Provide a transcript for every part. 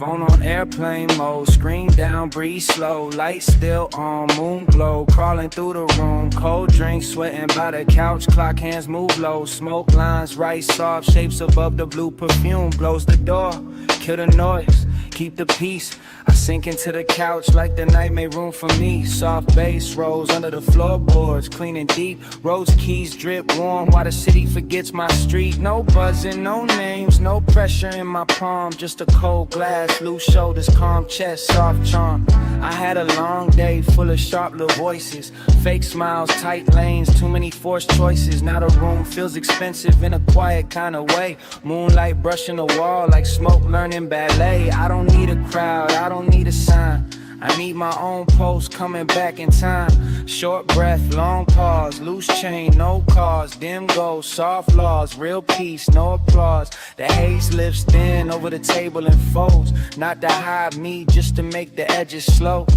Phone on airplane mode, screen down, breathe slow. Light still on, moon glow, crawling through the room. Cold drink, sweating by the couch, clock hands move low. Smoke lines, right soft shapes above the blue perfume. Blows the door, kill the noise, keep the peace. I sink into the couch like the night made room for me. Soft bass rolls under the floorboards, clean and deep. Rose keys drip warm while the city forgets my street. No buzzing, no names, no pressure in my palm. Just a cold glass, loose shoulders, calm chest, soft charm. I had a long day full of sharp little voices. Fake smiles, tight lanes, too many forced choices. Now the room feels expensive in a quiet kind of way. Moonlight brushing the wall like smoke learning ballet. I don't need a crowd, I don't need a sign. I need my own post coming back in time. Short breath, long pause, loose chain, no cause. Dim goals, soft laws, real peace, no applause. The haze lifts thin over the table and folds. Not to hide me, just to make the edges slow.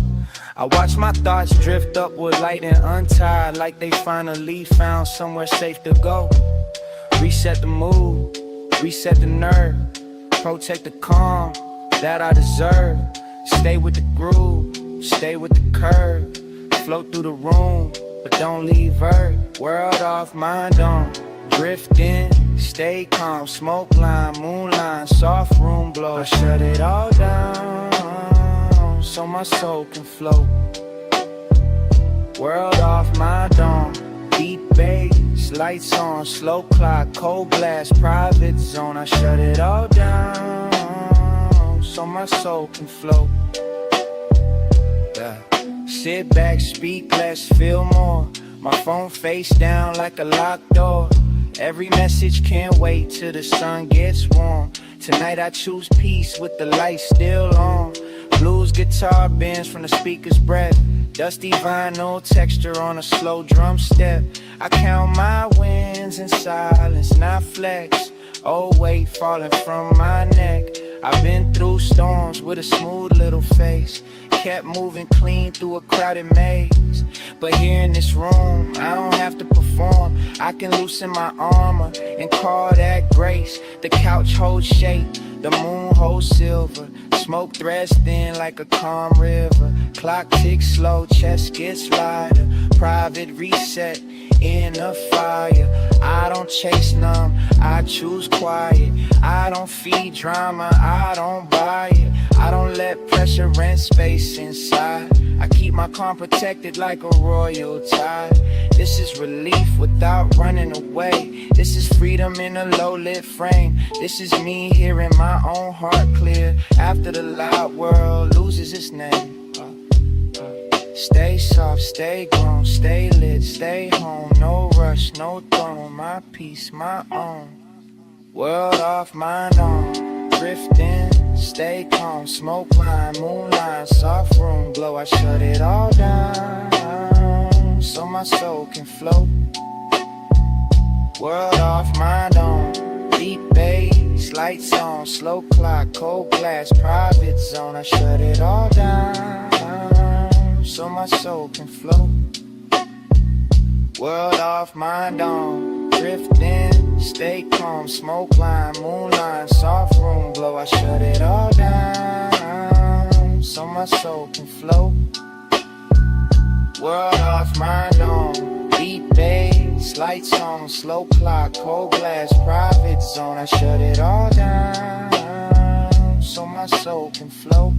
I watch my thoughts drift upward, light and untied, like they finally found somewhere safe to go. Reset the mood, reset the nerve, protect the calm that I deserve. Stay with the groove, stay with the curve. Float through the room, but don't leave Earth. World off, mind on, drift in, stay calm. Smoke line, moonline, soft room glow. I shut it all down, so my soul can float. World off, mind on, deep bass, lights on, slow clock, cold blast, private zone. I shut it all down, so my soul can float. Yeah. Sit back, speak less, feel more. My phone face down like a locked door. Every message can't wait till the sun gets warm. Tonight I choose peace with the lights still on. Blues guitar bends from the speaker's breath. Dusty vinyl texture on a slow drum step. I count my wins in silence, not flex. Oh, weight falling from my neck. I've been through storms with a smooth little face. Kept moving clean through a crowded maze. But here in this room, I don't have to perform. I can loosen my armor and call that grace. The couch holds shape, the moon holds silver. Smoke threads thin like a calm river. Clock ticks slow, chest gets lighter. Private reset in the fire. I don't chase none, I choose quiet. I don't feed drama, I don't buy it. I don't let pressure rent space inside. I keep my calm protected like a royal tide. This is relief without running away. This is freedom in a low-lit frame. This is me hearing my own heart clear after the loud world loses its name. Stay soft, stay grown, stay lit, stay home. No rush, no throne, my peace, my own. World off, mind on, drifting, stay calm. Smoke line, moonline, soft room glow. I shut it all down, so my soul can float. World off, mind on, deep bass, lights on, slow clock, cold glass, private zone. I shut it all down, so my soul can float. World off, mind on, drifting, stay calm. Smoke line, moonline, soft room glow. I shut it all down, so my soul can float. World off, mind on, deep bass, lights on, slow clock, cold glass, private zone. I shut it all down, so my soul can float.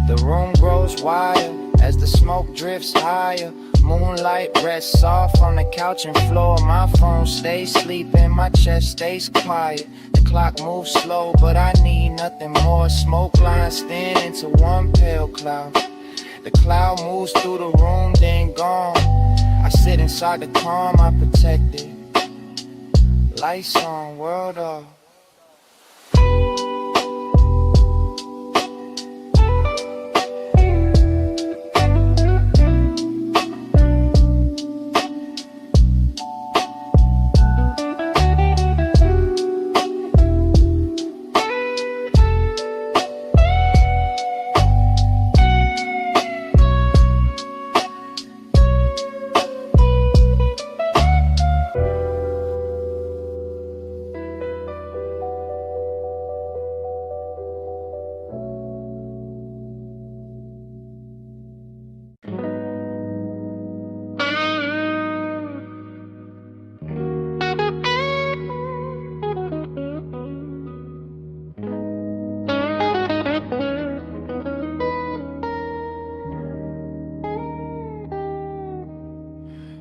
The room grows wider as the smoke drifts higher. Moonlight rests soft on the couch and floor. My phone stays sleeping, my chest stays quiet. The clock moves slow, but I need nothing more. Smoke lines thin into one pale cloud. The cloud moves through the room, then gone. I sit inside the calm, I protect it. Lights on, world off.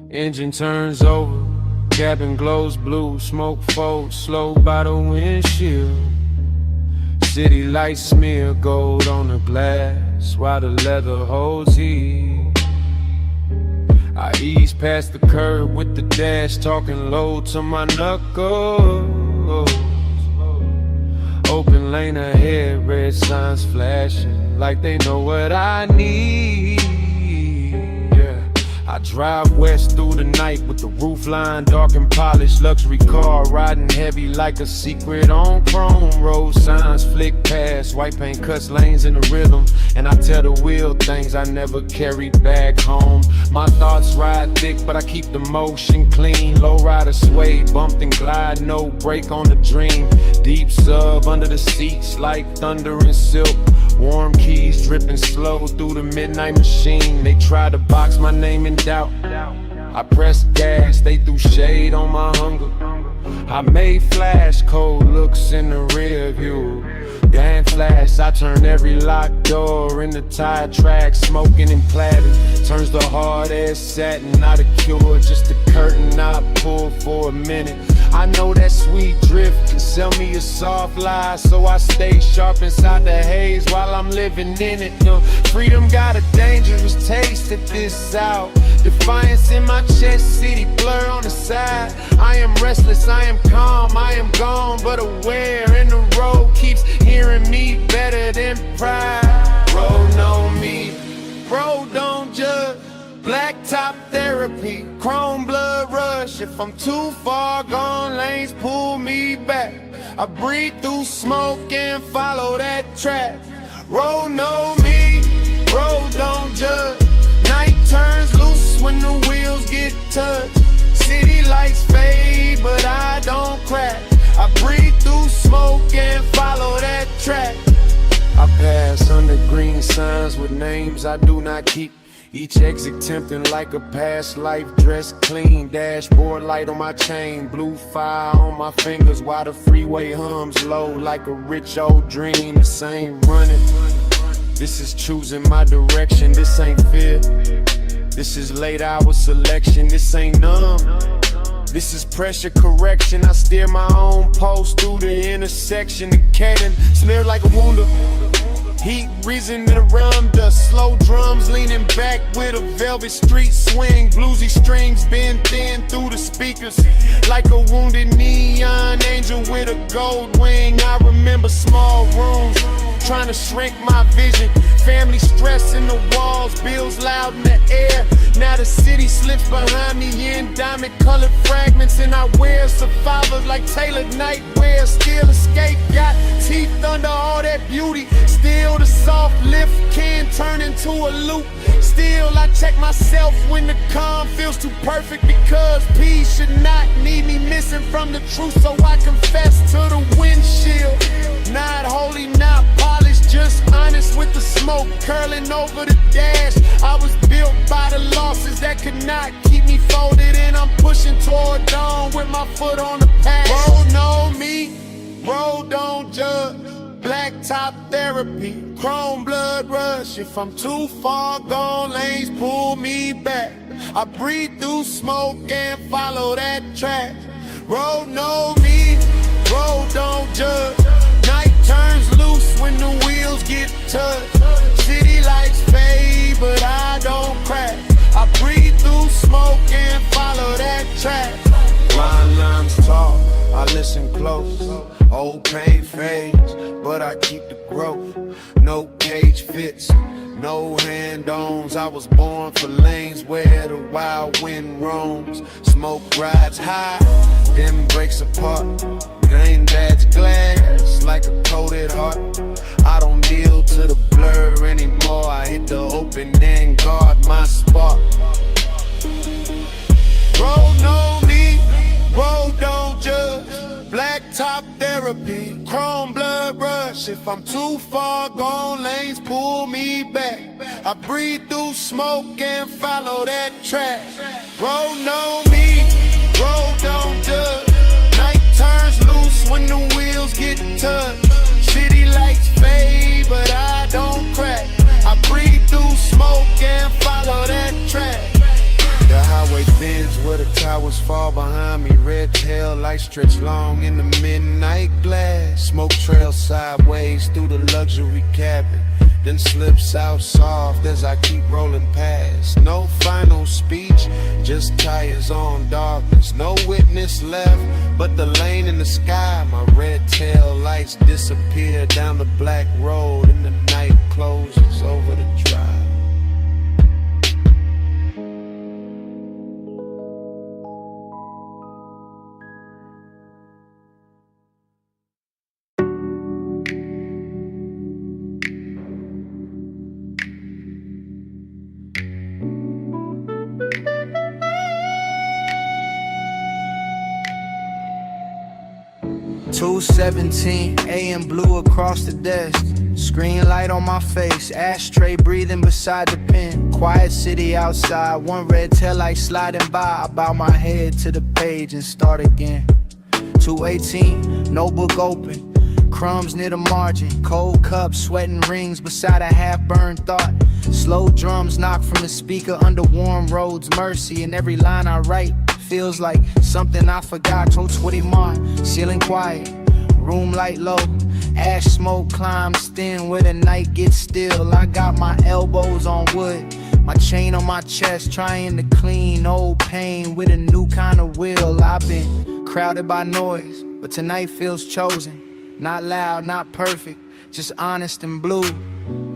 Engine turns over, cabin glows blue, smoke folds slow by the windshield. City lights smear gold on the glass while the leather holds heat. I ease past the curb with the dash, talking low to my knuckles. Open lane ahead, red signs flashing like they know what I need. I drive west through the night with the roof line dark and polished. Luxury car riding heavy like a secret on chrome. Road signs flick past, white paint cuts lanes in the rhythm. And I tell the wheel things I never carried back home. My thoughts ride thick, but I keep the motion clean. Lowrider sway, bumped and glide, no break on the dream. Deep sub under the seats like thunder and silk. Warm keys dripping slow through the midnight machine. They tried to box my name in doubt. I pressed gas, they threw shade on my hunger. I made flash cold looks in the rear view. Gang flash, I turn every locked door into tire tracks, smoking and platinum. Turns the hard ass satin, not a cure, just a curtain I pull for a minute. I know that sweet drift can sell me a soft lie, so I stay sharp inside the haze while I'm living in it. Freedom got a dangerous taste at this hour. Defiance in my chest, city blur on the side. I am restless, I am calm, I am gone, but aware. And the road keeps hearing me better than pride. Road know me, road don't judge. Black top therapy, chrome blood rush. If I'm too far gone, lanes pull me back. I breathe through smoke and follow that track. Road know me, road don't judge. Night turns loose when the wheels get touched. City lights fade, but I don't crack. I breathe through smoke and follow that track. I pass under green signs with names I do not keep. Each exit tempting like a past life, dressed clean. Dashboard light on my chain, blue fire on my fingers while the freeway hums low like a rich old dream. This ain't running, this is choosing my direction. This ain't fear, this is late hour selection. This ain't numb, this is pressure correction. I steer my own post through the intersection. The cannon smeared like a wound. Heat risen around dust, slow drums leaning back with a velvet street swing. Bluesy strings bend thin through the speakers like a wounded neon angel with a gold wing. I remember small rooms trying to shrink my vision. Family stress in the walls, bills loud in the air. Now the city slips behind me in diamond colored fragments, and I wear survivor like tailored nightwear. Still escape, got teeth under all that beauty. Still the soft lift can turn into a loop. Still I check myself when the calm feels too perfect, because peace should not need me missing from the truth. So I confess to the windshield, not holy, not polished, just honest with the smoke curling over the dash. I was built by the losses that could not keep me folded, and I'm pushing toward dawn with my foot on the past. Road know me, road don't judge. Black top therapy, chrome blood rush. If I'm too far gone, lanes pull me back. I breathe through smoke and follow that track. Road know me, road don't judge. Night turns loose when the wheels get touched. City lights fade, but I don't crack. I breathe through smoke and follow that track. Line lines tall, I listen close. Old pain fades, but I keep the growth. No cage fits, no hand-ons. I was born for lanes where the wild wind roams. Smoke rides high, then breaks apart. Green badge glass like a coated heart. I don't deal to the blur anymore. I hit the open and guard my spot. Road know me, road don't judge. Black top therapy, chrome blood rush. If I'm too far gone, lanes pull me back. I breathe through smoke and follow that track. Road know me, road don't judge. Night turns loose when the wheels get touched. City lights fade, but I don't crack. I breathe through smoke and follow that track. The highway bends fall behind me, red tail lights stretch long in the midnight glass. Smoke trails sideways through the luxury cabin, then slips out soft as I keep rolling past. No final speech, just tires on darkness. No witness left but the lane in the sky. My red tail lights disappear down the black road and the night closes over the drive. "2:17 a.m. blue across the desk. Screen light on my face, ashtray breathing beside the pen. Quiet city outside, one red tail light sliding by. I bow my head to the page and start again. 2:18, notebook open, crumbs near the margin. Cold cups, sweating rings beside a half-burned thought. Slow drums knock from the speaker under warm roads. Mercy in every line I write feels like something I forgot. 2:21, ceiling quiet, room light low. Ash smoke climbs thin where the night gets still. I got my elbows on wood, my chain on my chest, trying to clean old pain with a new kind of will. I've been crowded by noise, but tonight feels chosen. Not loud, not perfect, just honest and blue.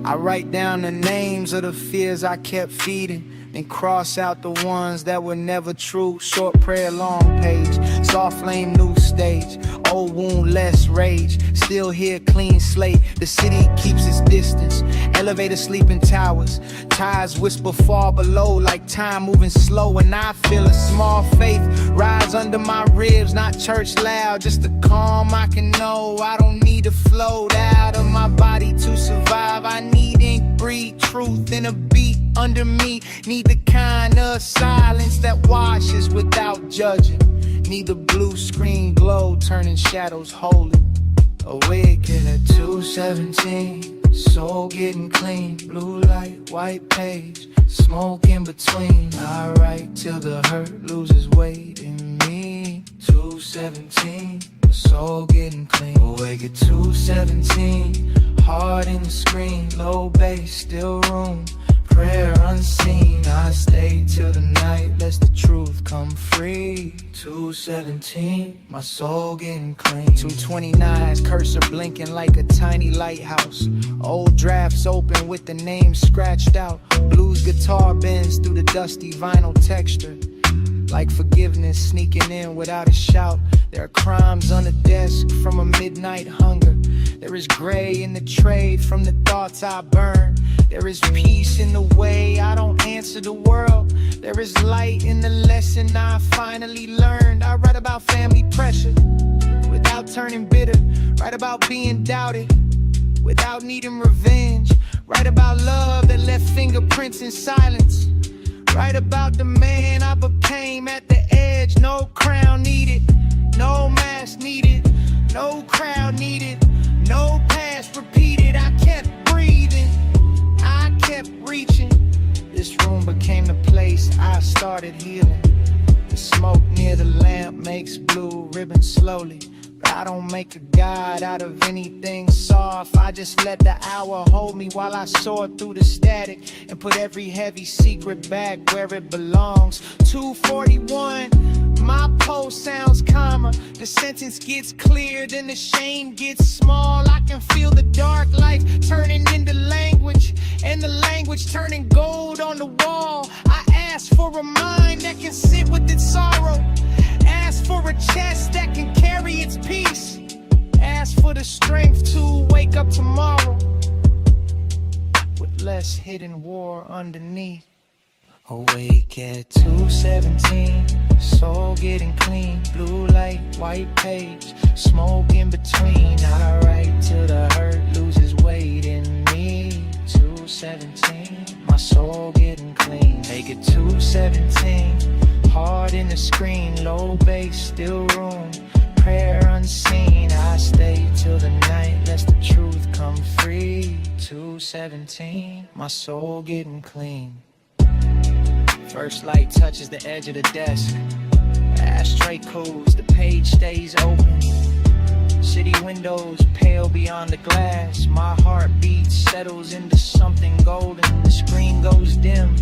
I write down the names of the fears I kept feeding, then cross out the ones that were never true. Short prayer, long page, soft flame, new stage. Old wound, less rage, still here, clean slate. The city keeps its distance, elevator sleeping towers. Tides whisper far below like time moving slow. And I feel a small faith rise under my ribs. Not church loud, just the calm I can know. I don't need to float out of my body to survive. I need ink, breathe truth in a beat under me. Need the kind of silence that washes without judging. Need the blue screen glow turning shadows holy. Awake at 2:17, soul getting clean. Blue light, white page, smoke in between. I write till the hurt loses weight in me. 2:17, soul getting clean. Awake at 2:17, heart in the screen. Low bass, still room. Prayer unseen, I stay till the night, lets the truth come free. 2:17, my soul getting clean. 2:29, cursor blinking like a tiny lighthouse. Old drafts open with the name scratched out. Blues guitar bends through the dusty vinyl texture, like forgiveness sneaking in without a shout. There are crimes on the desk from a midnight hunger. There is gray in the trade from the thoughts I burn. There is peace in the way I don't answer the world. There is light in the lesson I finally learned. I write about family pressure without turning bitter. Write about being doubted without needing revenge. Write about love that left fingerprints in silence. Write about the man I became at the edge. No crown needed, no mask needed, no crowd needed, no past repeated. I kept breathing, I kept reaching. This room became the place I started healing. The smoke near the lamp makes blue ribbons slowly. But I don't make a god out of anything soft. I just let the hour hold me while I soar through the static and put every heavy secret back where it belongs. 2:41, my pulse sounds calmer. The sentence gets clear, then the shame gets small. I can feel the dark life turning into language, and the language turning gold on the wall. I ask for a mind that can sit with its sorrow. Ask for a chest that can carry its peace. Ask for the strength to wake up tomorrow with less hidden war underneath. Awake at 2:17, soul getting clean. Blue light, white page, smoke in between. I write till the hurt loses weight in me. 2:17, my soul getting clean. Make it 2:17, heart in the screen. Low bass, still room. Prayer unseen, I stay till the night, lets the truth come free. 2:17, my soul getting clean. First light touches the edge of the desk. Ashtray cools, the page stays open. City windows pale beyond the glass. My heartbeat settles into something golden. The screen goes dim,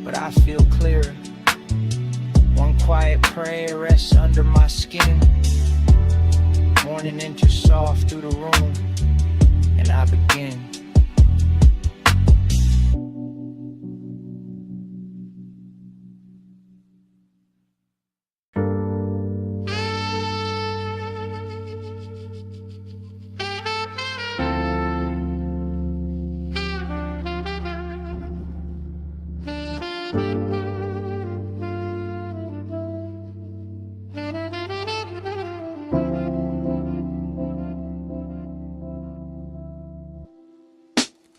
but I feel clearer. One quiet prayer rests under my skin. Morning enters soft through the room, and I begin.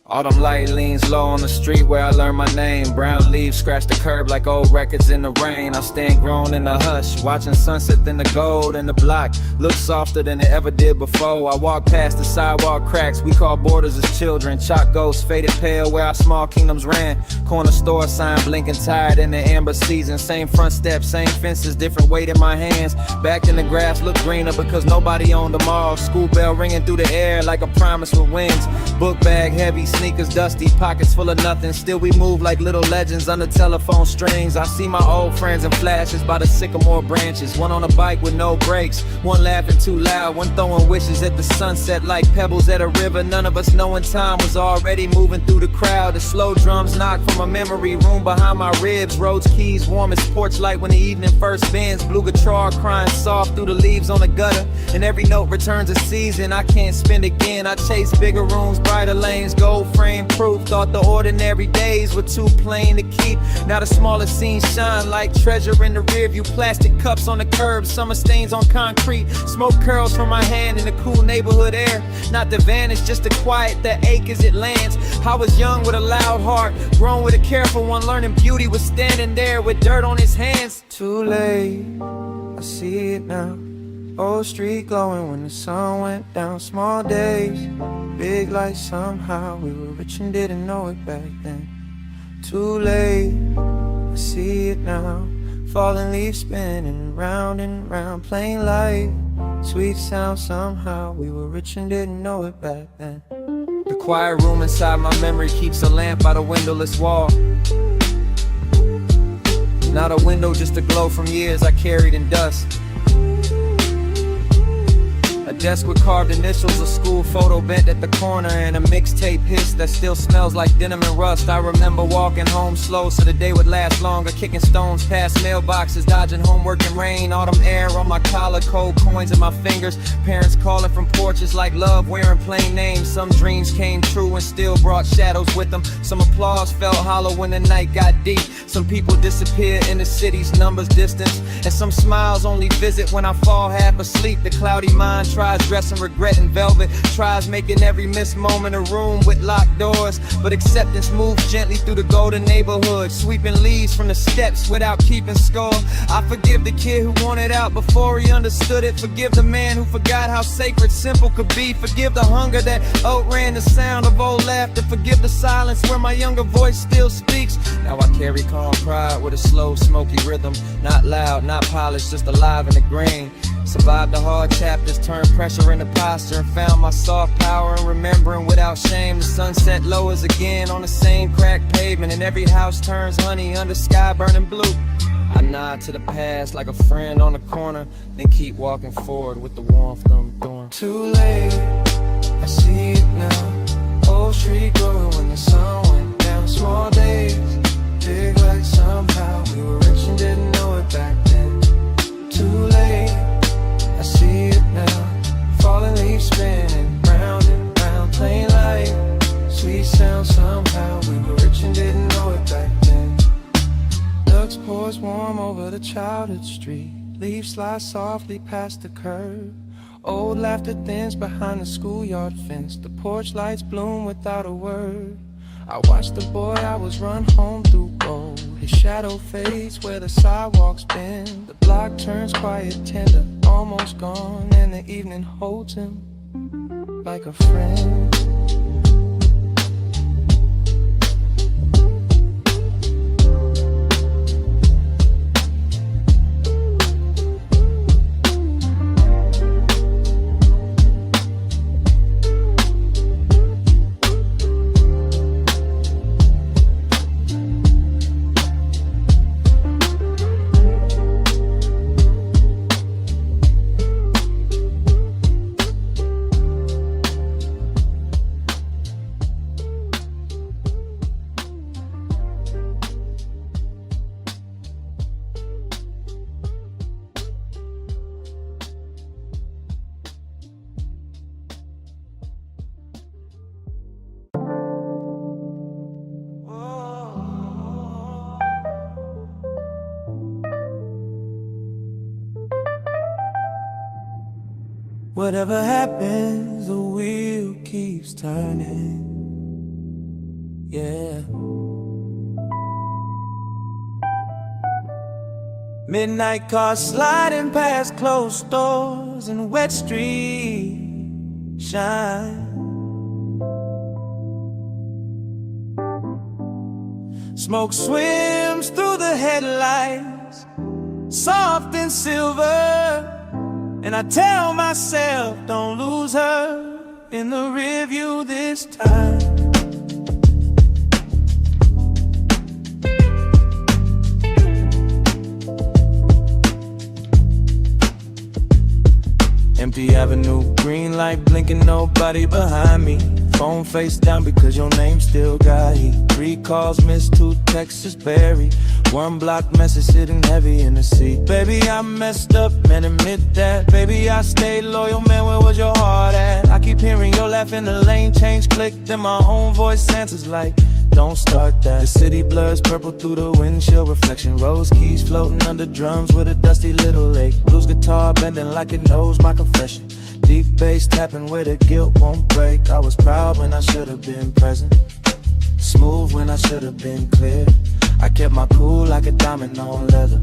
Autumn light leans low on the street where I learned my name. Brown leaves scratch the curb like old records in the rain. I stand grown in the hush, watching sunset in the gold. And the block looks softer than it ever did before. I walk past the sidewalk cracks we call borders as children. Chalk ghosts faded pale where our small kingdoms ran. Corner store sign blinking tired in the amber season. Same front steps, same fences, different weight in my hands. Back in the grass look greener because nobody owned them all. School bell ringing through the air like a promise with wings. Book bag heavy, sneakers dusty, pockets full of nothing. Still we move like little legends under telephone strings. I see my old friends in flashes by the sycamore branches. One on a bike with no brakes, one laughing too loud, one throwing wishes at the sunset like pebbles at a river. None of us knowing time was already moving through the crowd. The slow drums knock from a memory room behind my ribs. Roads keys warm as porch light when the evening first bends. Blue guitar crying soft through the leaves on the gutter. And every note returns a season I can't spend again. I chase bigger rooms, brighter lanes, gold frame proof. Thought the ordinary days were too plain to keep. Now the smallest scenes shine like treasure in the rearview. Plastic cups on the curb, summer stains on concrete. Smoke curls from my hand in the cool neighborhood air. Not the vanish, just the quiet that ache as it lands. I was young with a loud heart, grown with a careful one. Learning beauty was standing there with dirt on his hands. Too late, I see it now. Old street glowing when the sun went down. Small days, big lights somehow. We were rich and didn't know it back then. Too late, I see it now. Falling leaves spinning round and round. Plain light, sweet sound somehow. We were rich and didn't know it back then. The quiet room inside my memory keeps a lamp by the windowless wall. Not a window, just a glow from years I carried in dust. A desk with carved initials, a school photo bent at the corner, and a mixtape hiss that still smells like denim and rust. I remember walking home slow so the day would last longer, kicking stones past mailboxes, dodging homework and rain. Autumn air on my collar, cold coins in my fingers. Parents calling from porches like love, wearing plain names. Some dreams came true and still brought shadows with them. Some applause felt hollow when the night got deep. Some people disappear in the city's numbers distance, and some smiles only visit when I fall half asleep. The cloudy mind tries dressing regret in velvet, tries making every missed moment a room with locked doors. But acceptance moves gently through the golden neighborhood, sweeping leaves from the steps without keeping score. I forgive the kid who wanted out before he understood it. Forgive the man who forgot how sacred simple could be. Forgive the hunger that outran the sound of old laughter. Forgive the silence where my younger voice still speaks. Now I carry calm pride with a slow smoky rhythm. Not loud, not polished, just alive in the grain. Survived the hard chapters, turned pressure into posture, and found my soft power in remembering without shame. The sunset lowers again on the same cracked pavement, and every house turns honey under sky burning blue. I nod to the past like a friend on the corner, then keep walking forward with the warmth I'm doing. Too late, I see it now. Old street glowing when the sun went down. Small days, big lights somehow. We were rich and didn't know it back then. Too late, I see it now. Falling leaves spinning round and round. Plain light, sweet sound somehow. We were rich and didn't know it back then. Lux pours warm over the childhood street. Leaves slide softly past the curb. Old laughter thins behind the schoolyard fence. The porch lights bloom without a word. I watched the boy I was run home through gold. His shadow fades where the sidewalks bend. The block turns quiet, tender, almost gone. And the evening holds him like a friend. Whatever happens, the wheel keeps turning. Yeah. Midnight cars sliding past closed doors and wet streets shine. Smoke swims through the headlights, soft and silver. And I tell myself, don't lose her in the rearview this time. Empty avenue, green light blinking, nobody behind me. Phone face down because your name still got heat. 3 calls missed, 2 texts buried. 1 blocked message sitting heavy in the seat. Baby, I messed up, man, admit that. Baby, I stayed loyal, man, where was your heart at? I keep hearing your laugh in the lane change, click. Then my own voice answers like, don't start that. The city blurs purple through the windshield reflection. Rose keys floating under drums with a dusty little lake. Blues guitar bending like it knows my confession. Deep bass tapping where the guilt won't break. I was proud when I should have been present, smooth when I should have been clear. I kept my cool like a diamond on leather,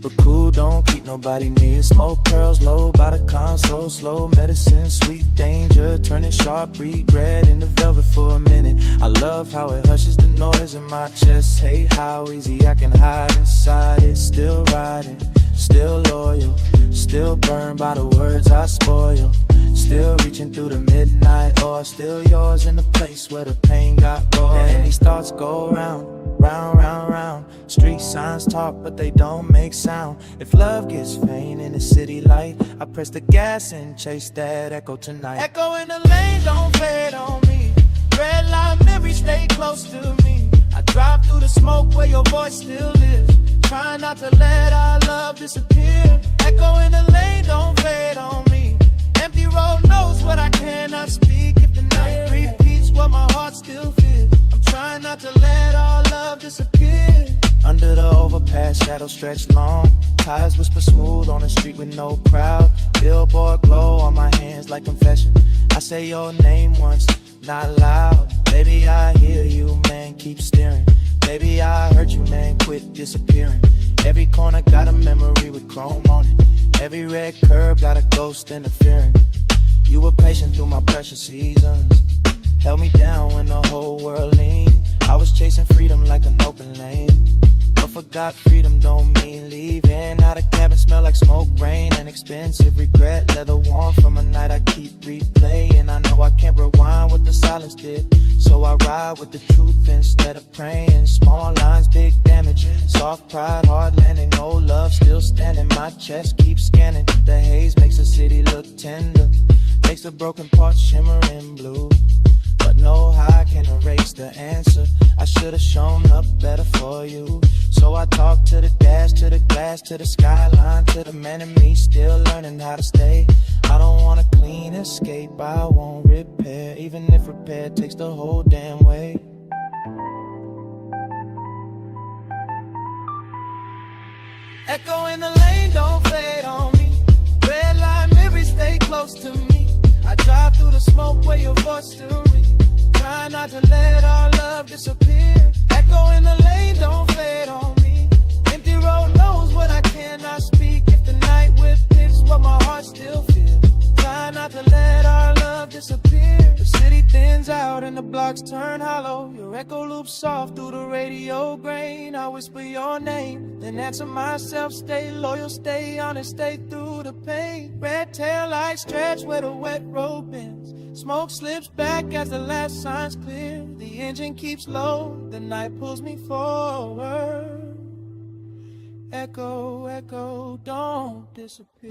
but cool don't keep nobody near. Smoke curls low by the console, slow medicine, sweet danger, turning sharp regret into velvet for a minute. I love how it hushes the noise in my chest. Hate how easy I can hide inside it. Still riding, still loyal, still burned by the words I spoil. Still reaching through the midnight oil, still yours in the place where the pain got raw. And these thoughts go round, round, round, round. Street signs talk, but they don't make sound. If love gets faint in the city light, I press the gas and chase that echo tonight. Echo in the lane, don't fade on me. Red light memories stay close to me. I drive through the smoke where your voice still lives. Try not to let our love disappear. Echo in the lane, don't fade on me. Empty road knows what I cannot speak. If the night repeats what my heart still feels, I'm trying not to let our love disappear. Under the overpass, shadows stretch long. Tires whisper smooth on the street with no crowd. Billboard glow on my hands like confession. I say your name once, not loud. Baby, I hear you, man, keep steering. Baby, I heard you, man, quit disappearing. Every corner got a memory with chrome on it. Every red curb got a ghost interfering. You were patient through my precious seasons, held me down when the whole world leaned. I was chasing freedom like an open lane, but forgot freedom don't mean leaving. Out of cabin smell like smoke, rain, and expensive regret. Leather warm from a night I keep replaying. I know I can't rewind what the silence did, so I ride with the truth instead of praying. Small lines, big damage, soft pride, hard landing. No love, still standing. My chest keeps scanning. The haze makes the city look tender, makes the broken parts shimmer in blue. But no high can erase the answer. I should've shown up better for you. So I talk to the dash, to the glass, to the skyline, to the man in me still learning how to stay. I don't wanna clean escape, I won't repair, even if repair takes the whole damn way. Echo in the lane, don't fade on me. Red light memories stay close to me. I drive through the smoke where your voice still reads. Try not to let our love disappear. Echo in the lane, don't fade on me. Empty road knows what I cannot speak. If the night whips what my heart still feels. Try not to let our love disappear. The city thins out and the blocks turn hollow. Your echo loops soft through the radio grain. I whisper your name, then answer myself. Stay loyal, stay honest, stay through the pain. Red tail lights stretch where the wet road bends. Smoke slips back as the last sign's clear. The engine keeps low, the night pulls me forward. Echo, echo, don't disappear.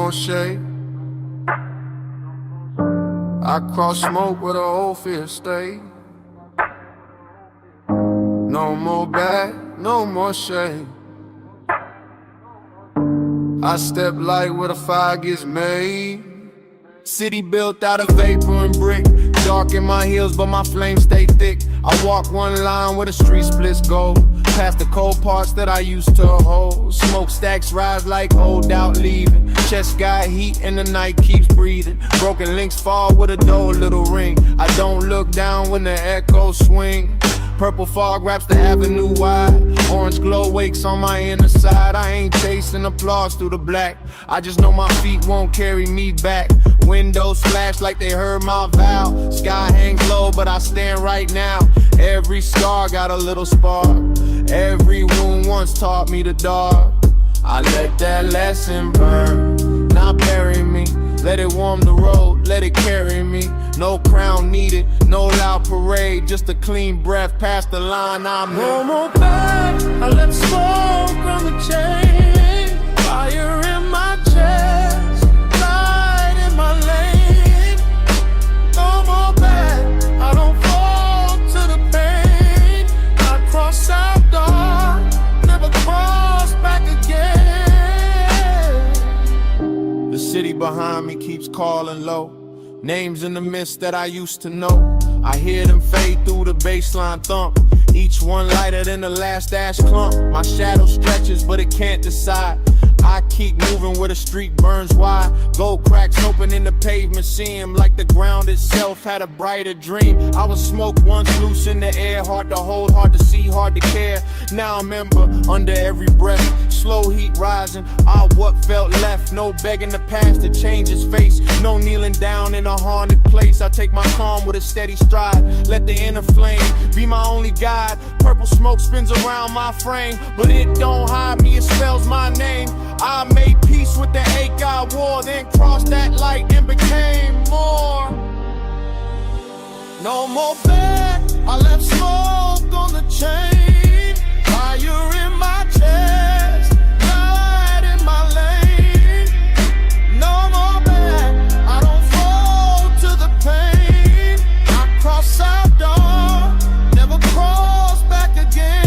more shade. I cross smoke where the old fear stay. No more bad, no more shame. I step light where the fire gets made. City built out of vapor and brick. Dark in my heels, but my flames stay thick. I walk one line where the street splits go. Past the cold parts that I used to hold. Smokestacks rise like old out leaving. Chest got heat and the night keeps breathing. Broken links fall with a dull little ring. I don't look down when the echoes swing. Purple fog wraps the avenue wide. Orange glow wakes on my inner side. I ain't chasing applause through the black. I just know my feet won't carry me back. Windows flash like they heard my vow. Sky hangs low but I stand right now. Every scar got a little spark. Every wound once taught me the dark. I let that lesson burn. Now bury me. Let it warm the road, let it carry me. No crown needed, no loud parade. Just a clean breath past the line I'm in. No more bad, I left smoke on the chain. Fire in my chest, light in my lane. No more bad, I don't fall to the pain. I cross out dark, never cross back again. The city behind me keeps calling low. Names in the mist that I used to know. I hear them fade through the baseline thump. Each one lighter than the last ash clump. My shadow stretches but it can't decide. I keep moving where the street burns wide. Gold cracks open in the pavement seem like the ground itself had a brighter dream. I was smoke once loose in the air. Hard to hold, hard to see, hard to care. Now I'm ember under every breath. Slow heat rising, what felt left. No begging the past to change its face. No kneeling down in a haunted place. I take my calm with a steady stride. Let the inner flame be my only guide. Purple smoke spins around my frame, but it don't hide me, it spells my name. I made peace with the ache I wore, then crossed that light and became more. No more bad, I left smoke on the chain. Fire in my chest, light in my lane. No more bad, I don't fall to the pain. I cross out dark, never cross back again.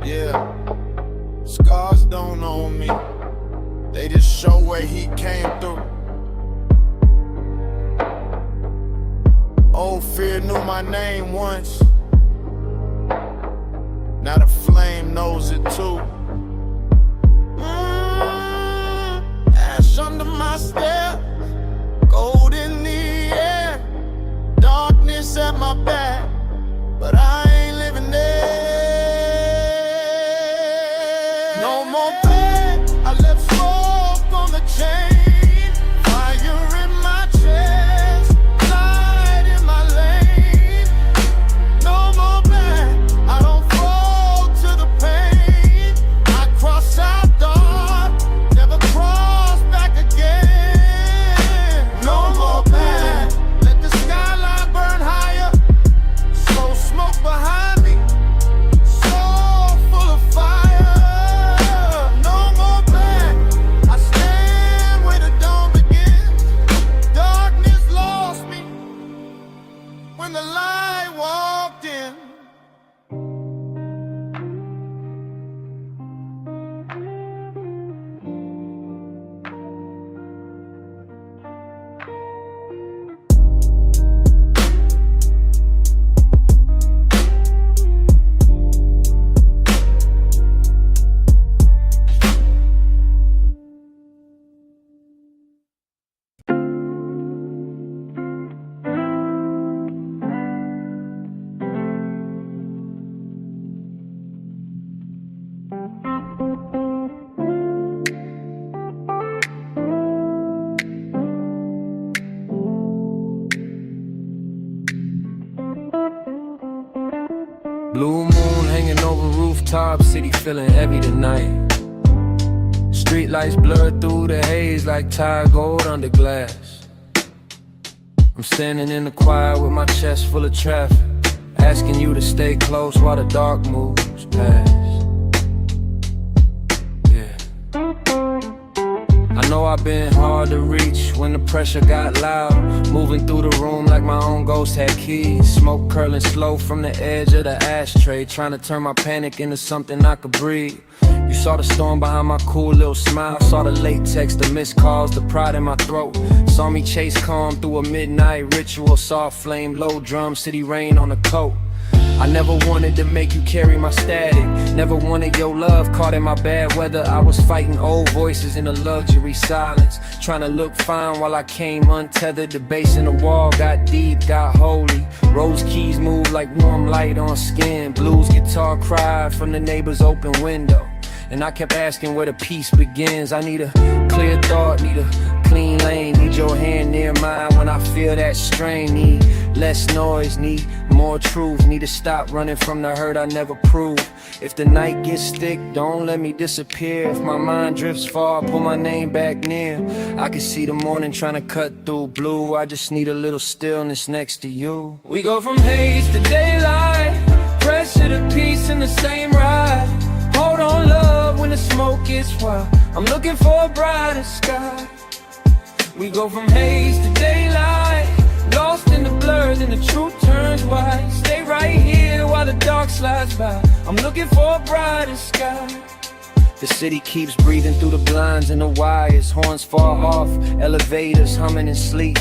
Yeah, scars don't own me. They just show where he came through. Old fear knew my name once. Now the flame knows it too. Ash under my step, gold in the air, darkness at my back, but I ain't living there. No more bad, I left smoke on the chain. Fire in my chest, light in my lane. No more bad, I don't fall to the pain. I cross out dark, never cross back again. No more bad, let the skyline burn higher. So smoke behind me, so full of fire. No more bad, I stand where the dawn begins. Darkness lost me when the light walked in. Blue moon hanging over rooftops, city feeling heavy tonight. Street lights blurred through the haze like tire gold under glass. I'm standing in the quiet with my chest full of traffic, asking you to stay close while the dark moves past. Yeah. I've been hard to reach when the pressure got loud. Moving through the room like my own ghost had keys. Smoke curling slow from the edge of the ashtray, trying to turn my panic into something I could breathe. You saw the storm behind my cool little smile. Saw the late text, the missed calls, the pride in my throat. Saw me chase calm through a midnight ritual. Soft flame, low drum, city rain on the coat. I never wanted to make you carry my static. Never wanted your love caught in my bad weather. I was fighting old voices in a luxury silence, trying to look fine while I came untethered. The bass in the wall got deep, got holy. Rose keys moved like warm light on skin. Blues guitar cried from the neighbor's open window. And I kept asking where the peace begins. I need a clear thought, need a clean lane. Need your hand near mine when I feel that strain. Need less noise, need more truth. Need to stop running from the hurt I never proved. If the night gets thick, don't let me disappear. If my mind drifts far, pull my name back near. I can see the morning trying to cut through blue. I just need a little stillness next to you. We go from haze to daylight, pressure to peace in the same ride. Hold on, love, when the smoke gets wild. I'm looking for a brighter sky. We go from haze to daylight, lost in the blur, then the truth turns white. Stay right here while the dark slides by. I'm looking for a brighter sky. The city keeps breathing through the blinds and the wires. Horns fall off, elevators humming in sleep.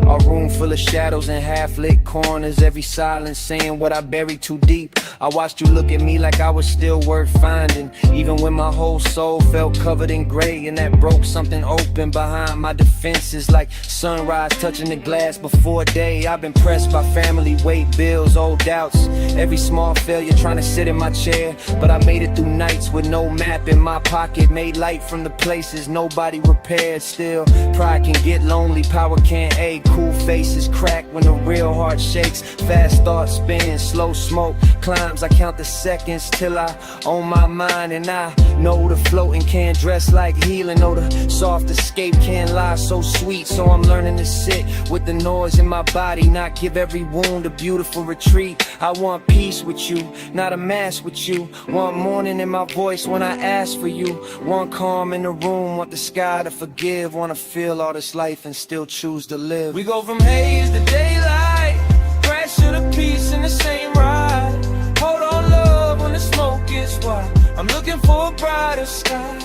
A room full of shadows and half-lit corners. Every silence saying what I buried too deep. I watched you look at me like I was still worth finding, even when my whole soul felt covered in gray. And that broke something open behind my defenses, like sunrise touching the glass before day. I've been pressed by family, weight, bills, old doubts. Every small failure trying to sit in my chair. But I made it through nights with no map in my pocket. Made light from the places nobody repaired. Still, pride can get lonely, power can't aid. Cool faces crack when the real heart shakes. Fast thoughts spin, slow smoke climbs. I count the seconds till I own my mind. And I know the floating can't dress like healing. Know the soft escape can't lie so sweet. So I'm learning to sit with the noise in my body, not give every wound a beautiful retreat. I want peace with you, not a mask with you. Want morning in my voice when I ask for you. Want calm in the room, want the sky to forgive. Wanna feel all this life and still choose to live. We go from haze to daylight, pressure to peace in the same ride. Hold on, love, when the smoke gets wild. I'm looking for a brighter sky.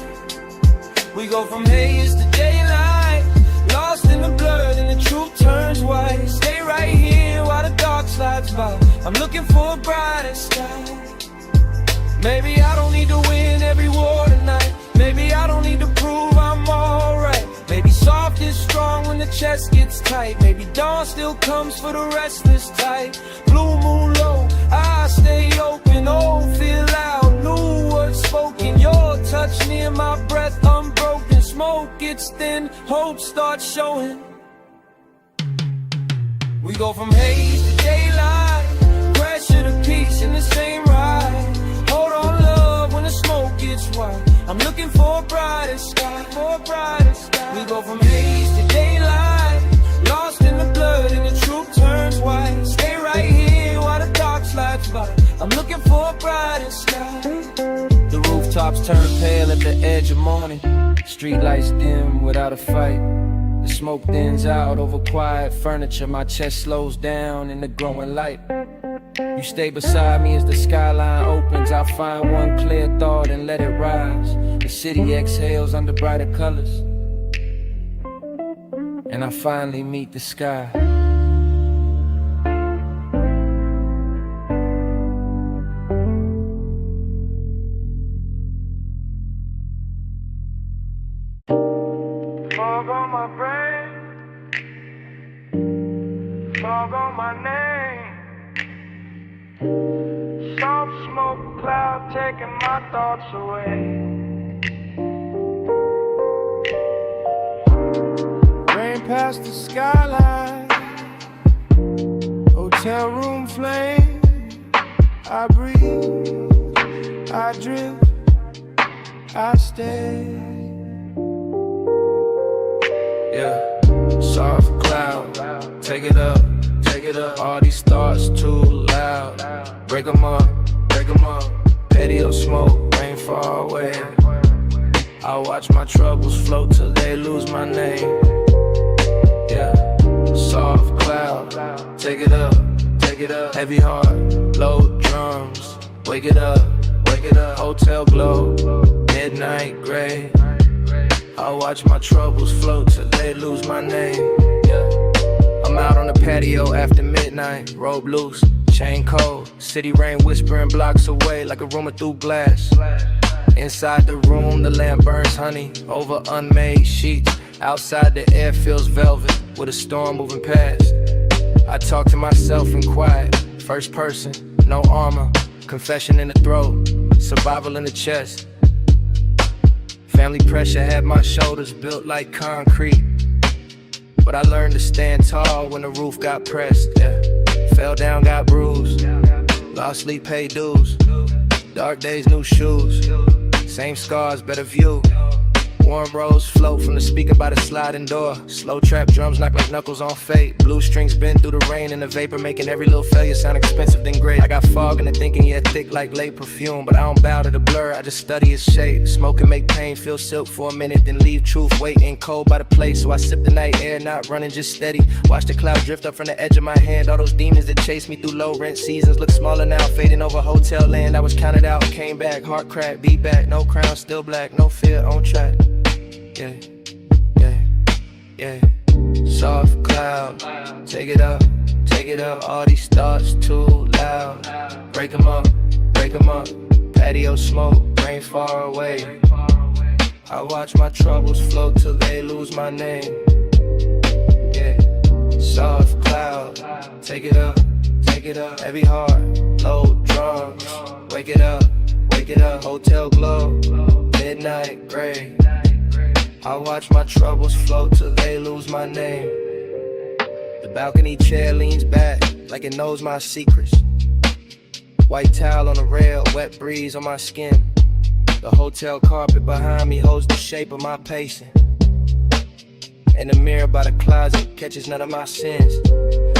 We go from haze to daylight, lost in the blur, then the truth turns white. Stay right here while the dark slides by. I'm looking for a brighter sky. Maybe I don't need to win every war tonight. Maybe I don't need to prove I'm alright. Maybe soft is strong when the chest gets tight. Maybe dawn still comes for the restless type. Blue moon low, I stay open. Oh, feel loud, new words spoken. Your touch near my breath, unbroken. Smoke gets thin, hope starts showing. We go from haze to daylight, pressure to peace in the same ride. Hold on, love, when the smoke gets wild. I'm looking for a brighter sky, for a brighter sky. We go from haze to daylight, lost in the blood and the truth turns white. Stay right here while the dark slides by. I'm looking for a brighter sky. The rooftops turn pale at the edge of morning. Street lights dim without a fight. The smoke thins out over quiet furniture. My chest slows down in the growing light. You stay beside me as the skyline opens. I'll find one clear thought and let it rise. The city exhales under brighter colors, and I finally meet the sky. Fog on my brain, fog on my name. Soft smoke cloud taking my thoughts away. Rain past the skyline, hotel room flame. I breathe, I drift, I stay. Yeah, soft cloud, take it up, take it up. All these thoughts too loud. Break 'em up, break 'em up. Patio smoke, rain far away. I watch my troubles float till they lose my name. Yeah, soft cloud, take it up, heavy heart, low drums, wake it up, hotel glow, midnight gray. I watch my troubles float till they lose my name. Yeah, I'm out on the patio after midnight, robe loose, chain cold, city rain whispering blocks away like a rumor through glass. Inside the room, the lamp burns honey over unmade sheets. Outside, the air feels velvet with a storm moving past. I talk to myself in quiet, first person, no armor, confession in the throat, survival in the chest. Family pressure had my shoulders built like concrete, but I learned to stand tall when the roof got pressed. Yeah. Fell down, got bruised, lost sleep, paid dues. Dark days, new shoes, same scars, better view. Warm rose float from the speaker by the sliding door. Slow trap drums knock like knuckles on fate. Blue strings bend through the rain and the vapor, making every little failure sound expensive then great. I got fog in the thinking, yeah, thick like late perfume, but I don't bow to the blur, I just study its shape. Smoke can make pain feel silk for a minute, then leave truth waiting cold by the place. So I sip the night air, not running, just steady. Watch the cloud drift up from the edge of my hand. All those demons that chased me through low rent seasons look smaller now, fading over hotel land. I was counted out, came back, heart cracked, beat back. No crown, still black, no fear, on track. Yeah, yeah, yeah. Soft cloud, take it up, all these thoughts too loud. Break 'em up, patio smoke, rain far away. I watch my troubles float till they lose my name. Yeah, soft cloud, take it up, heavy heart, low drums. Wake it up, hotel glow, midnight gray. I watch my troubles float till they lose my name. The balcony chair leans back like it knows my secrets. White towel on the rail, wet breeze on my skin. The hotel carpet behind me holds the shape of my pacing. And the mirror by the closet catches none of my sins.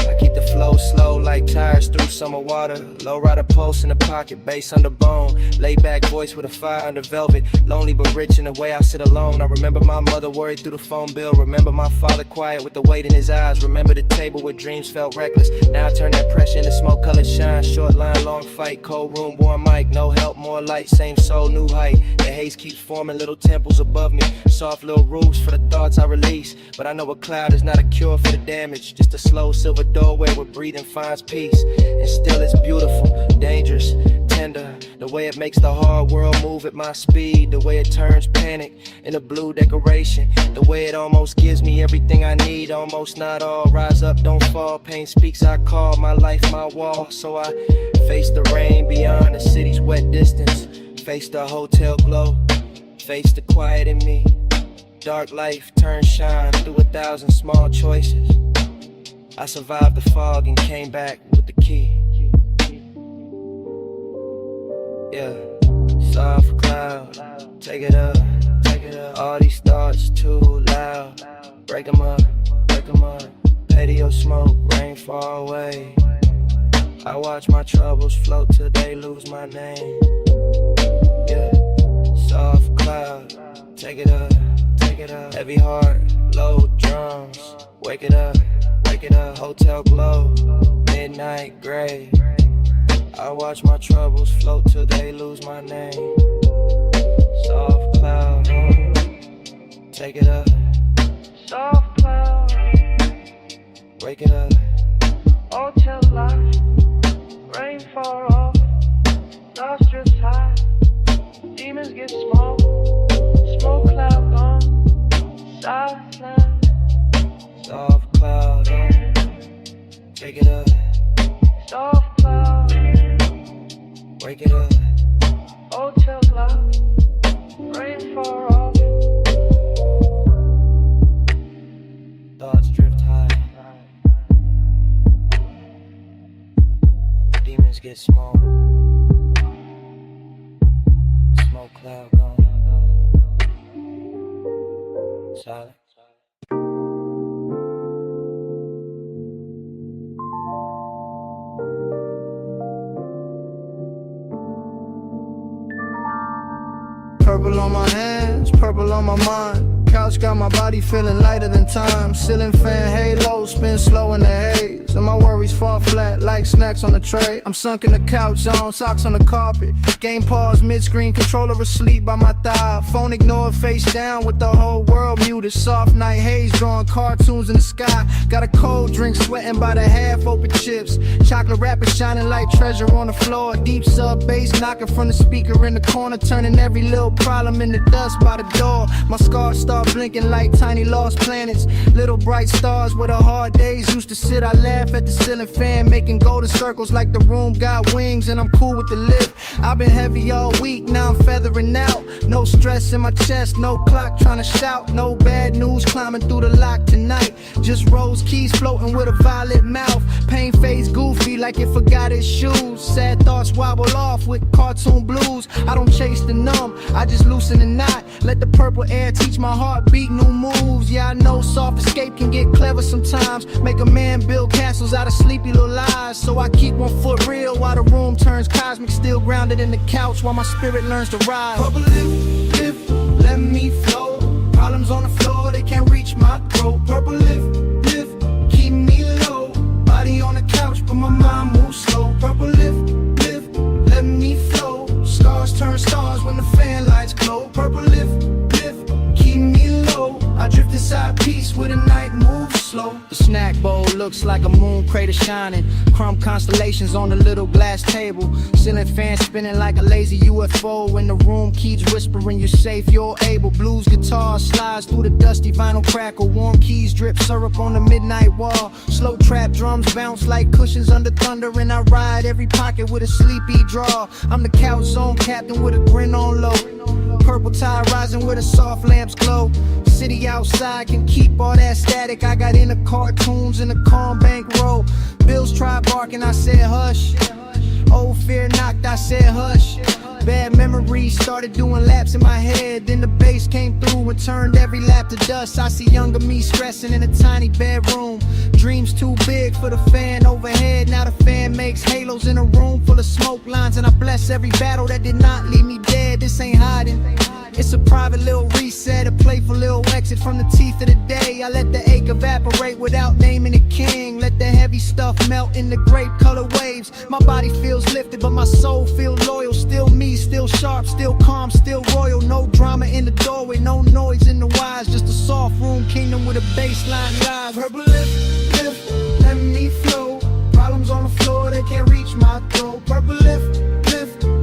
I keep the flow slow like tires through summer water. Low rider pulse in the pocket, bass under bone. Laid back voice with a fire under velvet. Lonely but rich in the way I sit alone. I remember my mother worried through the phone bill. Remember my father quiet with the weight in his eyes. Remember the table where dreams felt reckless. Now I turn that pressure into smoke colored shine. Short line, long fight, cold room, warm mic. No help, more light, same soul, new height. The haze keeps forming little temples above me. Soft little roofs for the thoughts I release. But I know a cloud is not a cure for the damage. Just a slow silver doorway where breathing finds peace. And still it's beautiful, dangerous, tender. The way it makes the hard world move at my speed. The way it turns panic into blue decoration. The way it almost gives me everything I need. Almost not all, rise up, don't fall. Pain speaks, I call my life my wall. So I face the rain beyond the city's wet distance. Face the hotel glow, face the quiet in me. Dark life turns shine through 1,000 small choices. I survived the fog and came back with the key. Yeah, soft cloud, take it up, all these thoughts too loud. Break 'em up, patio smoke, rain far away. I watch my troubles float till they lose my name. Yeah, soft cloud, take it up, heavy heart, low drums. Wake it up, hotel glow, midnight gray. I watch my troubles float till they lose my name. Soft cloud, take it up, soft cloud. Wake it up, hotel light, rain far off, lost your high. Demons get small, smoke cloud gone, silent. Soft cloud, take it up, soft cloud. Wake it up, hotel cloud, rain far off. Thoughts drift high, demons get small, smoke cloud gone, silent. Purple on my hands, purple on my mind. Couch got my body feeling lighter than time. Ceiling fan halo, spin slow in the haze. And my worries fall flat like snacks on the tray. I'm sunk in the couch on, socks on the carpet. Game pause, mid-screen, controller asleep by my thigh. Phone ignored, face down with the whole world muted. Soft night haze, drawing cartoons in the sky. Got a cold drink, sweating by the half-open chips. Chocolate wrapper shining like treasure on the floor. Deep sub bass knocking from the speaker in the corner, turning every little problem into dust by the door. My scars start blinking like tiny lost planets. Little bright stars where the hard days used to sit. I laugh at the ceiling fan, making golden circles like the room got wings, and I'm cool with the lift. I've been heavy all week, now I'm feathering out. No stress in my chest, no clock trying to shout. No bad news climbing through the lock tonight. Just rose keys floating with a violet mouth. Pain fades goofy like it forgot its shoes. Sad thoughts wobble off with cartoon blues. I don't chase the numb, I just loosen the knot. Let the purple air teach my heartbeat new moves. Yeah, I know soft escape can get clever sometimes. Make a man build castles out of sleepy little lies. So I keep one foot real while the room turns cosmic. Still grounded in the couch while my spirit learns to rise. Purple lift, let me flow. Problems on the floor, they can't reach my throat. Purple lift, keep me low. Body on the couch, but my mind moves slow. Purple lift, let me flow. Scars turn stars when the fan lights glow. Purple lift, keep me low. I drift inside peace where the night moves slow. The snack bowl looks like a moon crater shining. Crumb constellations on the little glass table. Ceiling fan spinning like a lazy UFO. In the room, keys whispering you're safe, you're able. Blues guitar slides through the dusty vinyl crackle. Warm keys drip syrup on the midnight wall. Slow trap drums bounce like cushions under thunder. And I ride every pocket with a sleepy draw. I'm the couch zone captain with a grin on low. Purple tide rising where the soft lamps glow. City outside can keep all that static. I got into cartoons in the calm bank row. Bills tried barking, I said hush. Old fear knocked, I said hush. Bad memories started doing laps in my head. Then the bass came through and turned every lap to dust. I see younger me stressing in a tiny bedroom. Dreams too big for the fan overhead. Now the fan makes halos in a room full of smoke lines. And I bless every battle that did not leave me dead. This ain't hiding, it's a private little reset, a playful little exit from the teeth of the day. I let the ache evaporate without naming a king. Let the heavy stuff melt in the grape color waves. My body feels lifted but my soul feels loyal. Still me, still sharp, still calm, still royal. No drama in the doorway, no noise in the wires. Just a soft room kingdom with a baseline rise. Purple lift, let me flow. Problems on the floor, they can't reach my throat. Purple lift,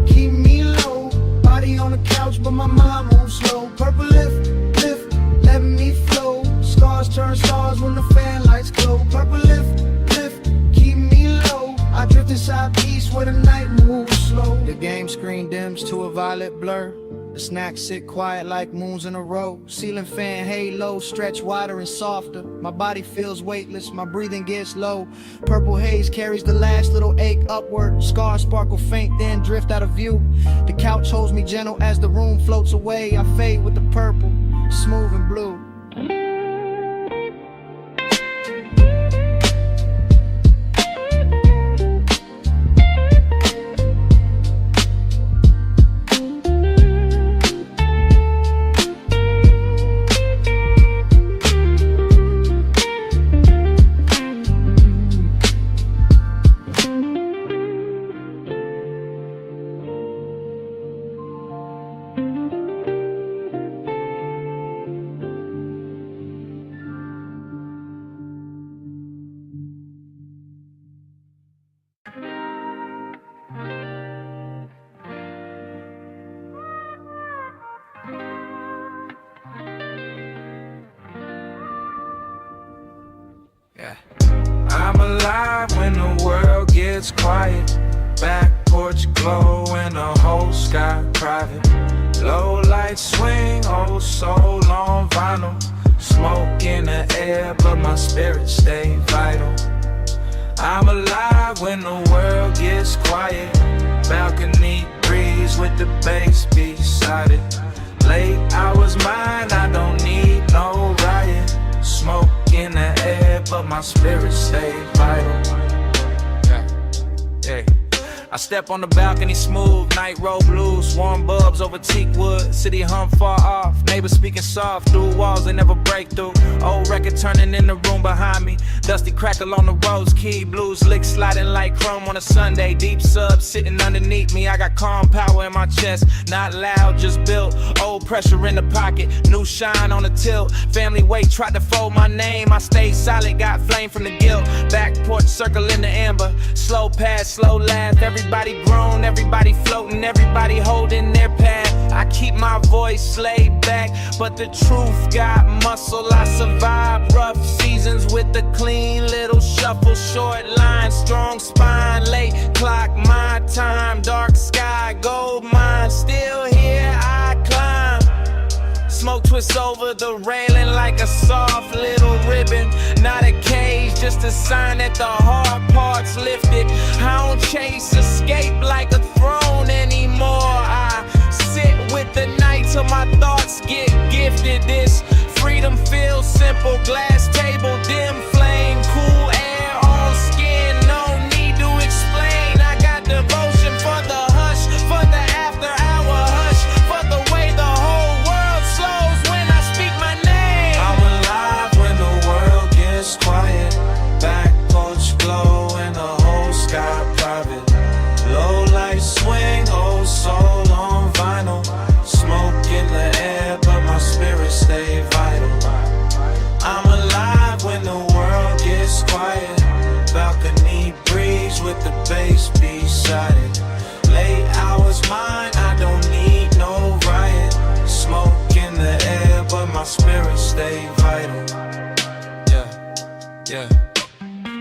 keep me low. Body on the couch but my mind moves slow. Purple lift, let me flow. Scars turn stars when the fan lights glow. Purple lift, keep me low. I drift inside peace where the night moves slow. The game screen dims to a violet blur. The snacks sit quiet like moons in a row. Ceiling fan halo stretch wider and softer. My body feels weightless, my breathing gets low. Purple haze carries the last little ache upward. Scars sparkle faint, then drift out of view. The couch holds me gentle as the room floats away. I fade with the purple, smooth and blue. I'm alive when the world gets quiet. Back porch glow and the whole sky private. Low lights swing, oh so long vinyl. Smoke in the air but my spirit stay vital. I'm alive when the world gets quiet. Balcony breeze with the bass beside it. Late hours mine, I don't need no riot. Smoke in the air but my spirit stay vital. Yeah. I step on the balcony smooth, night road blues, warm bulbs over teak wood, city hum far off, neighbors speaking soft, through walls they never break through, old record turning in the room behind me, dusty crackle on the rose key, blues lick sliding like chrome on a Sunday, deep sub sitting underneath me, I got calm power in my chest, not loud, just built, old pressure in the pocket, new shine on the tilt, family weight tried to fold my name, I stayed solid, got flame from the guilt, back porch circle in the amber, slow pass, slow laugh, everybody grown, everybody floating, everybody holding their path. I keep my voice laid back, but the truth got muscle. I survive rough seasons with a clean little shuffle, short line, strong spine, late clock, my time, dark sky, gold mine, still here I climb. Smoke twists over the railing like a soft little ribbon. Not a cage, just a sign that the hard part's lifted. I don't chase escape like a throne anymore. I sit with the night till my thoughts get gifted. This freedom feels simple. Glass table, dim flame, cool air on skin. No need to explain. I got devotion for the hush, for the after hour hush, for the way the whole world slows when I speak my name. I'm alive when the world gets quiet. Back porch glow and the whole sky private. Low light swing, oh soul on vinyl. Smoke in the air, but my spirit stay vital. I'm alive when the world gets quiet. Balcony breeze with the bass beside it. Late hours mine, I don't need no riot. Smoke in the air, but my spirit stay vital. Yeah.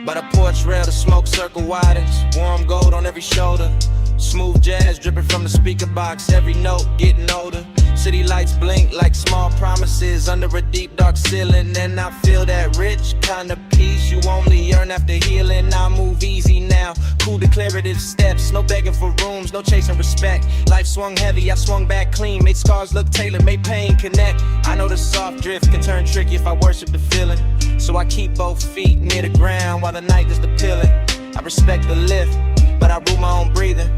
By the porch rail, the smoke circle widens. Warm gold on every shoulder. Smooth jazz dripping from the speaker box. Every note getting older. City lights blink like small promises under a deep dark ceiling. And I feel that rich kind of peace you only earn after healing. I move easy now, cool declarative steps. No begging for rooms, no chasing respect. Life swung heavy, I swung back clean. Made scars look tailored, made pain connect. I know the soft drift can turn tricky if I worship the feeling. So I keep both feet near the ground while the night is the pillar. I respect the lift, but I rule my own breathing.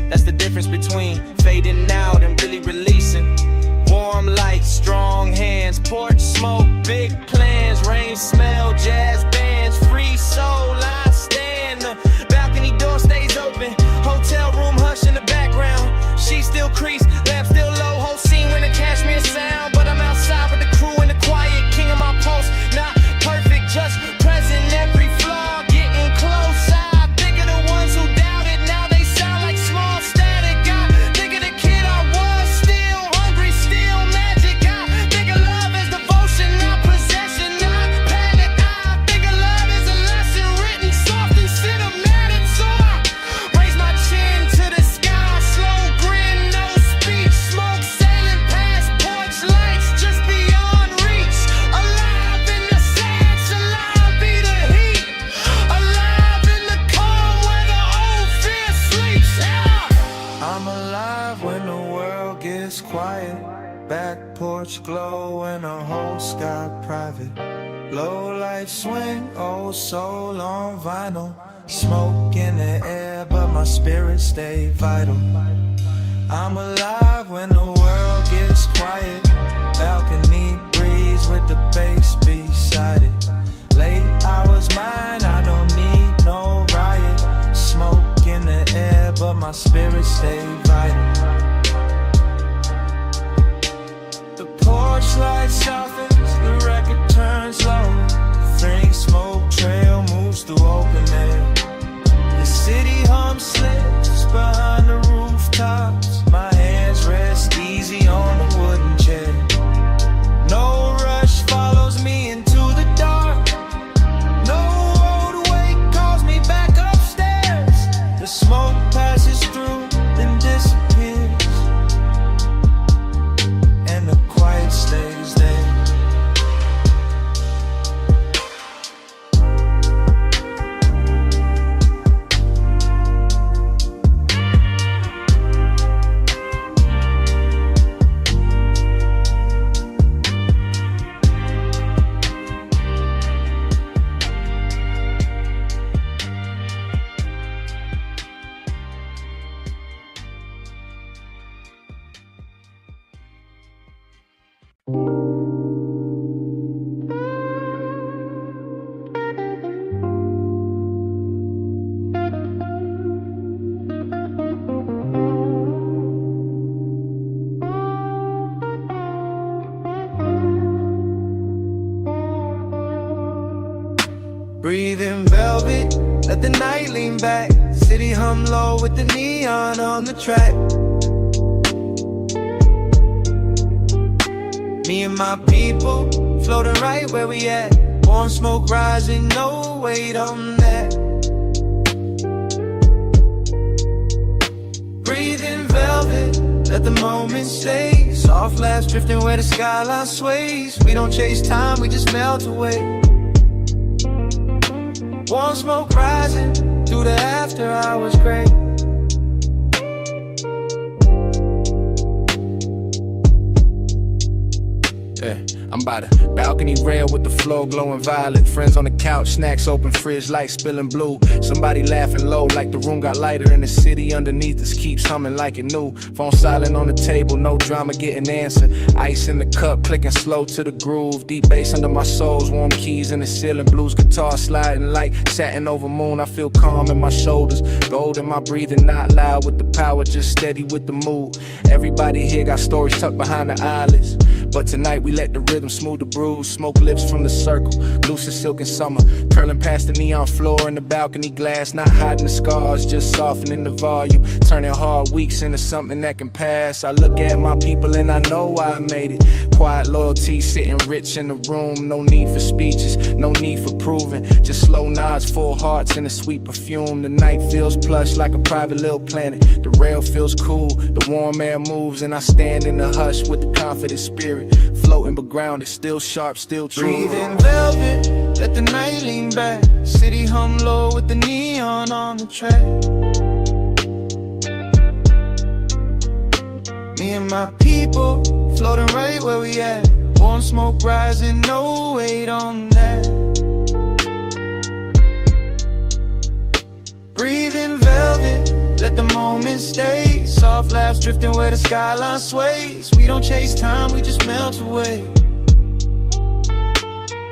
That's the difference between fading out and really releasing. Warm lights, strong hands, porch smoke, big plans, rain smell, jazz bands, free soul, I stand. The balcony door stays open, hotel room hush in the background. She still crease, lamp still low, whole scene when the cashmere sound. But I'm outside with the crew in the quiet, king of my pulse. Not perfect, just present, every flaw getting close. I think of the ones who doubted, now they sound like small static. I think of the kid I was, still hungry, still magic. I think of love as devotion, not possession, not panic. I think of love as a lesson written soft and cinematic. So I raise my chin to the sky, slow grin, no speech. Smoke sailing past porch lights, just beyond reach. Alive in the sad salon, be the heat. Alive in the calm where the old fear sleeps. I'm alive when the world gets quiet. Back porch glow and the whole sky private. Low light swing, oh soul on vinyl. Smoke in the air, but my spirit stay vital. I'm alive when the world gets quiet. Balcony breeze with the bass beside it. Late hours mine, I don't need no riot. Smoke in the air, but my spirit stay vital. The porch light softens, the record turns low. Faint smoke trail moves through open air. The city hum slips behind the rooftops. My hands rest easy on the wooden chair. No rush follows me into the dark. No old way calls me back upstairs. The smoke passes through, then disappears, and the quiet stays there. in velvet, let the night lean back. City hum low with the neon on the track. Me and my people floating right where we at. Warm smoke rising, no weight on that. Breathe in velvet, let the moment stay. Soft laughs drifting where the skyline sways. We don't chase time, we just melt away. Warm smoke rising through the after hours gray. Yeah, I'm by the balcony rail with the floor glowing violet. Friends on the couch, snacks open, fridge lights spilling blue. Somebody laughing low like the room got lighter, and the city underneath us keeps humming like it new. Phone silent on the table, no drama getting answered. Ice in the cup, clicking slow to the groove. Deep bass under my soles, warm keys in the ceiling. Blues guitar sliding like satin over moon. I feel calm in my shoulders, gold in my breathing, not loud with the power, just steady with the mood. Everybody here got stories tucked behind the eyelids, but tonight we let the rhythm smooth the bruise. Smoke lips from the circle, loose as silk in summer, curling past the neon floor in the balcony glass. Not hiding the scars, just softening the volume, turning hard weeks into something that can pass. I look at my people and I know why I made it. Quiet loyalty sitting rich in the room. No need for speeches, no need for proving, just slow nods, full hearts and a sweet perfume. The night feels plush like a private little planet. The rail feels cool, the warm air moves, and I stand in the hush with the confident spirit, floating but grounded, still sharp, still true. Breathe in velvet, let the night lean back. City hum low with the neon on the track. Me and my people floating right where we at. Warm smoke rising, no weight on that. Breathe in velvet, let the moment stay. Soft laughs drifting where the skyline sways. We don't chase time, we just melt away.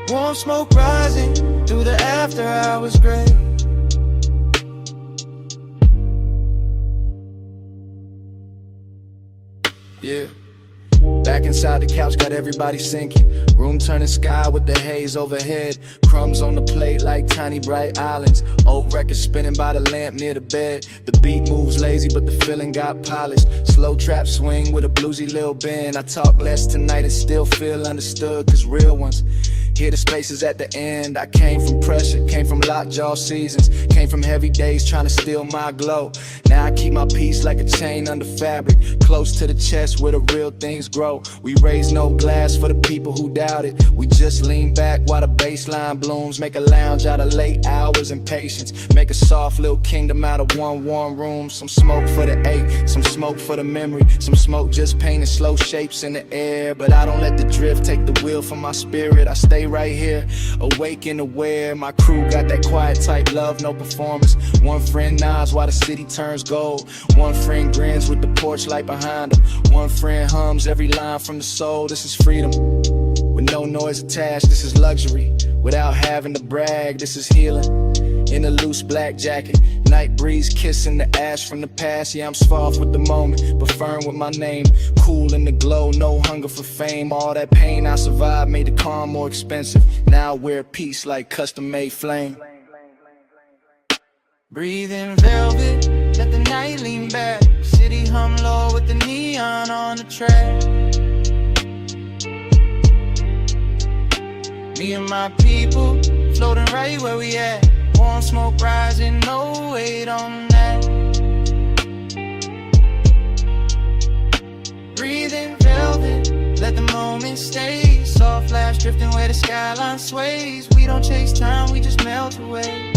Warm smoke rising through the after hours gray. Yeah. Back inside the couch, got everybody sinking. Room turning sky with the haze overhead. Crumbs on the plate like tiny bright islands. Old records spinning by the lamp near the bed. The beat moves lazy, but the feeling got polished. Slow trap swing with a bluesy little bend. I talk less tonight and still feel understood, cause real ones hear the spaces at the end. I came from pressure, came from lockjaw seasons, came from heavy days trying to steal my glow. Now I keep my peace like a chain under fabric, close to the chest where the real things grow. We raise no glass for the people who doubt it. We just lean back while the baseline blooms. Make a lounge out of late hours and patience. Make a soft little kingdom out of one warm room. Some smoke for the ache, some smoke for the memory. Some smoke just painting slow shapes in the air. But I don't let the drift take the wheel from my spirit. I stay right here, awake and aware. My crew got that quiet type love, no performance. One friend nods while the city turns gold. One friend grins with the porch light behind him. One friend hums every line from the soul. This is freedom, with no noise attached. This is luxury, without having to brag. This is healing, in a loose black jacket. Night breeze kissing the ash from the past. Yeah, I'm soft with the moment, but firm with my name. Cool in the glow, no hunger for fame. All that pain I survived made the calm more expensive. Now I wear peace like custom-made flame. Breathe in velvet, let the night lean back. City hum low with the neon on the track. Me and my people floating right where we at. Warm smoke rising, no weight on that. Breathe in velvet, let the moment stay. Soft flash drifting where the skyline sways. We don't chase time, we just melt away.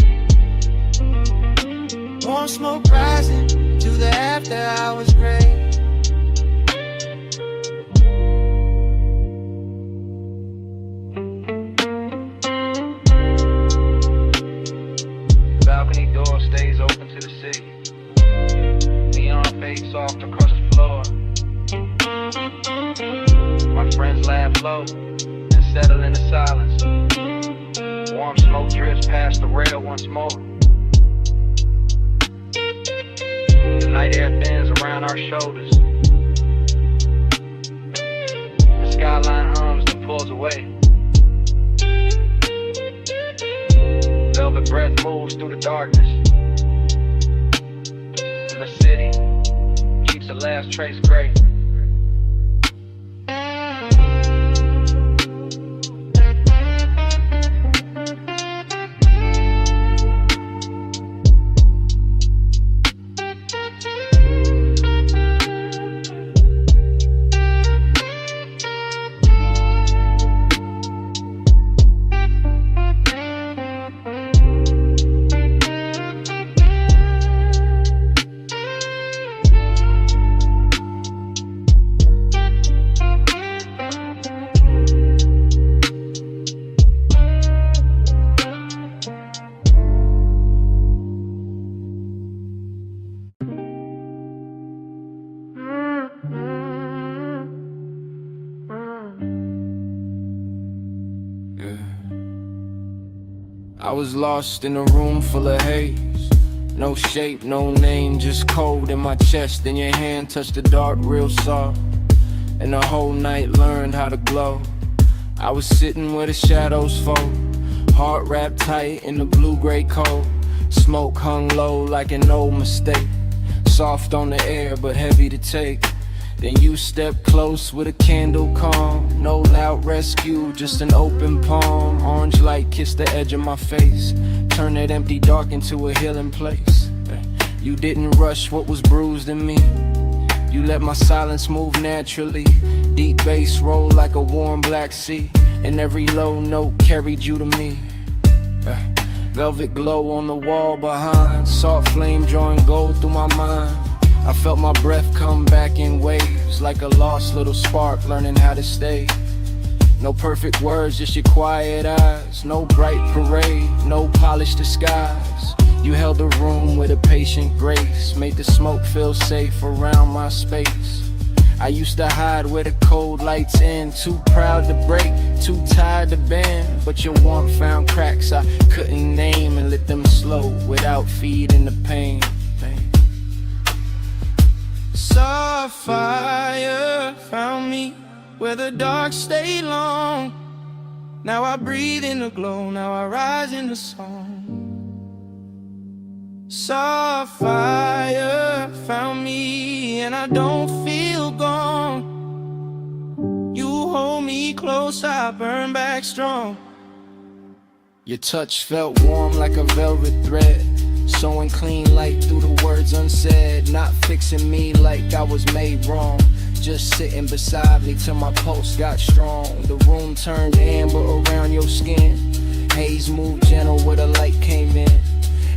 Warm smoke rising to the after hours gray. Balcony door stays open to the city. Neon fades soft across the floor. My friends laugh low and settle into silence. Warm smoke drifts past the rail once more. The night air thins around our shoulders. The skyline hums and pulls away. Velvet moves through the darkness. In the city, keeps the last trace gray. I was lost in a room full of haze. No shape, no name, just cold in my chest. Then your hand touched the dark real soft, and the whole night learned how to glow. I was sitting where the shadows fall, heart wrapped tight in the blue-gray cold. Smoke hung low like an old mistake, soft on the air but heavy to take. Then you stepped close with a candle calm. No loud rescue, just an open palm. Orange light kissed the edge of my face, turned that empty dark into a healing place. You didn't rush what was bruised in me, you let my silence move naturally. Deep bass rolled like a warm black sea, and every low note carried you to me. Velvet glow on the wall behind, soft flame drawing gold through my mind. I felt my breath come back in waves, like a lost little spark learning how to stay. No perfect words, just your quiet eyes. No bright parade, no polished disguise. You held the room with a patient grace, made the smoke feel safe around my space. I used to hide where the cold lights in, too proud to break, too tired to bend. But your warmth found cracks I couldn't name, and lit them slow without feeding the pain. Soft fire found me where the dark stayed long. Now I breathe in the glow, now I rise in the song. Soft fire found me and I don't feel gone. You hold me close, I burn back strong. Your touch felt warm like a velvet thread, sewing clean light through the words unsaid. Not fixing me like I was made wrong, just sitting beside me till my pulse got strong. The room turned amber around your skin, haze moved gentle where the light came in.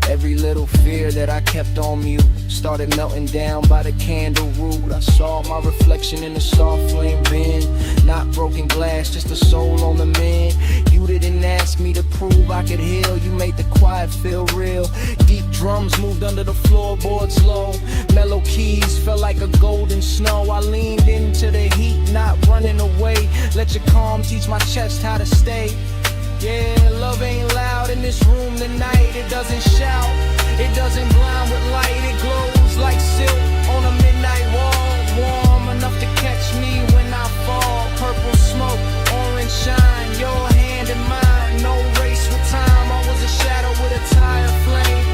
Every little fear that I kept on mute started melting down by the candle root. I saw my reflection in the soft flame bin, not broken glass, just a soul on the mend. You didn't ask me to prove I could heal, you made the quiet feel real. Deep drums moved under the floorboards low, mellow keys felt like a golden snow. I leaned into the heat, not running away, let your calm teach my chest how to stay. Yeah, love ain't loud in this room tonight. It doesn't shout, it doesn't blind with light. It glows like silk on a midnight wall, warm enough to catch me when I fall. Purple smoke, orange shine, your hand in mine. No race with time, I was a shadow with a tired flame.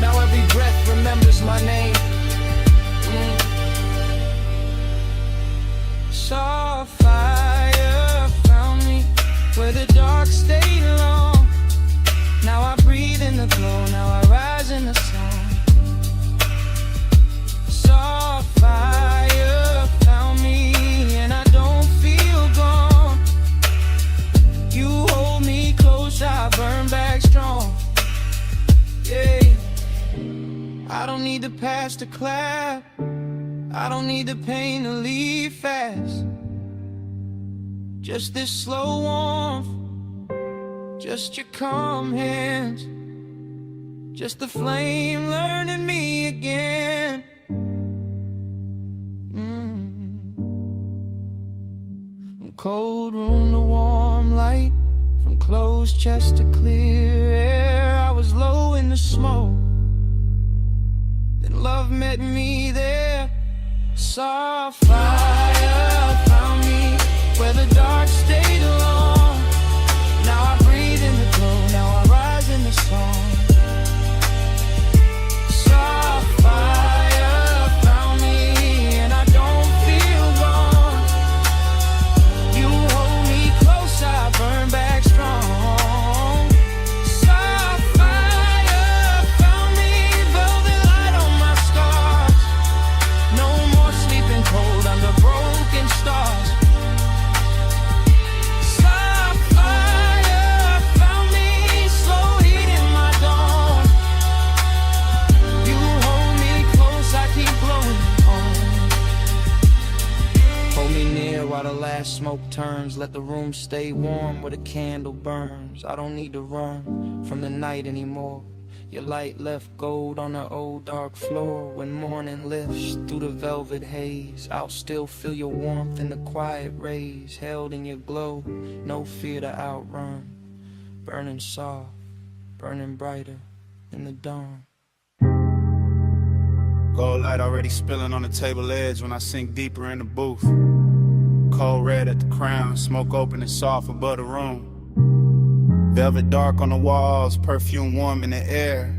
Now every breath remembers my name. Soft fire found me where the dark stayed long. Now I breathe in the glow, now I rise in the song. Soft fire found me and I don't feel gone. You hold me close, I burn back strong. Yeah, I don't need the past to clap, I don't need the pain to leave fast. Just this slow warmth, just your calm hands, just the flame learning me again. From cold room to warm light, from closed chest to clear air. I was low in the smoke, then love met me there. Soft fire found me where the dark stayed long. Now I breathe in the glow, now I rise in the song. fast smoke turns. Let the room stay warm where the candle burns. I don't need to run from the night anymore. Your light left gold on the old dark floor. When morning lifts through the velvet haze, I'll still feel your warmth in the quiet rays. Held in your glow, no fear to outrun. Burning soft, burning brighter in the dawn. Gold light already spilling on the table edge when I sink deeper in the booth. Cold red at the crown, smoke open and soft above the room. Velvet dark on the walls, perfume warm in the air.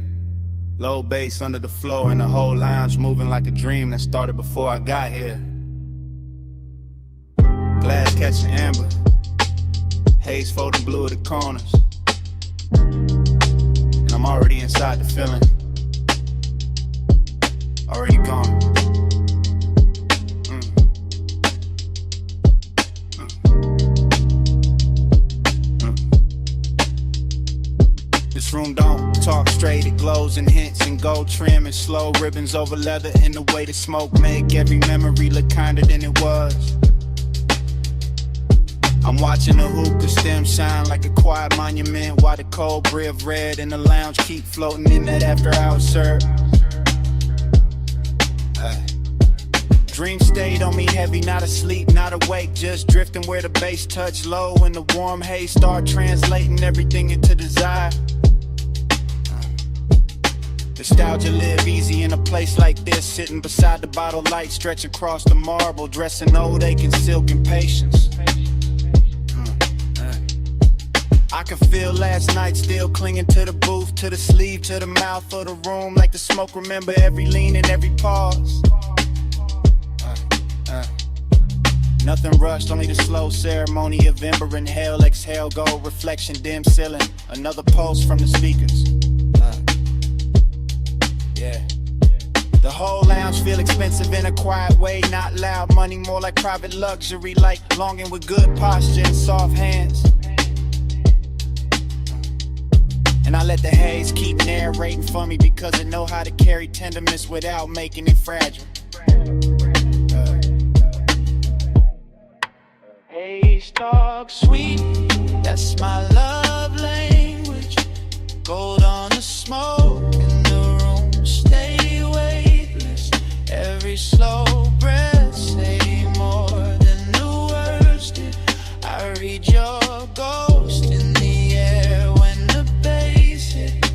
Low bass under the floor and the whole lounge moving like a dream that started before I got here. Glass catching amber, haze folding blue at the corners. And I'm already inside the feeling, already gone. This room don't talk straight, it glows and hints and gold trim and slow ribbons over leather, and the way the smoke make every memory look kinder than it was. I'm watching the hookah stem shine like a quiet monument, while the cold brie of red in the lounge keep floating in that after hours serve. Dream stayed on me heavy, not asleep, not awake, just drifting where the bass touch low and the warm haze start translating everything into desire. Nostalgia live easy in a place like this, sitting beside the bottle light, stretch across the marble, dressing old aching silk and patience. I can feel last night still clinging to the booth, to the sleeve, to the mouth of the room, like the smoke remember every lean and every pause. Nothing rushed, only the slow ceremony of ember. Inhale, exhale, go, reflection, dim ceiling. Another pulse from the speakers. Yeah. The whole lounge feel expensive in a quiet way, not loud money, more like private luxury, like longing with good posture and soft hands. And I let the haze keep narrating for me because I know how to carry tenderness without making it fragile. Haze talk sweet, that's my love language. Gold on the smoke in the room, stay weightless. Every slow breath say more than the words did. I read your ghost in the air when the bass hit.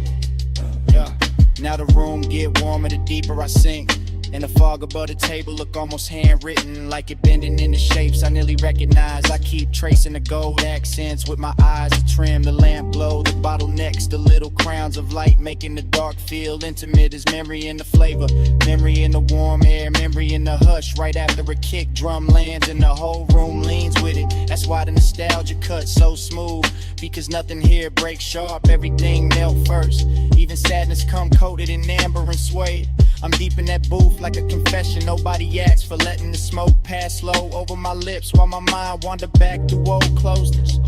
Now the room get warmer the deeper I sink. And the fog above the table look almost handwritten, like it bending into shapes I nearly recognize. I keep tracing the gold accents with my eyes to trim the lamp glow, the bottlenecks, the little crowns of light, making the dark feel intimate as memory in the flavor, memory in the warm air, memory in the hush. Right after a kick drum lands and the whole room leans with it. That's why the nostalgia cuts so smooth, because nothing here breaks sharp, everything melt first. Even sadness come coated in amber and suede. I'm deep in that booth like a confession. Nobody asked for letting the smoke pass slow over my lips while my mind wandered back through old closeness.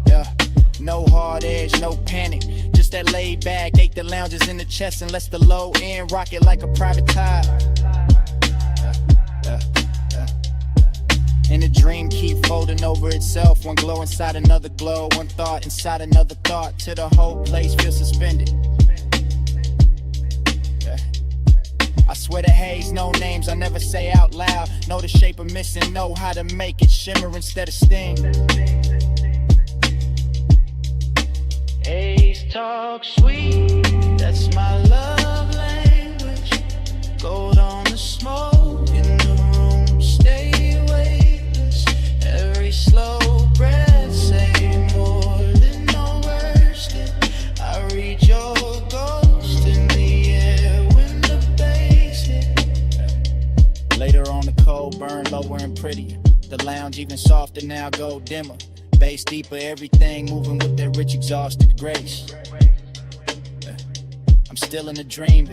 Yeah, no hard edge, no panic, just that laid back. Ache the lounges in the chest and lets the low end rock it like a private tide. And the dream keep folding over itself, one glow inside another glow, one thought inside another thought, till the whole place feels suspended. I swear to haze, no names I never say out loud. Know the shape of missing, know how to make it shimmer instead of sting. Haze talk sweet, that's my love language. Gold on the smoke in the room, stay weightless. Every slow breath say more than no words did. I read your ghost in the air when the bass hit. Later on the cold burn lower and prettier, the lounge even softer now, go dimmer. Bass deeper, everything moving with that rich exhausted grace. I'm still in a dream,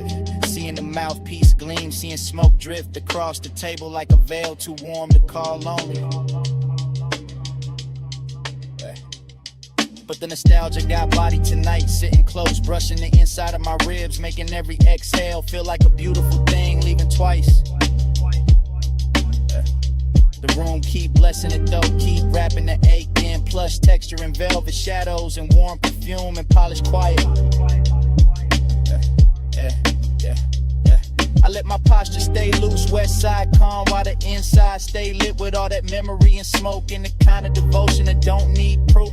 seeing the mouthpiece gleam, seeing smoke drift across the table like a veil too warm to call lonely. But the nostalgia got body tonight, sitting close, brushing the inside of my ribs, making every exhale feel like a beautiful thing, leaving twice. The room keep blessing it though, keep rapping the aching. Plush texture and velvet shadows and warm perfume and polished quiet. I let my posture stay loose, west side calm, while the inside stay lit with all that memory and smoke and the kind of devotion that don't need proof.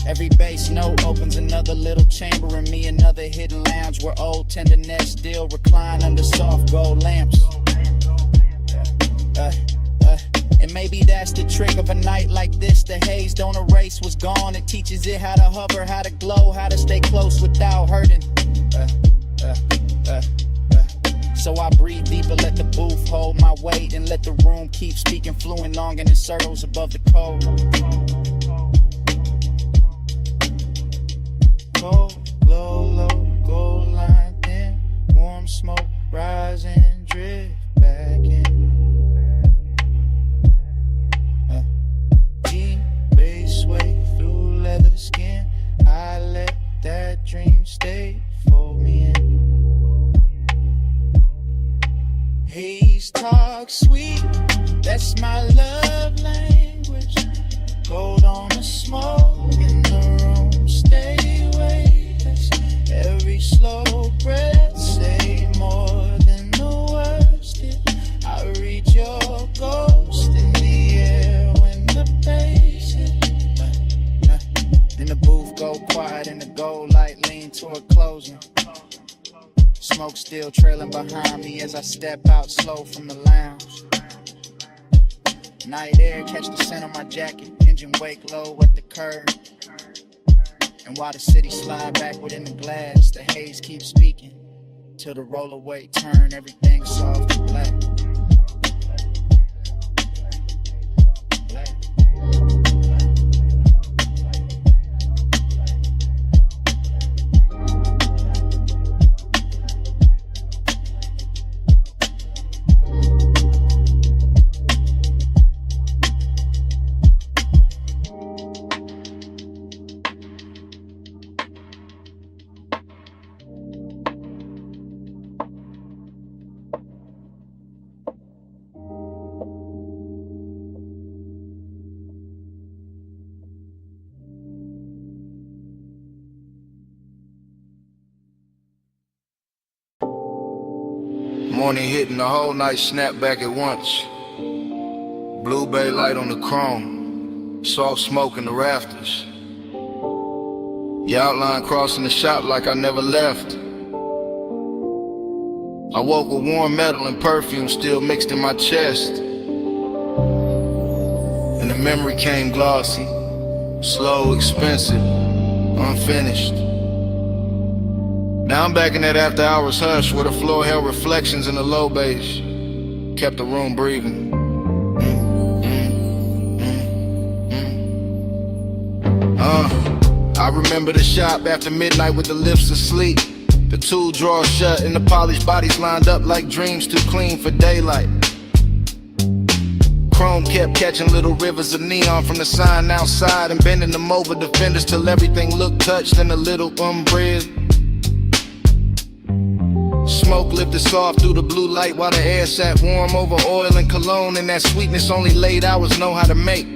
Every bass note opens another little chamber in me, another hidden lounge where old tenderness still recline under soft gold lamps. And maybe that's the trick of a night like this. The haze don't erase what's gone. It teaches it how to hover, how to glow, how to stay close without hurting. So I breathe deeper, let the booth hold my weight, and let the room keep speaking fluent long in the circles above the cold. Cold, low, low, gold line thin, warm smoke rise and drift back in. Deep bass sway through leather skin, I let that dream stay for me in. Haze talk sweet, that's my love language. Gold on the smoke in the room, stay weightless. Every slow breath say more than the words did. I read your ghost in the air when the bass hit. Then the booth go quiet and the gold light lean toward closing. Smoke still trailing behind me as I step out slow from the lounge. Night air catch the scent on my jacket, engine wake low at the curb. And while the city slide back within the glass, the haze keeps speaking till the rollaway turn everything soft and black. Morning hitting the whole night, snap back at once. Blue bay light on the chrome, soft smoke in the rafters. Your outline crossing the shop like I never left. I woke with warm metal and perfume still mixed in my chest. And the memory came glossy, slow, expensive, unfinished. Now I'm back in that after hours hush where the floor held reflections in the low bass, kept the room breathing. I remember the shop after midnight with the lifts asleep, the tool drawers shut and the polished bodies lined up like dreams too clean for daylight. Chrome kept catching little rivers of neon from the sign outside and bending them over the fenders till everything looked touched in a little umbrella. Smoke lifted soft through the blue light while the air sat warm over oil and cologne, and that sweetness only late hours know how to make.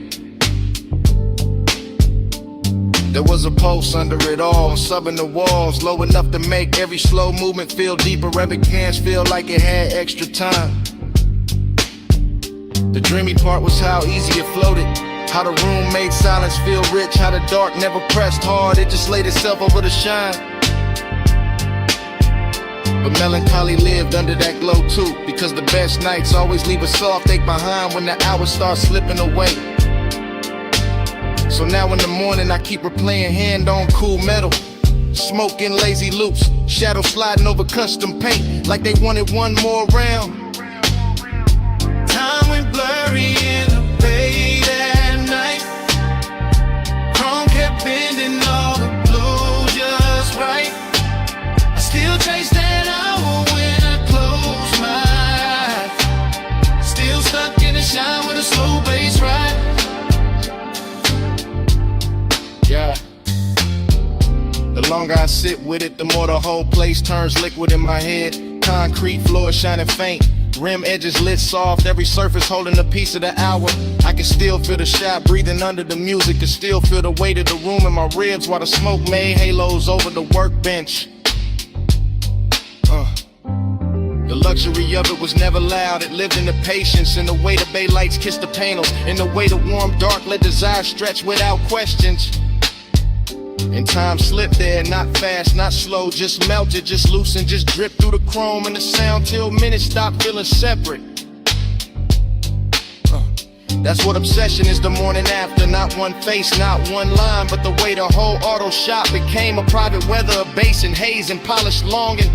There was a pulse under it all, subbing the walls, low enough to make every slow movement feel deeper, every glance feel like it had extra time. The dreamy part was how easy it floated, how the room made silence feel rich, how the dark never pressed hard, it just laid itself over the shine. But melancholy lived under that glow too, because the best nights always leave a soft ache behind when the hours start slipping away. So now in the morning I keep replaying hand on cool metal, smoking lazy loops, shadow sliding over custom paint like they wanted one more round. Time went blurry in the bay that night. Chrome kept bending all the blue just right. I still chase that hour when I close my eyes. Still stuck in the shine with a slow bass ride. Yeah. The longer I sit with it, the more the whole place turns liquid in my head. Concrete floor shining faint, Rim edges lit soft, every surface holding a piece of the hour. I can still feel the shot breathing under the music, can still feel the weight of the room in my ribs while the smoke made halos over the workbench. The luxury of it was never loud, it lived in the patience, in the way the bay lights kissed the panels, in the way the warm dark let desire stretch without questions. And time slipped there, not fast, not slow, just melted, just loosened, just dripped through the chrome and the sound till minutes stopped feeling separate. That's what obsession is the morning after. Not one face, not one line, but the way the whole auto shop became a private weather, a basin, haze and polished longing.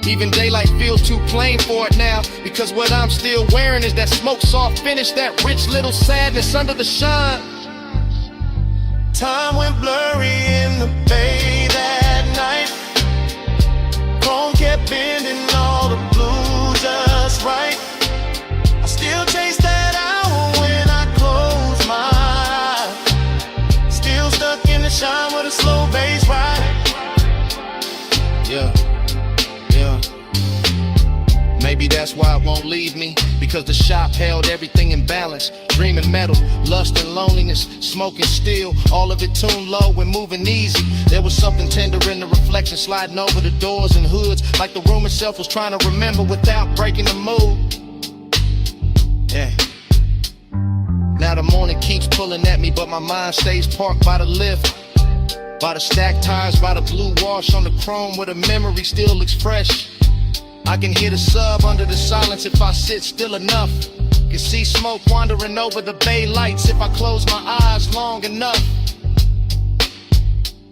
Even daylight feels too plain for it now, because what I'm still wearing is that smoke soft finish, that rich little sadness under the shine. Time went blurry in the bay that night. Chrome kept bending all the blue just right. I still chase that hour when I close my eyes. Still stuck in the shine with a slow bass ride. Yeah. Maybe that's why it won't leave me, because the shop held everything in balance. Dreaming metal, lust and loneliness, smoking steel, all of it tuned low and moving easy. There was something tender in the reflection sliding over the doors and hoods, like the room itself was trying to remember without breaking the mood. Yeah. Now the morning keeps pulling at me, but my mind stays parked by the lift, by the stacked tires, by the blue wash on the chrome where the memory still looks fresh. I can hear the sub under the silence if I sit still enough. Can see smoke wandering over the bay lights if I close my eyes long enough.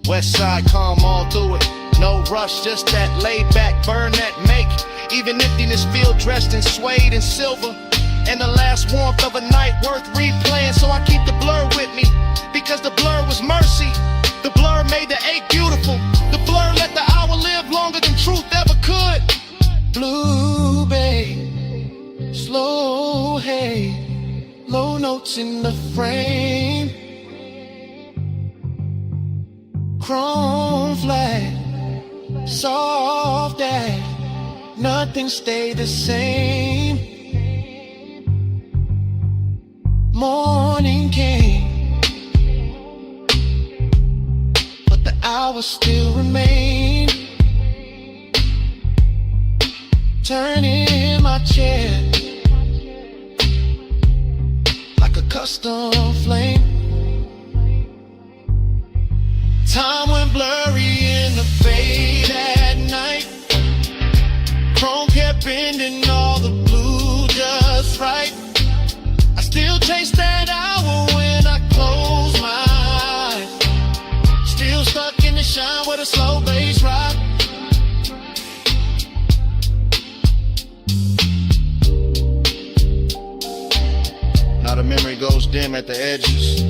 West side calm all through it, no rush, just that laid back burn that make even emptiness feel dressed in suede and silver. And the last warmth of a night worth replaying, so I keep the blur with me, because the blur was mercy. The blur made the ache beautiful. The blur let the hour live longer than truth ever could. Blue bay, slow hay, low notes in the frame. Chrome flat, soft ash, nothing stayed the same. Morning came, but the hours still remain. Turning in my chair like a custom flame. Time went blurry in the fade at night. Chrome kept bending all the blue just right. I still chase that hour when I close my eyes. Still stuck in the shine with a slow bass ride. Now the memory goes dim at the edges,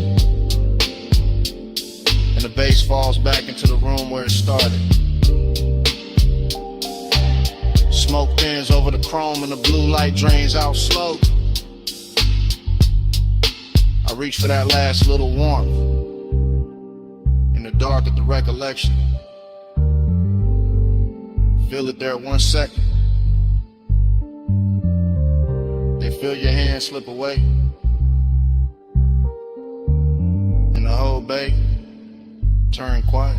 and the bass falls back into the room where it started. Smoke thins over the chrome and the blue light drains out slow. I reach for that last little warmth in the dark of the recollection. Feel it there 1 second, then feel your hand slip away. The whole bay turned quiet.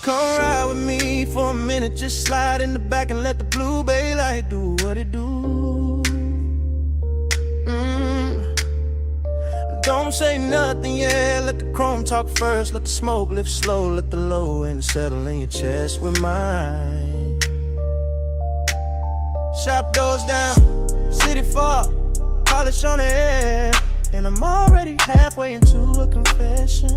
Come ride with me for a minute, just slide in the back and let the blue bay light do what it do. Don't say nothing, yeah, let the chrome talk first. Let the smoke lift slow, let the low end settle in your chest with mine. Shop doors down, city far, polish on the air, and I'm already halfway into a confession.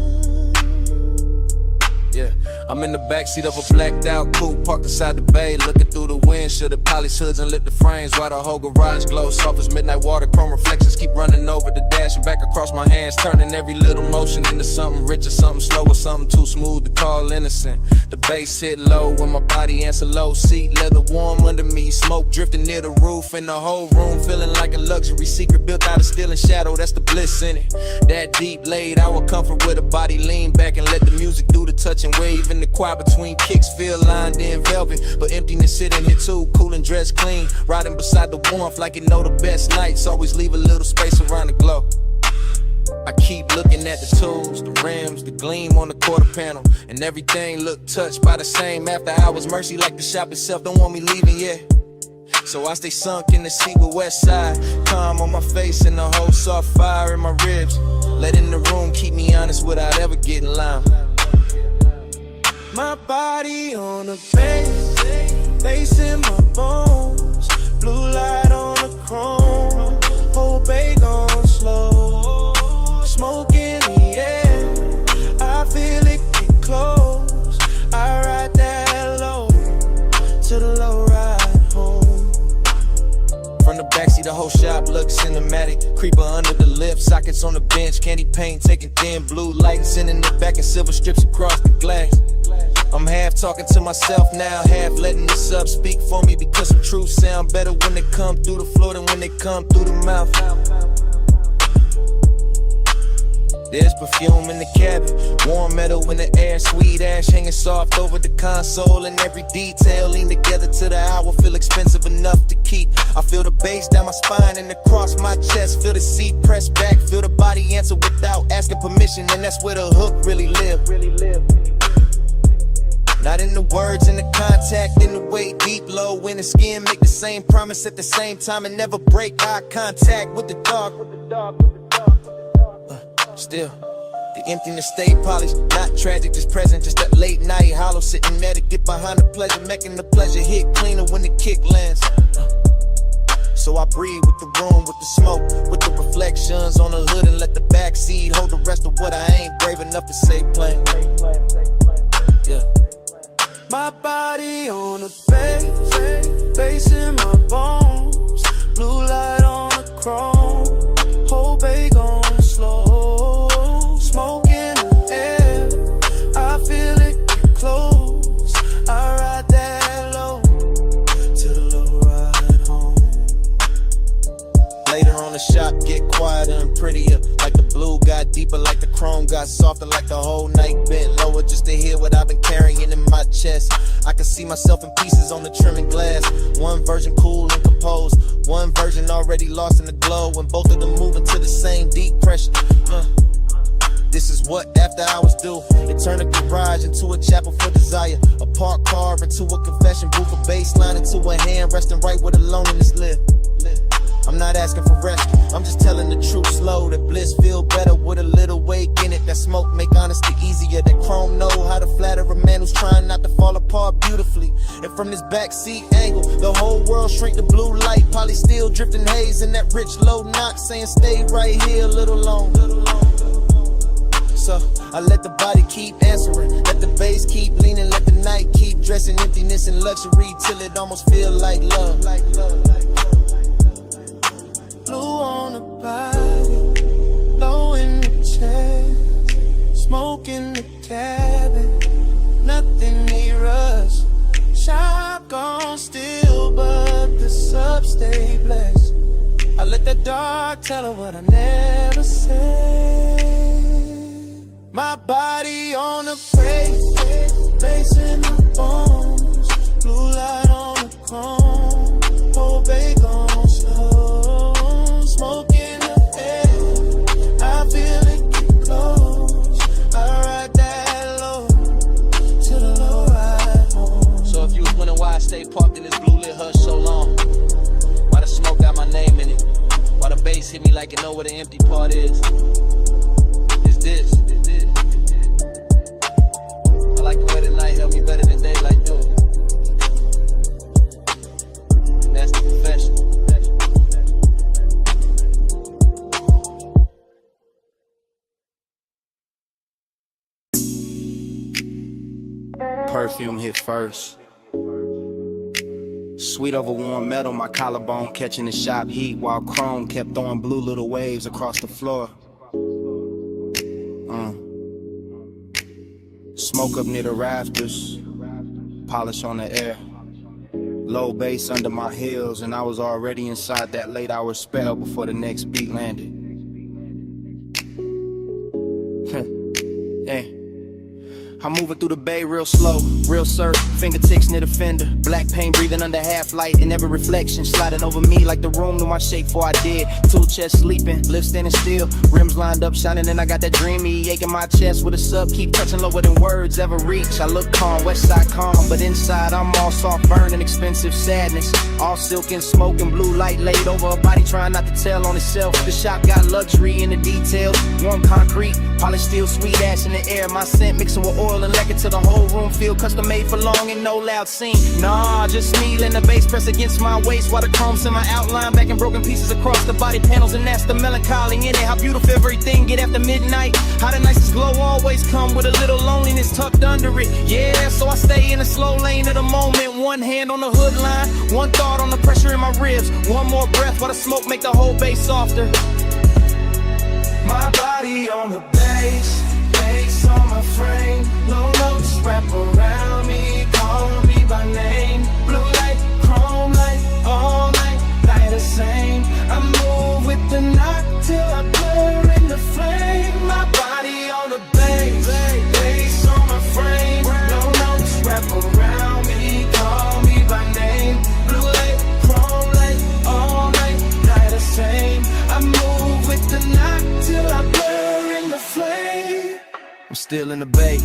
Yeah, I'm in the backseat of a blacked out coupe, parked beside the bay, looking through the windshield at polished hoods and lit the frames while the whole garage glows soft as midnight water. Chrome reflections keep running over the dash and back across my hands, turning every little motion into something rich or something slow or something too smooth to call innocent. The bass hit low when my body answer low, seat leather warm under me, smoke drifting near the roof, and the whole room feeling like a luxury secret built out of steel and shadow. That's the bliss in it. That deep laid out comfort with a body lean back and let the music do the touch and wave, and the quiet between kicks feel lined in velvet, but emptiness sitting here too, cool and dressed clean, riding beside the warmth like you know the best nights always leave a little space around the glow. I keep looking at the tools, the rims, the gleam on the quarter panel, and everything look touched by the same after hours mercy, like the shop itself don't want me leaving yet. So I stay sunk in the seat with west side, calm on my face and the whole soft fire in my ribs, letting the room keep me honest without ever getting loud. My body on the bass, bass in my bones, blue light on the chrome, whole bay gone slow, smoke in the air, I feel it get close, I ride that low, to the low ride home. From the backseat, the whole shop looks cinematic. Creeper under the lip, sockets on the bench, candy paint taking thin blue light, sending it back in silver strips across the glass. I'm half talking to myself now, half letting the sub speak for me, because some truths sound better when they come through the floor than when they come through the mouth. There's perfume in the cabin, warm metal in the air, sweet ash hanging soft over the console, and every detail lean together to the hour, feel expensive enough to keep. I feel the bass down my spine and across my chest, feel the seat pressed back, feel the body answer without asking permission, and that's where the hook really live. Not in the words, in the contact, in the way deep, low in the skin, make the same promise at the same time and never break eye contact with the dark. Still, the emptiness stay polished, not tragic, just present, just that late night hollow, sitting there to get behind the pleasure, making the pleasure hit cleaner when the kick lands. So I breathe with the room, with the smoke, with the reflections on the hood, and let the backseat hold the rest of what I ain't brave enough to say plain. Yeah. My body on the bass, bass in my bones, blue light on the chrome, whole bay gone slow, smoke in the air, I feel it get close, I ride that low, to the low ride home. Later on the shop get quieter and prettier, like the blue got deeper, like the chrome got softer, like the whole night bent lower just to hear what I've been carrying in my chest. I can see myself in pieces on the trimming glass, one version cool and composed, one version already lost in the glow, and both of them moving to the same deep pressure. This is what after hours do. It turned a garage into a chapel for desire, a parked car into a confession booth, a bass line into a hand resting right where the loneliness live. I'm not asking for rescue, I'm just telling the truth slow, that bliss feel better with a little wake in it, that smoke make honesty easier, that chrome know how to flatter a man who's trying not to fall apart beautifully. And from this backseat angle, the whole world shrink to blue light, poly still drifting haze in that rich low knock, saying stay right here a little longer. So I let the body keep answering, let the bass keep leaning, let the night keep dressing emptiness and luxury till it almost feel like love. Blue on the body, low in the chest, smoke in the cabin, nothing near us. Shop gone still, but the sub stay blessed. I let the dark tell her what I never said. My body on the bass in my bones, blue light on the chrome, whole bay gone slow, smoke in the air, I feel it get close, I ride that low, to the low ride home. So if you was wondering why I stayed parked in this blue lit hush so long, why the smoke got my name in it, why the bass hit me like you know where the empty part is, it's this. I like the way the night helped me better than day like this. perfume hit first. Sweet over warm metal, my collarbone catching the shop heat, while chrome kept throwing blue little waves across the floor. Smoke up near the rafters, polish on the air. Low bass under my heels, and I was already inside that late hour spell before the next beat landed. Yeah. I'm moving through the bay real slow, real surf, fingertips near the fender. Black paint breathing under half light, and every reflection sliding over me like the room knew my shape before I did. Tool chest sleeping, lips standing still, rims lined up shining, and I got that dreamy ache in my chest with a sub, keep touching lower than words ever reach. I look calm, west side calm, but inside I'm all soft burning, expensive sadness. All silk and smoke and blue light laid over a body trying not to tell on itself. The shop got luxury in the details, warm concrete, polished steel, sweet ash in the air. My scent mixing with oil and lacquer till the whole room feel custom made for long and no loud scene. Nah, just me letting the bass press against my waist while the chrome's in my outline, back in broken pieces across the body panels, and that's the melancholy in it. How beautiful everything get after midnight. How the nicest glow always come with a little loneliness tucked under it. Yeah, so I stay in the slow lane of the moment. One hand on the hood line, one thought on the pressure in my ribs. One more breath while the smoke make the whole bass softer. My body on the bass, bass on my frame. Low notes wrap around me, call me by name. Blue light, chrome light, all night, light the same. I move with the knock till I blur in the flame. My body on the bass, bass on my frame. Low notes wrap around me, call me by name. Blue light, chrome light, all night, light the same. I move with the knock till I blur in the flame. I'm still in the bay,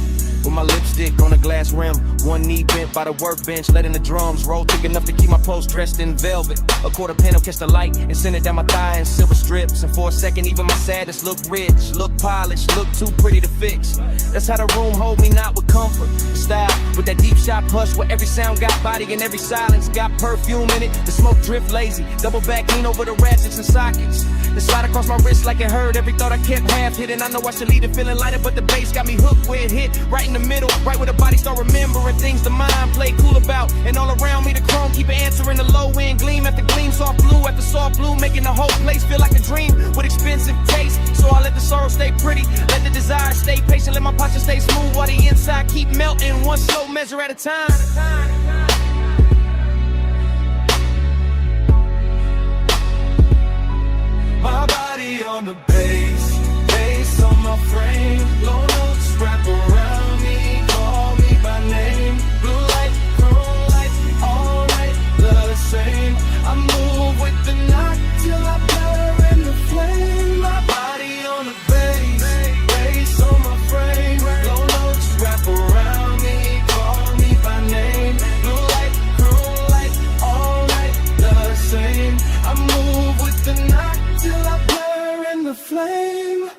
with my lipstick on a glass rim. One knee bent by the workbench, letting the drums roll thick enough to keep my post dressed in velvet. A quarter panel catch the light and send it down my thigh in silver strips. And for a second, even my saddest look rich, look polished, look too pretty to fix. That's how the room hold me, not with comfort. Style, with that deep shot hush where every sound got body and every silence got perfume in it. The smoke drift lazy, double back lean over the ratchets and sockets. Then slide across my wrist like it hurt. Every thought I kept half hidden. I know I should leave it feeling lighter, but the bass got me hooked where it hit. Right in the middle, right where the body start remembering things the mind play cool about. And all around me the chrome keep answering the low end gleam after gleam, soft blue after soft blue, making the whole place feel like a dream with expensive taste. So I let the sorrow stay pretty, let the desire stay patient, let my posture stay smooth while the inside keep melting, one slow measure at a time. My body on the bass, bass on my frame. Low notes wrap around me, call me by name. Blue light, chrome light, all night, love the same. I move with the knock till I blur in the flame. My body on the bass, bass on my frame. Low notes wrap around me, call me by name. Blue light, chrome light, all night, love the same. I move with the knock till I blur in the flame.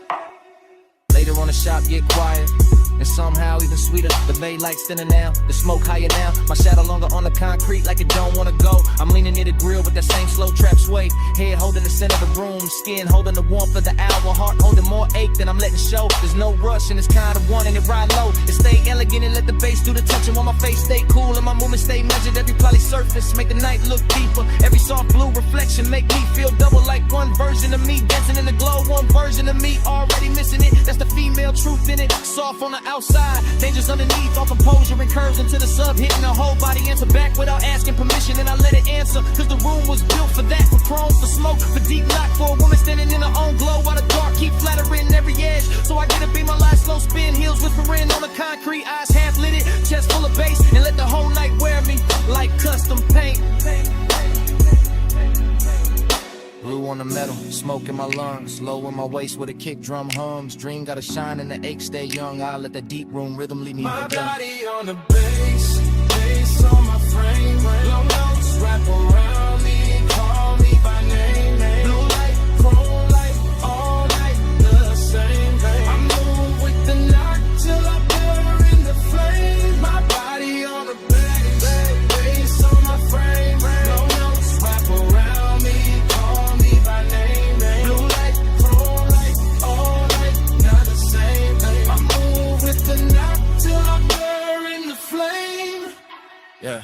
Later on the shop get quiet, and somehow even sweeter. The bay lights thinner now, the smoke higher now. My shadow longer on the concrete like it don't wanna go. I'm leaning near the grill with that same slow trap sway. Head holding the center of the room, skin holding the warmth of the hour. Heart holding more ache than I'm letting show. There's no rush and it's kind of one and it ride low. It stay elegant and let the bass do the touching while my face stay cool and my movement stay measured. Every poly surface make the night look deeper. Every soft blue reflection make me feel double like one version of me dancing in the glow. One version of me already missing it. That's the female truth in it. Soft on the outside, dangerous underneath. All composure and curves into the sub, hitting the whole body. Answer back without asking permission, and I let it answer. Cause the room was built for that. For chrome, for smoke, for deep lock. For a woman standing in her own glow. While the dark keep flattering every edge. So I get to be my last slow spin. Heels whispering on the concrete. Eyes half lit it, chest full of bass. And let the whole night wear me like custom paint. Blue on the metal, smoke in my lungs. Low in my waist with a kick drum hums. Dream gotta shine and the ache stay young. I let the deep room rhythm leave me My young. body on the bass, bass on my frame. Low notes wrap around me, call me by name. Blue light, chrome light, all night, the same. I move with the knock till I blur in the flame. My body on the bass, bass on my frame. Low notes wrap around me, call me by name. Blue light, chrome light, all night, not the same. I move with the knock till I blur in the flame. Yeah.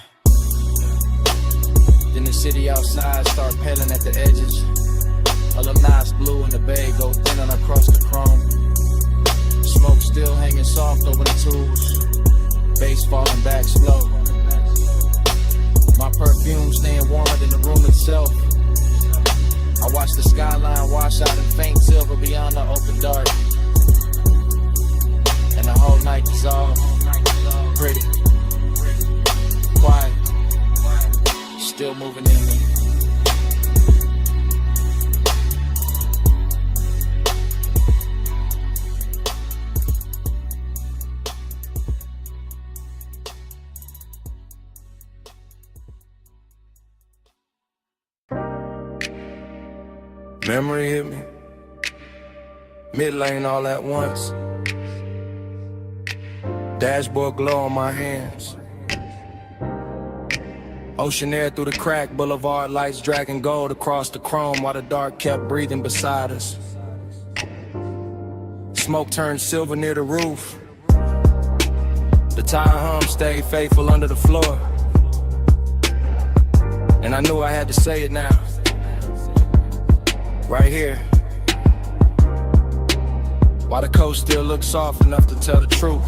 Then the city outside start peeling at the edges. Alumni's blue and the bay go thinning across the chrome. Smoke still hanging soft over the tools. Bass falling back slow. My perfume staying warmer than the room itself. I watch the skyline wash out in faint silver beyond the open dark. And the whole night is all pretty, quiet, still moving in me. Memory hit me, mid-lane all at once. Dashboard glow on my hands. Ocean air through the crack, boulevard lights dragging gold across the chrome while the dark kept breathing beside us. Smoke turned silver near the roof. The tire hum stayed faithful under the floor. And I knew I had to say it now. Right here. While the coast still looks soft enough to tell the truth.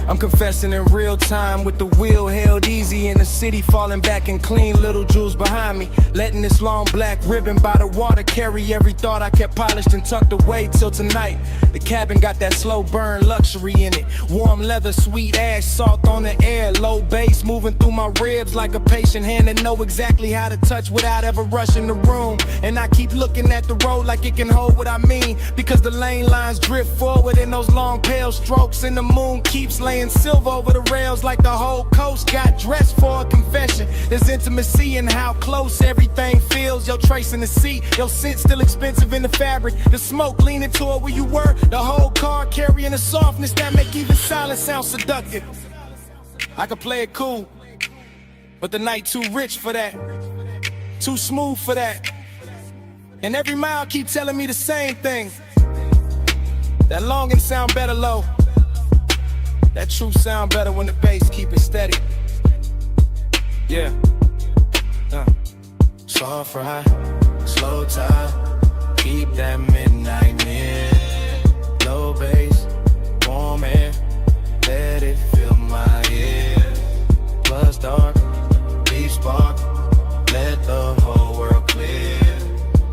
I'm confessing in real time with the wheel held easy in the city, falling back and clean little jewels behind me, letting this long black ribbon by the water carry every thought I kept polished and tucked away till tonight. The cabin got that slow burn luxury in it, warm leather, sweet ash, salt on the air, low bass moving through my ribs like a patient hand that know exactly how to touch without ever rushing the room. And I keep looking at the road like it can hold what I mean, because the lane lines drift forward in those long pale strokes, and the moon keeps laying silver over the rails like the whole coast got dressed for a confession. There's intimacy in how close everything feels. Your trace in the seat, your scent still expensive in the fabric. The smoke leaning toward where you were, the whole car carrying a softness that make even silence sound seductive. I could play it cool, but the night too rich for that, too smooth for that. And every mile keep telling me the same thing. That longing sound better low. That truth sound better when the bass keep it steady. Yeah. Soft ride, slow tide, keep that midnight near. Low bass, warm air, let it fill my ear. Plus dark, deep spark, let the whole world clear.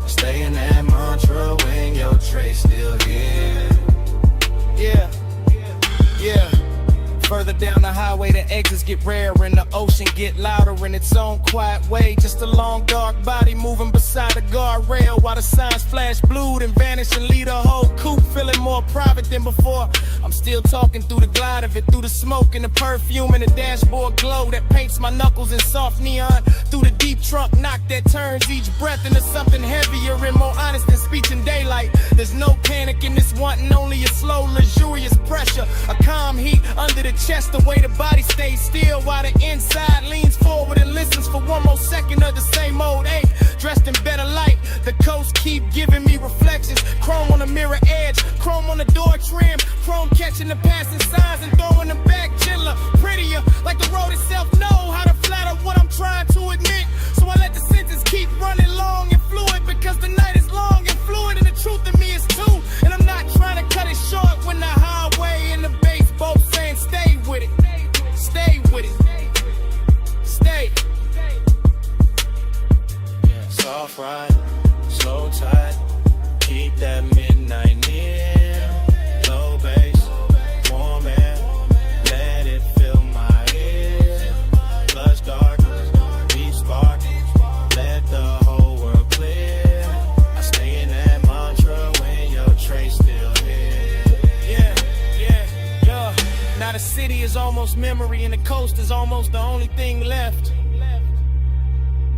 Stay in that mantra when your trace still here. Yeah, yeah. Further down the highway, the exits get rarer and the ocean get louder in its own quiet way. Just a long dark body moving beside the guardrail while the signs flash blue and vanish and leave the whole coupe feeling more private than before. I'm still talking through the glide of it, through the smoke and the perfume and the dashboard glow that paints my knuckles in soft neon. Through the deep trunk knock that turns each breath into something heavier and more honest than speech in daylight. There's no panic in this wanting, only a slow, luxurious pressure. A calm heat under the chest, the way the body stays still while the inside leans forward and listens for one more second of the same old ache. Dressed in better light, the coast keep giving me reflections. Chrome on the mirror edge, chrome on the door trim, chrome catching the passing signs and throwing them back gentler, prettier, like the road itself know how to flatter what I'm trying to admit. So I let the sentence keep running long and fluid, because the night is long and fluid and the truth in me is too. And I'm not trying to cut it short when the highway and the bass both saying stay with it, stay with it, stay. Yeah, soft ride, slow tide, keep that midnight near. Low bass, warm air, let it fill my ear. Plus dark, deep spark, let the whole world clear. I stay in that mantra when your trace still here. Yeah, yeah, yeah. Now the city is almost memory and the coast is almost the only thing left.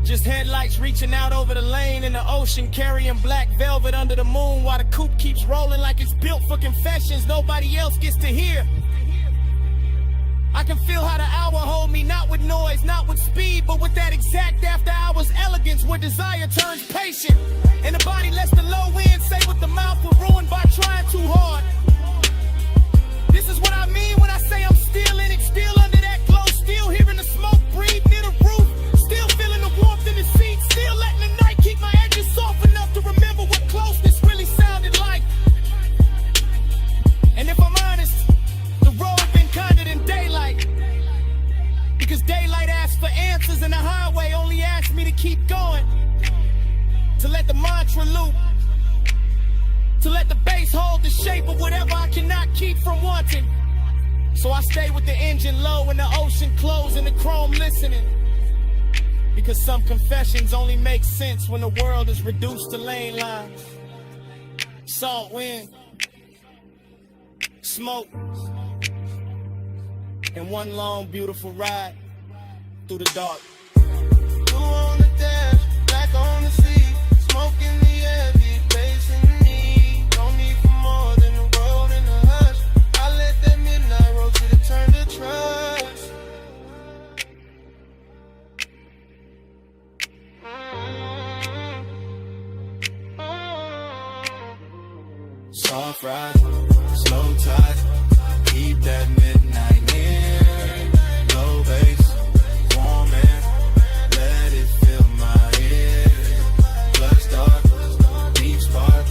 Just headlights reaching out over the lane and the ocean carrying black velvet under the moon while the coupe keeps rolling like it's built for confessions nobody else gets to hear. I can feel how the hour hold me, not with noise, not with speed, but with that exact after hours elegance where desire turns patient and the body lets the low end say what the mouth will rule. keep going, to let the mantra loop, to let the bass hold the shape of whatever I cannot keep from wanting. So I stay with the engine low and the ocean close and the chrome listening. Because some confessions only make sense when the world is reduced to lane lines. Salt wind, smoke, and one long beautiful ride through the dark. Blue on the dash, black on the sea, smoke in the air, deep bass in me. No need for more than the road and the hush. I let that midnight roll to the turn to trust. Soft ride, slow tide, keep that midnight near. Low bass, warm air, let it fill my ears. Blood dark, deep spark,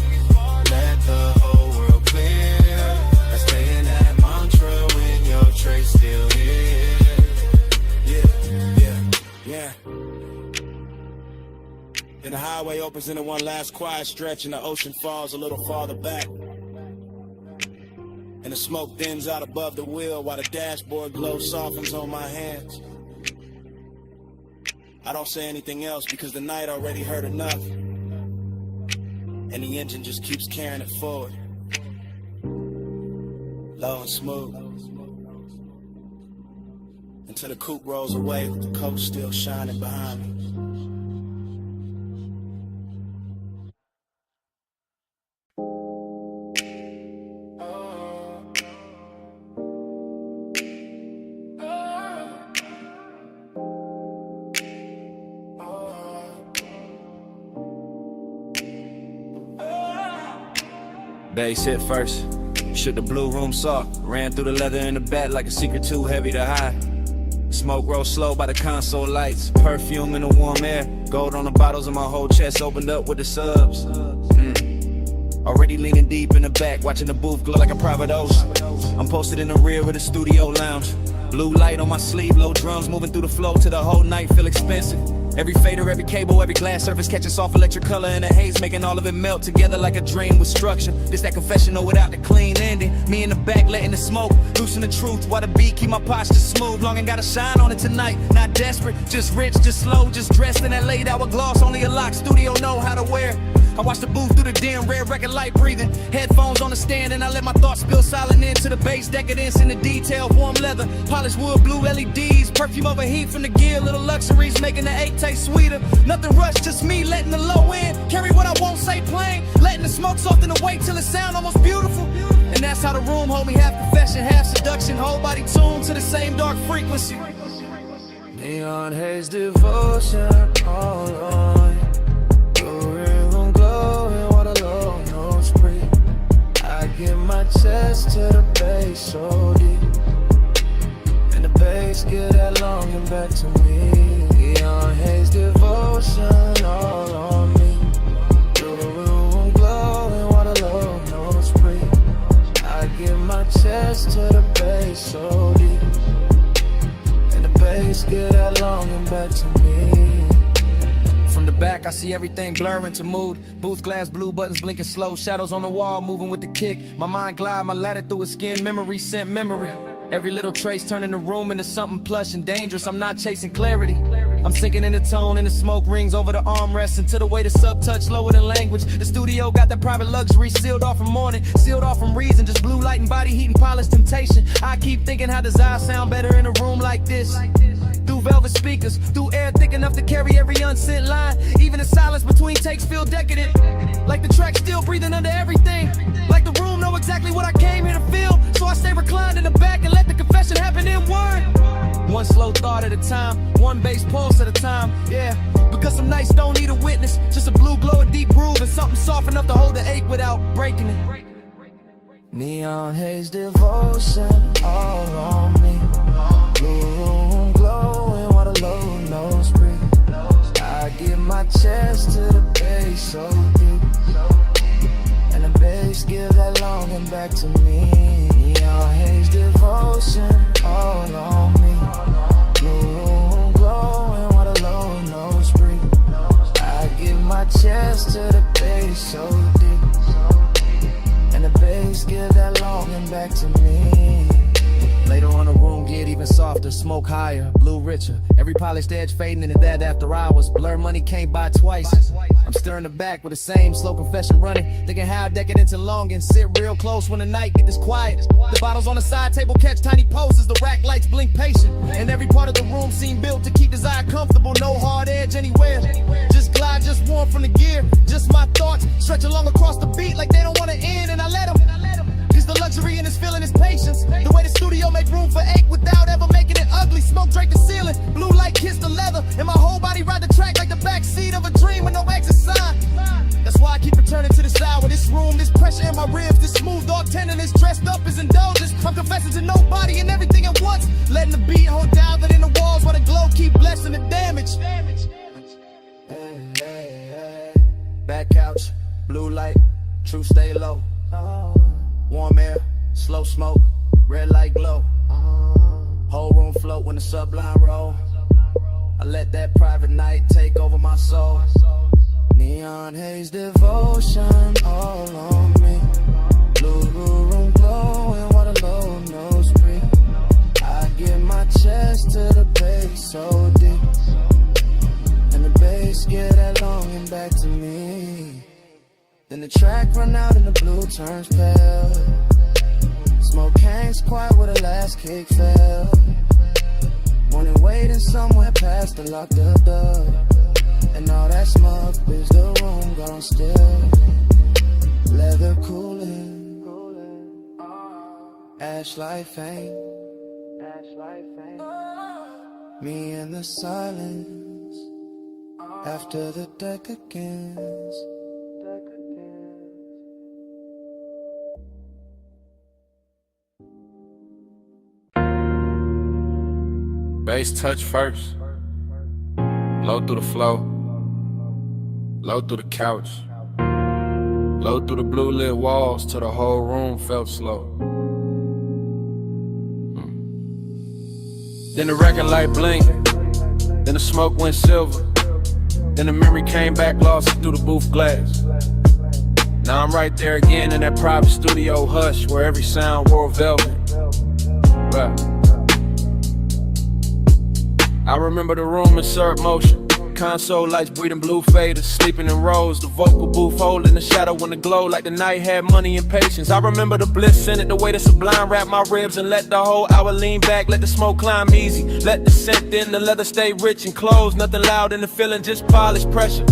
let the whole world clear. I stay in that mantra when your trace still here. Yeah. Then the highway opens into one last quiet stretch and the ocean falls a little farther back. And the smoke thins out above the wheel while the dashboard glow softens on my hands. I don't say anything else because the night already hurt enough. And the engine just keeps carrying it forward. Low and smooth. Until the coupe rolls away with the coast still shining behind me. Bass hit first, shook the blue room soft, ran through the leather in the back like a secret too heavy to hide. Smoke rose slow by the console lights, perfume in the warm air, gold on the bottles and my whole chest opened up with the subs. Already leaning deep in the back, watching the booth glow like a private ocean. I'm posted in the rear of the studio lounge, blue light on my sleeve, low drums moving through the flow till the whole night feel expensive. Every fader, every cable, every glass surface catching soft electric color in the haze, making all of it melt together like a dream with structure. This that confessional without the clean ending. Me in the back letting the smoke loosen the truth while the beat keep my posture smooth. Long and gotta shine on it tonight. Not desperate, just rich, just slow, just dressed in that late hour gloss. Only a lock studio know how to wear. I watch the booth through the dim red record light breathing. Headphones on the stand and I let my thoughts spill silent into the bass decadence in the detail. Warm leather, polished wood, blue LEDs, perfume over heat from the gear, little luxuries making the 8 taste sweeter. Nothing rushed, just me letting the low end carry what I won't say plain, letting the smoke soften the weight till it sound almost beautiful. And that's how the room hold me, half confession, half seduction, whole body tuned to the same dark frequency. Neon haze devotion all on. I get my chest to the bass so deep, and the bass get that longing back to me. Neon haze devotion all on me. Through the room glowing while the low notes breathe. I get my chest to the bass so deep, and the bass get that longing back to me. From the back, I see everything blurring to mood. Booth glass, blue buttons blinking slow. Shadows on the wall, moving with the kick. My mind glide, my ladder through a skin. Memory sent memory. Every little trace turning the room into something plush and dangerous. I'm not chasing clarity. I'm sinking in the tone and the smoke rings over the armrest until the way the sub touch lower than language. The studio got that private luxury sealed off from morning, sealed off from reason. Just blue light and body heat and polished temptation. I keep thinking how does I sound better in a room like this? Through velvet speakers, through air thick enough to carry every unsent line. Even the silence between takes feel decadent. Like the track still breathing under everything. Like the room know exactly what I came here to feel. So I stay reclined in the back and let the confession happen in word. One slow thought at a time, one bass pulse at a time, yeah. Because some nights don't need a witness, just a blue glow, a deep groove, and something soft enough to hold the ache without breaking it. Neon haze devotion all on me. Blue room glowing while the low notes breathe. I give my chest to the bass so deep, and the bass give that longing back to me. Neon haze devotion all on me. Blue room glowing while the low notes breathe. chest to the bass so deep, and the bass give that longing back to me. Later on the room get even softer, smoke higher, blue richer. Every polished edge fading into that after hours. Blur money can't buy twice. I'm stirring the back with the same slow confession running, thinking how decadence and longing. Sit real close when the night get this quiet. The bottles on the side table catch tiny poses. The rack lights blink patient, and every part of the room seem built to keep desire comfortable. No hard edge anywhere. Just glide, just warm from the gear. Just my thoughts stretch along across the beat like they don't want to end, and I let them. Cause the luxury in this feeling is patience. The way the studio make room for ache without ever making it ugly. Smoke drape the ceiling, blue light kiss the leather, and my whole body ride the track like the backseat of a dream with no exit sign. That's why I keep returning to this hour, this room, this pressure in my ribs, this smooth dog tenderness dressed up as indulgence. I'm confessing to nobody and everything at once, letting the beat hold down in the walls while the glow keep blessing the damage. Back couch, blue light, true stay low. Warm air, slow smoke, red light glow. Whole room float when the sublime roll. I let that private night take over my soul. Neon haze devotion all on me. Blue room glowing while the low nose breathe. I give my chest to the bass so deep, and the bass get that longing back to me. Then the track run out and the blue turns pale. Smoke hangs quiet where the last kick fell. Morning waiting somewhere past the locked up door, and all that smoke is the room gone still. Leather cooling, ash light faint. Me in the silence after the deck against. Bass touch first, low through the flow, low through the couch, low through the blue lit walls till the whole room felt slow. Then the record light blinked, then the smoke went silver, then the memory came back lost through the booth glass. Now I'm right there again in that private studio hush where every sound wore velvet. Right. I remember the room in surf motion, console lights breathing blue faders, sleeping in rows, the vocal booth holding the shadow in the glow like the night had money and patience. I remember the bliss in it, the way the sublime wrapped my ribs and let the whole hour lean back, let the smoke climb easy, let the scent in, the leather stay rich and closed, nothing loud in the feeling, just polished pressure.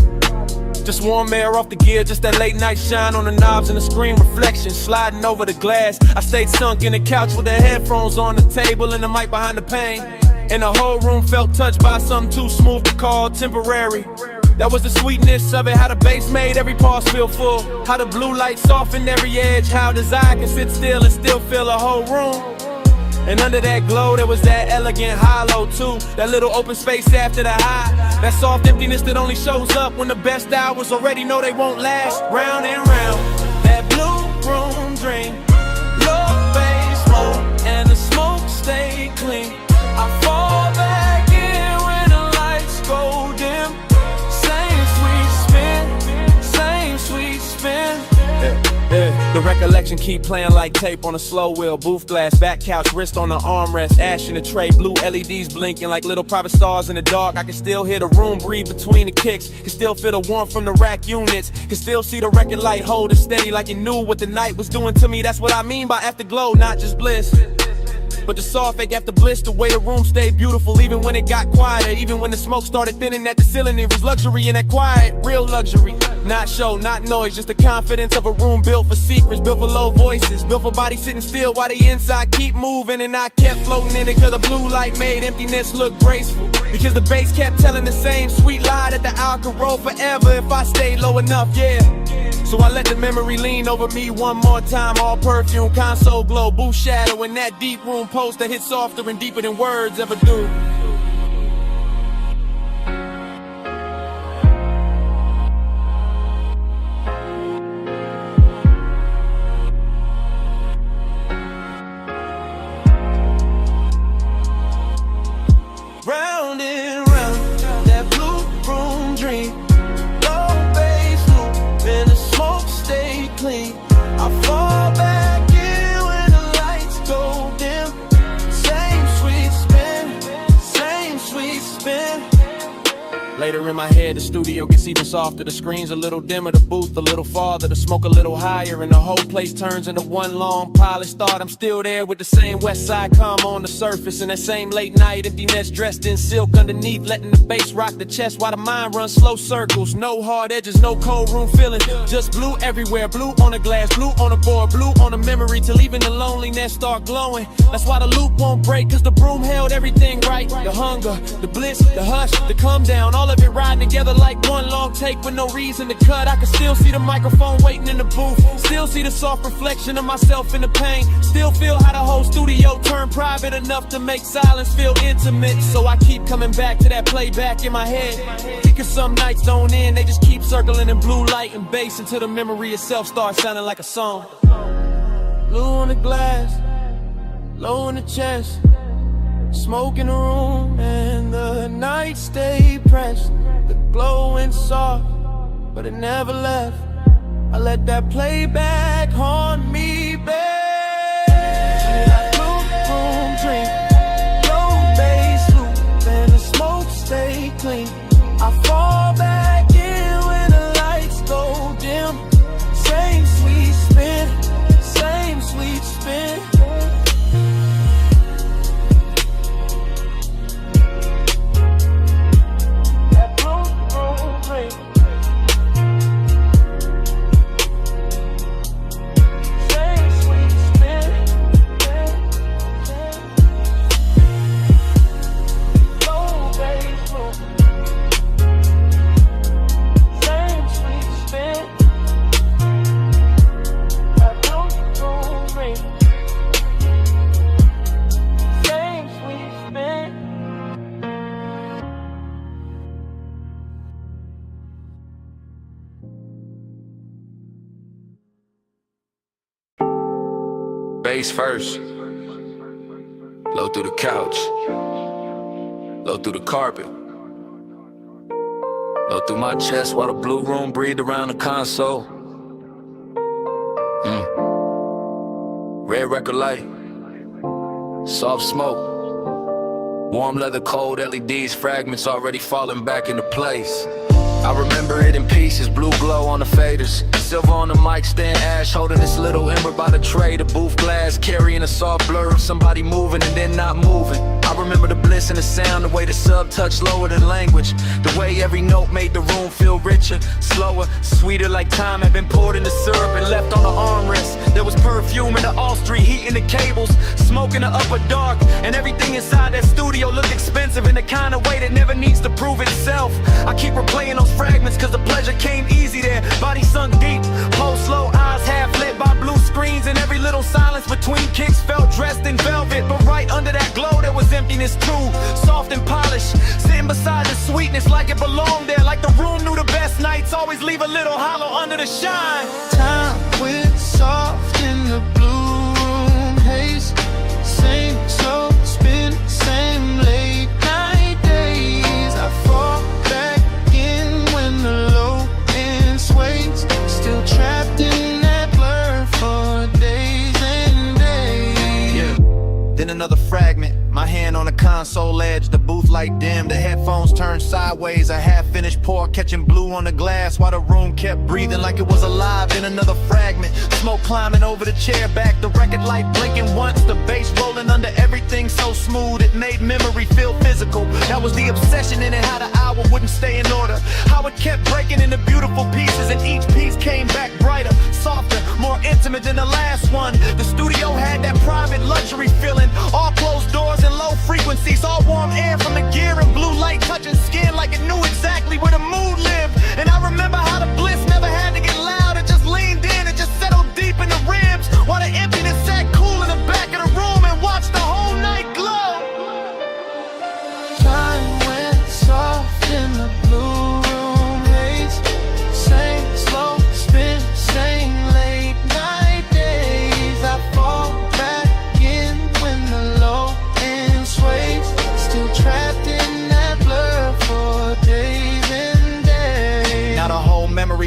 Just warm air off the gear, just that late night shine on the knobs and the screen reflection sliding over the glass. I stayed sunk in the couch with the headphones on the table and the mic behind the pane. And the whole room felt touched by something too smooth to call temporary. That was the sweetness of it, how the bass made every pause feel full, how the blue light softened every edge, how desire can sit still and still fill a whole room. And under that glow there was that elegant hollow too, that little open space after the high, that soft emptiness that only shows up when the best hours already know they won't last. Round and round, that blue room dream, low bass low and the smoke stay clean. I fall back in when the lights go dim. Same sweet spin. The recollection keep playing like tape on a slow wheel. Booth glass, back couch, wrist on the armrest, ash in the tray, blue LEDs blinking like little private stars in the dark. I can still hear the room breathe between the kicks, can still feel the warmth from the rack units, can still see the record light holding steady like it knew what the night was doing to me. That's what I mean by afterglow, not just bliss. But the soft ache after bliss, the way the room stayed beautiful even when it got quieter, even when the smoke started thinning at the ceiling. It was luxury in that quiet, real luxury. Not show, not noise, just the confidence of a room built for secrets, built for low voices, built for bodies sitting still while the inside keep moving. And I kept floating in it cause the blue light made emptiness look graceful, because the bass kept telling the same sweet lie that the hour could roll forever if I stayed low enough, yeah. So I let the memory lean over me one more time, all perfume, console glow, booth shadow, and that deep room post that hit softer and deeper than words ever do. Round and round, that blue room dream, low bass. in my head, the studio gets even softer. The screen's a little dimmer, the booth a little farther, the smoke a little higher, and the whole place turns into one long polished thought. I'm still there with the same West Side calm on the surface, and that same late night emptiness dressed in silk underneath, letting the bass rock the chest while the mind runs slow circles. No hard edges, no cold room feeling, just blue everywhere. Blue on the glass, blue on the board, blue on the memory, till even the loneliness start glowing. That's why the loop won't break, cause the broom held everything right. The hunger, the bliss, the hush, the come down, all of it riding together like one long take with no reason to cut. I can still see the microphone waiting in the booth, still see the soft reflection of myself in the pain, still feel how the whole studio turned private enough to make silence feel intimate. So I keep coming back to that playback in my head, because some nights don't end, they just keep circling in blue light and bass until the memory itself starts sounding like a song. Blue on the glass, low in the chest, smoke in the room, and the night stayed pressed. The glow went soft, but it never left. I let that playback haunt me, babe. That blue room drink, low bass loop, and the smoke stay clean. I fall back in when the lights go dim. Same sweet spin, same sweet spin. Bass first, low through the couch, low through the carpet, low through my chest while the blue room breathed around the console. Red record light, soft smoke, warm leather, cold LEDs, fragments already falling back into place. I remember it in pieces, blue glow on the faders, silver on the mic stand, ash holding this little ember by the tray, the booth glass carrying a soft blur of somebody moving and then not moving. I remember the bliss in the sound, the way the sub touched lower than language, the way every note made the room feel richer, slower, sweeter, like time had been poured into syrup and left on the armrest. There was perfume in the all street, heat in the cables, smoke in the upper dark, and everything inside that studio looked expensive in the kind of way that never needs to prove itself. I keep replaying those fragments cause the pleasure came easy there, body sunk deep, pulse slow, eyes half lit by blue screens, and every little silence between kicks felt dressed in velvet. But right under that glow there was emptiness too, soft and polished, sitting beside the sweetness like it belonged there, like the room knew the best nights always leave a little hollow under the shine. Time went soft in the blue room haze, same slow spin, same late night days. I fall back in when the low end sways, still trapped in that blur for days and days. Yeah. Then another fragment, my hand on the console edge, the booth light dim, the headphones turned sideways, a half-finished pour catching blue on the glass while the room kept breathing like it was alive. Then another fragment, smoke climbing over the chair back, the record light blinking once, the bass rolling under everything so smooth it made memory feel physical. That was the obsession in it, how the hour wouldn't stay in order, how it kept breaking into beautiful pieces, and each piece came back brighter, softer, more intimate than the last one. The studio had that private luxury feeling, all closed doors and low frequencies, all warm air from the gear and blue light touching skin like it knew exactly where the mood lived. And I remember how the bliss never had to get loud, it just leaned in, it just settled deep in the ribs, while the emptiness sat cool in the back of the room and watched the whole night glow. Time went soft in the blue room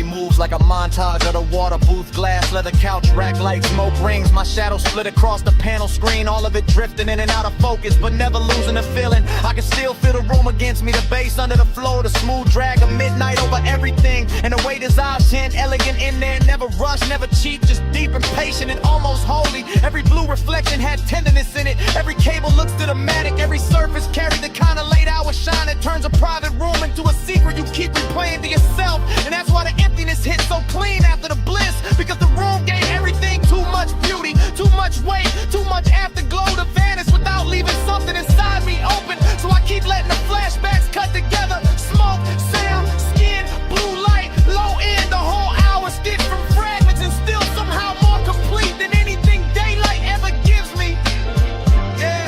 Every move's like a montage of the water booth glass, leather couch, rack light, smoke rings. My shadow split across the panel screen, all of it drifting in and out of focus, but never losing the feeling. I can still feel the room against me, the bass under the floor, the smooth drag of midnight over everything. And the way his eyes hint, elegant in there, never rush, never cheap, just deep and patient and almost holy. Every blue reflection had tenderness in it. Every cable looks cinematic, every surface carried the kind of late hour shine that turns a private room into a secret you keep replaying to yourself. And that's why the emptiness hit so clean after the bliss, because the room gave everything too much beauty, too much weight, too much afterglow to vanish without leaving something inside me open. So I keep letting the flashbacks cut together. Smoke, sound, skin, blue light, low end, the whole hour stitched from fragments and still somehow more complete than anything daylight ever gives me. Yeah.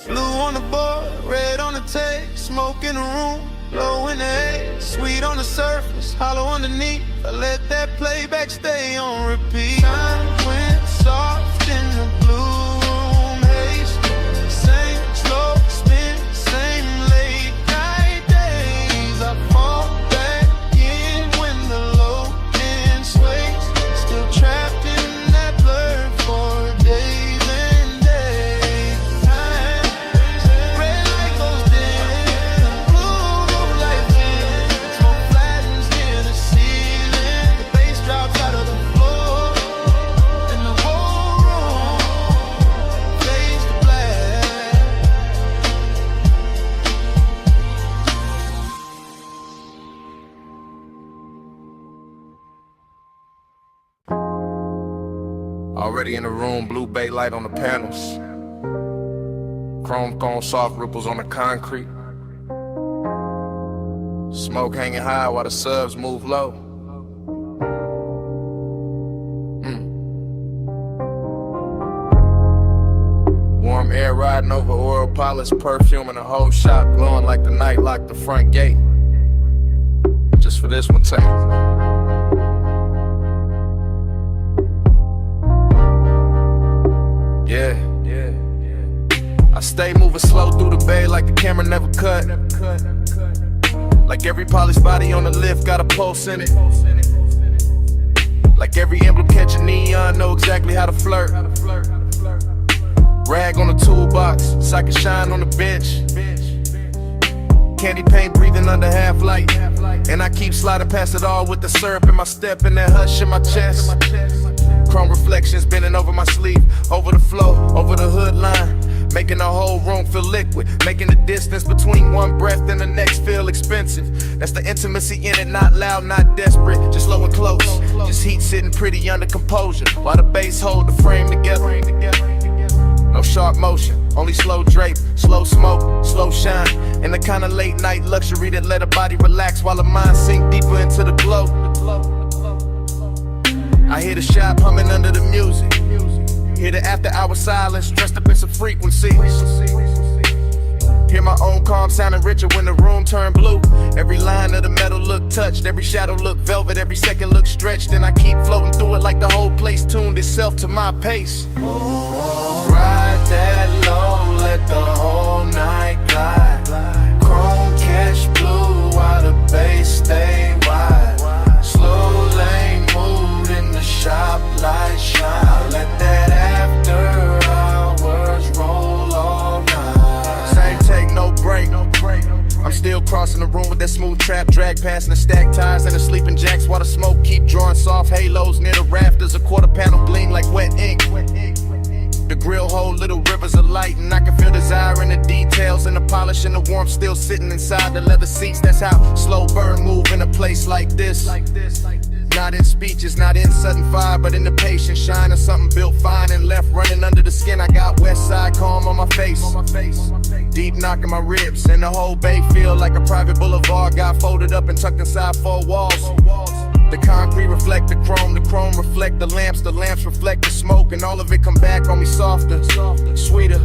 Blue on the board, red on the tape, smoke in the room, low in the haze, sweet on the surface, hollow underneath. I let that playback stay on repeat. Time went soft in the blue room haze. Same slow spin, same late night days. I fall back in when the low end sways. Still trapped in that blur for days and days. Red light goes dim, blue light wins. Smoke flattens near the ceiling. The bass drops out of the floor, and the whole room fades to black. Already in the room, blue bay light on the panels, chrome cone soft ripples on the concrete, smoke hanging high while the subs move low. Warm air riding over oil polish, perfume in the whole shop, glowing like the night locked the front gate. Just for this one take. Yeah. I stay moving slow through the bay like the camera never cut. Like every polished body on the lift got a pulse in it. Like every emblem catch a neon, know exactly how to flirt. Rag on the toolbox, so I can shine on the bench. Candy paint breathing under half light, and I keep sliding past it all with the syrup in my step and that hush in my chest. Chrome reflections bending over my sleeve, over the flow, over the hood line, making the whole room feel liquid, making the distance between one breath and the next feel expensive. That's the intimacy in it, not loud, not desperate, just low and close. Just heat sitting pretty under composure, while the bass hold the frame together. No sharp motion, only slow drape, slow smoke, slow shine, and the kind of late night luxury that let a body relax while the mind sink deeper into the glow. I hear the shop humming under the music, hear the after hour silence dressed up in some frequency. Hear my own calm sounding richer when the room turned blue. Every line of the metal look touched, every shadow look velvet, every second look stretched, and I keep floating through it like the whole place tuned itself to my pace. Ride that low, let the whole night glide. Chrome catch blue while the bass stay wide. Slow lane mood in the shop light shine. Let that after hours roll all night. Same take, no break. I'm still crossing the room with that smooth trap drag, passing the stacked tires and the sleeping jacks while the smoke keep drawing soft halos near the rafters. A quarter panel gleam like wet ink. The grill hold little rivers of light, and I can feel desire in the details and the polish and the warmth still sitting inside the leather seats. That's how slow burn move in a place like this. Not in speeches, not in sudden fire, but in the patient shine of something built fine and left running under the skin. I got west side calm on my face, deep knocking my ribs, and the whole bay feel like a private boulevard. Got folded up and tucked inside four walls. The concrete reflect the chrome reflect the lamps reflect the smoke, and all of it come back on me softer, sweeter,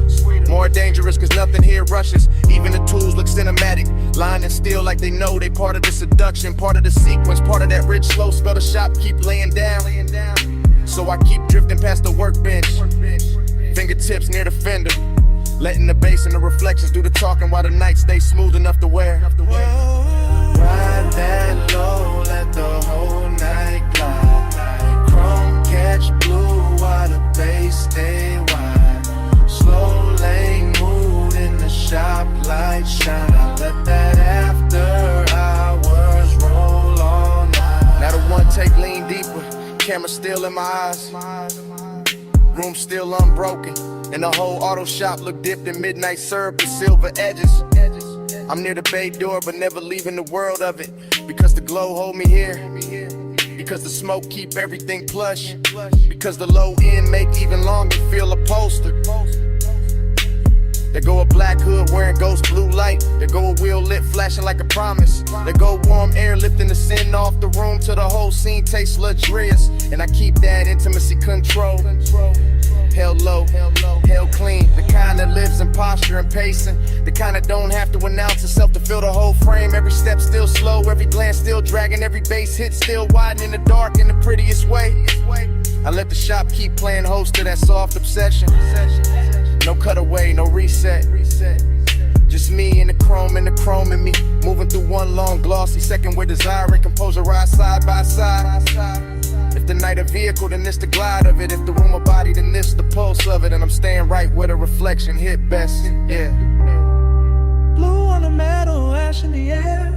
more dangerous, cause nothing here rushes. Even the tools look cinematic, lying still like they know they part of the seduction, part of the sequence, part of that rich slow spell the shop keep laying down. So I keep drifting past the workbench, fingertips near the fender, Letting the bass and the reflections do the talking while the night stays smooth enough to wear. Ride that low, let the whole night glide. Chrome catch blue while the bass stay wide. Slow lane mood in the shop, light shine. I let that after hours roll all night. Now the one take lean deeper, camera still in my eyes. Room still unbroken, and the whole auto shop look dipped in midnight syrup with silver edges. I'm near the bay door, but never leaving the world of it. Because the glow hold me here. Because the smoke keep everything plush. Because the low end make even longer feel upholstered. There go a black hood wearing ghost blue light. There go a wheel lit flashing like a promise. There go warm air lifting the sin off the room till the whole scene tastes luxurious. And I keep that intimacy control. Held low, held clean. The kind that lives in posture and pacing. The kind that don't have to announce itself to fill the whole frame. Every step still slow, every glance still dragging. Every bass hit still widen in the dark in the prettiest way. I let the shop keep playing host to that soft obsession. No cutaway, no reset. Just me and the chrome in me. Moving through one long glossy second where desire and composure ride side by side. If the night a vehicle, then it's the glide of it. If the room a body, then this the pulse of it. And I'm staying right where the reflection hit best, yeah. Blue on the metal, ash in the air.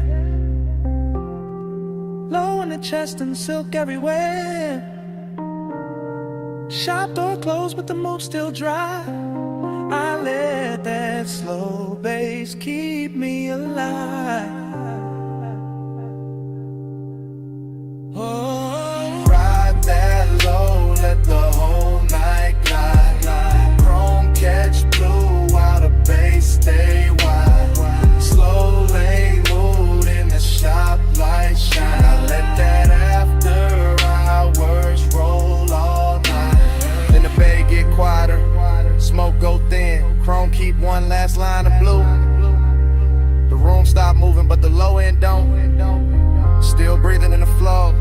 Low in the chest and silk everywhere. Shop door closed but the mood still dry. I let that slow bass keep me alive. Oh, Ride that low, let the whole night glide. Chrome catch blue while the bass stay wide. Slow lane mood in the shop, light shine. I let that after hours roll all night. Then the bay get quieter, smoke go thin. Chrome keep one last line of blue. The room stop moving but the low end don't. Still breathing in the flow.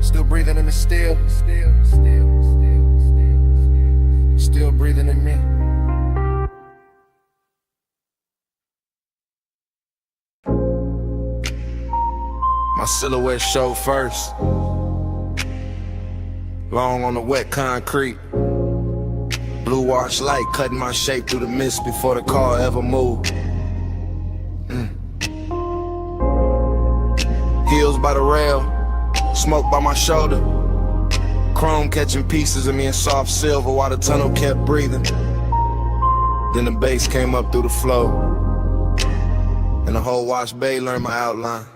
Still breathing in the still. Still breathing in me. My silhouette show first. Long on the wet concrete. Blue wash light cutting my shape through the mist before the car ever moved. Heels by the rail, smoke by my shoulder. Chrome catching pieces of me in soft silver while the tunnel kept breathing. Then the bass came up through the flow, and the whole wash bay learned my outline.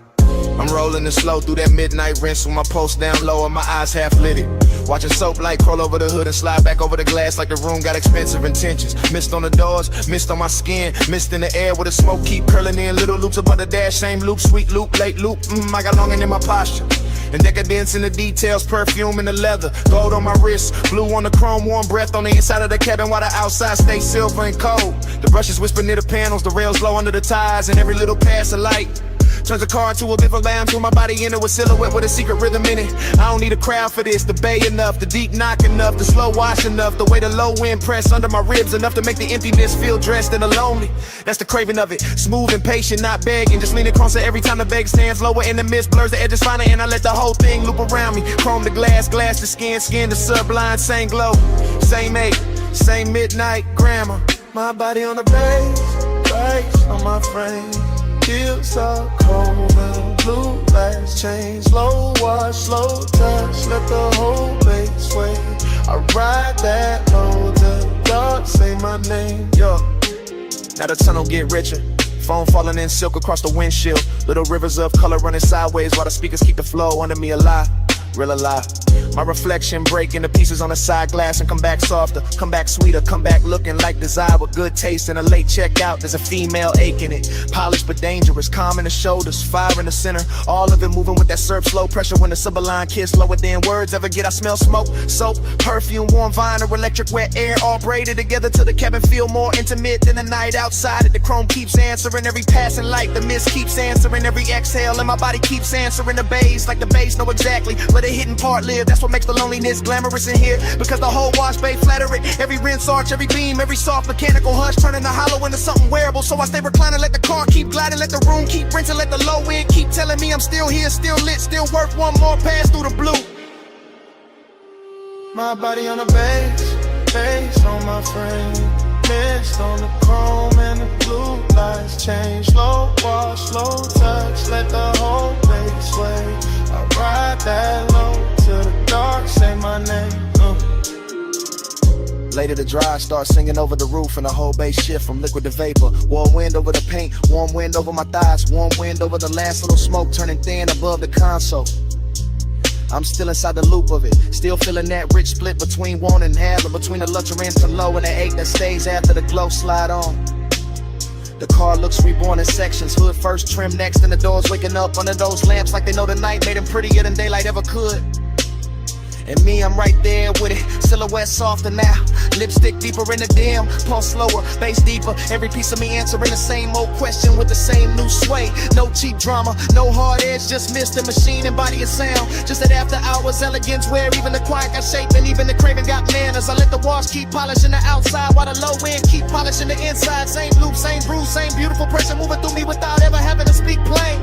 I'm rolling it slow through that midnight rinse with my pulse down low and my eyes half lit. Watching soap light crawl over the hood and slide back over the glass like the room got expensive intentions. Mist on the doors, mist on my skin, mist in the air where the smoke keep curling in. Little loops above the dash, same loop, sweet loop, late loop. I got longing in my posture. And decadence in the details, perfume in the leather, gold on my wrist, blue on the chrome, warm breath on the inside of the cabin while the outside stays silver and cold. The brushes whisper near the panels, the rails low under the tires, and every little pass of light turns the car into a bit of lamb, threw my body into a silhouette with a secret rhythm in it. I don't need a crowd for this, the bay enough, the deep knock enough, the slow wash enough, the way the low wind press under my ribs enough to make the emptiness feel dressed in a lonely. That's the craving of it, smooth and patient, not begging, just leaning closer every time the bag stands lower in the mist, blurs the edges finer, and I let the whole thing loop around me. Chrome the glass, glass the skin, skin the sublime, same glow, same age, same midnight grammar. My body on the bass, bass on my frame. Heels are cold and blue lights change. Slow wash, slow touch, let the whole base sway. I ride that low till dark say my name, yo. Now the tunnel get richer, foam falling in silk across the windshield. Little rivers of color running sideways while the speakers keep the flow under me alive, real alive. My reflection break into pieces on the side glass and come back softer, come back sweeter, come back looking like desire with good taste and a late checkout. There's a female ache in it, polished but dangerous, calm in the shoulders, fire in the center. All of it moving with that syrup, slow pressure when the sublime kiss lower than words ever get. I smell smoke, soap, perfume, warm vine or electric wet air, all braided together till the cabin feel more intimate than the night outside. The chrome keeps answering every passing light, the mist keeps answering every exhale, and my body keeps answering the bass like the bass know exactly where the hidden part live. That's what makes the loneliness glamorous in here. Because the whole wash bay flatter it. Every rinse arch, every beam, every soft mechanical hush, turning the hollow into something wearable. So I stay reclining, let the car keep gliding, let the room keep rinsing, let the low end keep telling me I'm still here, still lit, still worth one more pass through the blue. My body on the bass on my frame. Mist on the chrome and the blue lights change. Slow wash, slow touch, let the whole base sway. I ride that low till the dark say my name. Later the dry start singing over the roof and the whole bass shift from liquid to vapor. Warm wind over the paint, warm wind over my thighs, warm wind over the last little smoke turning thin above the console. I'm still inside the loop of it, still feeling that rich split between want and have, and between the luxury and the low and the ache that stays after the glow slide on. The car looks reborn in sections, hood first, trim next, and the doors waking up under those lamps like they know the night made them prettier than daylight ever could. And me, I'm right there with it, silhouette softer now, lipstick deeper in the dim, pulse slower, bass deeper, every piece of me answering the same old question with the same new sway. No cheap drama, no hard edge, just mist and machine and body and sound. Just that after hours elegance where even the quiet got shape and even the craving got manners. I let the walls keep polishing the outside while the low end keep polishing the inside. Same loop, same groove, same beautiful pressure moving through me without ever having to speak plain.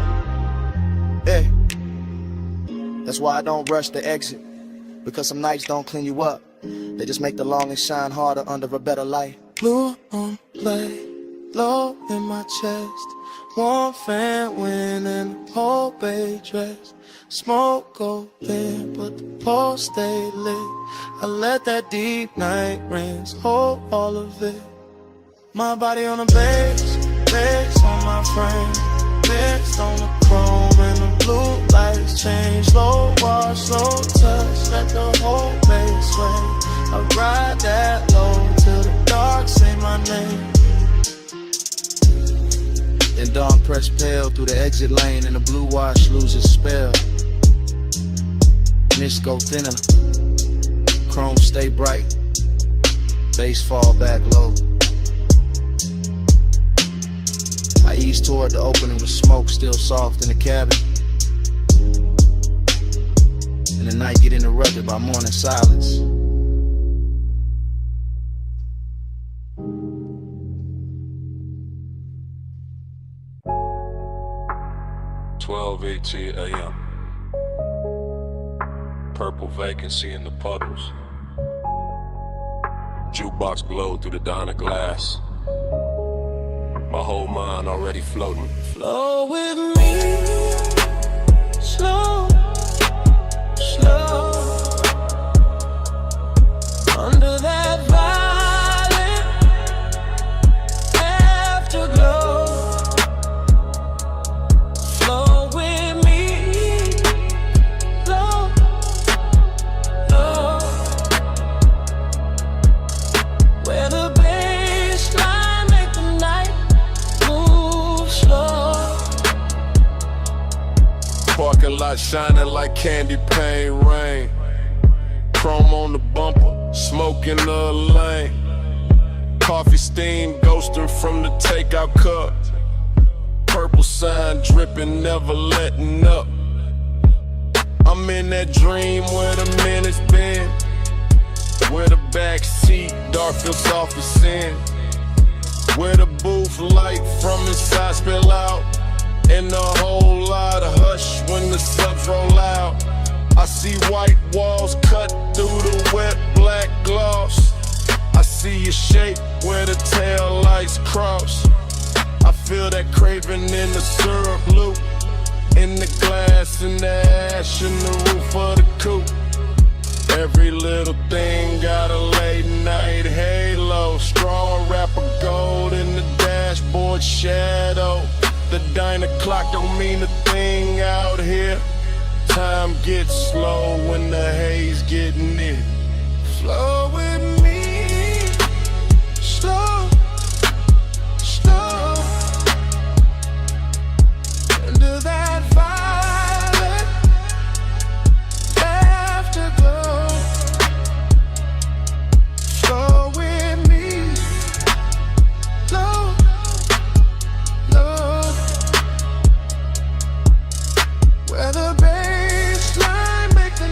Yeah, that's why I don't rush to exit. Because some nights don't clean you up, they just make the longing shine harder under a better light. Blue on play, low in my chest. Warm fan wind and the whole bay dress. Smoke go thin, but the pole stay lit. I let that deep night rinse hold all of it. My body on the bass on my frame. Mist on the chrome and the blue lights change. Slow wash, slow touch, let the whole base sway. I ride that low till the dark say my name. Then dawn press pale through the exit lane and the blue wash loses spell. Mist go thinner, chrome stay bright, bass fall back low. I ease toward the opening with smoke still soft in the cabin. And the night get interrupted by morning silence. (12:18 a.m.) Purple vacancy in the puddles. Jukebox glowed through the diner glass. My whole mind already floating. Flow with me, slow, slow. Under that violet afterglow. Flow with me, slow, slow. Where the baseline make the night move slow. Parking lot shining like candy paint rain. Chrome on the bumper, smoke in the lane. Coffee steam ghosting from the takeout cup. Purple sign dripping, never letting up. I'm in that dream where the minutes been. Where the back seat dark feels soft as sin. Where the booth light from inside spill out. And a whole lot of hush when the subs roll out. I see white walls cut through the wet black gloss. I see your shape where the tail lights cross. I feel that craving in the syrup loop. In the glass, in the ash, in the roof of the coupe. Every little thing got a late night halo. Strong wrapper gold in the dashboard shadow. The diner clock don't mean a thing out here. Time gets slow when the haze get near. Flow with me, slow, slow. Under that violet afterglow. Flow with me, low, low. Where the baseline make the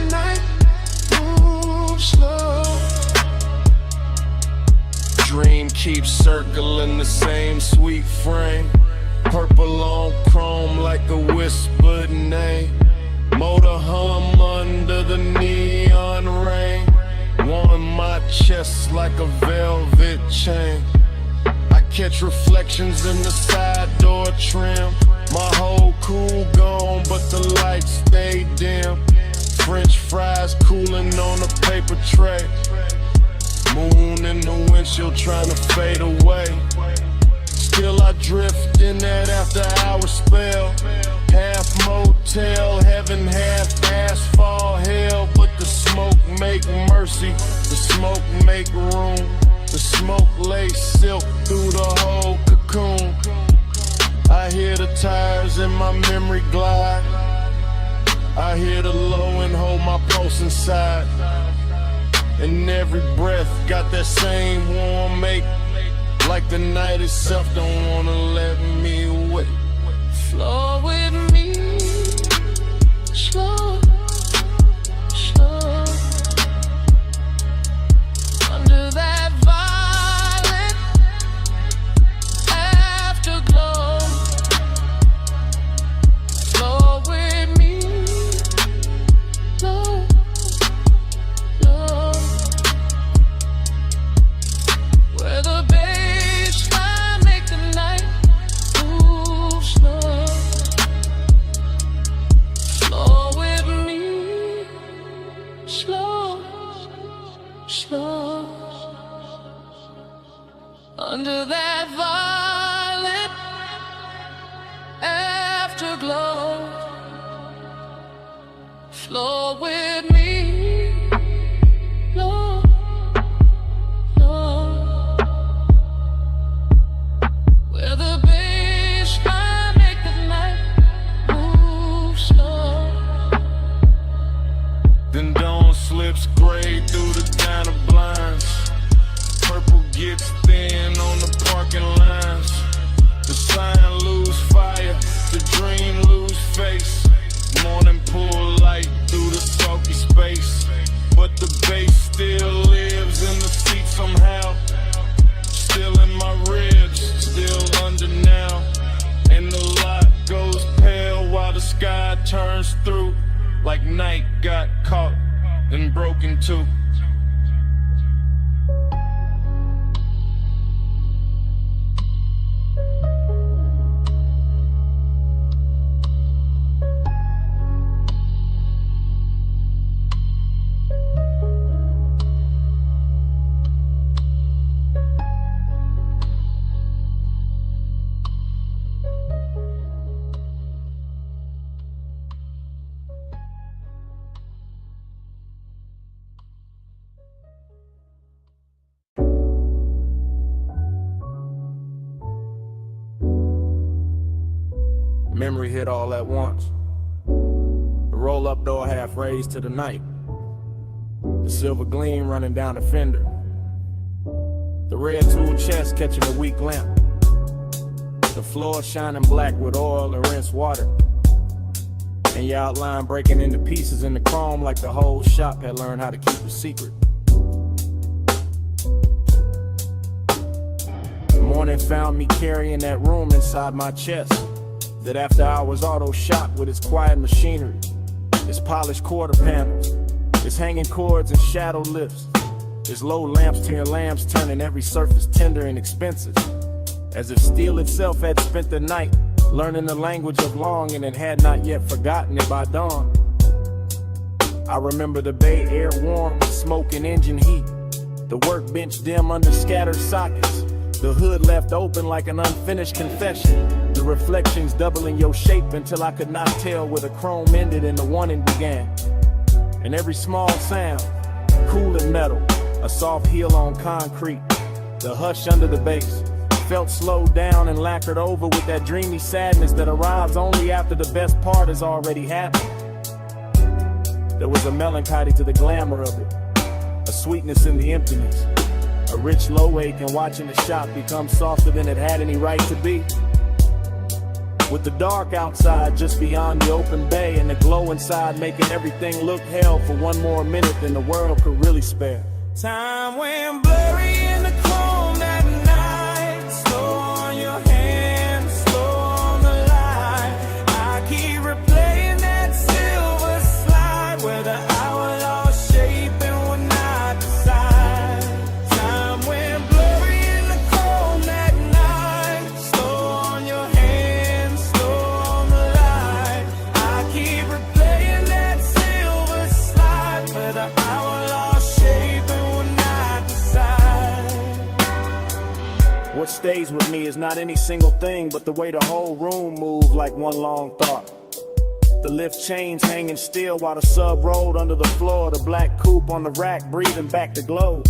whispered name. Motor hum under the neon rain. Warm my chest like a velvet chain. I catch reflections in the side door trim. My whole cool gone, but the lights stay dim. French fries cooling on a paper tray. Moon in the windshield trying to fade away. Still I drift in that after hour spell. Half motel heaven, half asphalt hell. But the smoke make mercy, the smoke make room. The smoke lays silk through the whole cocoon. I hear the tires in my memory glide. I hear the low and hold my pulse inside. And every breath got that same warm make. Like the night itself don't wanna let me wait. Flow with me, slow, slow. Under that violet afterglow. Flow with me, slow, slow. Where the baseline make the night move slow. Flow with me, slow, slow. Under that violet afterglow. Flow with me, slow, slow. Where the baseline make the night move slow. Then dawn slips gray through the diner blinds. Purple gets thin on the parking lines. The sign lose fire, the dream lose face. Morning pull light through the sulky space. But the bass still lives in the seat somehow. Still in my ribs, still under now. And the lot goes pale while the sky turns through. Like night got caught and broken too. Memory hit all at once. The roll-up door half raised to the night. The silver gleam running down the fender. The red tool chest catching a weak lamp. The floor shining black with oil and rinsed water. And your outline breaking into pieces in the chrome like the whole shop had learned how to keep a secret. The morning found me carrying that room inside my chest. That after hours auto shop with its quiet machinery, its polished quarter panels, its hanging cords and shadow lifts, its low lamps to your lamps turning every surface tender and expensive. As if steel itself had spent the night learning the language of longing and had not yet forgotten it by dawn. I remember the bay air warm with smoke and engine heat, the workbench dim under scattered sockets, the hood left open like an unfinished confession. The reflections doubling your shape until I could not tell where the chrome ended and the warning began. And every small sound, cool and metal, a soft heel on concrete, the hush under the bass, felt slowed down and lacquered over with that dreamy sadness that arrives only after the best part has already happened. There was a melancholy to the glamour of it, a sweetness in the emptiness, a rich low ache in watching the shop become softer than it had any right to be. With the dark outside just beyond the open bay and the glow inside making everything look hell for one more minute than the world could really spare. Time went blurry in the chrome that night. Slow on your hands, slow on the light. I keep stays with me is not any single thing, but the way the whole room moved like one long thought. The lift chains hanging still while the sub rolled under the floor. The black coupe on the rack breathing back the glow.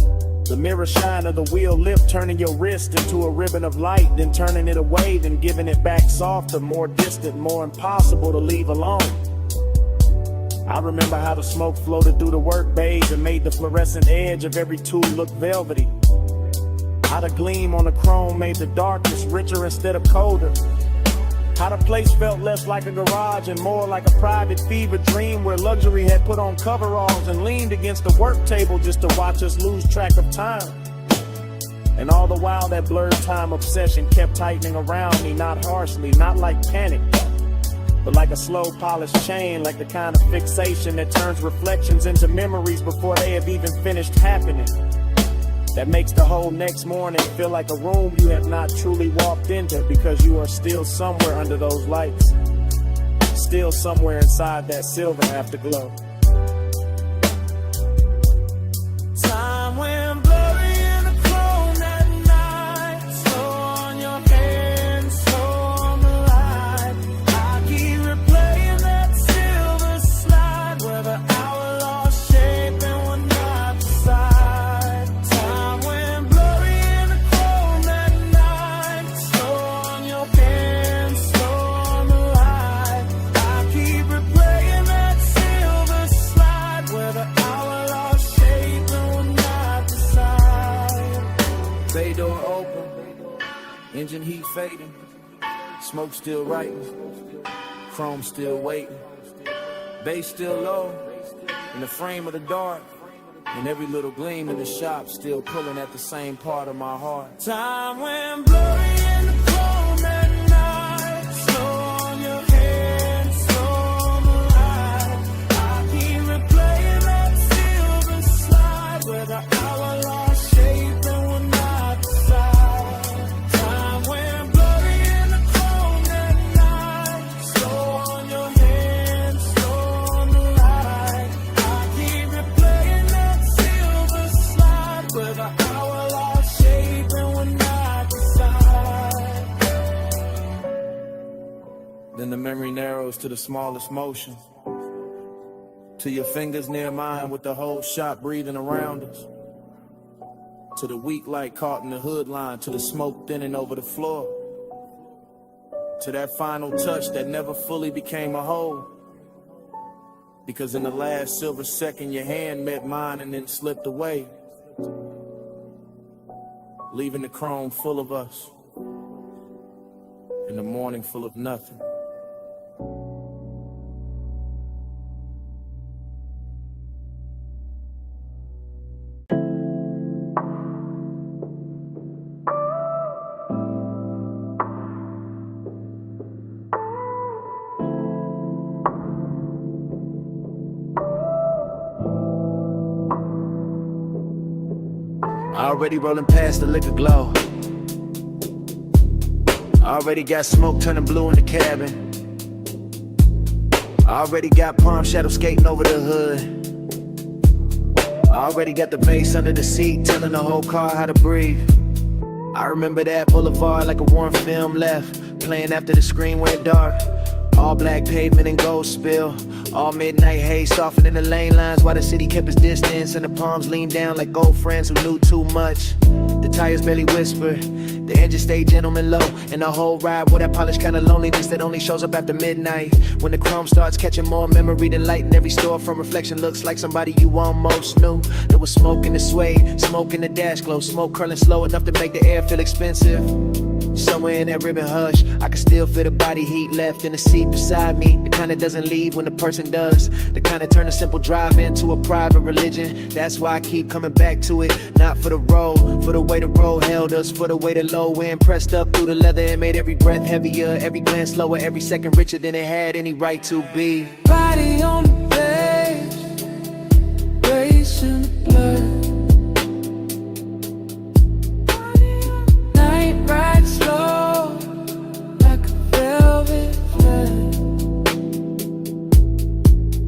The mirror shine of the wheel lip turning your wrist into a ribbon of light, then turning it away, then giving it back softer, more distant, more impossible to leave alone. I remember how the smoke floated through the work bays and made the fluorescent edge of every tool look velvety. How the gleam on the chrome made the darkness richer instead of colder. How the place felt less like a garage and more like a private fever dream where luxury had put on coveralls and leaned against the work table just to watch us lose track of time. And all the while that blurred time obsession kept tightening around me, not harshly, not like panic, but like a slow polished chain, like the kind of fixation that turns reflections into memories before they have even finished happening. That makes the whole next morning feel like a room you have not truly walked into because you are still somewhere under those lights, still somewhere inside that silver afterglow. Time went blurry in the chrome at night. Slow on your hands, slow on the light. I keep replaying that silver slide where the hour lost shape and we're not beside. Time went blurry in the chrome at night. Slow on your hands, slow on the light. I keep replaying that silver slide where the hour lost shape and we're not beside. Bay door open, engine heat fading, smoke still writing, chrome still waiting, bass still low, in the frame of the dark, and every little gleam in the shop still pulling at the same part of my heart. Time went blurry in the chrome at night. Slow on your hands, slow on the light. I keep replaying that silver slide where the hour lost shape and we're not beside. Time went blurry in the chrome at night. Slow on your hands, slow on the light. I keep replaying that silver slide where the hour lost shape and we're not beside. Then the memory narrows to the smallest motion, to your fingers near mine with the whole shop breathing around us, to the weak light caught in the hood line, to the smoke thinning over the floor, to that final touch that never fully became a whole, because in the last silver second your hand met mine and then slipped away, leaving the chrome full of us and the morning full of nothing. Already rolling past the liquor glow. Already got smoke turning blue in the cabin. Already got palm shadow skating over the hood. Already got the bass under the seat telling the whole car how to breathe. I remember that boulevard like a warm film left, playing after the screen went dark. All black pavement and gold spill. All midnight haze softening the lane lines while the city kept its distance and the palms leaned down like old friends who knew too much. The tires barely whisper, the engine stayed gentleman low, and the whole ride with that polished kind of loneliness that only shows up after midnight. When the chrome starts catching more memory than light, and every store from reflection looks like somebody you almost knew. There was smoke in the suede, smoke in the dash glow, smoke curling slow enough to make the air feel expensive. Somewhere in that ribbon hush, I can still feel the body heat left in the seat beside me. The kind that doesn't leave when the person does. The kind that turn a simple drive into a private religion. That's why I keep coming back to it. Not for the road, for the way the road held us, for the way the low end pressed up through the leather and made every breath heavier, every glance slower, every second richer than it had any right to be. Body on the bed, race in the blood. Night ride slow, like a velvet flood.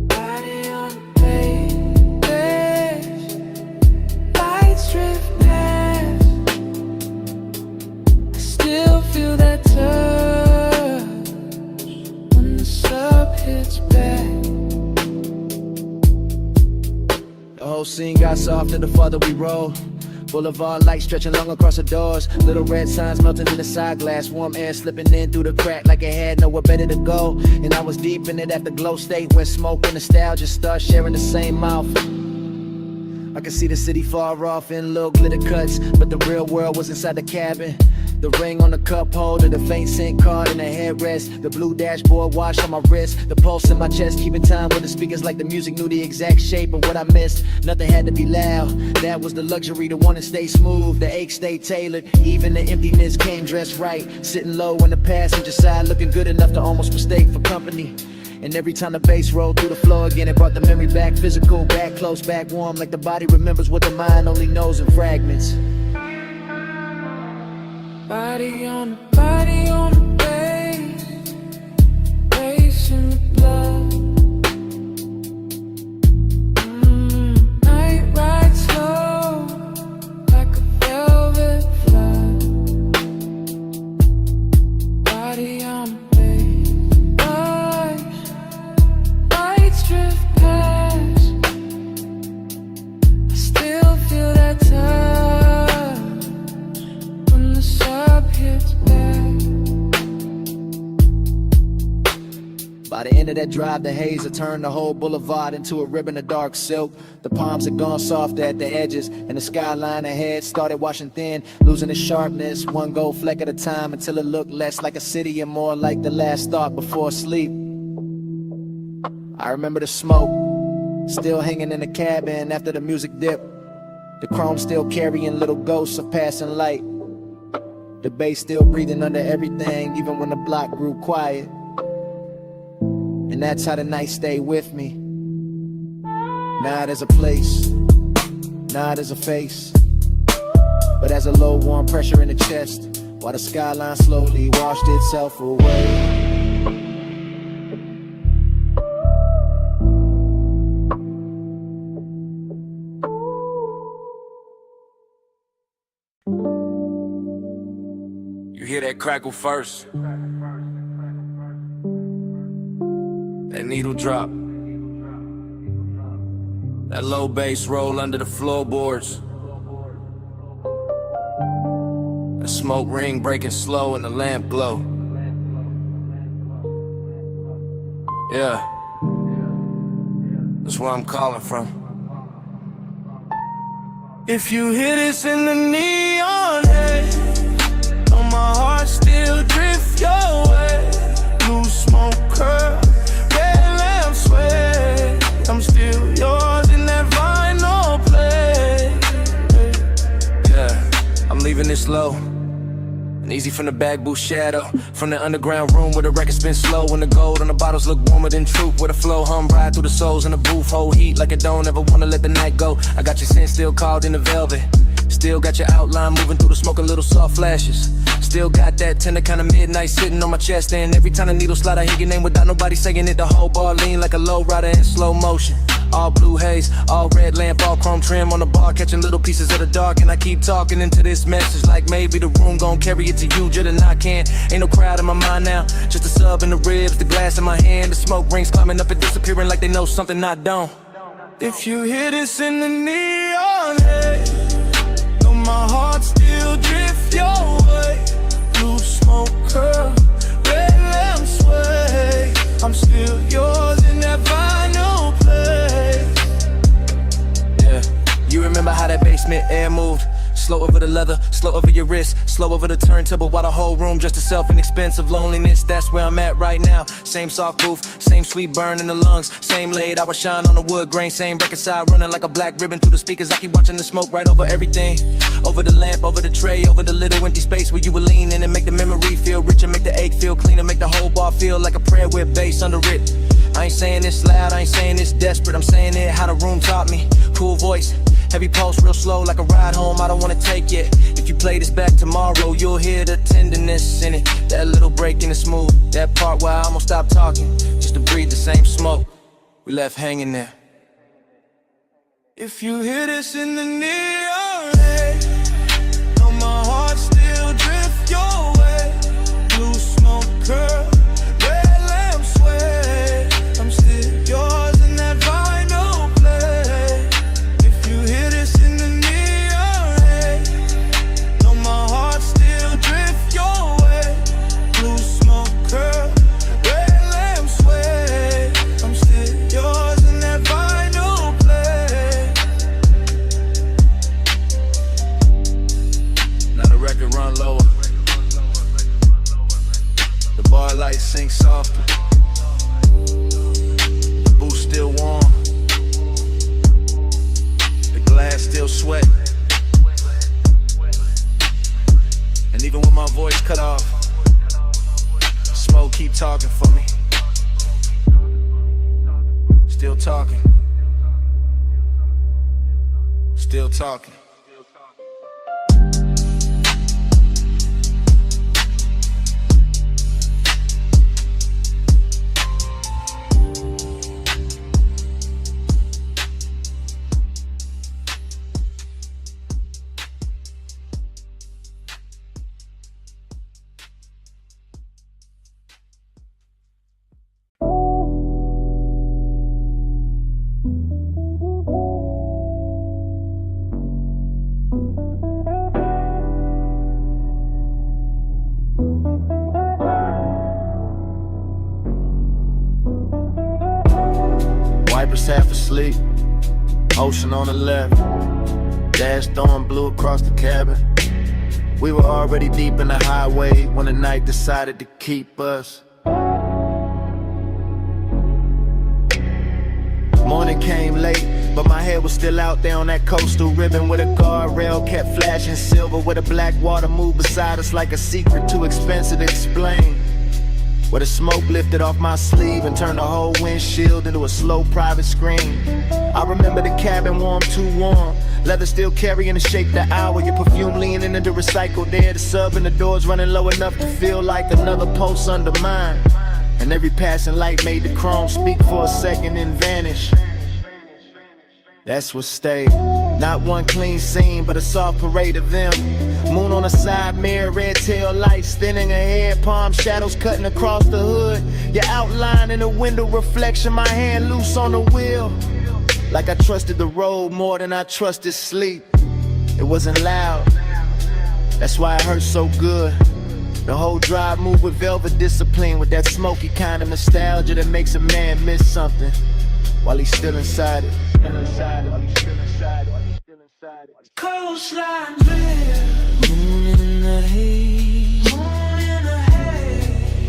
Body on the bed, lights drift past. I scene got softer the farther we roll. Boulevard lights stretching long across the doors. Little red signs melting in the side glass. Warm air slipping in through the crack like it had nowhere better to go. And I was deep in it at the glow state where smoke and nostalgia start sharing the same mouth. I could see the city far off in little glitter cuts, but the real world was inside the cabin. The ring on the cup holder, the faint scent card in the headrest, the blue dashboard watch on my wrist, the pulse in my chest keeping time with the speakers like the music knew the exact shape of what I missed. Nothing had to be loud, that was the luxury, the one to stay smooth, the ache stayed tailored, even the emptiness came dressed right, sitting low on the passenger side, looking good enough to almost mistake for company. And every time the bass rolled through the floor again, it brought the memory back physical, back close, back warm, like the body remembers what the mind only knows in fragments. Body on the bass, bass in the blood. Night ride slow, like a velvet flood. Body on the bass, lights drift past. I still feel that touch when the sub hits back. By the end of that drive, the haze had turned the whole boulevard into a ribbon of dark silk. The palms had gone soft at the edges, and the skyline ahead started washing thin, losing its sharpness, one gold fleck at a time, until it looked less like a city and more like the last thought before sleep. I remember the smoke, still hanging in the cabin after the music dipped. The chrome still carrying little ghosts of passing light. The bass still breathing under everything, even when the block grew quiet. And that's how the night stayed with me. Not as a place, not as a face, but as a low warm pressure in the chest, while the skyline slowly washed itself away. You hear that crackle first, that needle drop, that low bass roll under the floorboards, the smoke ring breaking slow and the lamp glow. Yeah, that's where I'm calling from. If you hear this in the neon haze, on my heart still drift your way. Blue smoke curl, red lamp sway. I'm still yours in that vinyl play. Yeah, I'm leaving this low and easy from the back booth shadow, from the underground room where the record spin slow, when the gold on the bottles look warmer than truth, where the flow hum ride through the souls in the booth, hold heat like it don't ever wanna let the night go. I got your scent still called in the velvet, still got your outline moving through the smoke, a little soft flashes. Still got that tender kind of midnight sitting on my chest, and every time the needle slide I hear your name without nobody saying it. The whole bar lean like a low rider in slow motion. All blue haze, all red lamp, all chrome trim on the bar, catching little pieces of the dark. And I keep talking into this message like maybe the room gon' carry it to you just and I can't. Ain't no crowd in my mind now, just a sub in the ribs, the glass in my hand, the smoke rings climbing up and disappearing like they know something I don't. If you hear this in the neon haze, know my heart still drift your way. Blue smoke curl, red lamp sway. I'm still yours in that vinyl place. Yeah, you remember how that basement air moved? Slow over the leather, slow over your wrist, slow over the turntable, while the whole room just itself an expensive loneliness. That's where I'm at right now. Same soft booth, same sweet burn in the lungs, same laid hour shine on the wood grain, same record side running like a black ribbon through the speakers. I keep watching the smoke right over everything, over the lamp, over the tray, over the little empty space where you would lean in and make the memory feel richer, make the ache feel cleaner, make the whole bar feel like a prayer with bass under it. I ain't saying this loud, I ain't saying this desperate, I'm saying it how the room taught me. Cool voice, heavy pulse, real slow like a ride home I don't wanna take yet. If you play this back tomorrow, you'll hear the tenderness in it, that little break in the smooth, that part where I almost stopped talking just to breathe the same smoke we left hanging there. If you hear this in the neon haze, know my heart still drift your way. Blue smoke curl, red lamp sway. I'm still yours in that vinyl play. If you The bar lights sink softer. The booth still warm. The glass still sweat. And even with my voice cut off, Smoke keep talking for me. Still talking. Still talking. Wipers half asleep, ocean on the left, dash throwing blue across the cabin. We were already deep in the highway when the night decided to keep us. Morning came late, but my head was still out there on that coastal ribbon where the guardrail kept flashing silver, where the black water moved beside us like a secret too expensive to explain. Where the smoke lifted off my sleeve and turned the whole windshield into a slow private screen. I remember the cabin warm, too warm. Leather still carrying the shape the hour. Your perfume leaning into recycled air. The sub and the doors running low enough to feel like another pulse under mine. And every passing light made the chrome speak for a second and vanish. That's what stayed. Not one clean scene, but a soft parade of them. Moon on the side mirror, red tail lights thinning ahead, palm shadows cutting across the hood. Your outline in the window reflection, my hand loose on the wheel. Like I trusted the road more than I trusted sleep. It wasn't loud, that's why it hurt so good. The whole drive moved with velvet discipline, with that smoky kind of nostalgia that makes a man miss something while he's still inside it. Coastline drift, moon in the haze,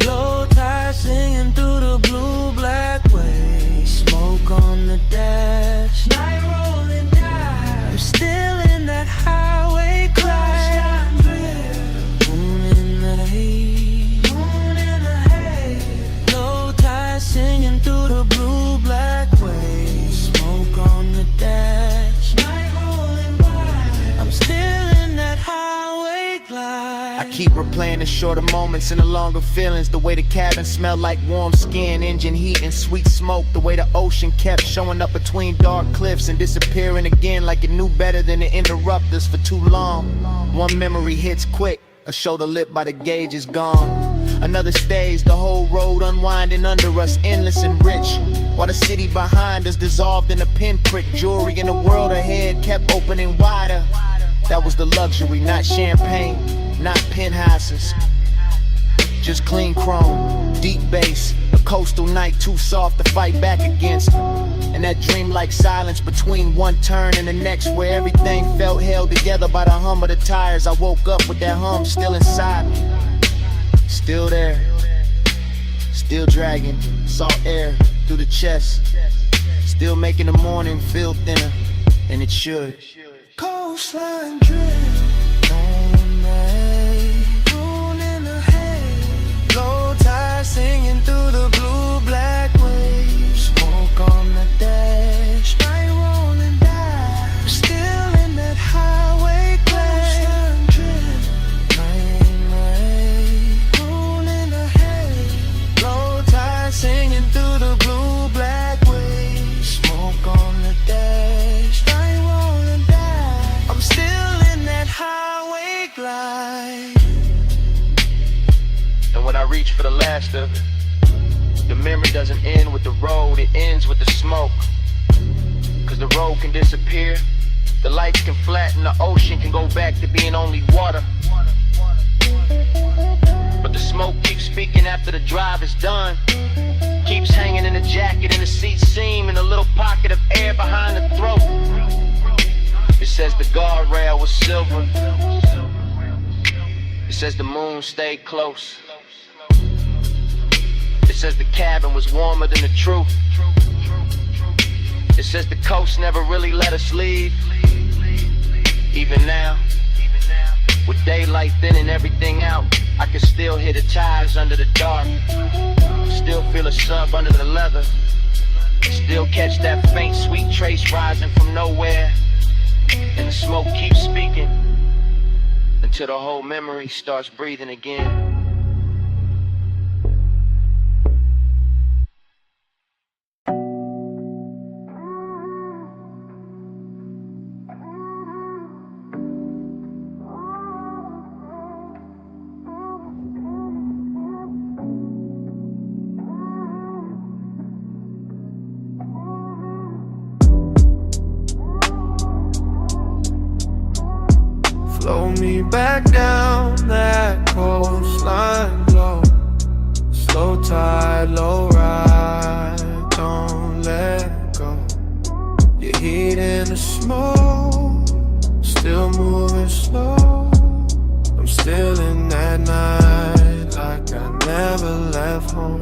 low tide singing through the blue black waves, smoke on the dash, night rolling down. I'm still in that highway crash. Moon in the haze, low tide singing through the blue black waves, smoke on the dash, night rolling by. I'm still in that highway glide. I keep replaying the shorter moments and the longer feelings. The way the cabin smelled like warm skin, engine heat and sweet smoke. The way the ocean kept showing up between dark cliffs and disappearing again like it knew better than to interrupt us for too long. One memory hits quick, a shoulder lit by the gauge is gone. Another stage, the whole road unwinding under us, endless and rich, while the city behind us dissolved in a pinprick. Jewelry in the world ahead kept opening wider. That was the luxury, not champagne, not penthouses, just clean chrome, deep bass, a coastal night too soft to fight back against. And that dreamlike silence between one turn and the next, where everything felt held together by the hum of the tires. I woke up with that hum still inside me, still there, still dragging salt air through the chest, still making the morning feel thinner than it should. Coastline drift, on the haze, moon in the haze, low tide singing through the blue black waves, smoke on the dash, night rolling down. I'm still in that highway glade. Coastline drift, night in the haze, moon in the haze, low tide singing through the blue black waves, smoke on the dash, night rolling down. I'm still in that highway glide. And when I reach for the last of it, the memory doesn't end with the road, it ends with the smoke. Cause the road can disappear, the lights can flatten, the ocean can go back to being only water. But the smoke keeps speaking after the drive is done, keeps hanging in the jacket and the seat seam, in a little pocket of air behind the throat. It says the guardrail was silver, it says the moon stayed close. says the cabin was warmer than the truth. It says the coast never really let us leave. Even now, with daylight thinning everything out, I can still hear the tires under the dark. Still feel a sub under the leather. Still catch that faint sweet trace rising from nowhere. And the smoke keeps speaking until the whole memory starts breathing again. Flow me back down that coastline low. Slow tide, low ride, don't let go. Your heat in the smoke, still moving slow. I'm still in that night like I never left home.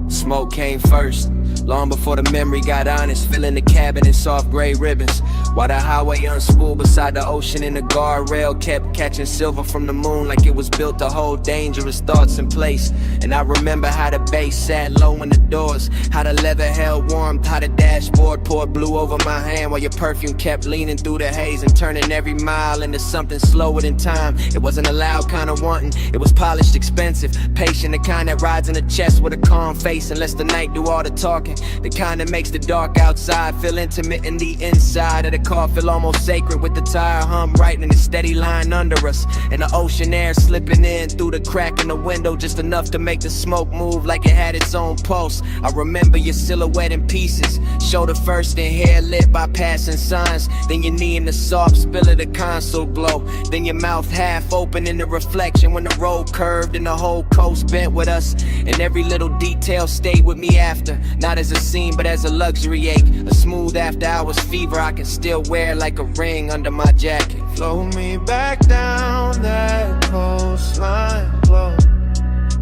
Smoke came first, long before the memory got honest. Filling the cabin in soft gray ribbons, while the highway unspooled beside the ocean, and the guardrail kept catching silver from the moon like it was built to hold dangerous thoughts in place. And I remember how the bass sat low in the doors, how the leather held warmth, how the dashboard poured blue over my hand, while your perfume kept leaning through the haze and turning every mile into something slower than time. It wasn't a loud kind of wanting, it was polished, expensive, patient, the kind that rides in the chest with a calm face and lets the night do all the talking, the kind that makes the dark outside feel intimate in the inside of the car feel almost sacred, with the tire hum right in a steady line under us, and the ocean air slipping in through the crack in the window just enough to make the smoke move like it had its own pulse. I remember your silhouette in pieces, shoulder first and hair lit by passing signs, then your knee in the soft spill of the console glow, then your mouth half open in the reflection when the road curved and the whole coast bent with us, and every little detail stayed with me after, not as a scene but as a luxury ache, a smooth after hours fever I can still wear like a ring under my jacket. Flow me back down that coastline low.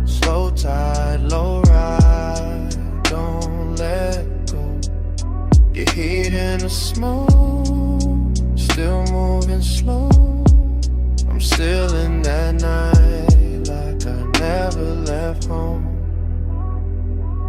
Slow tide, low ride, don't let go. Your heat in the smoke, still moving slow. I'm still in that night like I never left home.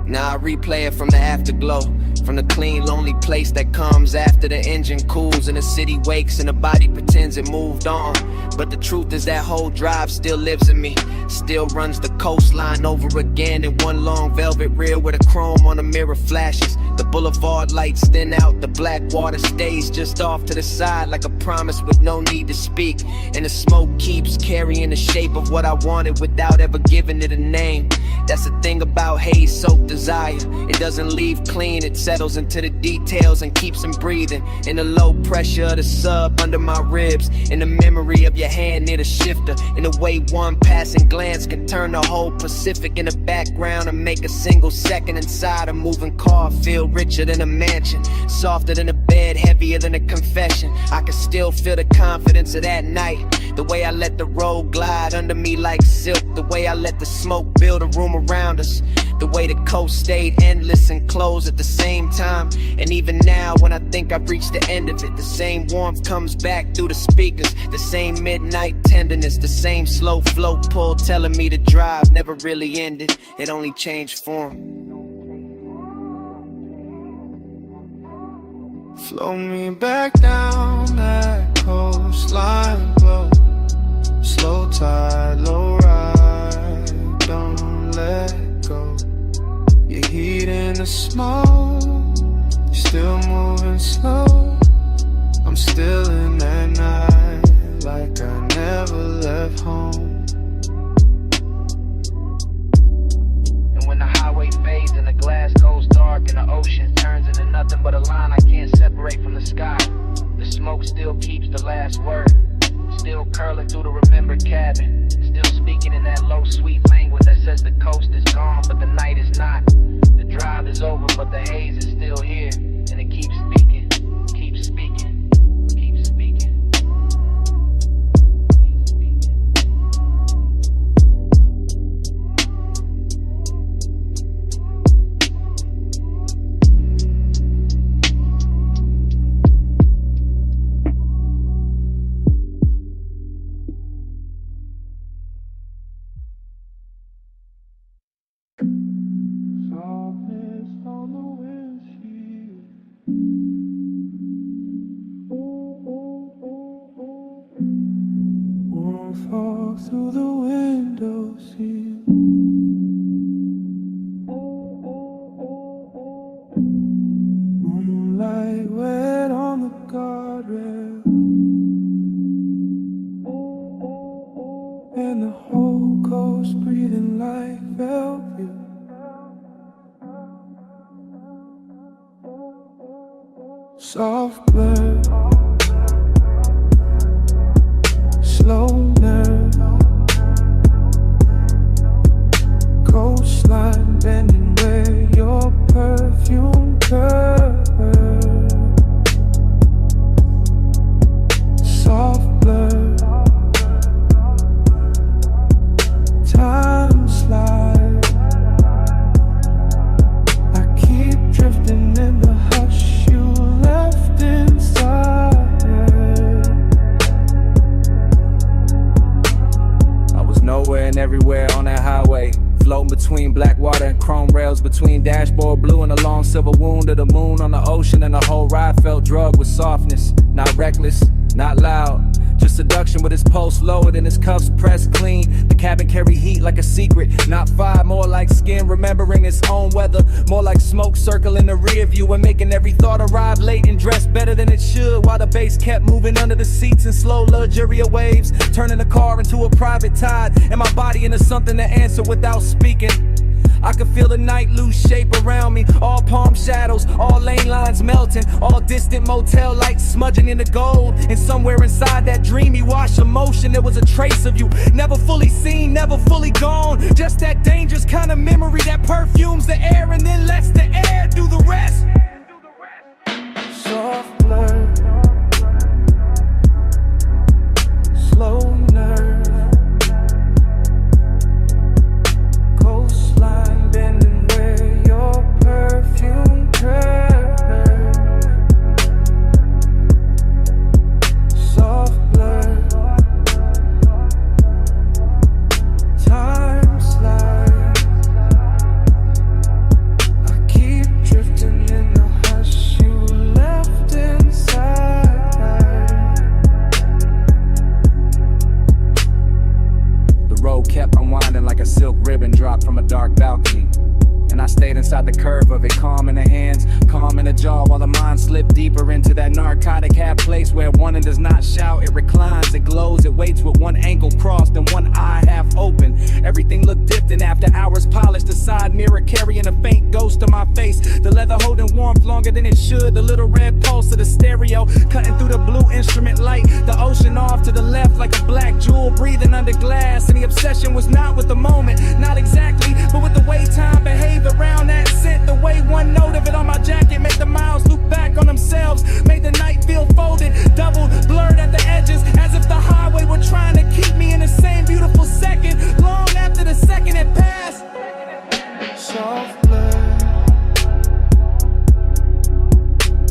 Now I replay it from the afterglow, from the clean, lonely place that comes after the engine cools and the city wakes and the body pretends it moved on. But the truth is that whole drive still lives in me, still runs the coastline over again in one long velvet reel with a chrome on the mirror flashes. The boulevard lights thin out, the black water stays just off to the side like a promise with no need to speak. And the smoke keeps carrying the shape of what I wanted without ever giving it a name. That's the thing about haze soaked desire, it doesn't leave clean, it settles into the details and keeps them breathing. In the low pressure of the sub under my ribs, in the memory of your hand near the shifter, in the way one passing glance can turn the whole Pacific in the background and make a single second inside a moving car feel richer than a mansion, softer than a bed, heavier than a confession. I can still feel the confidence of that night, the way I let the road glide under me like silk, the way I let the smoke build a room around us, the way the coast stayed endless and closed at the same time. And even now when I think I've reached the end of it, the same warmth comes back through the speakers, the same midnight tenderness, the same slow flow pull telling me the drive never really ended, it only changed form. Flow me back down that coastline low. Slow tide, low ride, don't let go. Your heat in the smoke, still moving slow. I'm still in that night like I never left home. And when the highway fades and the glass goes dark and the ocean turns into nothing but a line I can't separate from the sky, the smoke still keeps the last word, still curling through the remembered cabin, still speaking in that low sweet language that says the coast is gone but the night is not, the drive is over but the haze is still here, and it keeps speaking, keeps speaking, keeps speaking. through the window sill. Moonlight wet on the guardrail, and the whole coast breathing like velvet. Soft blur, slow nerve, coastline bending where your perfume curves. Soft blur, time slide. I keep drifting in the hush you left inside. I was nowhere and everywhere on that highway, floating between black water and chrome rails, between dashboard blue and a long silver wound of the moon on the ocean, and the whole ride felt drugged with softness. Not reckless, not loud, just seduction with his pulse lowered and his cuffs pressed clean. The cabin carried heat like a secret, not fire, more like skin remembering its own weather. More like smoke circling the rear view and making every thought arrive late and dress better than it should, while the bass kept moving under the seats in slow luxurious waves, turning the car into a private tide and my body into something to answer without speaking. I could feel the night lose shape around me, all palm shadows, all lane lines melting, all distant motel lights smudging into gold. And somewhere inside that dreamy wash of motion, there was a trace of you, never fully seen, never fully gone. Just that dangerous kind of memory that perfumes the air and then lets the air do the rest. Soft blur, slow nerve, coastline bending where your perfume curves. Soft blur, time slide. I keep drifting in the hush you left inside. The road kept unwinding like a silk ribbon dropped from a dark balcony, and I stayed inside the curve of it, calm in the hands, calm in the jaw, while the mind slipped deeper into that narcotic half place where one does not shout, it reclines, it glows, it waits with one ankle crossed and one eye half open. Everything looked different after hours polished, the side mirror carrying a faint ghost of my face, the leather holding warmth longer than it should, the little red pulse of the stereo cutting through the blue instrument light, the ocean off to the left like a black jewel breathing under glass. And the obsession was not with the moment, not exactly, but with the way time behaved around that scent, the way one note of it on my jacket made the miles loop back on themselves, made the night feel folded, doubled, blurred at the edges, as if the highway were trying to keep me in the same beautiful second, long after the second had passed. Soft blur,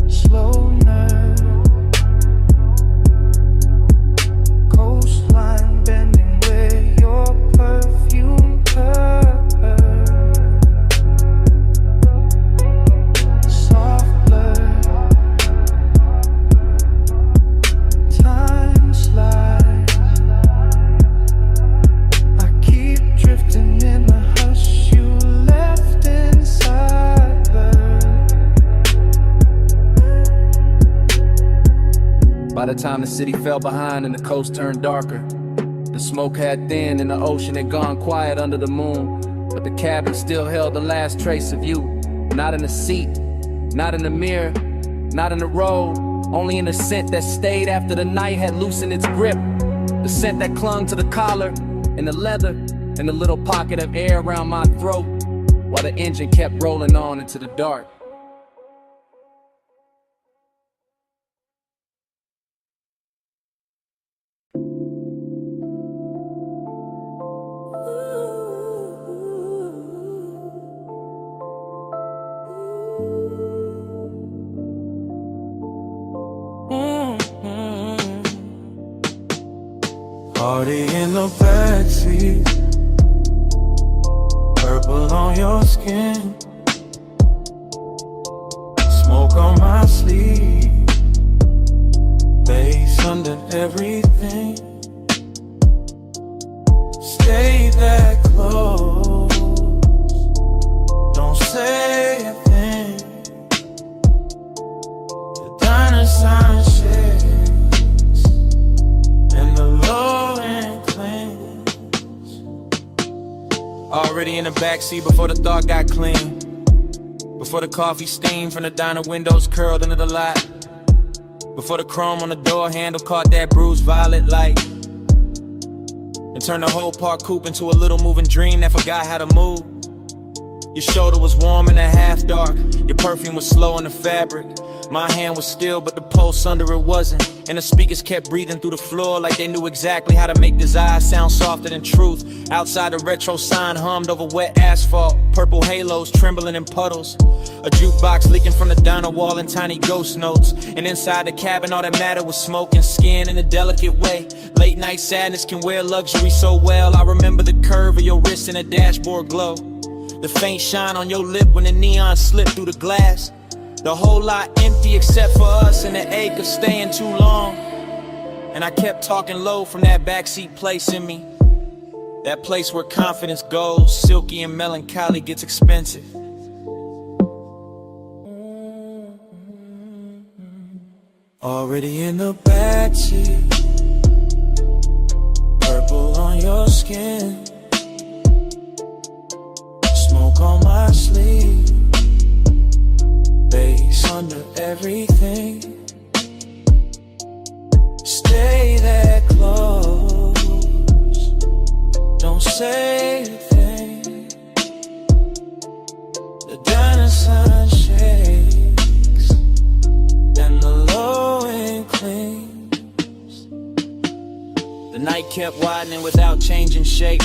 slow nerve, coastline bending where your perfume curves. Soft blur, time slides. I keep drifting in the hush you left inside. By the time the city fell behind and the coast turned darker, the smoke had thinned and the ocean had gone quiet under the moon, but the cabin still held the last trace of you. Not in the seat, not in the mirror, not in the road, only in the scent that stayed after the night had loosened its grip, the scent that clung to the collar and the leather and the little pocket of air around my throat, while the engine kept rolling on into the dark. Party in the backseat, purple on your skin, smoke on my sleeve, bass under everything. Already in the backseat before the thought got clean. Before the coffee steam from the diner windows curled into the lot. Before the chrome on the door handle caught that bruised violet light. And turned the whole park coupe into a little moving dream that forgot how to move. Your shoulder was warm in the half dark. Your perfume was slow in the fabric. My hand was still, but the pulse under it wasn't. And the speakers kept breathing through the floor like they knew exactly how to make desire sound softer than truth. Outside, the retro sign hummed over wet asphalt. Purple halos trembling in puddles. A jukebox leaking from the diner wall in tiny ghost notes. And inside the cabin, all that mattered was smoke and skin in a delicate way. Late night sadness can wear luxury so well. I remember the curve of your wrist and a dashboard glow. The faint shine on your lip when the neon slipped through the glass. The whole lot empty except for us and the ache of staying too long. And I kept talking low from that backseat place in me. That place where confidence goes, silky and melancholy gets expensive. Already in the backseat, purple on your skin, smoke on my sleeve, bass under everything. Stay that close, don't say a thing. The diner sign shakes and the low end clings. The night kept widening without changing shape.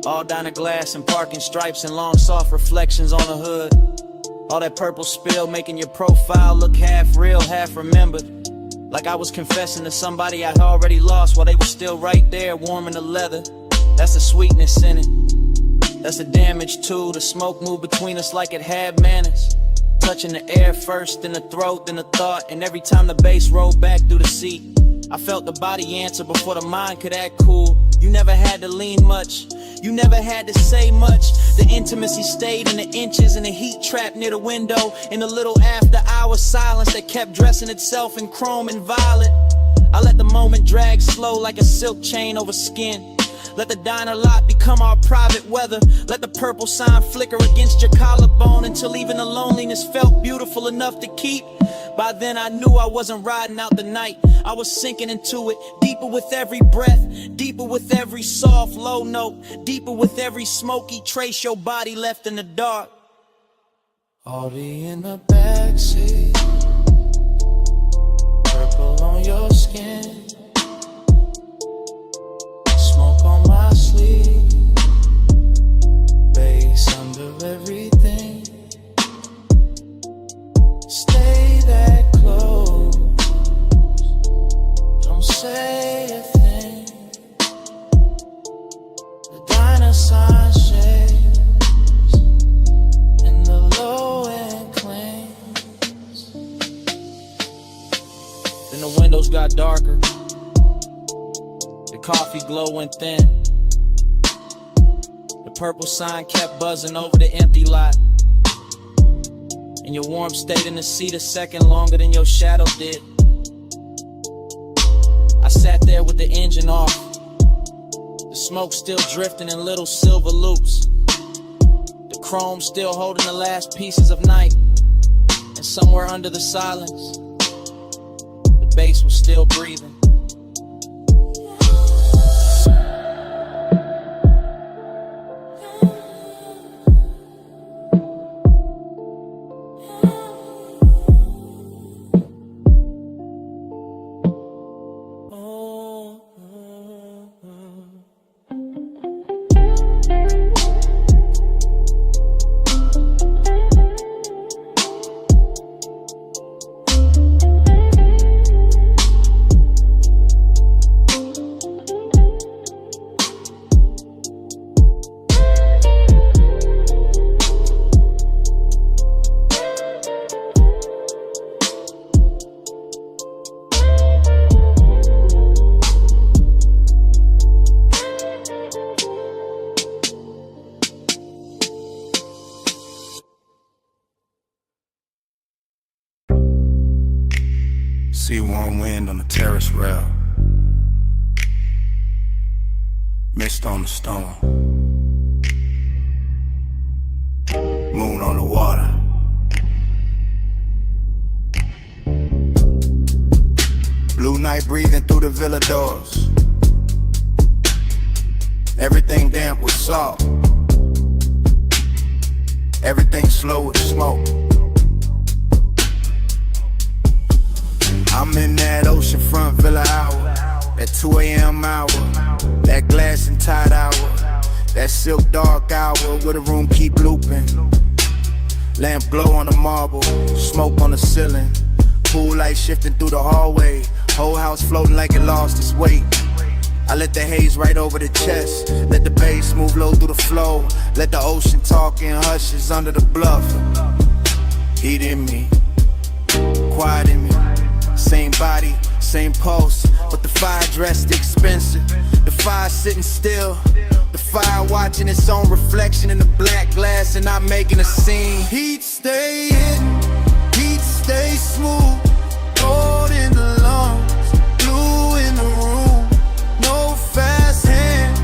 All down the glass and parking stripes and long soft reflections on the hood. All that purple spill making your profile look half real, half remembered. Like I was confessing to somebody I already lost while they were still right there warming the leather. That's the sweetness in it. That's the damage too. The smoke moved between us like it had manners. Touching the air first, then the throat, then the thought. And every time the bass rolled back through the seat, I felt the body answer before the mind could act cool. You never had to lean much, you never had to say much. The intimacy stayed in the inches and the heat trapped near the window. In the little after hour silence that kept dressing itself in chrome and violet. I let the moment drag slow like a silk chain over skin. Let the diner lot become our private weather. Let the purple sign flicker against your collarbone until even the loneliness felt beautiful enough to keep. By then I knew I wasn't riding out the night. I was sinking into it, deeper with every breath, deeper with every soft low note, deeper with every smoky trace your body left in the dark. Already in the backseat, purple on your skin, smoke on my sleeve, bass under everything. Stay that close, don't say a thing. The diner sign shakes and the low end clings. Then the windows got darker, the coffee glow went thin. The purple sign kept buzzing over the empty lot. And your warmth stayed in the seat a second longer than your shadow did. I sat there with the engine off, the smoke still drifting in little silver loops, the chrome still holding the last pieces of night. And somewhere under the silence, the bass was still breathing. See warm wind on the terrace rail, mist on the stone. villa doors. Everything damp with salt. Everything slow with smoke. I'm in that oceanfront villa hour, that 2 a.m. hour, that glass and tide hour, that silk dark hour where the room keep looping. Lamp glow on the marble, smoke on the ceiling, pool light shifting through the hallway, whole house floating like it lost its weight. I let the haze right over the chest, let the bass move low through the flow, let the ocean talk in hushes under the bluff. Heat in me, quiet in me, same body, same pulse, but the fire dressed expensive. The fire sitting still, the fire watching its own reflection in the black glass and not making a scene. Heat stay hidden, heat stay smooth, gold in the lungs, blue in the room. No fast hands,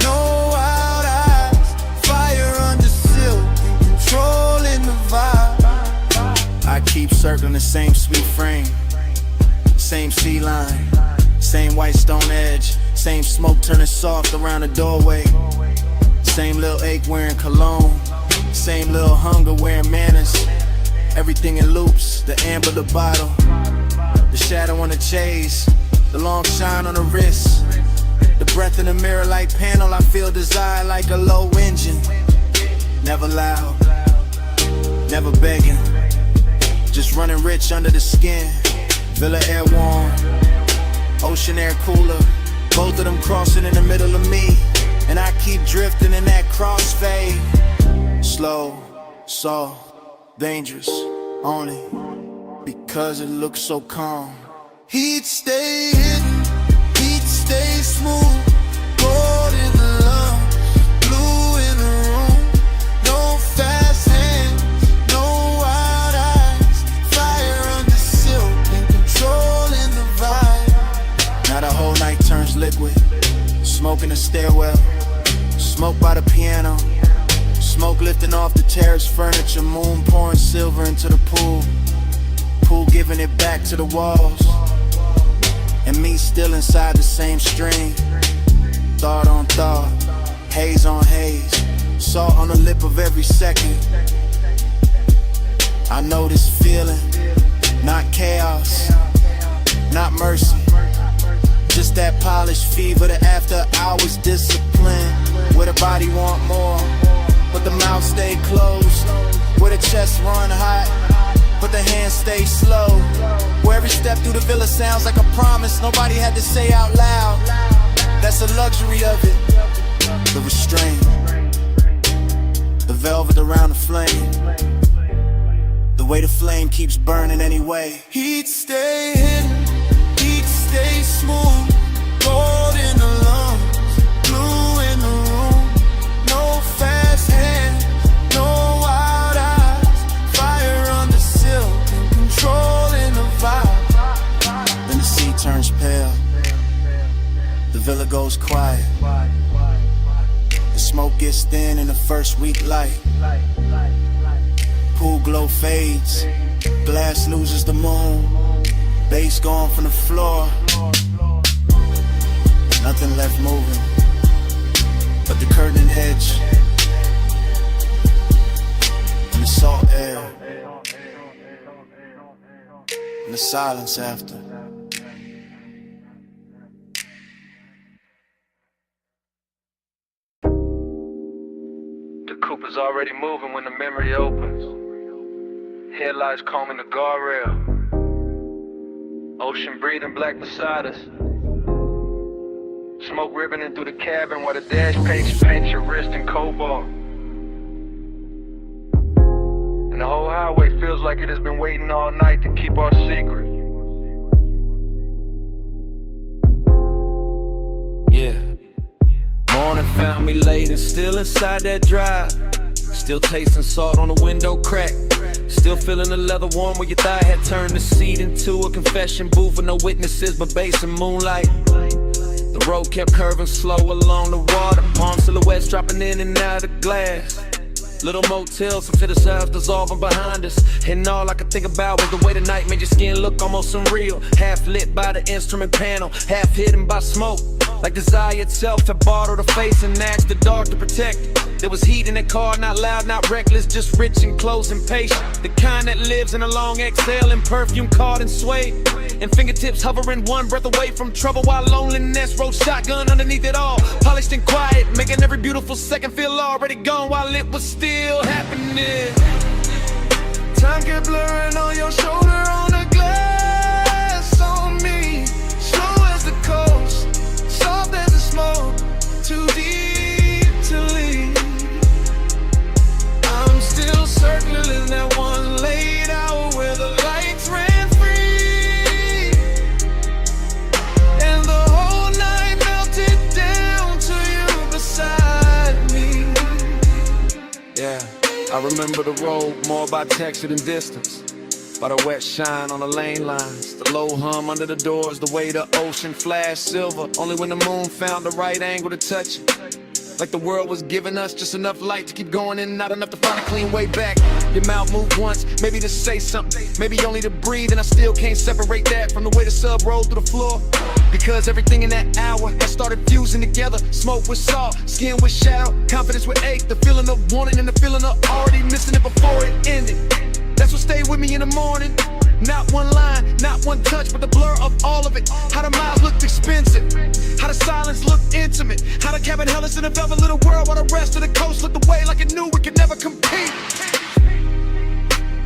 no wild eyes, fire under silk, controlling the vibe. I keep circling the same sweet frame, same sea line, same white stone edge, same smoke turning soft around the doorway, same little ache wearing cologne, same little hunger wearing manners. Everything in loops, the amber the bottle, the shadow on the chase, the long shine on the wrist, the breath in the mirror like panel. I feel desire like a low engine, never loud, never begging, just running rich under the skin. Villa air warm, ocean air cooler, both of them crossing in the middle of me, and I keep drifting in that crossfade. Slow, soft, dangerous, only because it looks so calm. Heat stay hidden, heat stay smooth, gold in the lungs, blue in the room. No fast hands, no wild eyes, fire under silk and controlling the vibe. Now the whole night turns liquid, smoke in the stairwell, smoke by the piano, smoke lifting off the terrace furniture, moon pouring silver into the pool, pool giving it back to the walls, and me still inside the same stream. Thought on thought, haze on haze, salt on the lip of every second. I know this feeling, not chaos, not mercy, just that polished fever, the after hours discipline, where the body want more, but the mouth stay closed, where the chest run hot, but the hands stay slow, where every step through the villa sounds like a promise nobody had to say out loud. That's the luxury of it, the restraint, the velvet around the flame, the way the flame keeps burning anyway. Heat stay hidden, heat stay smooth, gold in the lungs, blue in the room. No fast hands, no wild eyes, fire under silk and controlling the vibe. Then the sea turns pale, the villa goes quiet, the smoke gets thin in the first week light, pool glow fades, glass loses the moon, bass gone from the floor, nothing left moving but the curtain edge and the salt air and the silence after. The coupe is already moving when the memory opens. Headlights combing the guardrail. Ocean breathing black beside us. Smoke ribboning through the cabin while the dash paints your wrist in cobalt. And the whole highway feels like it has been waiting all night to keep our secret. Yeah. Morning found me late and still inside that drive. Still tasting salt on the window crack. Still feeling the leather warm where your thigh had turned the seat into a confession booth with no witnesses but bass and moonlight. The road kept curving slow along the water, palm silhouettes dropping in and out of the glass. Little motels, some fitter sounds dissolving behind us. And all I could think about was the way the night made your skin look almost unreal. Half lit by the instrument panel, half hidden by smoke. Like desire itself had bottled the face and asked the dark to protect it. There was heat in the car, not loud, not reckless, just rich and close and patient. The kind that lives in a long exhale and perfume caught and swayed. And fingertips hovering one breath away from trouble while loneliness rode shotgun underneath it all. Polished and quiet, making every beautiful second feel already gone while it was still happening. Time kept blurring on your shoulder, on the glass on me. Slow as the coast, soft as the smoke, too deep to leave. I'm still circling that one late hour where the lights ran free, and the whole night melted down to you beside me. Yeah, I remember the road more by texture than distance. By the wet shine on the lane lines, the low hum under the doors, the way the ocean flashed silver, only when the moon found the right angle to touch it. Like the world was giving us just enough light to keep going and not enough to find a clean way back. Your mouth moved once, maybe to say something, maybe only to breathe, and I still can't separate that from the way the sub rolled through the floor. Because everything in that hour had started fusing together. Smoke with salt, skin with shadow, confidence with ache, the feeling of wanting and the feeling of already missing it before it ended. That's what stayed with me in the morning. Not one line, not one touch, but the blur of all of it. How the miles looked expensive, how the silence looked intimate, how the cabin held us in a velvet little world while the rest of the coast looked away like it knew we could never compete.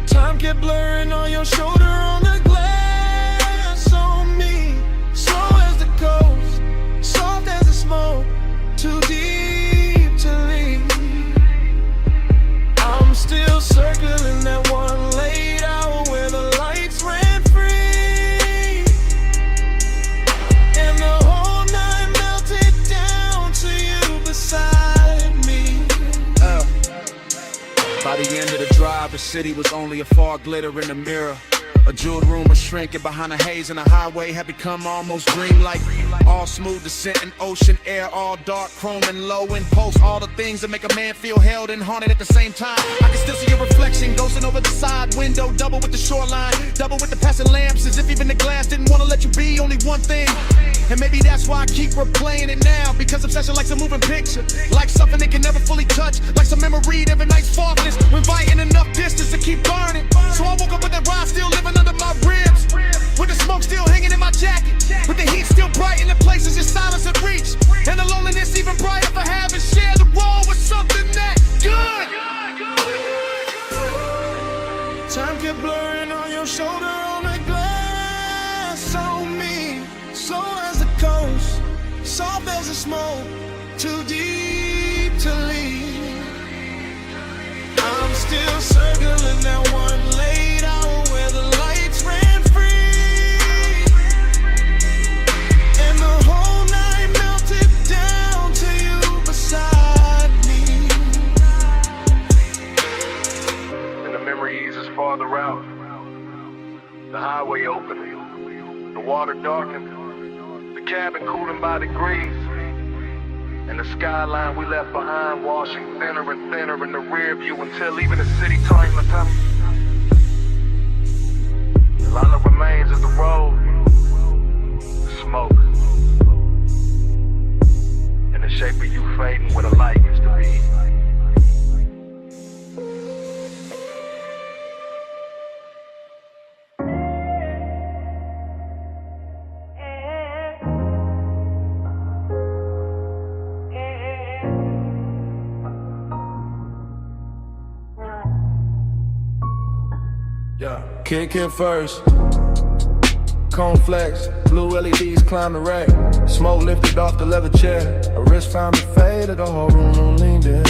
Time kept blurring on your shoulder, on the glass on me. Slow as the coast, soft as the smoke, too deep to leave. I'm still circling that one late hour where the lights ran free, and the whole night melted down to you beside me. By the end of the drive, the city was only a far glitter in the mirror. A jeweled room was shrinking behind a haze, and the highway had become almost dreamlike. All smooth descent and ocean air, all dark, chrome and low impulse. All the things that make a man feel held and haunted at the same time. I can still see your reflection ghosting over the side window, double with the shoreline, double with the passing lamps, as if even the glass didn't want to let you be only one thing. And maybe that's why I keep replaying it now, because obsession likes a moving picture, like something they can never fully touch, like some memory of a night's softness, when inviting enough distance to keep burning. So I woke up with that ride still living under my ribs, with the smoke still hanging in my jacket, with the heat still bright in the places just silence had reached, and the loneliness even brighter for having shared the role with something that good. Time kept blurring on your shoulder, on the glass on me. Slow as the coast, soft as the smoke, too deep to leave. I'm still circling that one late hour where the lights ran free, and the whole night melted down to you beside me. And the memory eases farther out. The highway open, the water darkened, the cabin cooling by degrees, and the skyline we left behind washing thinner and thinner in the rear view until even the city turned to them. The line of remains of the road, the smoke, and the shape of you fading where the light used to be. Kick it first. Cone flex, blue LEDs climb the rack. Smoke lifted off the leather chair. A wrist found me faded, the whole room on leaned in.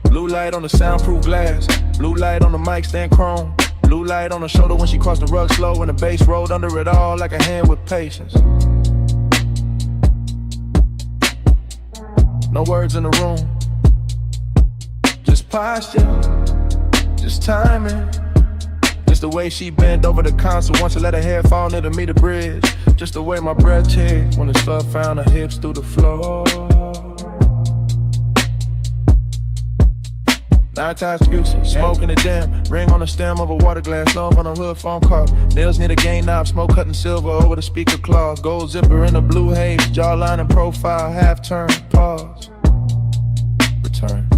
Blue light on the soundproof glass. Blue light on the mic stand chrome. Blue light on the shoulder when she crossed the rug slow, and the bass rolled under it all like a hand with patience. No words in the room, just posture, just timing. Just the way she bent over the console once I let her hair fall near to meet the bridge. Just the way my breath takes when the stuff found her hips through the floor. 9 times excuses, smoke in the den, ring on the stem of a water glass, love on a hood phone call. Nails near the game knob, smoke cutting silver over the speaker claws. Gold zipper in a blue haze, jawline and profile, half turn, pause, return.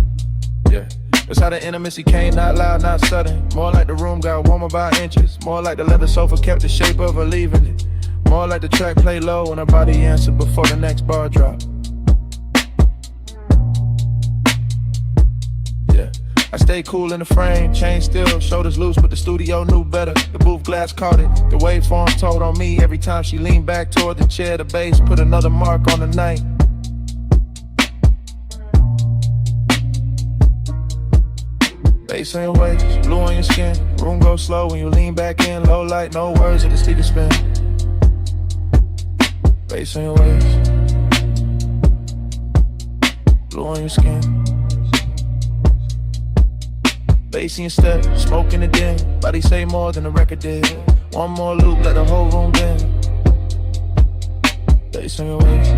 Yeah, that's how the intimacy came, not loud, not sudden. More like the room got warmer by inches. More like the leather sofa kept the shape of her leaving it. More like the track played low when her body answered before the next bar dropped. I stay cool in the frame, chain still, shoulders loose, but the studio knew better. The booth glass caught it, the waveform told on me. Every time she leaned back toward the chair, the bass put another mark on the night. Bass on your waist, blue on your skin. Room goes slow when you lean back in. Low light, no words at the speaker spin. Bass on your waist, blue on your skin. Bass in your step, smoke in the den. Body say more than the record did. One more loop, let the whole room bend. Bass on your waist,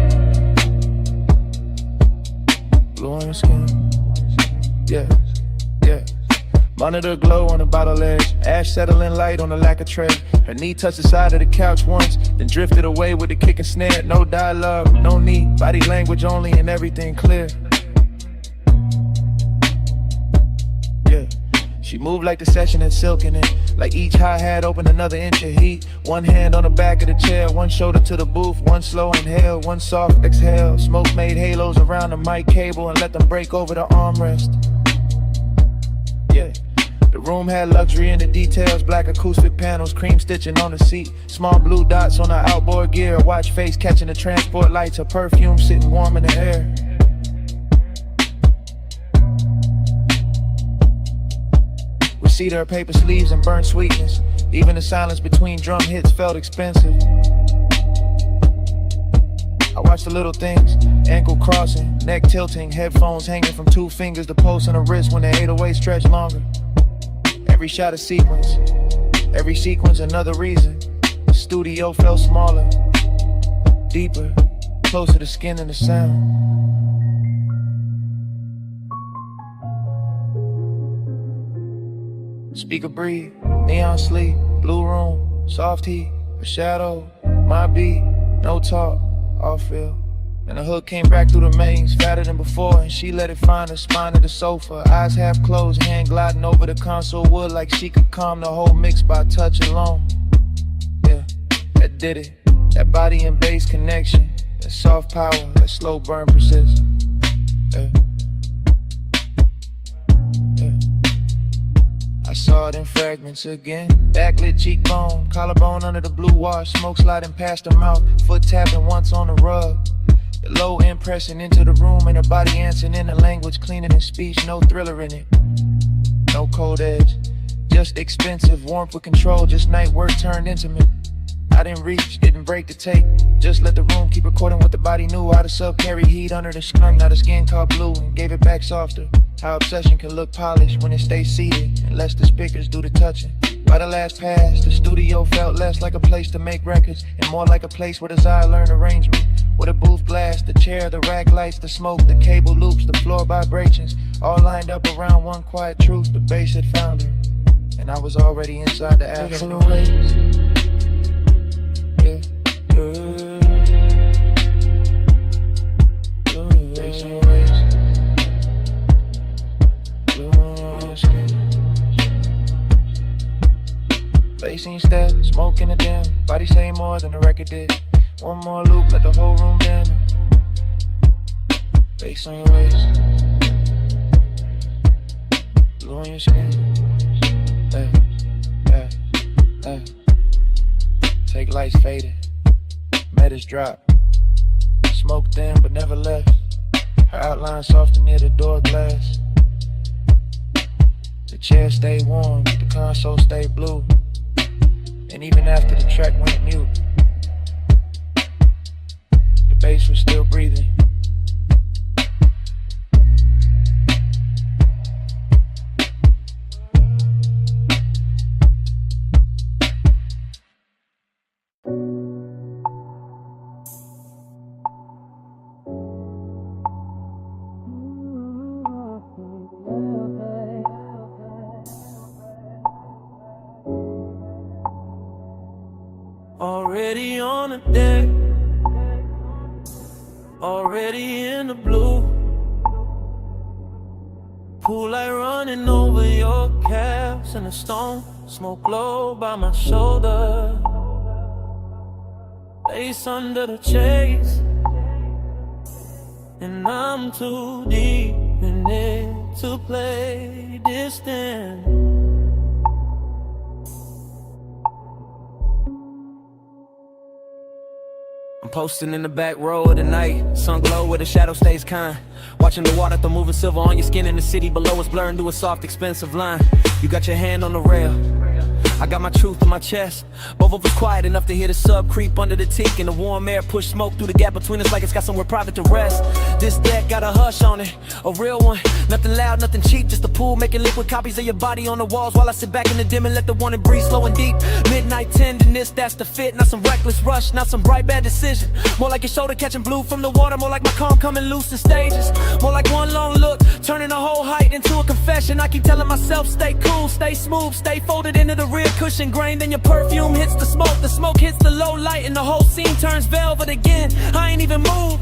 blue on your skin. Yeah, yeah. Monitor glow on the bottle edge. Ash settling light on the lacquer tray. Her knee touched the side of the couch once, then drifted away with the kick and snare. No dialogue, no need. Body language only and everything clear. She moved like the session had silk in it. Like each hi-hat opened another inch of heat. One hand on the back of the chair, one shoulder to the booth. One slow inhale, one soft exhale. Smoke made halos around the mic cable and let them break over the armrest. Yeah, the room had luxury in the details. Black acoustic panels, cream stitching on the seat. Small blue dots on the outboard gear. Watch face catching the transport lights. Her perfume sitting warm in the air. Cedar her paper sleeves and burnt sweetness. Even the silence between drum hits felt expensive. I watched the little things, ankle crossing, neck tilting, headphones hanging from 2 fingers, the pulse on the wrist when the 808 stretched longer. Every shot a sequence, every sequence another reason. The studio felt smaller, deeper, closer to skin and the sound. Speaker breathe, neon sleep, blue room, soft heat, a shadow, my beat, no talk, all feel. And the hook came back through the mains, fatter than before, and she let it find her spine of the sofa. Eyes half closed, hand gliding over the console wood like she could calm the whole mix by touch alone. Yeah, that did it. That body and bass connection, that soft power, that slow burn persists. Yeah. I saw it in fragments again. Backlit cheekbone, collarbone under the blue wash. Smoke sliding past her mouth, foot tapping once on the rug. The low end pressing into the room and her body answering in a language cleaner than speech. No thriller in it, no cold edge. Just expensive warmth with control, just night work turned intimate. I didn't reach, didn't break the tape. Just let the room keep recording what the body knew. How the sub carry heat under the skunk, now the skin caught blue and gave it back softer. How obsession can look polished when it stays seated and lets the speakers do the touching. By the last pass, the studio felt less like a place to make records and more like a place where desire learned arrangement. With a booth glass, the chair, the rack lights, the smoke, the cable loops, the floor vibrations, all lined up around one quiet truth. The bass had found her, and I was already inside the afternoon waves. Facing step, smoke in the dim. Body say more than the record did. One more loop, let the whole room bend. Face on your waist, blue on your skin. Hey, hey, hey. Take lights faded, metas drop. Smoke thin but never left. Her outline softer near the door glass. The chair stayed warm, the console stayed blue. And even after the track went mute, the bass was still breathing. the deck, already in the blue. Pool light running over your calves and the stone smoke low by my shoulder. Face under the chase, and I'm too deep in it to play distant. I'm posting in the back row of the night, sun glow where the shadow stays kind. Watching the water throw moving silver on your skin in the city below us, blurring through a soft, expensive line. You got your hand on the rail, I got my truth in my chest. Both of us quiet enough to hear the sub creep under the teak, and the warm air push smoke through the gap between us like it's got somewhere private to rest. This deck got a hush on it, a real one. Nothing loud, nothing cheap, just a pool making liquid copies of your body on the walls while I sit back in the dim and let the warning breeze slow and deep. Midnight tenderness, that's the fit. Not some reckless rush, not some bright bad decision. More like your shoulder catching blue from the water, more like my calm coming loose in stages. More like one long look, turning a whole height into a confession. I keep telling myself, stay cool, stay smooth, stay folded into the rear cushion grain. Then your perfume hits the smoke hits the low light, and the whole scene turns velvet again. I ain't even moved,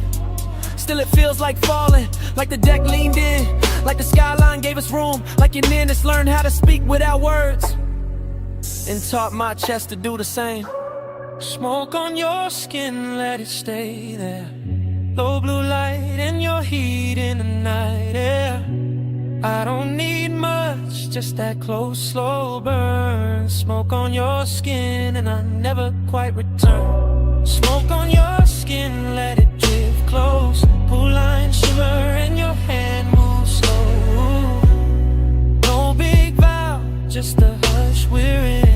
still it feels like falling, like the deck leaned in, like the skyline gave us room, like your nearness learned how to speak without words, and taught my chest to do the same. Smoke on your skin, let it stay there. Low blue light and your heat in the night air. I don't need much, just that close, slow burn. Smoke on your skin and I never quite return. Smoke on your skin, let it drift close. Pool line shimmer and your hand moves slow. No big vow, just a hush we're in.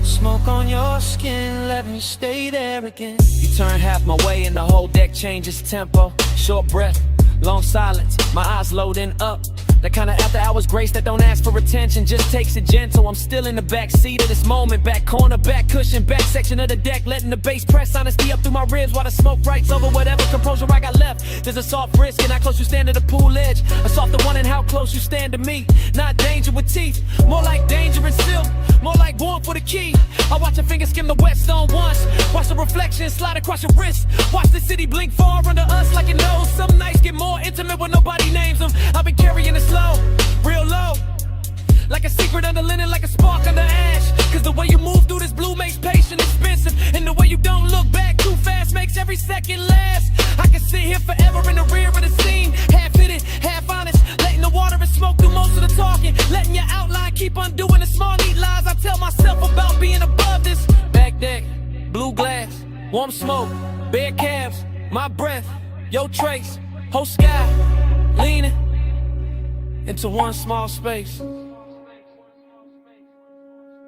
Smoke on your skin, let me stay there again. You turn half my way and the whole deck changes tempo. Short breath, long silence, my eyes loading up. That kind of after hours grace that don't ask for attention, just takes it gentle. I'm still in the back seat of this moment, back corner, back cushion, back section of the deck, letting the bass press honesty up through my ribs while the smoke writes over whatever composure I got left. There's a soft risk in how close you stand to the pool edge, a softer one in how close you stand to me. Not danger with teeth, more like danger and silk, more like warmth with a key. I watch your fingers skim the wet stone once, watch the reflection slide across your wrist, watch the city blink far under us like it knows. Some nights get more intimate when nobody names them. I've been carrying it slow, real low, like a secret under linen, like a spark under ash. Cause the way you move through this blue makes patience expensive, and the way you don't look back too fast makes every second last. I can sit here forever in the rear of the scene, half hidden, half honest, letting the water and smoke do most of the talking, letting your outline keep undoing the small neat lies I tell myself about being above this. Back deck, blue glass, warm smoke, bare calves, my breath, your trace, whole sky, leaning into one small space.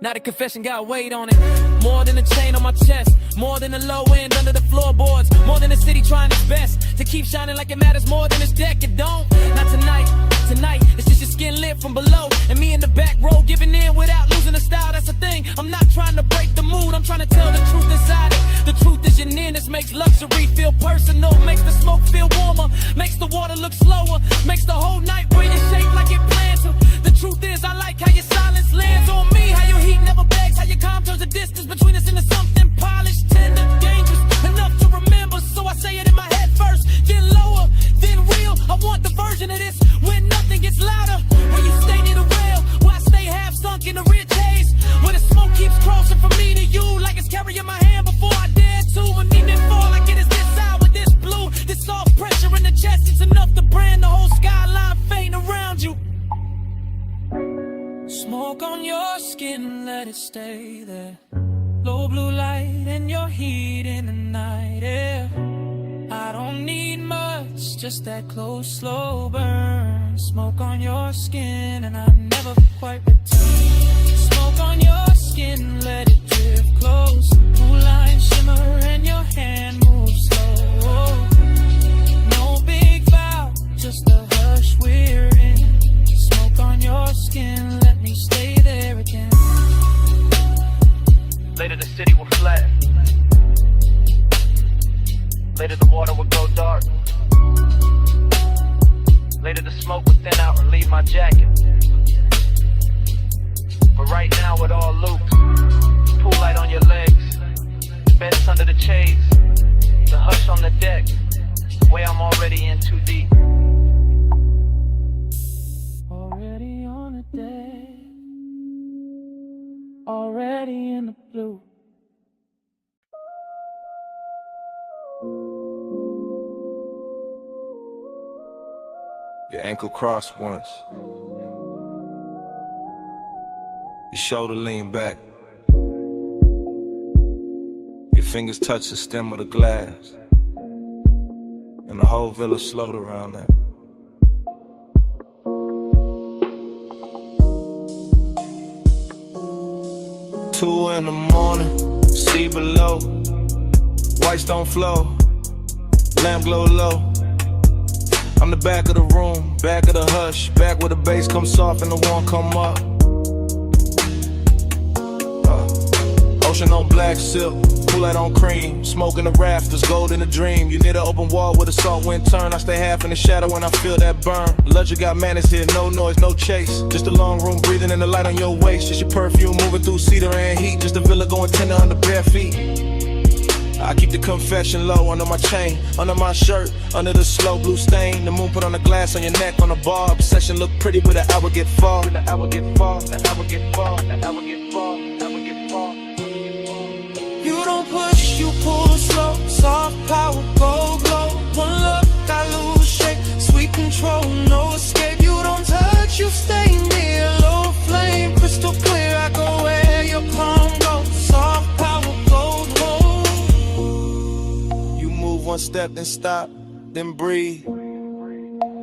Now the confession got weight on it, more than a chain on my chest, more than the low end under the floorboards, more than the city trying its best to keep shining like it matters more than this deck. It don't, not tonight, tonight it's just your skin lit from below, and me in the back row giving in without losing the style. That's the thing, I'm not trying to break the mood, I'm trying to tell the truth inside it. The truth is your nearness makes luxury feel personal, makes the smoke feel warmer, makes the water look slower, makes the whole night wear your shape like it planned to. The truth is I like how your silence lands on me, how your heat never begs, how your calm turns the distance between us into something polished, tender, dangerous, enough to remember. So I say it in my head first, then lower, then real. I want the version of this when nothing gets louder, when you stay near the rail, where I stay half sunk in the rich haze, where the smoke keeps crossing from me to you like it's carrying my hand before I dare to, and even fall like it is this side with this blue, this soft pressure in the chest, it's enough to brand the whole skyline faint around you. Smoke on your skin, let it stay there. Low blue light and your heat in the night air. I don't need much, just that close, slow burn. Smoke on your skin and I never quite return. Smoke on your skin, let it drift close. Blue line shimmer and your hand moves slow. No big vow, just a hush we're in. Smoke on your skin, let me stay there again. Later the city will flat. Later the water will go dark. Later the smoke will thin out and leave my jacket. But right now it all loops. Pool light on your legs, beds under the shades, the hush on the deck, way I'm already in too deep. Already on the deck, already in the blue. Your ankle crossed once. Your shoulder leaned back. Your fingers touched the stem of the glass. And the whole village slowed around that. Two in the morning, see below. Whites don't flow, lamp glow low. I'm the back of the room, back of the hush, back where the bass comes soft and the warm come up. Ocean on black silk, Kool-Aid on cream, smoke in the rafters, gold in the dream. You near the open wall where the salt wind turn. I stay half in the shadow when I feel that burn. Luxury got manners here, no noise, no chase. Just a long room breathing in the light on your waist. Just your perfume moving through cedar and heat. Just a villa going tender under bare feet. I keep the confession low under my chain, under my shirt, under the slow blue stain. The moon put on the glass on your neck on the bar. Obsession look pretty, but the hour get far. The hour get far, the hour get far, the hour get far, the hour get far. You don't push, you pull slow. Soft power, gold glow. One look, I lose shape. Sweet control, no escape. You don't touch, you stay near. Low flame, crystal clear. I go where your palm goes. Soft power, gold glow. You move one step, then stop, then breathe.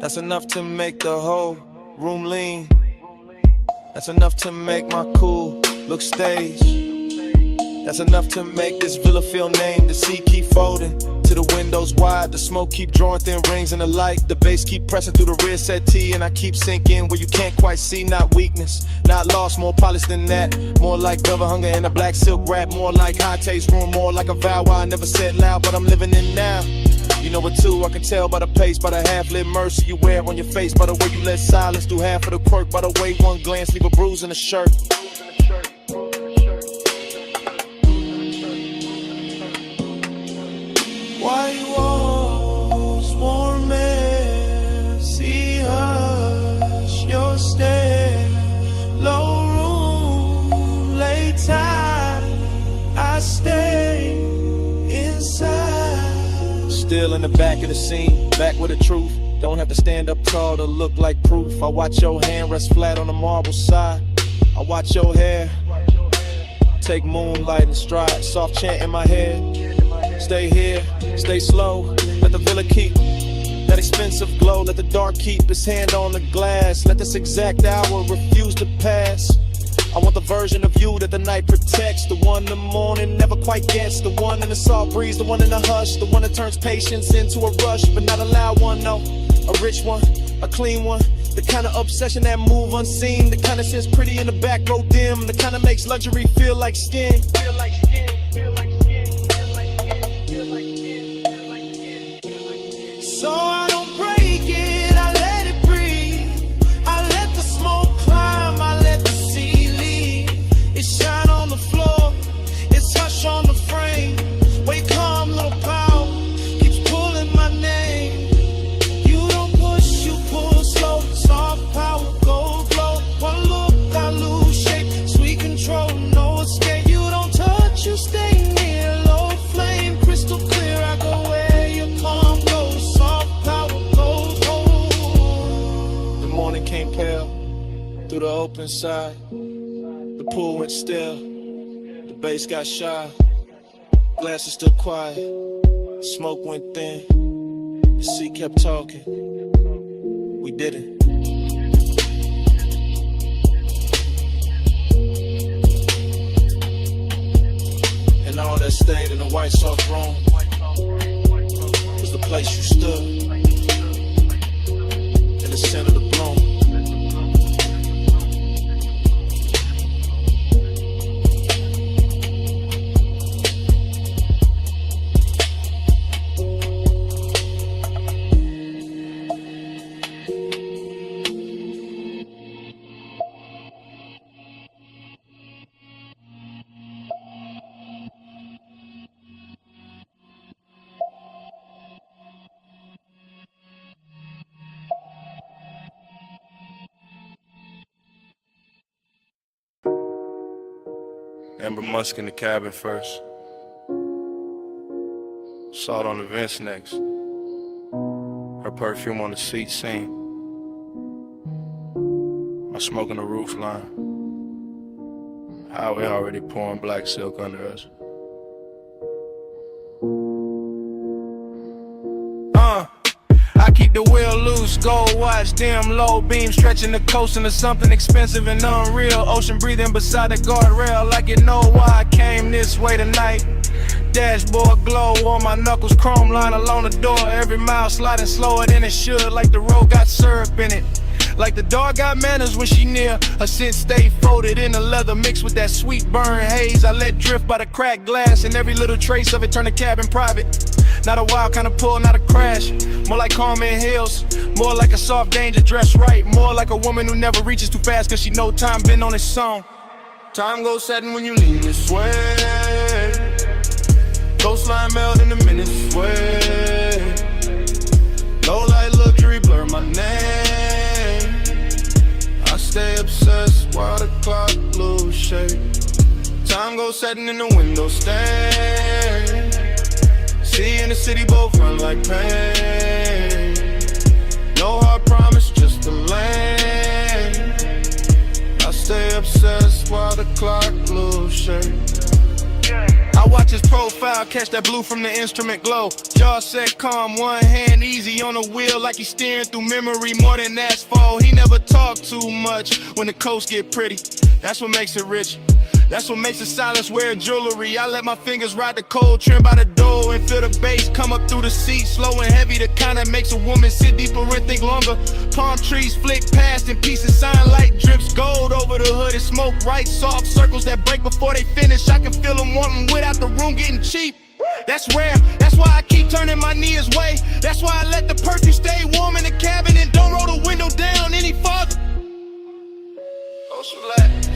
That's enough to make the whole room lean. That's enough to make my cool look staged. That's enough to make this villa feel named. The sea keep folding to the windows wide. The smoke keep drawing thin rings in the light. The bass keep pressing through the rear settee. And I keep sinking where you can't quite see. Not weakness, not lost, more polished than that. More like velvet hunger in a black silk wrap. More like high taste room, more like a vow I never said loud, but I'm living in now. You know it too, I can tell by the pace, by the half-lit mercy you wear on your face, by the way you let silence do half of the quirk, by the way one glance leave a bruise in a shirt. White walls, warm air, sea hush, your stare, low room, late tide, I stay inside. Still in the back of the scene, back with the truth. Don't have to stand up tall to look like proof. I watch your hand rest flat on the marble side. I watch your hair take moonlight and stride. Soft chant in my head. Stay here, stay slow. Let the villa keep that expensive glow. Let the dark keep its hand on the glass. Let this exact hour refuse to pass. I want the version of you that the night protects. The one the morning never quite gets. The one in the soft breeze, the one in the hush. The one that turns patience into a rush. But not a loud one, no. A rich one, a clean one. The kind of obsession that move unseen. The kind that sits pretty in the back row dim. The kind that makes luxury feel like skin. Feel like skin, feel like skin, feel like skin, feel like skin, feel like skin, feel like skin. So I don't break it, I let it breathe. I let the smoke climb, I let the sea leave. It shine on the floor, it's hush on the frame. Wake calm, little power, keeps pulling my name. You don't push, you pull slow. Soft power, gold glow. One look, I lose shape. Sweet control, no escape. You don't touch, you stay near. Low flame, crystal clear. I go where your palm goes. Soft power, gold glow. The morning came pale through the open side. The pool went still. The bass got shy. Glasses stood quiet. Smoke went thin. The sea kept talking. We did it. And all that stayed in the white soft room was the place you stood in the center of the bloom. Amber Musk in the cabin first. Salt on the vents next. Her perfume on the seat scene. My smoke on the roof line. Highway already pouring black silk under us. I keep the wheel loose, gold watch, dim low beam, stretching the coast into something expensive and unreal. Ocean breathing beside the guardrail, like you know why I came this way tonight. Dashboard glow on my knuckles, chrome line along the door. Every mile sliding slower than it should, like the road got syrup in it. Like the dog got manners when she near. Her scent stay folded in the leather mixed with that sweet burn haze I let drift by the cracked glass, and every little trace of it turn the cabin private. Not a wild kind of pull, not a crash. More like Carmen Hills, more like a soft danger dressed right. More like a woman who never reaches too fast cause she know time been on its song. Time goes setting when you lean this way. Coastline melt in the minutes way. Low light luxury blur my name. I stay obsessed while the clock lose shape. Time goes setting in the window stand. See in the city both run like pain. No hard promise, just a lane. I stay obsessed while the clock lose shape. I watch his profile, catch that blue from the instrument glow. Jaw set calm, one hand easy on the wheel, like he's steering through memory more than asphalt. He never talk too much when the coast get pretty. That's what makes it rich. That's what makes the silence wear jewelry. I let my fingers ride the cold trim by the door and feel the bass come up through the seat, slow and heavy. The kind that makes a woman sit deeper and think longer. Palm trees flick past in pieces, sign light drips gold over the hood and smoke right. Soft circles that break before they finish. I can feel them wanting without the room getting cheap. That's rare, that's why I keep turning my knee his way. That's why I let the perfume stay warm in the cabin and don't roll the window down any farther.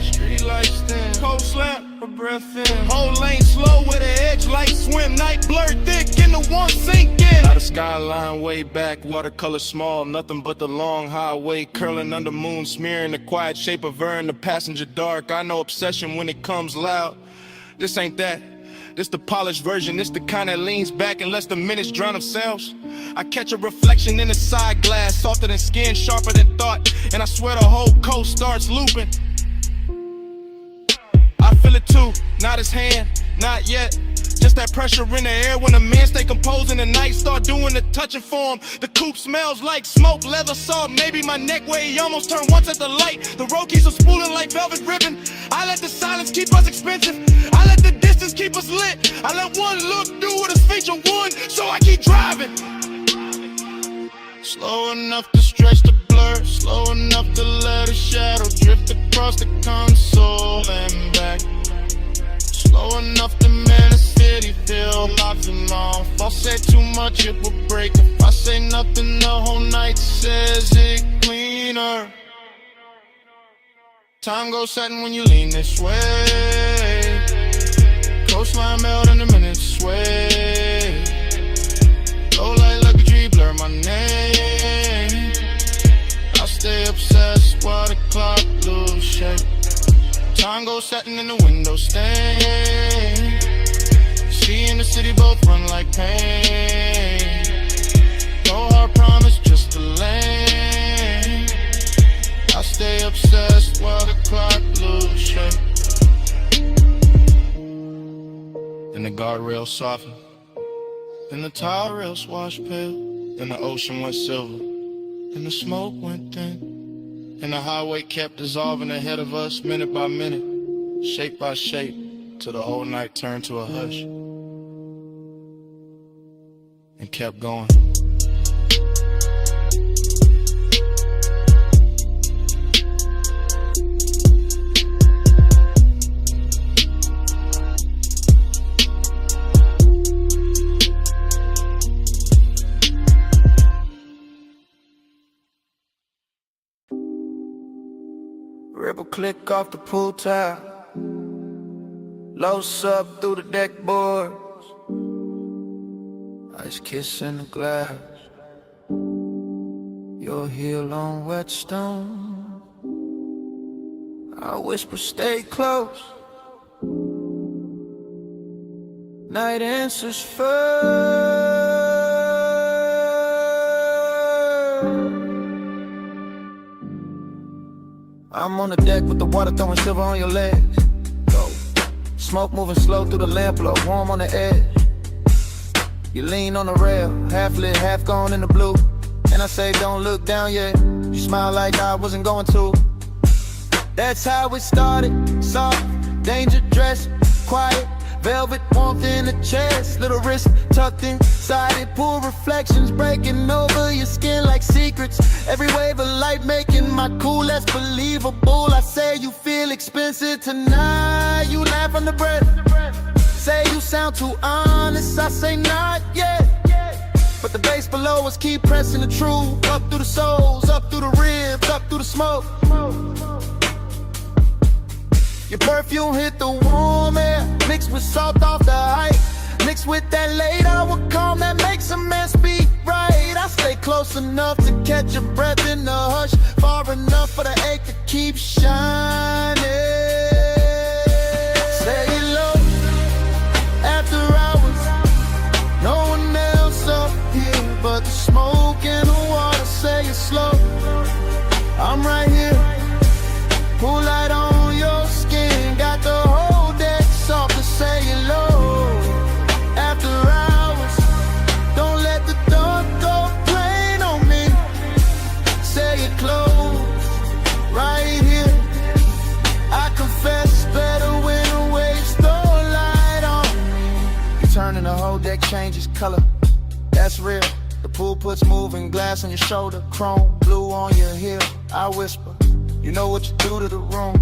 Street lights dim, cold slam, a breath in. Whole lane slow with an edge light swim. Night blurred thick in the one sink in. Out of skyline way back, watercolor small. Nothing but the long highway curling under moon, smearing the quiet shape of her in the passenger dark. I know obsession when it comes loud. This ain't that. This the polished version, this the kind that leans back and lets the minutes drown themselves. I catch a reflection in the side glass, softer than skin, sharper than thought, and I swear the whole coast starts looping. I feel it too, not his hand, not yet. Just that pressure in the air when a man stay composed in the night, start doing the touching for him. The coupe smells like smoke, leather salt, maybe my neck where he almost turned once at the light. The road keeps us spooling like velvet ribbon. I let the silence keep us expensive. I let the distance keep us lit. I let one look do what is feature one, so I keep driving. Slow enough to stretch the blur, slow enough to let a shadow drift across the console and back. Slow enough to make the city feel alive and long. If I say too much, it will break. If I say nothing, the whole night says it cleaner. Time goes setting when you lean this way. Coastline melt in the minutes sway. Low light luxury blur my name. I stay obsessed while the clock lose shape. Time goes setting in the window stain. See in the city both run like pain. No hard promise, just a lane. I stay obsessed while the clock lose shape. Then the guardrail softened. Then the tall rails washed pale. Then the ocean went silver. Then the smoke went thin. And the highway kept dissolving ahead of us, minute by minute, shape by shape, till the whole night turned to a hush. And kept going. Ripple click off the pool tile. Low sub through the deck boards. Ice kiss in the glass. Your heel on wet stone. I whisper stay close. Night answers first. I'm on the deck with the water throwing silver on your legs. Go. Smoke moving slow through the lamp, blow warm on the edge. You lean on the rail, half lit, half gone in the blue. And I say don't look down yet. You smile like I wasn't going to. That's how it started. Soft, danger dress, quiet, velvet warmth in the chest. Little wrist tucked inside it, pool reflections breaking over your skin like secrets. Every wave of light making my cool less believable. I say you feel expensive tonight. You laugh under breath. Say you sound too honest. I say not yet. But the bass below us keep pressing the truth. Up through the souls, up through the ribs, up through the smoke. Your perfume hit the warm air, mixed with salt off the height, mixed with that late hour calm that makes a man speak right. I stay close enough to catch your breath in the hush, far enough for the ache to keep shining. Say it low, after hours, no one else up here but the smoke and the water. Say it slow, I'm right here, pull light on your skin, got the whole deck soft to say it low. After hours, don't let the dark go plain on me. Say it close, right here. I confess better when the waves throw light on me. You turning the whole deck changes color, that's real. The pool puts moving glass on your shoulder, chrome blue on your heel. I whisper, you know what you do to the room.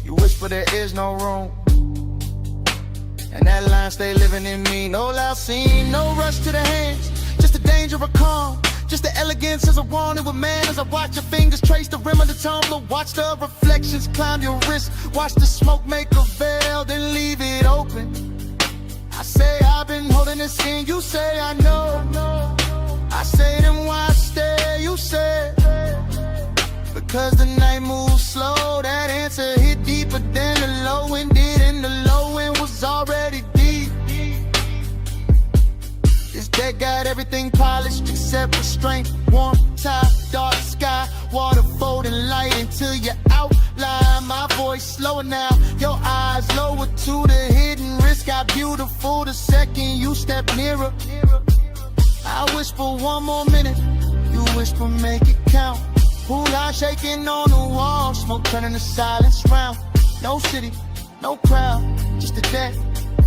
You whisper there is no room, and that line stay living in me. No loud scene, no rush to the hands, just the danger of calm, just the elegance as I want it with man. As I watch your fingers trace the rim of the tumbler, watch the reflections climb your wrist, watch the smoke make a veil, then leave it open. I say I've been holding this in, you say I know. I say then why stay, you say because the night moves slow. That answer hit deeper than the low end did, and the low end was already deep. This deck got everything polished except restraint. Warm top, dark sky, water folding light until you outline. My voice slower now, your eyes lower to the hidden risk. Got beautiful the second you step nearer. I whisper one more minute, you whisper make it count. Pool light shaking on the wall, smoke turning to silence round. No city, no crowd, just the deck,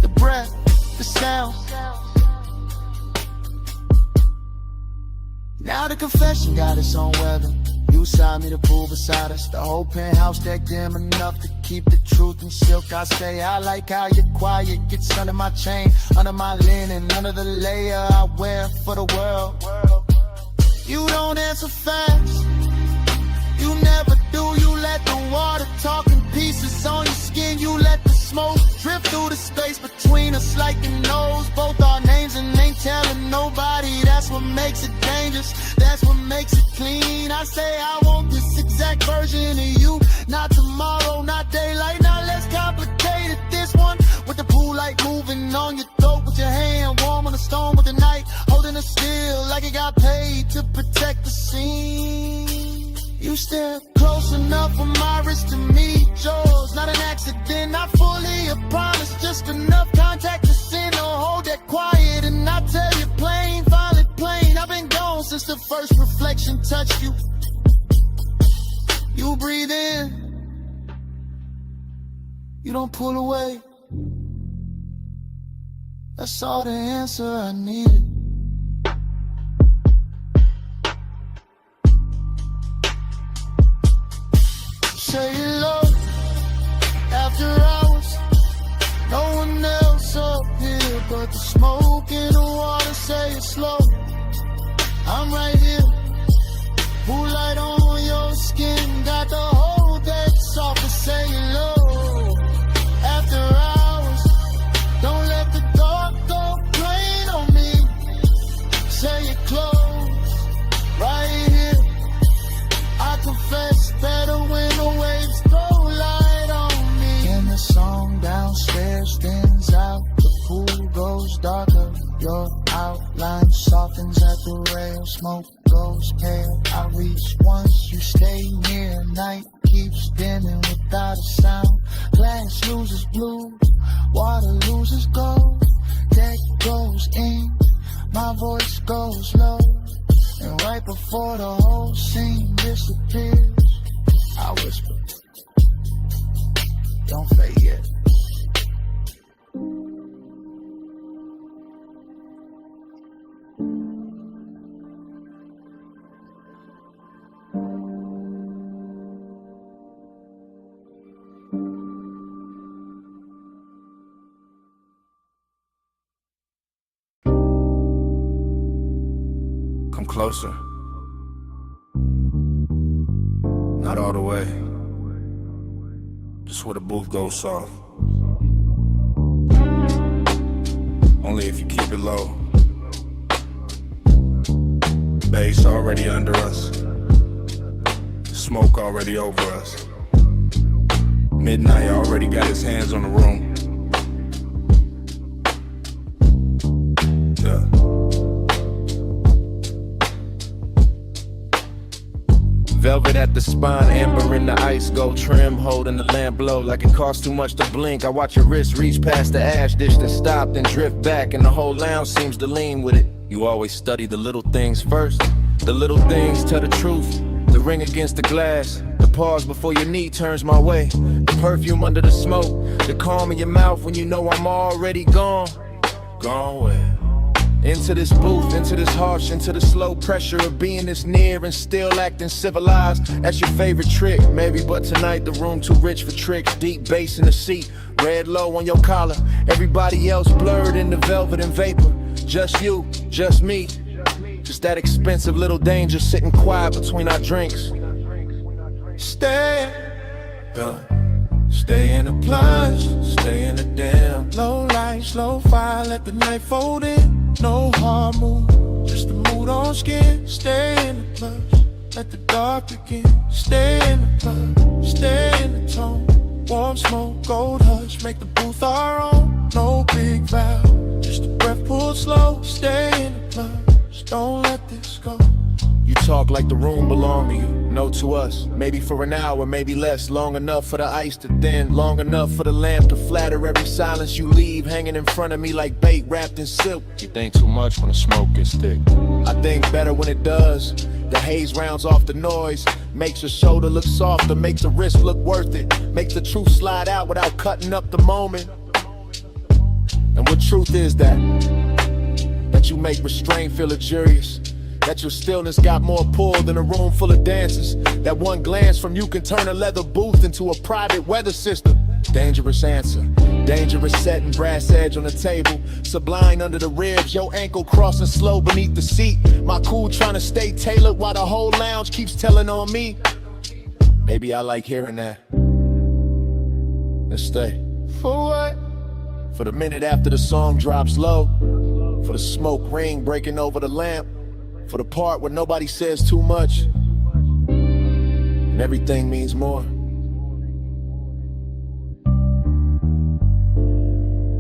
the breath, the sound. Now the confession got its own weather. You side me, the pool beside us. The whole penthouse deck dim enough to keep the truth in silk. I say I like how you're quiet, gets under my chain, under my linen, under the layer I wear for the world. You don't answer fast, you never do. You let the water talk in pieces on your skin. You let the smoke drift through the space between us like your nose. Both our names and ain't telling nobody. That's what makes it dangerous, that's what makes it clean. I say I want this exact version of you, not tomorrow, not daylight, not less complicated. This one with the pool light moving on your throat, with your hand warm on the stone with the night, holding it still like it got paid to protect the scene. You step close enough for my wrist to meet yours. Not an accident, not fully a promise, just enough contact to send or hold that quiet. And I tell you plain, finally plain, I've been gone since the first reflection touched you. You breathe in, you don't pull away. That's all the answer I needed. Say it low, after hours, no one else up here but the smoke and the water. Say it slow, I'm right here, pool light on your skin, got the whole deck soft to say it low. After hours, don't let the dark go plain on me. Say it close, right here. I confess better when the waves throw light on me. And the song downstairs thins out, the pool goes smoke goes pale. I reach once, you stay near. Night keeps dimming without a sound. Glass loses blue, water loses gold. Deck goes in, my voice goes low. And right before the whole scene disappears, I whisper, don't fade yet. Come closer. Not all the way. Just where the booth goes soft. Only if you keep it low. Bass already under us. Smoke already over us. Midnight already got his hands on the room. Yeah. Velvet at the spine, amber in the ice, gold trim, holding the lamp blow like it costs too much to blink. I watch your wrist reach past the ash dish, then stop, then drift back, and the whole lounge seems to lean with it. You always study the little things first. The little things tell the truth. The ring against the glass, the pause before your knee turns my way. The perfume under the smoke, the calm in your mouth when you know I'm already gone. Gone where? Into this booth, into this harsh, into the slow pressure of being this near and still acting civilized. That's your favorite trick, maybe, but tonight the room too rich for tricks. Deep bass in the seat, red low on your collar. Everybody else blurred in the velvet and vapor. Just you, just me. Just that expensive little danger sitting quiet between our drinks. Stay, stay in the plunge, stay in the damn. Low light, slow fire, let the night fold in. No hard move, just the mood on skin. Stay in the plush, let the dark begin. Stay in the plug, stay in the tone. Warm smoke, gold hush, make the booth our own. No big vow, just a breath pulled slow. Stay in the plush, don't let this go. You talk like the room belonged to you, no to us. Maybe for an hour, maybe less. Long enough for the ice to thin, long enough for the lamp to flatter every silence you leave, hanging in front of me like bait wrapped in silk. You think too much when the smoke gets thick. I think better when it does. The haze rounds off the noise, makes your shoulder look softer, makes the wrist look worth it, makes the truth slide out without cutting up the moment. And what truth is that? That you make restraint feel luxurious. That your stillness got more pull than a room full of dancers. That one glance from you can turn a leather booth into a private weather system. Dangerous answer, dangerous setting, brass edge on the table. Sublime under the ribs, your ankle crossing slow beneath the seat. My cool trying to stay tailored while the whole lounge keeps telling on me. Maybe I like hearing that. Let's stay. For what? For the minute after the song drops low. For the smoke ring breaking over the lamp. For the part where nobody says too much and everything means more.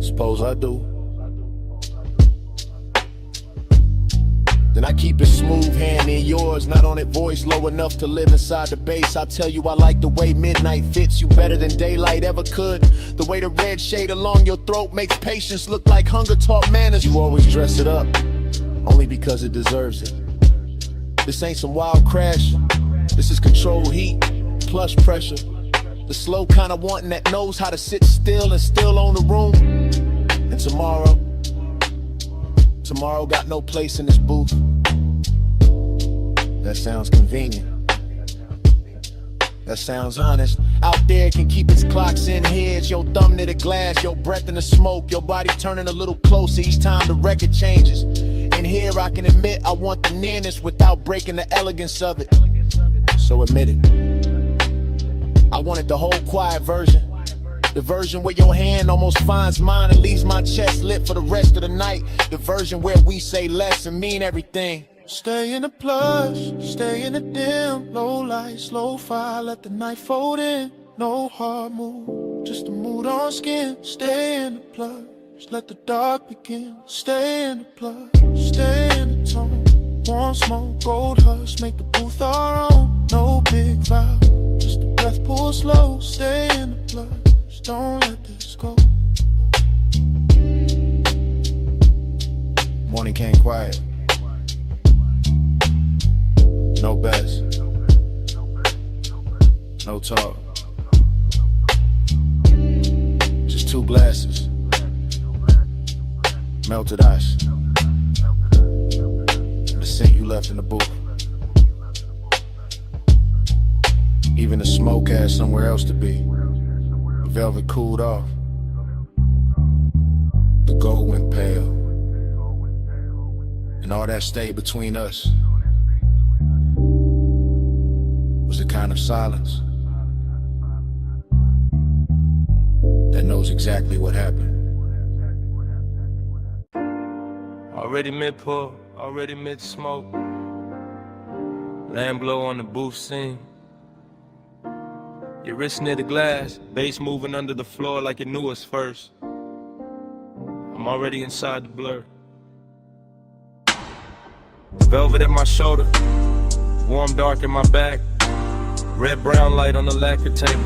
Suppose I do. Then I keep a smooth hand in yours, not on it voice low enough to live inside the bass. I tell you I like the way midnight fits you better than daylight ever could. The way the red shade along your throat makes patience look like hunger taught manners. You always dress it up, only because it deserves it. This ain't some wild crash, this is controlled heat, plush pressure. The slow kind of wanting that knows how to sit still and still own the room. And tomorrow got no place in this booth. That sounds convenient. That sounds honest. Out there it can keep its clocks in here. It's your thumb to the glass, your breath in the smoke, your body turning a little closer each time the record changes. In here I can admit I want the nearness without breaking the elegance of it. So admit it. I wanted the whole quiet version. The version where your hand almost finds mine and leaves my chest lit for the rest of the night. The version where we say less and mean everything. Stay in the plush, stay in the dim. Low light, slow fire, let the night fold in. No hard move, just the mood on skin. Stay in the plush, let the dark begin. Stay in the plush, stay in the tone. warm smoke, gold hush, make the booth our own. No big vow, just a breath, pull slow, stay in the blood, just don't let this go. Morning came quiet. No best. No talk. Just 2 glasses. Melted ice. The scent you left in the booth. Even the smoke had somewhere else to be. The velvet cooled off. The gold went pale. And all that stayed between us was a kind of silence that knows exactly what happened. Already mid-pull, already mid-smoke. Lamb glow on the booth scene. Your wrist near the glass, bass moving under the floor like it knew us first. I'm already inside the blur. Velvet at my shoulder, warm dark in my back. Red-brown light on the lacquer table.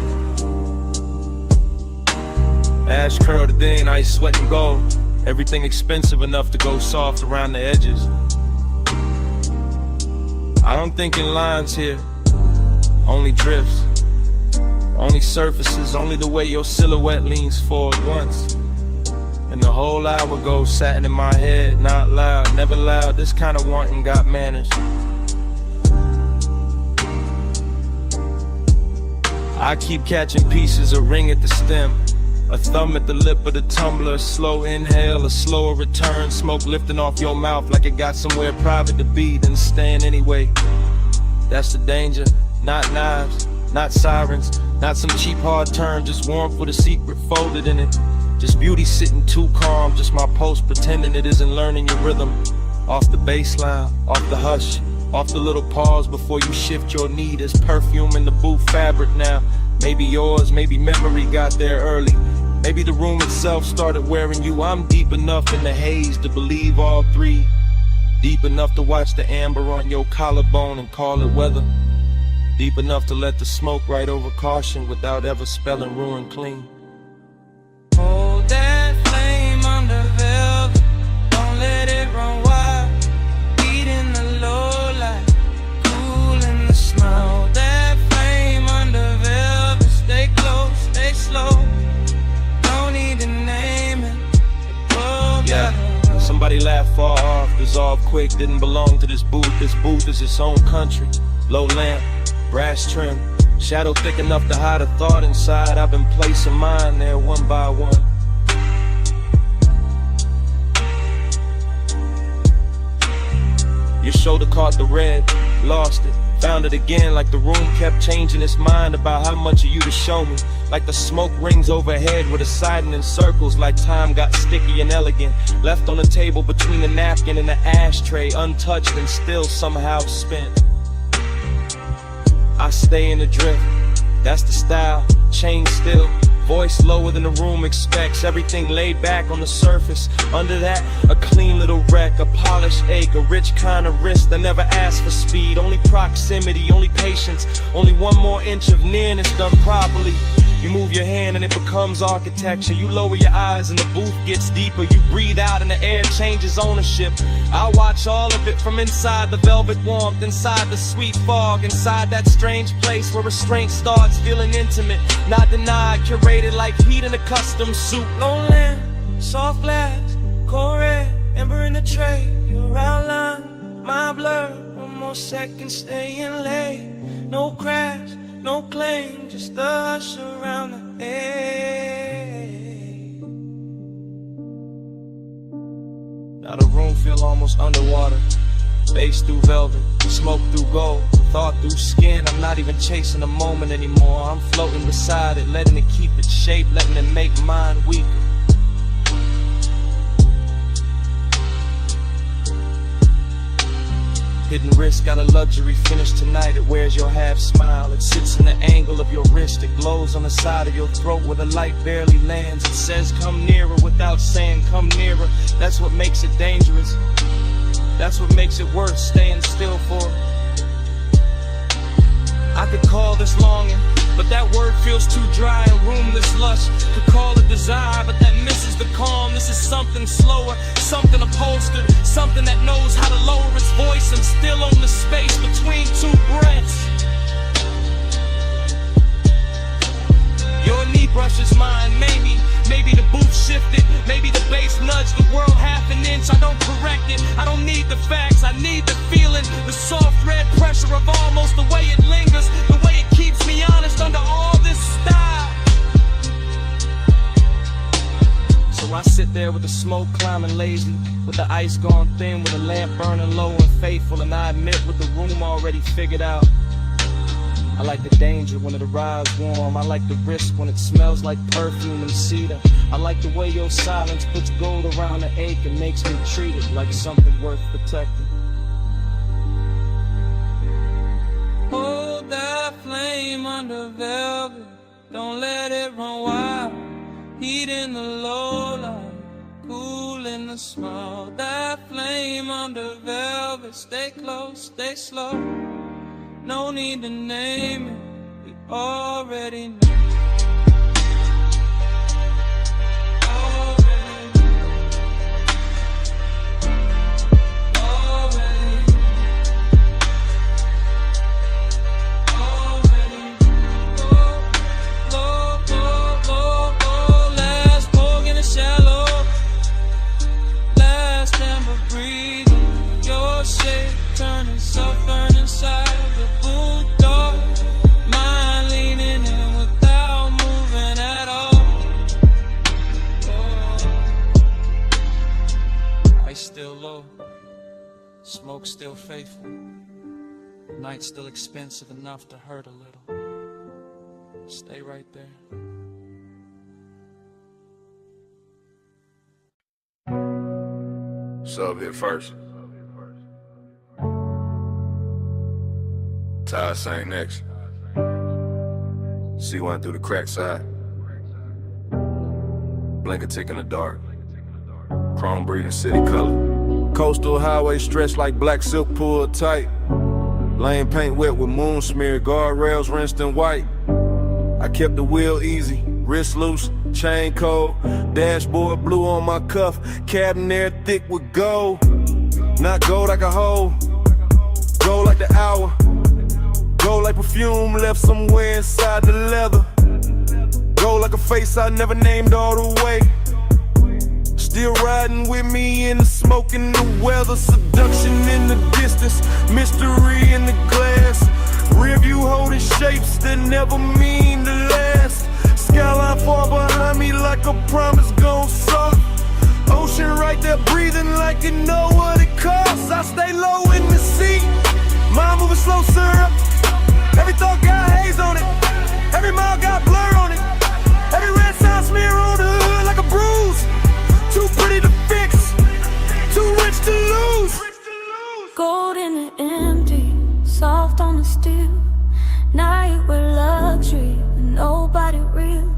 Ash curled today, ice sweating gold. Everything expensive enough to go soft around the edges. I don't think in lines here, only drifts. Only surfaces, only the way your silhouette leans forward once. And the whole hour goes satin in my head, not loud, never loud. This kind of wanting got manners. I keep catching pieces, a ring at the stem, a thumb at the lip of the tumbler, a slow inhale, a slower return, smoke lifting off your mouth like it got somewhere private to be, then staying anyway. That's the danger, not knives, not sirens, not some cheap hard turn, just warmth with a secret folded in it. Just beauty sitting too calm, just my pulse pretending it isn't learning your rhythm. Off the baseline, off the hush, off the little pause before you shift your knee. There's perfume in the booth fabric now. Maybe yours, maybe memory got there early. Maybe the room itself started wearing you. I'm deep enough in the haze to believe all three. Deep enough to watch the amber on your collarbone and call it weather. Deep enough to let the smoke right over caution without ever spelling ruin clean. Hold that flame under velvet, don't let it run wild. Heat in the low light, cool in the snow. Hold that flame under velvet, stay close, stay slow. No need to name it. Yeah, somebody laughed far off, dissolved quick, didn't belong to this booth. This booth is its own country. Low lamp, brass trim, shadow thick enough to hide a thought inside. I've been placing mine there one by one. Your shoulder caught the red, lost it, found it again, like the room kept changing its mind about how much of you to show me. Like the smoke rings overhead with a siding in circles, like time got sticky and elegant, left on the table between the napkin and the ashtray, untouched and still somehow spent. I stay in the drift, that's the style, chain still, voice lower than the room expects, everything laid back on the surface. Under that, a clean little wreck, a polished ache, a rich kind of wrist. I never asked for speed, only proximity, only patience, only one more inch of nearness done properly. You move your hand and it becomes architecture. You lower your eyes and the booth gets deeper. You breathe out and the air changes ownership. I watch all of it from inside the velvet warmth, inside the sweet fog, inside that strange place where restraint starts feeling intimate, not denied, curated like heat in a custom suit. Low lamp, soft glass, cold red, ember in the tray. Your outline, my blur, one more second staying late. No crash, no claim, just the hush around the edge. Now the room feel almost underwater. Bass through velvet, smoke through gold, thought through skin. I'm not even chasing the moment anymore. I'm floating beside it, letting it keep its shape, letting it make mine weaker. Hidden wrist, got a luxury finish tonight. It wears your half smile. It sits in the angle of your wrist. It glows on the side of your throat where the light barely lands. It says come nearer without saying come nearer. That's what makes it dangerous. That's what makes it worth staying still for. I could call this longing, but that word feels too dry and roomless lust. Could call it desire, but that misses the calm. This is something slower, something upholstered, something that knows how to lower its voice and still own the space between two breaths. Your knee brushes mine, maybe the booth shifted, maybe the bass nudged the world half an inch. I don't correct it, I don't need the facts, I need the feeling, the soft red pressure of almost, the way it lingers, the way it keeps me honest under all this style. So I sit there with the smoke climbing lazy, with the ice gone thin, with the lamp burning low and faithful, and I admit with the room already figured out. I like the danger when it arrives warm. I like the risk when it smells like perfume and cedar. I like the way your silence puts gold around the ache and makes me treat it like something worth protecting. Hold that flame under velvet, don't let it run wild. Heat in the low light, cool in the small. That flame under velvet, stay close, stay slow. No need to name it, we already know. Turning suffering inside the boot door. Mind leaning in without moving at all. Oh. Ice still low, smoke still faithful. Night still expensive enough to hurt a little. Stay right there. Sub hit first. Ty sang next. C1 through the crack side. Blinker tick in the dark. Chrome breathing city color. Coastal highway stretched like black silk pulled tight. Lane paint wet with moon smear, guardrails rinsed in white. I kept the wheel easy, wrist loose, chain cold. Dashboard blue on my cuff, cabin air thick with gold. Not gold like a hole, gold like the hour. Gold like perfume left somewhere inside the leather. Gold like a face I never named all the way. Still riding with me in the smoke and the weather. Seduction in the distance, mystery in the glass. Rear view holding shapes that never mean to last. Skyline far behind me like a promise gone soft. Ocean right there breathing like you know what it costs. I stay low in the seat, mind moving slow syrup. Every thought got haze on it, every mile got blur on it. Every red sign smear on the hood like a bruise. Too pretty to fix, too rich to lose. Gold in the empty, soft on the steel. Night with luxury, nobody real.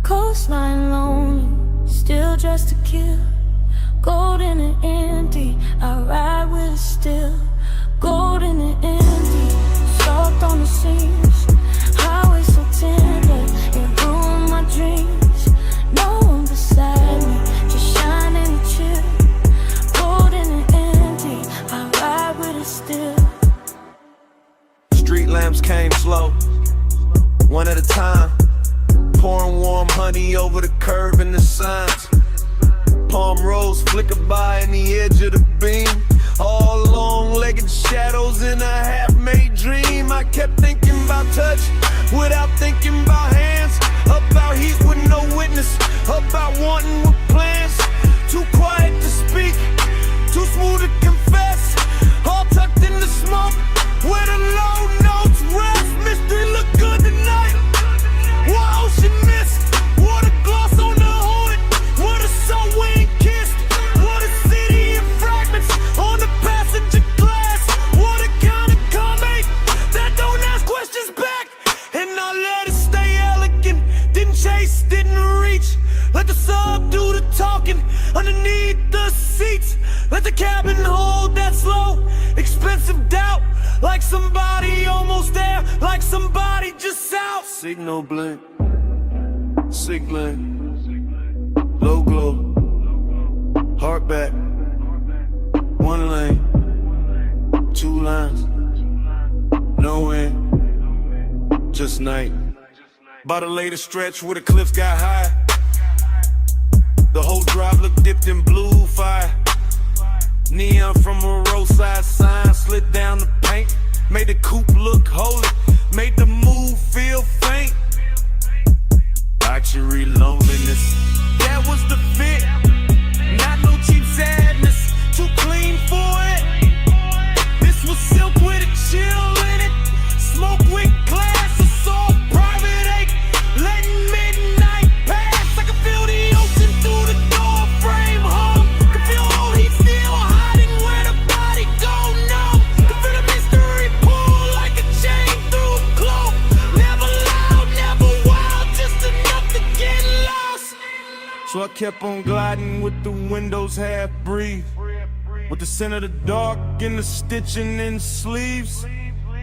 Coastline lonely, still dressed to kill. Gold in the empty, I ride with it still. Gold in the empty, soft on the seams. Highway so tender, it ruined my dreams. No one beside me, just shining and chill. Gold in the empty, I ride with it still. Street lamps came slow, one at a time. Pouring warm honey over the curb and the signs. Palm rose flickered by in the edge of the beam. All long-legged shadows in a half-made dream. I kept thinking about touch without thinking about hands. About heat with no witness, about wanting with plans. Too quiet to speak, too smooth to confess. All tucked in the smoke, where the low notes rest. Mystery look good tonight. What ocean mist, water gloss on the hood. What a soul we ain't kissed. What a city in fragments on the passenger glass. What a kind of comment that don't ask questions back. And I let it stay elegant. Didn't chase, didn't reach. Let the sub do the talking underneath the seats. Let the cabin hold that. somebody almost there, like somebody just out. Signal blink, signaling, low glow, heart back, one lane, two lines, no end, just night. By the latest stretch where the cliffs got high, the whole drive looked dipped in blue fire. Neon from a roadside sign slid down the paint, made the coupe look holy, made the move feel faint. Luxury loneliness, that was the fit. Not no cheap sadness, too clean for it. This was silk with a chill in it, smoke with glass, assault, private ache, letting midnight pass. I can feel the ocean through the door frame home. Can feel all heat still hiding where the body go numb. Can feel the mystery pull like a chain through a cloak. Never loud, never wild, just enough to get lost. So I kept on gliding with the windows half breathe, with the scent of the dark and the stitching in sleeves,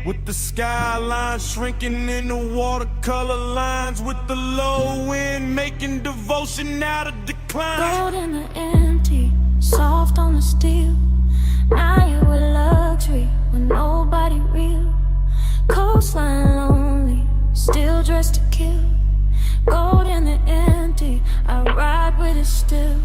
with the skyline shrinking into watercolor lines, with the low wind making devotion out of decline. Gold in the empty, soft on the steel. Now you with luxury with nobody real. Coastline lonely, still dressed to kill. Gold in the empty, I ride with it still.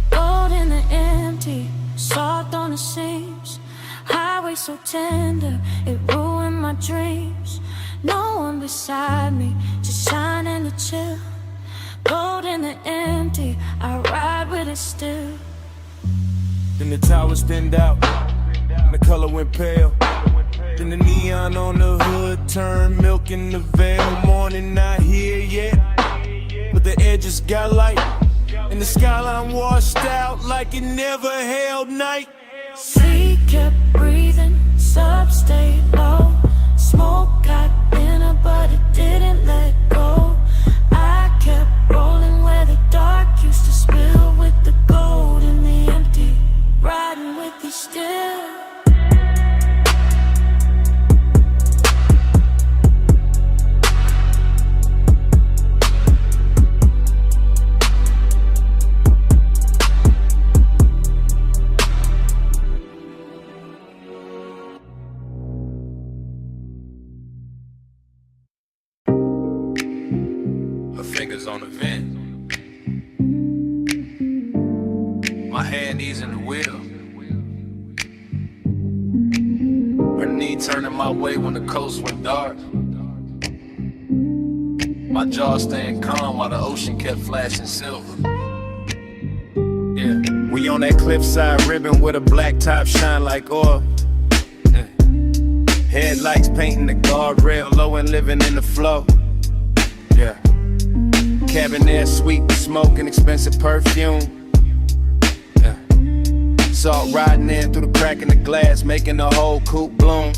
Gold in the empty, soft on the seams. Highway so tender, it ruined my dreams. No one beside me, just shining to chill. Gold in the empty, I ride with it still. Then the towers thinned out, and the color went pale. Then the neon on the hood turned milk in the veil. Morning not here yet, but the edges got light, and the skyline washed out like it never held night. Sea kept breathing, sub stayed low. Smoke got thinner, but it didn't let go. I kept rolling where the dark used to spill, with the gold in the empty, riding with you still. Fingers on the vent, my hand easing the wheel, her knee turning my way when the coast went dark. My jaw staying calm while the ocean kept flashing silver. Yeah, we on that cliffside ribbon with a black top shine like oil. Yeah. Headlights painting the guardrail low and living in the flow. Yeah. Cabin air sweet with smoke and expensive perfume. Yeah. Salt riding in through the crack in the glass, making the whole coupe bloom.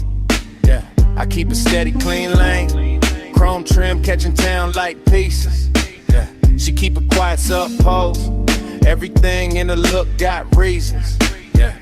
Yeah. I keep a steady, clean lane, chrome trim, catching town like pieces. Yeah. She keep a quiet sub pose. Everything in the look got reasons. Yeah.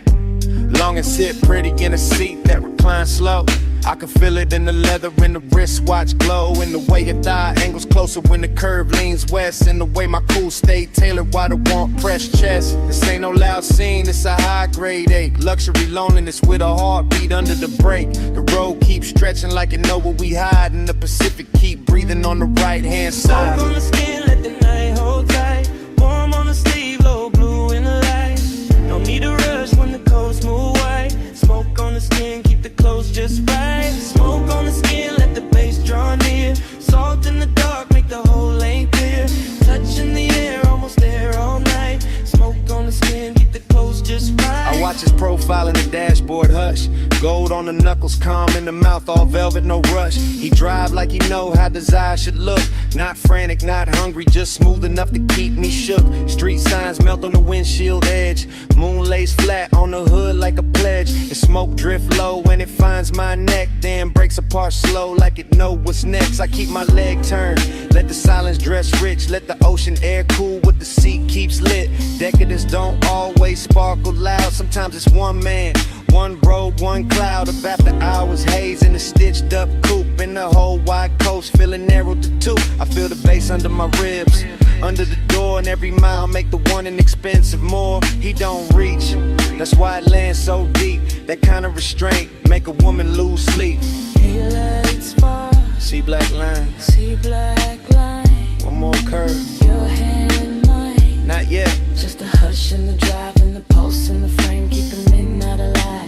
Long and sit pretty in a seat that reclines slow. I can feel it in the leather, in the wristwatch glow, in the way your thigh angles closer when the curve leans west, in the way my cool stay tailored while the warmth pressed chest. This ain't no loud scene, it's a high grade ache. Luxury loneliness with a heartbeat under the brake. The road keeps stretching like it know where we hide, and the Pacific keep breathing on the right hand side. Soak on the skin, let the night hold tight. Warm on the sleeve, low blue in the light. No need to rush when the coast move white. Smoke on the skin, keep the clothes just right. Smoke on the skin, let the bass draw near. Salt in the dark, make the whole lane clear. Touch in the air, almost there all night. Smoke on the skin, keep the clothes just right. I watch his profile in the dashboard, hush. Gold on the knuckles, calm in the mouth, all velvet, no rush. He drive like he know how desire should look. Not frantic, not hungry, just smooth enough to keep me shook. Street signs melt on the windshield edge. Moon lays flat on the hood like a pledge. And smoke drift low when it finds my neck, then breaks apart slow like it know what's next. I keep my leg turned, let the silence dress rich. Let the ocean air cool what the seat keeps lit. Decadence don't always sparkle loud. Sometimes it's one man, One road, one cloud of after hours haze in a stitched up coupe. In the whole wide coast, feeling narrow to two. I feel the bass under my ribs, under the door, and every mile make the one inexpensive more. He don't reach, that's why it lands so deep. That kind of restraint make a woman lose sleep. He lights far, See black lines, see black line. one more curve, Your hand in mine. not yet. Just a hush in the drive and the pulse in the frame, keeping midnight alive.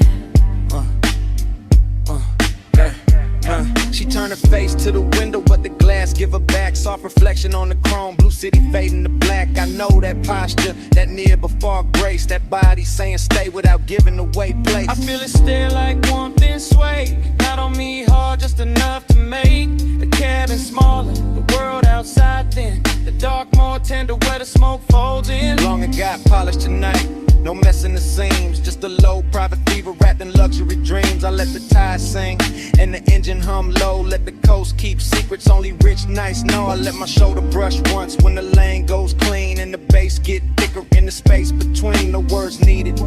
She turned her face to the window, but the glass give her back. Soft reflection on the chrome, blue city fading to black. I know that posture, that near before grace. That body saying stay without giving away place. I feel it stare like warmth and sway. Not on me hard, just enough to make the cabin smaller, the world outside thin. The dark more tender where the smoke folds in. Long and got polished tonight, no messing the seams. Just a low private fever wrapped in luxury dreams. I let the tide sing and the engine hum low. Let the coast keep secrets only rich nights know. I let my shoulder brush once when the lane goes clean and the bass get thicker in the space between. No words needed,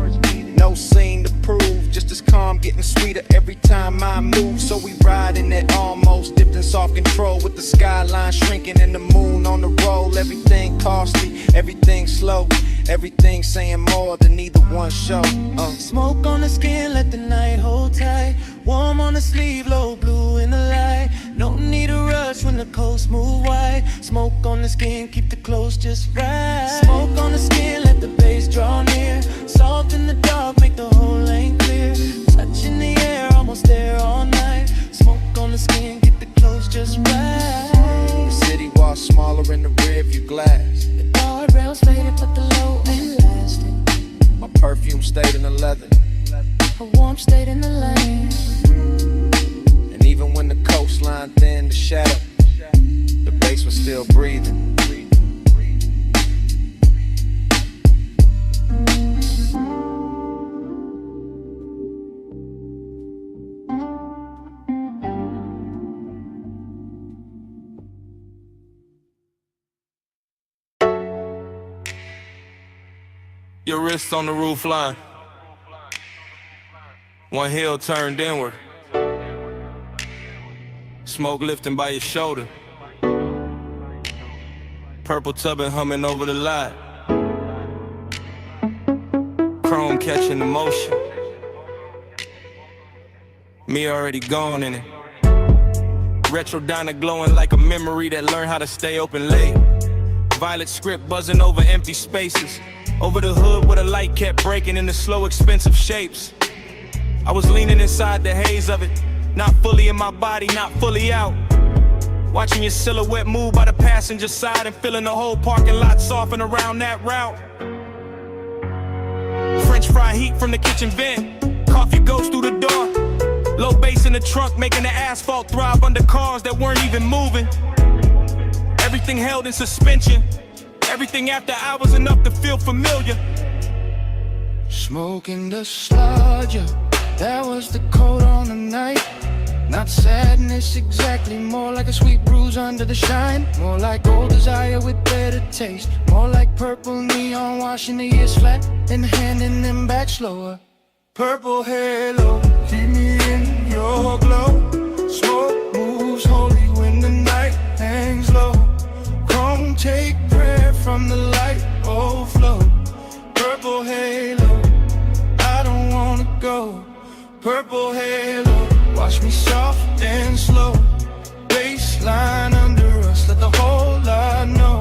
no scene to prove. Just as calm, getting sweeter every time I move. So we ride in that almost dipped in soft control with the skyline shrinking and the moon on the roll. Everything costly, everything slow, everything saying more than either one show. Smoke on the skin, let the night hold tight. Warm on the sleeve, low blue in the light. No need to rush when the coast move wide. Smoke on the skin, keep the clothes just right. Smoke on the skin, let the bass draw near. Soft in the dark, make the whole lane clear. Touch in the air, almost there all night. Smoke on the skin, get the clothes just right. The city walls smaller in the rear view glass. The guardrails faded, but the low ain't lasting. My perfume stayed in the leather. A warmth stayed in the lane. And even when the coastline thinned to shadow, the bass was still breathing. Your wrist on the roof line. One heel turned inward. Smoke lifting by your shoulder. Purple tubbing humming over the lot. Chrome catching the motion. Me already gone in it. Retro diner glowing like a memory that learned how to stay open late. Violet script buzzing over empty spaces. Over the hood where the light kept breaking into slow, expensive shapes. I was leaning inside the haze of it, not fully in my body, not fully out. Watching your silhouette move by the passenger side and feeling the whole parking lot soften around that route. French fry heat from the kitchen vent, coffee goes through the door. Low bass in the trunk making the asphalt throb under cars that weren't even moving. Everything held in suspension. Everything after hours enough to feel familiar. Smoking the sludge, that was the coat on the night. Not sadness exactly, more like a sweet bruise under the shine. More like old desire with better taste. More like purple neon washing the years flat and handing them back slower. Purple halo, keep me in your glow. Smoke moves holy when the night hangs low. Come take prayer from the light overflow. Purple halo, I don't wanna go. Purple halo, watch me soft and slow. Baseline under us, let the whole lot know.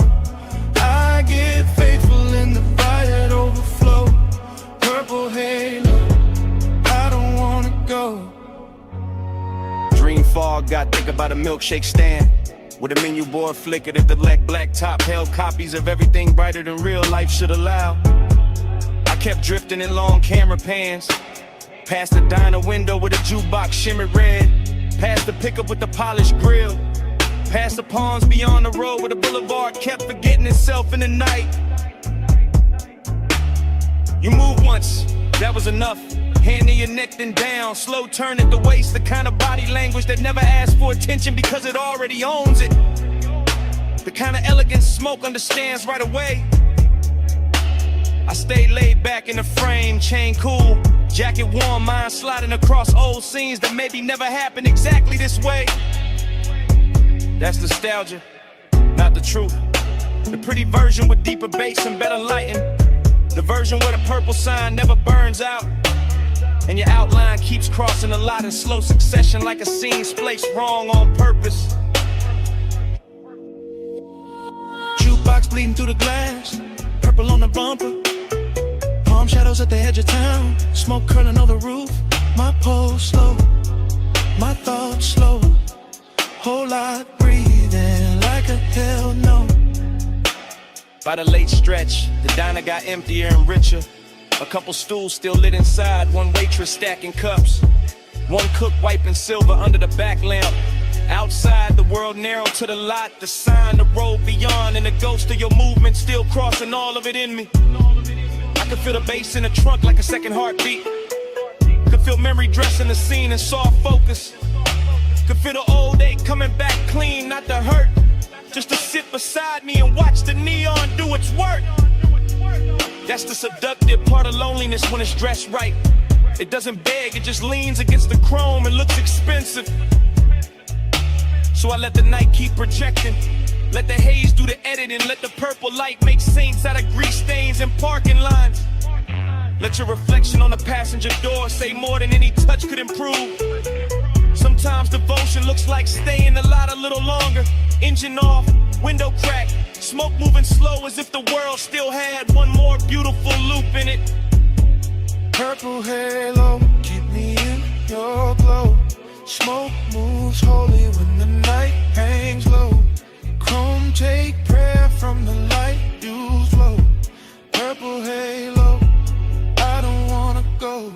I get faithful in the fire that overflow. Purple halo, I don't wanna go. Dream fog got thick about a milkshake stand. With a menu board flickered at the black top held copies of everything brighter than real life should allow. I kept drifting in long camera pans. Past the diner window with a jukebox shimmered red. Past the pickup with the polished grill. Past the palms beyond the road where the boulevard kept forgetting itself in the night. You moved once, that was enough. Hand in your neck then down, slow turn at the waist. The kind of body language that never asks for attention because it already owns it. The kind of elegant smoke understands right away. I stayed laid back in the frame, chain cool. Jacket warm, mind sliding across old scenes that maybe never happened exactly this way. That's nostalgia, not the truth. The pretty version with deeper bass and better lighting. The version where the purple sign never burns out, and your outline keeps crossing a lot in slow succession like a scene spliced wrong on purpose. Jukebox bleeding through the glass, purple on the bumper. Palm shadows at the edge of town, smoke curling on the roof. My pulse slow, my thoughts slow. Whole lot breathing like a hell no. By the late stretch, the diner got emptier and richer. A couple stools still lit inside, one waitress stacking cups. One cook wiping silver under the back lamp. Outside, the world narrowed to the lot, the sign, the road beyond, and the ghost of your movement still crossing all of it in me. I could feel the bass in the trunk like a second heartbeat. Could feel memory dressing the scene in soft focus. Could feel the old day coming back clean, not the hurt. Just to sit beside me and watch the neon do its work. That's the seductive part of loneliness when it's dressed right. It doesn't beg, it just leans against the chrome and looks expensive. So I let the night keep projecting. Let the haze do the editing. Let the purple light make saints out of grease stains in parking lines. Let your reflection on the passenger door say more than any touch could improve. Sometimes devotion looks like staying a lot a little longer. Engine off, window crack, smoke moving slow as if the world still had one more beautiful loop in it. Purple halo, keep me in your glow. Smoke moves holy when the night hangs low. Chrome take prayer from the light you flow. Purple halo, I don't wanna go.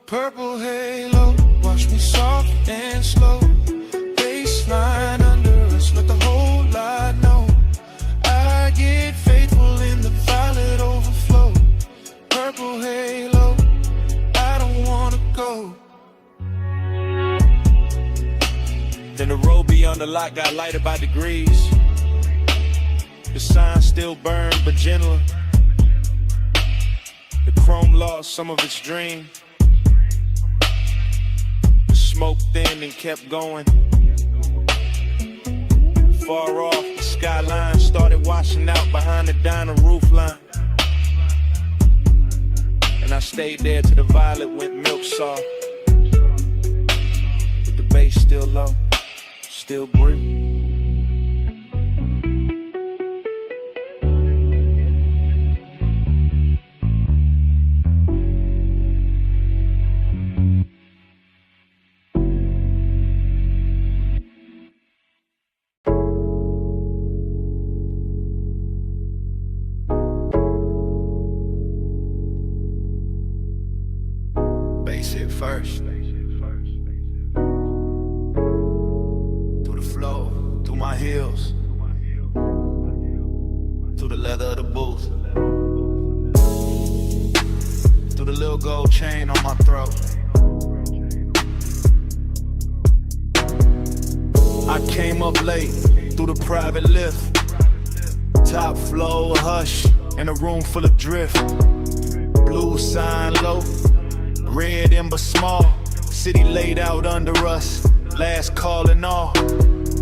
Purple halo, watch me soft and slow. Baseline under us, let the whole lot know. I get faithful in the violet overflow. Purple halo, I don't wanna go. Then the road beyond the lot got lighter by degrees. The sign still burned, but gentler. The chrome lost some of its dream. The smoke thinned and kept going. Far off, the skyline started washing out behind the diner roof line. And I stayed there till the violet went milk soft. With the bass still low, still breathe. First, through the flow, through my heels, through the leather of the booth, through the little gold chain on my throat. I came up late through the private lift, top floor hush in a room full of drift, blue sign low. Red ember small, city laid out under us, last call and all.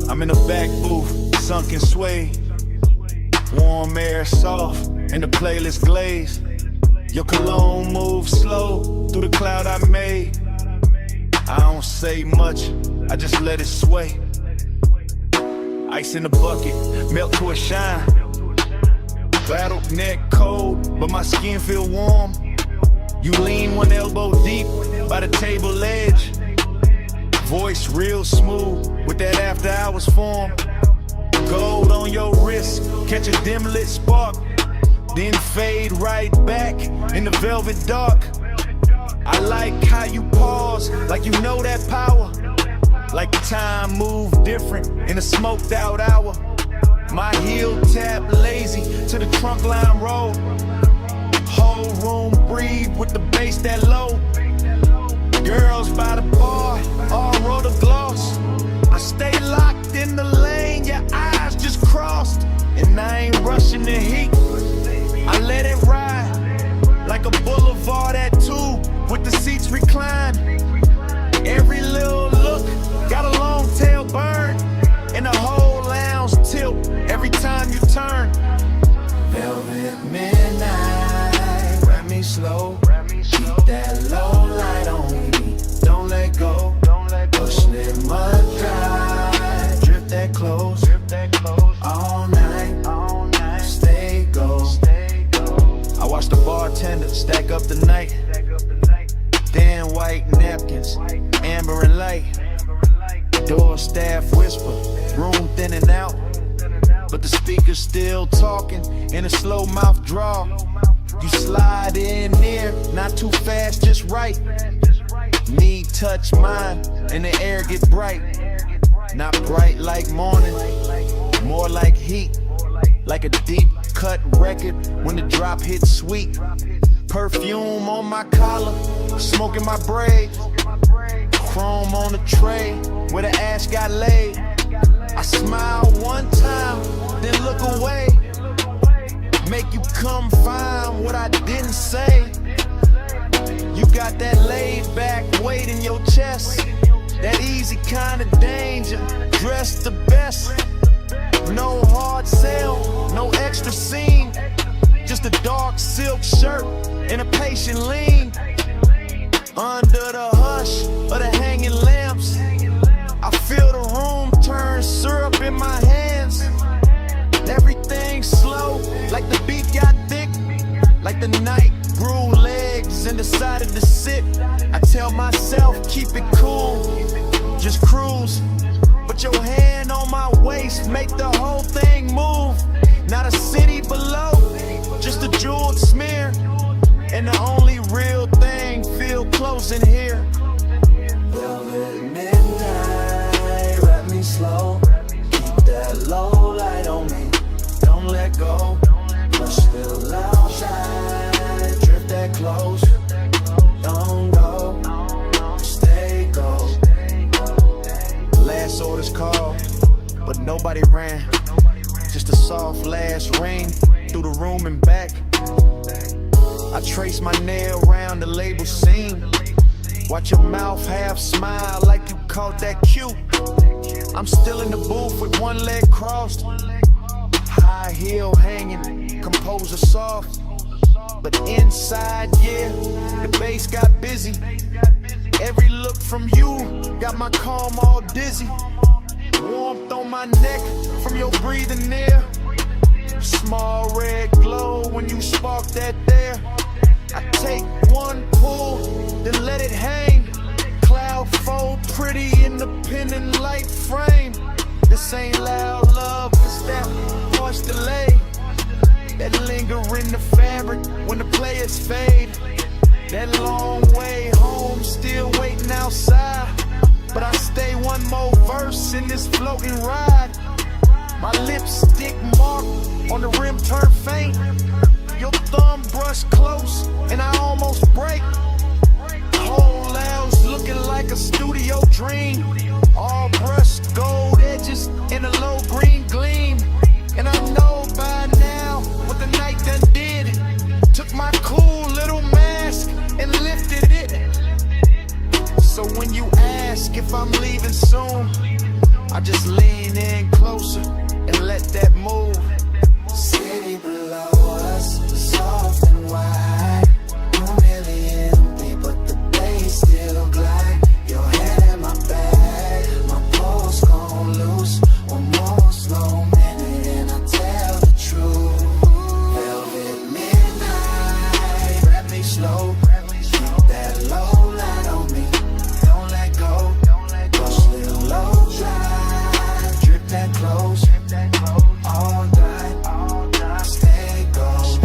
I'm in the back booth, sunken sway, warm air soft, and the playlist glaze. Your cologne moves slow through the cloud I made. I don't say much, I just let it sway. Ice in the bucket, melt to a shine. Battled neck cold, but my skin feel warm. You lean one elbow deep by the table edge. Voice real smooth with that after hours form. Gold on your wrist, catch a dim lit spark. Then fade right back in the velvet dark. I like how you pause, like you know that power. Like time moved different in a smoked out hour. My heel tap lazy to the trunk line roll. Whole room breathe with the bass that low. Girls by the bar, all roll the gloss. I stay locked in the lane, your eyes just crossed. And I ain't rushing the heat, I let it ride. Like a boulevard at 2, with the seats veranda, stack up the night. Thin white napkins, amber and light. Door staff whisper, room thinning out. But the speaker's still talking in a slow mouth draw. You slide in near, not too fast, just right. Knee touch mine, and the air get bright. Not bright like morning, more like heat. Like a deep cut record when the drop hits sweet. Perfume on my collar, smoke in my braid. Chrome on the tray where the ash got laid. I smile one time, then look away. Make you come find what I didn't say. You got that laid back weight in your chest. That easy kind of danger, dressed the best. No hard sell, no extra scene. Just a dark silk shirt and a patient lean. Under the hush of the hanging lamps, I feel the room turn syrup in my hands. Everything slow, like the beat got thick. Like the night grew legs and decided to sit. I tell myself, keep it cool, just cruise. Put your hand on my waist, make the whole thing move. Not a city below, just a jeweled smear. And the only real thing feel close in here. Velvet midnight, wrap me slow. Keep that low light on me, don't let go. Push still outside, drift that close. Don't go, stay gold. Last orders called, but nobody ran. Just a soft last rain through the room and back. I trace my nail around the label seam. Watch your mouth half smile like you caught that cue. I'm still in the booth with one leg crossed. High heel hanging, composer soft. But inside, yeah, the bass got busy. Every look from you got my calm all dizzy. Warmth on my neck from your breathing near. Small red glow when you spark that there. I take one pull, then let it hang. Cloud fold pretty in the pendant light frame. This ain't loud love, it's that harsh delay. That linger in the fabric when the players fade. That long way home, still waiting outside. But I stay one more verse in this floating ride. My lipstick mark on the rim turn faint. Your thumb brush close and I almost break. Whole house looking like a studio dream. All brushed gold edges in a low green gleam. And I know by now what the night done did. Took my cool little mask and lifted it. So when you ask if I'm leaving soon, I just lean in closer and let that move. City below us, soft and wide. Room nearly empty, but the bass still glide. Your hand in my bag, my pulse gone loose. One more slow minute and I tell the truth. Velvet midnight, wrap me slow. Keep that low light on me, don't let go. Push little low drive, drip that close. All night, stay gold.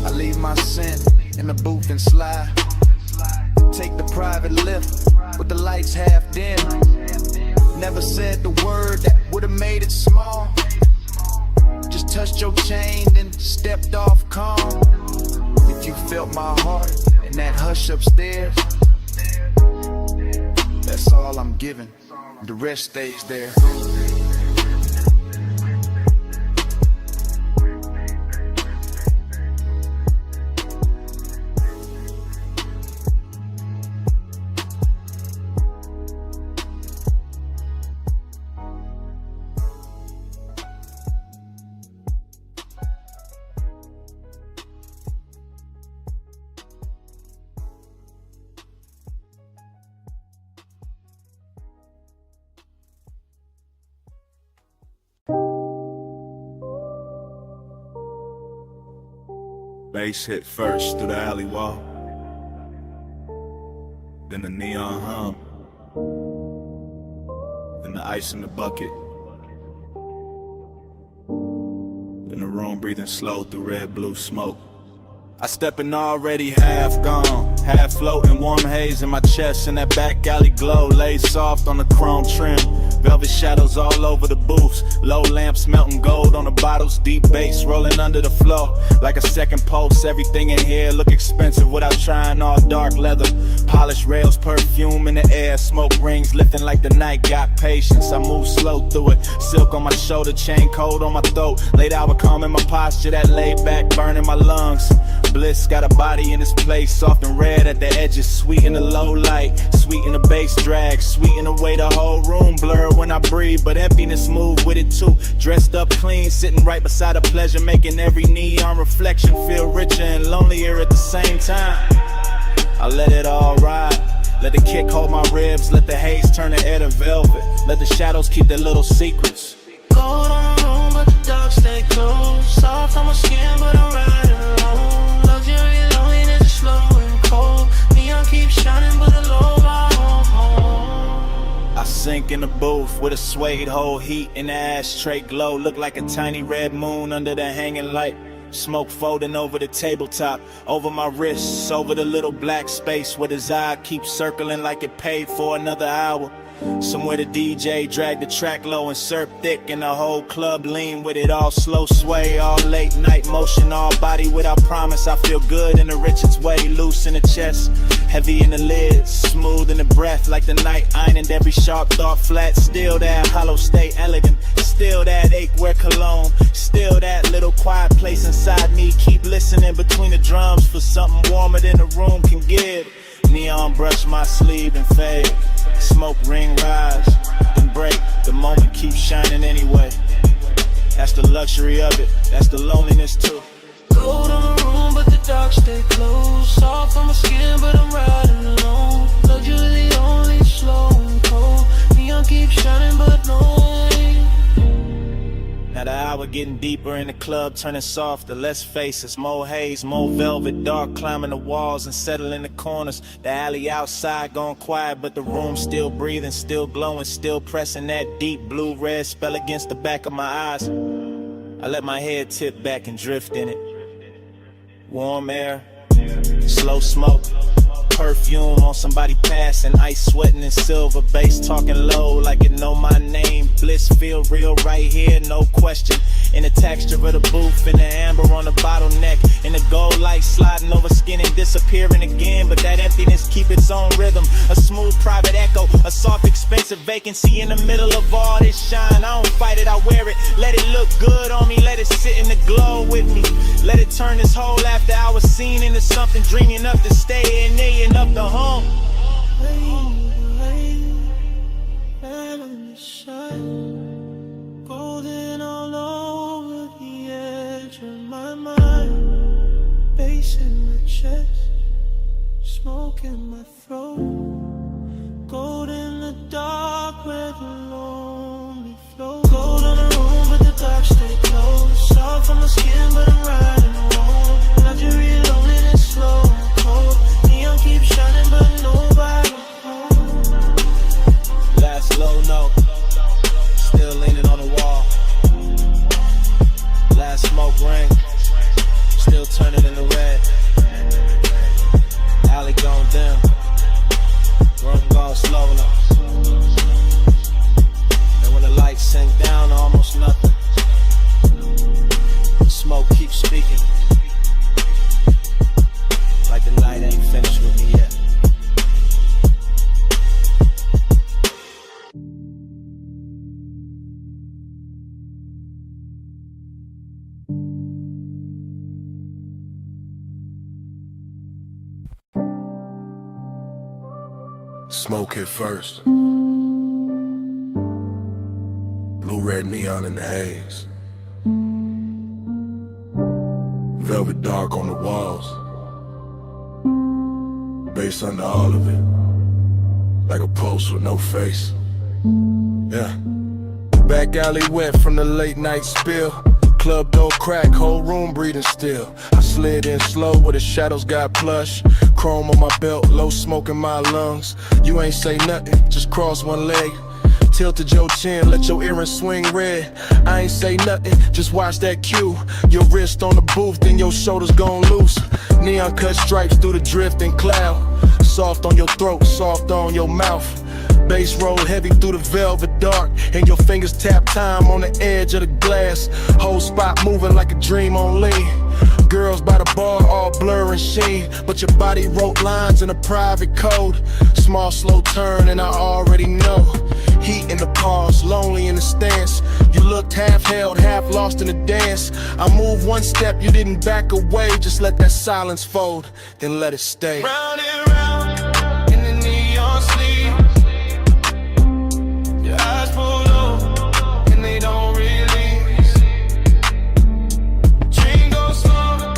I leave my scent in the booth and slide. Take the private lift with the lights half dim. Never said the word that would've made it small. Just touched your chain, then stepped off calm. If you felt my heart in that hush upstairs, that's all I'm giving. The rest stays there. bass hit first through the alley wall, then the neon hum, then the ice in the bucket, then the room breathing slow through red blue smoke. I step in already half gone, half floating, warm haze in my chest, and that back alley glow lays soft on the chrome trim. Velvet shadows all over the booths, low lamps melting gold on the bottles, deep bass rolling under the floor like a second pulse. Everything in here look expensive without trying, all dark leather, polished rails, perfume in the air, smoke rings lifting like the night got patience. I move slow through it, silk on my shoulder, chain cold on my throat, late hour calm in my posture, that laid back burning my lungs. Bliss got a body in this place, soft and red at the edges, sweet in the low light, sweet in the bass drag, sweet in the way the whole room blur when I breathe, but emptiness move with it too. Dressed up clean, sitting right beside a pleasure, making every neon reflection feel richer and lonelier at the same time. I let it all ride, let the kick hold my ribs, let the haze turn the air to velvet, let the shadows keep their little secrets. Cold on the room, but the dark stay close. Soft on my skin, but I'm riding alone. Luxury loneliness is slow and cold. Neon keeps shining, but the low home. I sink in the booth with a suede hole, heat in the ashtray glow. Look like a tiny red moon under the hanging light. Smoke folding over the tabletop, over my wrists, over the little black space where his eye keeps circling like it paid for another hour. Somewhere the DJ dragged the track low and surf thick, and the whole club lean with it, all slow sway, all late night motion, all body without promise. I feel good in the Richards way, loose in the chest, heavy in the lids, smooth in the breath, like the night ironed every sharp thought flat. Still that hollow stay elegant, still that ache wear cologne, still that little quiet place inside me. Keep listening between the drums for something warmer than the room can give. Neon brush my sleeve and fade, smoke ring rise, then break, the moment keeps shining anyway. That's the luxury of it, that's the loneliness too. Cold on the room, but the dark stay close. Soft on my skin, but I'm riding alone. Luxury only slow and cold. Neon keeps shining, but no way. Now the hour getting deeper in the club, turning softer, less faces, more haze, more velvet, dark climbing the walls and settling the corners. The alley outside gone quiet, but the room still breathing, still glowing, still pressing that deep blue-red spell against the back of my eyes. I let my head tip back and drift in it. Warm air, slow smoke, perfume on somebody passing, ice sweating in silver, bass talking low like it know my name. Bliss feel real right here, no question. In the texture of the booth, in the amber on the bottleneck, in the gold light sliding over skin and disappearing again. But that emptiness keep its own rhythm, a smooth private echo, a soft expensive vacancy in the middle of all this shine. I don't fight it, I wear it, let it look good on me, let it sit in the glow with me. Let it turn this whole after hour scene into something dreamy enough to stay in there and up the home. Golden all over the edge of my mind, bass in my chest, smoke in my throat, gold in the dark where the lonely flow. Cold on the room, but the dark stay close. Soft on my skin, but I'm riding alone. Luxury loneliness slow and cold. Neon keeps shining, but nobody home. Last low note, still leaning on the wall. Last smoke ring, still turning in the red. Alley gone dim, room gone slow enough. And when the lights sink down to almost nothing, the smoke keeps speaking, like the night ain't finished with me yet. Smoke hit first. Blue-red neon in the haze. Velvet dark on the walls. Bass under all of it. Like a pulse with no face. Yeah. Back alley wet from the late night spill. Club door crack, whole room breathing still. I slid in slow where the shadows got plush. Chrome on my belt, low smoke in my lungs. You ain't say nothing, just cross one leg. Tilted your chin, let your earrings swing red. I ain't say nothing, just watch that cue. Your wrist on the booth, then your shoulders gon' loose. Neon cut stripes through the drifting cloud. Soft on your throat, soft on your mouth. Bass roll heavy through the velvet dark, and your fingers tap time on the edge of the glass. Whole spot moving like a dream on lean. Girls by the bar all blur and sheen, but your body wrote lines in a private code. Small slow turn and I already know. Heat in the pause, lonely in the stance. You looked half held, half lost in the dance. I moved one step, you didn't back away. Just let that silence fold, then let it stay. Round and round in the neon sleep. Your eyes pull low and they don't release. Dream goes slow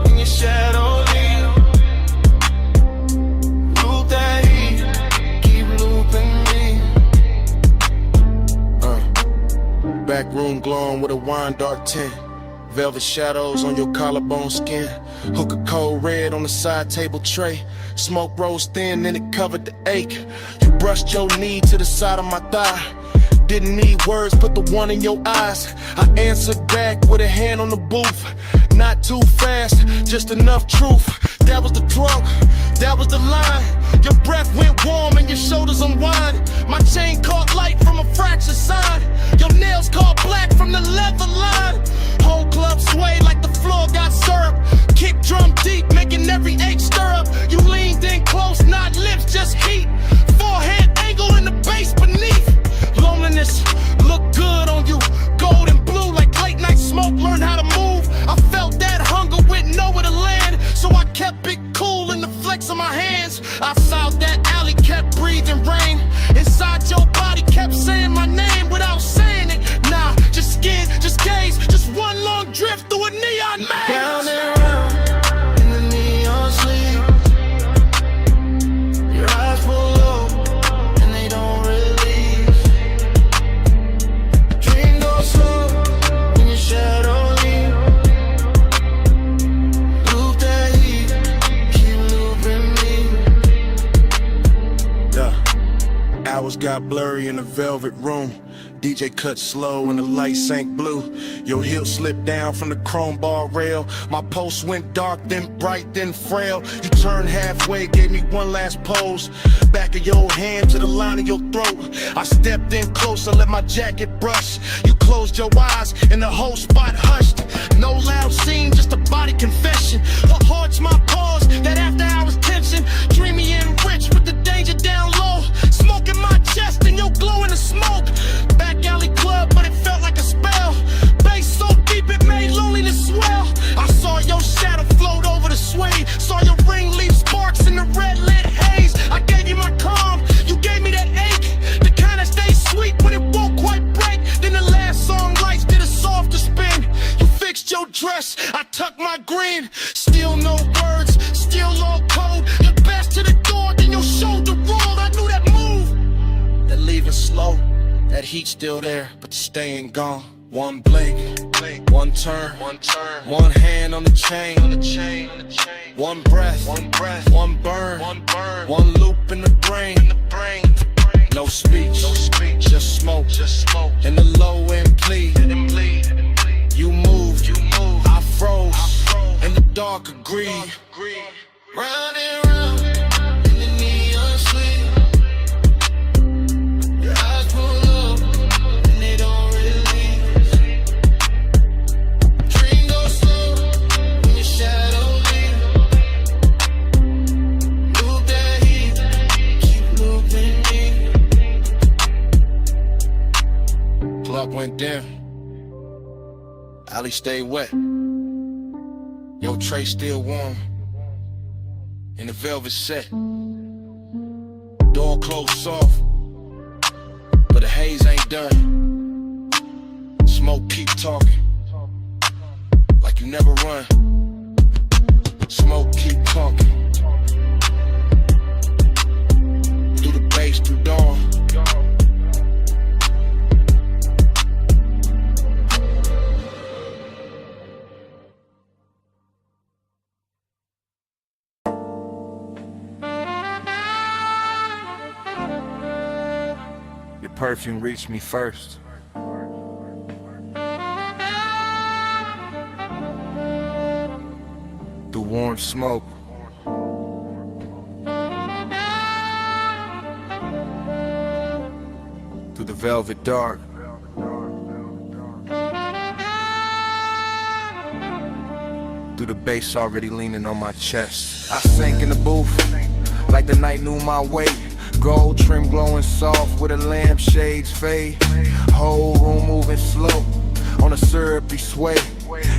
in your shadow leave. Loop that heat, keep looping me. Back room glowing with a wine dark tint. Velvet shadows on your collarbone skin. Hook a cold red on the side table tray. Smoke rose thin and it covered the ache. You brushed your knee to the side of my thigh. Didn't need words, put the one in your eyes. I answered back with a hand on the booth. Not too fast, just enough truth. That was the drug, that was the line. Your breath went warm and your shoulders unwind. My chain caught light from a fractured side. Your nails caught black from the leather line. Whole club swayed like the floor got syrup. Kick drum deep, making every ache stir up. You leaned in close, not lips, just heat. Forehead angle in the bass beneath. Loneliness looked good on you. Gold and blue like late night smoke. Learn how to move. I felt that hunger with nowhere to land, so I kept it cool in the flex of my hands. I south that alley, kept breathing rain. Inside your body kept saying my name without saying it. Nah, just skin, just gaze, just one long drift through a neon maze. Round and round in the neon sleep. Your eyes pull low and they don't release. Dream goes slow when your shadow leave. Loop that heat, keep looping me. Yeah. Hours got blurry in the velvet room. DJ cut slow and the light sank blue. Your heel slipped down from the chrome bar rail. My pulse went dark, then bright, then frail. You turned halfway, gave me one last pose. Back of your hand to the line of your throat. I stepped in closer, let my jacket brush. You closed your eyes and the whole spot hushed. No loud scene, just a body confession. What haunts my pause, that after hours tension. Dreamy and rich with the danger down low. Smoke in my chest and your glow in the smoke. Back alley club, but it felt like a spell. Bass so deep it made loneliness swell. I saw your shadow float over the swing. Saw your ring leave sparks in the red lit haze. I gave you my calm, you gave me that ache. The kind that stays sweet when it won't quite break. Then the last song lights did a softer spin. You fixed your dress, I tucked my green. Still no words, still all cold. Your best to the door, then your shoulder rolled. I knew that move, that leaving slow. That heat still there, but the stain gone. One blink, one turn, one hand on the chain, one breath, one burn, one loop in the brain. No speech, just smoke, and the low end plead. You moved, I froze, and the dark agreed. Round and round in the neon sleep. Your eyes pull up and they don't release. Dream goes slow when your shadow leave. Loop that heat, keep looping me. Clock went down. Alley stayed wet. Your tray still warm. In the velvet set. Door closed soft. But the haze ain't done. Smoke keep talking. Like you never run. Smoke keep talking. Through the bass, through dawn. perfume reached me first. Through warm smoke. Through the velvet dark. Through the bass already leaning on my chest. I sank in the booth like the night knew my weight. Gold trim glowing soft with a lampshade's fade. Whole room moving slow on a syrupy sway.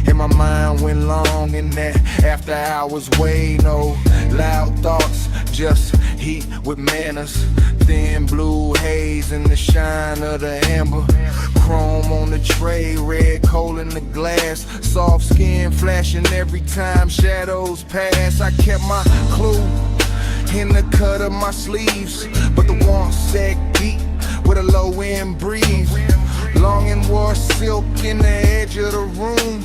And my mind went long in that after hours way. No loud thoughts, just heat with manners. Thin blue haze in the shine of the amber. Chrome on the tray, red coal in the glass. Soft skin flashing every time shadows pass. I kept my clue in the cut of my sleeves, but the warmth said deep with a low end breeze. Longing wore silk in the edge of the room.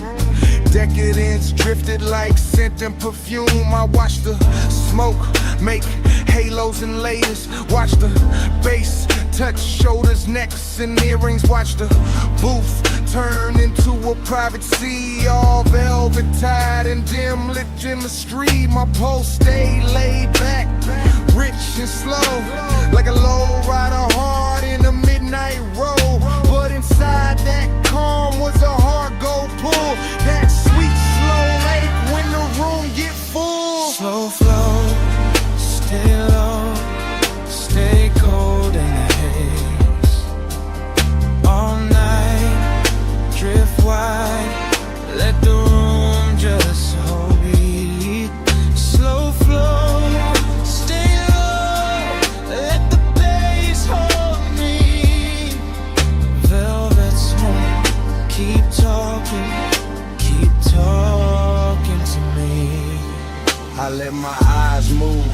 Decadence drifted like scent and perfume. I watched the smoke make halos and layers. Watch the bass touch shoulders, necks, and earrings. Watch the booth turn into a private sea, all velvet tied and dim lit in the street. My pulse stayed laid back, rich and slow, like a low rider hard in a midnight roll. But inside that calm was a hard gold pull. That sweet slow lake when the room get full. Slow flow, stay low, stay cold in the haze. All night, drift wide, let the room just hold beat. Slow flow, stay low, let the bass hold me. Velvet smoke, keep talking to me. I let my eyes move,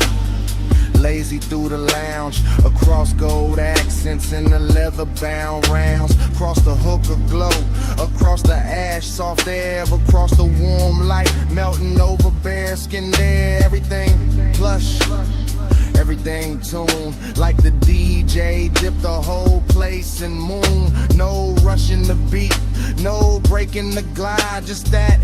lazy through the lounge, across gold accents and the leather bound rounds, across the hookah glow, across the ash soft air, across the warm light, melting over bare skin there. Everything plush, everything tuned, like the DJ dipped the whole place in moon. No rushing the beat, no breaking the glide, just that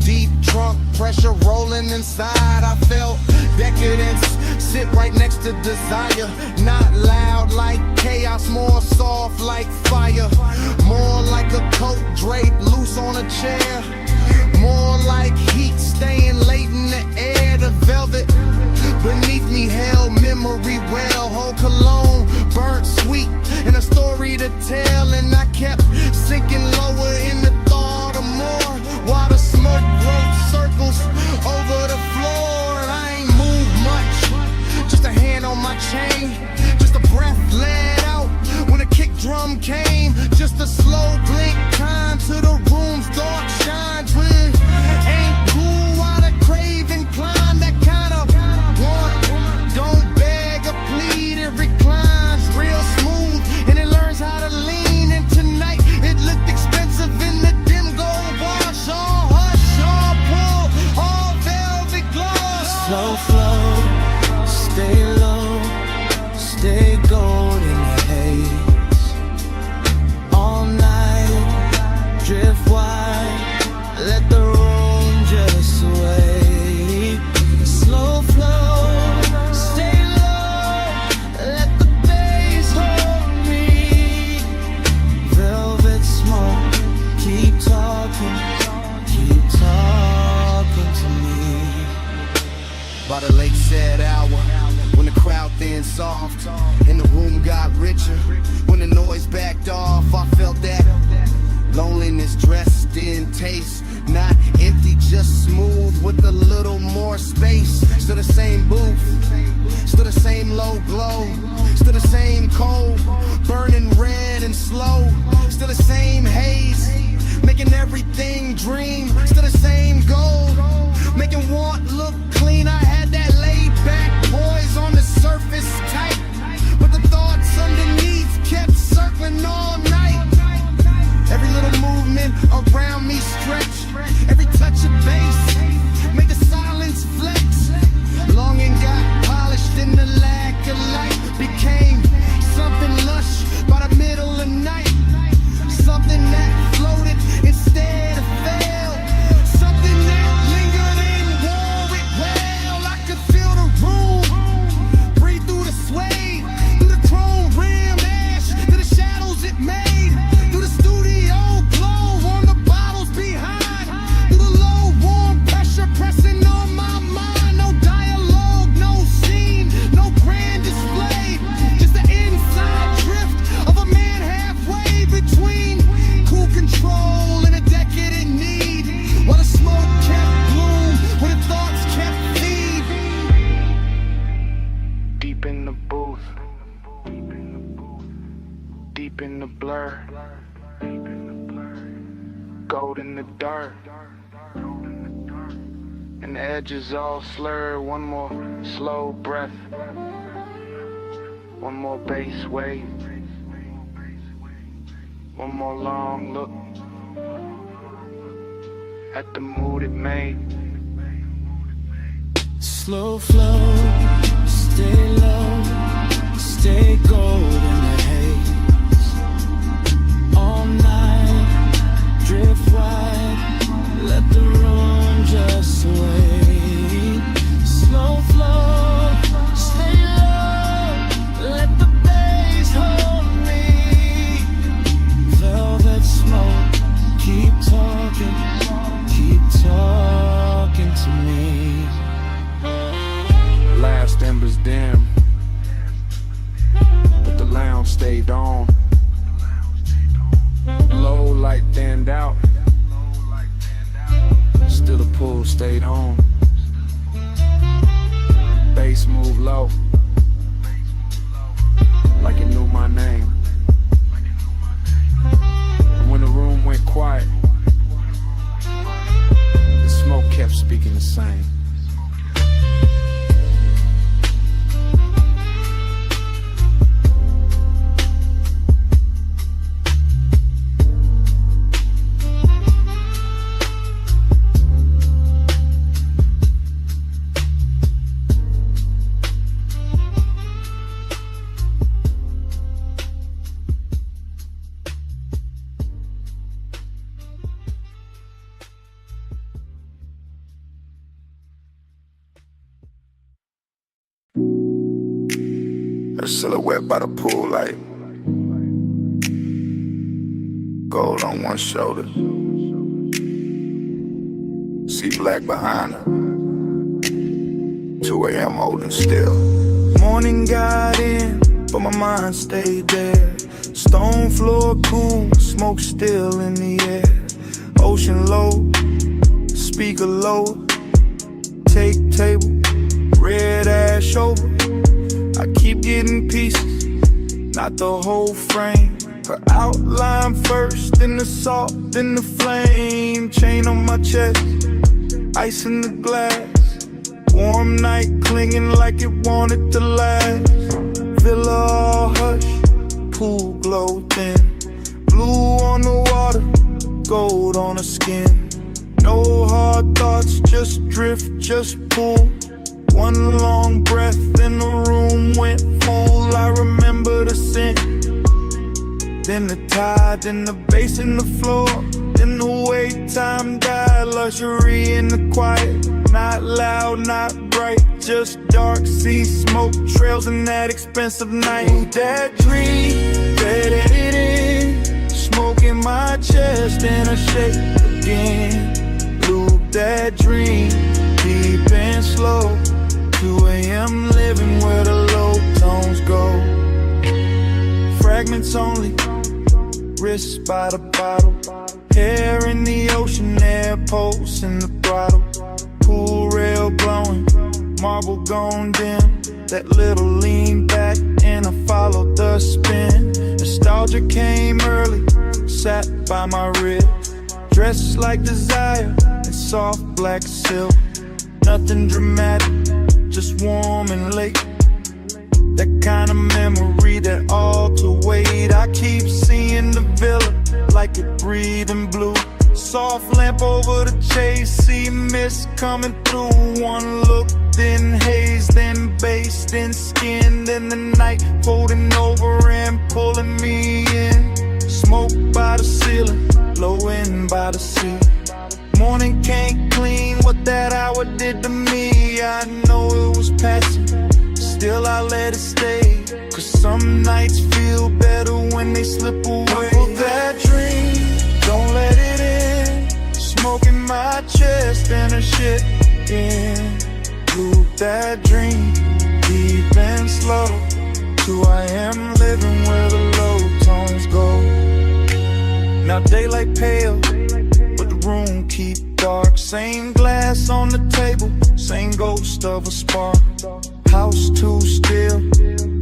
deep trunk pressure rolling inside. I felt decadence sit right next to desire. Not loud like chaos, more soft like fire. More like a coat draped loose on a chair. More like heat staying late in the air. The velvet beneath me held memory well. Whole cologne burnt sweet and a story to tell. And I kept sinking lower in the thought of more, while the smoke wrote circles over the floor. And I ain't moved much, just a hand on my chain, just a breath let out when a kick drum came. Just a slow blink time to the room's dark shine. Twin ain't cool while the craving climb. That kind of want, don't beg or plead, it reclines real smooth and it learns how to lean. And tonight it looked expensive in the dim gold wash. All hush, all pull, all velvet gloss. Slow flow, stay low, stay gold in the haze. All night, drift wide, let the room just wait. Slow flow, stay low, let the bass hold me. Velvet smoke, keep talking to me. By the late sad hour, when the crowd thinned soft and the room got richer, when the noise backed off, I felt that loneliness dressed in taste. Not empty, just smooth with a little more space. Still the same booth, still the same low glow, still the same cold, burning red and slow. Still the same haze, making everything dream. Still the same gold, making want look clean. I had that laid back poise on the surface tight, but the thoughts underneath kept circling all night. Every little movement around me stretch, every touch of bass made the silence flex. Longing got polished and the lack of light became something lush by the deep in the blur, gold in the dark, and the edges all slurred. One more slow breath, one more bass wave, one more long look at the mood it made. Slow flow, stay low, stay gold in the haze. All night, drift wide, let the room just wait. Slow flow, stay low, let the bass hold me. Velvet smoke, keep talking to me. Last embers dim, but the lounge stayed on. Low light thinned out, still the pool stayed home. Bass moved low, like it knew my name. And when the room went quiet, the smoke kept speaking the same. A silhouette by the pool light, gold on one shoulder, see black behind her. 2 a.m. holding still. Morning got in, but my mind stayed there. Stone floor cool, smoke still in the air. Ocean low, speaker low, take table, red ash shoulder. I keep getting pieces, not the whole frame. Her outline first, then the salt, then the flame. Chain on my chest, ice in the glass. Warm night clinging like it wanted to last. Villa all hush, pool glow thin. Blue on the water, gold on the skin. No hard thoughts, just drift, just pull. One long breath and the room went full. I remember the scent, then the tide, then the bass in the floor, then the way time died. Luxury in the quiet, not loud, not bright, just dark sea smoke trails in that expensive night. Ooh, that dream, faded it in, smoke in my chest and a shake again. Loop that dream, deep and slow. 2 a.m. living where the low tones go. Fragments only, wrists by the bottle. Hair in the ocean, air pulse in the throttle. Pool rail glowing, marble gone dim. That little lean back and I followed the spin. Nostalgia came early, sat by my rib. Dressed like desire in soft black silk. Nothing dramatic, just warm and late. That kind of memory that all to wait. I keep seeing the villa like it breathing blue. Soft lamp over the chase, see mist coming through. One look, then haze, then bass, then skin, then the night folding over and pulling me in. Smoke by the ceiling, blowing by the sea. Morning can't clean what that hour did to me. I know it was passing, still I let it stay. Cause some nights feel better when they slip away. Pull that dream, don't let it in. Smoke in my chest and a shit in. Loop that dream, deep and slow. 2 a.m. living where the low tones go. Now daylight pale, but the room keep dark. Same glass on the table, same ghost of a spark. House too still,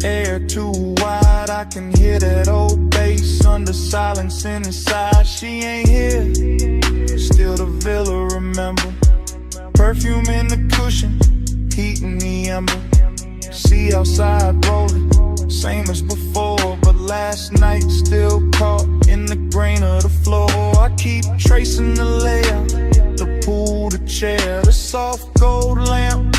Air too wide, I can hear that old bass under silence and inside. She ain't here, still the villa, remember. Perfume in the cushion, heat in the ember. See outside rolling, same as before, but last night still caught in the grain of the floor. I keep tracing the layout, the pool, the chair, the soft gold lamp,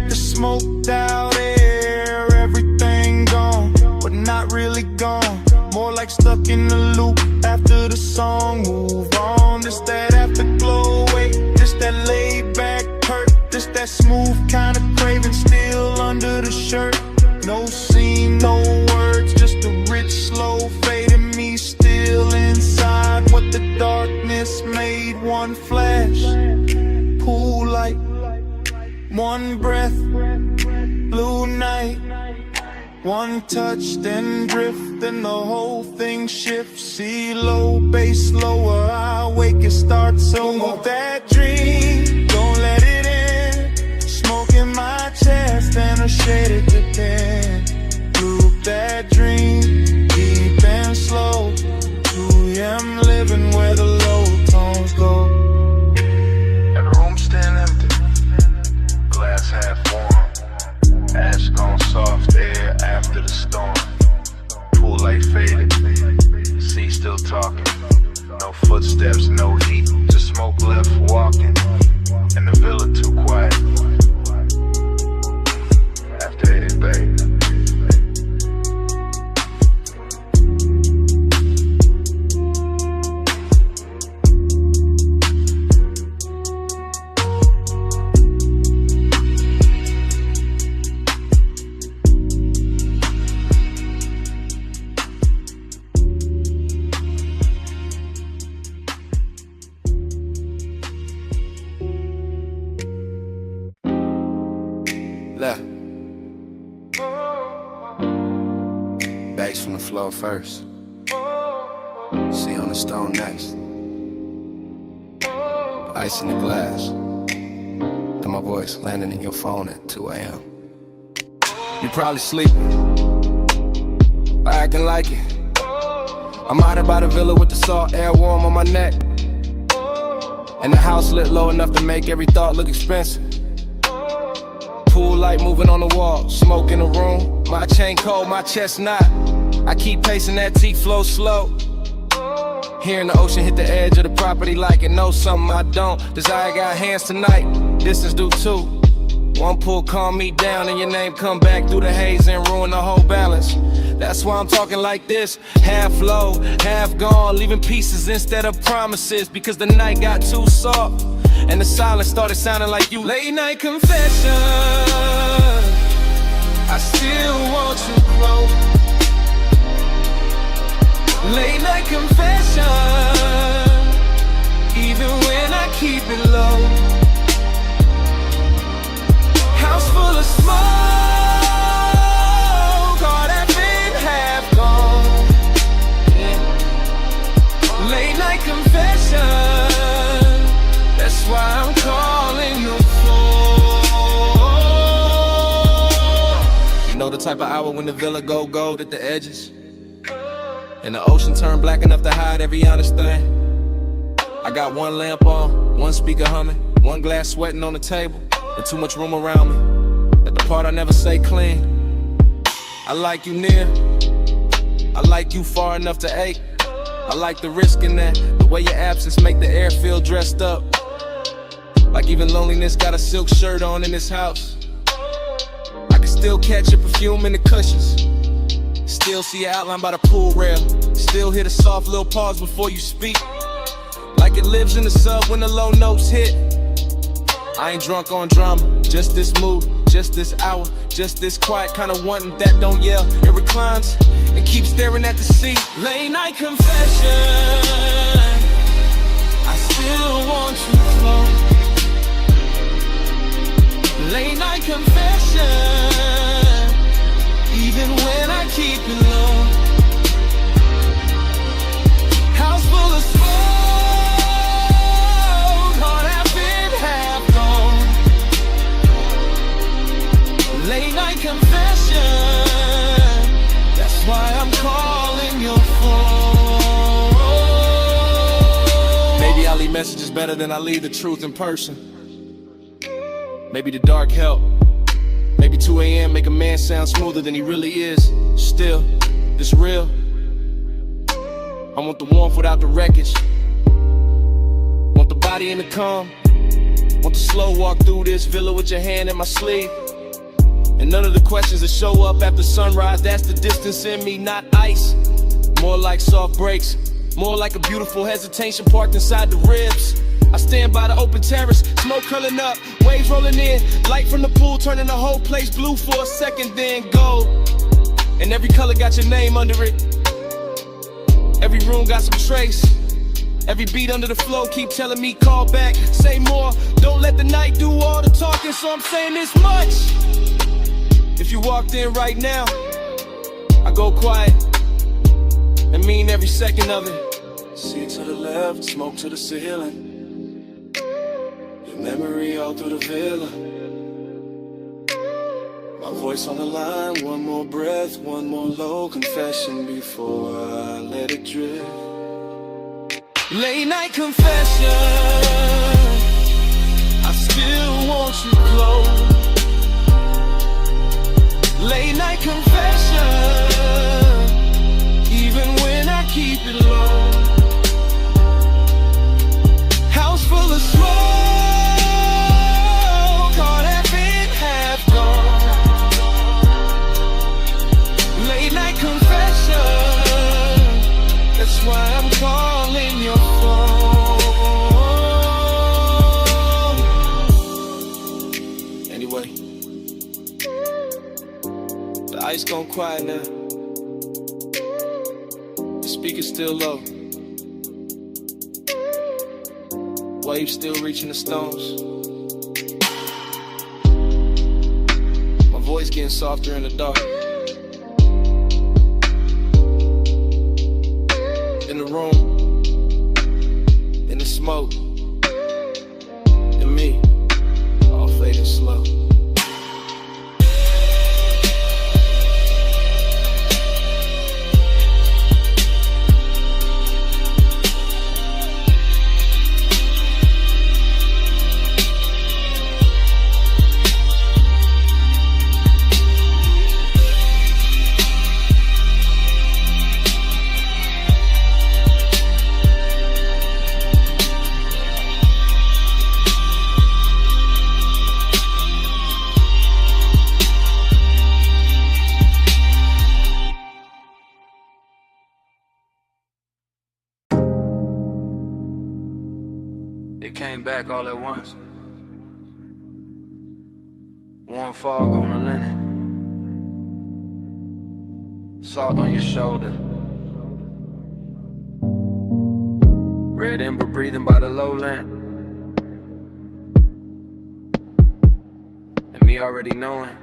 the smoked out air. Everything gone, but not really gone. More like stuck in the loop after the song move on. This that afterglow, wait, this that laid back hurt, this that smooth kind of craving still under the shirt. No scene, no words, just a rich slow fade in me still inside. What the darkness made, one flash, pool light, one breath, blue night. One touch, then drift, then the whole thing shifts. See low, bass lower, I wake, it starts so move that dream, don't let it in. Smoke in my chest and a shade at the pen. Loop that dream, deep and slow. 2 a.m. living where the low tones go. And the room still empty, glass half warm. Ash gone soft air after the storm. Pool light faded, sea still talking. No footsteps, no heat, just smoke left walking. And the villa too quiet after it babe. Left. Bags from the floor first. See on the stone next. Ice in the glass. Then my voice landing in your phone at 2 a.m. You probably sleeping, but acting like it. I'm out here by the villa with the salt air warm on my neck. And the house lit low enough to make every thought look expensive. Pool light moving on the wall, smoke in the room. My chain cold, my chest not. I keep pacing that T-flow slow. Hearing the ocean hit the edge of the property like it knows something I don't. Desire got hands tonight, distance do too. One pull calm me down and your name come back through the haze and ruin the whole balance. That's why I'm talking like this, half low, half gone, leaving pieces instead of promises. Because the night got too soft and the silence started sounding like you. Late night confession, I still want you close. Late night confession, even when I keep it low. House full of smoke, all that been half gone. Yeah. Late night confession, that's why I'm calling you for. You know the type of hour when the villa go gold at the edges, and the ocean turn black enough to hide every honest thing. I got one lamp on, one speaker humming, one glass sweating on the table, and too much room around me. At the part I never say clean. I like you near, I like you far enough to ache. I like the risk in that, the way your absence make the air feel dressed up. Like even loneliness got a silk shirt on in this house. I can still catch your perfume in the cushions. Still see your outline by the pool rail. Still hear the soft little pause before you speak. Like it lives in the sub when the low notes hit. I ain't drunk on drama, just this mood, just this hour, just this quiet kind of wanting that don't yell. It reclines and keeps staring at the sea. Late night confession, I still want you close. Late night confession, even when I keep it low. House full of smoke, all that been half gone. Late night confession, message is better than I leave the truth in person. Maybe the dark help. Maybe 2 a.m. make a man sound smoother than he really is. Still, it's real. I want the warmth without the wreckage. Want the body in the calm. Want the slow walk through this villa with your hand in my sleeve. And none of the questions that show up after sunrise, that's the distance in me, not ice. More like soft breaks, more like a beautiful hesitation parked inside the ribs. I stand by the open terrace, smoke curling up, waves rolling in, light from the pool turning the whole place blue for a second, then gold. And every color got your name under it. Every room got some trace. Every beat under the flow keep telling me call back, say more. Don't let the night do all the talking, so I'm saying this much. If you walked in right now, I go quiet and mean every second of it. See to the left, smoke to the ceiling. Your memory all through the villa. My voice on the line, one more breath, one more low confession before I let it drift. Late night confession, I still want you close. Late night confession, even when I keep it low. House full of smoke, all half in, half gone. Late night confession, that's why I'm calling your phone. Anyway, the ice gone quiet now. The speaker's still low. Waves still reaching the stones. My voice getting softer in the dark. In the room, in the smoke, and me, all fading slow. It came back all at once. Warm fog on the linen, salt on your shoulder, red ember breathing by the lowland, and me already knowing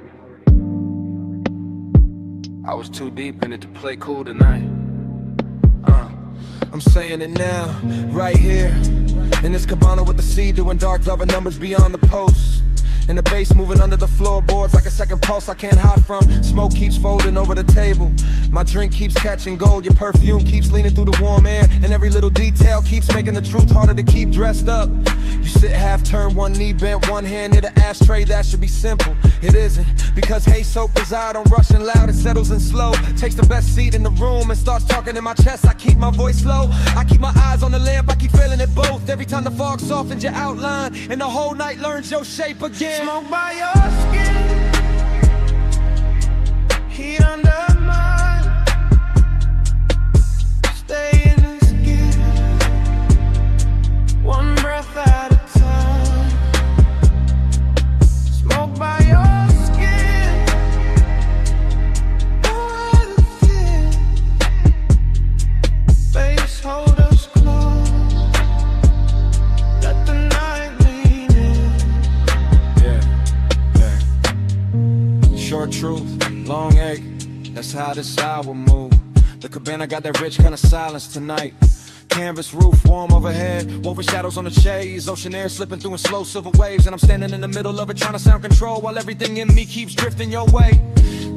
I was too deep in it to play cool tonight. I'm saying it now, right here, in this cabana with the sea, doing dark love and numbers beyond the post. And the bass moving under the floorboards like a second pulse I can't hide from. Smoke keeps folding over the table. My drink keeps catching gold. Your perfume keeps leaning through the warm air. And every little detail keeps making the truth harder to keep dressed up. You sit half turned, one knee bent, one hand near the ashtray. That should be simple. It isn't. Because Haze soap reside on rushing loud. It settles in slow. Takes the best seat in the room and starts talking in my chest. I keep my voice low. I keep my eyes on the lamp. I keep feeling it both. Every time the fog softens your outline and the whole night learns your shape again. Smoke by your skin, heat under mine. Stay in the skin, one breath at a time. Smoke by your skin, right thin. Face hold us close, let the night lean in. Short truth, long ache, that's how this hour move. The cabana got that rich kind of silence tonight. Canvas roof, warm overhead, woven shadows on the shades, ocean air slipping through in slow silver waves. And I'm standing in the middle of it trying to sound control while everything in me keeps drifting your way.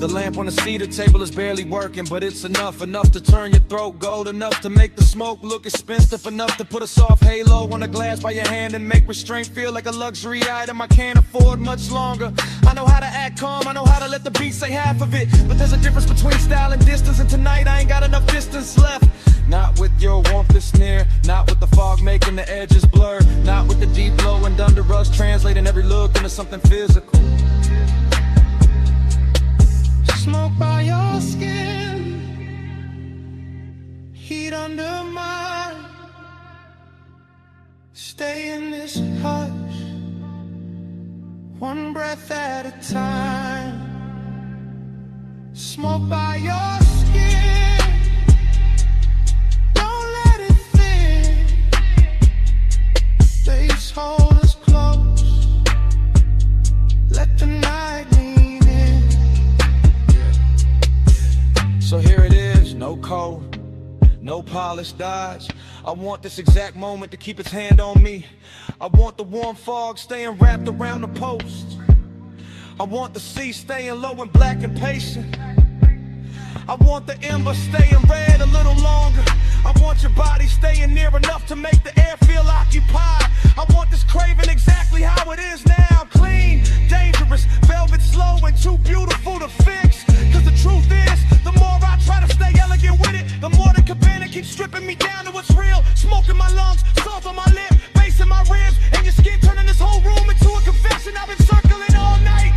The lamp on the cedar table is barely working, but it's enough to turn your throat gold, enough to make the smoke look expensive, enough to put a soft halo on a glass by your hand and make restraint feel like a luxury item I can't afford much longer. I know how to act calm, I know how to let the beat say half of it, but there's a difference between style and distance, and tonight I ain't got enough distance left. Not with your warmth that's near, not with the fog making the edges blur, not with the deep glow and under us translating every look into something physical. Smoke by your skin, heat under mine. Stay in this hush, one breath at a time. Smoke by your skin, don't let it thin. Face hold us close, let the night lean in. So here it is, no cold, no polished dodge. I want this exact moment to keep its hand on me. I want the warm fog staying wrapped around the post. I want the sea staying low and black and patient. I want the ember staying red a little longer. I want your body staying near enough to make the air feel occupied. I want this craving exactly how it is now. Clean, dangerous, velvet slow and too beautiful to fix. Cause the truth is, the more I try to stay elegant with it, the more the cabana keeps stripping me down to what's real. Smoke in my lungs, salt on my lip, bass in my ribs, and your skin turning this whole room into a confession. I've been circling all night.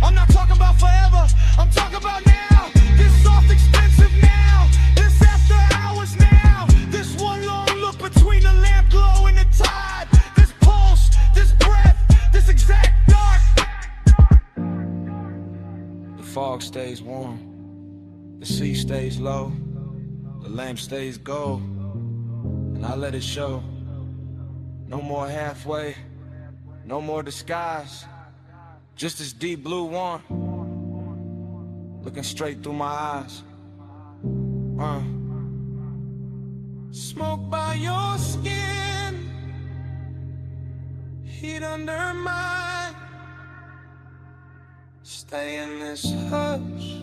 I'm not talking about forever, I'm talking about now. This soft expensive now, this after hours now. This one long look between the lamp glow and the tide. This pulse, this breath, this exact dark. The fog stays warm, the sea stays low, the lamp stays gold, and I let it show. No more halfway, no more disguise, just this deep blue one, looking straight through my eyes. Smoke by your skin, heat under mine. Stay in this hush,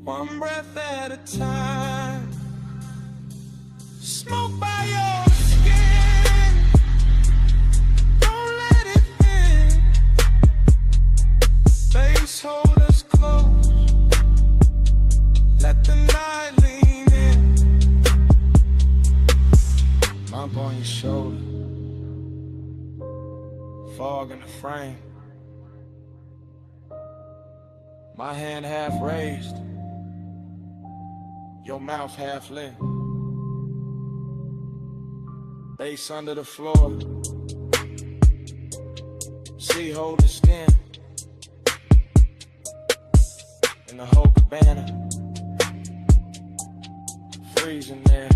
one breath at a time. Smoke by your skin, don't let it in. Face hold us close, let the night lean in. Bump on your shoulder, fog in the frame. My hand half raised, your mouth half lit. Bass under the floor, sea hold the skin. In the whole cabana, freezing there.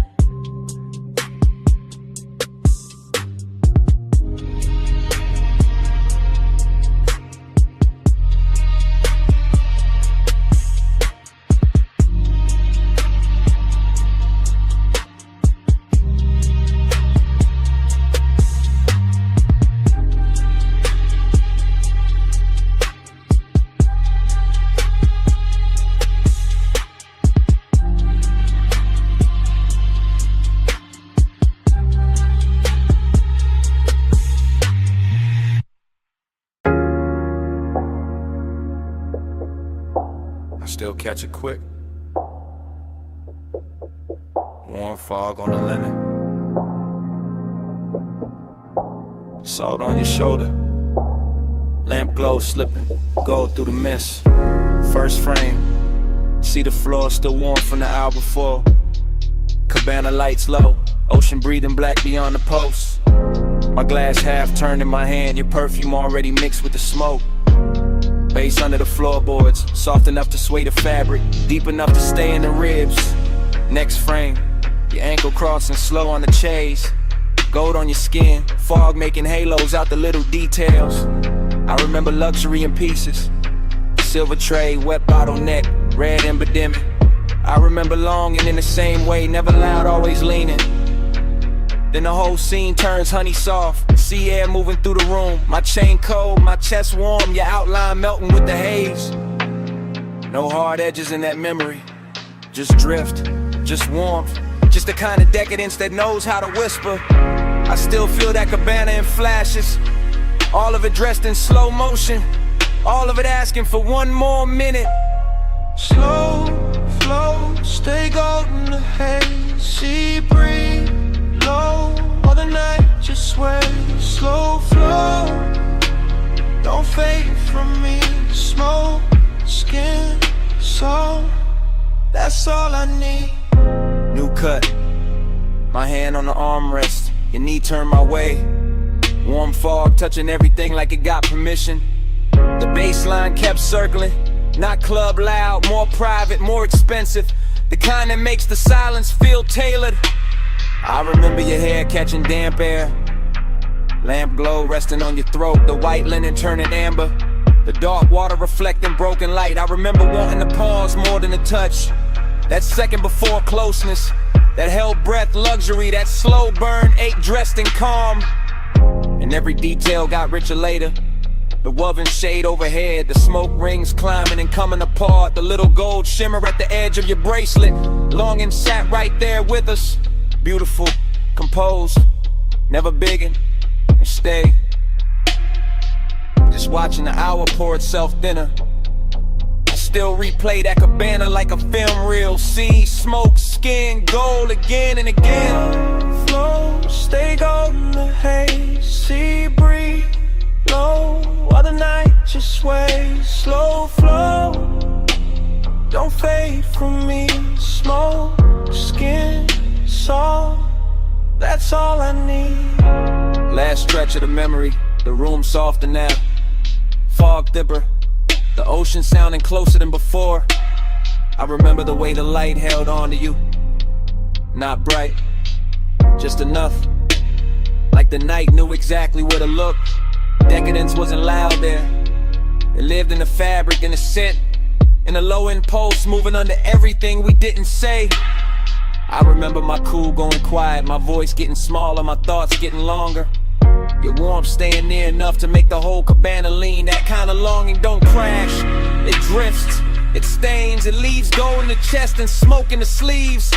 Still catch it quick. Warm fog on the linen, salt on your shoulder, lamp glow slipping, gold through the mist. First frame, see the floor still warm from the hour before. Cabana lights low, ocean breathing black beyond the post. My glass half turned in my hand, your perfume already mixed with the smoke. Bass under the floorboards, soft enough to sway the fabric, deep enough to stay in the ribs. Next frame, your ankle crossing slow on the chase. Gold on your skin, fog making halos out the little details. I remember luxury in pieces, silver tray, wet bottleneck, red ember dimming. I remember longing in the same way, never loud, always leaning. Then the whole scene turns honey soft, sea air moving through the room. My chain cold, my chest warm, your outline melting with the haze. No hard edges in that memory. Just drift, just warmth, just the kind of decadence that knows how to whisper. I still feel that cabana in flashes, all of it dressed in slow motion, all of it asking for one more minute. Slow flow, stay golden, the haze, sea breeze, low, all the night just sways. Slow flow, don't fade from me, smoke, skin, soul, that's all I need. New cut, my hand on the armrest, your knee turned my way. Warm fog touching everything like it got permission. The bass line kept circling, not club loud, more private, more expensive, the kind that makes the silence feel tailored. I remember your hair catching damp air, lamp glow resting on your throat, the white linen turning amber, the dark water reflecting broken light. I remember wanting to pause more than a touch, that second before closeness, that held breath luxury, that slow burn ache dressed in calm. And every detail got richer later. The woven shade overhead, the smoke rings climbing and coming apart, the little gold shimmer at the edge of your bracelet. Longing sat right there with us, beautiful, composed, never biggin', and stay. Just watching the hour pour itself thinner. I still replay that cabana like a film reel. See smoke, skin, gold again and again. Flow, stay golden, the haze, sea breeze, low, while the night just sways. Slow flow, don't fade from me, smoke, skin, soul, that's all I need. Last stretch of the memory, the room softer now, fog thicker, the ocean sounding closer than before. I remember the way the light held on to you, not bright, just enough, like the night knew exactly where to look. Decadence wasn't loud there, it lived in the fabric, in the scent, in the low impulse, moving under everything we didn't say. I remember my cool going quiet, my voice getting smaller, my thoughts getting longer. Your warmth staying near enough to make the whole cabana lean. That kind of longing don't crash, it drifts, it stains, it leaves gold in the chest and smoke in the sleeves.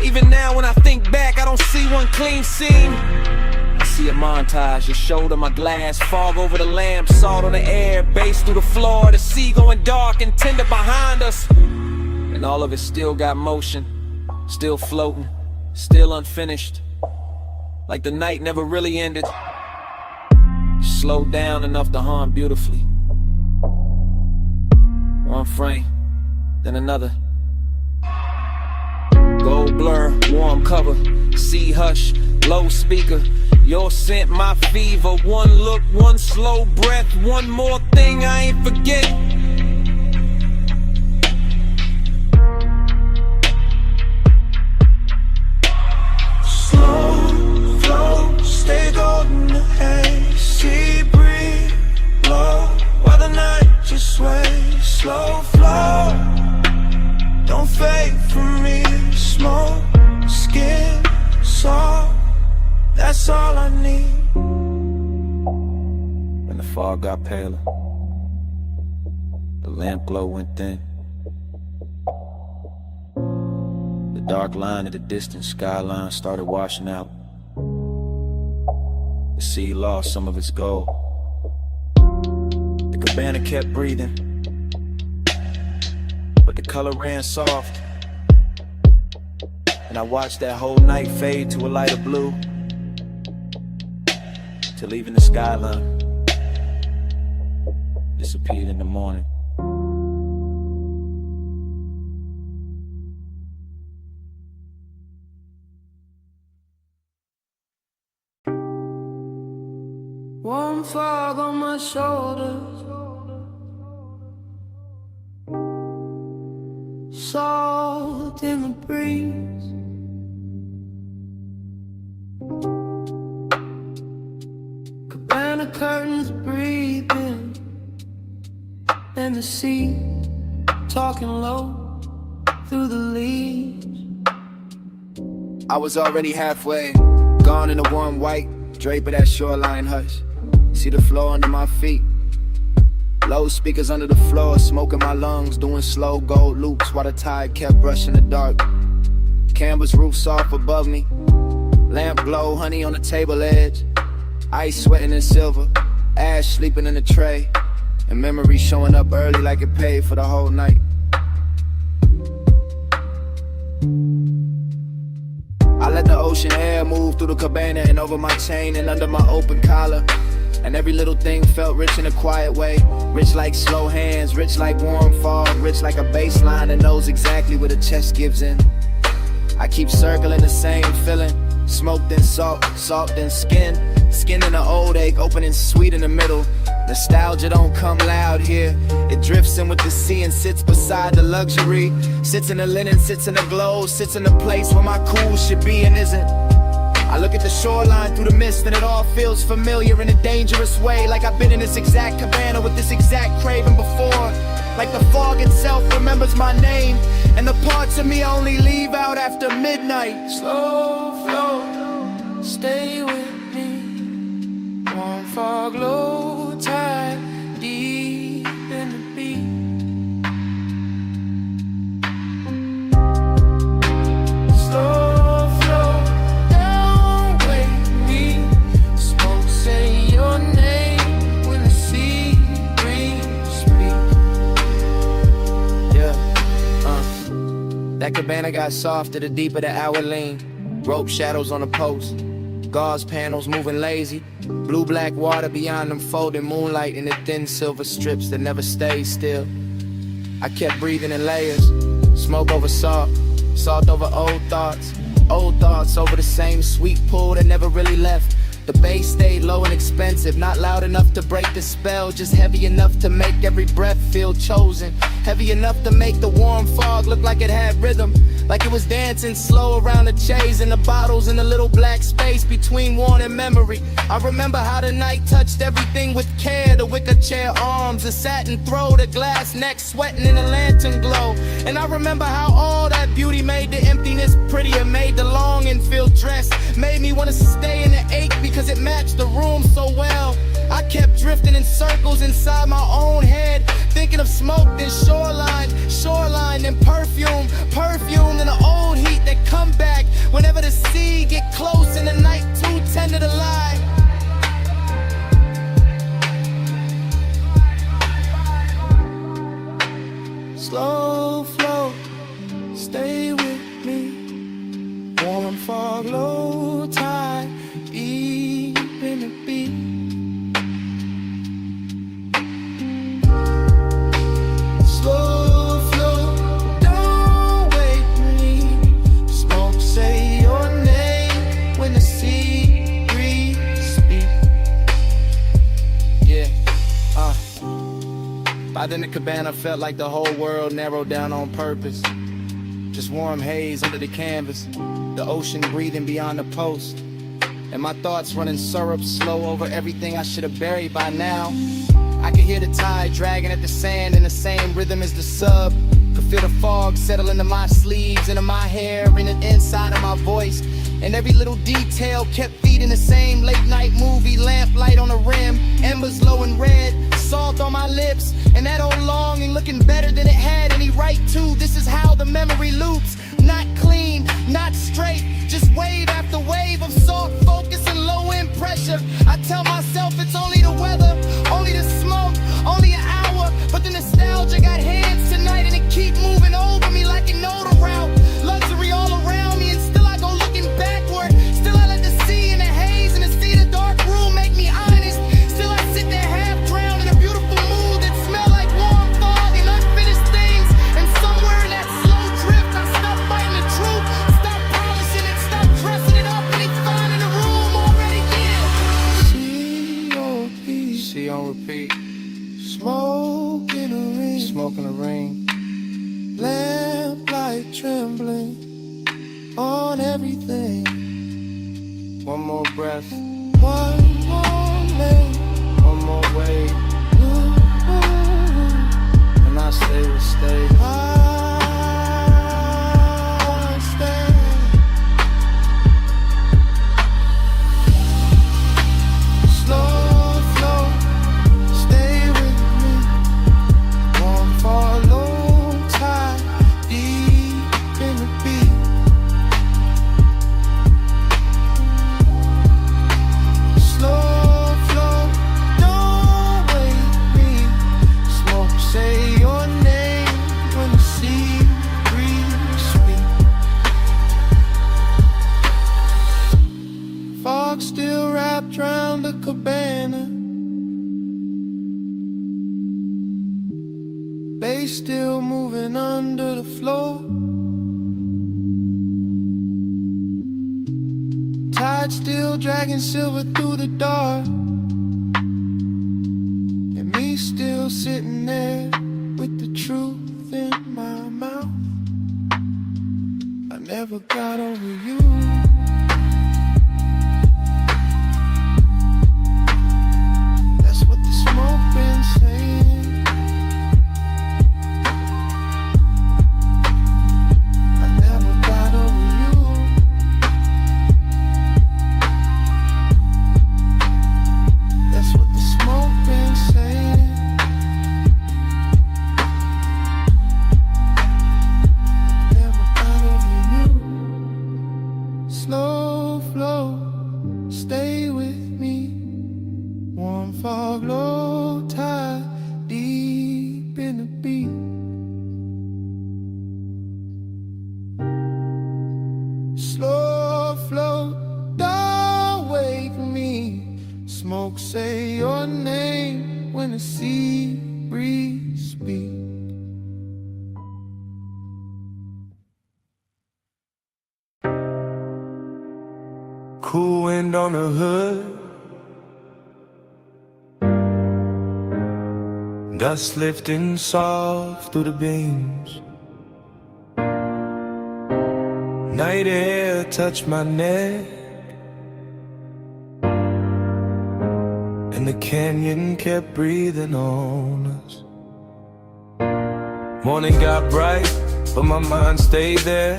Even now when I think back, I don't see one clean scene. I see a montage, your shoulder, my glass, fog over the lamp, salt on the air, bass through the floor, the sea going dark and tender behind us. And all of it still got motion, still floating, still unfinished, like the night never really ended. Slowed down enough to hum beautifully. One frame, then another. Gold blur, warm cover, sea hush, low speaker. Your scent, my fever. One look, one slow breath, one more thing I ain't forget. Slow flow, stay golden, the haze, sea breeze, low, while the night just sways. Slow flow, don't fade from me, smoke, skin, soul, that's all I need. When the fog got paler, the lamp glow went thin. The dark line of the distant skyline started washing out. The sea lost some of its gold. The cabana kept breathing, but the color ran soft. And I watched that whole night fade to a lighter blue, till even the skyline disappeared in the morning. Warm fog on my shoulders, salt in the breeze. Cabana curtains breathing, and the sea talking low through the leaves. I was already halfway, gone in the warm white drape of that shoreline hush. See the floor under my feet, Low speakers under the floor, smoke in my lungs, doing slow gold loops while the tide kept brushing the dark. Canvas roof soft above me, lamp glow, honey on the table edge, ice sweating in silver, ash sleeping in the tray, and memory showing up early like it paid for the whole night. I let the ocean air move through the cabana and over my chain and under my open collar. And every little thing felt rich in a quiet way. Rich like slow hands, rich like warm fog, rich like a bass line that knows exactly where the chest gives in. I keep circling the same feeling. Smoke then salt, salt then skin. Skin in an old ache, opening sweet in the middle. Nostalgia don't come loud here. It drifts in with the sea and sits beside the luxury. Sits in the linen, sits in the glow, sits in the place where my cool should be and isn't. I look at the shoreline through the mist and it all feels familiar in a dangerous way. Like I've been in this exact cabana with this exact craving before. Like the fog itself remembers my name, and the parts of me only leave out after midnight. Slow flow, stay with me. Warm fog, low tide, deep in the beat. Slow flow, don't wake me. Smoke, say your name when the sea breeze speak. That cabana got softer the deeper the hour leaned. Rope shadows on the post, gauze panels moving lazy. Blue-black water beyond them folding moonlight in the thin silver strips that never stay still. I kept breathing in layers, smoke over salt, salt over old thoughts over the same sweet pool that never really left. The bass stayed low and expensive, not loud enough to break the spell, just heavy enough to make every breath feel chosen. Heavy enough to make the warm fog look like it had rhythm, like it was dancing slow around the chase and the bottles in the little black space between worn and memory. I remember how the night touched everything with care, the wicker chair arms, the satin throw, the glass neck sweating in the lantern glow. And I remember how all that beauty made the emptiness prettier, made the longing feel dressed, made me want to stay in the ache because it matched the room so well. I kept drifting in circles inside my own head, thinking of smoke, then shoreline, then perfume, then the old heat that come back whenever the sea get close and the night too tender to lie. Slow flow, stay with me. Warm fog, low tide, deep in the beat. Slow flow, don't wake me. Smoke, say your name when the sea breeze speak. Yeah, By then the cabana felt like the whole world narrowed down on purpose. Just warm haze under the canvas, the ocean breathing beyond the post, and my thoughts running syrup slow over everything I should have buried by now. I could hear the tide dragging at the sand in the same rhythm as the sub. Could feel the fog settle into my sleeves, into my hair, and the inside of my voice. And every little detail kept feeding the same late night movie, lamplight on the rim, embers low and red, salt on my lips, and that old longing looking better than it had any right to. This is how the memory loops, not clean, not straight, just wave after wave of soft focus and low end pressure. I tell myself it's only the weather, only the smoke, only an hour, but the nostalgia got hands tonight and it keep moving over me like it know the route. Luxury all around me and still I go looking backward. Still I let the sea and the haze and the sea of the dark room make me honest. Still I sit there half drowned in a beautiful mood that smell like warm fog and unfinished things. And somewhere in that slow drift I stop fighting the truth, stop polishing it, stop dressing it up, and it's fine in the room already. Yeah. See on repeat. Smoke in the ring, Smoke in the ring. lamplight trembling on everything. One more breath, One more lane, one more wave, and I stay will stay. I stay. Slow flow, stay with me. still moving under the floor. Tide still dragging silver through the dark, and me still sitting there with the truth in my mouth. I never got over you. That's what the smoke been saying. I never got over you. That's what the smoke been saying. Never got over you. Slow flow, stay with me. Warm fog, low tide, deep in the beat. Slow flow, don't wake me. Smoke, say your name when the sea breeze speaks. Cool wind on the hood, dust lifting soft through the beams. Night air touched my neck, and the canyon kept breathing on us. Morning got bright, but my mind stayed there.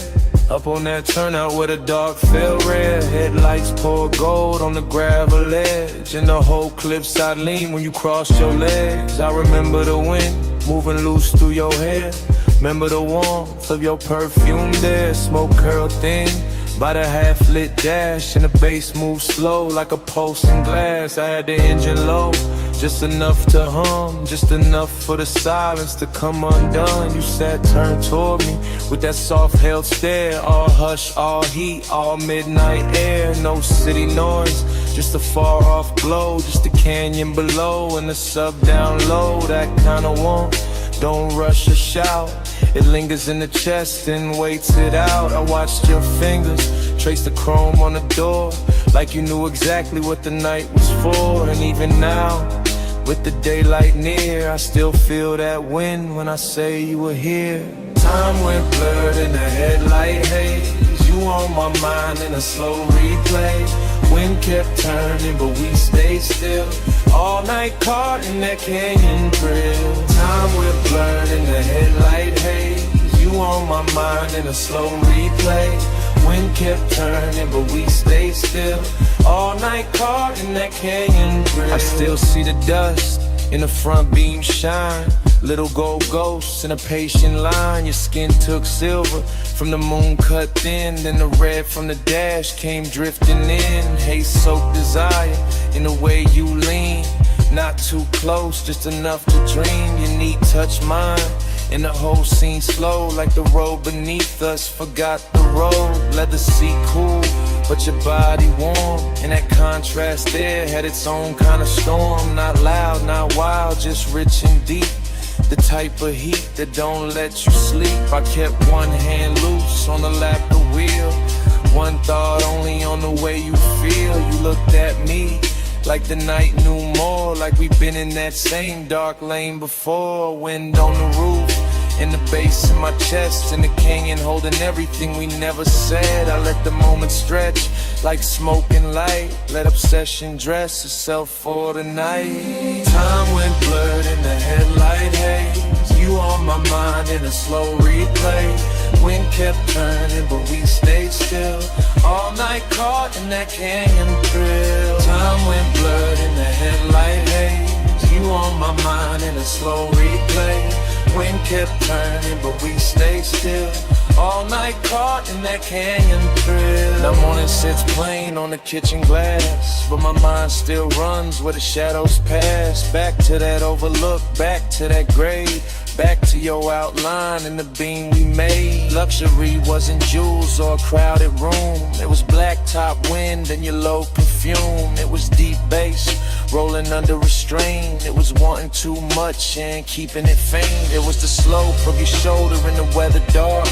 Up on that turnout where the dark fell red. Headlights poured gold on the gravel edge, and the whole cliffside lean when you crossed your legs. I remember the wind moving loose through your hair. Remember the warmth of your perfume there. Smoke curled thin by the half-lit dash, and the bass moved slow like a pulse in glass. I had the engine low, just enough to hum, just enough for the silence to come undone. You sat turned toward me with that soft-held stare. All hush, all heat, all midnight air. No city noise, just a far-off glow, just the canyon below and the sub down low. That kind of warmth, don't rush or shout. It lingers in the chest and waits it out. I watched your fingers trace the chrome on the door, like you knew exactly what the night was for. And even now, with the daylight near, I still feel that wind when I say you were here. Time went blurred in the headlight haze. You on my mind in a slow replay. Wind kept turning, but we stayed still. All night caught in that canyon thrill. Time went blurred in the headlight haze. You on my mind in a slow replay. Wind kept turning, but we stayed still. All night caught in that canyon thrill. I still see the dust in the front beam shine. Little gold ghosts in a patient line. Your skin took silver from the moon cut thin. Then the red from the dash came drifting in. Haze soaked desire in the way you lean. Not too close, just enough to dream. Your knee touched mine, and the whole scene slow, like the road beneath us forgot the road. Leather seat cool, but your body warm, and that contrast there had its own kind of storm. Not loud, not wild, just rich and deep. The type of heat that don't let you sleep. I kept one hand loose on the lap of the wheel, one thought only on the way you feel. You looked at me like the night knew more, like we've been in that same dark lane before. Wind on the roof, and the bass in my chest, and the canyon holding everything we never said. I let the moment stretch like smoke and light. Let obsession dress itself for the night. Time went blurred in the headlight haze. You on my mind in a slow replay. Wind kept turning, but we stayed still. All night caught in that canyon thrill. Time went blurred in the headlight haze. You on my mind in a slow replay. Wind kept turning, but we stayed still. All night caught in that canyon thrill. The morning sits plain on the kitchen glass, but my mind still runs where the shadows pass. Back to that overlook, back to that grave, back to your outline and the beam we made. Luxury wasn't jewels or a crowded room. It was black blacktop wind and your low perfume. It was deep bass, rolling under restraint. It was wanting too much and keeping it faint. It was the slope of your shoulder in the weather dark,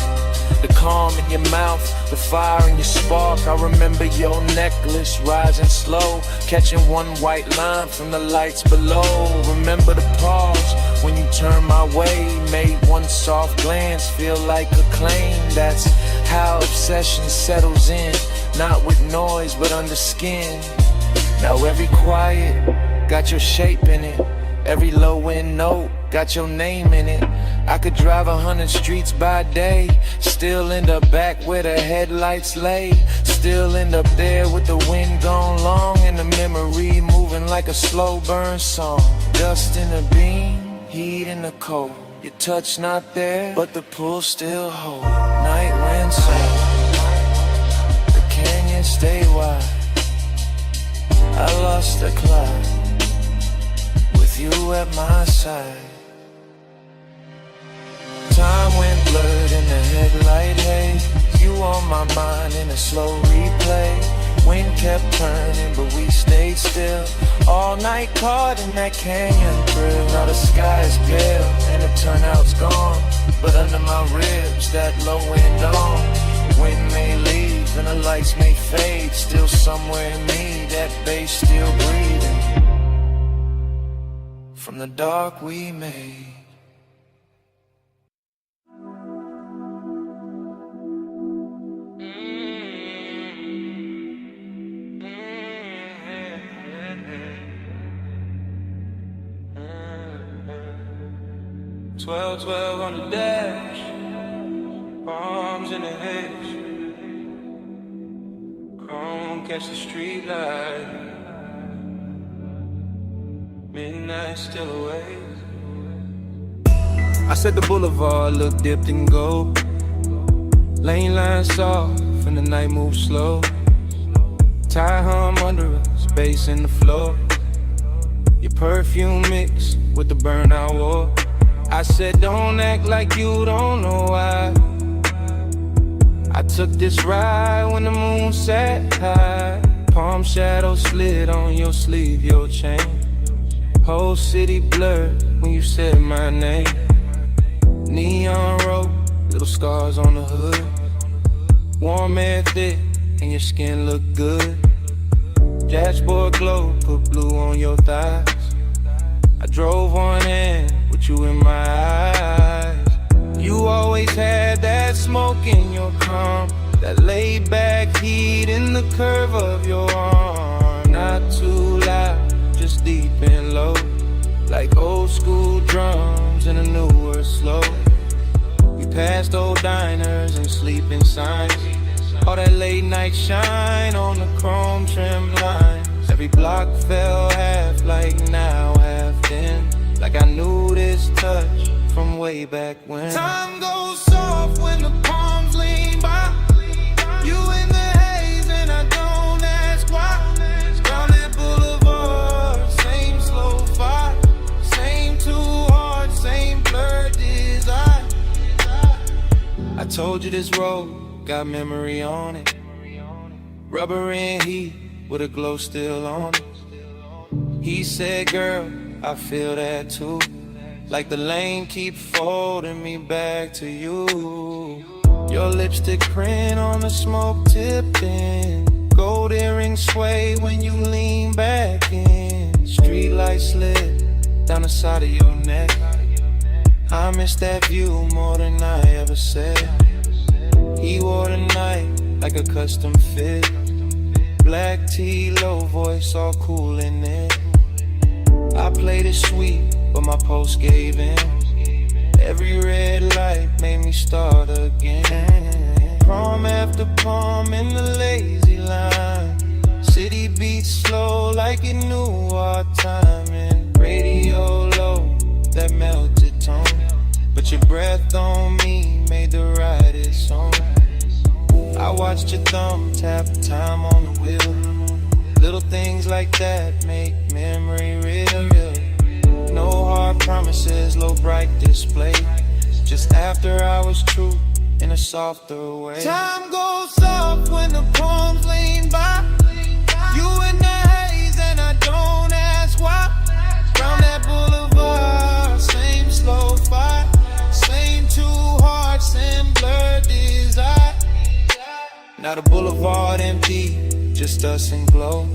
the calm in your mouth, the fire in your spark. I remember your necklace rising slow, catching one white line from the lights below. Remember the pause when you turned my way, made one soft glance feel like a claim. That's how obsession settles in, not with noise but under skin. Now every quiet got your shape in it, every low end note got your name in it. I could drive 100 streets by day, still end up back where the headlights lay, still end up there with the wind gone long and the memory moving like a slow burn song. Dust in the beam, heat in the cold, your touch not there but the pull still hold. Night wind sing, the canyon stay wide, I lost the cloud with you at my side. Time went blurred in the headlight haze, you on my mind in a slow replay. Wind kept turning but we stayed still, all night caught in that canyon thrill. Now the sky is pale and the turnout's gone, but under my ribs that low wind on. Wind may leave and the lights may fade, still somewhere in me that bass still breathing from the dark we made. Twelve on the dash, bombs in the hedge, chrome catch the street light, midnight still awake. I said the boulevard looked dipped in gold, lane lines soft and the night moves slow. Tie hum under us, bass in the floor, your perfume mixed with the burnout war. I said don't act like you don't know why I took this ride when the moon sat high. Palm shadow slid on your sleeve, your chain, whole city blurred when you said my name. Neon rope, little scars on the hood, warm air thick and your skin look good. Dashboard glow, put blue on your thighs. I drove on in with you in my eyes. You always had that smoke in your calm, that laid back heat in the curve of your arm. Not too loud, just deep and low, like old school drums in a newer slow. We passed old diners and sleeping signs, all that late night shine on the chrome trim lines. Every block fell half like now half then, like I knew this touch from way back when. Time goes soft when the palms lean by, you in the haze and I don't ask why. Crowded boulevard, same slow fire, same too hard, same blurred desire. I told you this road got memory on it, rubber and heat with a glow still on it. He said, girl, I feel that too, like the lane keep folding me back to you. Your lipstick print on the smoke tipping, gold earrings sway when you lean back in. Street light slid down the side of your neck, I miss that view more than I ever said. He wore the night like a custom fit, black tee, low voice, all cool in it. I played it sweet, but my pulse gave in. Every red light made me start again. Prom after prom in the lazy line, city beats slow like it knew our timing. Radio low, that melted tone, but your breath on me made the ride its own. I watched your thumb tap time on the wheel. Little things like that make memory real. No hard promises, low bright display, just after hours truth in a softer way. Time goes soft when the palms lean Now the boulevard empty, just us and glow.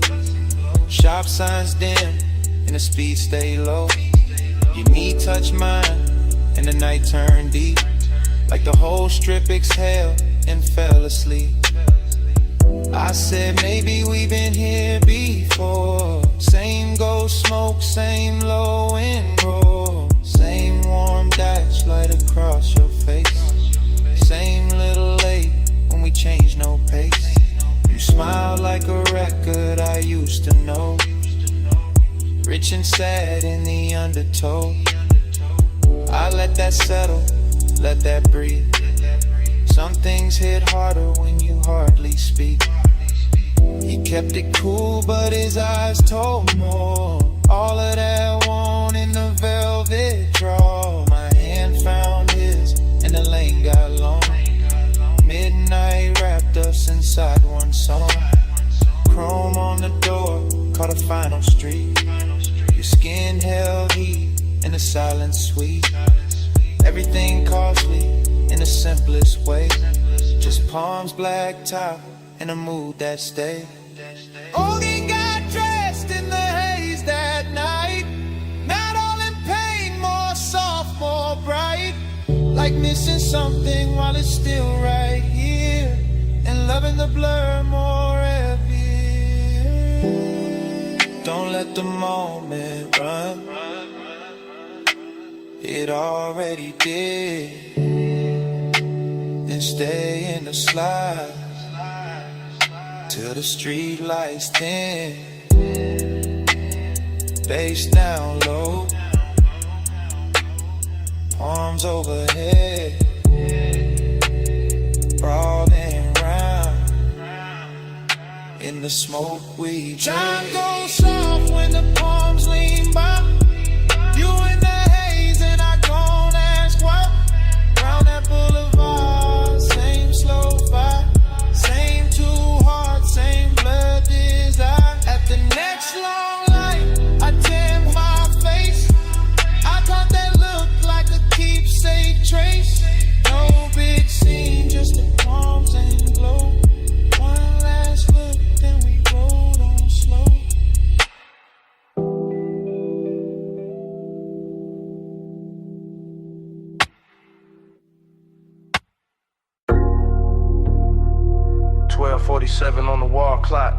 Shop signs dim, and the speed stay low. Your knee touch mine, and the night turned deep. Like the whole strip exhaled and fell asleep. I said maybe we've been here before. Same ghost smoke, same low end roll. Same warm dash light across your face. Same little late when we changed no pace. You smile like a record I used to know. Rich and sad in the undertow. I let that settle, let that breathe. Some things hit harder when you hardly speak. He kept it cool, but his eyes told more. All of that want in the velvet draw. My hand found his, and the lane got long. Midnight wrapped us inside one song. Chrome on the door, caught a final street. Your skin held heat, and the silence sweet. Everything costly in the simplest way. Just palms, black top, and a mood that stayed. Oh, he got dressed in the haze that night. Not all in pain, more soft, more bright. Like missing something while it's still right here. And loving the blur more heavy. Don't let the moment run. It already did. And stay in the slide till the street lights dim. Bass down low, arms overhead, broadening round in the smoke we dread. Time goes soft when the palms lean by. You in the haze and I don't ask why. Round that boulevard, same slow vibe, same two hearts, same blood desire. At the next long light, I tan my face. I thought that looked like a keepsake trace. No big scene, just the palms and glow. One last look, then we rolled on slow. .47 on the wall clock.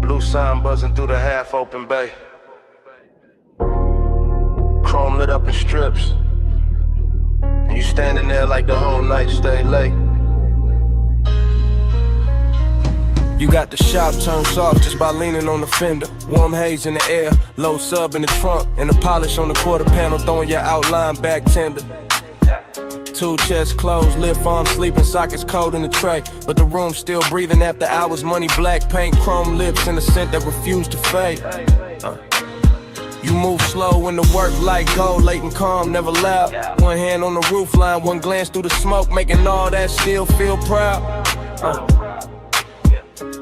Blue sign buzzing through the half open bay. Chrome lit up in strips. And you standing there like the whole night stay late. You got the shop turned soft just by leaning on the fender. Warm haze in the air, low sub in the trunk, and the polish on the quarter panel throwing your outline back tender. Two chests closed, lip arms sleeping, sockets cold in the tray. But the room still breathing after hours, money, black paint, chrome lips, and a scent that refused to fade. You move slow when the work light gold, late and calm, never loud. One hand on the roof line, one glance through the smoke, making all that still feel proud.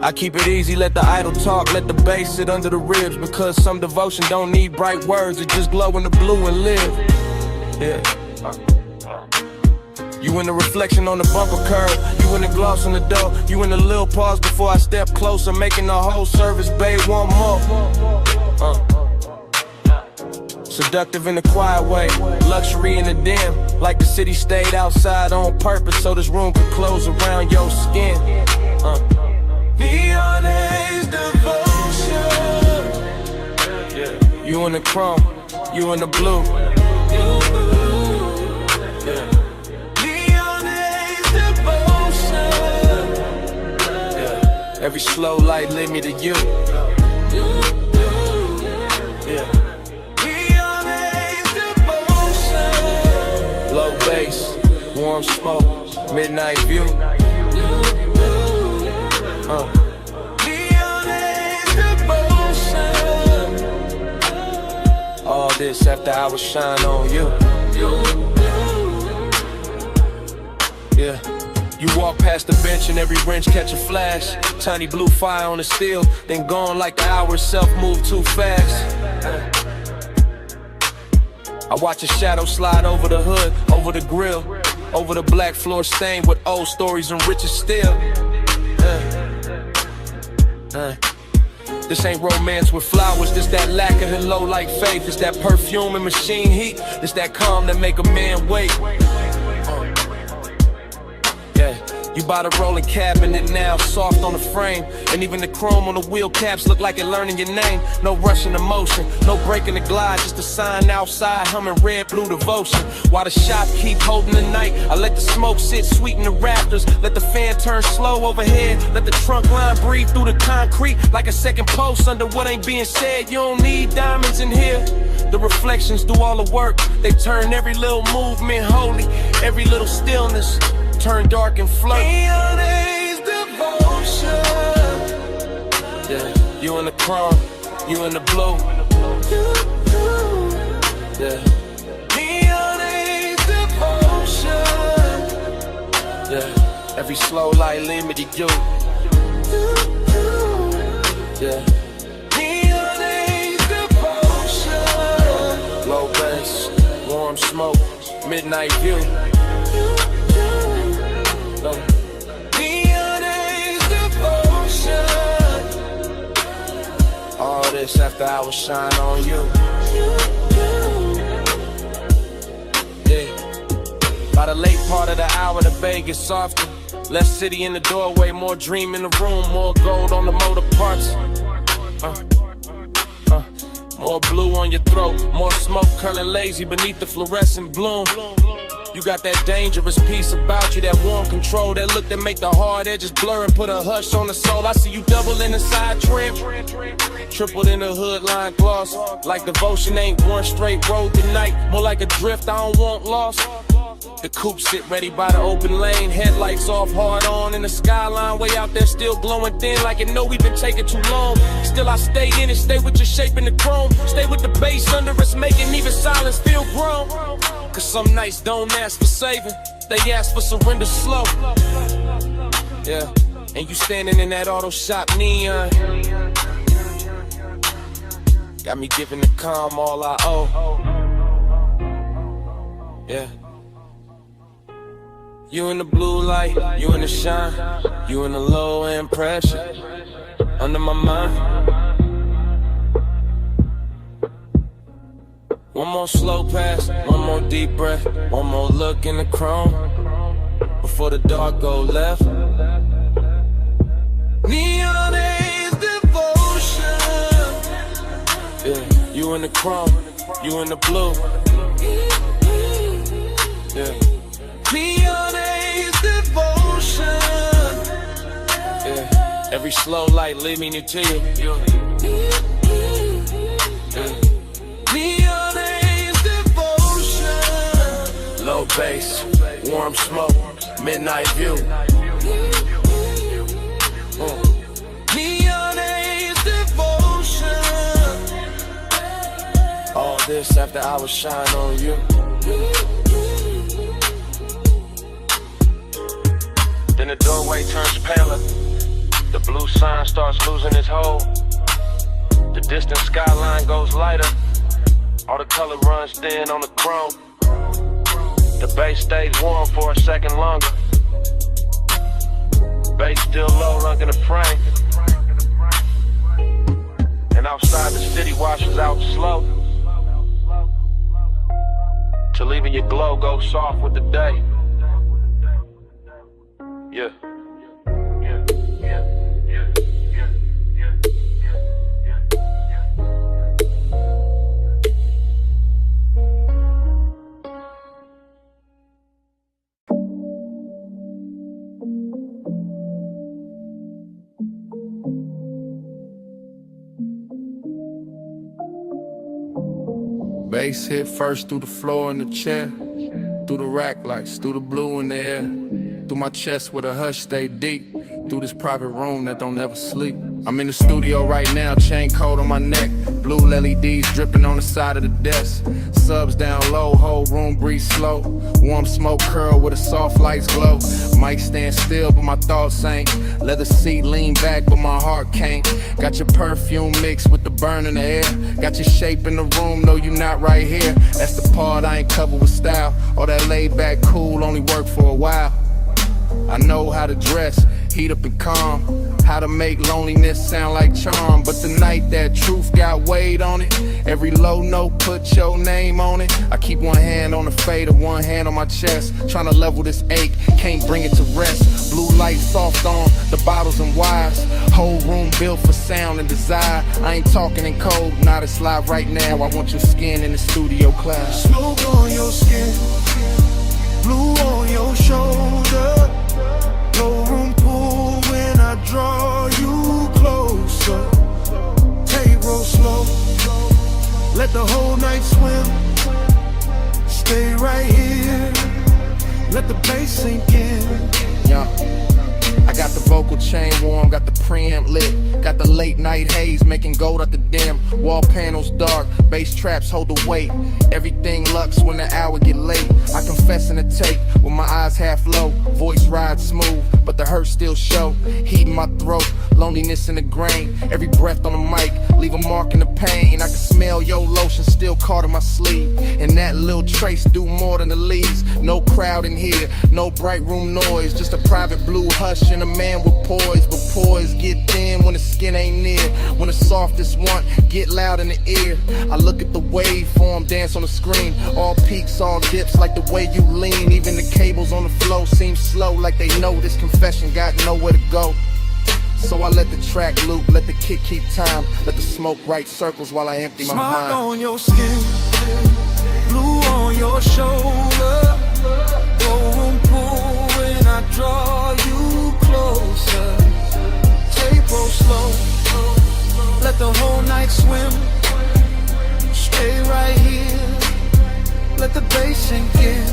I keep it easy, let the idle talk, let the bass sit under the ribs. Because some devotion don't need bright words, it just glow in the blue and live. Yeah. You in the reflection on the bumper curb, you in the gloss on the door, you in the little pause before I step closer, making the whole service bay one more. Seductive in the quiet way, luxury in the dim, like the city stayed outside on purpose so this room could close around your skin. Neon haze devotion. You in the chrome, you in the blue. Every slow light led me to you. Yeah. Low bass, warm smoke, midnight view. All this after hours shine on you. Yeah. You walk past the bench and every wrench catch a flash. Tiny blue fire on the steel, then gone like the hour itself move too fast. I watch a shadow slide over the hood, over the grill, Over the black floor stained with old stories and riches still. This ain't romance with flowers, this that lack of the low like faith. It's that perfume and machine heat, it's that calm that make a man wait. You buy the rolling cabinet now, soft on the frame. And even the chrome on the wheel caps look like it learning your name. No rushing the motion, no breaking the glide. Just a sign outside humming red, blue devotion. While the shop keep holding the night, I let the smoke sit sweet in the rafters. Let the fan turn slow overhead. Let the trunk line breathe through the concrete like a second post under what ain't being said. You don't need diamonds in here. The reflections do all the work. They turn every little movement holy, every little stillness turn dark and flirt. Haze devotion. Yeah, you in the chrome, you in the blue. Yeah. Haze devotion. Yeah, every slow light lead me to you. Yeah. Haze devotion. Low bass, warm smoke, midnight view. All this after I was shine on you. Yeah. By the late part of the hour, the bay gets softer. Less city in the doorway, more dream in the room, more gold on the motor parts. More blue on your throat, more smoke curling lazy beneath the fluorescent bloom. You got that dangerous piece about you, that warm control, that look that make the hard edges blur and put a hush on the soul. I see you double in the side trim, tripled in the hood line gloss. Like devotion ain't one straight road tonight, more like a drift I don't want lost. The coupe sit ready by the open lane, headlights off, hard on in the skyline, way out there still glowing thin like it know we've been taking too long. Still I stay in it, stay with your shape in the chrome, stay with the bass under us, making even silence feel grown. Cause some nights don't ask for saving, they ask for surrender slow. Yeah, and you standing in that auto shop neon, got me giving the calm all I owe. Yeah. You in the blue light, you in the shine, you in the low end pressure, under my mind. One more slow pass, one more deep breath, one more look in the chrome, before the dark go left. Neon Haze devotion. Yeah, you in the chrome, you in the blue. Yeah. Neon Haze devotion. Yeah, every slow light lead me to you. Neon Haze devotion. Low bass, warm smoke, midnight view. Neon Haze devotion. All this after I was shine on you. Then the doorway turns paler, the blue sign starts losing its hold. The distant skyline goes lighter, all the color runs thin on the chrome. The bass stays warm for a second longer, bass still low under the frame. And outside the city washes out slow, till even your glow goes soft with the day. Yeah. Bass hit first through the floor in the chair, through the rack lights, through the blue in the air, through my chest where the hush stay deep. through this private room that don't ever sleep. I'm in the studio right now, chain coat on my neck, blue LEDs dripping on the side of the desk. Subs down low, whole room breathe slow. Warm smoke curl with a soft lights glow. Mic stand still, but my thoughts ain't. Leather seat lean back, but my heart can't. Got your perfume mixed with the burn in the air. Got your shape in the room, no you not right here. That's the part I ain't covered with style. All that laid back cool only work for a while. I know how to dress, heat up and calm. How to make loneliness sound like charm. But the night that truth got weight on it, every low note put your name on it. I keep one hand on the fader, one hand on my chest, trying to level this ache, can't bring it to rest. Blue light soft on the bottles and wires. Whole room built for sound and desire. I ain't talking in code, not it's live right now. I want your skin in the studio class. Smoke on your skin, blue on your shoulder. No room pool when I draw you closer. Take roll slow, let the whole night swim. Stay right here, let the bass sink in. Yeah. I got the vocal chain warm, got the preamp lit, got the late night haze making gold out the dim. Wall panels dark, bass traps hold the weight. Everything lux when the hour get late. I confess in the tape with my eyes half low. Voice rides smooth, but the hurt still show. Heat in my throat, loneliness in the grain. Every breath on the mic, leave a mark in the pain. I can smell your lotion still caught in my sleeve. And that little trace do more than the leaves. No crowd in here, no bright room noise, just a private blue hush and a man with poise. But poise get thin when the skin ain't near. When the softest one get loud in the ear. I look at the waveform dance on the screen. All peaks, all dips like the way you lean. Even the cables on the flow seem slow, like they know this confession got nowhere to go. So I let the track loop, let the kick keep time, let the smoke write circles while I empty my mind. Smoke on your skin, blue on your shoulder. Room pool when I draw you closer. Take roll slow, let the whole night swim. Stay right here, let the bass sink in.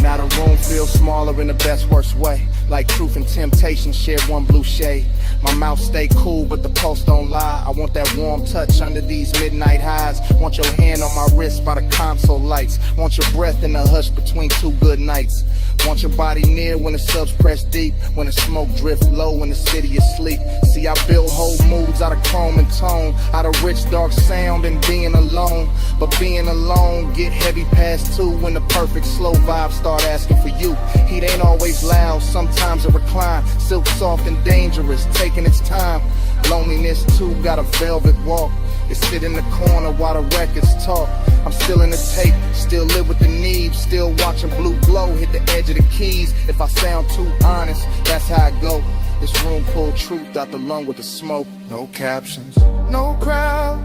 Now the room feels smaller in the best worst way. Like truth and temptation share one blue shade. My mouth stay cool, but the pulse don't lie. I want that warm touch under these midnight highs. Want your hand on my wrist by the console lights. Want your breath in the hush between two good nights. Want your body near when the subs press deep. When the smoke drift low when the city is asleep. See, I build whole moods out of chrome and tone, out of rich dark sound and being alone. But being alone get heavy past 2 when the perfect slow vibes start asking for you. Heat ain't always loud, sometimes it recline. Silk soft and dangerous, taking its time. Loneliness too got a velvet walk. It sit in the corner while the records talk. I'm still in the tape, still live with the need. Still watching blue glow hit the edge of the keys. If I sound too honest, that's how I go. This room pull truth out the lung with the smoke. No captions, no crowd,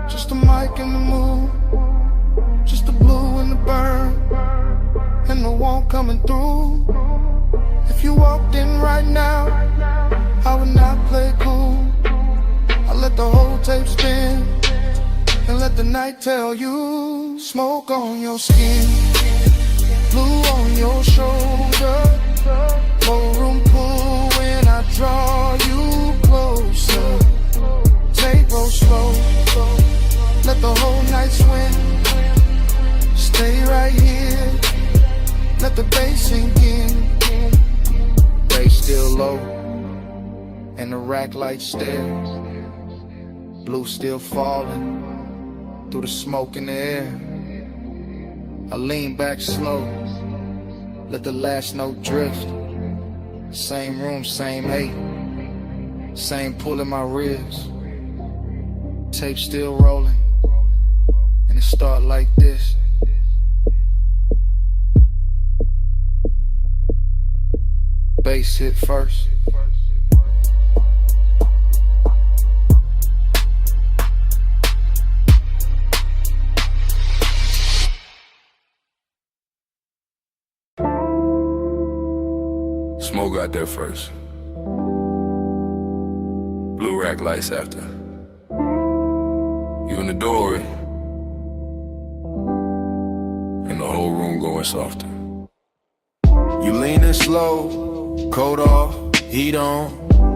just a mic and the mood. Just the blue and the burn, and the warmth coming through. If you walked in right now, I would not play cool. I let the whole tape spin and let the night tell you. Smoke on your skin, blue on your shoulder. No room pool when I draw you closer. Take roll slow, let the whole night swim. Stay right here, let the bass sink in. Bass still low, and the rack light still. Blue still falling through the smoke in the air. I lean back slow, let the last note drift. Same room, same hate, same pull in my ribs. Tape still rolling, and it start like this. Bass hit first. Smoke got there first. Blue rack lights after. You in the doorway, and the whole room going softer. You leaning slow, coat off, Heat on,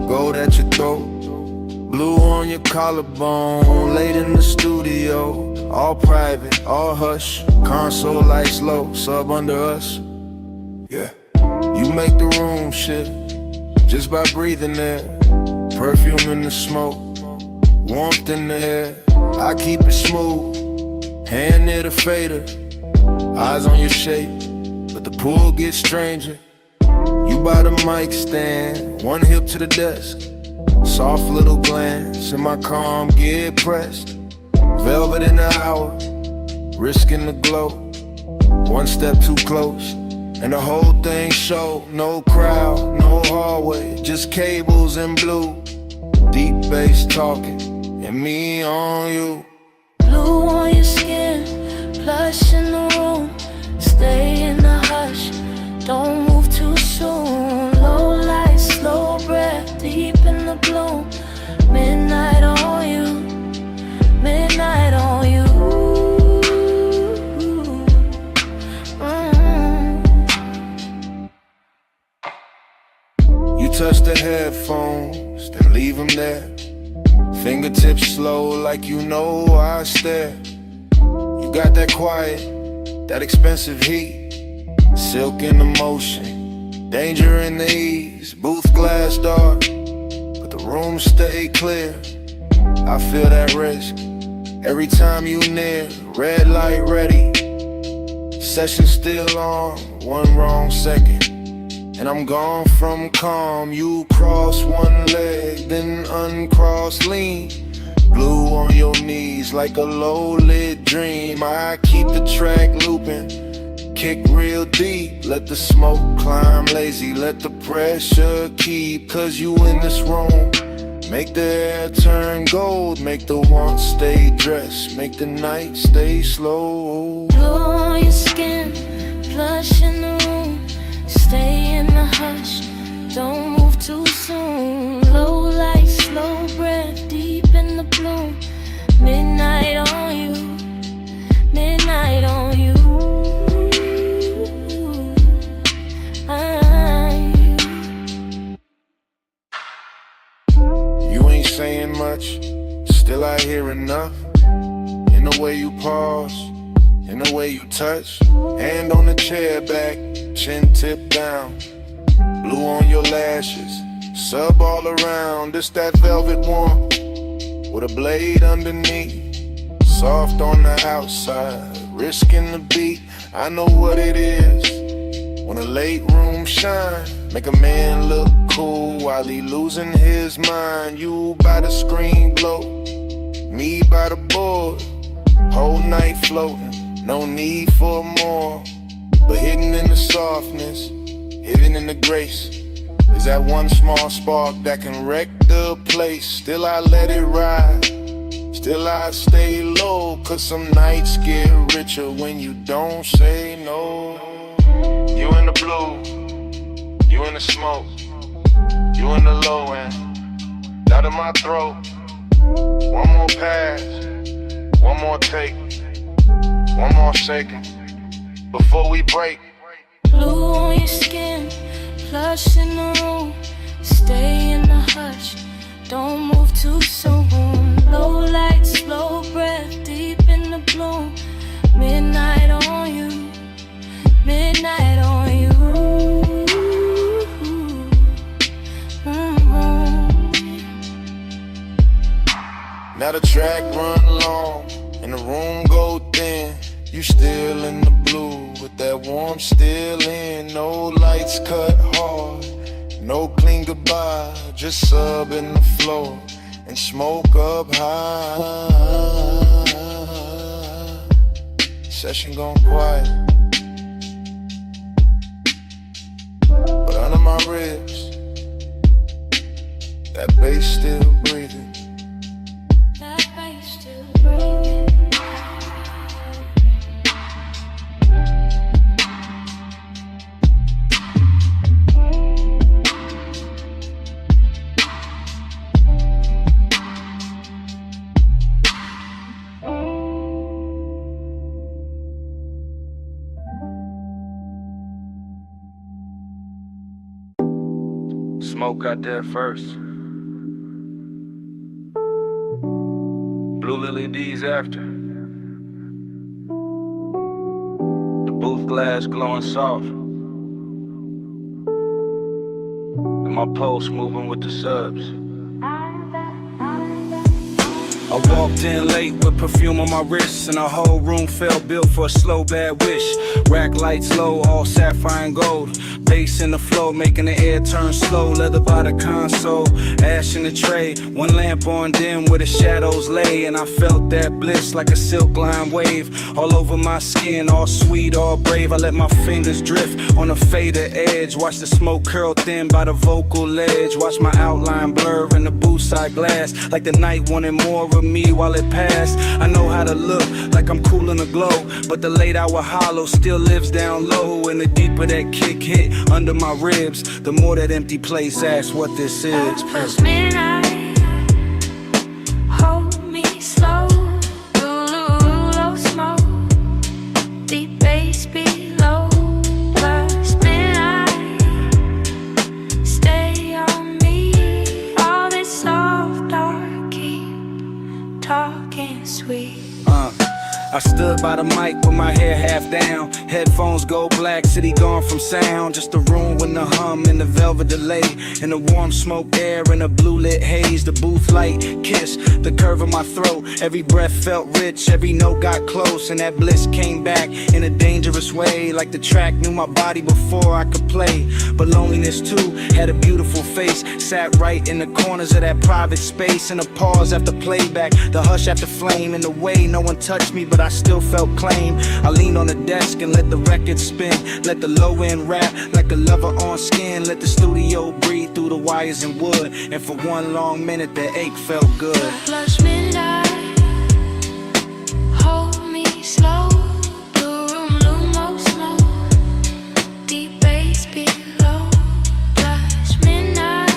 gold at your throat, blue on your collarbone. Late in the studio, all private, all hush. Console lights low, sub under us. Yeah, you make the room shift just by breathing there. Perfume in the smoke, warmth in the air. I keep it smooth, hand near the fader. Eyes on your shape, but the pool gets stranger. You by the mic stand, one hip to the desk. Soft little glance, and my calm get pressed. Velvet in the hour, risking the glow. One step too close, and the whole thing show. No crowd, no hallway, just cables and blue. Deep bass talking, and me on you. Blue on your skin, plush in the room. Stay in the hush, don't move too soon. Low light, slow breath, deep in the bloom. Midnight on you, midnight on you. You touch the headphones, then leave them there. Fingertips slow like you know I stare. You got that quiet, that expensive heat. Silk in the motion, danger in the ease. Booth glass dark, but the room stay clear. I feel that risk every time you near. Red light ready, session still on. One wrong second, and I'm gone from calm. You cross one leg, then uncross lean. Blue on your knees like a low-lit dream. I keep the track looping, kick real deep. Let the smoke climb lazy, let the pressure keep. Cause you in this room, make the air turn gold. Make the want stay dressed, make the night stay slow. Blue on your skin, plush in the room. Stay in the hush, don't move too soon. Low light, slow breath, deep in the bloom. Midnight on you, midnight on you. You ain't saying much, still I hear enough. In the way you pause, in the way you touch. Hand on the chair back, chin tip down. Blue on your lashes, sub all around. This that velvet warmth, with a blade underneath. Soft on the outside, risking the beat. I know what it is when a late room shine. Make a man look cool while he losing his mind. You by the screen glow, me by the board. Whole night floating, no need for more. But hidden in the softness, hidden in the grace, is that one small spark that can wreck the place. Still I let it ride, still I stay low. Cause some nights get richer when you don't say no. You in the blue, you in the smoke, you in the low end, out of my throat. One more pass, one more take, one more shaking before we break. Blue on your skin, plush in the room. Stay in the hush, don't move too soon. Low light, slow breath, deep in the bloom. Midnight on you, midnight on you. Now the track run long and the room go thin. You still in the blue with that warmth still in. No lights cut hard, no clean goodbye. Just sub in the floor and smoke up high. Session gone quiet, but under my ribs, that bass still breathing. That bass still breathing. Smoke got there first. Blue Lily D's after. The booth glass glowing soft. And my pulse moving with the subs. I walked in late with perfume on my wrists, and the whole room felt built for a slow bad wish. Rack lights low, all sapphire and gold. Bass in the flow, making the air turn slow. Leather by the console, ash in the tray. One lamp on dim where the shadows lay, and I felt that bliss like a silk line wave all over my skin, all sweet, all brave. I let my fingers drift on the fader edge. Watch the smoke curl thin by the vocal ledge. Watch my outline blur in the booth side glass, like the night wanted more of me while it passed. I know how to look like I'm cool in the glow, but the late hour hollow still lives down low. And the deeper that kick hit under my ribs, the more that empty place asks what this is. Past midnight, hold me slow. Low smoke, deep bass below. Past midnight, stay on me. All this soft dark keep talking sweet. I stood by the mic with my hair half down. Headphones go black, city gone from sound. Just a room with the hum and the velvet delay, and the warm smoke air and a blue lit haze. The booth light kiss the curve of my throat. Every breath felt rich, every note got close, and that bliss came back in a dangerous way. Like the track knew my body before I could play. But loneliness too had a beautiful face. Sat right in the corners of that private space. And a pause after playback, the hush after flame. And the way no one touched me, but I still felt claim. I leaned on the desk and let the record spin. Let the low end rap like a lover on skin. Let the studio breathe through the wires and wood. And for one long minute the ache felt good. Flush midnight, hold me slow. Blue room, low smoke, deep bass below. Flush midnight,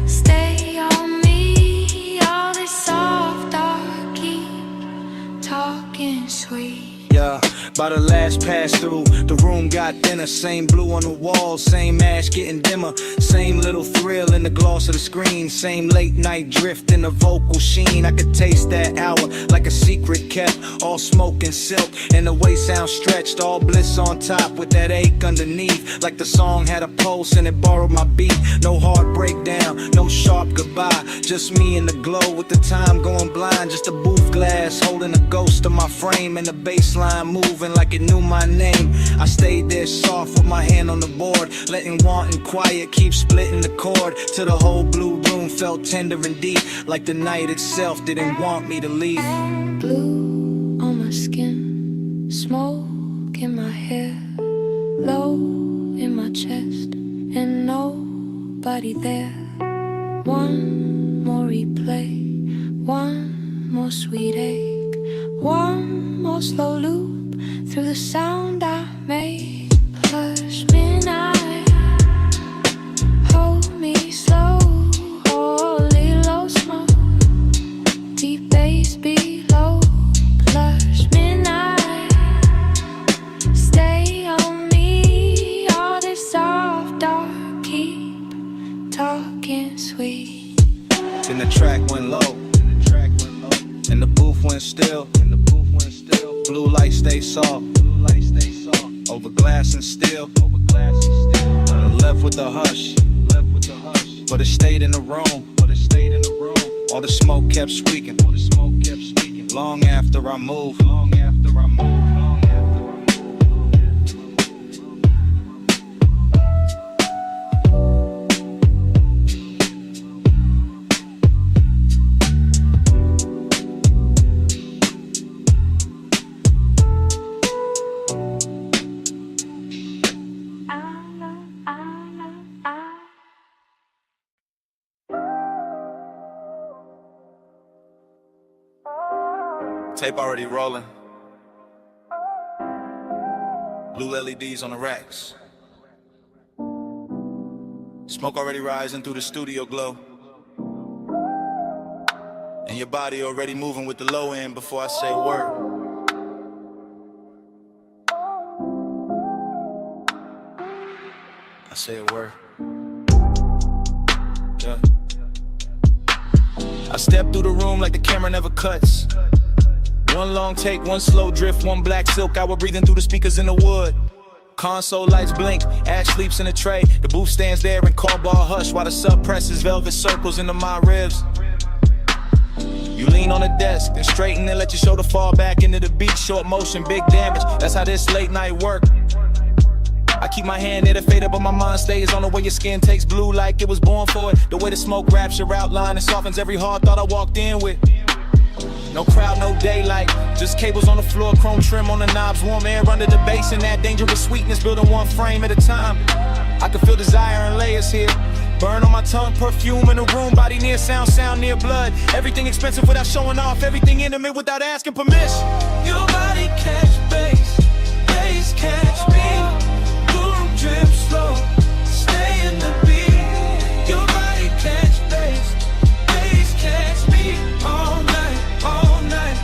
stay on me. All this soft dark keep talking sweet. Yeah, by the last pass through, the room got thinner. Same blue on the wall, same ash getting dimmer. Same little thrill in the gloss of the screen. Same late night drift in the vocal sheen. I could taste that hour like a secret kept. All smoke and silk, and the way sound stretched. All bliss on top with that ache underneath. Like the song had a pulse and it borrowed my beat. No hard breakdown, no sharp goodbye. Just me in the glow with the time going blind. Just a booth glass holding a ghost of my frame. And the baseline moving like it knew my name. I stayed there soft with my hand on the board, letting want and quiet keep splitting the chord. Till the whole blue room felt tender and deep, like the night itself didn't want me to leave. Blue on my skin, smoke in my hair, low in my chest, and nobody there. One more replay, one more sweet ache, one more slow loop through the sound I made. Plush midnight, hold me slow. Holy low smoke, deep bass below. Plush midnight, stay on me. All this soft dark keep talking sweet. Then the track went low, and the booth went still. Blue light stay soft, over glass and steel. Left with the hush, but it stayed in the room. All the smoke kept squeaking, long after I moved. Tape already rolling. Blue LEDs on the racks. Smoke already rising through the studio glow. And your body already moving with the low end before I say a word. I say a word. I step through the room like the camera never cuts. One long take, one slow drift, one black silk hour breathing through the speakers in the wood. Console lights blink, Ash sleeps in a tray. The booth stands there in call bar hush while the sub presses velvet circles into my ribs. You lean on the desk, then straighten and let your shoulder fall back into the beat. Short motion, big damage, that's how this late night work. I keep my hand near the fader, but my mind stays on the way your skin takes blue like it was born for it. The way the smoke wraps your outline and softens every hard thought I walked in with. No crowd, no daylight, just cables on the floor, chrome trim on the knobs, warm air under the bass, and that dangerous sweetness building one frame at a time. I can feel desire in layers here. Burn on my tongue, perfume in the room, body near sound, sound near blood. Everything expensive without showing off, everything intimate without asking permission. Your body catch bass, bass catch me. Boom, drip slow, stay in the beat. Your body catch bass catch me. All night,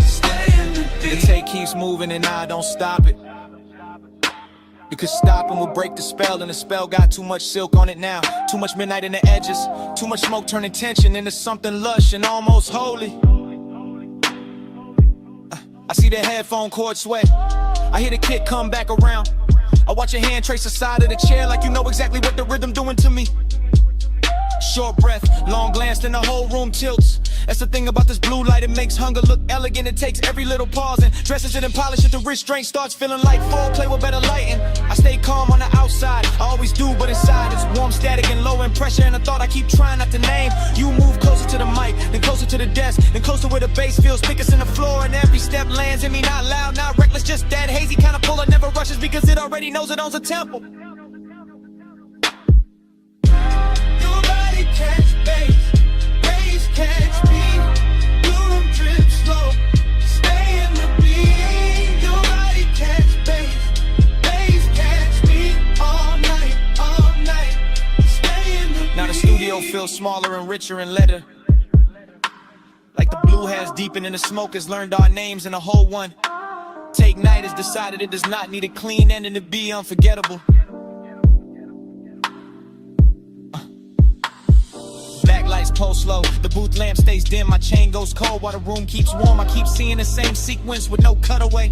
stay in the beat. The tape keeps moving and I don't stop it. Because stopping will break the spell, and the spell got too much silk on it now. Too much midnight in the edges, too much smoke turning tension into something lush and almost holy. I see the headphone cord sweat, I hear the kick come back around. I watch your hand trace the side of the chair like you know exactly what the rhythm doing to me. Short breath, long glance, then the whole room tilts. That's the thing about this blue light, it makes hunger look elegant. It takes every little pause and dresses it and polishes it. The restraint starts feeling like foreplay with better lighting. I stay calm on the outside, I always do, but inside it's warm, static, and low in pressure. And a thought I keep trying not to name. You move closer to the mic, then closer to the desk, then closer where the bass feels thickest in the floor. And every step lands in me, not loud, not reckless, just that hazy kind of pull. It never rushes because it already knows it owns a tempo. Catch bass catch me. Boom, drip slow, stay in the beat. Your body catch bass catch me. All night, stay in the beat. Now the studio feels smaller and richer in letter. Like the blue has deepened and the smoke has learned our names, and the whole one take night has decided it does not need a clean ending to be unforgettable. Backlights pulse slow, the booth lamp stays dim, my chain goes cold while the room keeps warm. I keep seeing the same sequence with no cutaway.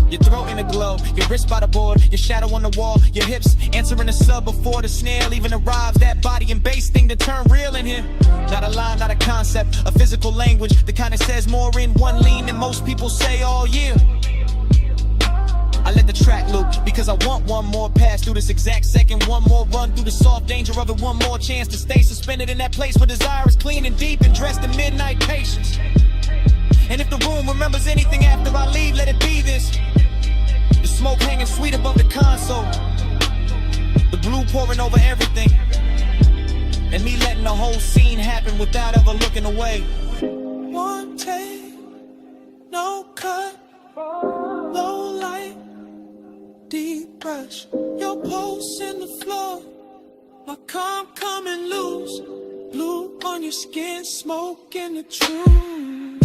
Your throat in a glow, your wrist by the board, your shadow on the wall, your hips answering the sub before the snare even arrives. That body and bass thing to turn real in here. Not a line, not a concept, a physical language, the kind that says more in one lean than most people say all year. I let the track loop because I want one more pass through this exact second, one more run through the soft danger of it, one more chance to stay suspended in that place where desire is clean and deep and dressed in midnight patience. And if the room remembers anything after I leave, let it be this. The smoke hanging sweet above the console, the blue pouring over everything, and me letting the whole scene happen without ever looking away. One take, no cut, low light, deep brush, your pulse in the floor, my calm coming loose, blue on your skin, smoke in the truth.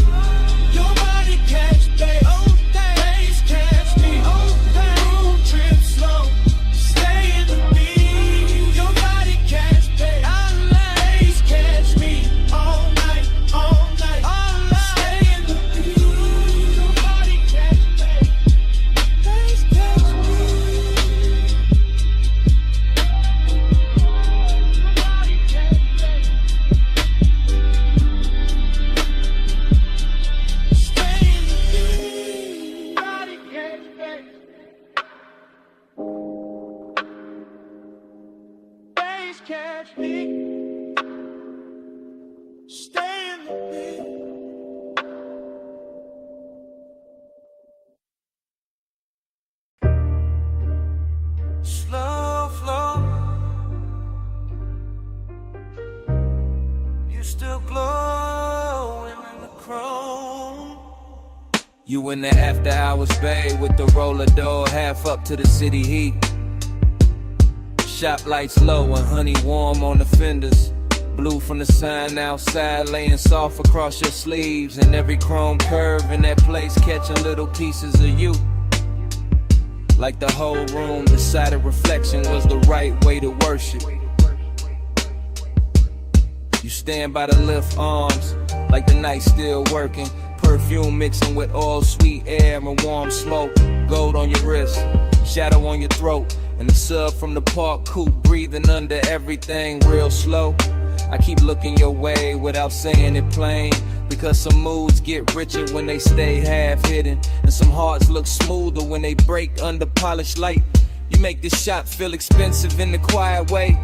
Your body catch bass catch me, room trip slow, stay in the beat. Your body catch bass catch me, all night, stay in the beat. Your body catch bass catch me. Catch me, stay in the beat. Slow flow, you still glowing in the chrome. You in the after hours bay with the roller door half up to the city heat. Shop lights low and honey warm on the fenders. Blue from the sign outside laying soft across your sleeves. And every chrome curve in that place catching little pieces of you. Like the whole room decided reflection was the right way to worship. You stand by the lift arms, like the night still working. Perfume mixing with all sweet air and warm smoke. Gold on your wrist, shadow on your throat. And the sub from the park coupe breathing under everything real slow. I keep looking your way without saying it plain, because some moods get richer when they stay half hidden, and some hearts look smoother when they break under polished light. You make this shop feel expensive in the quiet way.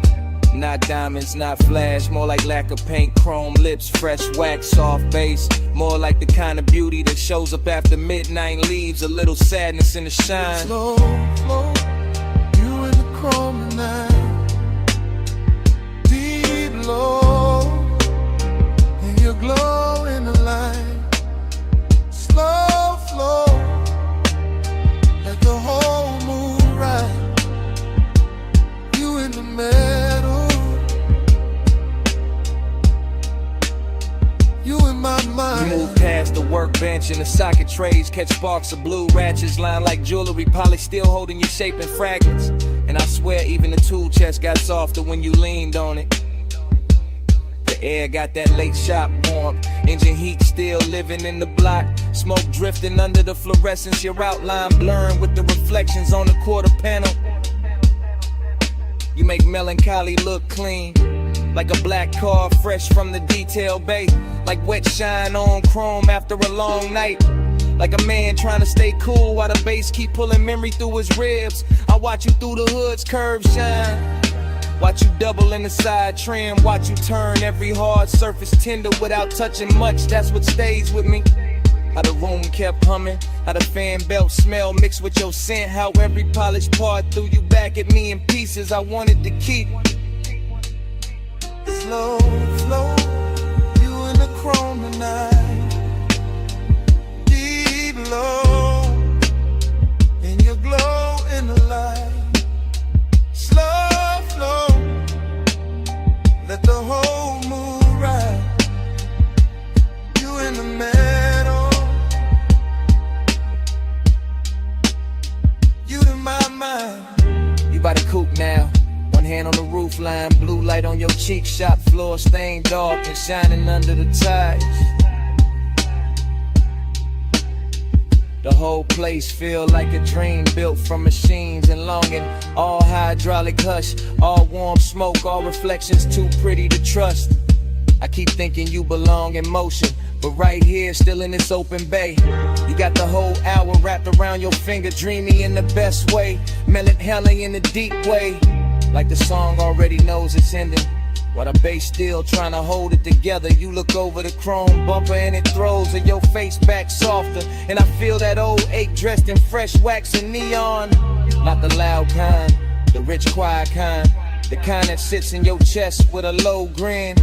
Not diamonds, not flash, more like lack of paint, chrome lips, fresh wax, soft bass. More like the kind of beauty that shows up after midnight, leaves a little sadness in the shine. Slow flow, you in the chrome tonight. Deep low, and you glow in the light. Slow flow, let the whole moon ride. You in the middle, you in my mind. You move past the workbench and the socket trays, catch sparks of blue ratchets lined like jewelry, polished still holding your shape in fragments. And I swear even the tool chest got softer when you leaned on it. The air got that late shop warmth, engine heat still living in the block. Smoke drifting under the fluorescence, your outline blurring with the reflections on the quarter panel. You make melancholy look clean, like a black car fresh from the detail bay. Like wet shine on chrome after a long night. Like a man trying to stay cool while the bass keep pulling memory through his ribs. I watch you through the hood's curves shine. Watch you double in the side trim. Watch you turn every hard surface tender without touching much. That's what stays with me. How the room kept humming, how the fan belt smell mixed with your scent. How every polished part threw you back at me in pieces I wanted to keep. Slow flow, you in the chrome tonight. Deep low, and you glow in the light. Slow flow, let the whole moon ride. You in the middle, you in my mind. You by the coupe now, one hand on the roof line, blue light on your cheek, shop floor stained dark and shining under the ties. The whole place feel like a dream built from machines and longing. All hydraulic hush, all warm smoke, all reflections too pretty to trust. I keep thinking you belong in motion, but right here, still in this open bay. You got the whole hour wrapped around your finger, dreamy in the best way, melancholy in a deep way. Like the song already knows it's ending, while the bass still trying to hold it together. You look over the chrome bumper and it throws your face back softer. And I feel that old ache dressed in fresh wax and neon. Not the loud kind, the rich quiet kind, the kind that sits in your chest with a low grin.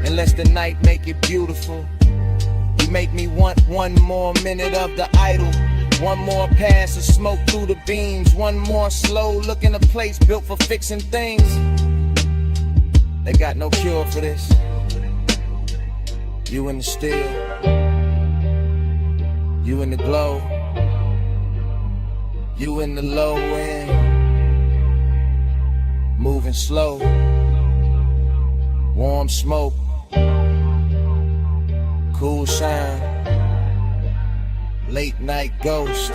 Unless the night make it beautiful, you make me want one more minute of the idol. One more pass of smoke through the beams. One more slow look in a place built for fixing things. They got no cure for this. You in the still, you in the glow, you in the low end, moving slow, warm smoke, cool shine, late night ghost,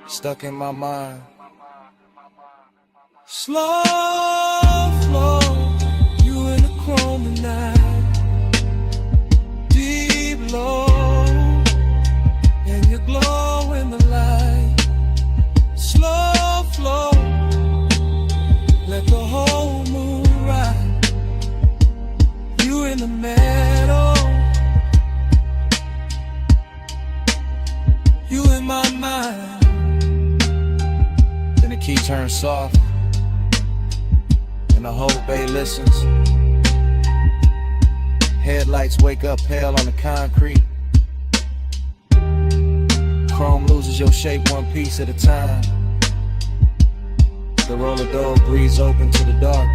stuck in my mind. Slow flow, you in the chrome tonight. Deep low, and you glow in the light. Slow flow, let the whole moon ride. You in the middle, you in my mind. Then the key turns soft, and the whole bay listens. Headlights wake up pale on the concrete. Chrome loses your shape one piece at a time. The roller door breathes open to the dark,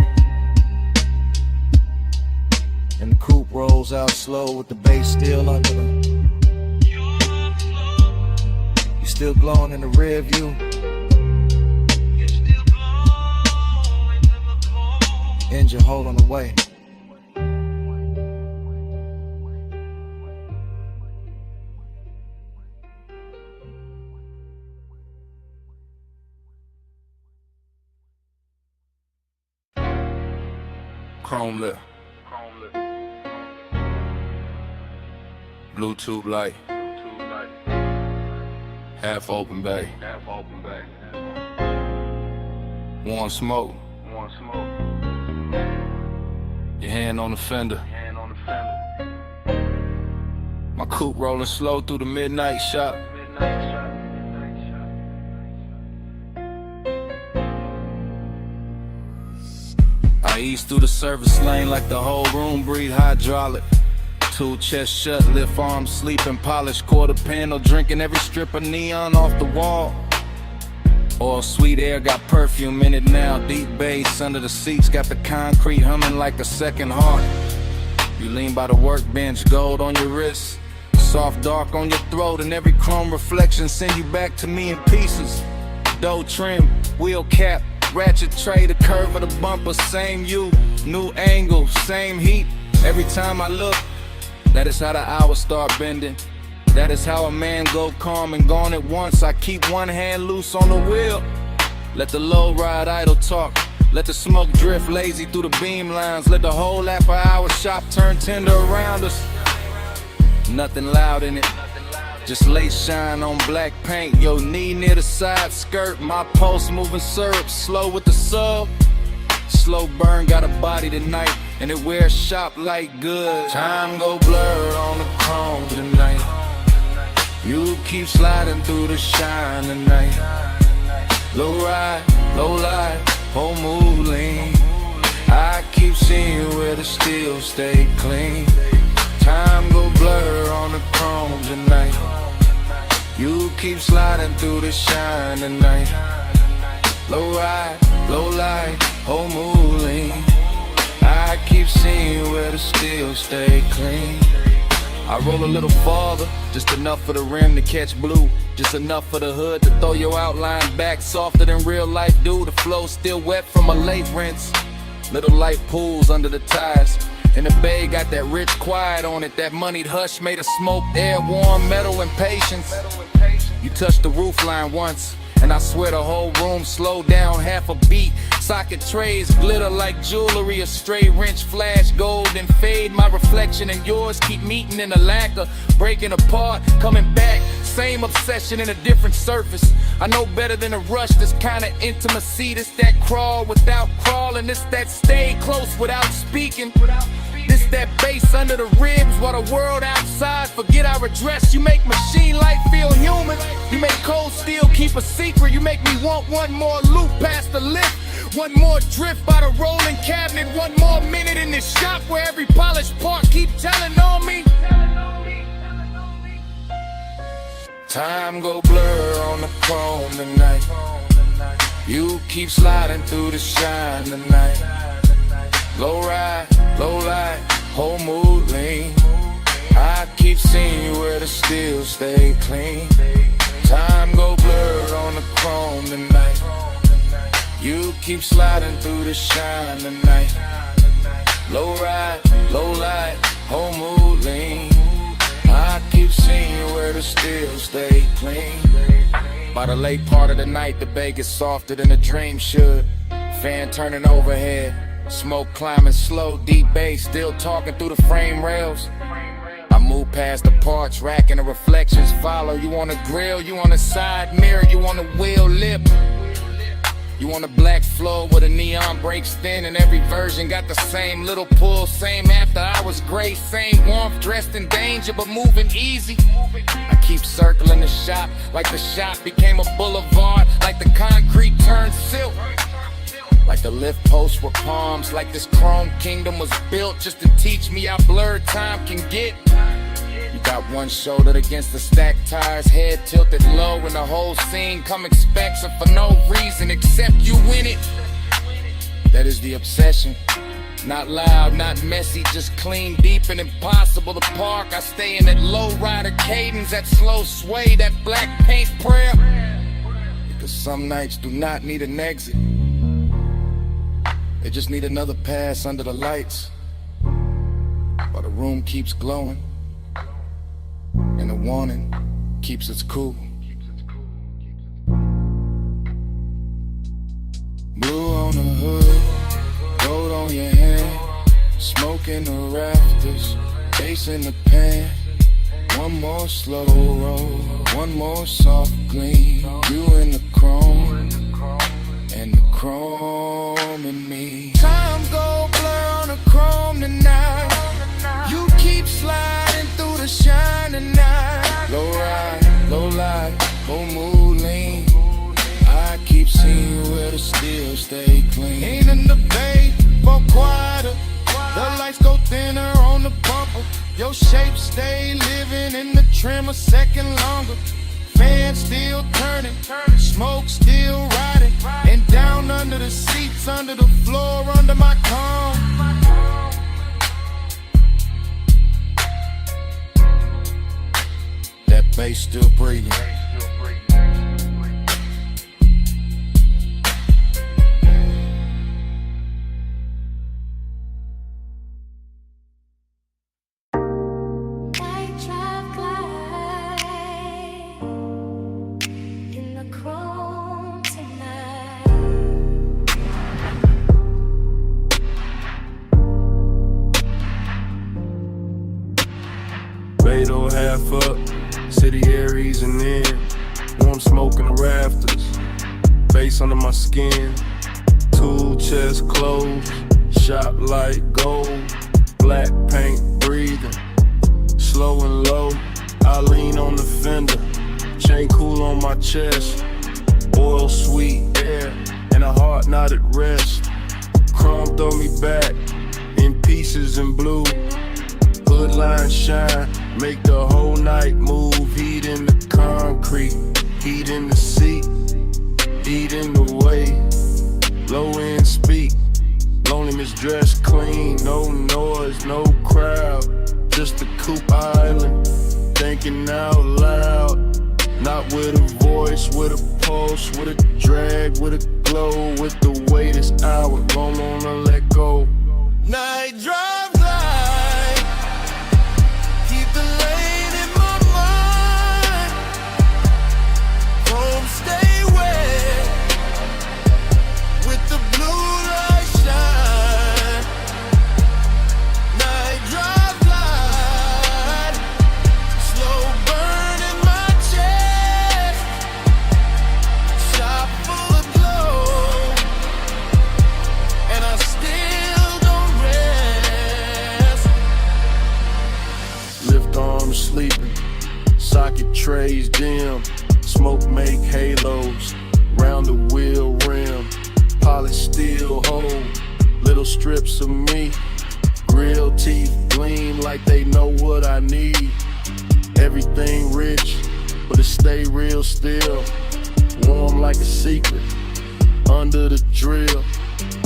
and the coupe rolls out slow with the bass still under them. You still glowing in the rear view. Engine hold on the way. Chrome lip. Bluetooth light. Half open bay. Warm smoke. Your hand on the fender. My coupe rolling slow through the midnight shop. I ease through the service lane like the whole room breathe hydraulic. Two chest shut, lift arms, sleeping, polished quarter panel, drinking every strip of neon off the wall. All sweet air got perfume in it now. Deep bass under the seats got the concrete humming like a second heart. You lean by the workbench, gold on your wrist, soft dark on your throat, and every chrome reflection send you back to me in pieces. Dough trim, wheel cap, ratchet tray, the curve of the bumper, same you, new angle, same heat. Every time I look, that is how the hours start bending. That is how a man go calm and gone at once. I keep one hand loose on the wheel. Let the low ride idle talk. Let the smoke drift lazy through the beam lines. Let the whole after-hour shop turn tender around us. Nothing loud in it, just lace shine on black paint. Your knee near the side skirt. My pulse moving syrup, slow with the sub. Slow burn, got a body tonight, and it wears shop like good. Time go blurred on the chrome tonight. You keep sliding through the shine tonight. Low ride, low light, whole move lean. I keep seeing where the steel stay clean. Time go blur on the chrome tonight. You keep sliding through the shine tonight. Low ride, low light, whole move lean. I keep seeing where the steel stay clean. I roll a little farther, just enough for the rim to catch blue. Just enough for the hood to throw your outline back softer than real life do. The flow still wet from a late rinse. Little light pools under the tires. And the bay got that rich quiet on it. That moneyed hush made of smoke, air, warm metal, and patience. You touched the roof line once, and I swear the whole room slowed down half a beat. Socket trays glitter like jewelry, a stray wrench flash gold and fade. My reflection and yours keep meeting in a lacquer, breaking apart, coming back. Same obsession in a different surface. I know better than a rush, this kind of intimacy. This that crawl without crawling. This that stay close without speaking. This that bass under the ribs while the world outside forget our address. You make machine life feel human. You make cold steel keep a secret. You make me want one more loop past the lift. One more drift by the rolling cabinet. One more minute in this shop where every polished part keep telling on me. Time go blur on the chrome tonight. You keep sliding through the shine tonight. Low ride, low light, whole mood lean. I keep seeing you where the steel stay clean. Time go blur on the chrome tonight. You keep sliding through the shine tonight. Low ride, low light, whole mood lean. I keep seeing you where the steel stay clean. By the late part of the night, the bay gets softer than a dream should. Fan turning overhead, smoke climbing slow, deep bass still talking through the frame rails. I move past the parts rack and the reflections follow. You on the grill, you on the side mirror, you on the wheel lip. You on the black floor where the neon breaks thin, and every version got the same little pull, same after hours grace, same warmth, dressed in danger but moving easy. I keep circling the shop like the shop became a boulevard, like the concrete turned silk, like the lift posts were palms, like this chrome kingdom was built just to teach me how blurred time can get. You got one shoulder against the stacked tires, head tilted low, and the whole scene come expects it for no reason except you in it. That is the obsession. Not loud, not messy, just clean, deep, and impossible to park. I stay in that low rider cadence, that slow sway, that black paint prayer. Because some nights do not need an exit. They just need another pass under the lights, while the room keeps glowing, and the warning keeps us cool. Blue on the hood, gold on your hand, smoke in the rafters, bass in the pan. One more slow roll, one more soft gleam. You in the chrome, and the chrome in me. Time go blur on the chrome tonight. You keep sliding through the shining night. Low ride, low light, whole mood lean. I keep seeing where the steel stay clean. Ain't in the bay, but quieter. The lights go thinner on the bumper. Your shape stay living in the trim a second longer. Fan still turning, smoke still riding, and down under the seats, under the floor, under my comb. That bass still breathing. Beto half up, city Aries and in. Warm smoke in the rafters, face under my skin. Tool chest closed, shop light gold. Black paint breathing, slow and low. I lean on the fender, chain cool on my chest. Oil sweet air, and a heart not at rest. Chrome throw me back, in pieces in blue. Hood line shine, make the whole night move. Heat in the concrete, heat in the seat, heat in the way. Low end speak, loneliness dressed clean. No noise, no crowd, just a coupe island. Thinking out loud, not with a voice, with a pulse, with a drag, with a glow. With the way this hour, don't wanna let go. Night drive light, keep the lane in my mind. Chrome stay wet, with the blue light shine. Night drive light, slow burn in my chest. Shop full of glow, and I still don't rest. Lift arms sleeping, socket trays dim. Smoke make halos, round the wheel rim. Polished steel hold, little strips of me. Grill teeth gleam like they know what I need. Everything rich, but it stay real still. Warm like a secret, under the drill.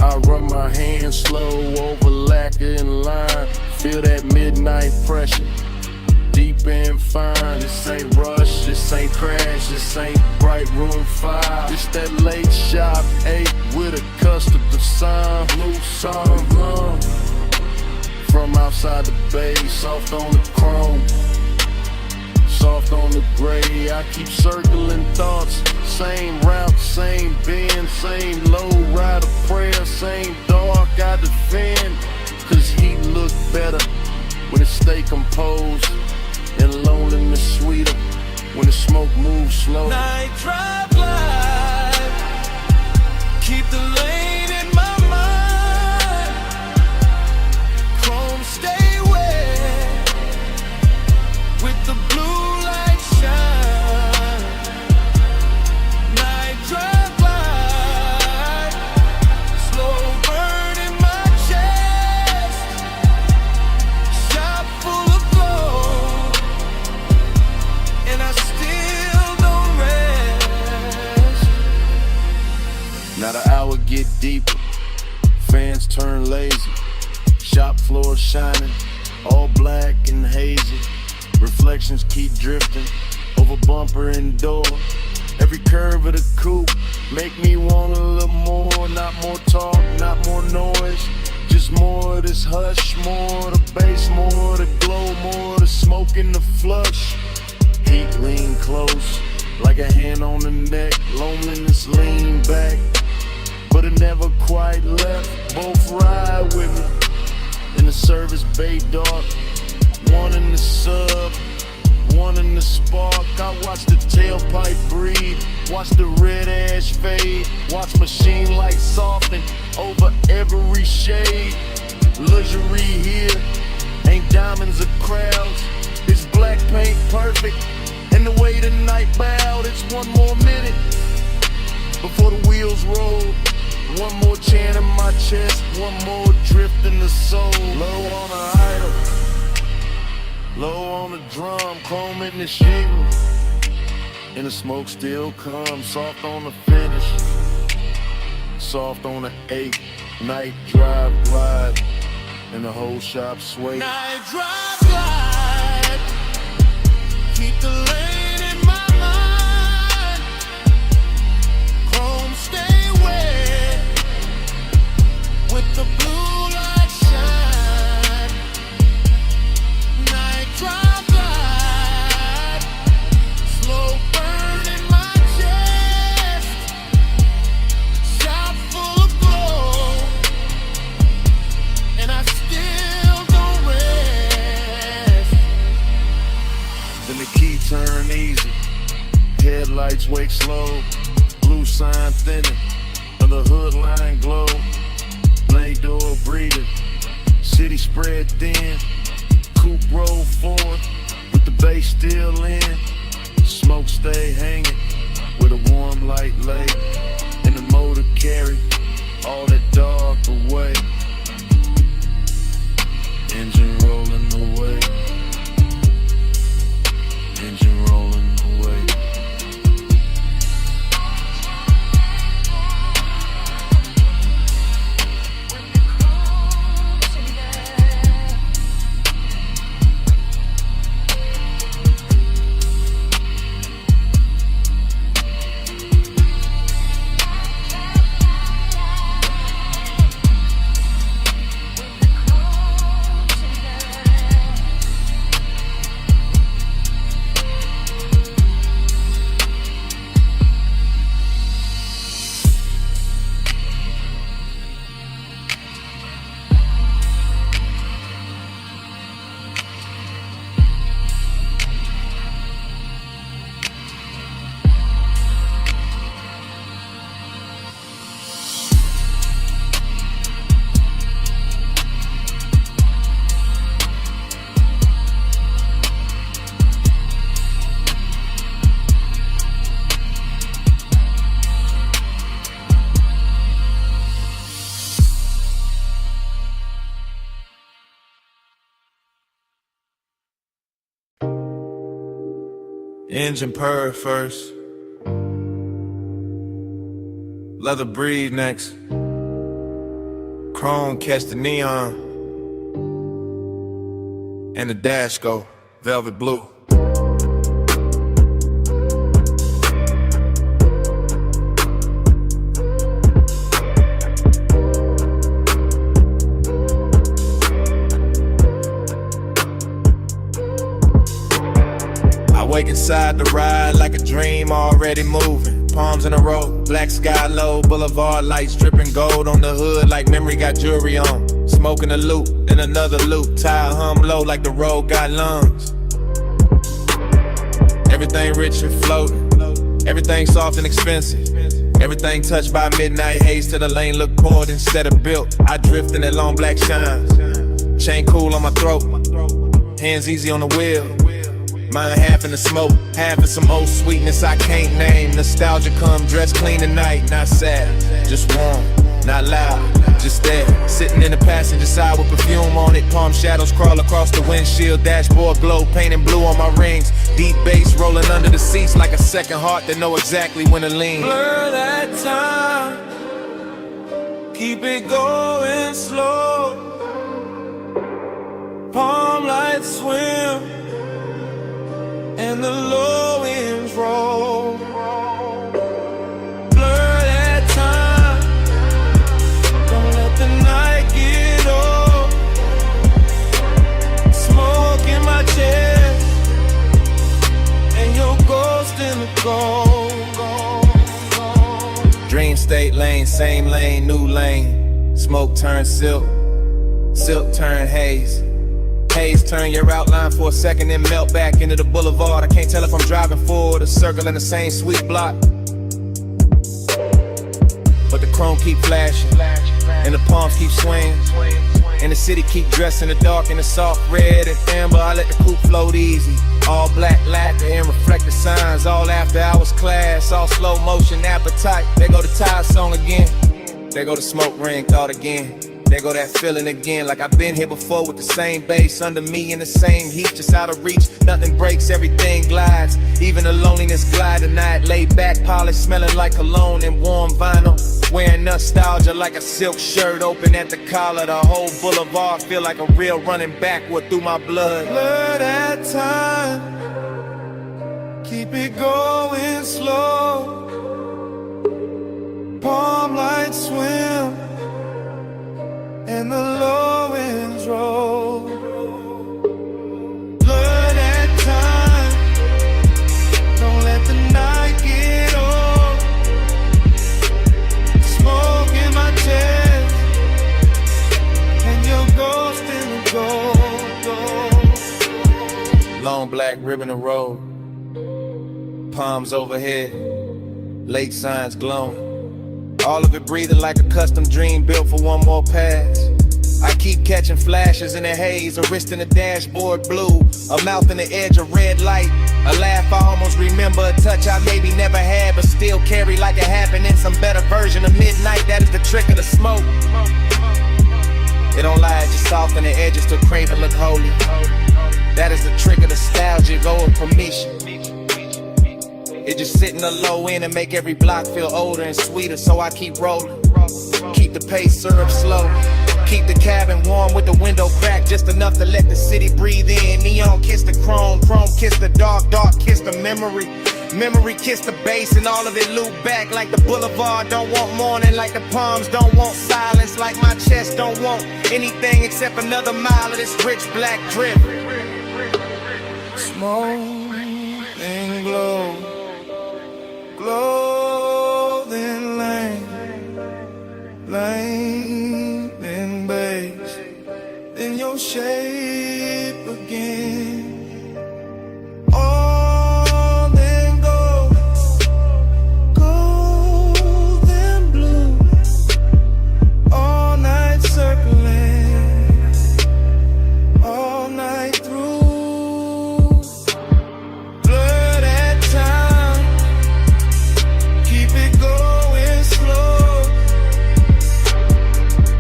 I run my hands slow over lacquer and lime. Feel that midnight pressure, deep and fine. This ain't rush, this ain't crash, this ain't bright room 5. It's that late shop 8 with a custom design. Blue sun blonde, from outside the bay, soft on the chrome, soft on the gray. I keep circling thoughts, same route, same bend, same low ride of prayer, same dark I defend. Cause heat look better when it stay composed, and loneliness sweeter when the smoke moves slow. Night drive light, keep the lane in my mind. Chrome stay wet, with the blue light shine. Night drive light, slow burn in my chest. Shop full of glow, and I still don't rest. Now the hour get deeper, fans turn lazy. Shop floor shining, all black and hazy. Reflections keep drifting over bumper and door. Every curve of the coupe make me want a little more. Not more talk, not more noise. rush. Just more of this hush, more of the bass, more of the glow, more of the smoke in the flush. Heat lean close, like a hand on the neck. Loneliness lean back, but it never quite left. Both ride with me in the service bay dark. One in the sub, one in the spark. I watch the tailpipe breathe, watch the red ash fade, watch machine lights soften over every shade. Luxury here, ain't diamonds or crowds. It's black paint perfect, and the way the night bowed. It's one more minute before the wheels roll. One more chant in my chest, one more drift in the soul. Low on the idol, low on the drum, chrome in the shingle, and the smoke still comes. Soft on the finish, soft on the 8. Night drive glide, and the whole shop sway. Night drive glide, keep the lane in my mind. Chrome stay wet, with the blue light shine. Night drive glide, slow burn in my chest. Shop full of glow, and I still don't rest. Then the key turn easy, headlights wake slow. Blue sign thinning, and the hood line glow. Blade door breathing, city spread thin. Coupe roll forward, with the bass still in. Smoke stay hanging, with a warm light lay. And the motor carry all that dark away. Engine rolling away, engine rolling away. Engine purr first, leather breathe next, chrome catch the neon, and the dash go velvet blue. Wake inside the ride like a dream already moving. Palms in a row, black sky low, boulevard lights dripping gold on the hood like memory got jewelry on. Smoking a loop, then another loop, tire hum low like the road got lungs. Everything rich and floating, everything soft and expensive. Everything touched by midnight haze till the lane look poured instead of built. I drift in that long black shine, chain cool on my throat, hands easy on the wheel. Mine half in the smoke, half in some old sweetness I can't name. Nostalgia come dressed clean tonight, not sad, just warm, not loud, just there. Sitting in the passenger side with perfume on it. Palm shadows crawl across the windshield. Dashboard glow, painting blue on my rings. Deep bass rolling under the seats like a second heart that know exactly when to lean. Blur that time, keep it going slow. Palm lights swim and the low winds roll. Blur that time, don't let the night fade lane, same lane, new lane. Smoke turn silk, silk turn haze. Haze turn your outline for a second, then melt back into the boulevard. I can't tell if I'm driving forward or circling the same sweet block. But the chrome keep flashing, and the palms keep swaying, and the city keep dressed in the dark in the soft red and amber. I let the coupe float easy. All black lacquer and reflective signs. All after hours class, all slow motion appetite. There go the Tide song again. There go the smoke ring thought again. There go that feeling again, like I've been here before with the same bass under me in the same heat, just out of reach. Nothing breaks, everything glides. Even the loneliness glide tonight. Laid back, polished, smelling like cologne and warm vinyl. Wearing nostalgia like a silk shirt open at the collar. The whole boulevard feel like a real running backward through my blood. Blur that time, keep it going slow. Palm lights swim and the low winds roll. Blur that time, don't let the night get old. Smoke in my chest and your ghost in the gold. Long black ribbon of road, palms overhead, lake signs glowing. All of it breathing like a custom dream built for one more pass. I keep catching flashes in the haze, a wrist in the dashboard blue, a mouth in the edge of red light, a laugh I almost remember, a touch I maybe never had but still carry like it happened in some better version of midnight. That is the trick of the smoke. It don't lie, it just soften the edges to crave and look holy. That is the trick of nostalgia, go with permission. It just sit in the low end and make every block feel older and sweeter, so I keep rolling. Keep the pace syrup slow. Keep the cabin warm with the window cracked, just enough to let the city breathe in. Neon kiss the chrome, chrome kiss the dark, dark kiss the memory. Memory kiss the bass and all of it loop back like the boulevard don't want morning, like the palms don't want silence, like my chest don't want anything except another mile of this rich black drip. Smoke and glow, clothing lane, lane and base, then your shape again. All then gold, gold and blue, all night circling, all night through. Blur that time, keep it going slow.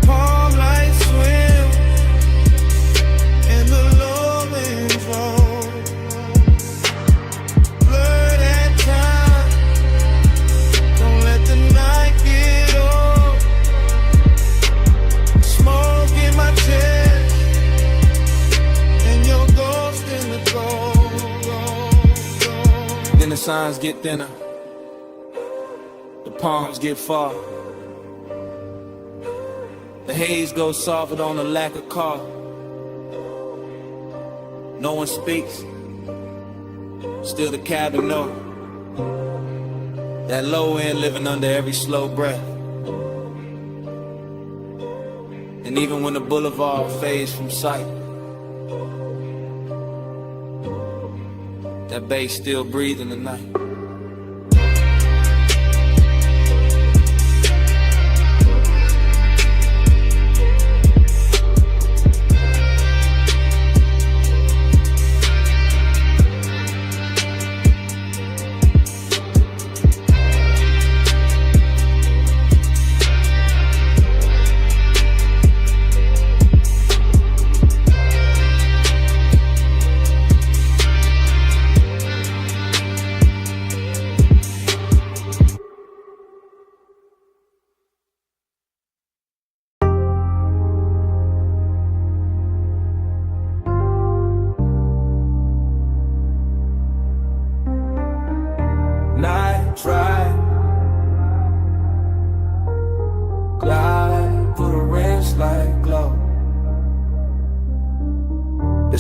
Palm lights swim and the low winds roll. Blur that time, don't let the night get old. Smoke in my chest and your ghost in the gold. Then the signs get thinner, the palms get far. The haze goes softer on the lack of car. No one speaks, still the cabin know. That low end living under every slow breath. And even when the boulevard fades from sight, that bass still breathing the night.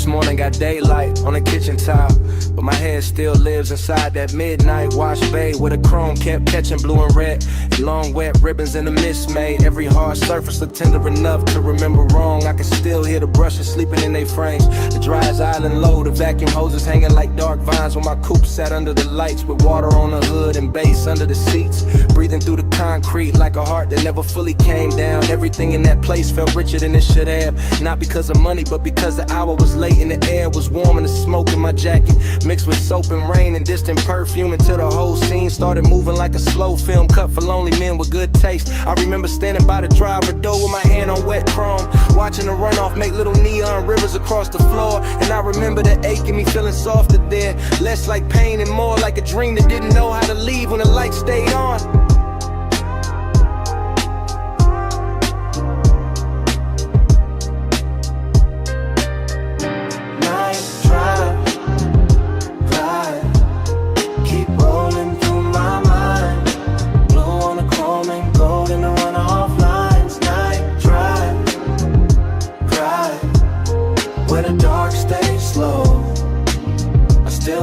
morning got daylight on the kitchen tile, but my head still lives inside that midnight wash bay where the chrome kept catching blue and red. And long wet ribbons in the mist made every hard surface look tender enough to remember wrong. I can still hear the brushes sleeping in their frames, the dryer's island low, the vacuum hoses hanging like dark vines when my coupe sat under the lights with water on the hood and bass under the seats, breathing through the concrete like a heart that never fully came down. Everything in that place felt richer than it should have, not because of money but because the hour was late and the air was warm and the smoke in my jacket mixed with soap and rain and distant perfume until the whole scene started moving like a slow film cut for lonely men with good taste. I remember standing by the driver door with my hand on wet chrome, watching the runoff make little neon rivers across the floor. And I remember the ache in me feeling softer there, less like pain and more like a dream that didn't know how to leave when the light stayed on.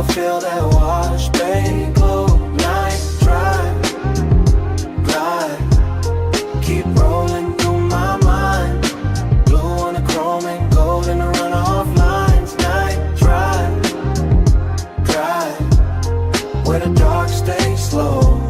Feel that wash bay glow. Night drive, glide, keep rolling through my mind. Blue on the chrome and gold in the runoff lines. Night drive, where the dark stays slow.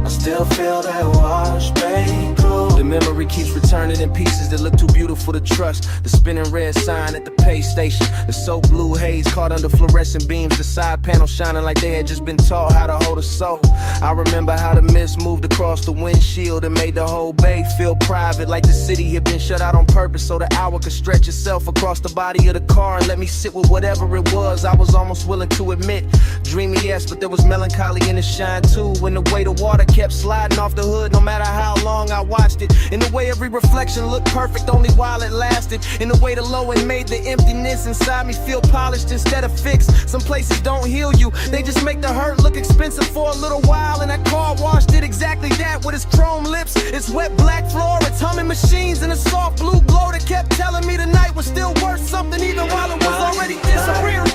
I still feel that wash bay glow. The memory keeps returning in pieces that look too beautiful to trust. The spinning red sign at the pay station, the so blue haze caught under fluorescent beams, the side panel shining like they had just been taught how to hold a soul. I remember how the mist moved across the windshield and made the whole bay feel private, like the city had been shut out on purpose so the hour could stretch itself across the body of the car and let me sit with whatever it was. I was almost willing to admit, dreamy yes, but there was melancholy in the shine too, when the way the water kept sliding off the hood no matter how long I watched it, in the way every reflection looked perfect only while it lasted, in the way the low end made the emptiness inside me feel polished instead of fixed. Some places don't heal you, they just make the hurt look expensive for a little while, and that car wash did exactly that with its chrome lips, its wet black floor, its humming machines, and a soft blue glow that kept telling me the night was still worth something even while it was already disappearing.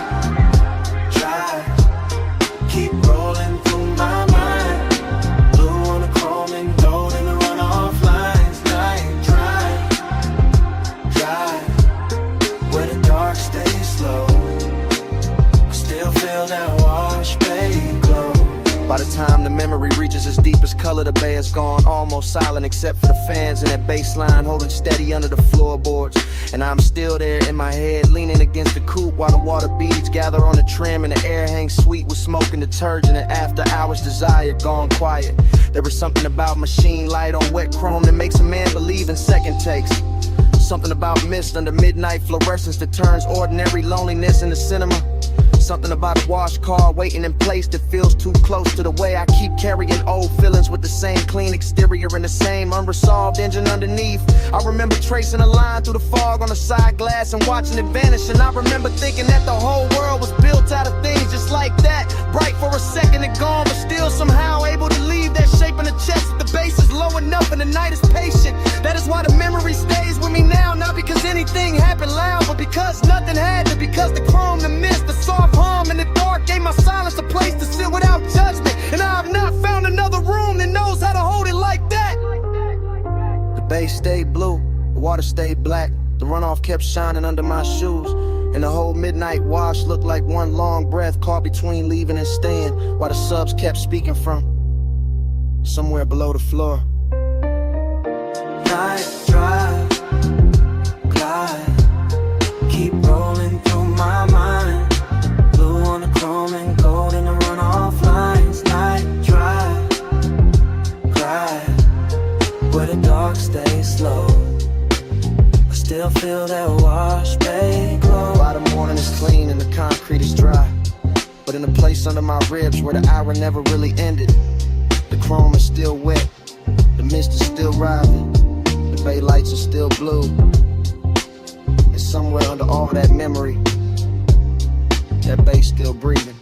Drive, keep rolling through my mind. Blue on the chrome and gold in the runoff lines. Night drive, where the dark stays slow. I still feel that wash bay glow. By the time the memory reaches its deepest color, the bay is gone, almost silent except for the fans and that bass line holding steady under the floorboards. And I'm still there in my head, leaning against the coupe while the water beads gather on the trim and the air hangs sweet with smoke and detergent, and after hours desire gone quiet. There was something about machine light on wet chrome that makes a man believe in second takes. Something about mist under midnight fluorescence that turns ordinary loneliness into cinema. Something about a wash car waiting in place that feels too close to the way I keep carrying old feelings with the same clean exterior and the same unresolved engine underneath. I remember tracing a line through the fog on the side glass and watching it vanish, and I remember thinking that the whole world was built out of things just like that, bright for a second and gone, but still somehow able to leave that shape in the chest if the bass is low enough and the night is patient. That is why the memory stays with me now, not because anything happened loud, but because nothing had to, because the chrome, the mist, the soft hum in the dark gave my silence a place to sit without judgment, and I have not found another room that knows how to hold it like that. The bay stayed blue, the water stayed black, the runoff kept shining under my shoes, and the whole midnight wash looked like one long breath caught between leaving and staying, while the subs kept speaking from somewhere below the floor. Night drive, glide, keep rolling through my mind. Blue on the chrome and gold in the runoff lines. Night drive, glide, where the dark stays slow. I still feel that wash bay glow. By the morning is clean and the concrete is dry, but in a place under my ribs where the hour never really ended, the chrome is still wet, the mist is still rising, the bay lights are still blue, and somewhere under all that memory, that bay still breathing.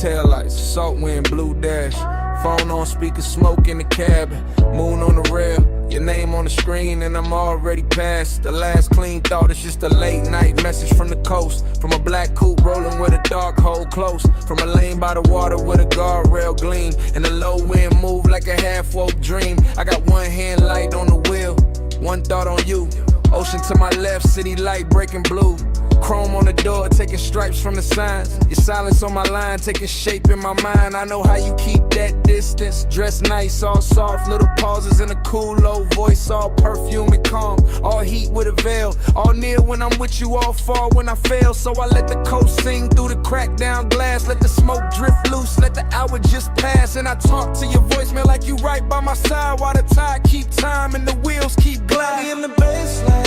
taillights, salt wind, blue dash. Phone on speaker, smoke in the cabin. Moon on the rail, your name on the screen, and I'm already past the last clean thought. It's just a late night message from the coast. From a black coupe rolling with a dark hole close. From a lane by the water with a guardrail gleam. And the low wind move like a half-woke dream. I got one hand light on the wheel, one thought on you. Ocean to my left, city light breaking blue. Chrome on the door, taking stripes from the signs. Your silence on my line, taking shape in my mind. I know how you keep that distance. Dress nice, all soft, little pauses in a cool low voice. All perfume and calm, all heat with a veil. All near when I'm with you, all far when I fail. So I let the coast sing through the cracked down glass. Let the smoke drift loose, let the hour just pass. And I talk to your voicemail like you right by my side. While the tide keep time and the wheels keep gliding. In the baseline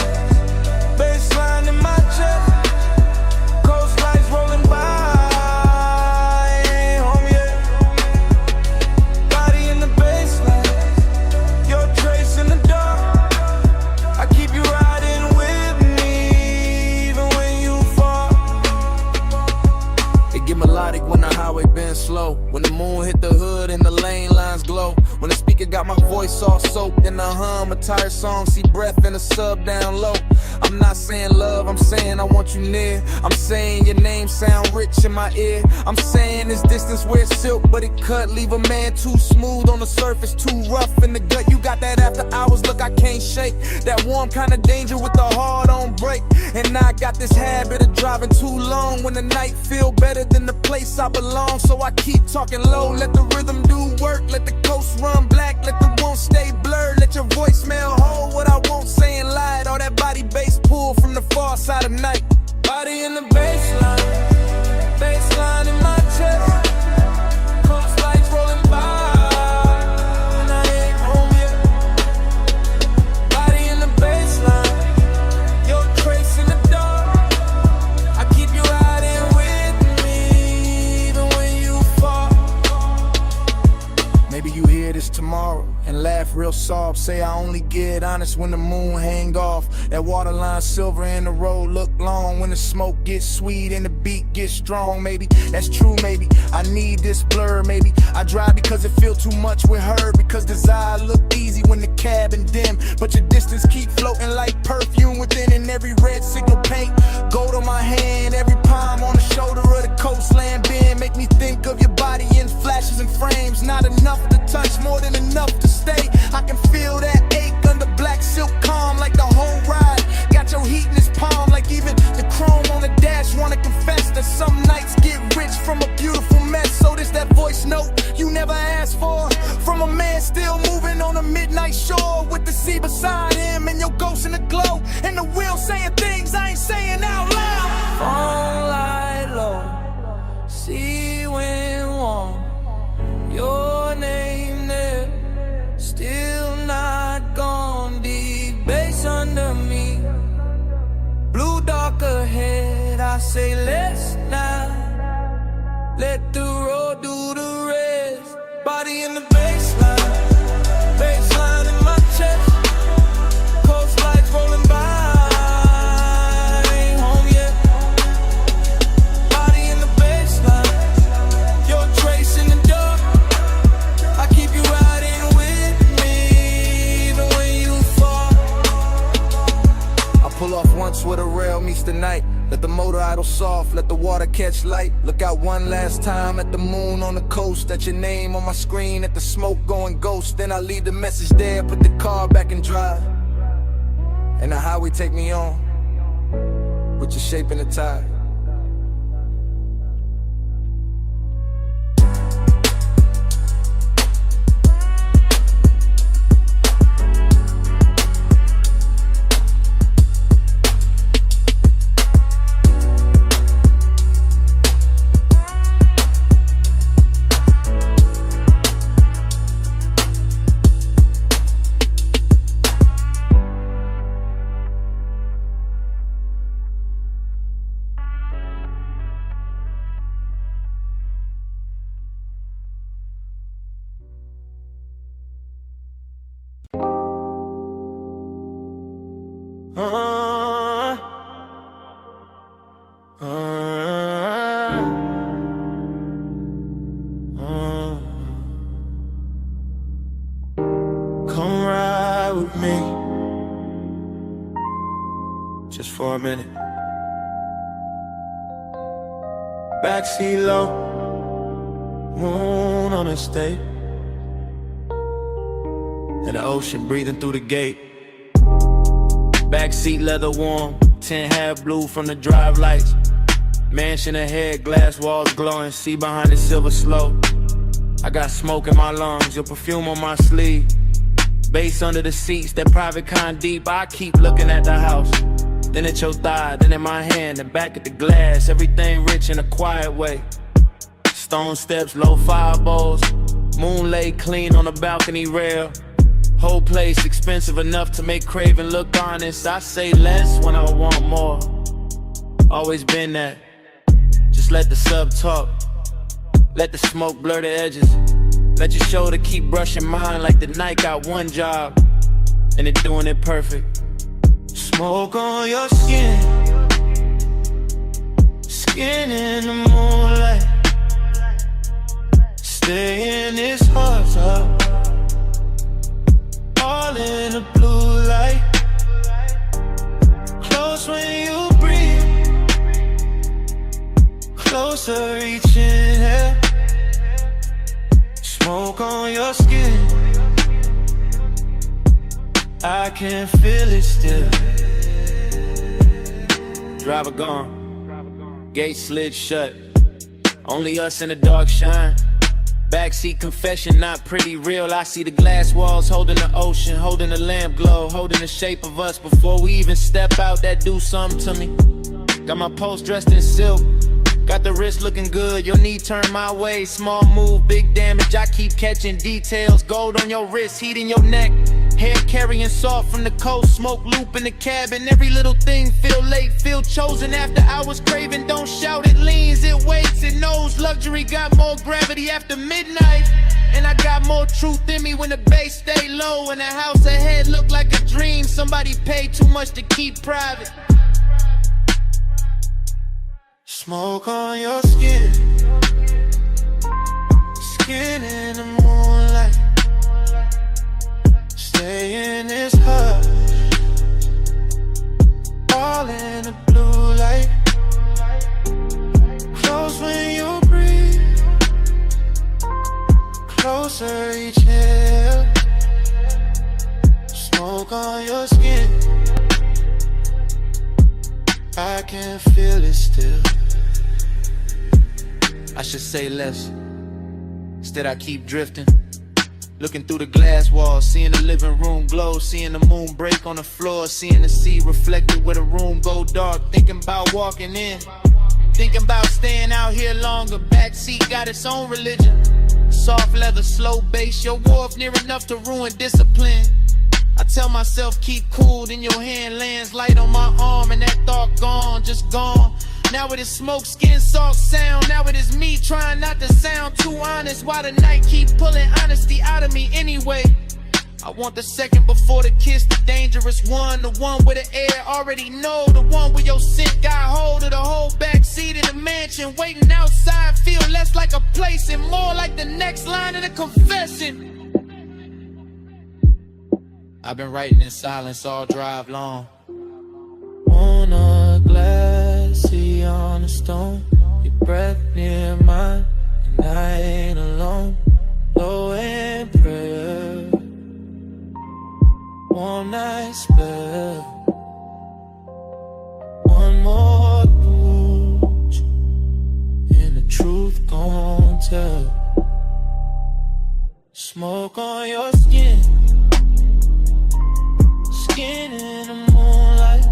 in my chest. Coast lights rolling by, ain't home yet. Body in the baseline, your trace in the dark. I keep you riding with me, even when you fall. It get melodic when the highway been slow. When the moon hit the hood and the lane lines glow. When the speaker got my voice all soaked in the hum, a tired song, see breath in the sub down low. I'm not saying love, I'm saying I want you near. I'm saying your name sound rich in my ear. I'm saying this distance where it's silk, but it cut. Leave a man too smooth on the surface, too rough in the gut. You got that after hours look I can't shake. That warm kind of danger with the heart on break. And I got this habit of driving too long when the night feel better than the place I belong. So I keep talking low, let the rhythm do work. Let the coast run black, let the won't stay blurred. Let your voicemail hold what I won't say and lie. All that body bass pull from the far side of night. Body in the baseline in my chest. Coast lights rolling by, and I ain't home yet. Body in the baseline, your trace in the dark. I keep you riding with me, even when you fall. Maybe you hear this tomorrow and laugh real soft. Say I only get honest when the moon hang off. That waterline silver and the road look long. When the smoke gets sweet and the beat gets strong. Maybe that's true, maybe I need this blur. Maybe I drive because it feel too much with her. Because desire look easy when the cabin dim. But your distance keep floating like perfume within. And every red signal paint gold on my hand. Every palm on the shoulder of the coastland bend. Make me think of your body in flashes and frames. Not enough to touch, more than enough to stay. I can feel that ache under black silk calm. Like the whole ride got your heat in his palm. Like even the chrome on the dash. Wanna confess that some nights get rich from a beautiful mess. So this that voice note you never asked for, from a man still moving on a midnight shore. With the sea beside him and your ghost in the glow. And the wheel saying things I ain't saying out loud. Phone light low, sea wind warm. Your name there, still not gone. Deep bass under me, blue dark ahead. I say let's not let the road do the rest. Body in the baseline in my chest. Coast lights rolling by, ain't home yet. Body in the baseline, your trace in the dark. I keep you riding with me, even when you fall. I pull off once where the rail meets the night. Let the motor idle soft, let the water catch light. Look out one last time at the moon on the coast. At your name on my screen, at the smoke going ghost. Then I leave the message there, put the car back in drive. And the highway take me on, with your shape in the tide. a minute. Backseat low, moon on the state, and the ocean breathing through the gate. Backseat leather warm, 10 half blue from the drive lights. Mansion ahead, glass walls glowing, see behind the silver slope. I got smoke in my lungs, your perfume on my sleeve. Bass under the seats, that private kind deep. I keep looking at the house, then at your thigh, then in my hand, and back at the glass. Everything rich in a quiet way. Stone steps, low fire bowls, moon laid clean on the balcony rail. Whole place expensive enough to make craving look honest. I say less when I want more. Always been that. Just let the sub talk. Let the smoke blur the edges. Let your shoulder keep brushing mine like the night got one job, and it doing it perfect. Smoke on your skin, skin in the moonlight. Stay in this heart top, all in the blue light. Close when you breathe, closer reaching here. Smoke on your skin, I can feel it still. Driver gone, gate slid shut, only us in the dark shine. Backseat confession, not pretty real. I see the glass walls holding the ocean, holding the lamp glow, holding the shape of us before we even step out. That do something to me. Got my post dressed in silk, got the wrist looking good, your knee turned my way. Small move, big damage, I keep catching details. Gold on your wrist, heat in your neck. Hair carrying salt from the coast, smoke loop in the cabin. Every little thing feel late, feel chosen after hours craving. Don't shout, it leans, it waits, it knows. Luxury got more gravity after midnight. And I got more truth in me when the bass stay low. And the house ahead look like a dream somebody paid too much to keep private. Smoke on your skin, skin in the moonlight. Stay in this heart, all in the blue light. Close when you breathe, closer each inhale. Smoke on your skin, I can feel it still. I should say less, instead I keep drifting. Looking through the glass walls, seeing the living room glow, seeing the moon break on the floor, seeing the sea reflected where the room go dark. Thinking about walking in, thinking about staying out here longer. Backseat got its own religion. Soft leather, slow bass, your wharf near enough to ruin discipline. I tell myself keep cool, then your hand lands light on my arm, and that thought gone, just gone. Now it is smoke, skin, salt, sound. Now it is me trying not to sound too honest. Why the night keep pulling honesty out of me anyway? I want the second before the kiss, the dangerous one. The one where the air already know. The one where your scent got hold of the whole backseat in the mansion. Waiting outside feel less like a place and more like the next line in a confession. I've been writing in silence all drive long. On a glassy on a stone, your breath near mine, and I ain't alone. Low in prayer, one night spell, one more touch, and the truth gon' tell. Smoke on your skin, skin in the moonlight.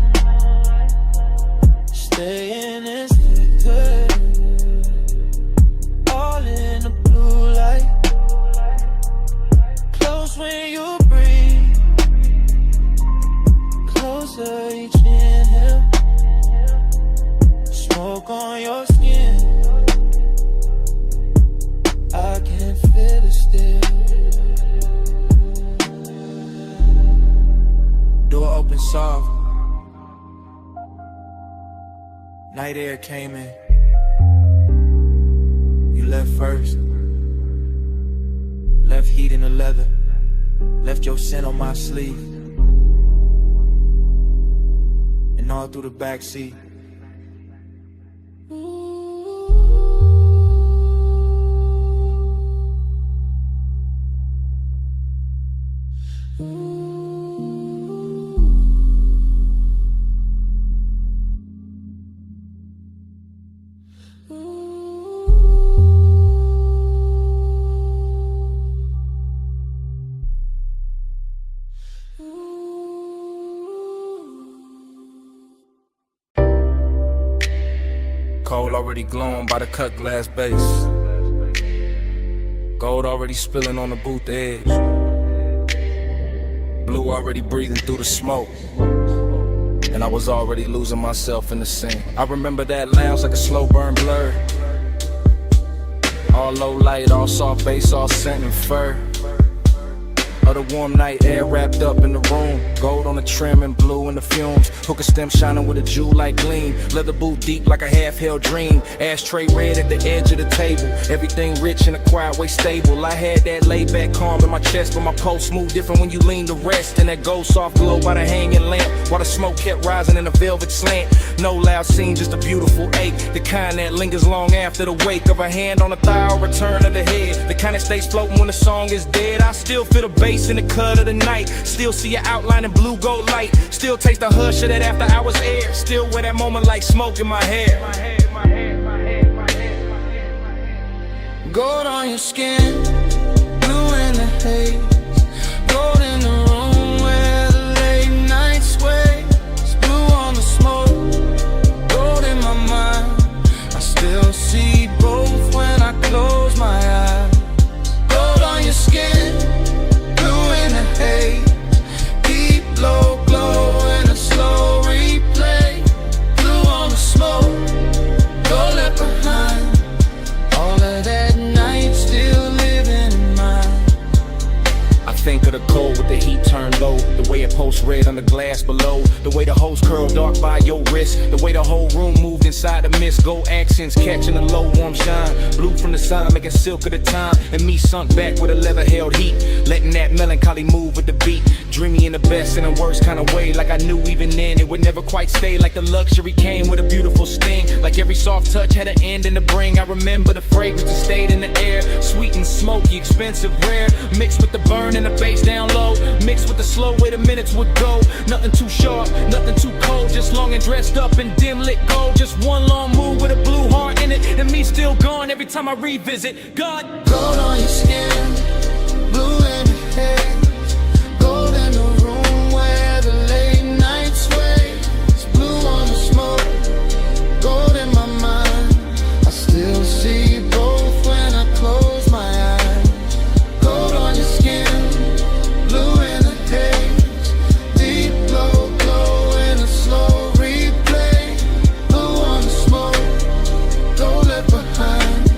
Stay in this good, all in the blue light. Close when you breathe, closer each inhale. Smoke on your skin, I can feel it still. Door open soft, night air came in. You left first, left heat in the leather, left your scent on my sleeve. And all through the backseat. Coal already glowing by the cut glass base. Gold already spilling on the booth edge. Blue already breathing through the smoke. And I was already losing myself in the scene. I remember that lounge like a slow burn blur. All low light, all soft bass, all scent and fur. Of the warm night air wrapped up in the room. Gold on the trim and blue in the fumes. Hookah stem shining with a jewel-like gleam. Leather boot deep like a half-held dream. Ashtray red at the edge of the table. Everything rich in a quiet way stable. I had that laid-back calm in my chest, but my pulse moved different when you lean to rest. And that gold soft glow by the hanging lamp, while the smoke kept rising in a velvet slant. No loud scene, just a beautiful ache. The kind that lingers long after the wake of a hand on a thigh or return of the head. The kind that stays floating when the song is dead. I still feel the bass in the cut of the night. Still see your outline in blue gold light. Still taste the hush of that after hours air. Still wear that moment like smoke in my hair. Gold on your skin, blue in the haze. Gold in the room where the late night sways. Blue on the smoke, gold in my mind. I still see both when I close my eyes. Gold on your skin, hey, deep low glow in a slow replay. Blue on the smoke, go left behind. All of that night still living in mine. I think of the cold with the heat turned low. The way it pulsed red on the glass below. The way the hose curled dark by your wrist. The way the whole room moved inside the mist. Gold accents catching the low warm shine. Blue from the sun making silk of the time. And me sunk back with a leather held heat. Letting that melancholy move with the beat. Dreamy in the best and the worst kind of way. Like I knew even then it would never quite stay. Like the luxury came with a beautiful sting. Like every soft touch had an end and a bring. I remember the fragrance that stayed in the air. Sweet and smoky, expensive, rare. Mixed with the burn and the bass down low. Mixed with the slow way the minutes would go. Nothing too sharp, nothing too cold. Just long and dressed up in dim lit gold. Just one long move with a blue heart in it. And me still gone every time I revisit. God, gold on your skin, blue in the haze. Gold in the room where the late night sways. Blue on the smoke, gold in my mind. I still see both when I close my eyes. Gold on your skin, blue in the haze. Deep low glow in a slow replay. Blue on the smoke, go left behind.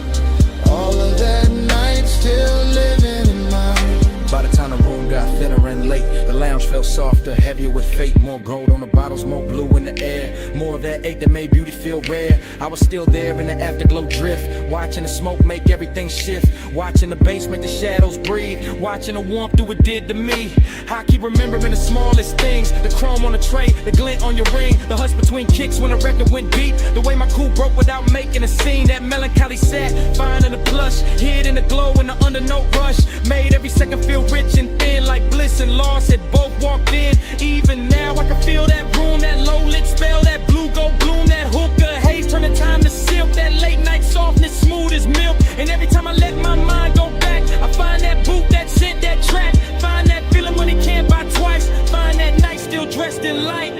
All of that night still living in mine. by the time the room got thinner and late, the lounge felt softer, heavier with fate. More gold on the bottles, more blue in the air. More of that ache that made beauty feel rare. I was still there in the afterglow drift, watching the smoke make everything shift. Watching the bass make the shadows breathe. Watching the warmth do what it did to me. I keep remembering the smallest things. The chrome on the tray, the glint on your ring. The hush between kicks when the record went deep. The way my cool broke without making a scene. That melancholy sat, fine in the plush. Hid in the glow in the undernote rush. Made every second feel rich and thin. Like bliss and loss had both walked in. Even now I can feel that room. That low lit spell, that blue gold bloom. That hookah haze turn the time to silk. That late night softness smooth as milk. And every time I let my mind go back, I find that boot, that scent, that track. Find that feeling money can't buy twice. Find that night still dressed in light.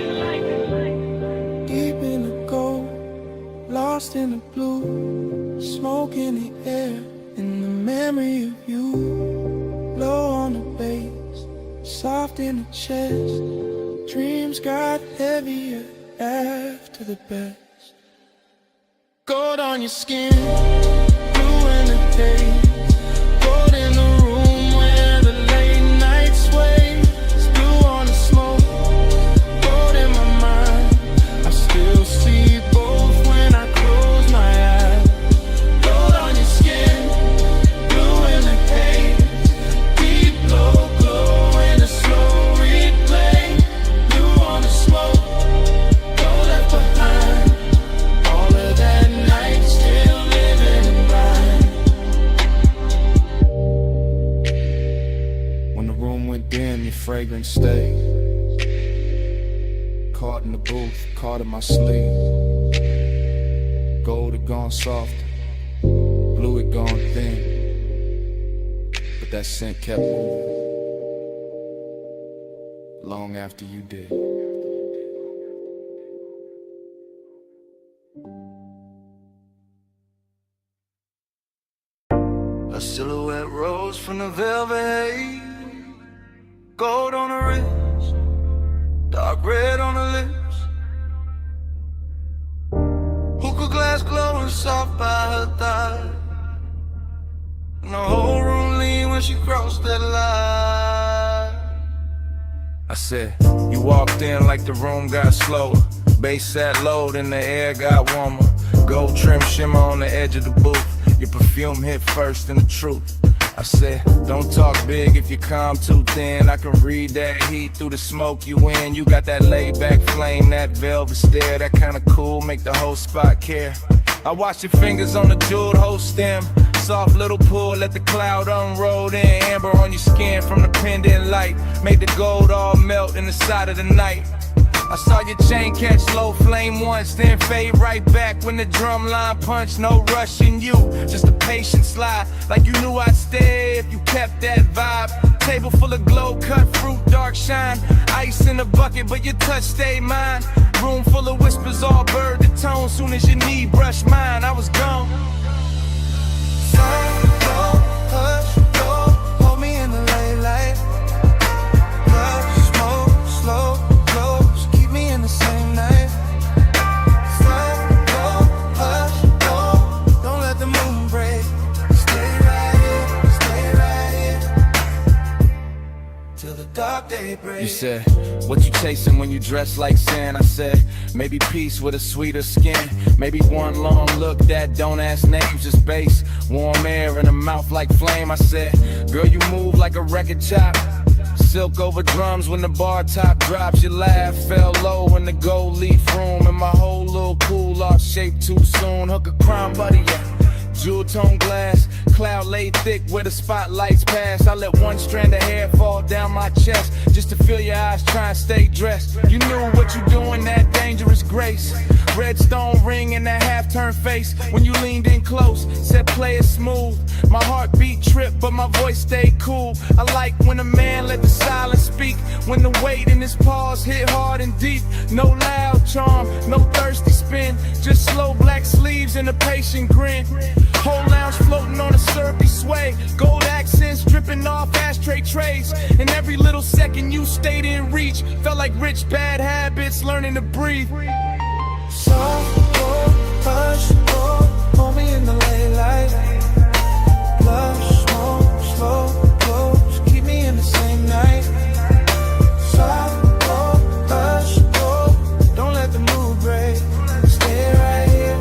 Deep in the gold, lost in the blue. Smoke in the air, in the memory of you. Low on the bass, soft in the chest. Dreams got heavier after the best. Gold on your skin, blue in the haze. Gold in the room where the late night sways. Blue on the smoke, gold in my mind. I still see both when I close my eyes. Gold on your skin, blue in the haze. Deep low glow in a slow replay. Blue on the smoke, gold and stay. Caught in the booth, caught in my sleeve. Gold had gone soft, blue had gone thin, but that scent kept moving long after you did. A silhouette rose from the velvet haze, gold on the wrist, dark red on the lips. Hookah glass glowing soft by her thigh, and the whole room leaned when she crossed that line. I said, you walked in like the room got slower. Bass sat low, then the air got warmer. Gold trim shimmer on the edge of the booth. Your perfume hit first and the truth. I said, don't talk big if you calm too thin. I can read that heat through the smoke you in. You got that laid back flame, that velvet stare, that kinda cool, make the whole spot care. I watch your fingers on the jeweled whole stem. Soft little pull, let the cloud unroll in. Amber on your skin from the pendant light. Make the gold all melt in the side of the night. I saw your chain catch low flame once, then fade right back when the drum line punched. No rushing you, just a patient slide. Like you knew I'd stay if you kept that vibe. Table full of glow, cut fruit, dark shine. Ice in a bucket, but your touch stayed mine. Room full of whispers, all bird to tone. Soon as your knee brushed mine, I was gone. Hush, go, hold me in the late light. Love, smoke, slow, close, keep me in the same night. Slow, go, hush, go, don't let the moon break. Stay right here, till the dark day breaks. You said, what you chasing when you dress like sin? I said, maybe peace with a sweeter skin. Maybe one long look that don't ask names, just bass. Warm air in a mouth like flame. I said, girl, you move like a record chop. Silk over drums when the bar top drops. Your laugh fell low in the gold leaf room. And my whole little cool lost shape too soon. Hook a crime buddy, yeah. Jewel tone glass, cloud laid thick where the spotlights pass. I let one strand of hair fall down my chest just to feel your eyes try and stay dressed. You knew what you doing, that dangerous grace. Red stone ring and that half-turn face when you leaned in close, said play it smooth. My heartbeat tripped, but my voice stayed cool. I like when a man let the silence speak, when the weight in his pause hit hard and deep. No loud charm, no thirsty spin, just slow black sleeves and a patient grin. Whole lounge floating on a syrupy sway, gold accents dripping off ashtray trays. And every little second you stayed in reach felt like rich bad habits learning to breathe. Soft, go, hush, go, hold me in the late light. Blush, smoke, slow, close, keep me in the same night. Soft, go, hush, go, don't let the mood break. Stay right here,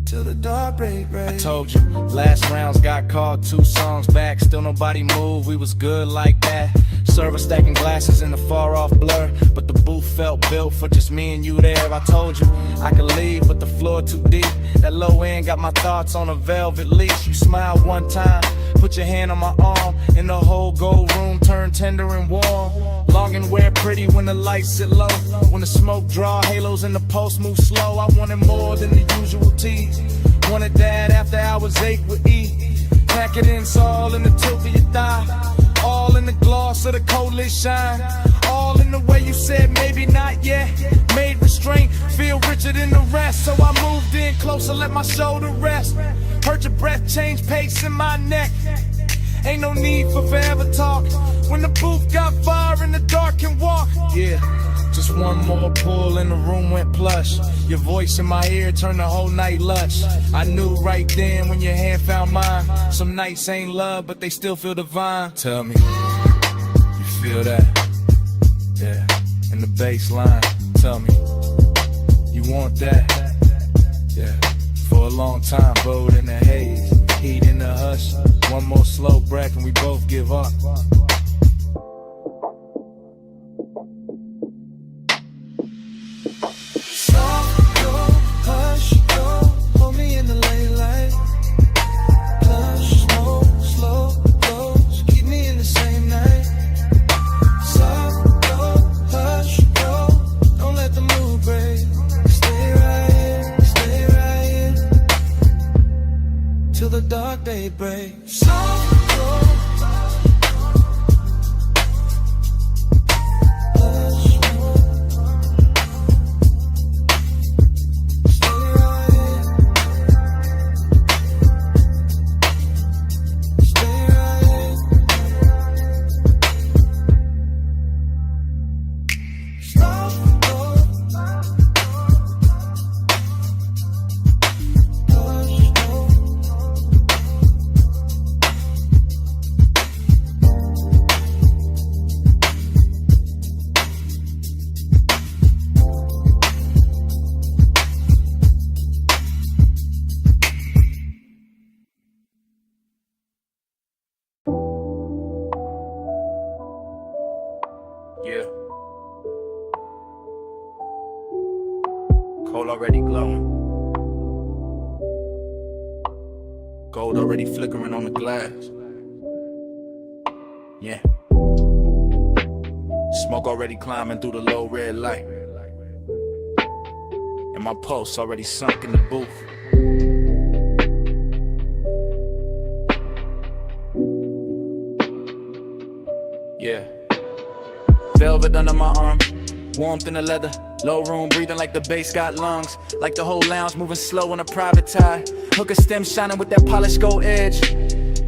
till the dark break. I told you, last rounds got called 2 songs back. Still nobody moved, we was good like that. Server stacking glasses in the far off blur, but the booth felt built for just me and you there. I told you I could leave, but the floor too deep. That low end got my thoughts on a velvet leash. You smiled one time, put your hand on my arm, and the whole gold room turned tender and warm. Long and wear pretty when the lights sit low, when the smoke draw halos and the pulse move slow. I wanted more than the usual tease. Wanted that after hours 8 with E. Pack it in, it's all in the tilt of your thigh. All in the gloss of the coldlit shine. All in the way you said maybe not yet. Made restraint feel richer than the rest. So I moved in closer, let my shoulder rest. Heard your breath change pace in my neck. Ain't no need for forever talk. When the booth got fire and the dark can walk. Yeah, just one more pull and the room went plush. Your voice in my ear turned the whole night lush. I knew right then when your hand found mine. Some nights ain't love, but they still feel divine. Tell me, you feel that? Yeah, in the bass line. Tell me, you want that? Yeah, for a long time, bowed in the haze, heat in the hush. One more slow breath and we both give up. Hold me in the late light. Blush, smoke, slow, close, keep me in the dark daybreak. Yeah. Coal already glowing. Gold already flickering on the glass. Yeah. Smoke already climbing through the low red light. And my pulse already sunk in the booth. Yeah. Velvet under my arm, warmth in the leather. Low room breathing like the bass got lungs. Like the whole lounge moving slow on a private tie. Hooker stem shining with that polished gold edge.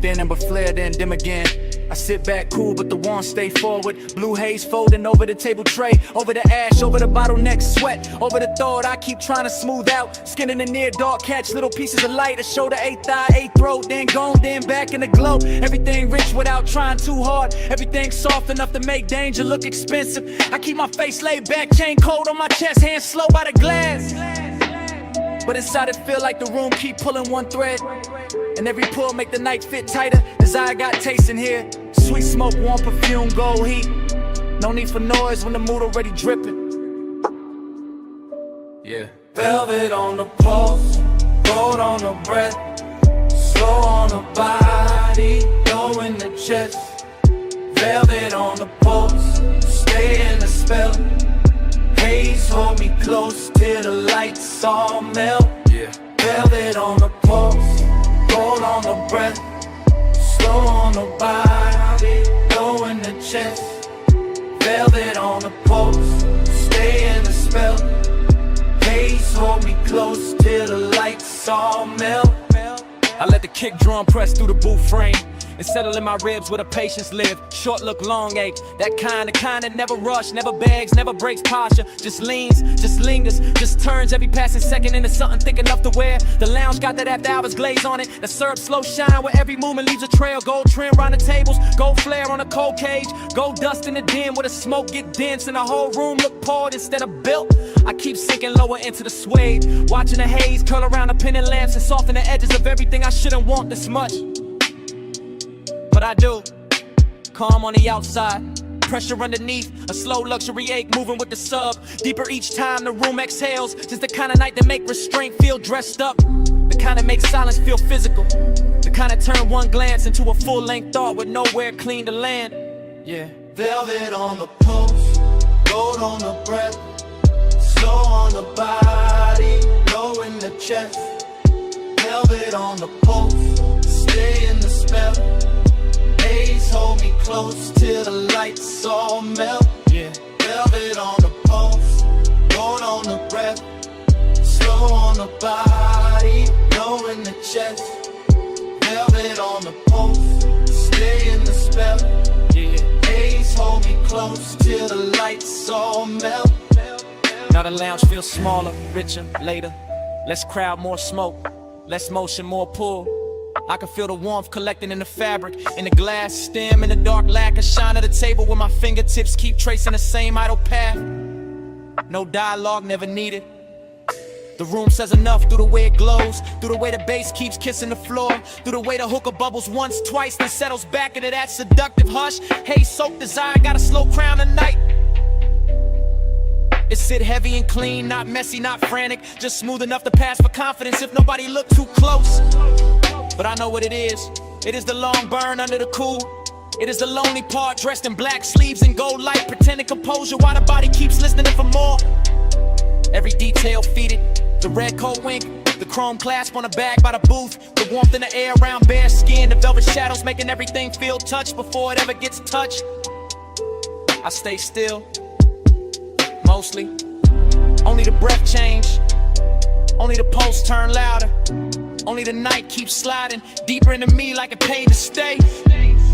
Then amber flare, then dim again. I sit back cool, but the warmth stay forward. Blue haze folding over the table tray. Over the ash, over the bottleneck sweat. Over the thought I keep trying to smooth out. Skin in the near dark, catch little pieces of light. A shoulder, eighth eye, eighth throat. Then gone, then back in the glow. Everything rich without trying too hard. Everything soft enough to make danger look expensive. I keep my face laid back, chain cold on my chest. Hands slow by the glass. But inside it feel like the room keep pulling one thread. And every pull make the night fit tighter. Desire got taste in here. Sweet smoke, warm perfume, gold heat. No need for noise when the mood already dripping. Yeah. Velvet on the pulse, gold on the breath, slow on the body, low in the chest. Velvet on the pulse, stay in the spell. Haze hold me close till the lights all melt. Yeah. Velvet on the pulse, gold on the breath, slow on the body, low in the chest. Velvet on the pulse, stay in the spell. Haze hold me close till the lights all melt. I let the kick drum press through the booth frame and settle in my ribs where the patience live. Short look, long ache. That kind that never rush, never begs, never breaks posture. Just leans, just lingers, just turns every passing second into something thick enough to wear. The lounge got that after hours glaze on it. The syrup slow shine where every movement leaves a trail. Gold trim round the tables, gold flare on a cold cage. Gold dust in the den where the smoke get dense and the whole room look poured instead of built. I keep sinking lower into the suede, watching the haze curl around the pendant lamps and soften the edges of everything I shouldn't want this much. But I do. Calm on the outside, pressure underneath, a slow luxury ache moving with the sub. Deeper each time the room exhales. Just the kind of night that make restraint feel dressed up. The kind that makes silence feel physical. The kind that turn one glance into a full-length thought with nowhere clean to land. Yeah. Velvet on the pulse, gold on the breath, slow on the body, low in the chest. Velvet on the pulse, stay in the spell. Haze hold me close till the lights all melt. Yeah. Velvet on the pulse, gold on the breath, slow on the body, low in the chest. Velvet on the pulse, stay in the spell. Yeah. Haze hold me close till the lights all melt. Now the lounge feels smaller, richer, later. Less crowd, more smoke. Less motion, more pull. I can feel the warmth collecting in the fabric, in the glass stem, in the dark lacquer shine of the table where my fingertips keep tracing the same idle path. No dialogue, never needed. The room says enough through the way it glows, through the way the bass keeps kissing the floor, through the way the hookah bubbles once, twice, then settles back into that seductive hush. Haze soaked desire, got a slow crown tonight. It sit heavy and clean, not messy, not frantic, just smooth enough to pass for confidence if nobody look too close. But I know what it is. It is the long burn under the cool. It is the lonely part dressed in black sleeves and gold light, pretending composure while the body keeps listening for more. every detail feeded. The red coat wink, the chrome clasp on the bag by the booth, the warmth in the air around bare skin, the velvet shadows making everything feel touched before it ever gets touched. I stay still, mostly. Only the breath change, only the pulse turn louder, only the night keeps sliding deeper into me like it paid to stay.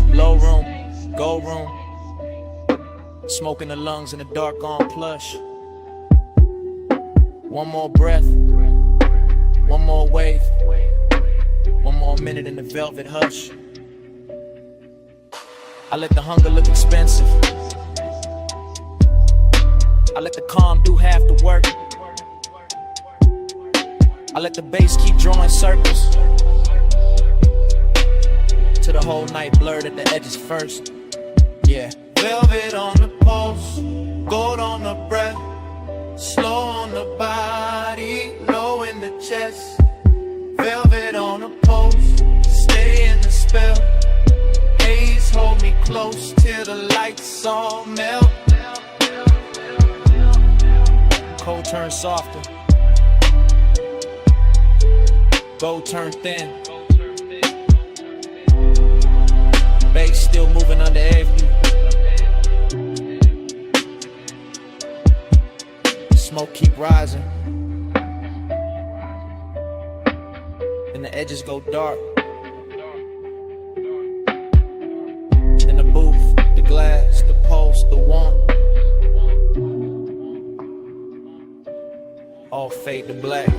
Low room, gold room, smoke in the lungs and the dark on plush. One more breath, one more wave, one more minute in the velvet hush. I let the hunger look expensive, I let the calm do half the work. I let the bass keep drawing circles till the whole night blurred at the edges first. Yeah. Velvet on the pulse, gold on the breath, slow on the body, low in the chest. Velvet on the pulse, stay in the spell. Haze, hold me close till the lights all melt. Cold turns softer, gold turn thin, bass still moving under every. Smoke keep rising, and the edges go dark. In the booth, the glass, the pulse, the warmth, all fade to black.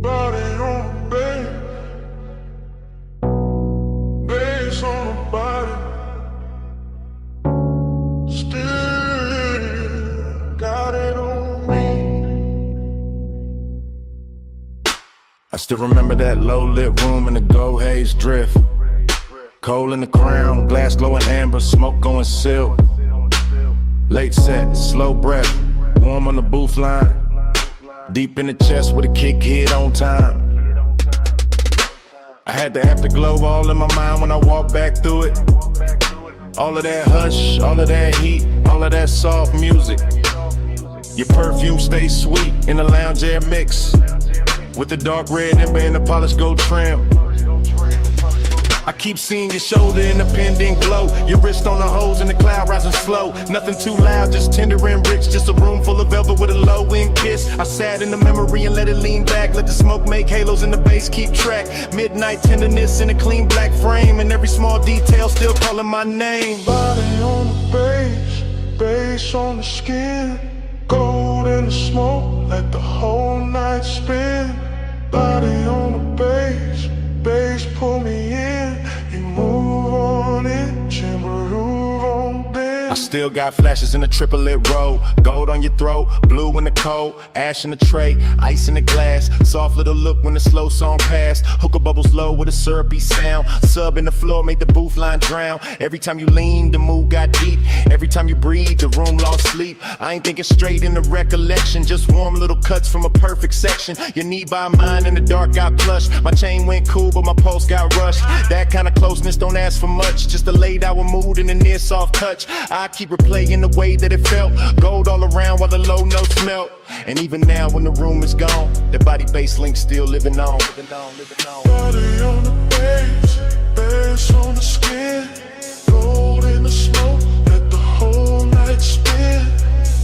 Body on the bed, bass on the body. Still got it on me. I still remember that low lit room in the gold haze drift. Coal in the crown, glass glowing amber, smoke going silk. Late set, slow breath, warm on the booth line. Deep in the chest with a kick hit on time. I had the afterglow all in my mind when I walked back through it. All of that hush, all of that heat, all of that soft music. Your perfume stays sweet in the lounge air mix, with the dark red ember and the polished gold trim. I keep seeing your shoulder in the pendant glow, your wrist on the hose and the cloud rising slow. Nothing too loud, just tender and rich, just a room full of velvet with a low-end kiss. I sat in the memory and let it lean back, let the smoke make halos and the bass keep track. Midnight tenderness in a clean black frame, and every small detail still calling my name. Body on the bass, bass on the skin, gold in the smoke, let the whole night spin. Body on the bass, bass pull me in, you move on it, groove on them. I still got flashes in the triplet row, gold on your throat, blue in the cold, ash in the tray, ice in the glass, soft little look when the slow song passed. Hookah bubbles low with a syrupy sound, sub in the floor made the booth line drown. Every time you leaned, the mood got deep. Every time you breathe, the room lost sleep. I ain't thinking straight in the recollection, just warm little cuts from a perfect section. Your knee by mine in the dark got plush. My chain went cool, but my pulse got rushed. That kind of closeness don't ask for much, just a late hour mood and a near soft touch. I keep replaying the way that it felt, gold all around while the low notes melt. And even now when the room is gone, the body bass link still living on. Body on the bass, bass on the skin, gold in the smoke, let the whole night spin.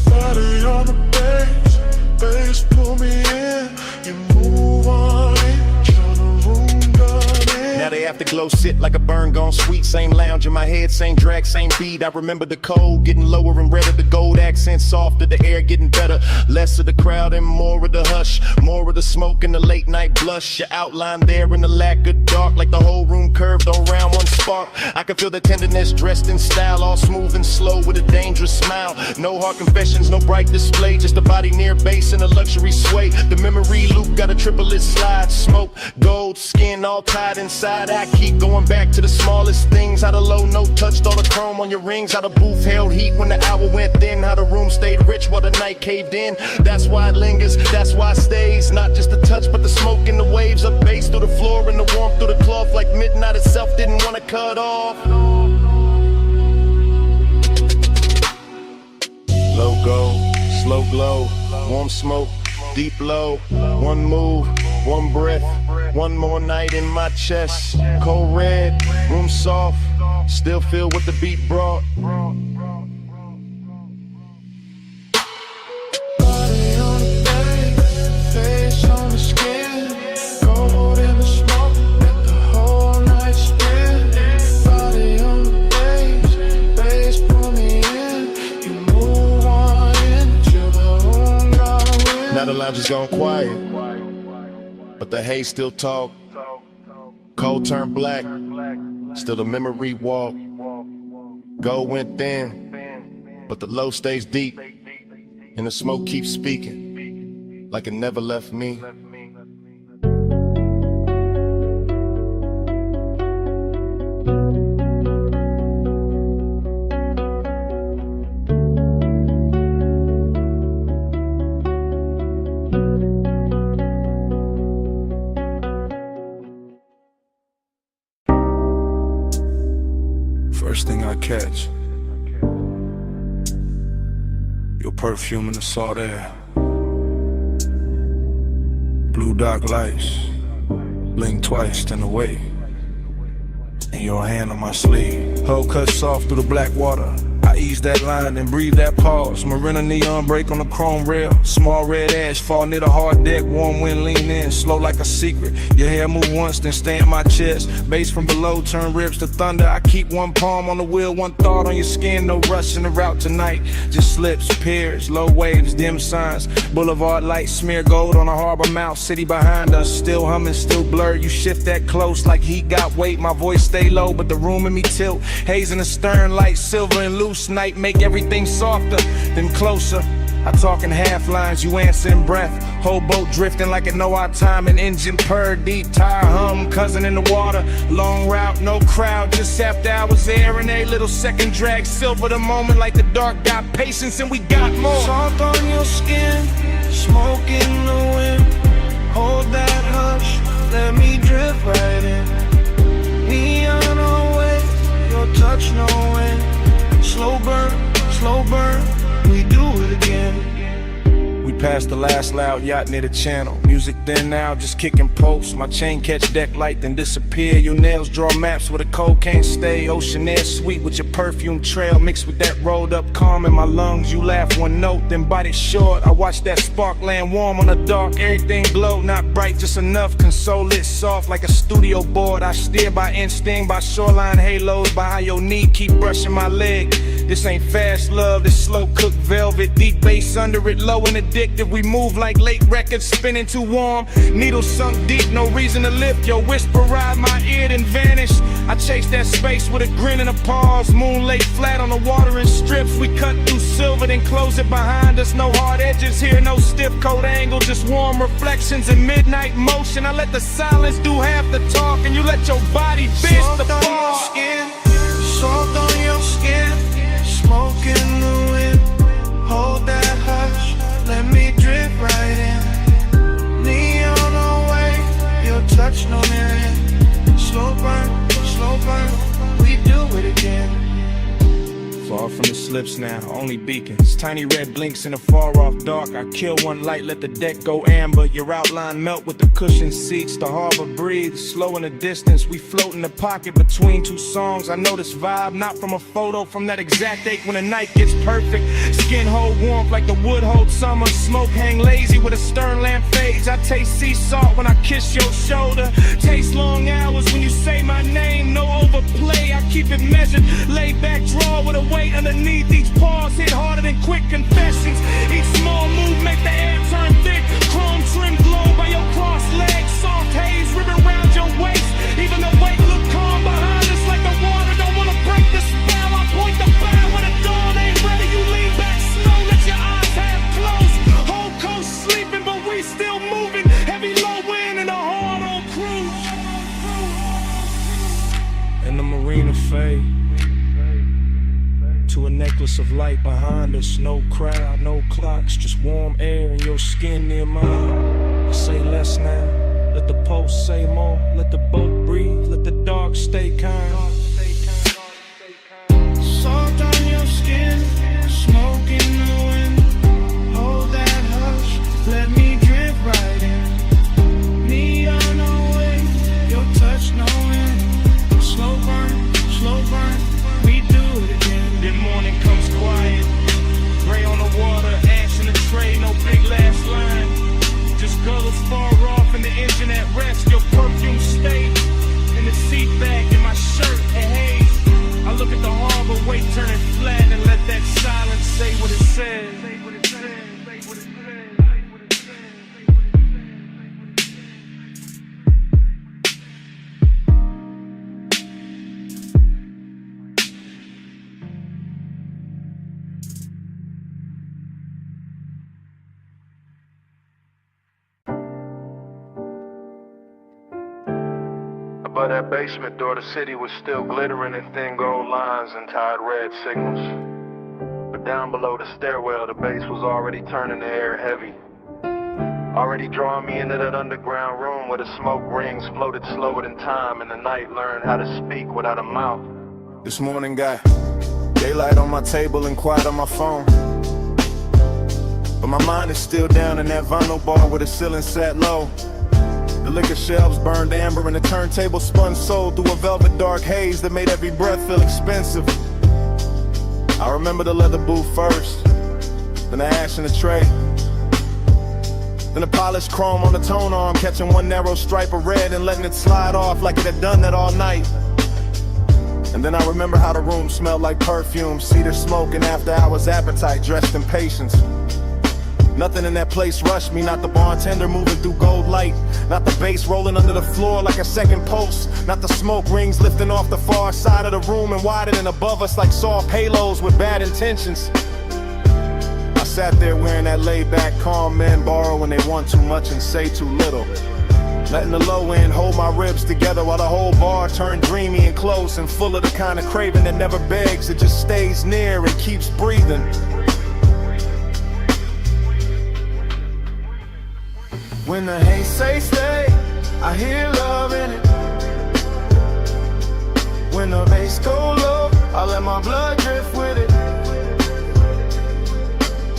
Body on the bass, bass pull me in, you move on it, turn the room done in. Now the afterglow sit like a burn gone sweet. Same lounge in my head, same drag, same beat. I remember the cold getting lower and redder, the gold accent softer, the air getting better. Less of the crowd and more of the hush, more of the smoke and the late night blush. Your outline there in the lack of dark, like the whole room curved around one spark. I can feel the tenderness dressed in style, all smooth and slow with a dangerous smile. No hard confessions, no bright display, just a body near base and a luxury sway. The memory loop got a triplet slide, smoke, gold, skin all tied inside. I keep heat, going back to the smallest things. How the low note touched all the chrome on your rings. How the booth held heat when the hour went thin. How the room stayed rich while the night caved in. That's why it lingers, that's why it stays. Not just the touch, but the smoke and the waves of bass through the floor and the warmth through the cloth. Like midnight itself didn't want to cut off. Low go, slow glow, warm smoke, deep low. One move, one breath, one more night in my chest. Cold red, room soft, still feel what the beat brought. Body on the bed, face on the skin, cold in the smoke, let the whole night spin. Body on the bass pull me in, you move on into the room, going. Now the lounge is gone quiet, but the haze still talk. Cold turned black, still the memory walk. Gold went thin, but the low stays deep, and the smoke keeps speaking like it never left me. First thing I catch, your perfume in the salt air. Blue dark lights, blink twice, then away. And your hand on my sleeve, hull cut soft through the black water. I ease that line and breathe that pause. Marina neon break on the chrome rail. Small red ash fall near the hard deck. Warm wind lean in, slow like a secret. Your hair move once, then stay in my chest. Bass from below turn ribs to thunder. I keep one palm on the wheel, one thought on your skin. No rush in the route tonight. Just slips, piers, low waves, dim signs. Boulevard lights smear gold on a harbor mouth. City behind us, still humming, still blurred. You shift that close like heat got weight. My voice stay low, but the room in me tilt. Haze in the stern, light silver and loose. Night make everything softer, then closer. I talk in half lines, you answer in breath. Whole boat drifting like it know our time. An engine purr, deep tire hum, cousin in the water. Long route, no crowd, just after hours there. And a little second drag, silver the moment like the dark got patience and we got more. Salt on your skin, smoke in the wind. Hold that hush, let me drift right in. Neon away, your touch no end. Slow burn, we do it again. We passed the last loud yacht near the channel. Music then now, just kicking posts. My chain catch deck light, then disappear. Your nails draw maps where the cold can't stay. Ocean air sweet with your perfume trail. Mixed with that rolled up calm in my lungs. You laugh one note, then bite it short. I watch that spark land warm on the dark. Everything glow, not bright, just enough. Console lit soft like a studio board. I steer by instinct, by shoreline halos. By how your knee keep brushing my leg. This ain't fast love, this slow cooked velvet. Deep bass under it, low and addictive. We move like late records, spinning too warm. Needles sunk deep, no reason to lift. Your whisper ride my ear, then vanish. I chase that space with a grin and a pause. Moon lay flat on the water in strips. We cut through silver, then close it behind us. No hard edges here, no stiff coat angle. Just warm reflections in midnight motion. I let the silence do half the talk, and you let your body bitch the fall. Salt on your skin, smoke in the wind. Hold that hush, let me drift right in. Neon away, your touch no end. Slow burn, we do it again. Far from the slips now, only beacons. Tiny red blinks in the far off dark. I kill one light, let the deck go amber. Your outline melt with the cushioned seats. The harbor breathes, slow in the distance. We float in the pocket between two songs. I know this vibe, not from a photo, from that exact ache when the night gets perfect. Skin hold warmth like the wood hold summer. Smoke hang lazy with a stern lamp fades. I taste sea salt when I kiss your shoulder. Taste long hours when you say my name. No overplay, I keep it measured. Lay back, draw with a weight underneath. Each pause hit harder than quick confessions. Each small move make the air turn thick. Chrome trim glow by your crossed legs. Soft haze ribbon round your waist. Even the weight look calm behind us like the water don't wanna break the spell. I point the bow when the dawn ain't ready. You lean back slow, let your eyes half closed. Whole coast sleeping, but we still moving. Heavy low wind and a hard on cruise. flashes of light behind us. No crowd, no clocks, just warm air in your skin near mine. Say less now, let the pulse say more. Let the boat breathe, let the dark stay kind. Salt on your skin, smoke in the wind. Hold that hush, let me drift right in. Neon away, your touch no end. Slow burn, we do it again. Then morning comes quiet, gray on the water, ash in the tray, no big last line. Just colors far off in the engine at rest. Your perfume stayed in the seat back in my shirt at Haze. I look at the harbor, wait, turn it flat, and let that silence say what it says. By that basement door, the city was still glittering in thin gold lines and tied red signals. But down below the stairwell, the bass was already turning the air heavy. Already drawing me into that underground room where the smoke rings floated slower than time, and the night learned how to speak without a mouth. This morning got daylight on my table and quiet on my phone. But my mind is still down in that vinyl bar where the ceiling sat low. The liquor shelves burned amber and the turntable spun soul through a velvet dark haze that made every breath feel expensive. I remember the leather booth first, then the ash in the tray, then the polished chrome on the tone arm, catching one narrow stripe of red and letting it slide off like it had done that all night. And then I remember how the room smelled like perfume, cedar smoke and after hours appetite dressed in patience. Nothing in that place rushed me, not the bartender moving through gold light, not the bass rolling under the floor like a second pulse, not the smoke rings lifting off the far side of the room and widening above us like soft halos with bad intentions. I sat there wearing that laid-back calm men borrow when they want too much and say too little, letting the low end hold my ribs together while the whole bar turned dreamy and close and full of the kind of craving that never begs, it just stays near and keeps breathing. When the haze say stay, I hear love in it. When the bass go low, I let my blood drift with it.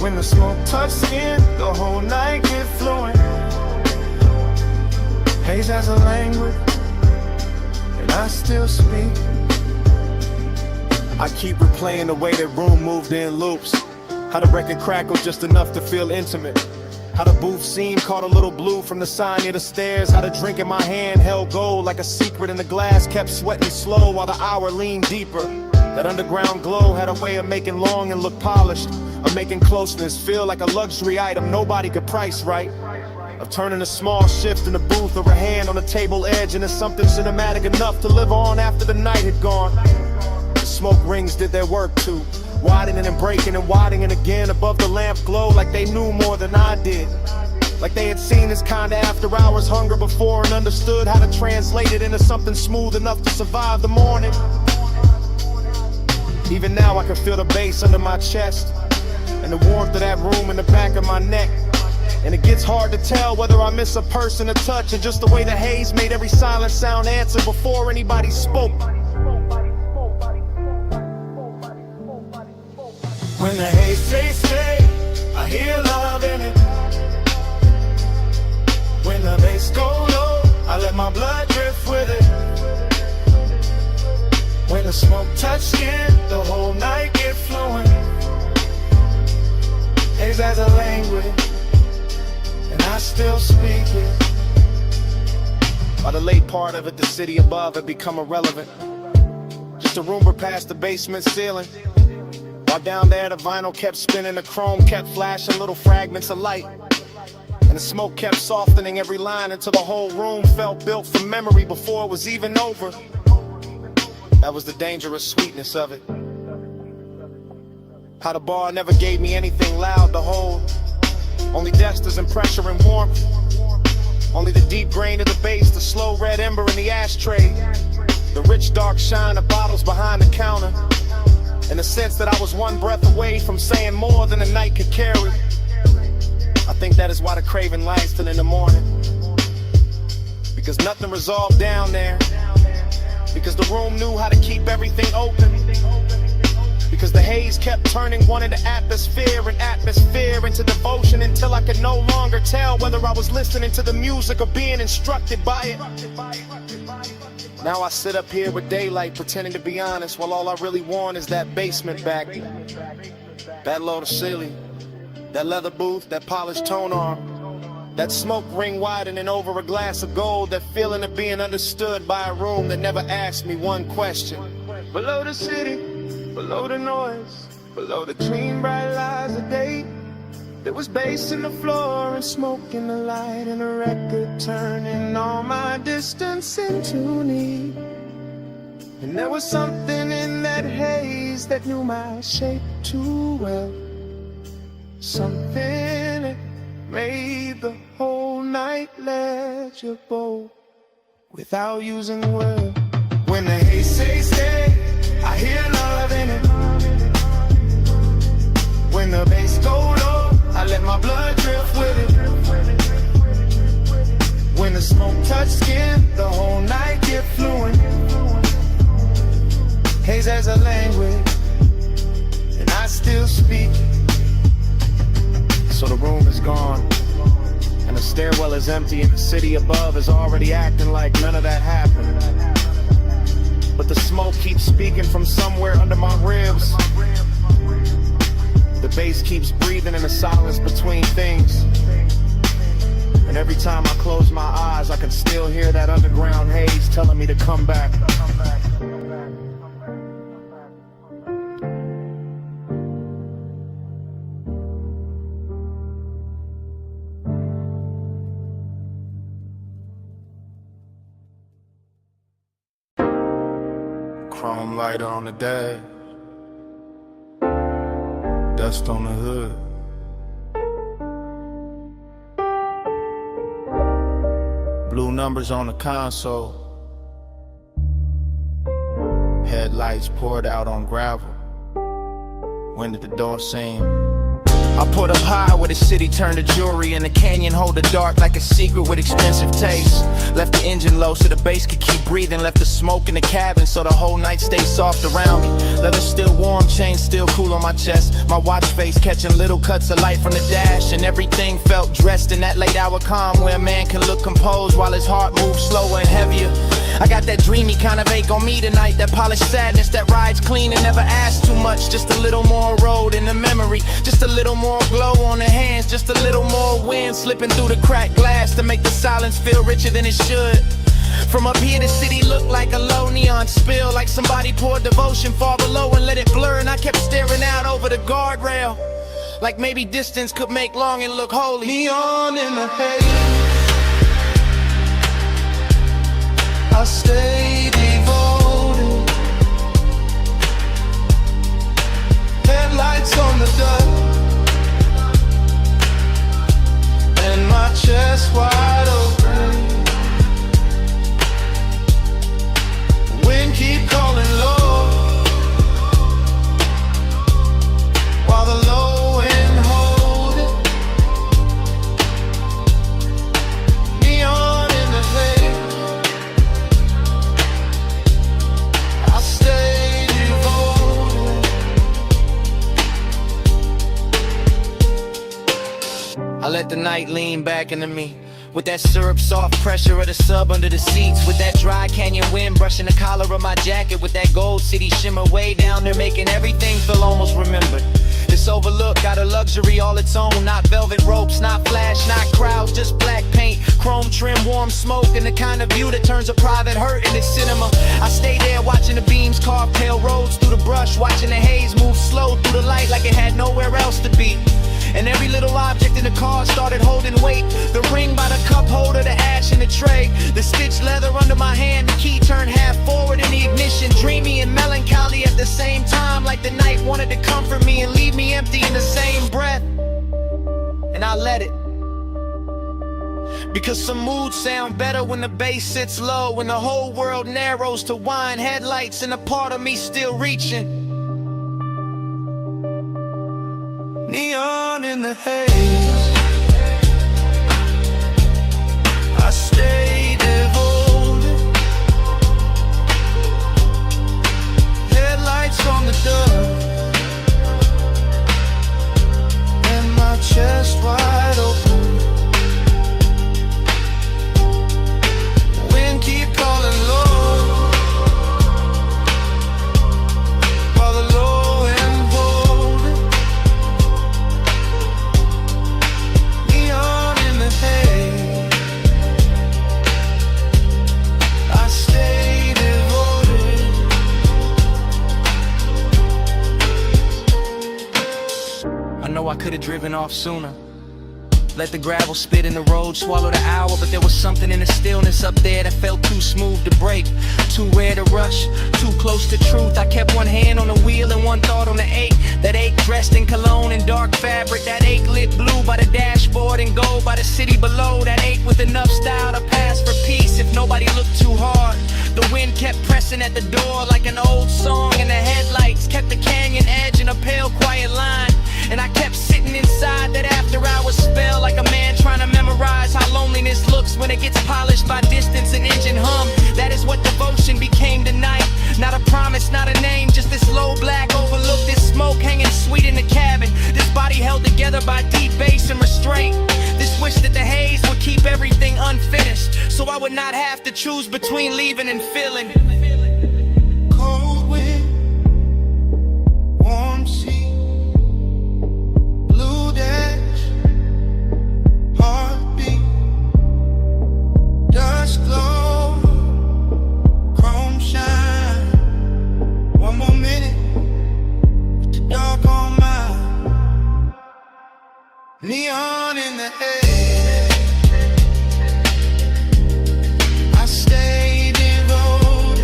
When the smoke touch skin, the whole night get fluent. Haze has a language, and I still speak. I keep replaying the way that room moved in loops, how the record crackled just enough to feel intimate, how the booth scene caught a little blue from the sign near the stairs, how the drink in my hand held gold like a secret and the glass kept sweating slow while the hour leaned deeper. That underground glow had a way of making long and look polished, of making closeness feel like a luxury item nobody could price right, of turning a small shift in the booth or a hand on the table edge into something cinematic enough to live on after the night had gone. The smoke rings did their work too, widening and breaking and widening again above the lamp glow like they knew more than I did. Like they had seen this kind of after hours hunger before and understood how to translate it into something smooth enough to survive the morning. Even now I can feel the bass under my chest and the warmth of that room in the back of my neck. And it gets hard to tell whether I miss a person, a touch, or just the way the haze made every silent sound answer before anybody spoke. When the haze say stay, I hear love in it. When the bass go low, I let my blood drift with it. When the smoke touch skin, the whole night get fluent. Haze has a language, and I still speak it. By the late part of it, the city above had become irrelevant, just a rumor past the basement ceiling. While down there the vinyl kept spinning, the chrome kept flashing little fragments of light, and the smoke kept softening every line until the whole room felt built from memory before it was even over. That was the dangerous sweetness of it. How the bar never gave me anything loud to hold, only desters and pressure and warmth, only the deep grain of the bass, the slow red ember in the ashtray, the rich dark shine of bottles behind the counter. in the sense that I was one breath away from saying more than a night could carry. I think that is why the craving lies till in the morning, because nothing resolved down there, because the room knew how to keep everything open, because the haze kept turning one into atmosphere and atmosphere into devotion until I could no longer tell whether I was listening to the music or being instructed by it. Now I sit up here with daylight pretending to be honest, while all I really want is that basement back, that low to ceiling, that leather booth, that polished tone arm, that smoke ring widening over a glass of gold, that feeling of being understood by a room that never asked me one question. Below the city, below the noise, below the clean bright lights of day, there was bass in the floor and smoke in the light and a record turning all my distance into need. And there was something in that haze that knew my shape too well, something that made the whole night legible without using words. When the haze says stay, I hear love in it. When the bass go low, I let my blood drift with it. When the smoke touch skin, the whole night get fluent. Haze has a language, and I still speak. So the room is gone, and the stairwell is empty, and the city above is already acting like none of that happened. But the smoke keeps speaking from somewhere under my ribs. The bass keeps breathing in the silence between things. And every time I close my eyes, I can still hear that underground haze telling me to come back. Chrome lighter on the dash, dust on the hood. Blue numbers on the console, headlights poured out on gravel. When did the door seem? I put up high where the city turned to jewelry, and the canyon hold the dark like a secret with expensive taste. Left the engine low so the bass could keep breathing, left the smoke in the cabin so the whole night stayed soft around me. Leather still warm, chain still cool on my chest, my watch face catching little cuts of light from the dash, and everything felt dressed in that late hour calm where a man can look composed while his heart moves slower and heavier. I got that dreamy kind of ache on me tonight, that polished sadness that rides clean and never asks too much. Just a little more road in the memory, just a little more glow on the hands, just a little more wind slipping through the cracked glass to make the silence feel richer than it should. From up here the city looked like a low neon spill, like somebody poured devotion far below and let it blur, and I kept staring out over the guardrail, like maybe distance could make longing look holy. Neon in the haze, I stay devoted. Headlights on the dust, and my chest wide open. Wind keep calling low, while the low end hold it. Neon in the haze, I stay devoted. I let the night lean back into me, with that syrup soft pressure of the sub under the seats, with that dry canyon wind brushing the collar of my jacket, with that gold city shimmer way down there making everything feel almost remembered. This overlook got a luxury all its own, not velvet ropes, not flash, not crowds, just black paint, chrome trim, warm smoke, and the kind of view that turns a private hurt into cinema. I stay there watching the beams carve pale roads through the brush, watching the haze move slow through the light like it had nowhere else to be. And every little object in the car started holding weight. The ring by the cup holder, the ash in the tray, the stitched leather under my hand, the key turned half forward in the ignition. Dreamy and melancholy at the same time, like the night wanted to comfort me and leave me empty in the same breath. And I let it, because some moods sound better when the bass sits low, when the whole world narrows to wine headlights and a part of me still reaching. in the haze. I stay devoted. Headlights on the dust, and my chest wide open. Wind keep calling low, while the low end holding. Neon in the haze. I stay devoted. I know I could've driven off sooner. Let the gravel spit in the road, swallow the hour. But there was something in the stillness up there that felt too smooth to break, too rare to rush, too close to truth. I kept one hand on the wheel and one thought on the ache. That ache dressed in cologne and dark fabric. That ache lit blue by the dashboard and gold by the city below. That ache with enough style to pass for peace if nobody looked too hard. The wind kept pressing at the door like an old song, and the headlights kept the canyon edge in a pale quiet line. And I kept sitting inside that after hours spell, like a man trying to memorize how loneliness looks when it gets polished by distance and engine hum. That is what devotion became tonight. Not a promise, not a name, just this low black overlook, this smoke hanging sweet in the cabin. This body held together by deep bass and restraint. This wish that the haze would keep everything unfinished, so I would not have to choose between leaving and filling. Cold wind, warm sea, blue dash, heartbeat, dust glow, chrome shine. One more minute with the dark on mine. Neon in the haze. I stay devoted.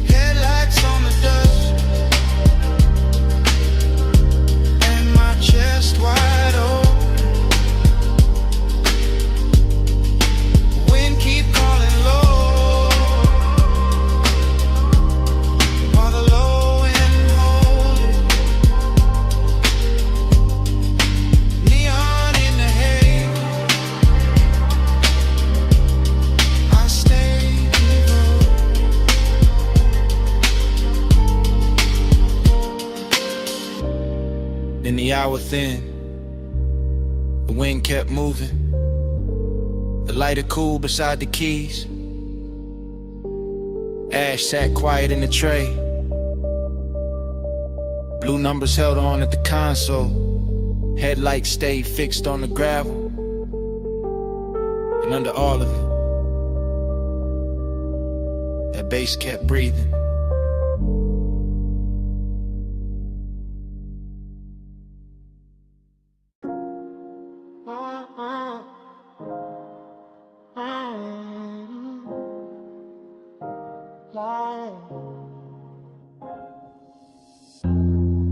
Headlights on the dust, and my chest wide open. Wind keep calling low, while the low end holding. Neon in the haze. I stay devoted. Then the hour thin, the wind kept moving. The lighter cool beside the keys. Ash sat quiet in the tray. Blue numbers held on at the console. Headlights stayed fixed on the gravel. And under all of it, that bass kept breathing.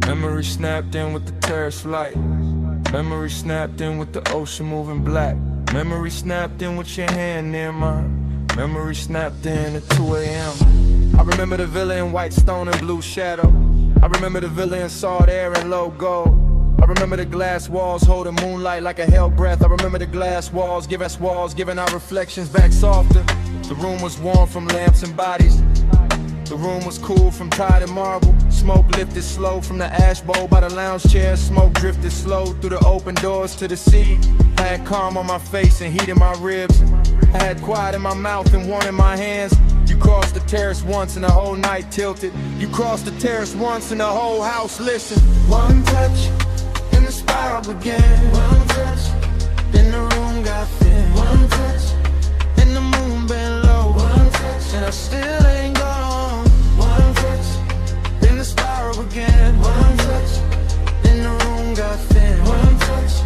Memory snapped in with the terrace light. Memory snapped in with the ocean moving black. Memory snapped in with your hand near mine. Memory snapped in at 2 a.m. I remember the villa in white stone and blue shadow. I remember the villa in salt air and low gold. I remember the glass walls holding moonlight like a hell breath. I remember the glass walls giving our reflections back softer. The room was warm from lamps and bodies. The room was cool from tide and marble. Smoke lifted slow from the ash bowl by the lounge chair. Smoke drifted slow through the open doors to the sea. I had calm on my face and heat in my ribs. I had quiet in my mouth and warm in my hands. You crossed the terrace once and the whole night tilted. You crossed the terrace once and the whole house listened. One touch and the spiral began. One touch, then the room got thin. One touch, and the moon bent low. One touch, and I still ain't gone. One touch, then the spiral began. One touch, then the room got thin. One touch,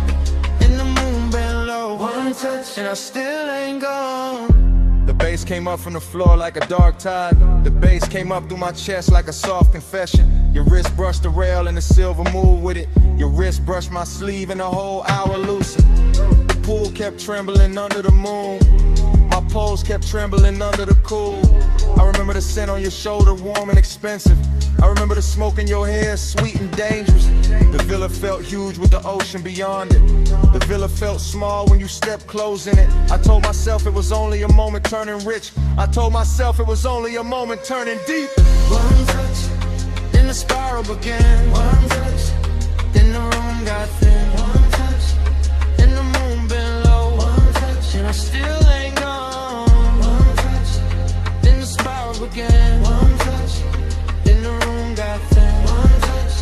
and the moon bent low. One touch, and I still ain't gone. The bass came up from the floor like a dark tide. The bass came up through my chest like a soft confession. Your wrist brushed the rail and the silver moved with it. Your wrist brushed my sleeve and the whole hour loosened. The pool kept trembling under the moon. My pulse kept trembling under the cool. I remember the scent on your shoulder, warm and expensive. I remember the smoke in your hair, sweet and dangerous. The villa felt huge with the ocean beyond it. The villa felt small when you stepped close in it. I told myself it was only a moment turning rich. I told myself it was only a moment turning deep. One touch, then the spiral began. One touch, then the room got thin. One touch, then the moon been low. One touch, and I still ain't gone. One touch, then the spiral began. One touch, then the room got thin. One touch,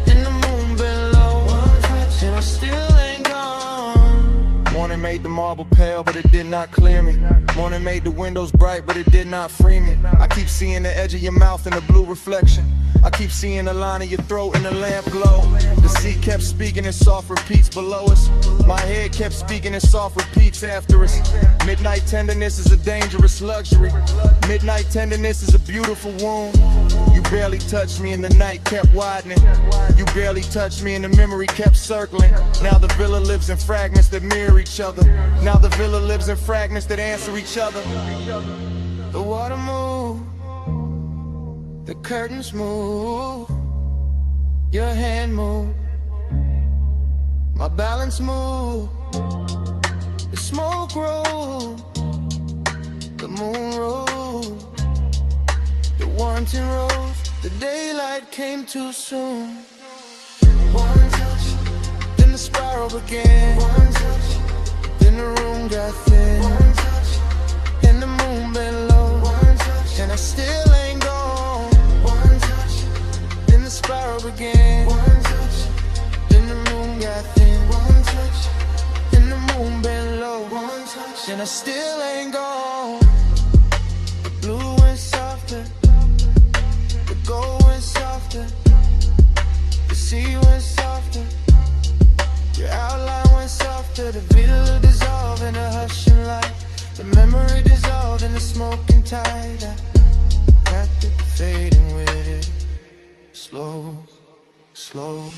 then the moon been low. One touch, and I still ain't gone. Morning made the marble pale, but it did not clear me. Morning made the windows bright, but it did not free me. I keep seeing the edge of your mouth in the blue reflection. I keep seeing the line of your throat in the lamp glow. The sea kept speaking in soft repeats below us. My head kept speaking in soft repeats after us. Midnight tenderness is a dangerous luxury. Midnight tenderness is a beautiful wound. You barely touched me and the night kept widening. You barely touched me and the memory kept circling. Now the villa lives in fragments that mirror each other. Now the villa lives in fragments that answer each other. The water moved, the curtains moved, your hand moved, my balance moved, the smoke rolled, the moon rose, the warmth rose, the daylight came too soon. One touch, then the spiral began. One touch, then the room got thin. One touch, and the moon been low. One touch, and I still ain't gone. One touch, then the spiral began. One touch, then the moon got thin. One touch, and the moon been low. One touch, and I still ain't gone. The blue went softer, the gold went softer, the sea went softer, your outline went softer. The villa dissolved in a hushing light, the memory dissolved in the smoking tide. I wrapped it, fading with it, slow, slow.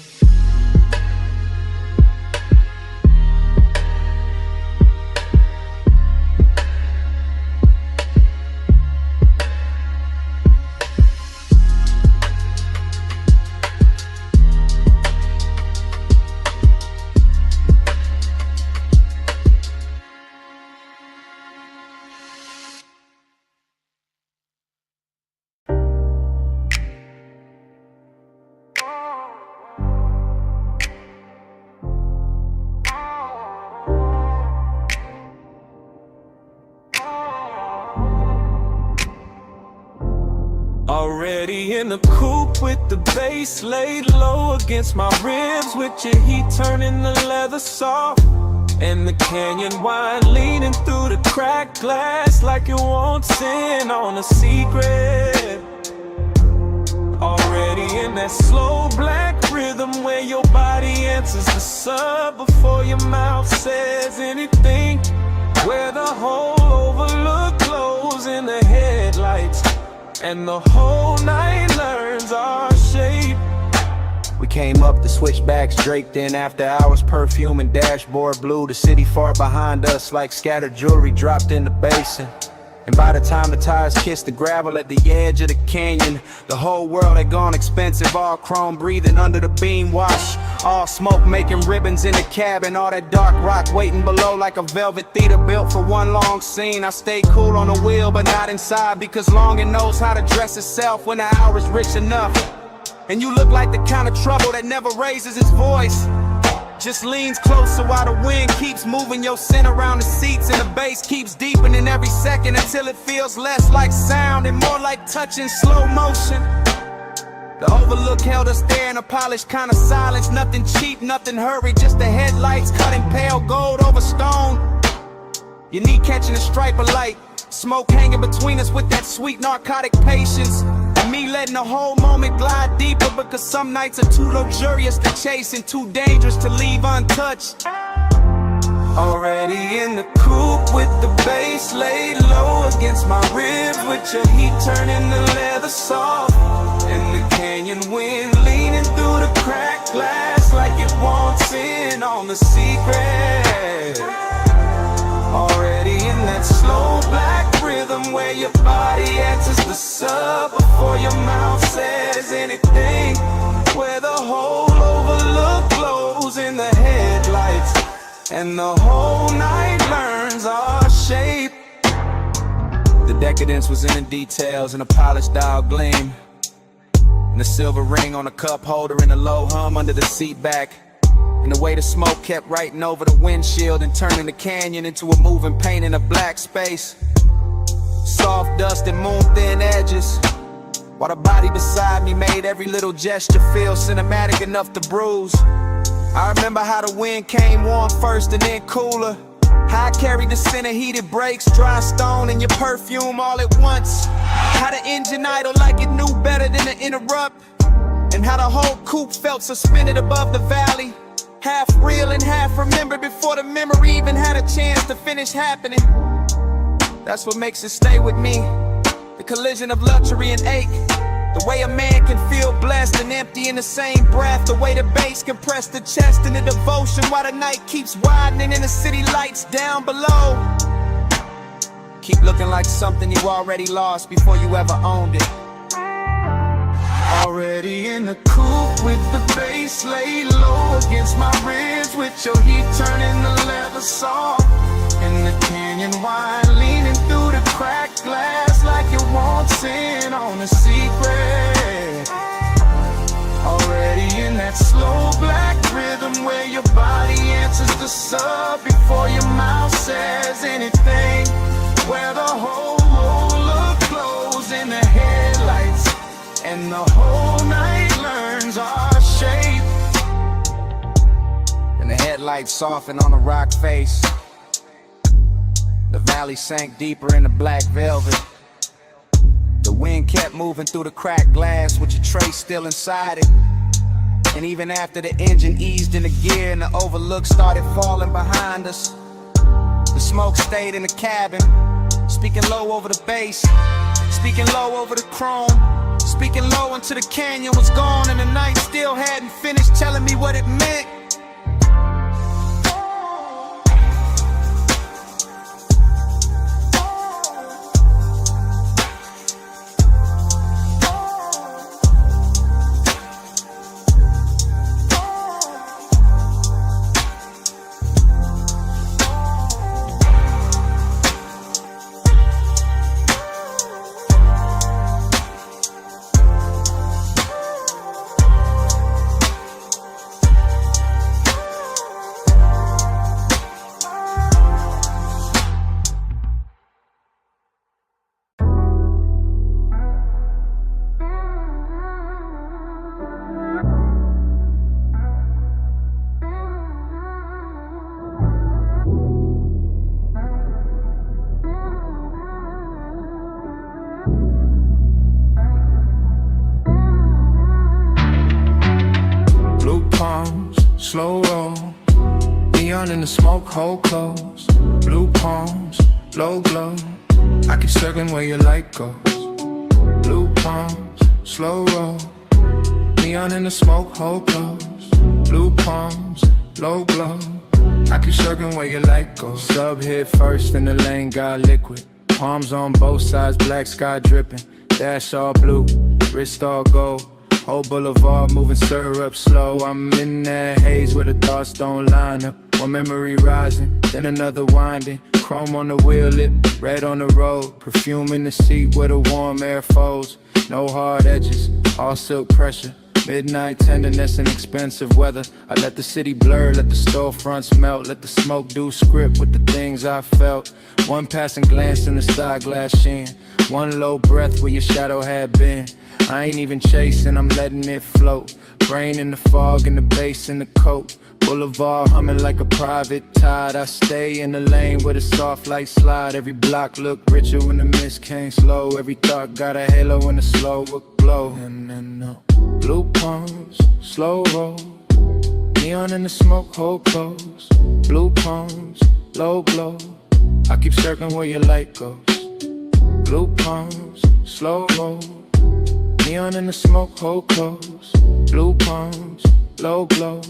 Already in the coupe with the bass laid low against my ribs, with your heat turning the leather soft, and the canyon wine leaning through the cracked glass like it wants in on a secret. Already in that slow black rhythm where your body answers the sub before your mouth says anything, where the whole overlook glows in the headlights and the whole night learns our shape. We came up the switchbacks draped in after hours perfume and dashboard blue. The city far behind us like scattered jewelry dropped in the basin. And by the time the tires kissed the gravel at the edge of the canyon, the whole world had gone expensive, all chrome breathing under the beam wash. All smoke making ribbons in the cabin, all that dark rock waiting below like a velvet theater built for one long scene. I stayed cool on the wheel but not inside, because longing knows how to dress itself when the hour is rich enough. And you look like the kind of trouble that never raises its voice, just leans closer while the wind keeps moving your scent around the seats, and the bass keeps deepening every second until it feels less like sound and more like touch in slow motion. The overlook held us there in a polished kind of silence, nothing cheap, nothing hurried, just the headlights cutting pale gold over stone. Your knee catching a stripe of light, smoke hanging between us with that sweet narcotic patience. And me letting the whole moment glide deeper, because some nights are too luxurious to chase and too dangerous to leave untouched. Already in the coupe with the bass laid low against my ribs, with your heat turning the leather soft, and the canyon wind leaning through the cracked glass like it wants in on the secret. Already in that that slow black rhythm where your body enters the sub before your mouth says anything, where the whole overlook glows in the headlights and the whole night learns our shape. The decadence was in the details and a polished dial gleam, and the silver ring on the cup holder and a low hum under the seat back, and the way the smoke kept writing over the windshield and turning the canyon into a moving paint in a black space. Soft dust and moon thin edges, while the body beside me made every little gesture feel cinematic enough to bruise. I remember how the wind came warm first and then cooler, how I carried the scent of heated brakes, dry stone, and your perfume all at once. How the engine idled like it knew better than to interrupt, and how the whole coupe felt suspended above the valley, half real and half remembered before the memory even had a chance to finish happening. That's what makes it stay with me, the collision of luxury and ache, the way a man can feel blessed and empty in the same breath, the way the bass compress the chest in the devotion while the night keeps widening and the city lights down below. Keep looking like something you already lost before you ever owned it. Already in the coupe with the bass laid low against my ribs, with your heat turning the leather soft, and the canyon wine leaning through the cracked glass like it wants in on a secret. Already in that slow black rhythm where your body answers the sub before your mouth says anything, where the whole roller glows in the headlights and the whole night learns our shape. And the headlights soften on the rock face, the valley sank deeper in the black velvet. The wind kept moving through the cracked glass with your tray still inside it. And even after the engine eased into gear and the overlook started falling behind us, the smoke stayed in the cabin, speaking low over the bass, speaking low over the chrome, speaking low until the canyon was gone and the night still hadn't finished telling me what it meant. Slow roll, neon in the smoke, hold close. Blue palms, low glow. I keep circling where your light goes. Blue palms, slow roll, neon in the smoke, hold close. Blue palms, low glow. I keep circling where your light goes. Sub hit first and the lane got liquid. Palms on both sides, black sky dripping. Dash all blue, wrist all gold. Whole boulevard moving, stir up slow. I'm in that haze where the thoughts don't line up. One memory rising, then another winding. Chrome on the wheel lip, red on the road. Perfume in the seat where the warm air folds. No hard edges, all silk pressure. Midnight tenderness and expensive weather. I let the city blur, let the storefronts melt. Let the smoke do script with the things I felt. One passing glance in the star glass sheen. One low breath where your shadow had been. I ain't even chasing, I'm letting it float. Brain in the fog and the bass in the coat. Boulevard humming like a private tide. I stay in the lane where the soft light slide. Every block look richer when the mist came slow. Every thought got a halo when the slow would glow. And blue palms, slow roll. Neon in the smoke, hold close. Blue palms, low glow. I keep circling where your light goes. Blue palms, slow roll. Neon in the smoke, hold close. Blue palms, low glow.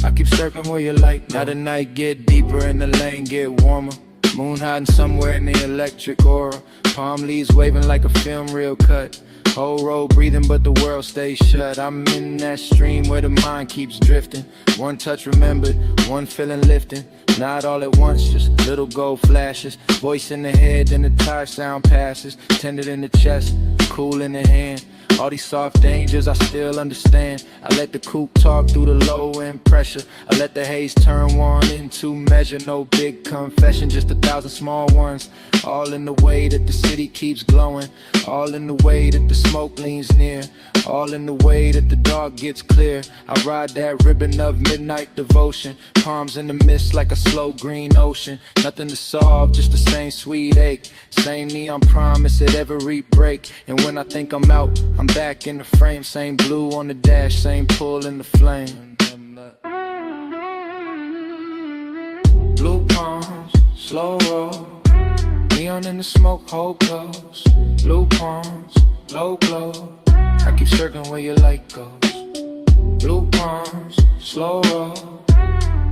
I keep circling where your light goes. Now the night get deeper and the lane get warmer. Moon hiding somewhere in the electric aura. Palm leaves waving like a film reel cut. Whole road breathing but the world stays shut. I'm in that stream where the mind keeps drifting. One touch remembered, one feeling lifting. Not all at once, just little gold flashes. Voice in the head, then the tire sound passes. Tender in the chest, cool in the hand. All these soft dangers I still understand. I let the coupe talk through the low end pressure. I let the haze turn one into measure. No big confession, just 1,000 small ones. All in the way that the city keeps glowing. All in the way that the smoke leans near. All in the way that the dark gets clear. I ride that ribbon of midnight devotion. Palms in the mist like a slow green ocean. Nothing to solve, just the same sweet ache. Same neon promise at every break. And when I think I'm out, I'm back in the frame. Same blue on the dash, same pull in the flame. Blue palms, slow roll. Neon in the smoke, hold close. Blue palms, low glow. I keep circling where your light goes. Blue palms, slow roll.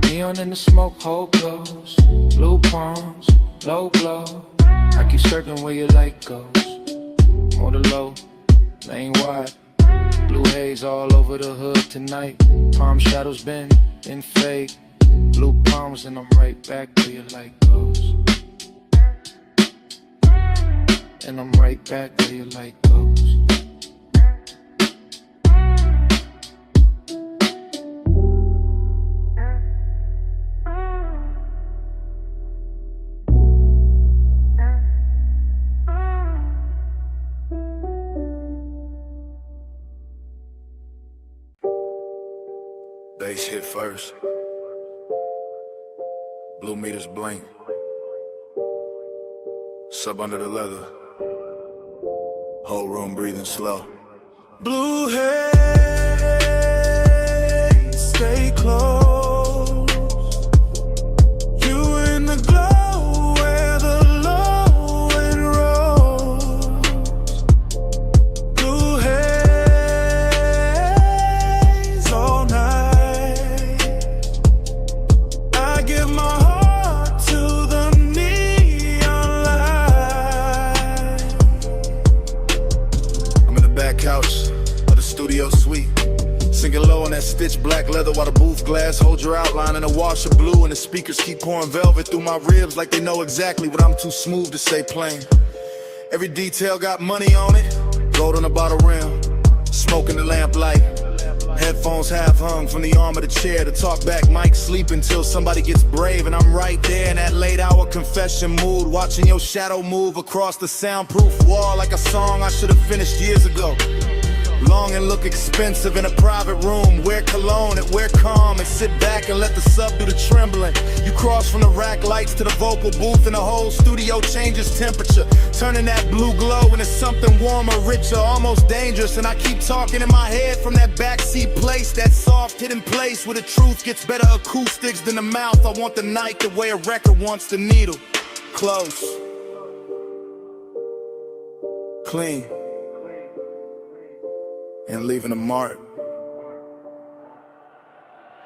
Neon in the smoke, hold close. Blue palms, low glow. I keep circling where your light goes. More the low, lane wide. Blue haze all over the hood tonight. Palm shadows bend and fade. Blue palms and I'm right back where your light goes. And I'm right back where your light goes. Bass hit first. Blue meters blink. Sub under the leather. Whole room breathing slow. Blue haze, stay close. You in the glow where the low end rolls. Blue haze all night. I give my heart to the neon light. I'm in the back couch of the studio suite, sinking low on that stitched black leather while the booth glass holds your outline in a wash of blue, and the speakers keep pouring velvet through my ribs like they know exactly what I'm too smooth to say plain. Every detail got money on it, gold on the bottle rim, smoke in the lamplight. Headphones half hung from the arm of the chair. The talk back mic sleep until somebody gets brave, and I'm right there in that late hour confession mood, watching your shadow move across the soundproof wall like a song I should have finished years ago. Long and look expensive in a private room. Wear cologne and wear calm and sit back and let the sub do the trembling. You cross from the rack lights to the vocal booth and the whole studio changes temperature, turning that blue glow into something warmer, richer, almost dangerous. And I keep talking in my head from that backseat place, that soft hidden place where the truth gets better acoustics than the mouth. I want the night the way a record wants the needle. Close, clean, and leaving a mark.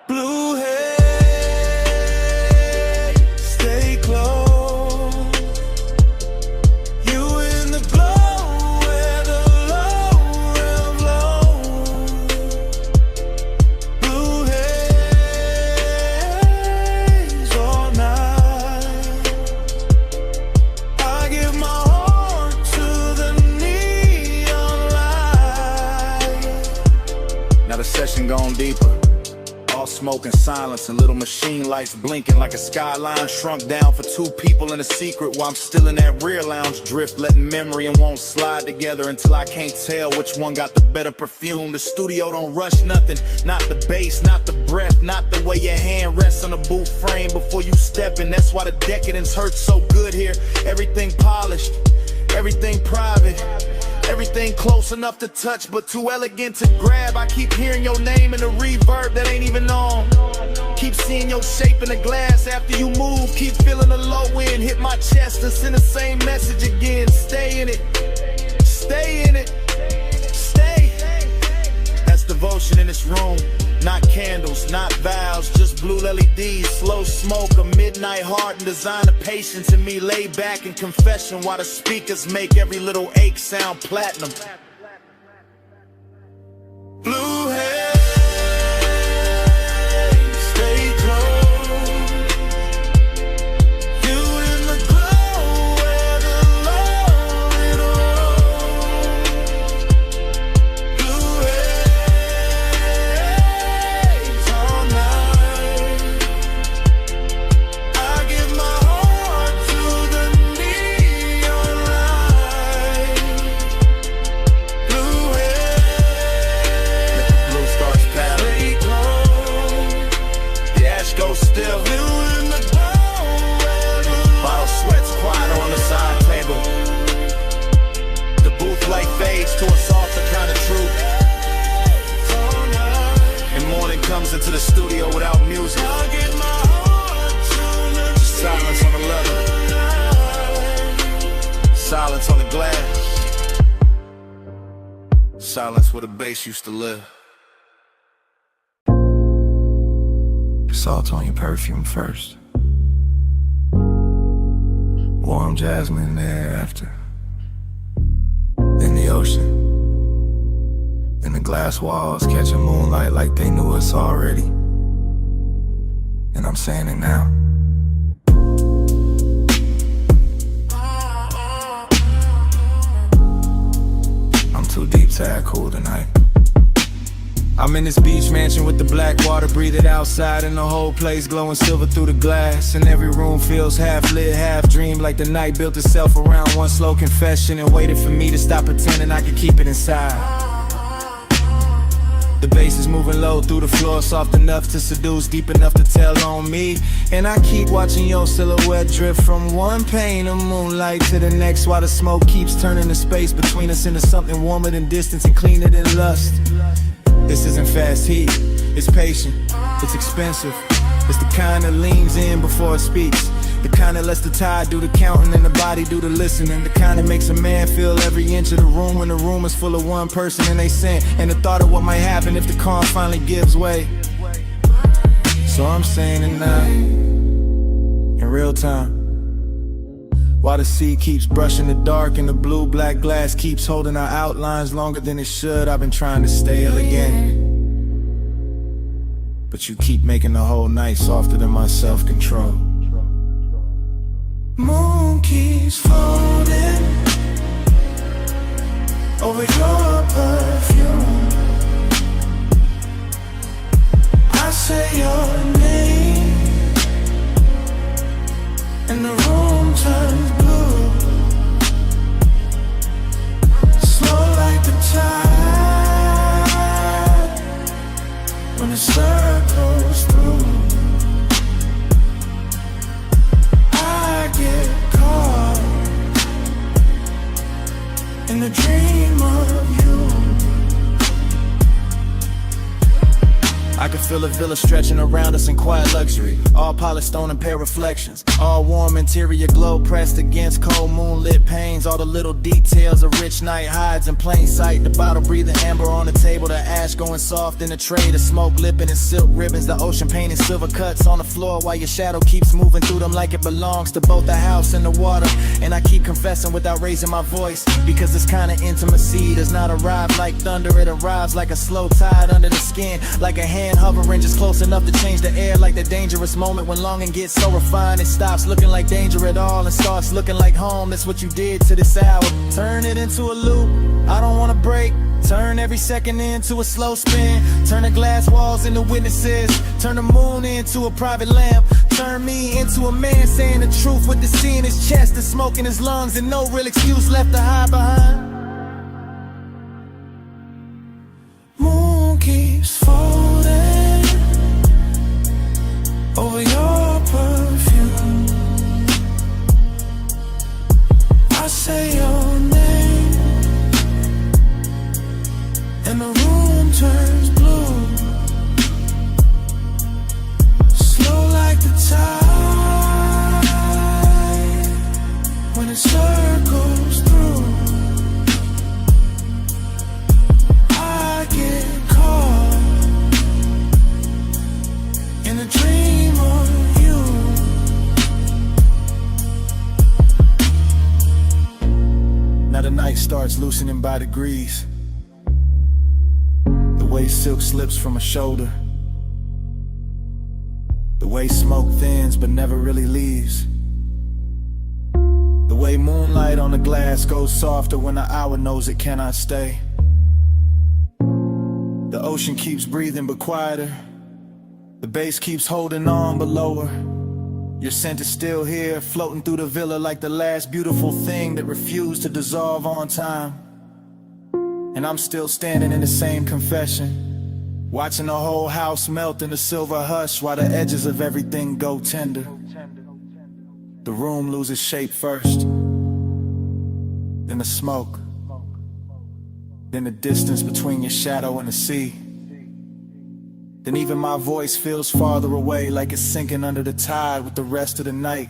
Blue haze, stay close. You in the glow where the low end blows. Blue haze all night. I give my heart to the neon light. Now the session gone deeper. All smoke and silence and little machine lights blinking like a skyline shrunk down for two people in a secret, while I'm still in that rear lounge drift, letting memory and won't slide together until I can't tell which one got the better perfume. The studio don't rush nothing, not the bass, not the breath, not the way your hand rests on the booth frame before you step in. That's why the decadence hurts so good here. Everything polished, everything private, everything close enough to touch but too elegant to grab. I keep hearing your name in a reverb that ain't even on. Keep seeing your shape in the glass after you move. Keep feeling the low end hit my chest and send the same message again. Stay in it, stay in it, stay. That's devotion in this room. Not candles, not vows, just blue LEDs, slow smoke, a midnight heart, and design of patience in me. Lay back in confession while the speakers make every little ache sound platinum. Blue haze, stay close. You in the glow where the lonely road. Blue haze all night. I give my heart to the neon light. Blue haze, blue stars pattern. The ash goes still. Bottle sweats quiet on the side table. The booth light fades to a softer kind of truth. And morning comes into the studio without music. Silence on the leather. Silence on the glass. Silence where the bass used to live. Salt on your perfume first. Warm jasmine thereafter. Then the ocean. Then the glass walls catching moonlight like they knew us already. And I'm saying it now. I'm too deep to act cool tonight. I'm in this beach mansion with the black water, breathe it outside, and the whole place glowing silver through the glass. And every room feels half lit, half dream, like the night built itself around one slow confession and waited for me to stop pretending I could keep it inside. The bass is moving low through the floor, soft enough to seduce, deep enough to tell on me. And I keep watching your silhouette drift from one pane of moonlight to the next, while the smoke keeps turning the space between us into something warmer than distance and cleaner than lust. This isn't fast heat, it's patient, it's expensive. It's the kind that leans in before it speaks. The kind that lets the tide do the counting and the body do the listening. The kind that makes a man feel every inch of the room when the room is full of one person and they sin. And the thought of what might happen if the calm finally gives way. So I'm saying it now, in real time. While the sea keeps brushing the dark and the blue-black glass keeps holding our outlines longer than it should, I've been trying to stay elegant. But you keep making the whole night softer than my self-control. Moon keeps floating over your perfume. I say your name and the room turns blue, slow like the tide when the circles through. I get caught in the dream of you. I can feel a villa stretching around us in quiet luxury. All polished stone and pale reflections. All warm interior glow pressed against cold moonlit panes. All the little details a rich night hides in plain sight. The bottle breathing amber on the table. The ash going soft in the tray. The smoke lipping in silk ribbons. The ocean painting silver cuts on the floor, while your shadow keeps moving through them like it belongs to both the house and the water. And I keep confessing without raising my voice, because this kind of intimacy does not arrive like thunder. It arrives like a slow tide under the skin, like a hand hovering just close enough to change the air. Like the dangerous moment when longing gets so refined it stops looking like danger at all and starts looking like home. That's what you did to this hour. Turn it into a loop, I don't wanna break. Turn every second into a slow spin. Turn the glass walls into witnesses. Turn the moon into a private lamp. Turn me into a man saying the truth with the sea in his chest and smoke in his lungs and no real excuse left to hide behind. Moon keeps folding over your perfume. I say your name and the room turns blue, slow like the tide when it circles through. I get caught in a dream starts loosening by degrees. The way silk slips from a shoulder. The way smoke thins but never really leaves. The way moonlight on the glass goes softer when the hour knows it cannot stay. The ocean keeps breathing but quieter. The bass keeps holding on but lower. Your scent is still here, floating through the villa like the last beautiful thing that refused to dissolve on time. And I'm still standing in the same confession, watching the whole house melt in the silver hush while the edges of everything go tender. The room loses shape first, then the smoke, then the distance between your shadow and the sea. Then even my voice feels farther away, like it's sinking under the tide with the rest of the night,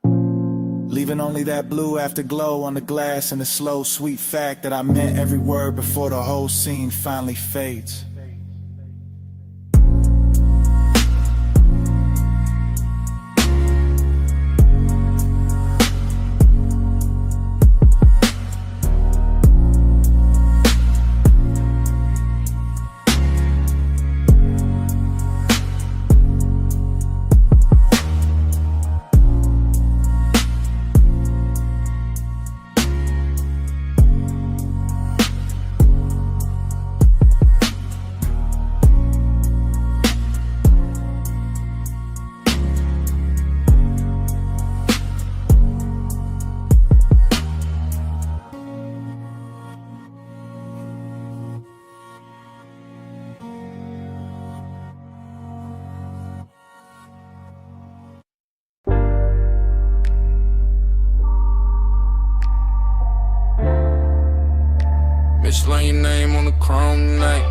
leaving only that blue afterglow on the glass and the slow, sweet fact that I meant every word before the whole scene finally fades. Mislaying your name on the chrome tonight.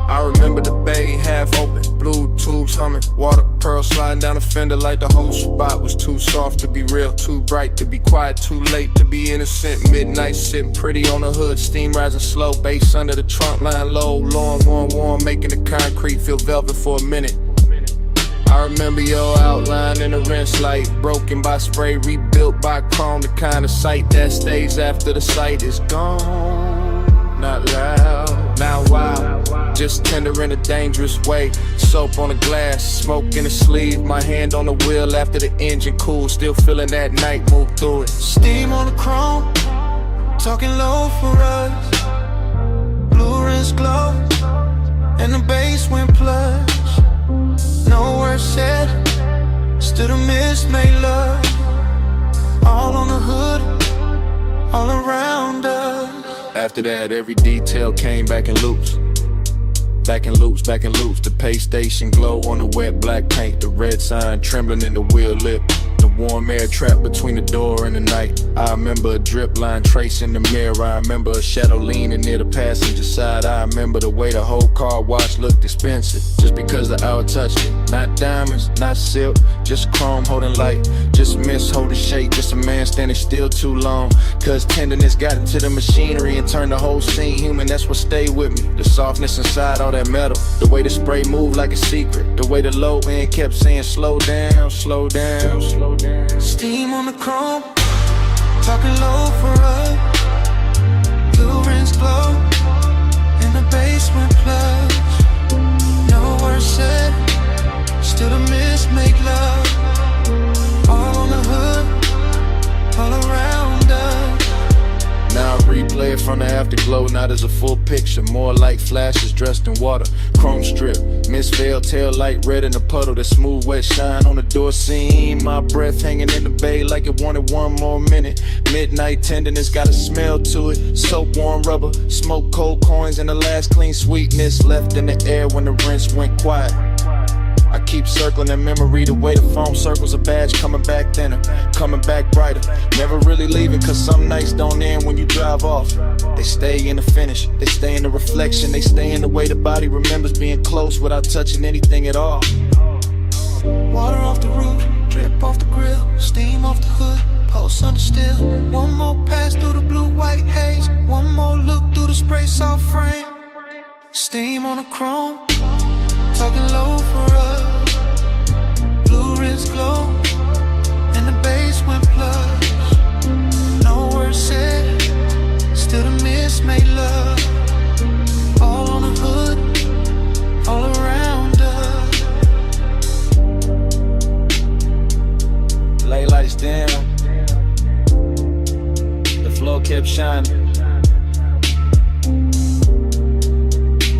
I remember the bay half open, blue tubes humming, water pearls sliding down the fender like the whole spot was too soft to be real, too bright to be quiet, too late to be innocent. Midnight sitting pretty on the hood, steam rising slow, bass under the trunk line low, long, warm, making the concrete feel velvet for a minute. I remember your outline in the rinse light, broken by spray, rebuilt by chrome, the kind of sight that stays after the sight is gone. Not loud, not wild, just tender in a dangerous way. Soap on the glass, smoke in the sleeve, my hand on the wheel after the engine cools, still feeling that night move through it. Steam on the chrome, talking low for us. Blue rinse glow, and the bass went plush. No words said, still the mist made love. All on the hood, all around us. After that, every detail came back in loops. Back in loops, back in loops. The pay station glow on the wet black paint. The red sign trembling in the wheel lip. The warm air trapped between the door and the night. I remember a drip line tracing the mirror. I remember a shadow leaning near the passenger side. I remember the way the whole car wash looked expensive, just because the hour touched it. Not diamonds, not silk, just chrome holding light. Just mist holding shape, just a man standing still too long. Cause tenderness got into the machinery and turned the whole scene human. That's what stayed with me. The softness inside all that metal. The way the spray moved like a secret. The way the low end kept saying slow down, slow down, slow down. Steam on the chrome, talking low for us. Blue rinse glow, in the basement plush. No words said, still the mist make love. All on the hood, all around us. Now I replay it from the afterglow, not as a full picture, more like flashes dressed in water. Chrome strip, mist veil, tail light red in the puddle, that smooth wet shine on the door seam. My breath hanging in the bay like it wanted one more minute. Midnight tenderness got a smell to it. Soap, warm rubber, smoke, cold coins, and the last clean sweetness left in the air when the rinse went quiet. I keep circling that memory, the way the foam circles a badge, coming back thinner, coming back brighter. Never really leaving, cause some nights don't end when you drive off. They stay in the finish, they stay in the reflection, they stay in the way the body remembers being close without touching anything at all. Water off the roof, drip off the grill, steam off the hood, pulse under still. One more pass through the blue-white haze, one more look through the spray soft frame. Steam on the chrome, talking low for us. Blue wrist glow, and the bass went plus. No words said, still the miss made love. All on the hood, all around us. Lay lights dim, the floor kept shining.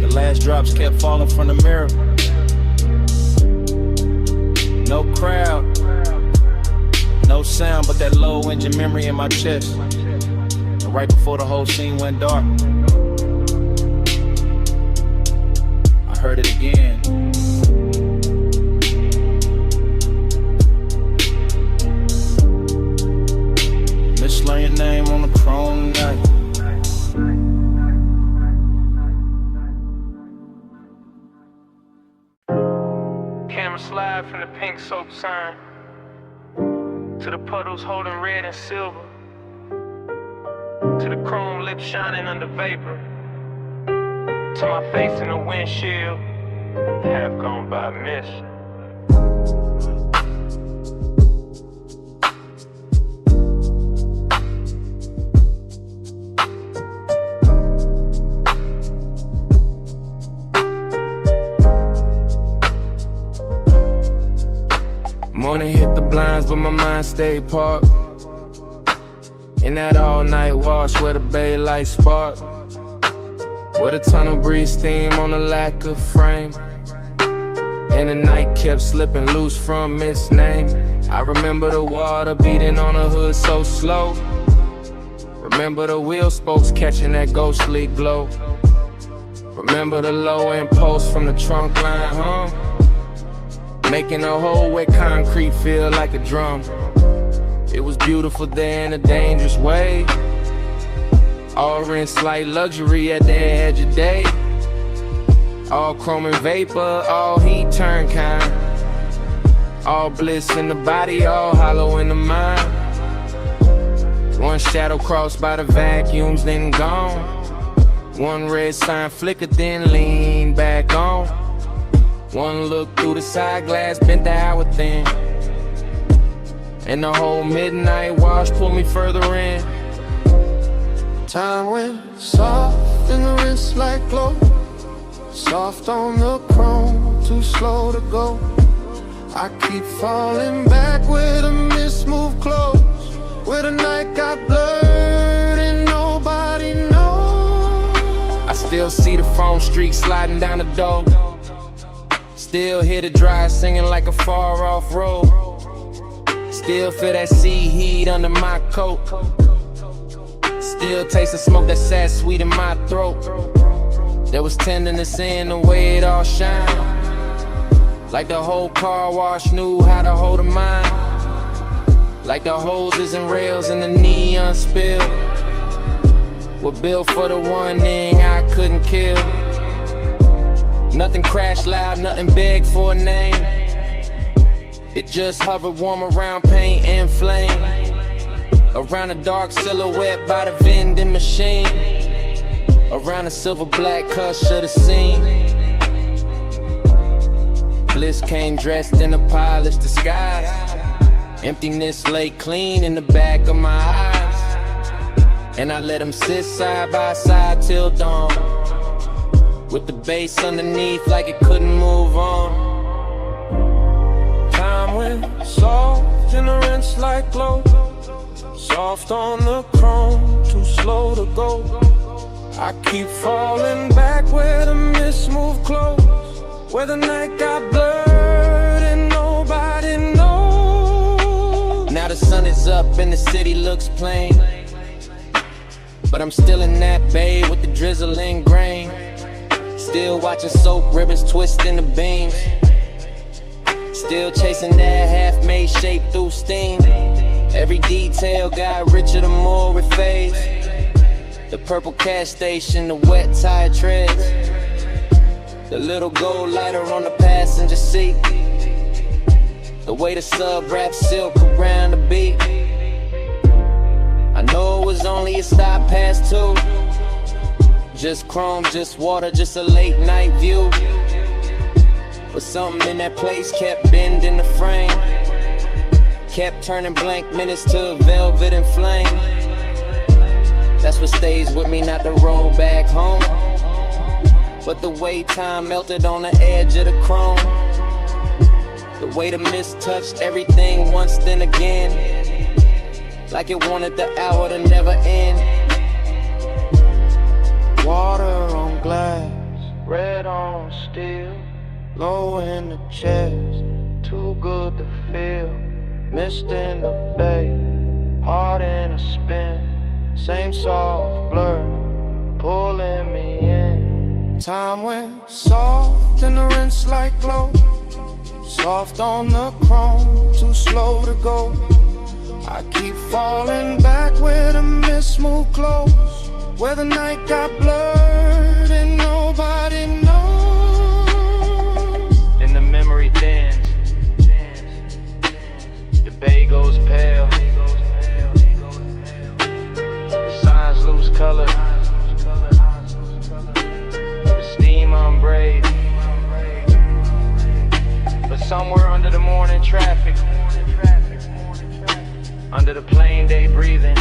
The last drops kept falling from the mirror. No crowd, no sound, but that low engine memory in my chest. And right before the whole scene went dark, I heard it again. Mislaying your name on the chrome night. Camera slide from the pink soap sign to the puddles holding red and silver, to the chrome lips shining under vapor, to my face in the windshield, half gone by miss. Morning hit the blinds, but my mind stayed parked in that all-night wash where the bay lights spark, where the tunnel breeze steam on the lack of frame, and the night kept slipping loose from its name. I remember the water beating on the hood so slow. Remember the wheel spokes catching that ghostly glow. Remember the low impulse from the trunk line hum, making a hole where concrete feel like a drum. It was beautiful there in a dangerous way, all in slight luxury at the edge of day. All chrome and vapor, all heat turn kind, all bliss in the body, all hollow in the mind. One shadow crossed by the vacuums, then gone. One red sign flickered, then leaned back on. One look through the side glass, bent the hour thin, and the whole midnight wash pulled me further in. Time went soft in the wrist like glow, soft on the chrome, too slow to go. I keep falling back where the mist moved close, where the night got blurred and nobody knows. I still see the foam streak sliding down the door, still hear the drive singing like a far off road, still feel that sea heat under my coat, still taste the smoke that sat sweet in my throat. There was tenderness in the way it all shined, like the whole car wash knew how to hold a mind, like the hoses and rails and the neon spill were built for the one thing I couldn't kill. Nothing crashed loud, nothing begged for a name. It just hovered warm around paint and flame, around a dark silhouette by the vending machine, around the silver black hush of the scene. Bliss came dressed in a polished disguise. Emptiness lay clean in the back of my eyes, and I let them sit side by side till dawn, with the bass underneath like it couldn't move on. Time went soft in the rinse like glow, soft on the chrome, too slow to go. I keep falling back where the mist moved close, where the night got blurred and nobody knows. Now the sun is up and the city looks plain, but I'm still in that bay with the drizzling grain, still watching soap ribbons twist in the beams, still chasing that half-made shape through steam. Every detail got richer the more it fades. The purple gas station, the wet tire treads, the little gold lighter on the passenger seat, the way the sub wraps silk around the beat. I know it was only a stop past 2, just chrome, just water, just a late night view. But something in that place kept bending the frame, kept turning blank minutes to velvet and flame. That's what stays with me, not the road back home, but the way time melted on the edge of the chrome. The way the mist touched everything once then again, like it wanted the hour to never end. Water on glass, red on steel, low in the chest, too good to feel. Mist in the bay, heart in a spin, same soft blur, pulling me in. Time went soft and the rinse like glow, soft on the chrome, too slow to go. I keep falling back where the mist moved close, where the night got blurred and nobody knows. And the memory thins, the bay goes pale, the signs lose color, the steam unbraid. But somewhere under the morning traffic, under the plain day breathing,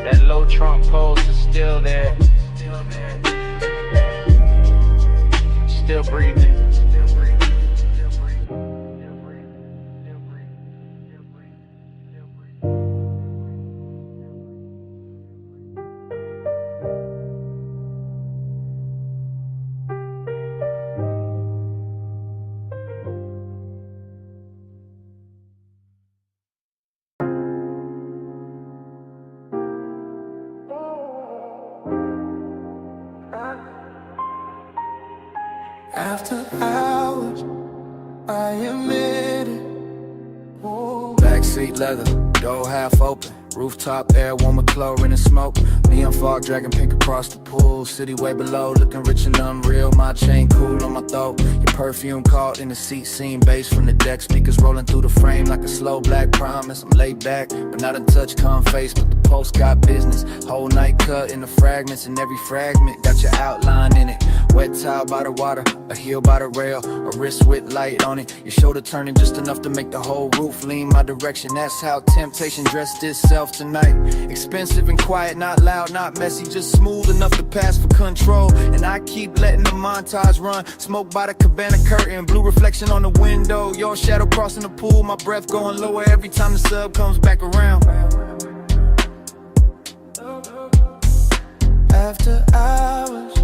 that low trunk pulse is still there, still breathing. After hours, I admit it. Backseat leather, door half open, rooftop air, warm with chlorine and smoke. Neon fog dragging pink across the pool. City way below, looking rich and unreal. My chain cool on my throat. Your perfume caught in the seat, seeing bass from the deck. Speakers rolling through the frame like a slow black promise. I'm laid back, but not in touch, calm face. But the post got business. Whole night cut into fragments, and every fragment got your outline in it. Wet towel by the water, a heel by the rail, a wrist with light on it. Your shoulder turning just enough to make the whole roof lean my direction. That's how temptation dressed itself tonight. Expensive and quiet, not loud, not messy, just smooth enough to pass for control. And I keep letting the montage run. Smoke by the cabana curtain, blue reflection on the window. Your shadow crossing the pool, my breath going lower every time the sub comes back around. After hours,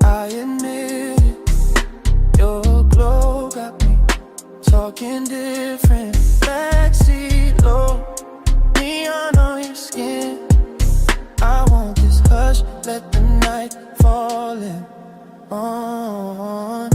I admit it. Your glow got me talking different. Backseat low, neon on your skin. I want this hush, let the night fall in.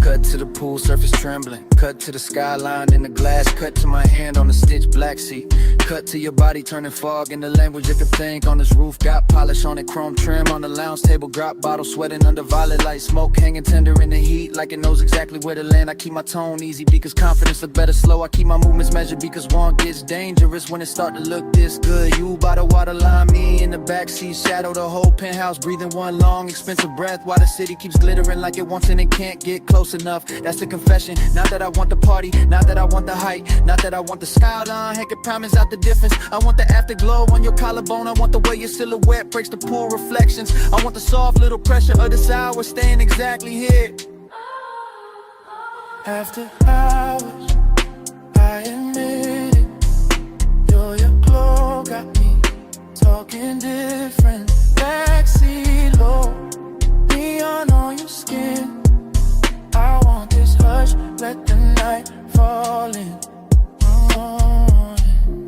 Cut to the pool surface trembling, cut to the skyline in the glass, cut to my hand on the stitched black seat, cut to your body turning fog in the language you could think. On this roof got polish on it, chrome trim on the lounge table, drop bottle sweating under violet light, smoke hanging tender in the heat like it knows exactly where to land. I keep my tone easy because confidence look better slow. I keep my movements measured because one gets dangerous when it start to look this good. You by the waterline, me in the backseat, shadow the whole penthouse, breathing one long expensive breath while the city keeps glittering like it wants and it can't get close enough. That's the confession. Not that I want the party, not that I want the height, not that I want the skyline. Heck, it promise out the difference. I want the afterglow on your collarbone. I want the way your silhouette breaks the pool reflections. I want the soft little pressure of this hour staying exactly here. After hours, I admit it. Your glow got me talking different. Backseat low, neon on your skin. I want this hush, let the night fall in.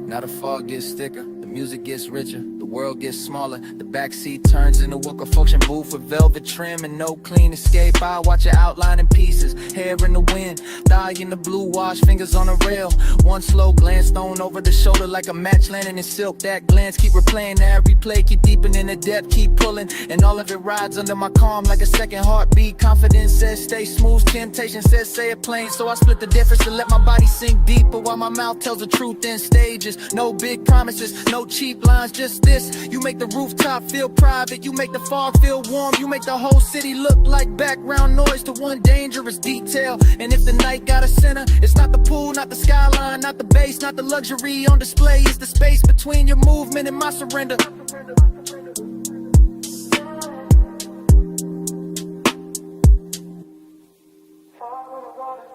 Now the fog gets thicker, the music gets richer, the world gets smaller. The backseat turns into a function booth with velvet trim and no clean escape. I watch your outline in pieces, hair in the wind, thigh in the blue wash, fingers on the rail. One slow glance thrown over the shoulder like a match landing in silk. That glance keep replaying every play, keep deepening the depth, keep pulling. And all of it rides under my calm like a second heartbeat. Confidence says stay smooth, temptation says say it plain. So I split the difference to let my body sink deeper while my mouth tells the truth in stages. No big promises, no cheap lines, just this. You make the rooftop feel private, you make the fog feel warm, you make the whole city look like background noise to one dangerous detail. And if the night got a center, it's not the pool, not the skyline, not the bass, not the luxury on display. It's the space between your movement and my surrender.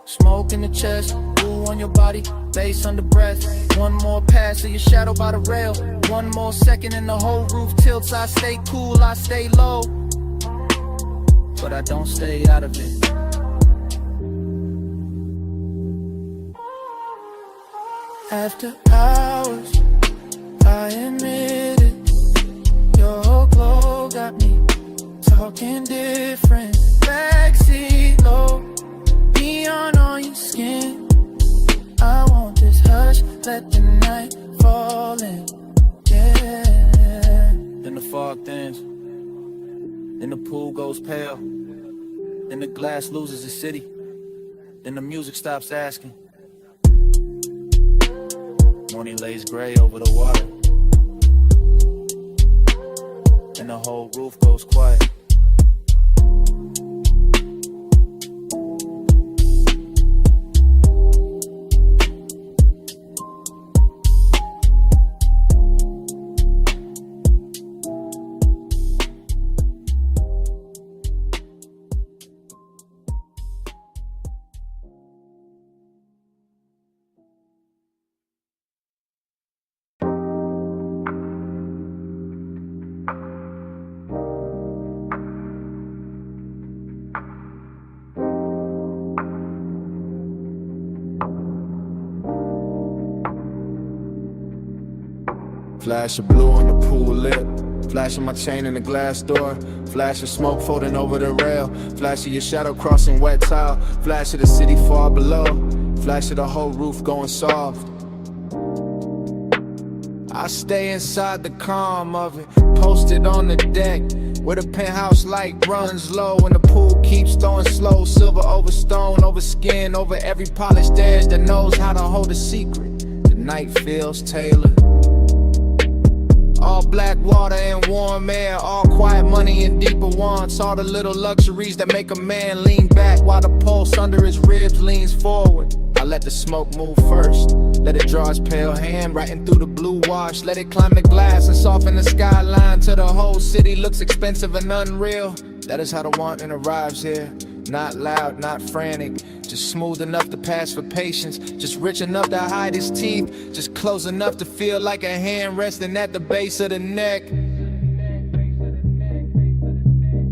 Smoke in the chest, blue on your body, bass under breath. One more pass of your shadow by the rail. One more second and the whole roof tilts. I stay cool, I stay low, but I don't stay out of it. After hours, I admit it, your glow got me talking different. Backseat low, neon on your skin. I want this hush, let the night fall in. Yeah. Then the fog thins, then the pool goes pale, then the glass loses its city, then the music stops asking. Morning lays gray over the water, and the whole roof goes quiet. Flash of blue on the pool lip, flash of my chain in the glass door, flash of smoke floating over the rail, flash of your shadow crossing wet tile, flash of the city far below, flash of the whole roof going soft. I stay inside the calm of it, posted on the deck, where the penthouse light runs low and the pool keeps throwing slow. Silver over stone, over skin, over every polished edge that knows how to hold a secret. The night feels tailored. All black water and warm air, all quiet money and deeper wants, all the little luxuries that make a man lean back while the pulse under his ribs leans forward. I let the smoke move first, let it draw its pale hand writing through the blue wash, let it climb the glass and soften the skyline till the whole city looks expensive and unreal. That is how the wanting arrives here, not loud, not frantic, just smooth enough to pass for patience, just rich enough to hide his teeth, just close enough to feel like a hand resting at the base of the neck.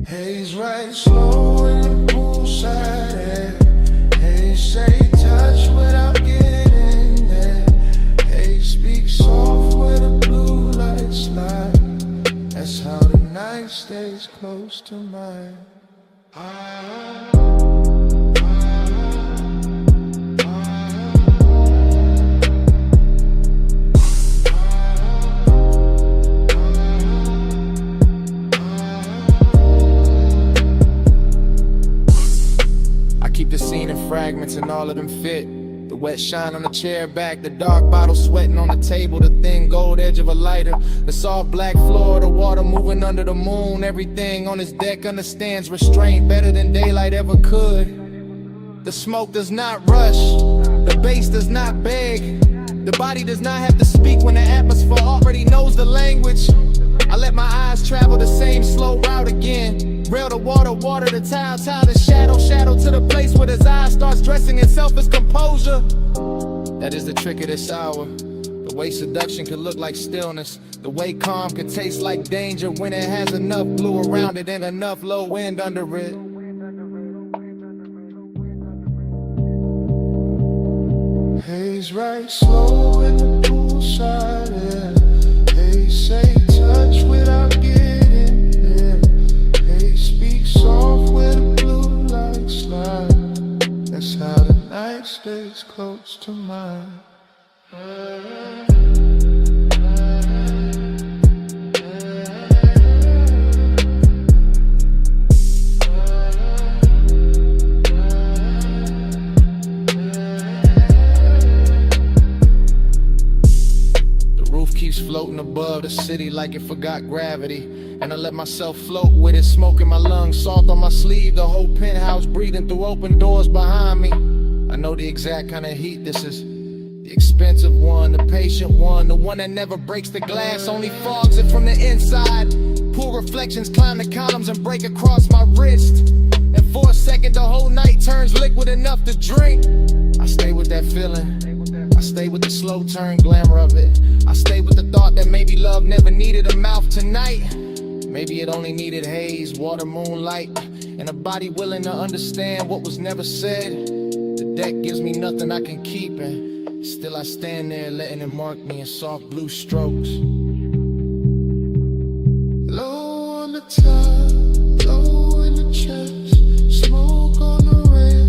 Haze right slow in the poolside air. Haze say touch without getting there. Haze speak soft where the blue lights lie. That's how the night stays close to mine. Keep the scene in fragments and all of them fit. The wet shine on the chair back, the dark bottle sweating on the table, the thin gold edge of a lighter, the soft black floor, the water moving under the moon. Everything on this deck understands restraint better than daylight ever could. The smoke does not rush, the bass does not beg, the body does not have to speak when the atmosphere already knows the language. I let my eyes travel the same slow route again. Rail to water, water to tile, tile to shadow, shadow to the place where his eye starts dressing itself as composure. That is the trick of this hour. The way seduction can look like stillness, the way calm can taste like danger when it has enough blue around it and enough low wind under it. Haze right slow in the poolside air. Haze say touch without getting there. Haze speak soft where the blue lights slide. That's how the night stays close to mine. keeps floating above the city like it forgot gravity. And I let myself float with it, smoke in my lungs, salt on my sleeve, the whole penthouse breathing through open doors behind me. I know the exact kind of heat this is. The expensive one, the patient one, the one that never breaks the glass, only fogs it from the inside. Pool reflections climb the columns and break across my wrist. And for a second the whole night turns liquid enough to drink. I stay with that feeling, I stay with the slow turn glamour of it. I stay with the thought that maybe love never needed a mouth tonight. Maybe it only needed haze, water, moonlight, and a body willing to understand what was never said. The deck gives me nothing I can keep, and still I stand there letting it mark me in soft blue strokes. Low on the top, low in the chest, smoke on the rail,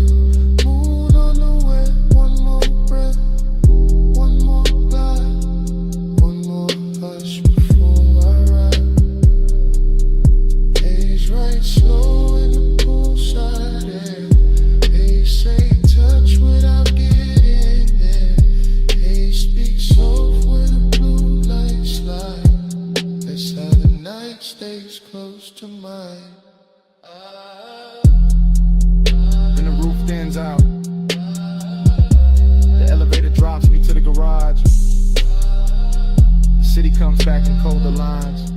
moon on the wet. One more breath, one more glide, one more hush before I ride. Haze right slow in the poolside air. Haze say touch without getting there. Haze speak soft when the blue lights slide. That's how the night stays close to mine. Then the roof thins out. The elevator drops me to the garage. The city comes back in colder lines.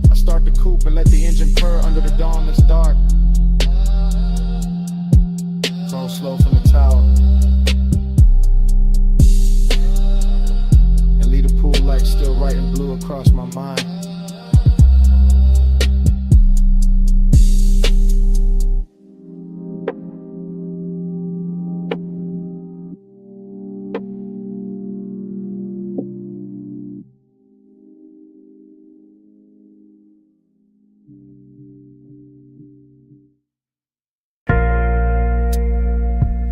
I start the coupe and let the engine purr under the dawn that's dark. Roll slow from the tower. And leave the pool light still bright and blue across my mind.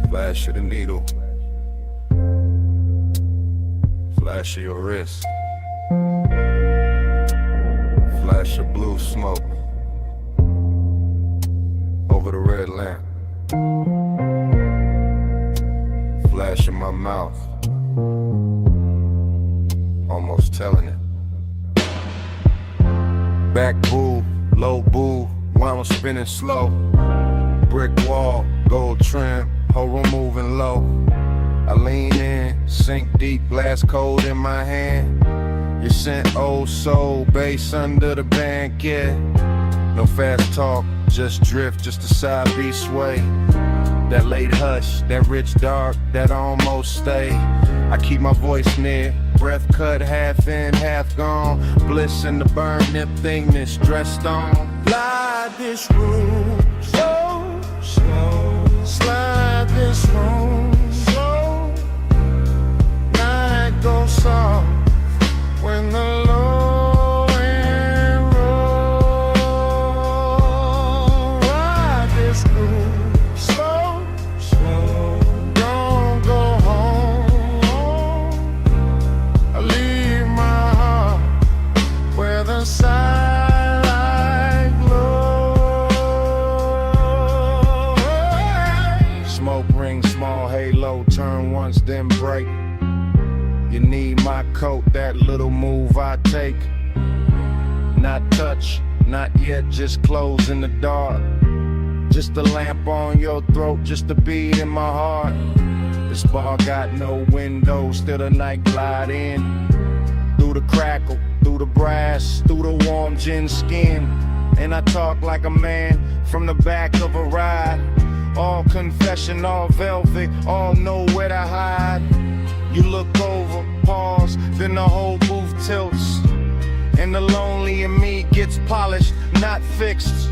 Flash of the needle, flash of your wrist, flash of blue smoke over the red lamp, flash in my mouth, almost telling it. Back boo, low boo, while I'm spinning slow. Brick wall, gold trim, whole room moving low. I lean in, sink deep, glass cold in my hand. You sent old soul, bass under the banquet. No fast talk, just drift, just a side beat sway. That late hush, that rich dark, that almost stay. I keep my voice near, breath cut, half in, half gone. Bliss in the burn, nip thingness, dressed on. Slide this room so slow. Slide this room slow. Night goes soft when the low end roll. Ride this room slow, slow. Don't go home. I leave my heart where the side glow. Smoke ring, small halo, turn once then break. You need my coat, that little move I take. Not touch, not yet, just close in the dark. Just a lamp on your throat, just a beat in my heart. This bar got no windows, still the night glide in. Through the crackle, through the brass, through the warm gin skin. And I talk like a man from the back of a ride. All confession, all velvet, all know where to hide. You look over, pause, then the whole booth tilts. And the lonely in me gets polished, not fixed.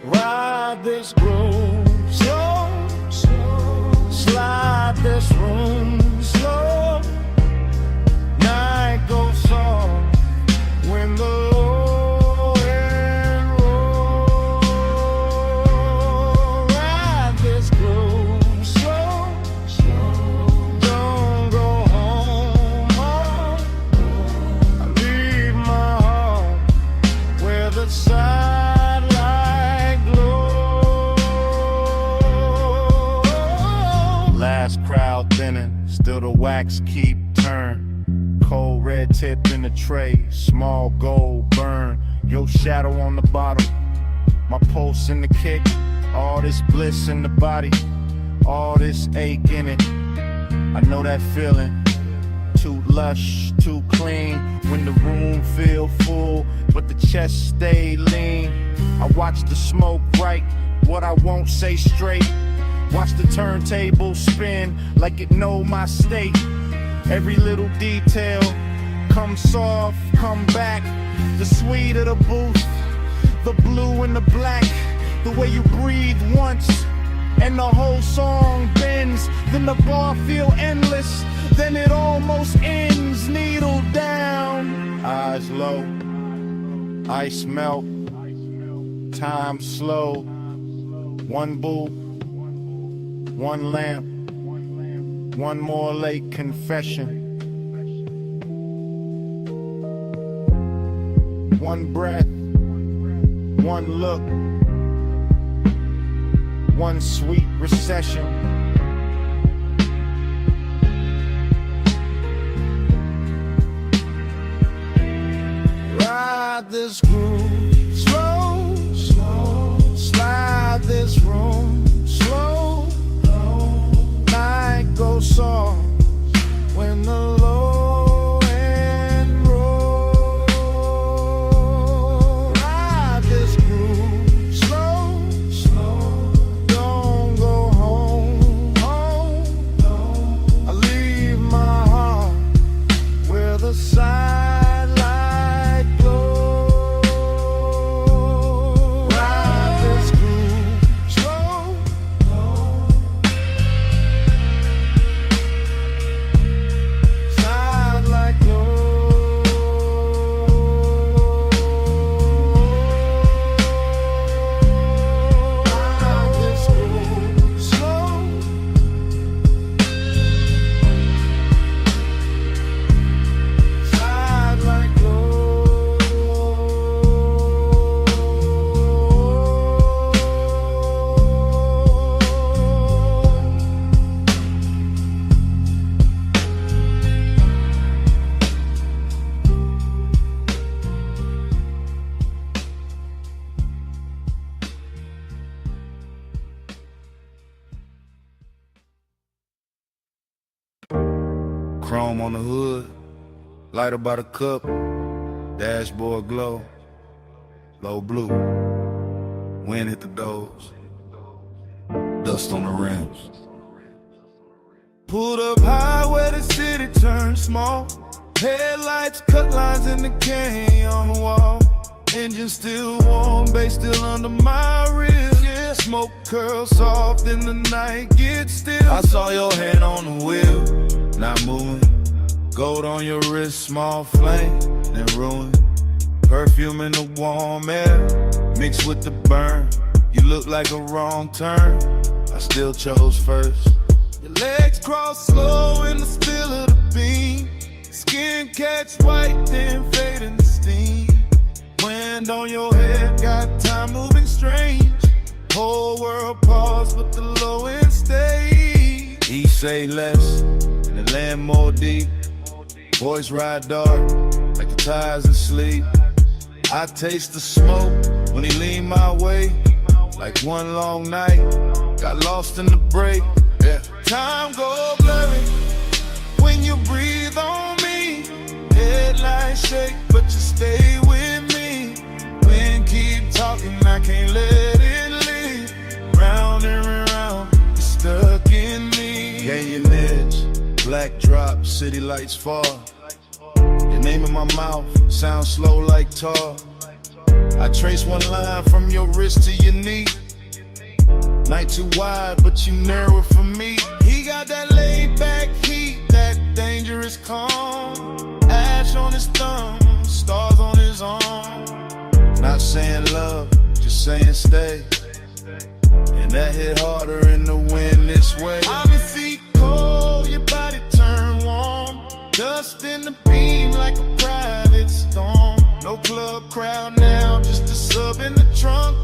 Ride this groove slow, slow. Slide this room slow. Night goes soft when the low end roll. Ride this groove slow, slow. Don't go home. I leave my heart where the side light glows. wax keep turn. Cold red tip in the tray, small gold burn. Your shadow on the bottle, my pulse in the kick. All this bliss in the body, all this ache in it. I know that feeling. Too lush, too clean. When the room feel full, but the chest stay lean. I watch the smoke bright, what I won't say straight. Watch the turntable spin like it know my state. Every little detail, come soft, come back. The sweet of the booth, the blue and the black. The way you breathe once, and the whole song bends. Then the bar feel endless, then it almost ends. Needle down, eyes low, ice melt, time slow. One boo, one lamp, one more late confession. One breath, one look, one sweet recession. Ride this groove, slow, slow. Slide this room, slow. Night goes soft when the low end roll. Ride this groove, slow, slow. Don't go home, home. I leave my heart where the sidelight glow. Ride this groove, slow. Sidelight glow. Ride this groove, slow. Sidelight glow. Chrome on the hood, lighter by the cup, dashboard glow, low blue, wind hit the doors, dust on the rims. Pulled up high where the city turned small, headlights cut lines in the cane on the wall. Engine still warm, bass still under my ribs. Yeah, smoke curls soft in the night, get still. I saw your hand on the wheel, not moving. Gold on your wrist, small flame, then ruin. Perfume in the warm air, mixed with the burn. You look like a wrong turn, I still chose first. Your legs cross slow in the spill of the beam. Skin catch white, then fade in the steam. Wind on your head, got time moving strange. Whole world pause, but the low end stays. He say less, and the land more deep. Boys ride dark, like the tires in sleep. I taste the smoke when he lean my way. Like one long night, got lost in the break. Yeah. Time go blurry when you breathe on me. Headlights shake, but you stay with me. Wind keep talking, I can't let it leave. Round and round, you're stuck in me. Gain your edge, black drop, city lights fall. Your name in my mouth, sound slow like tar. I trace one line from your wrist to your knee. Night too wide, but you narrow it for me. He got that laid back heat, that dangerous calm. Ash on his thumb, stars on his arm. Not saying love, just saying stay. And that hit harder in the wind this way. I'm your feet cold, your body turn warm. Dust in the beam like a private storm. No club crowd now, just a sub in the trunk.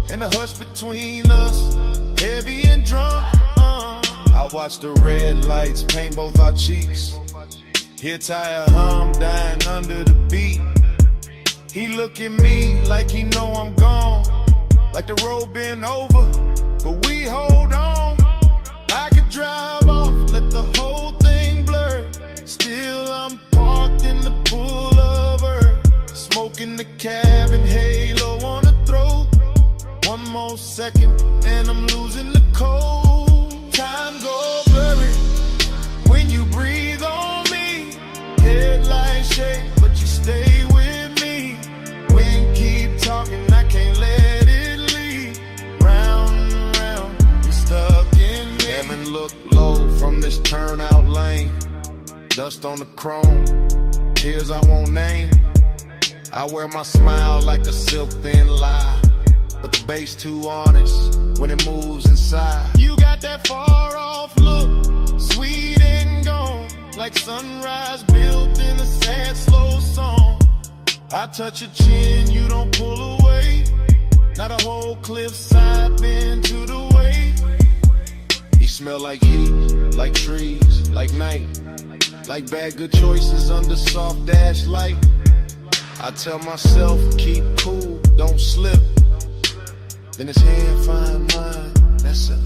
And the hush between us, heavy and drunk. I watch the red lights paint both our cheeks. Hear tire hum dying under the beat. He look at me like he know I'm gone, like the road been over, but we hold on. I could drive off, let the whole thing blur. Still I'm parked in the pullover, smoking the cabin, halo on the throat. One more second and I'm losing the cold. Time go blurry when you breathe on me. Headlights shake, but you stay with me. Wind keep talking, I can't let it leave. Round and round, you stuck in me. Heaven look low from this turnout lane. Dust on the chrome, tears I won't name. I wear my smile like a silk thin lie, but the bass too honest when it moves inside. You got that far off look, sweet and gone, like sunrise built in a sad slow song. I touch your chin, you don't pull away. Not a whole cliffside bend to the way. You smell like heat, like trees, like night, like bad good choices under soft dash light. I tell myself, keep cool, don't slip. Then his hand find mine, that's it.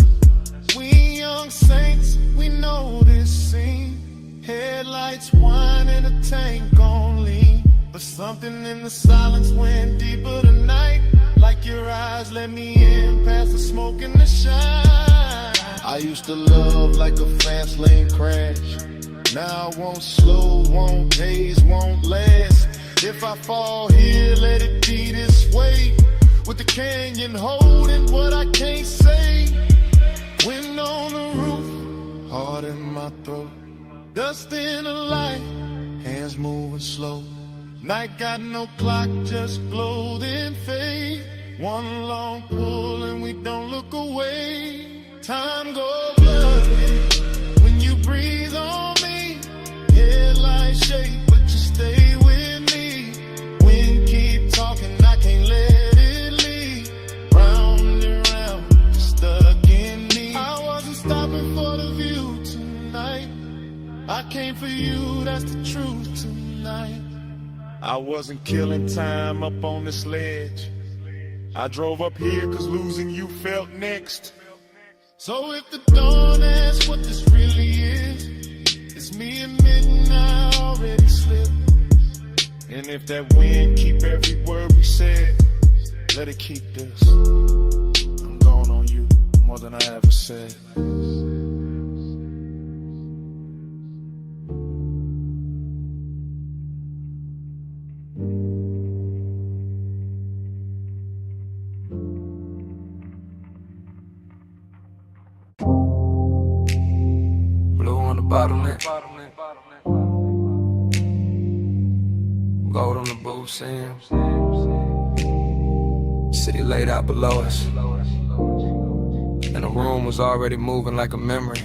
We young saints, we know this scene. Headlights whine and a tank on lean. But something in the silence went deeper tonight. Like your eyes let me in past the smoke and the shine. I used to love like a fast lane crash. Now I won't slow, won't haze, won't last. If I fall here, let it be this way. With the canyon holding what I can't say. Wind on the roof, heart in my throat. Dust in the light, hands moving slow. Night got no clock, just glow then fade. One long pull and we don't look away. Time goes blurry when you breathe on me. Headlights shake, but you stay with me. Wind keep talking, I can't let it leave. Round and round, you're stuck in me. I wasn't stopping for the view tonight. I came for you, that's the truth tonight. I wasn't killing time up on this ledge. I drove up here cause losing you felt next. So if the dawn asks what this really is, it's me admitting I already slipped. And if that wind keep every word we said, let it keep this. I'm going on you more than I ever said. Bottleneck. Gold on the booth, Sam. City laid out below us, and the room was already moving like a memory.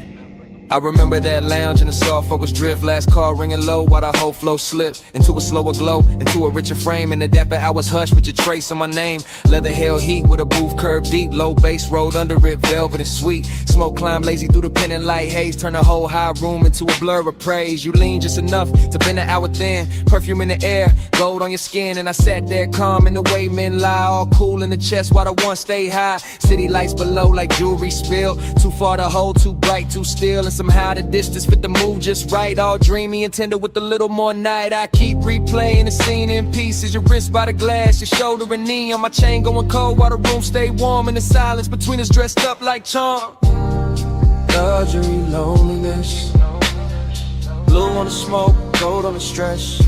I remember that lounge in the soft focus drift. Last call ringing low while the whole flow slipped into a slower glow, into a richer frame. In the dapper hours hushed with your trace on my name. Leather held heat with a booth curved deep. Low bass rolled under it, velvet and sweet. Smoke climbed lazy through the pendant light haze. Turn the whole high room into a blur of praise. You leaned just enough to bend the hour thin. Perfume in the air, gold on your skin. And I sat there calm in the way men lie. All cool in the chest while the one stay high. City lights below like jewelry spilled. Too far to hold, too bright, too still. And somehow the distance fit the mood just right. All dreamy and tender with a little more night. I keep replaying the scene in pieces. Your wrist by the glass, your shoulder and knee. On my chain going cold while the room stay warm. In the silence between us dressed up like charm. Luxury, loneliness. Blue on the smoke, gold on the stress.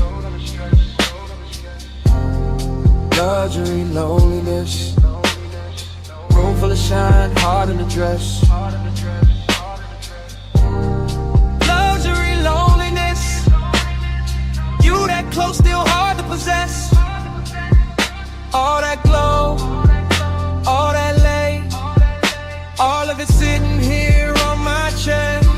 Luxury, loneliness. Room full of shine, heart in the dress. Luxury, loneliness. You that close, still hard to possess. All that glow, all that lay, all of it sitting here on my chest.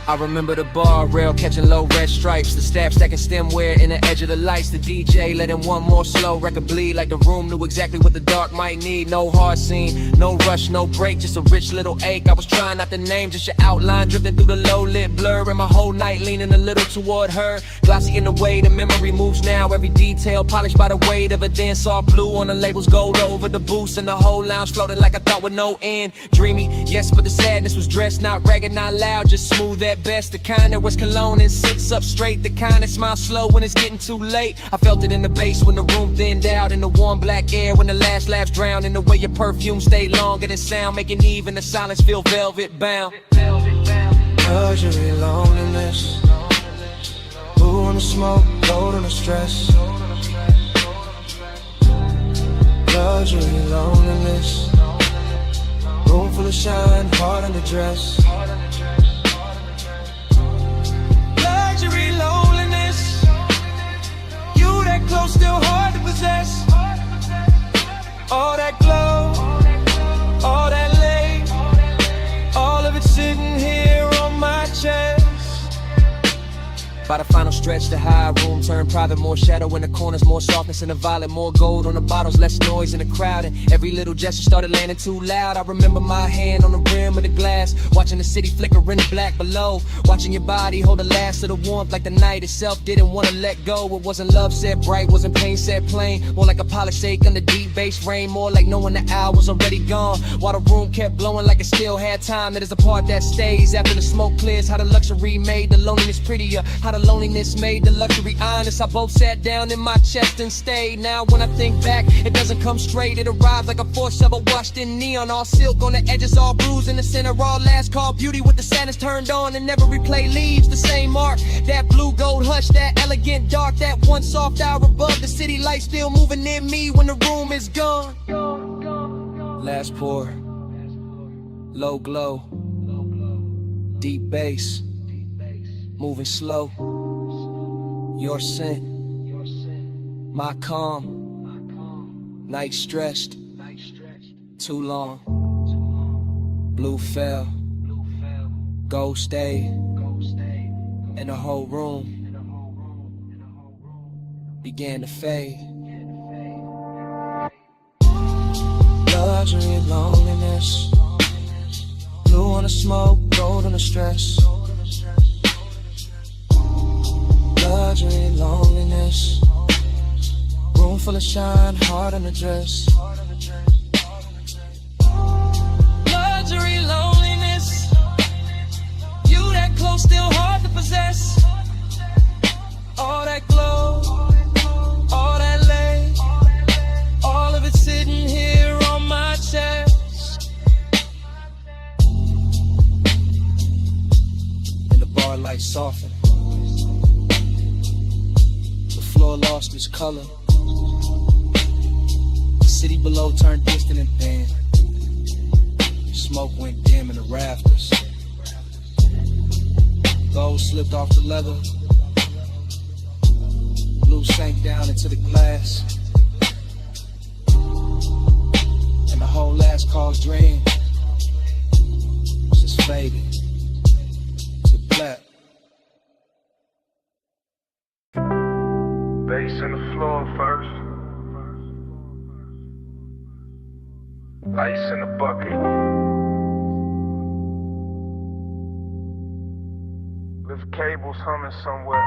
I remember the bar rail catching low red stripes, the staff stacking stemware in the edge of the lights, the DJ letting one more slow record bleed like the room knew exactly what the dark might need. No hard scene, no rush, no break, just a rich little ache. I was trying not to name, just your outline drifting through the low lit blur, and my whole night leaning a little toward her. Glossy in the way the memory moves now, every detail polished by the weight of a dance soft blue on the labels, gold over the boost, and the whole lounge floating like I thought with no end. Dreamy, yes, but the sadness was dressed, not ragged, not loud, just smooth at best. The kind that was cologne and sits up straight, the kind that smiles slow when it's getting too late. I felt it in the bass when the room thinned out, in the warm black air when the last laughs drowned, in the way your perfume stayed longer than sound, making even the silence feel velvet bound. Luxury, loneliness, blue on the smoke, gold on the stress. Luxury, loneliness, room full of shine, heart in the dress. Luxury, loneliness, you that close, still hard to possess. All that glow, all that lace, all of it sitting here on my chest. By the final stretch, the high room turned private, more shadow in the corners, more softness in the violet, more gold on the bottles, less noise in the crowd, and every little gesture started landing too loud. I remember my hand on the rim of the glass, watching the city flicker in the black below, watching your body hold the last of the warmth like the night itself didn't want to let go. It wasn't love set bright, wasn't pain set plain, more like a polished ache under deep bass rain, more like knowing the hour was already gone, while the room kept blowing like it still had time. That is the part that stays after the smoke clears, how the luxury made the loneliness prettier, how the loneliness made the luxury honest. I both sat down in my chest and stayed. Now when I think back, it doesn't come straight. It arrives like a force shovel washed in neon, all silk on the edges, all bruised in the center, all last call beauty with the sadness turned on, and never replay leaves the same mark. That blue gold hush, that elegant dark, that one soft hour above the city light still moving near me when the room is gone. Last pour, low glow, deep bass, moving slow. Your scent, my calm, night stretched, too long. Blue fell, gold stayed, and the whole room began to fade. Luxury, loneliness, blue on the smoke, gold on the stress. Luxury, loneliness, room full of shine, heart in the dress. Luxury, loneliness, you that close, still hard to possess. All that glow, all that lace, all of it sitting here on my chest. And the bar light softened, floor lost its color. The city below turned distant and thin. Smoke went dim in the rafters. Gold slipped off the leather. Blue sank down into the glass. And the whole last call dream just faded to black. Bass in the floor first. Ice in the bucket. Lift cables humming somewhere.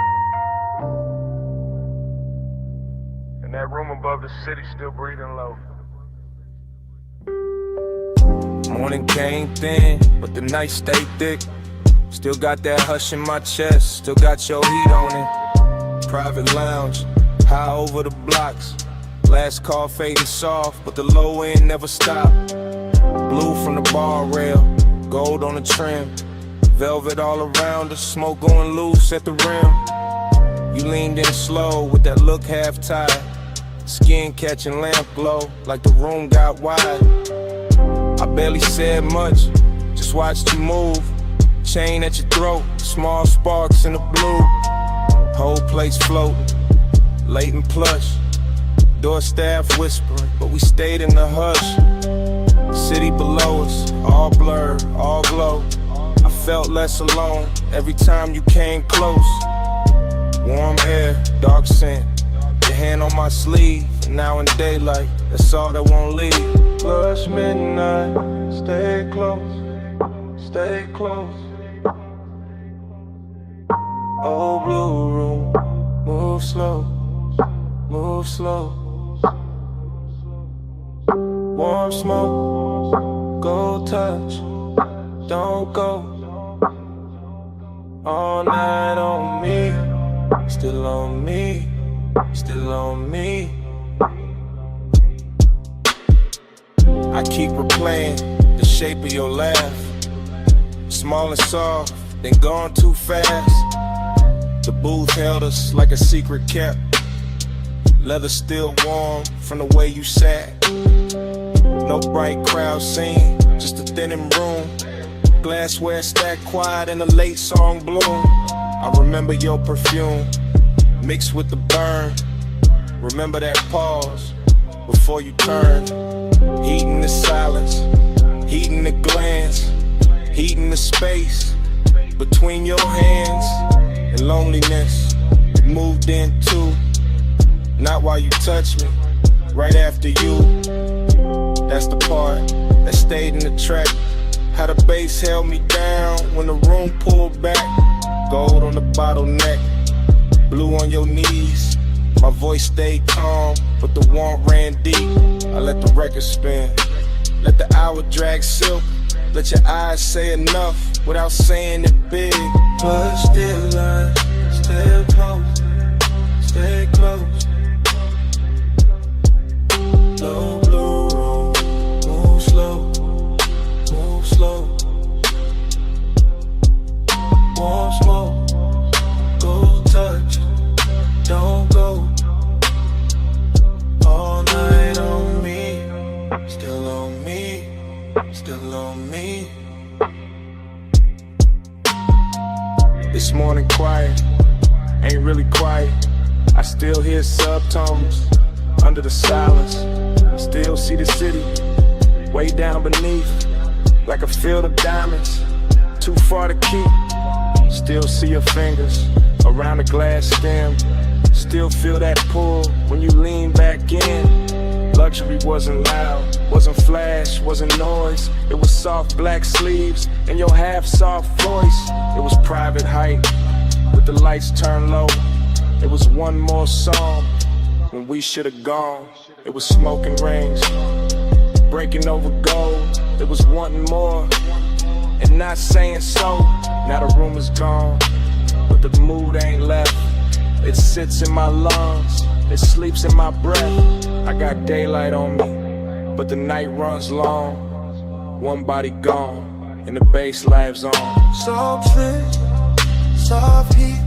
And that room above the city still breathing low. Morning came thin, but the night stayed thick. Still got that hush in my chest, still got your heat on it. Private lounge, high over the blocks. Last call fading soft, but the low end never stopped. Blue from the bar rail, gold on the trim. Velvet all around us, smoke going loose at the rim. You leaned in slow with that look half tied. Skin catching lamp glow, like the room got wide. I barely said much, just watched you move. Chain at your throat, small sparks in the blue. Whole place floating, late and plush. Door staff whispering, but we stayed in the hush. City below us, all blurred, all glow. I felt less alone every time you came close. Warm air, dark scent, your hand on my sleeve. Now in daylight, that's all that won't leave. Plus midnight, stay close, stay close. Old blue room, move slow, move slow. Warm smoke, go touch, don't go. All night on me, still on me, still on me. I keep replaying the shape of your laugh, small and soft, then gone too fast. The booth held us like a secret kept, leather still warm from the way you sat. No bright crowd scene, just a thinning room. Glassware stacked quiet in the late song bloom. I remember your perfume mixed with the burn. Remember that pause before you turned. Heating the silence, heating the glance, heating the space between your hands and loneliness. It moved in too, not while you touched me, right after you. That's the part that stayed in the track. How the bass held me down when the room pulled back. Gold on the bottleneck, blue on your knees. My voice stayed calm, but the warmth ran deep. I let the record spin, let the hour drag silk. Let your eyes say enough without saying it big. But still I stay close, stay close. Low blue room, move slow, move slow. Warm smoke, go touch, don't go. All night on me, still on me, still on me. This morning quiet, ain't really quiet. I still hear subtones under the silence. Still see the city way down beneath, like a field of diamonds, too far to keep. Still see your fingers around the glass stem. Still feel that pull when you lean back in. Luxury wasn't loud, wasn't flash, wasn't noise. It was soft black sleeves and your half-soft voice. It was private height with the lights turned low. It was one more song when we should have gone. It was smoking rings, breaking over gold. It was wanting more and not saying so. Now the room is gone, but the mood ain't left. It sits in my lungs, it sleeps in my breath. I got daylight on me, but the night runs long. One body gone, and the bass lives on. Soft fit, soft heat,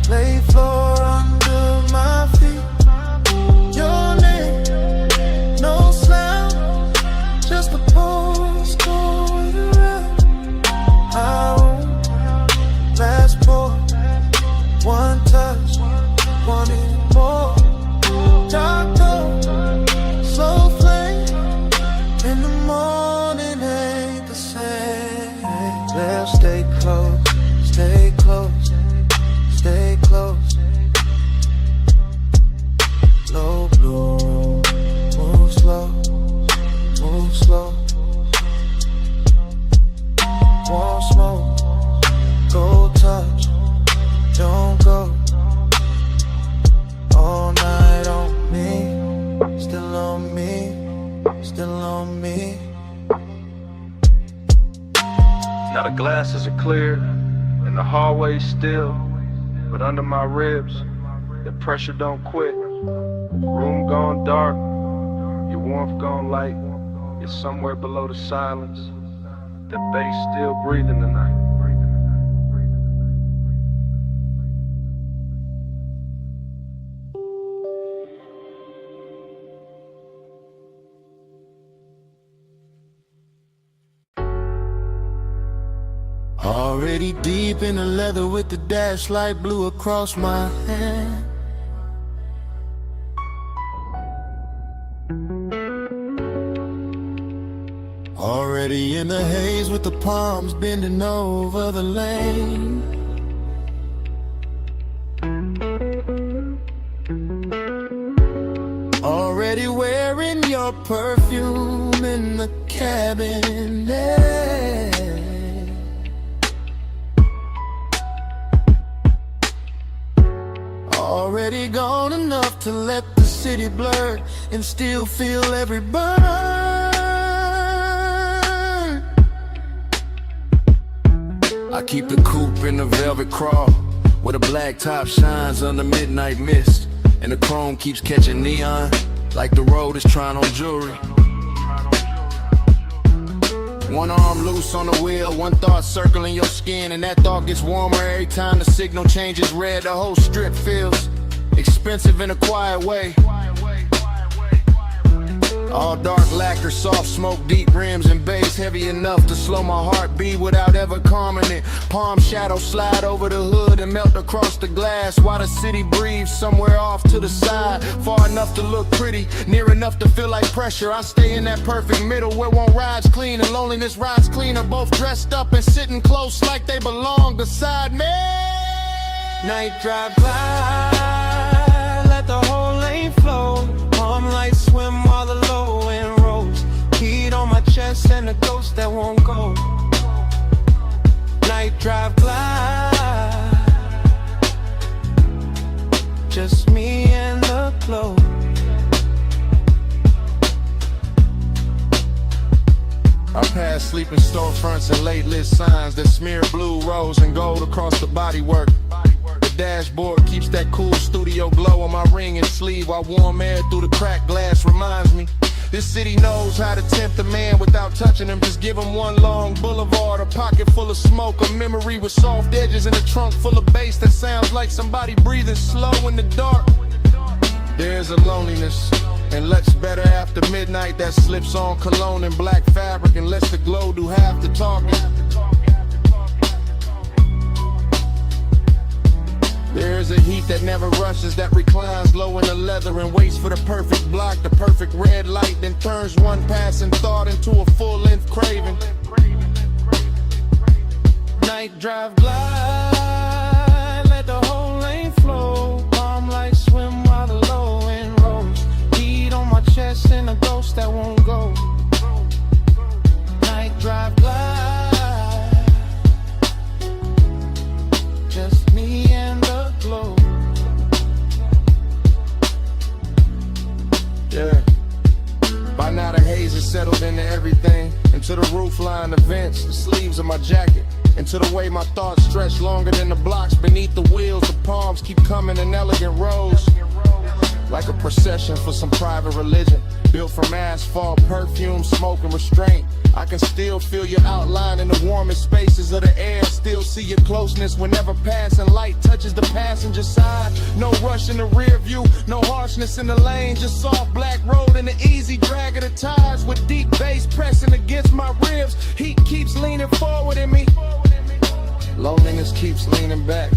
lay floor under my feet. Your name, no sound, just a pulse going around. I won't last pour, one touch, wanting more. Dark cold, slow flame, in the morning ain't the same. Let's stay close, stay close, stay close. Low blue room, move slow, move slow. Warm smoke, go touch, don't go. All night on me, still on me, still on me. Now the glasses are clear and the hallway's still, but under my ribs, the pressure don't quit. Room gone dark, your warmth gone light. You're somewhere below the silence. The bass still breathing tonight. Already deep in the leather with the dash light blue across my hand. Already in the haze with the palms bending over the lane. Already wearing your perfume in the cabinet. Already gone enough to let the city blur and still feel every burn. I keep the coupe in the velvet crawl, where the black top shines under midnight mist, and the chrome keeps catching neon like the road is trying on jewelry. One arm loose on the wheel, one thought circling your skin, and that thought gets warmer every time the signal changes red. The whole strip feels expensive in a quiet way. All dark lacquer, soft smoke, deep rims and bass, heavy enough to slow my heartbeat without ever calming it. Palm shadows slide over the hood and melt across the glass, while the city breathes somewhere off to the side, far enough to look pretty, near enough to feel like pressure. I stay in that perfect middle where one ride's clean and loneliness rides cleaner, both dressed up and sitting close like they belong beside me. Night drive glide, let the whole lane flow. Palm lights swim while the low end rolls. Heat on my chest and a ghost that won't go. Night drive glide, just me and the glow. I pass sleeping storefronts and late lit signs that smear blue, rose, and gold across the bodywork. The dashboard keeps that cool studio glow on my ring and sleeve, while warm air through the cracked glass reminds me this city knows how to tempt a man without touching him. Just give him one long boulevard, a pocket full of smoke, a memory with soft edges, and a trunk full of bass that sounds like somebody breathing slow in the dark. There's a loneliness and looks better after midnight that slips on cologne and black fabric and lets the glow do half the talking. There's a heat that never rushes, that reclines low in the leather and waits for the perfect block, the perfect red light, then turns one passing thought into a full-length craving. Night drive glide, let the whole lane flow. Palm lights swim while the low end rolls. Heat on my chest and a ghost that won't go. Night drive glide, just me and the glow. Yeah. By now the haze is settled into everything, into the roofline, the vents, the sleeves of my jacket, into the way my thoughts stretch longer than the blocks beneath the wheels. The palms keep coming in elegant rows, like a procession for some private religion, built from asphalt, perfume, smoke, and restraint. I can still feel your outline in the warmest spaces of the air, still see your closeness whenever passing light touches the passenger side. No rush in the rear view, no harshness in the lane, just soft black road and the easy drag of the tires with deep bass pressing against my ribs. Heat keeps leaning forward in me, loneliness keeps leaning back,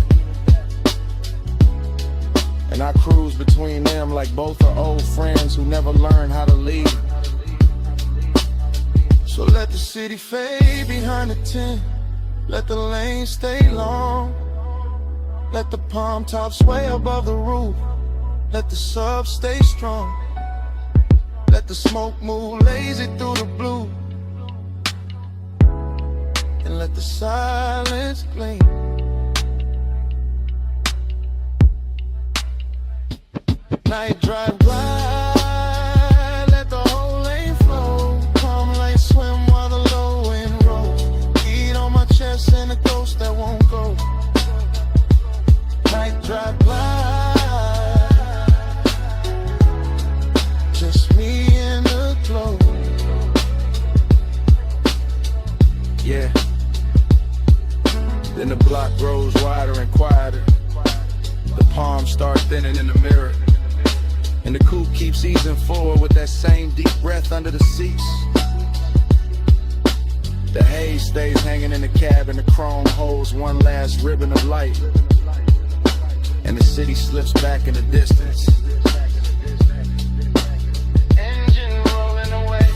and I cruise between them like both are old friends who never learned how to leave. So let the city fade behind the tent, let the lane stay long, let the palm tops sway above the roof, let the sub stay strong, let the smoke move lazy through the blue, and let the silence gleam. Night drive glide, let the whole lane flow. Palm lights swim while the low end rolls. Heat on my chest and a ghost that won't go. Night drive glide, just me and the glow. Yeah. Then the block grows wider and quieter. The palms start thinning in the mirror, and the coupe keeps easing forward with that same deep breath under the seats. The haze stays hanging in the cab and the chrome holds one last ribbon of light, and the city slips back in the distance. Engine rolling away,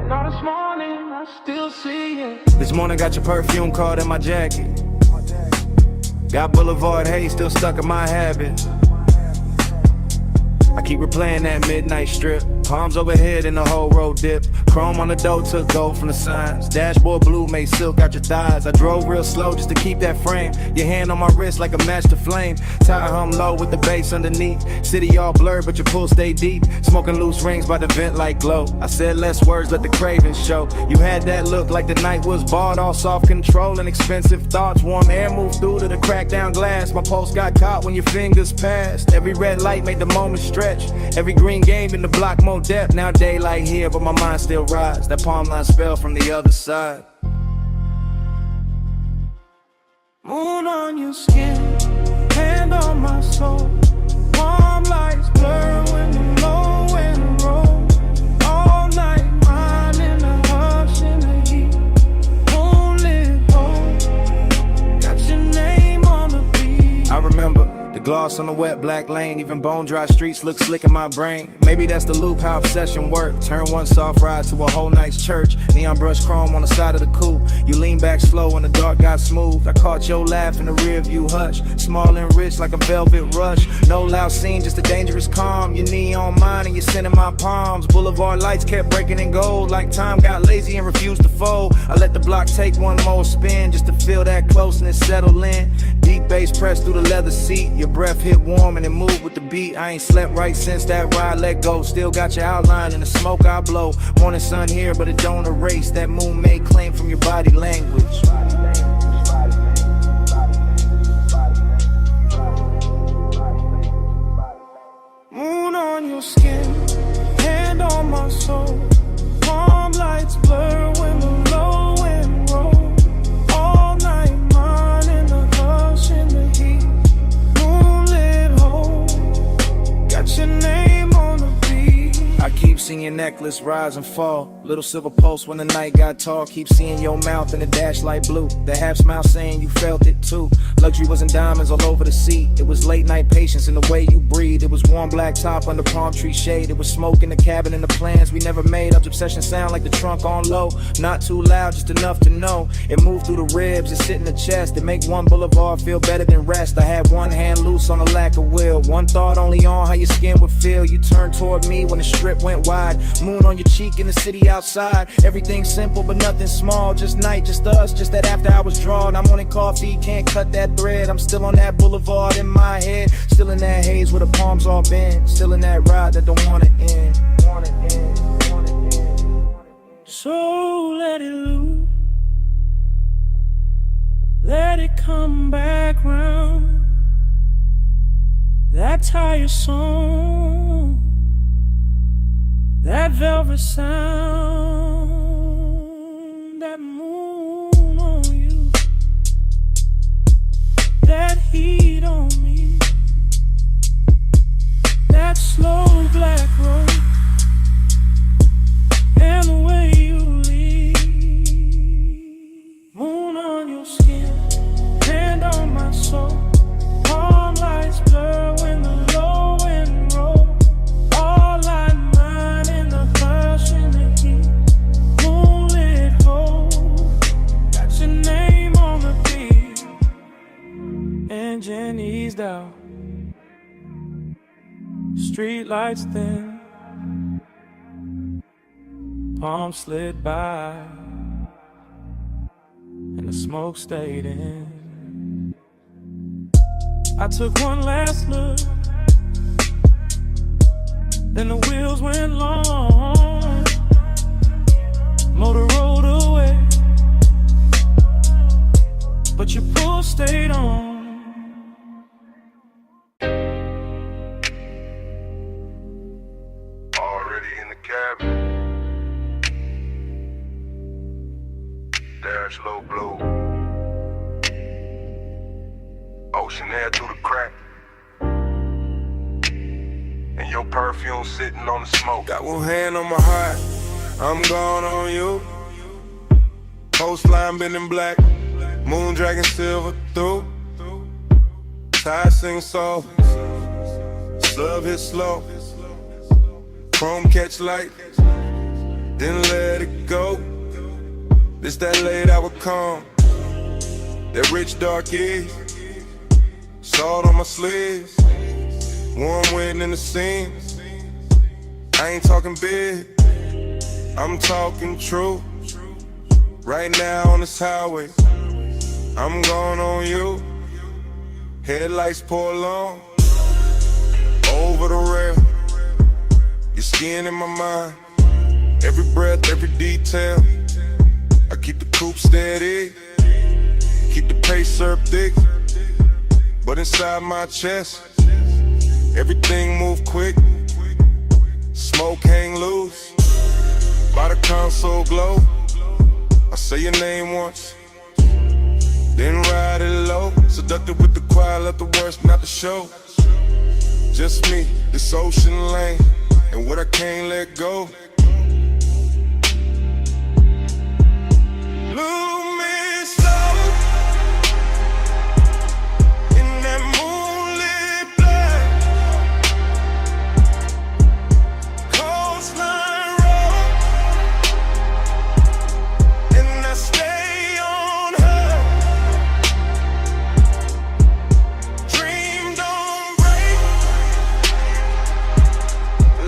Now this morning, I still see it. This morning got your perfume card in my jacket. Got Boulevard Haze still stuck in my habit. I keep replaying that midnight strip. Palms overhead and the whole road dip. Chrome on the door took gold from the signs. Dashboard blue made silk out your thighs. I drove real slow just to keep that frame. Your hand on my wrist like a match to flame. Tire hum low with the bass underneath. City all blurred but your pool stay deep. Smoking loose rings by the vent like glow. I said less words, let the cravings show. You had that look like the night was barred. All soft control and expensive thoughts. Warm air moved through to the cracked down glass. My pulse got caught when your fingers passed. Every red light made the moment stretch. Every green game in the block more depth. Now daylight here but my mind still rides. That palm line spell from the other side. Moon on your skin, hand on my soul. Warm lights blur when the low wind rolls. All night, mine in the hush in the heat. Moonlit hole, got your name on the beat. I remember the gloss on the wet black lane. Even bone dry streets look slick in my brain. Maybe that's the loop, how obsession work. Turn one soft ride to a whole night's church. Neon brush chrome on the side of the coupe. You lean back slow when the dark got smooth. I caught your laugh in the rear view hush. Small and rich like a velvet rush. No loud scene, just a dangerous calm. Your knee on mine and you're sending my palms. Boulevard lights kept breaking in gold. Like time got lazy and refused to fold. I let the block take one more spin just to feel that closeness settle in. Deep bass pressed through the leather seat. Your breath hit warm and it moved with the beat. I ain't slept right since that ride let go. Still got your outline in the smoke I blow. Morning sun here but it don't erase that moon made claim from your body language. Moon on your skin, hand on my soul. Palm lights blur when the low wind rolls. All night, mine in the hush in the heat. Moonlit hole, got your name on the beat. I keep seeing your necklace rise and fall. Little silver pulse when the night got tall. Keep seeing your mouth in the dash light blue. The half smile saying you felt it too. Luxury was in diamonds all over the seat. It was late night patience in the way you breathe. It was warm black top under palm tree shade. It was smoke in the cabin and the plans we never made. Up obsession sound like the trunk on low. Not too loud, just enough to know. It moved through the ribs, it sit in the chest. It make one boulevard feel better than rest. I had one hand loose on the lack of will. One thought only on how your skin would feel. You turned toward me when the strip went wide. Moon on your cheek in the city outside. Everything simple but nothing small. Just night, just us, just that after hours drawn. I'm wanting coffee, can't cut that thread. I'm still on that boulevard in my head. Still in that haze where the palms all bend. Still in that ride that don't wanna end. So let it loose, let it come back round. That tire song, that velvet sound, that moon on you, that heat on me, that slow black road, and the way you leave. Moon on your skin, hand on my soul. Palm lights blur when the low wind rolls. All like mine in the hush in the heat. Moonlit hole, got your name on the beat. Engine eased out, street lights thin. Palm slid by, and the smoke stayed in. I took one last look, then the wheels went long. Motor rolled away, but your pull stayed on. Already in the cabin. Dash low blue. Ocean air through the crack. And your perfume sitting on the smoke. Got one hand on my heart, I'm gone on you. Coastline been in black, moon dragging silver through. Tide sing soft, sub hit slow. Chrome catch light, then let let it go. This that late hour calm, that rich dark is, salt on my sleeves, warm wind in the seams. I ain't talking big, I'm talking true. Right now on this highway, I'm going on you. Headlights pour along, over the rail. Your skin in my mind, every breath, every detail. I keep the coupe steady, keep the pace served thick. But inside my chest, everything move quick. Smoke hang loose, by the console glow. I say your name once, then ride it low. Seductive with the choir, let the worst not the show. Just me, this ocean lane, and what I can't let go. Lose me slow in that moonlit black coastline road, and I stay on her. Dream don't break,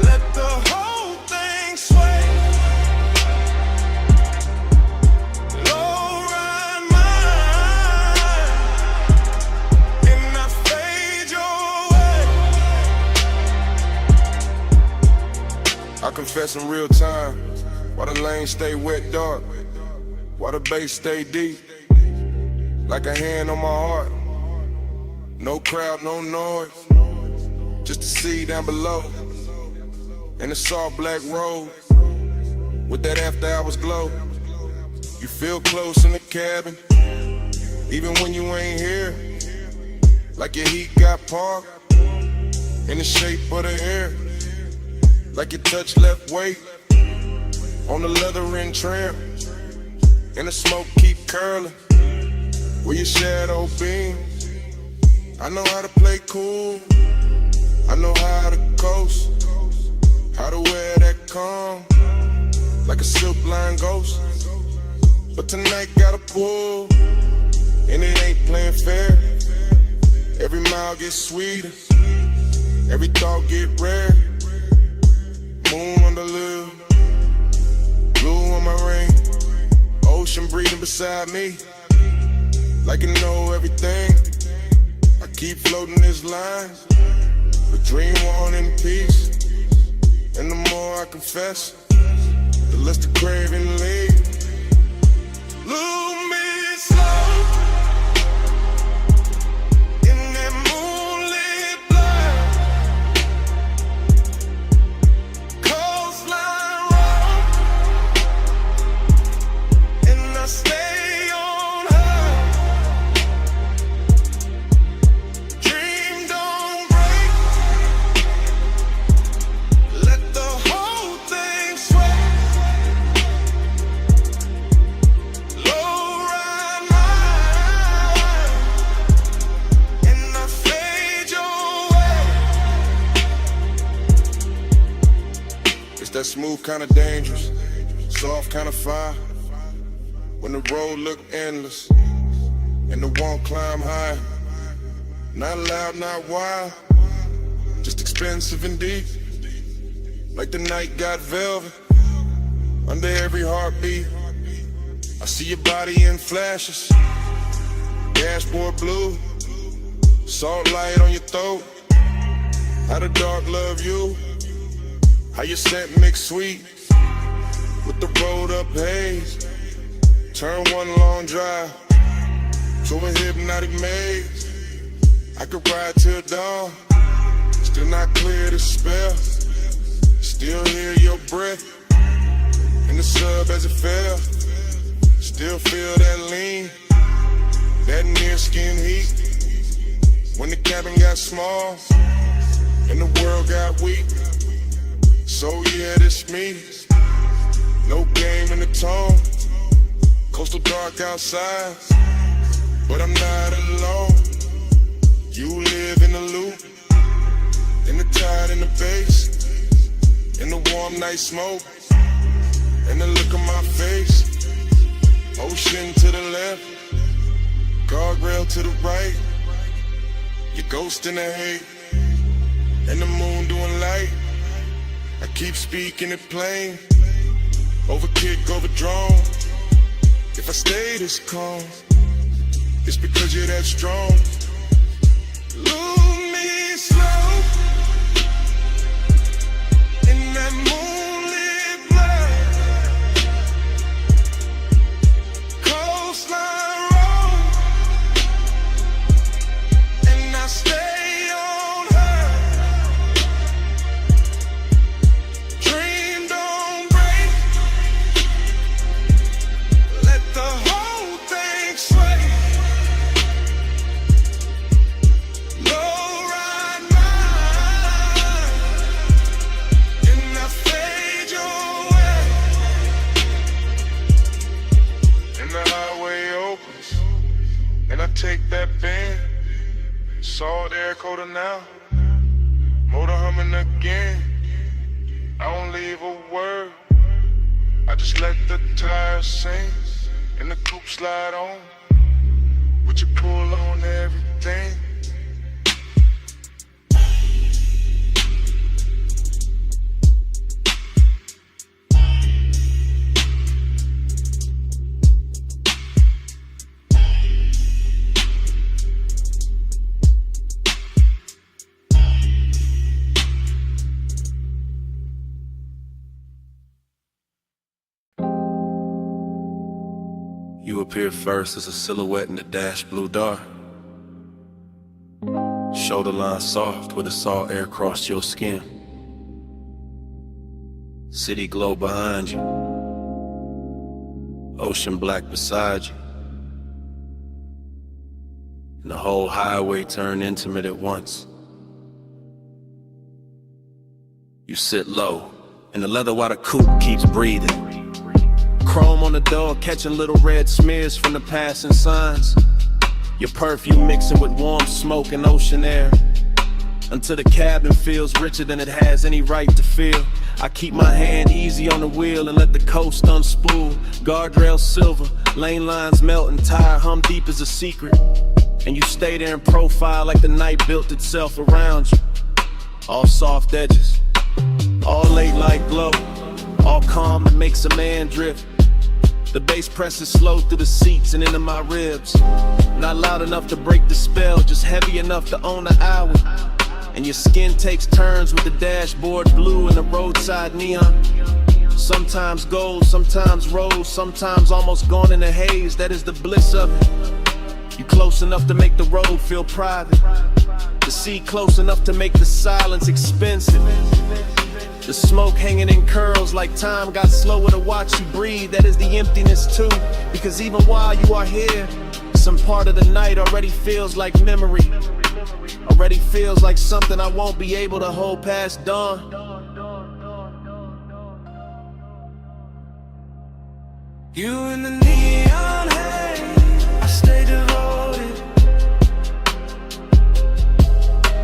let the whole thing sway. Low ride mine, and I fade your way. I confess in real time, why the lane stay wet dark, why the bass stay deep, like a hand on my heart. No crowd, no noise, just the sea down below, and the soft black road with that after hours glow. You feel close in the cabin, even when you ain't here, like your heat got parked in the shape of the air, like your touch left weight on the leather and trim, and the smoke keep curling where your shadow beams. I know how to play cool, I know how to coast, how to wear that calm like a silk line ghost. But tonight gotta pull, and it ain't playing fair. Every mile gets sweeter, every thought get rare. Moon on the lip, blue on my ring, ocean breathing beside me, like you know everything. I keep floating this line, but dream on in peace. And the more I confess, the less the craving leaves. Lose me slow in that moonlit black coastline road, and I stay on her. Dream don't break, let the whole thing sway. Low ride mine, and I fade your way. It's that smooth kind of dangerous, soft kind of fire. When the road look endless, and the want climb high. Not loud, not wild, just expensive and deep. Like the night got velvet under every heartbeat. I see your body in flashes, dashboard blue, salt light on your throat. How the dark love you, how your scent mix sweet with the rolled up haze. Turn one long drive to a hypnotic maze. I could ride till dawn, still not clear the spell. Still hear your breath in the sub as it fell. Still feel that lean, that near skin heat. When the cabin got small and the world got weak. So yeah, this me, no game in the tone. Coastal dark outside, but I'm not alone. You live in the loop, in the tide, in the bass, in the warm night smoke, and the look of to the right. Your ghost in the hate, and the moon doing light. I keep speaking it plain. Overkick, overdrawn. If I stay this calm, it's because you're that strong. Lose me slow in that moonlit light. Coastline road, and I stay on her. Dream don't break. Let the whole thing sway. Low ride mine, and I fade your way. And the highway opens, and I take that bend. Salt air coda now, motor humming again. I don't leave a word, I just let the tires sing, and the coupe slide on. Would you pull on everything? You appear first as a silhouette in the dash blue dark. Shoulder line soft where the salt air crossed your skin. City glow behind you, ocean black beside you, and the whole highway turned intimate at once. You sit low, and the leather water coupe keeps breathing. Chrome on the door, catching little red smears from the passing signs. Your perfume mixing with warm smoke and ocean air, until the cabin feels richer than it has any right to feel. I keep my hand easy on the wheel and let the coast unspool. Guardrails silver, lane lines melting, tire hum deep as a secret. And you stay there in profile like the night built itself around you. All soft edges, all late light glow, all calm that makes a man drift. The bass presses slow through the seats and into my ribs. Not loud enough to break the spell, just heavy enough to own the hour. And your skin takes turns with the dashboard blue and the roadside neon. Sometimes gold, sometimes rose, sometimes almost gone in a haze. That is the bliss of it. You close enough to make the road feel private. The sea close enough to make the silence expensive. The smoke hanging in curls like time got slower to watch you breathe. That is the emptiness too, because even while you are here, some part of the night already feels like memory. Already feels like something I won't be able to hold past dawn. You in the neon haze, I stay devoted.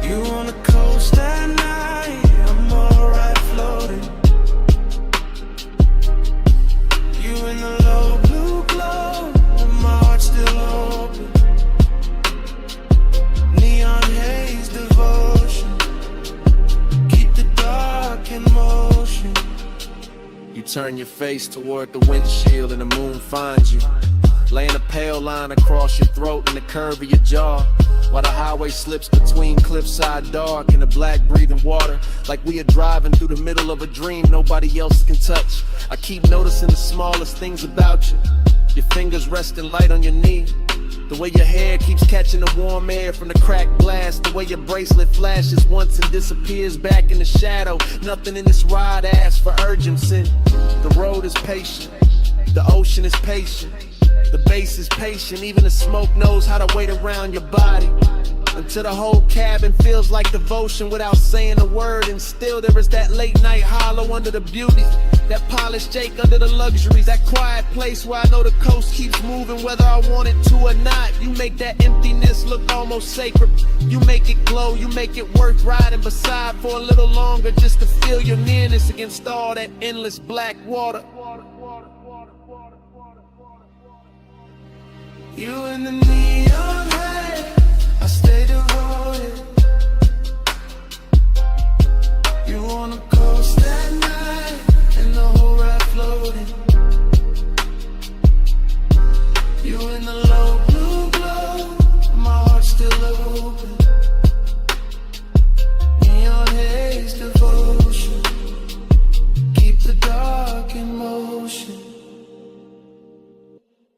You on the coast at night, I'm alright floating. You in the low blue glow, and my heart's still open. Neon haze devotion, keep the dark in motion. You turn your face toward the windshield and the moon finds you, laying a pale line across your throat and the curve of your jaw, while the highway slips between cliffside dark and the black breathing water, like we are driving through the middle of a dream nobody else can touch. I keep noticing the smallest things about you. Your fingers resting light on your knee, the way your hair keeps catching the warm air from the cracked glass, the way your bracelet flashes once and disappears back in the shadow. Nothing in this ride asks for urgency. The road is patient, the ocean is patient, the bass is patient, even the smoke knows how to wait around your body. Until the whole cabin feels like devotion without saying a word. And still there is that late night hollow under the beauty, that polished Jake under the luxuries, that quiet place where I know the coast keeps moving whether I want it to or not. You make that emptiness look almost sacred. You make it glow, you make it worth riding beside for a little longer, just to feel your nearness against all that endless black water. You in the neon haze,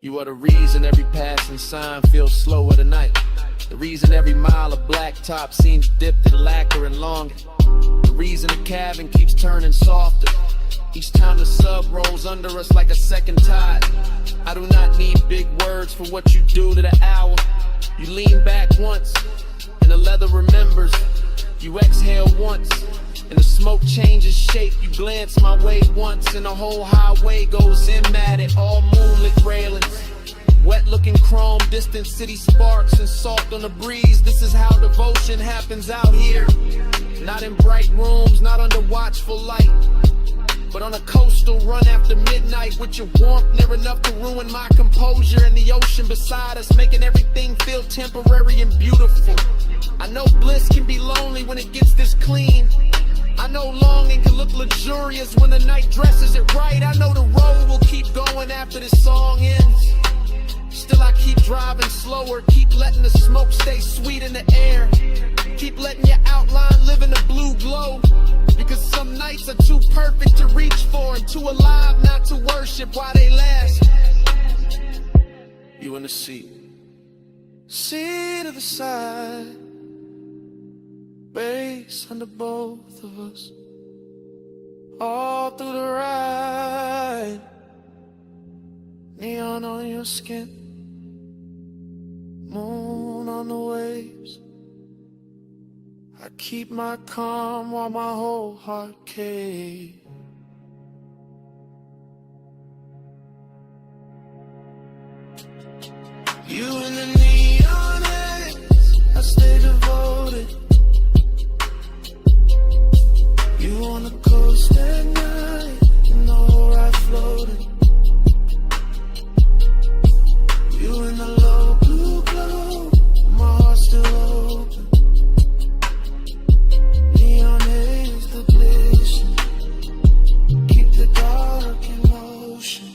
You are the reason every passing sign feels slower tonight. The reason every mile of blacktop seems dipped in lacquer and longing. The reason the cabin keeps turning softer each time the sub rolls under us like a second tide. I do not need big words for what you do to the hour. You lean back once, and the leather remembers. You exhale once, and the smoke changes shape. You glance my way once, and the whole highway goes in at it. All moonlit railings, wet looking chrome, distant city sparks and salt on the breeze. This is how devotion happens out here. Not in bright rooms, not under watchful light, but on a coastal run after midnight, with your warmth near enough to ruin my composure, and the ocean beside us making everything feel temporary and beautiful. I know bliss can be lonely when it gets this clean. I know longing can look luxurious when the night dresses it right. I know the road will keep going after this song ends. Still I keep driving slower, keep letting the smoke stay sweet in the air. Keep letting your outline live in a blue glow, because some nights are too perfect to reach for and too alive not to worship while they last. You in the seat, seat of the side, base under both of us, all through the ride. Neon on your skin, moon on the waves. I keep my calm while my whole heart caves. You in the neon haze, I stay devoted. You on the coast at night, in the whole ride floating. You in the low blue glow, my heart still open. Neon haze the blazing, keep the dark in motion.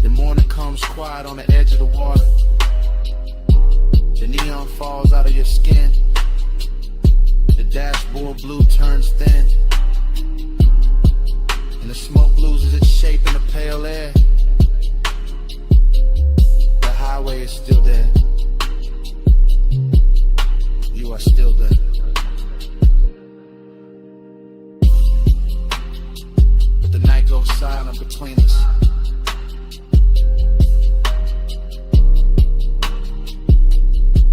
The morning comes quiet on the edge of the water. The neon falls out of your skin. The dashboard blue turns thin, and the smoke loses its shape in the pale air. The highway is still there. You are still there. But the night goes silent between us.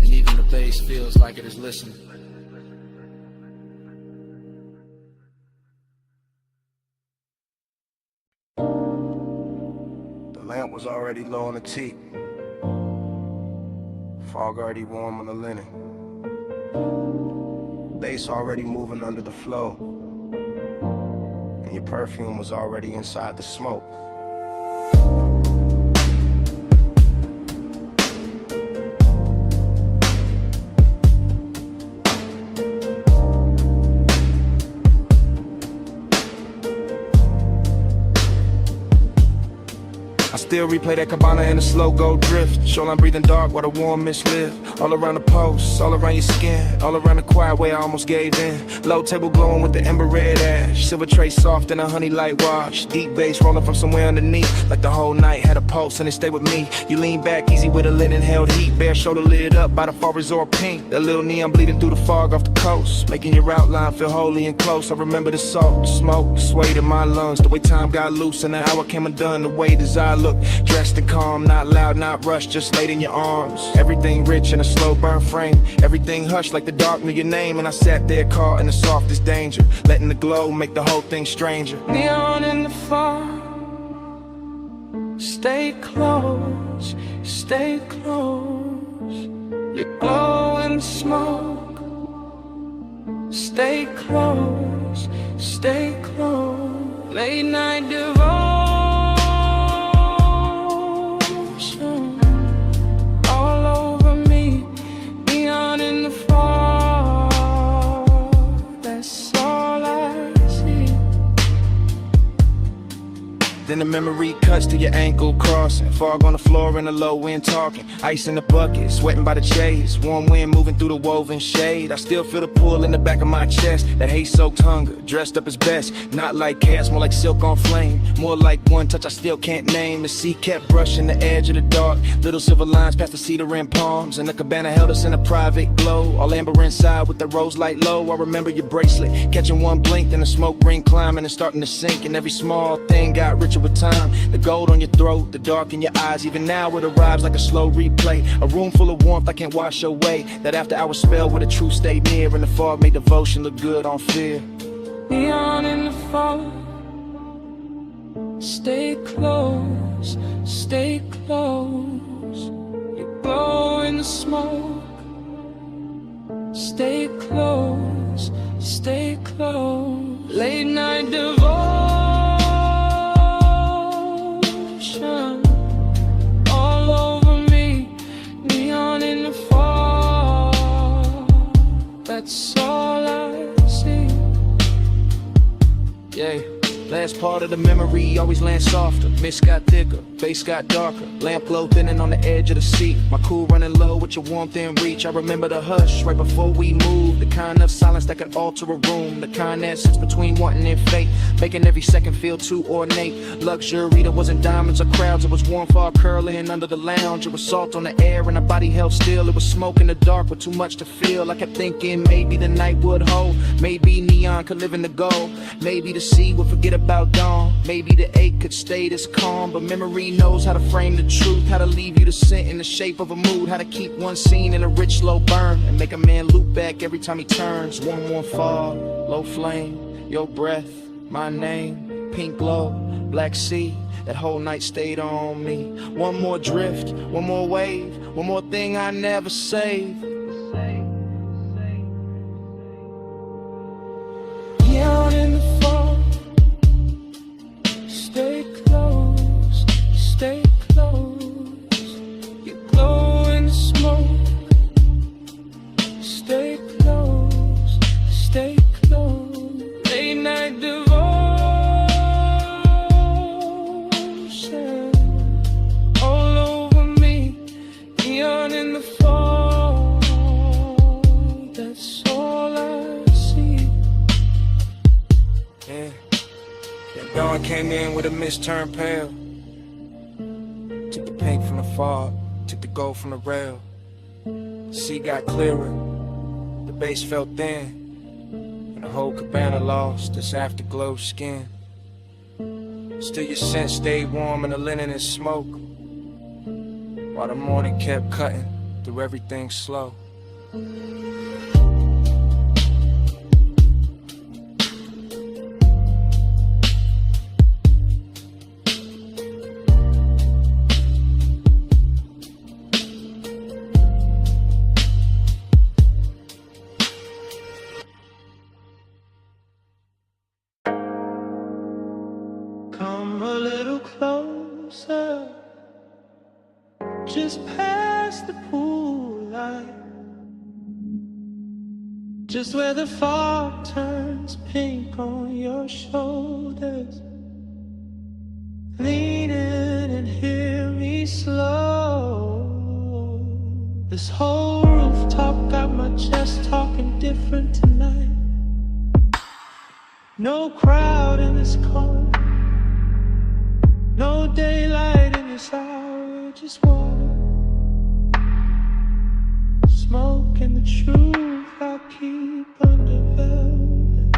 And even the bass feels like it is listening. The lamp was already low on the teak. Fog already warm on the linen. Bass already moving under the flow. And your perfume was already inside the smoke. Still replay that cabana in a slow go drift. Shoreline breathing dark while the warm mist live. All around the post, all around your skin, all around the quiet way I almost gave in. Low table glowing with the ember red ash. Silver tray soft in a honey light wash. Deep bass rolling from somewhere underneath. Like the whole night had a pulse and it stayed with me. You lean back easy with a linen held heat. Bare shoulder lit up by the far resort pink. That little neon bleeding through the fog off the coast, making your outline feel holy and close. I remember the salt, the smoke, the sway in my lungs. The way time got loose and the hour came undone. The way desire looked, dressed and calm, not loud, not rushed, just laid in your arms. Everything rich in a slow burn frame. Everything hushed like the dark knew your name. And I sat there caught in the softest danger, letting the glow make the whole thing stranger. Neon in the fog, stay close, stay close. You glow in the smoke, stay close, stay close. Late night devotion, all over me. Neon in the fog, that's all I see. Then the memory cuts to your ankle crossing. Fog on the floor in the low wind talking. Ice in the bucket, sweating by the chase. Warm wind moving through the woven shade. I still feel the pull in the back of my chest. That haze-soaked hunger, dressed up as best. Not like chaos, more like silk on flame. More like one touch I still can't name. The sea kept brushing the edge of the dark. Little silver lines past the cedar and palms. And the cabana held us in a private glow. All amber inside with the rose light low. I remember your bracelet, catching one blink. Then the smoke ring climbing and starting to sink. And every small thing got richer with time. The gold on your throat, the dark in your eyes. Even now it arrives like a slow replay. A room full of warmth I can't wash away. That after hour spell where the truth stayed near. And the fog made devotion look good on fear. Neon in the fog. Stay close, stay close. You glow in the smoke. Stay close, stay close. Late night devotion. All over me. Neon in the fog. That's all I see. Yeah. Last part of the memory always lands softer. Mist got thicker, bass got darker. Lamp glow thinning on the edge of the seat. My cool running low with your warmth in reach. I remember the hush right before we moved. The kind of silence that could alter a room. The kind that sits between wanting and fate, making every second feel too ornate. Luxury that wasn't diamonds or crowds. It was warm fog curling under the lounge. It was salt on the air and our body held still. It was smoke in the dark with too much to feel. I kept thinking maybe the night would hold. Maybe neon could live in the gold. Maybe the sea would forget about dawn. Maybe the ache could stay this calm. But memory knows how to frame the truth. How to leave you the scent in the shape of a mood. How to keep one scene in a rich slow burn. And make a man loop back every time he turns. Warm fog, low flame. Your breath, my name. Pink glow, black sea. That whole night stayed on me. One more drift, one more wave. One more thing I never saved. Neon in the fog. Stay close, stay close. You glow in the smoke. Stay close, stay close. Late night devotion. All over me. Neon in the fog. That's all I see. Yeah. That dawn came in with a mist turned pale. Took the pink from the fog, took the gold from the rail. The sea got clearer, the base felt thin, and the whole cabana lost its afterglow skin. Still your scent stayed warm in the linen and smoke, while the morning kept cutting through everything slow. Come a little closer, just past the pool light, just where the fog turns pink on your shoulders. Lean in and hear me slow. This whole rooftop got my chest talking different tonight. No crowd in this corner, no daylight in this hour, just water, smoke and the truth I keep under velvet.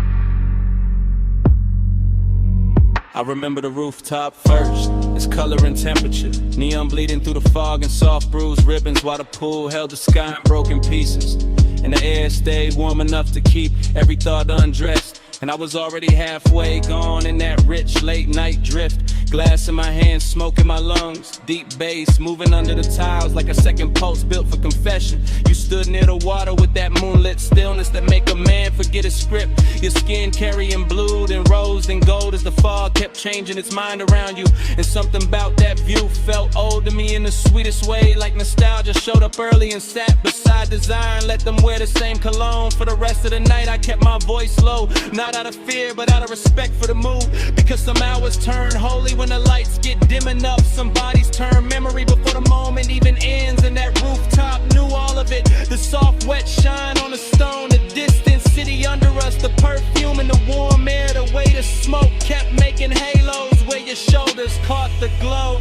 I remember the rooftop first, its color and temperature. Neon bleeding through the fog and soft bruised ribbons, while the pool held the sky in broken pieces. And the air stayed warm enough to keep every thought undressed. And I was already halfway gone in that rich late night drift. Glass in my hands, smoke in my lungs. Deep bass moving under the tiles like a second pulse built for confession. You stood near the water with that moonlit stillness that make a man forget his script. Your skin carrying blue and rose rose, then gold as the fog kept changing its mind around you. And something about that view felt old to me in the sweetest way, like nostalgia showed up early and sat beside desire and let them wear the same cologne. For the rest of the night I kept my voice low, not out of fear but out of respect for the mood, because some hours turn holy when the lights get dim enough. Some bodies turn memory before the moment even ends, and that rooftop knew all of it. The soft wet shine on the stone, the distant city under us, the perfume and the warm air, the way the smoke kept making halos where your shoulders caught the glow.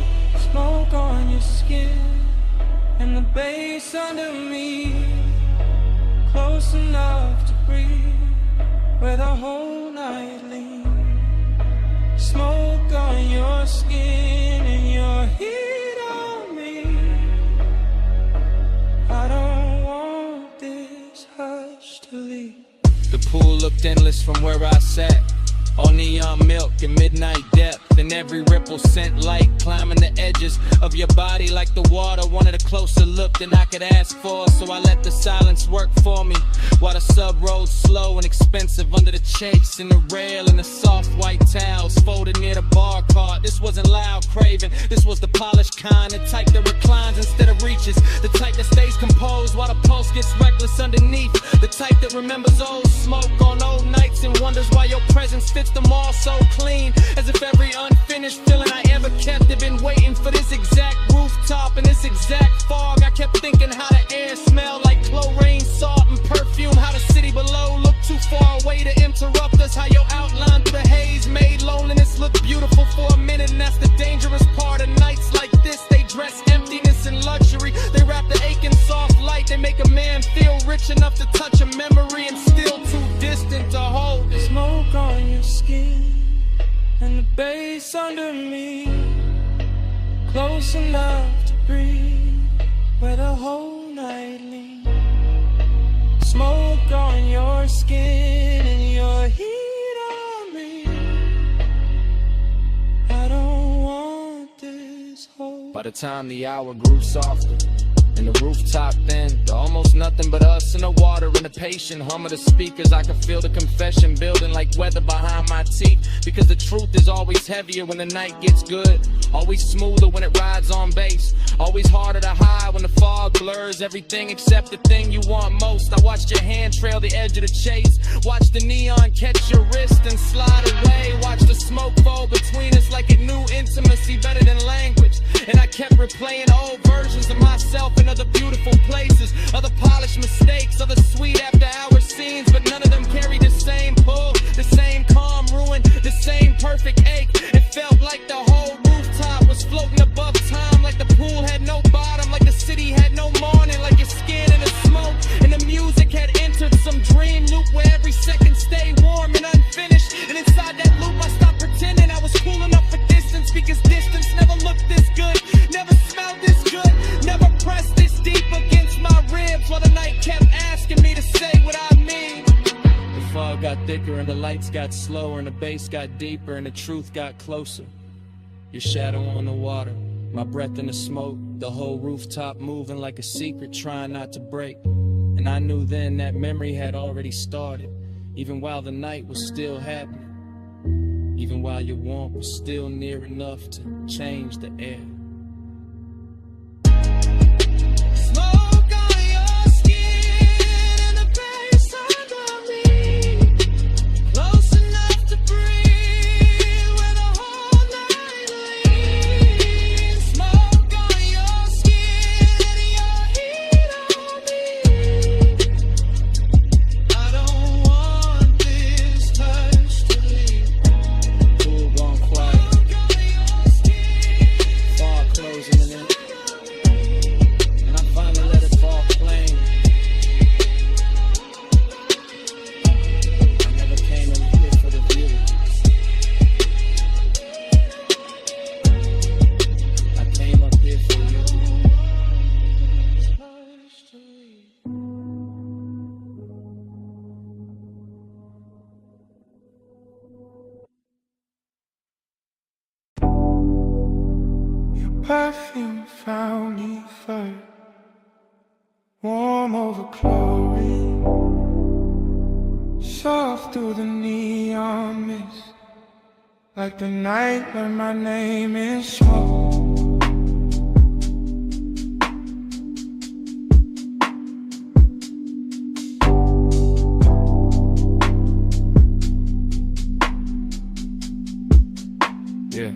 Smoke on your skin and the bass under me, close enough to breathe where the whole night leans. Smoke on your skin and your heat on me. I don't want this hush to leave. The pool looked endless from where I sat, all neon milk and midnight depth, and every ripple sent light climbing the edges of your body like the water wanted a closer look than I could ask for. So I let the silence work for me while the sub rolled slow and expensive under the chase and the rail and the soft white towels folded near the bar cart. This wasn't loud craving, this was the polished kind, the type that reclines instead of reaches, the type that stays composed while the pulse gets reckless underneath, the type that remembers old smoke on old nights and wonders why your presence fits them all so clean, as if every unfinished feeling I ever kept had been waiting for this exact rooftop and this exact fog. I kept thinking how the air smelled like chlorine, salt and perfume, how the city below looked too far away to interrupt us, how your outline through the haze made loneliness look beautiful for a minute. And that's the dangerous part of nights like this, they dress emptiness and luxury, they wrap the aching soft light, they make a man feel rich enough to touch a memory and still too distant to hold it. Smoke on your skin and the bass under me, close enough to breathe where the whole night leans. Smoke on your skin and your heat on me. I don't want this whole. By the time the hour grew softer and the rooftop thinned to almost nothing but us and the water and the patient hum of the speakers, I could feel the confession building like weather behind my teeth, because the truth is always heavier when the night gets good, always smoother when it rides on bass, always harder to hide when the fog blurs everything except the thing you want most. I watched your hand trail the edge of the chase, watch the neon catch your wrist and slide away, watch the smoke fall between us like it knew intimacy better than language, and I kept replaying old versions of myself in other beautiful places, other polished mistakes, other sweet after hour scenes, but none of them carried the same pull, the same calm ruin, the same perfect ache. It felt like the whole rooftop was floating above time, like the pool had no bottom, like the city had no morning, like your skin in the smoke, and the music had entered some dream loop where every second stayed warm and unfinished, and inside that loop I stopped pretending I was cool enough for distance, because distance never looked this good, never smelled this good, never pressed this deep against my ribs, while the night kept asking me to say what I mean. The fog got thicker and the lights got slower and the bass got deeper and the truth got closer. Your shadow on the water, my breath in the smoke, the whole rooftop moving like a secret trying not to break. And I knew then that memory had already started, even while the night was still happening, even while your warmth was still near enough to change the air. Perfume found me first, warm over chlorine, soft through the neon mist, like the night when my name is smoke. Yeah.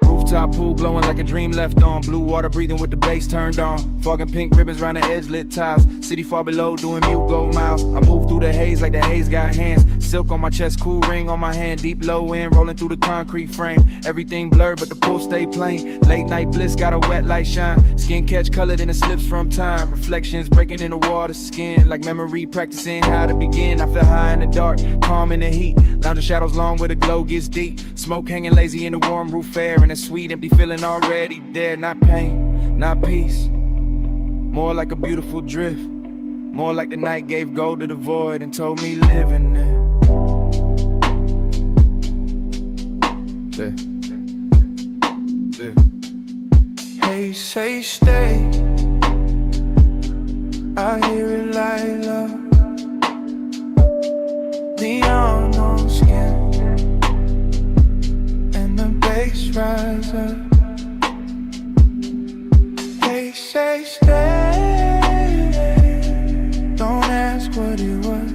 Rooftop pool glowing like a dream left on. Blue water breathing with the bass turned on. Fogging pink ribbons round the edge, lit tiles. City far below doing mute gold miles. I move through the haze like the haze got hands. Silk on my chest, cool ring on my hand. Deep low end, rolling through the concrete frame. Everything blurred but the pool stay plain. Late night bliss, got a wet light shine. Skin catch colored in the slips from time. Reflections breaking in the water skin. Like memory practicing how to begin. I feel high in the dark, calm in the heat. Lounge shadows long where the glow gets deep. Smoke hanging lazy in the warm roof air. And a sweet empty feeling already there. Not pain, not peace. More like a beautiful drift. More like the night gave gold to the void and told me live in it. Hey, say stay. I hear it like love. Neon on skin, and the bass rise up. Hey, say stay. Don't ask what it was.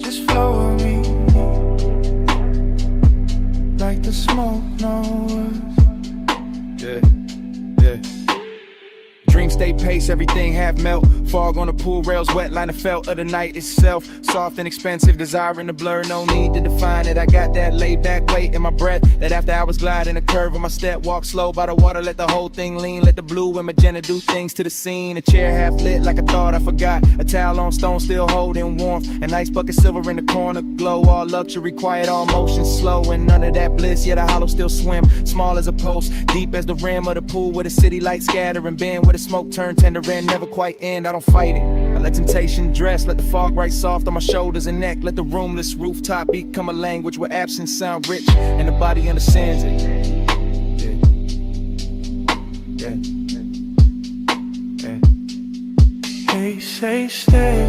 Just flow with me, like the smoke knows. Yeah, yeah. Dream stay pace, everything half melt. Fog on the pool rails, wet line of felt of the night itself. Soft and expensive, desire in the blur, no need to define it. I got that laid back weight in my breath, that after hours glide in a curve of my step. Walk slow by the water, let the whole thing lean. Let the blue and magenta do things to the scene. A chair half lit like I thought I forgot. A towel on stone still holding warmth. An ice bucket silver in the corner glow. All luxury, quiet, all motion slow. And none of that bliss, yet a hollow still swim. Small as a post, deep as the rim of the pool. Where the city lights scatter and bend. Where the smoke turn tender and never quite end. I don't fight it, I let temptation dress. Let the fog right soft on my shoulders and neck. Let the roomless rooftop become a language where absence sound rich and the body understands it. Yeah, yeah, yeah. Hey, say stay.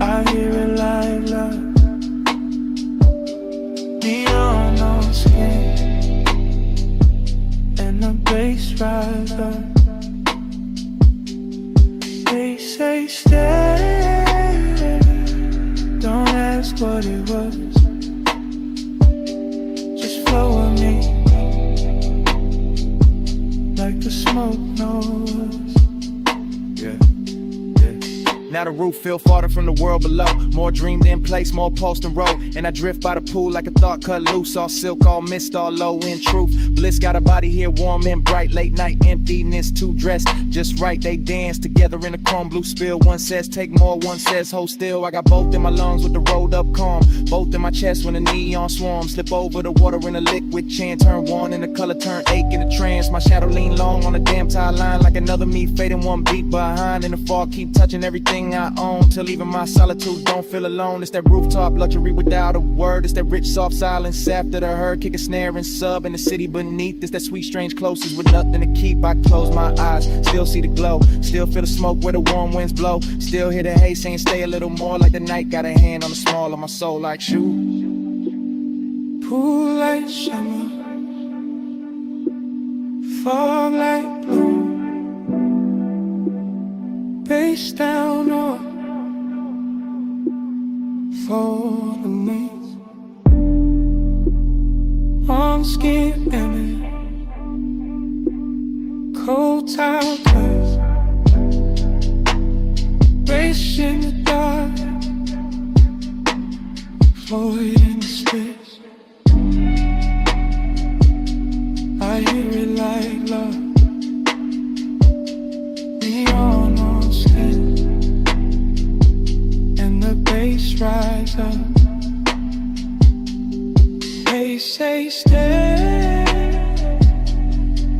I hear it like love. Neon on skin, and the bass rise up. They say stay. Don't ask what it was. Just flow with me, like the smoke knows. Yeah. Now the roof feel farther from the world below. More dreamed in place, more pulse than road. And I drift by the pool like a thought cut loose. All silk, all mist, all low in truth. Bliss got a body here warm and bright. Late night emptiness, two dressed just right. They dance together in a chrome blue spill. One says take more, one says hold still. I got both in my lungs with the rolled up calm. Both in my chest when the neon swarm. Slip over the water in a liquid chant. Turn one and the color turn ache in a trance. My shadow lean long on a damn tie line. Like another me fading one beat behind. And the fog keep touching everything I own, till even my solitude don't feel alone. It's that rooftop luxury without a word. It's that rich soft silence after the herd. Kick a snare and sub in the city beneath. It's that sweet strange closeness with nothing to keep. I close my eyes, still see the glow. Still feel the smoke where the warm winds blow. Still hear the haze saying stay a little more. Like the night got a hand on the small of my soul like shoe. Pool like summer, fog like blue. Face down or for the knees. On skin and cold towel touch. Race in the dark, floating in the space. I hear it like love. Neon on skin, and the bass rise up. They say stay.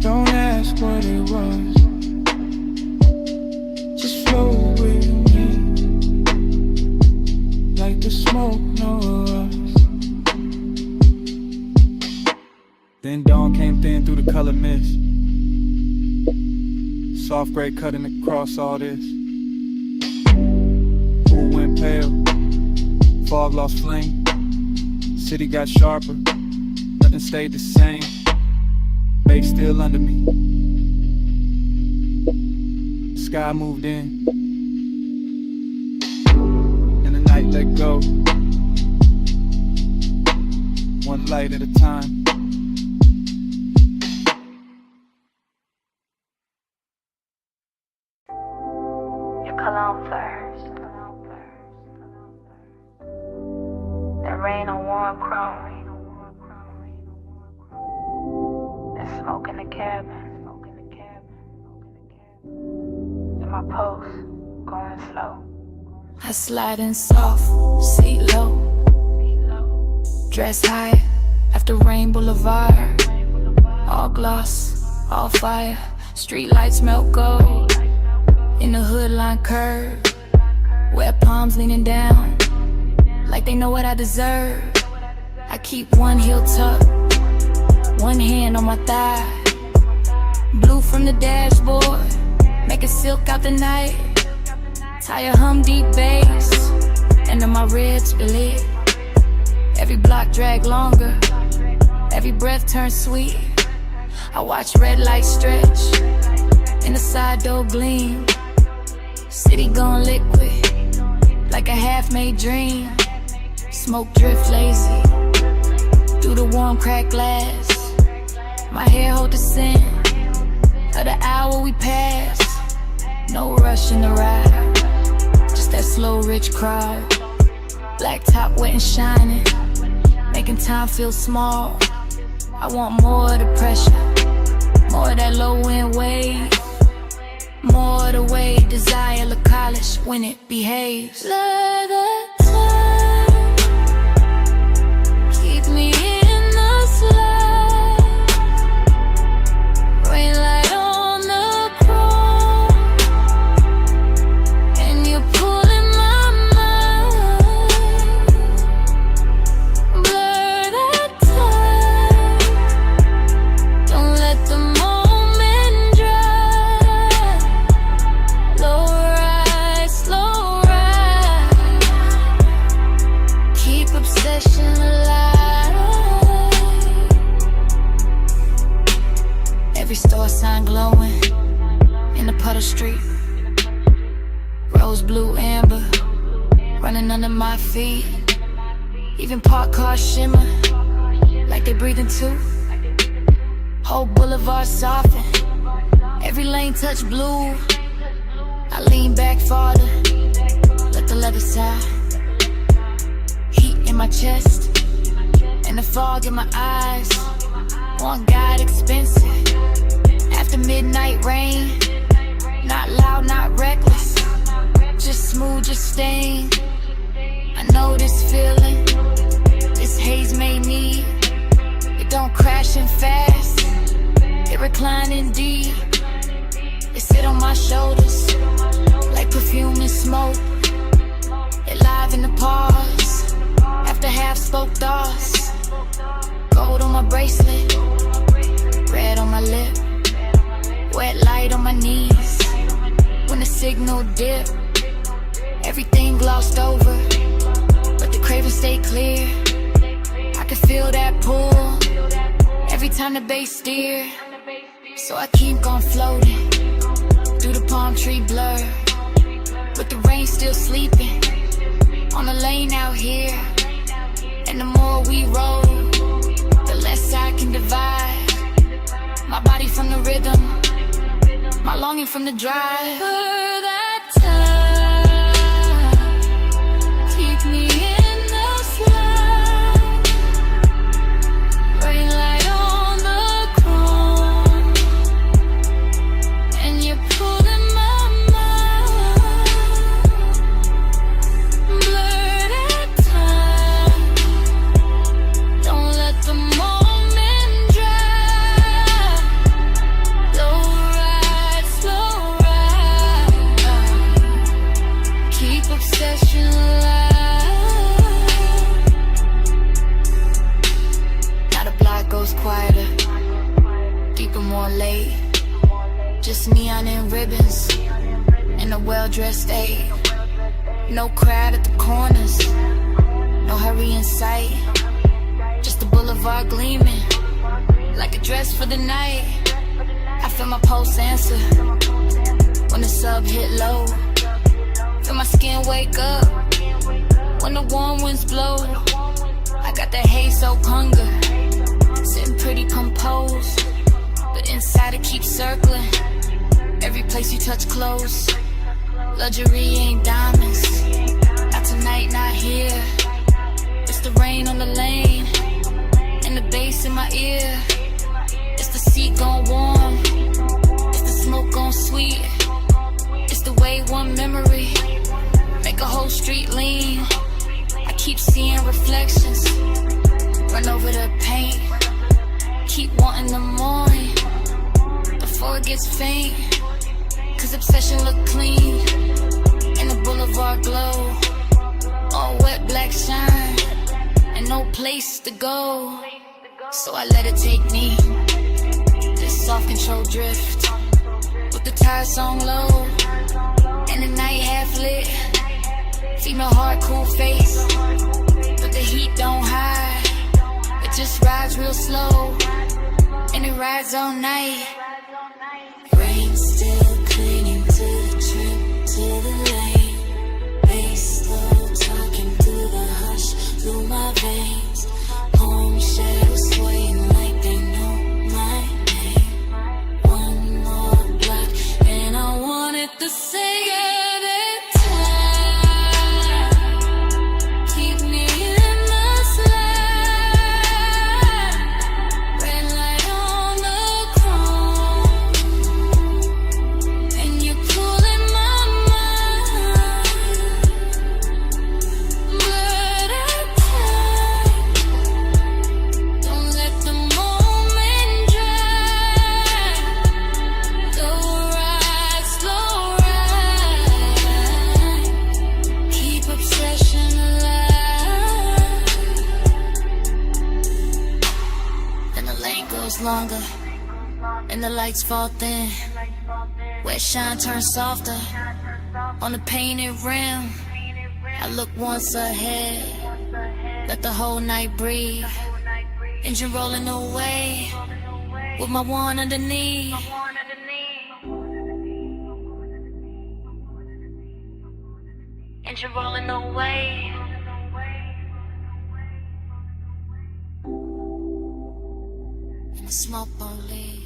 Don't ask what it was. Just flow with me, like the smoke knows. Then dawn came thin through the color mist. Soft gray cutting across all this. Pool went pale, Fog lost flame. City got sharper. Nothing stayed the same. Bass still under me. Sky moved in. And the night let go. One light at a time. Your cologne first. That rain on warm chrome. That smoke in the cabin. And my pulse going slow. I slide in soft, seat low. Dress high after Rain Boulevard. All gloss, all fire. Street lights melt gold. In the hood line curve. Wet palms leaning down. Like they know what I deserve. I keep one heel tucked, one hand on my thigh. Blue from the dashboard, making silk out the night. Tire hum deep bass, and then my ribs bleed. Every block drag longer, every breath turns sweet. I watch red lights stretch, in the side door gleam. City gone liquid, like a half-made dream. Smoke drift lazy, through the warm cracked glass. My hair hold the scent of the hour we passed. No rush in the ride, just that slow rich crowd. Black top wet and shining, making time feel small. I want more of the pressure, more of that low end wave. More of the way desire look college when it behaves. Let the time keep me in the slide. Rain light on the chrome, and you're pulling my mind. Blur that time, don't let the moment dry. Low ride, slow ride, keep obsession alive. Every store sign glowing in the puddle street. Rose, blue, amber, running under my feet. Even parked cars shimmer like they breathing too. Whole boulevard soften, every lane touch blue. I lean back farther, let the leather side. Heat in my chest, and the fog in my eyes. One guide expensive, after midnight rain. Not loud, not reckless, just smooth, just staying. I know this feeling, this haze made me. It don't crash in fast, it reclining deep. It sit on my shoulders, like perfume and smoke. It live in the pause, after half spoke thoughts. Gold on my bracelet, red on my lip. Wet light on my knees, when the signal dip. Everything glossed over, but the craving stay clear. I can feel that pull, every time the bass steer. So I keep on floating, through the palm tree blur. With the rain still sleeping, on the lane out here. And the more we roll, the less I can divide. My body from the rhythm, my longing from the drive. For that time, keep me in the slide. Rain light on the chrome, and you're pulling my mind. Blur that time, don't let the moment dry. Low ride, slow ride, keep obsession alive. Now the block goes quieter, deeper, more late. Just neon and ribbons, and a well-dressed aide. No crowd at the corners, no hurry in sight. Just the boulevard gleaming, like a dress for the night. I feel my pulse answer when the sub hit low. Feel my skin wake up when the warm winds blow. I got that haze soaked hunger, sitting pretty composed, but inside it keeps circling. Every place you touch close. Luxury ain't diamonds, not tonight, not here. It's the rain on the lane, and the bass in my ear. It's the seat gone warm, it's the smoke gone sweet. It's the way one memory make a whole street lean. I keep seeing reflections, run over the paint. Keep wanting the morning before it gets faint. Cause obsession look clean in the boulevard glow. All wet black shine and no place to go. So I let it take me, this soft control drift, with the tire song low and the night half lit. Female heart, cool face, but the heat don't hide. It just rides real slow and it rides all night. Rain still clinging to the trip, to the lane. Bass slow, talking through the hush, through my veins. Home shadows swaying like they know my name. One more block and I wanted to say it. Longer and the lights fall thin, where shine turns softer on the painted rim. I look once ahead, let the whole night breathe. Engine rolling away with my one underneath. Engine rolling away. The smoke won't leave.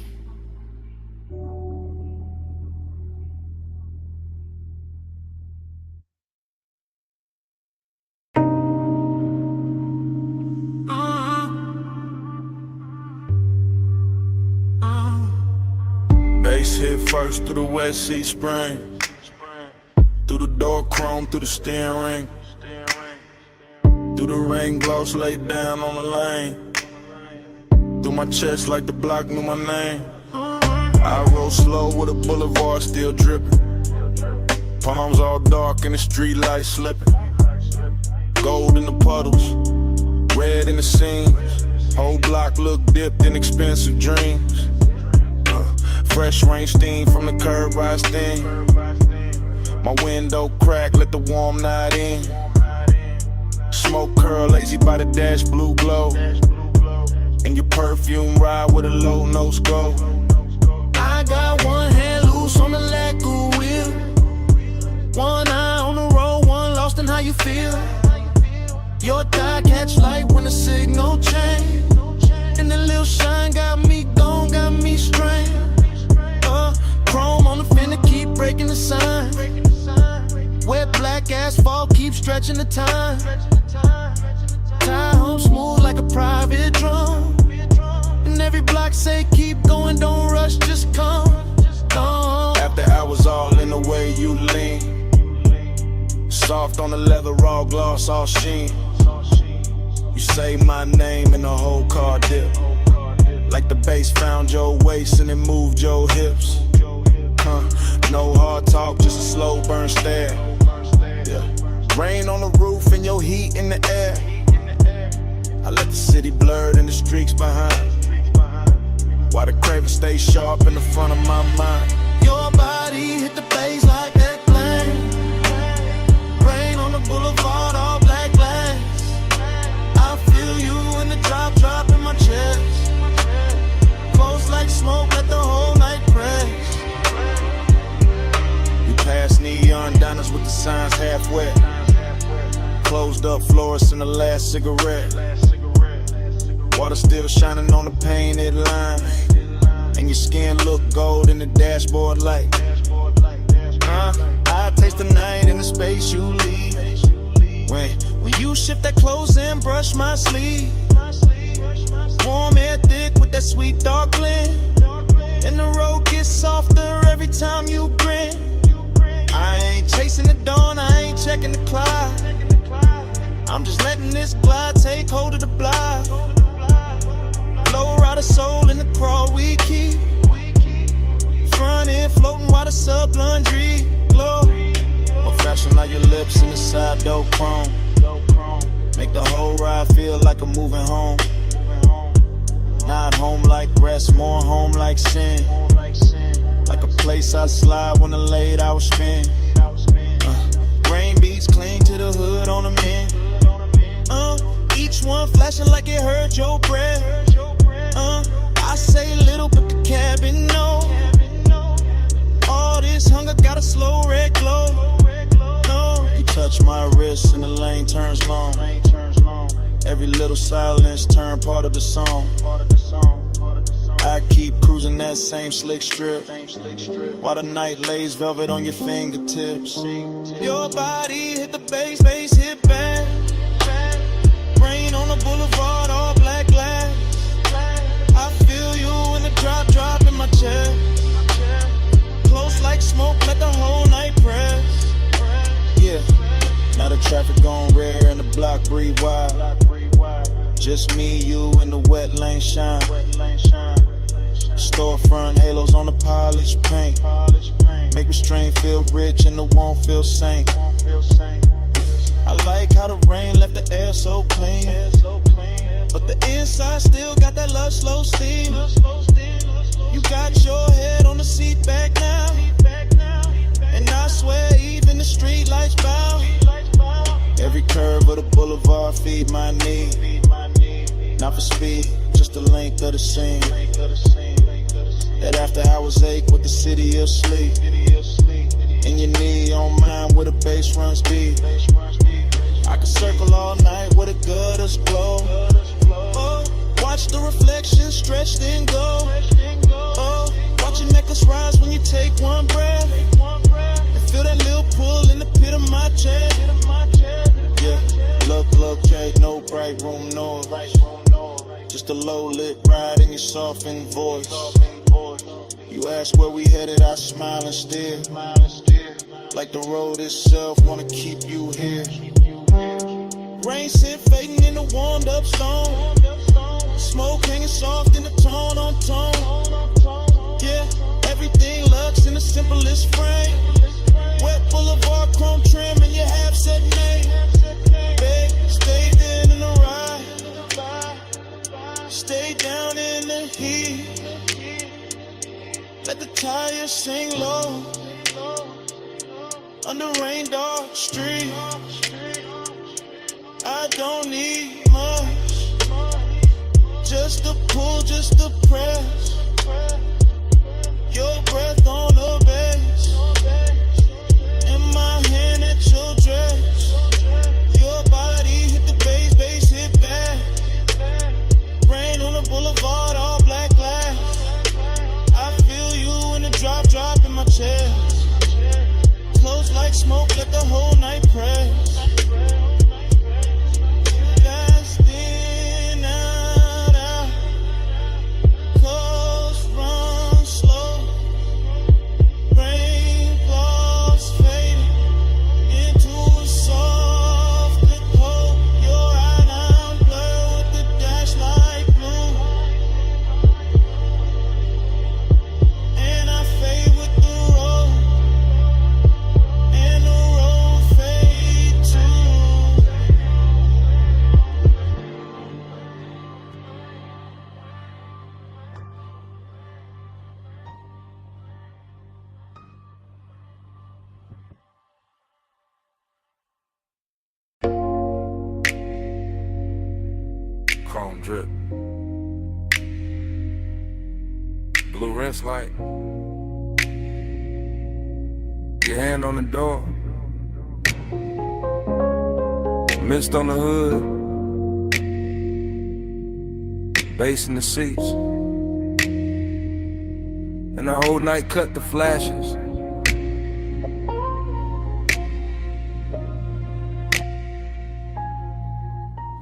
Bass hit first through the wet sea spring, through the door chrome, through the steering ring, through the rain gloss laid down on the lane. Through my chest like the block knew my name. I roll slow with a boulevard still dripping. Palms all dark and the street lights slipping. Gold in the puddles, red in the seams. Whole block look dipped in expensive dreams. Fresh rain steam from the curb I steam. My window crack, let the warm night in. Smoke curl, lazy by the dash, blue glow. And your perfume ride with a low nose go. I got one hand loose on the lacquer wheel, one eye on the road, one lost in how you feel. Your thigh catch light when the signal change, and the little shine got me gone, got me strained. Chrome on the fender keep breaking the sign. Wet black asphalt keep stretching the time. Tie home smooth like a private drum, and every block say keep going, don't rush, just come. After hours all in the way you lean, soft on the leather, raw gloss, all sheen. You say my name and the whole car dip, like the bass found your waist and it moved your hips. No hard talk, just a slow burn stare. Yeah. Rain on the roof and your heat in the air. I let the city blur and the streaks behind, while the craven stay sharp in the front of my mind. Your body hit the bass like that flame. Rain on the boulevard, all black glass. closed up florist in the last cigarette. Water still shining on the painted line, and your skin look gold in the dashboard light. I taste the night in the space you leave. When you shift that clothes and brush my sleeve. Warm and thick with that sweet dark blend, and the road gets softer every time you grin. I ain't chasing the dawn, I ain't checking the clock. I'm just letting this glide take hold of the block. Low rider soul in the crawl we keep. Front end floating while the sub laundry glow. More fashion on your lips and the side door chrome. Make the whole ride feel like a moving home. Not home like rest, more home like sin. Like a place I slide when the late hours spend. Rain beats cling to the hood on the men. Each one flashing like it hurt your breath. I say little but the cabin know. All this hunger got a slow red glow. You touch my wrist and the lane turns long. Every little silence turn part of the song. I keep cruising that same slick strip, while the night lays velvet on your fingertips. Your body hit the bass hit back. Rain on the boulevard, all black glass. I feel you in the drop in my chest. Close like smoke, let the whole night press. Yeah, now the traffic gone rare and the block breathe wide. Just me, you, and the wet lane shine. Storefront halos on the polished paint. Make restraint feel rich and the won't feel sane. I like how the rain left the air so clean, but the inside still got that love slow steam. You got your head on the seat back now, and I swear even the street lights bow. Every curve of the boulevard feed my need. Not for speed, just the length of the scene. That after hours ache with the city of sleep. And your knee on mine where the bass runs deep. I can circle all night where the gutters glow. Watch the reflection stretch then go. Watch your necklace rise when you take one breath. And feel that little pull in the pit of my chest. Yeah, look, Jake, no bright room noise. Just a low lit ride in your softened voice. You ask where we headed, I smile and stare. Like the road itself wanna keep you here. Rain scent fading in the warmed up stone. Smoke hanging soft in the tone on tone. Yeah, everything looks in the simplest frame. Wet boulevard chrome trim and your half set name. Babe, stay there in the ride. Stay down in the heat. Let the tires sing low. Under rain dark street. I don't need much. Just a pull, just a press. Your breath on the bass. In my hand at your dress. Your body hit the bass hit back. Rain on the boulevard, all black glass. I feel you in the drop in my chest. Close like smoke, let the whole night press. Chrome drip. Blue rinse light. Your hand on the door. mist on the hood, bass in the seats, and the whole night cut the flashes.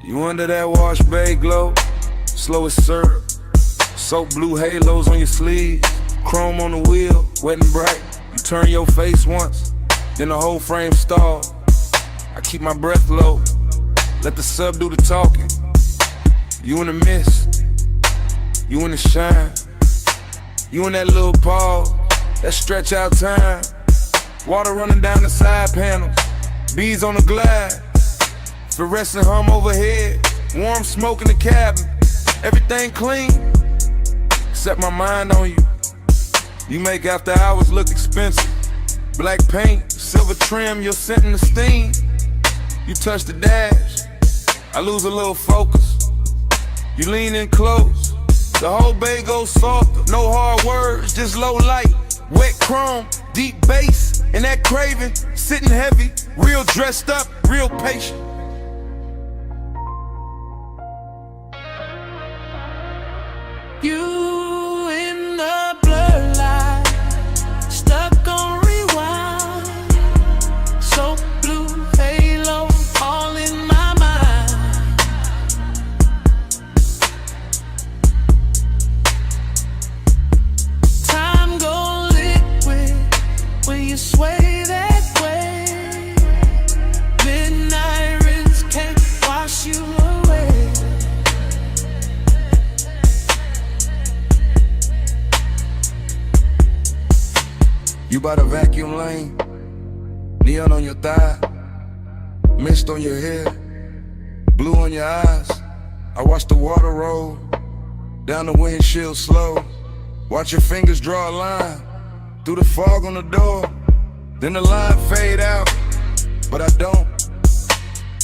You under that wash bay glow, slow as syrup, soap blue halos on your sleeves, chrome on the wheel, wet and bright. You turn your face once, then the whole frame stall. I keep my breath low, let the sub do the talking. You in the mist, you in the shine, you in that little pause, that stretch out time. Water running down the side panels, bees on the glass, fluorescent hum overhead, warm smoke in the cabin. Everything clean, except my mind on you. You make after hours look expensive. Black paint, silver trim, your scent and the steam. You touch the dash, I lose a little focus. You lean in close, the whole bay goes softer. No hard words, just low light, wet chrome, deep bass, and that craving, sitting heavy, real dressed up, real patient. You in the blur light, stuck on rewind. So blue halo, all in my mind. Time go liquid when you sway that way. Midnight rinse can't wash you away. You by the vacuum lane, neon on your thigh, mist on your hair, blue on your eyes. I watch the water roll down the windshield slow. Watch your fingers draw a line through the fog on the door. Then the line fade out, but I don't.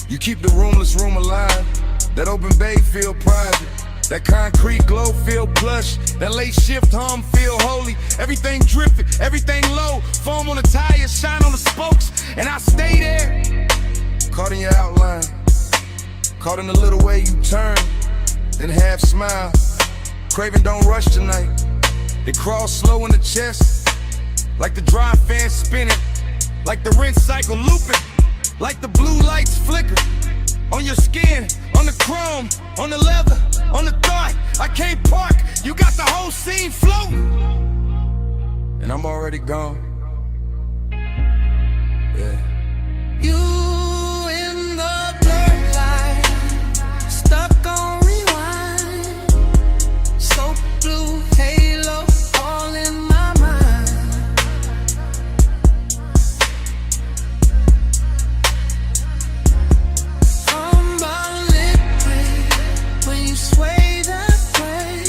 You keep the roomless room alive. That open bay feel private. That concrete glow feel plush. That late shift hum feel holy. Everything drifting, everything low. Foam on the tires, shine on the spokes, and I stay there. Caught in your outline, caught in the little way you turn, then half smile. Craving don't rush tonight. It crawls slow in the chest, like the dry fan spinning, like the rinse cycle looping, like the blue lights flicker. On your skin, on the chrome, on the leather, on the thought. I can't park, you got the whole scene floating, and I'm already gone. Yeah. You in the blur light, stuck on rewind. So blue halo, all in my mind. Sway that way.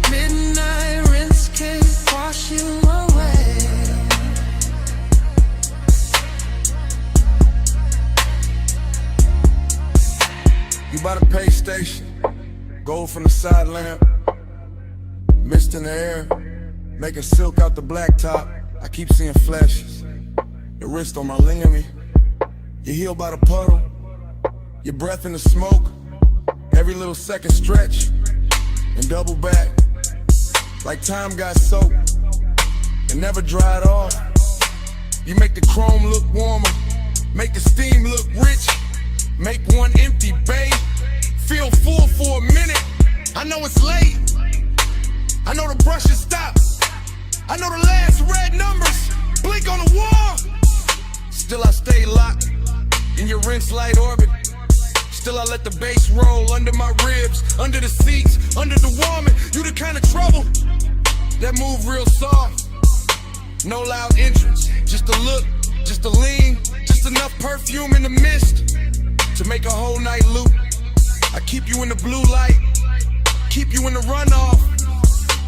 Midnight rinse can't wash you away. You by the pay station, gold from the side lamp, mist in the air, making silk out the blacktop. I keep seeing flashes, your wrist on my lingering, your heel by the puddle, your breath in the smoke. Every little second stretch and double back, like time got soaked and never dried off. You make the chrome look warmer, make the steam look rich, make one empty bay feel full for a minute. I know it's late, I know the brushes stop, I know the last red numbers blink on the wall. Still I stay locked in your rinse light orbit. Still I let the bass roll under my ribs, under the seats, under the warming. You the kind of trouble that move real soft. No loud entrance, just a look, just a lean, just enough perfume in the mist to make a whole night loop. I keep you in the blue light, keep you in the runoff,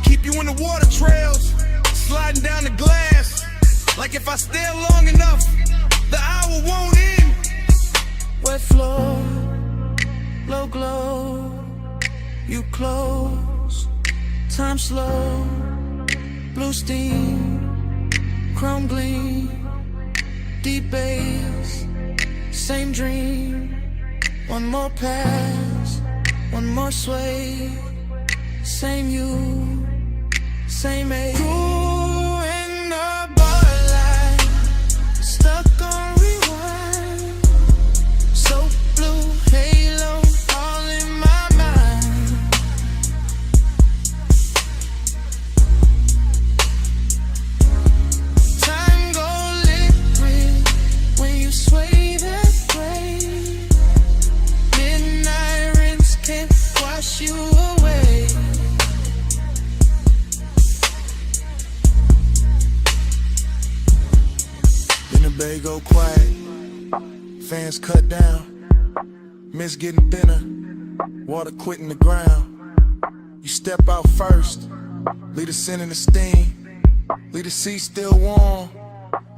keep you in the water trails, sliding down the glass. Like if I stay long enough, the hour won't end. Wet floor, low glow, you close, time slow, blue steam, chrome gleam, deep bass, Same dream, one more pass, one more sway. Same you, same age. Ruin the bar stuck on rewind. So blue halo all in my mind. Tango liquid when you sway that way. Midnight rinse can't wash you away. Then the bay go quiet, fans cut down, mist getting thinner, water quitting the ground. You step out first, leave the scent and the steam, leave the seat still warm,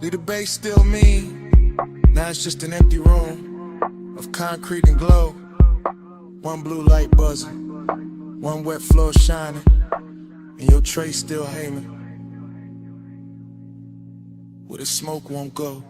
leave the bay still mean. Now it's just an empty room of concrete and glow. One blue light buzzing, one wet floor shining, and your tray still hanging where the smoke won't go.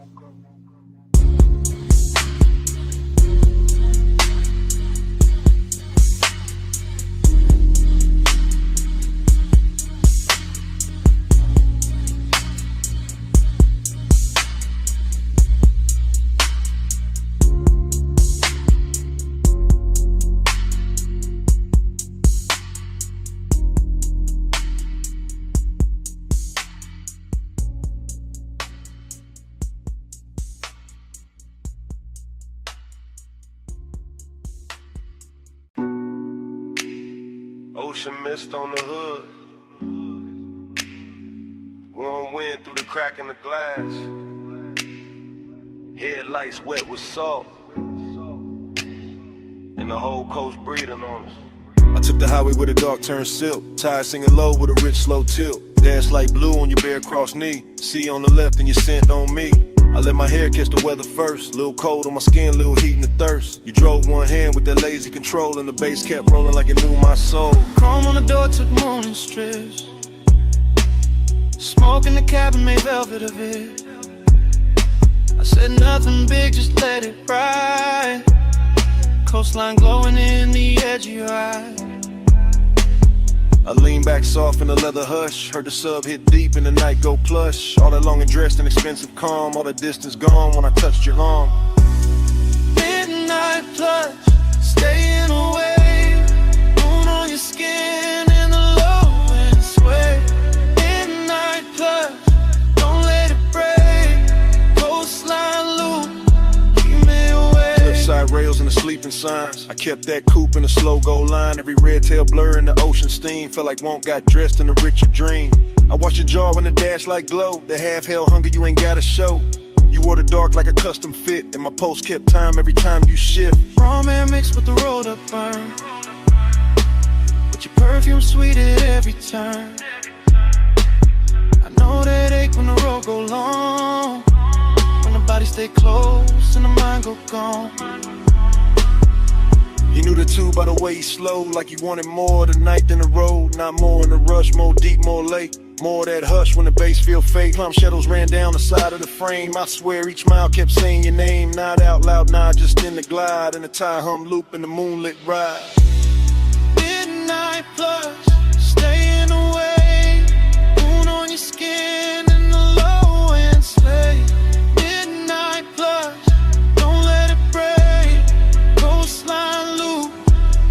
Ocean mist on the hood. Warm wind through the crack in the glass. Headlights wet with salt. And the whole coast breathing on us. I took the highway with a dark turn silk, tires singing low with a rich slow tilt. Dash light blue on your bare cross knee, sea on the left and your scent on me. I let my hair catch the weather first, little cold on my skin, little heat in the thirst. You drove one hand with that lazy control and the bass kept rolling like it knew my soul. Chrome on the door took morning strips. Smoke in the cabin made velvet of it. I said nothing big, just let it ride. Coastline glowing in the edge of your eye. I lean back soft in the leather hush, heard the sub hit deep and the night go plush. All that long and dressed in expensive calm, all the distance gone when I touched your arm. Midnight plush, staying away. Moon on your skin in the low and sway. Midnight plush, don't let it break. Coastline loop, keep me away. Cliffside rails and the sleeping signs. I kept that coupe in a slow go line. Every red tail blur in the ocean steam. Felt like won't got dressed in a richer dream. I watched your jaw in the dash like glow. The half hell hunger you ain't gotta show. You wore the dark like a custom fit, and my pulse kept time every time you shift. Raw man mixed with the rolled up burn, but your perfume sweet at every turn. I know that ache when the road go long, when the body stay close and the mind go gone. He knew the two by the way he slowed, like he wanted more tonight than the road. Not more in the rush, more deep, more late. More of that hush when the bass feel fake. Plum shadows ran down the side of the frame. I swear each mile kept saying your name. Not out loud, nah, just in the glide. In the tie hum loop in the moonlit ride. Midnight plush, staying away. Moon on your skin in the low and slay. Midnight plush, don't let it break. Coastline loop,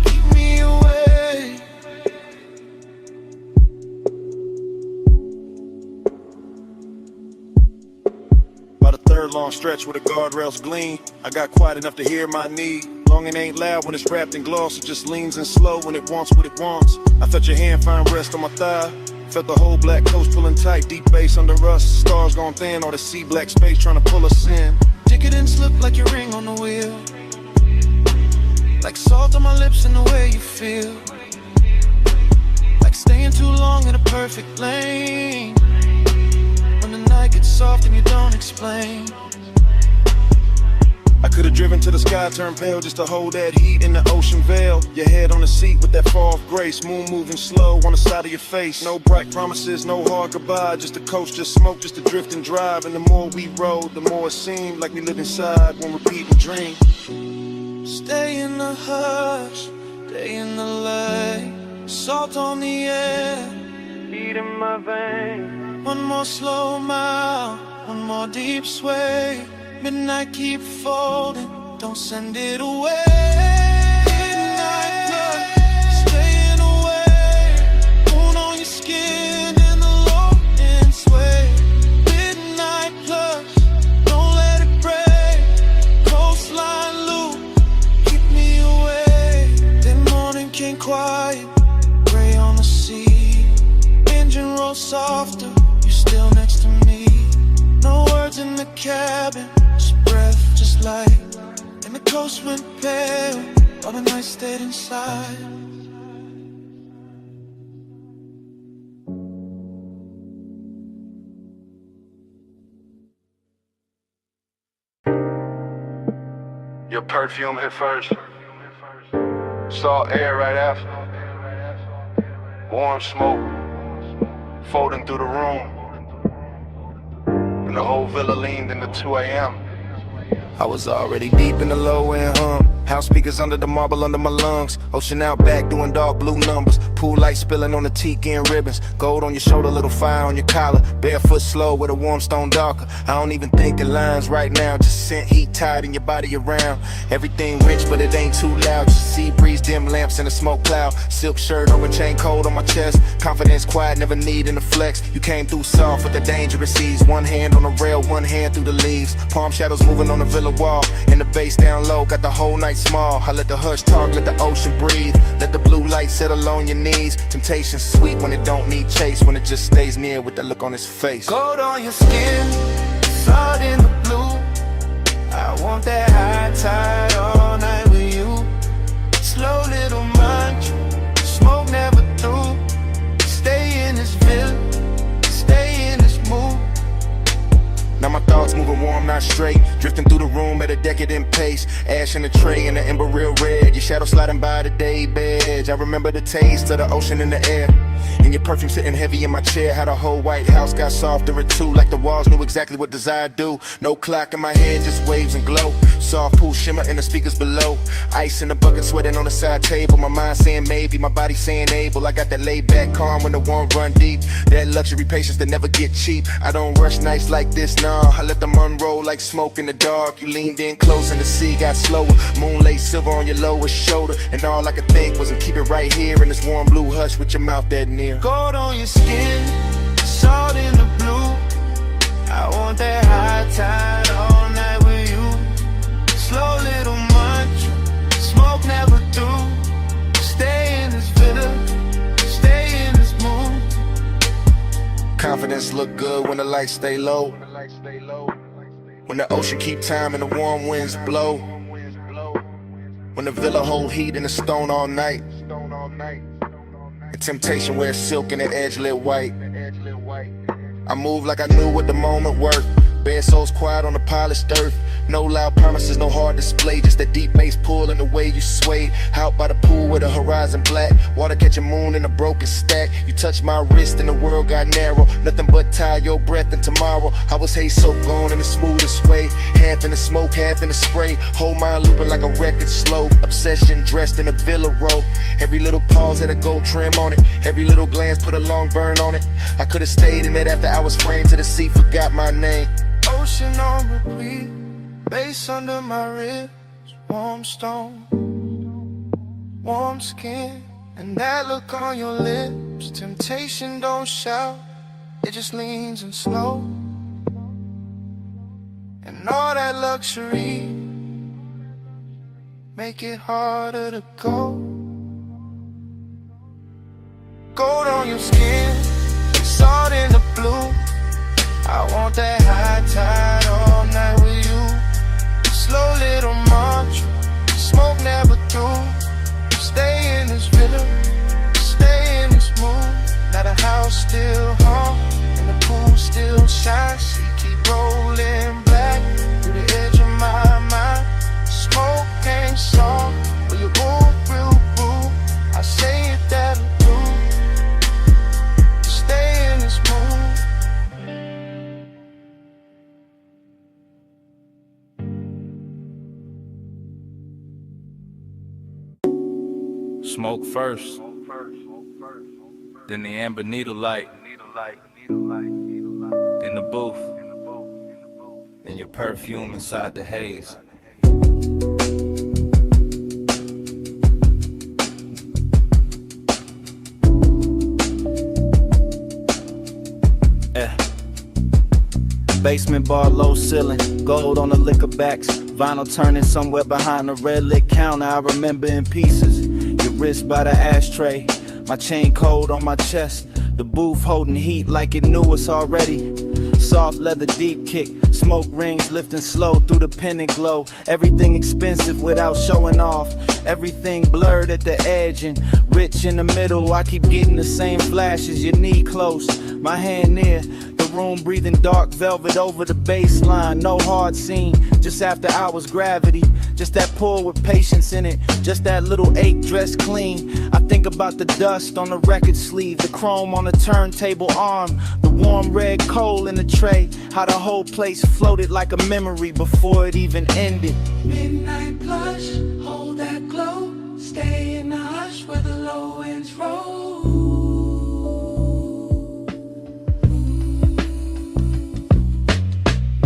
keep me away. About a third long stretch where the guardrails gleam. I got quiet enough to hear my need. Long and ain't loud when it's wrapped in gloss. It just leans in slow when it wants what it wants. I felt your hand find rest on my thigh. Felt the whole black coast pulling tight. Deep bass under us. Stars gone thin. All the sea black space trying to pull us in. Decadence slip like your ring on the wheel. Like salt on my lips and the way you feel. Like staying too long in a perfect lane. When the night gets soft and you don't explain. I could've driven Swerving to the sky, turn pale just to hold that heat in the ocean veil. Your head on the seat with that fall of grace. Moon moving slow on the side of your face. No bright promises, no hard goodbye. Just a coach, just smoke, just to drift and drive. And the more we rode, the more it seemed like we lived inside one repeating dream. Stay in the hush, stay in the light. Salt on the air, Heat in my veins. one more slow mile, one more deep sway. Midnight keep folding, don't send it away. Midnight blood, staying away. Moon on your skin and the low end sway. Midnight plus, don't let it break. Coastline loop, keep me away. Then morning came quiet, gray on the sea. Engine roll softer, you still next to me. No words in the cabin, just breath, just light. And the coast went pale, all the night stayed inside. Your perfume hit first. Salt air right after. Warm smoke folding through the room. And the whole villa leaned into 2 a.m. I was already deep in the low end hum. House speakers under the marble under my lungs. Ocean out back doing dark blue numbers. Pool light spilling on the tiki and ribbons. Gold on your shoulder, little fire on your collar. Barefoot slow with a warm stone darker. I don't even think in lines right now. Just scent heat tied in your body around. Everything rich but it ain't too loud. Just sea breeze, dim lamps in a smoke cloud. Silk shirt over chain cold on my chest. Confidence quiet, never needing to flex. You came through soft with the dangerous ease. One hand on the rail, one hand through the leaves. Palm shadows moving on the villa wall. And the bass down low, got the whole night small. I let the hush talk, let the ocean breathe. Let the blue light settle on your knees. Temptation sweet when it don't need chase. When it just stays near with the look on his face. Gold on your skin, salt in the blue. I want that high tide all night with you. Slow little mantra, smoke never through. Stay in this villa, stay in this mood. Now my thoughts moving warm, not straight. Drifting through the room at a decadent pace. Ash in the tray and the ember real red. Your shadow sliding by the day bed. I remember the taste of the ocean in the air. And your perfume sitting heavy in my chair. How the whole White House got softer at 2. Like the walls knew exactly what desire do. No clock in my head, just waves and glow. Soft pool shimmer in the speakers below. Ice in the bucket sweating on the side table. My mind saying maybe, my body saying able. I got that laid back calm when the warm run deep. That luxury patience that never get cheap. I don't rush nights like this, nah. I let them unroll like smoke in the dark. You leaned in close and the sea got slower. Moonlight silver on your lowest shoulder. And all I could think was to keep it right here in this warm blue hush with your mouth that near. Gold on your skin, salt in the blue. I want that high tide all night with you. Slow little mantra, smoke never through. Stay in this villa, stay in this mood. Confidence look good when the lights stay low. When the ocean keep time and the warm winds blow. When the villa hold heat in the stone all night. And temptation wears silk and that edge lit white. I move like I knew what the moment worked. Bare souls quiet on the polished earth. No loud promises, no hard display. Just that deep bass pull and the way you swayed. Out by the pool with the horizon black. Water catching moon in a broken stack. You touched my wrist and the world got narrow. Nothing but tie your breath in tomorrow. I was Haze so gone in the smoothest way. Half in the smoke, half in the spray. Whole mind looping like a record slow. Obsession dressed in a villa robe. Every little pause had a gold trim on it. Every little glance put a long burn on it. I could've stayed in it after I was framed to the sea. Forgot my name. Ocean on repeat, bass under my ribs, warm stone, warm skin, and that look on your lips. Temptation don't shout, it just leans and slow. And all that luxury make it harder to go. Gold on your skin, salt in the blue. I want that high tide all night with you. Slow little mantra, smoke never through. Stay in this villa, stay in this mood. Now the house still hum, and the pool still shines. She keep rolling black through the edge of my mind. Smoke first, then the amber needle light, then the booth, then your perfume inside the haze. Basement bar, low ceiling, gold on the liquor backs, vinyl turning somewhere behind the red lit counter. I remember in pieces, your wrist by the ashtray, my chain cold on my chest, the booth holding heat like it knew us already. Soft leather deep kick, smoke rings lifting slow through the pendant glow. Everything expensive without showing off, everything blurred at the edge and rich in the middle. I keep getting the same flashes, your knee close, my hand near the room, breathing dark velvet over the baseline. No hard scene, just after hours gravity, just that pull with patience in it, just that little ache dressed clean. I think about the dust on the record sleeve, the chrome on the turntable arm, the warm red coal in the tray, how the whole place floated like a memory before it even ended. Midnight blush, hold that glow, stay in the hush where the low winds roll.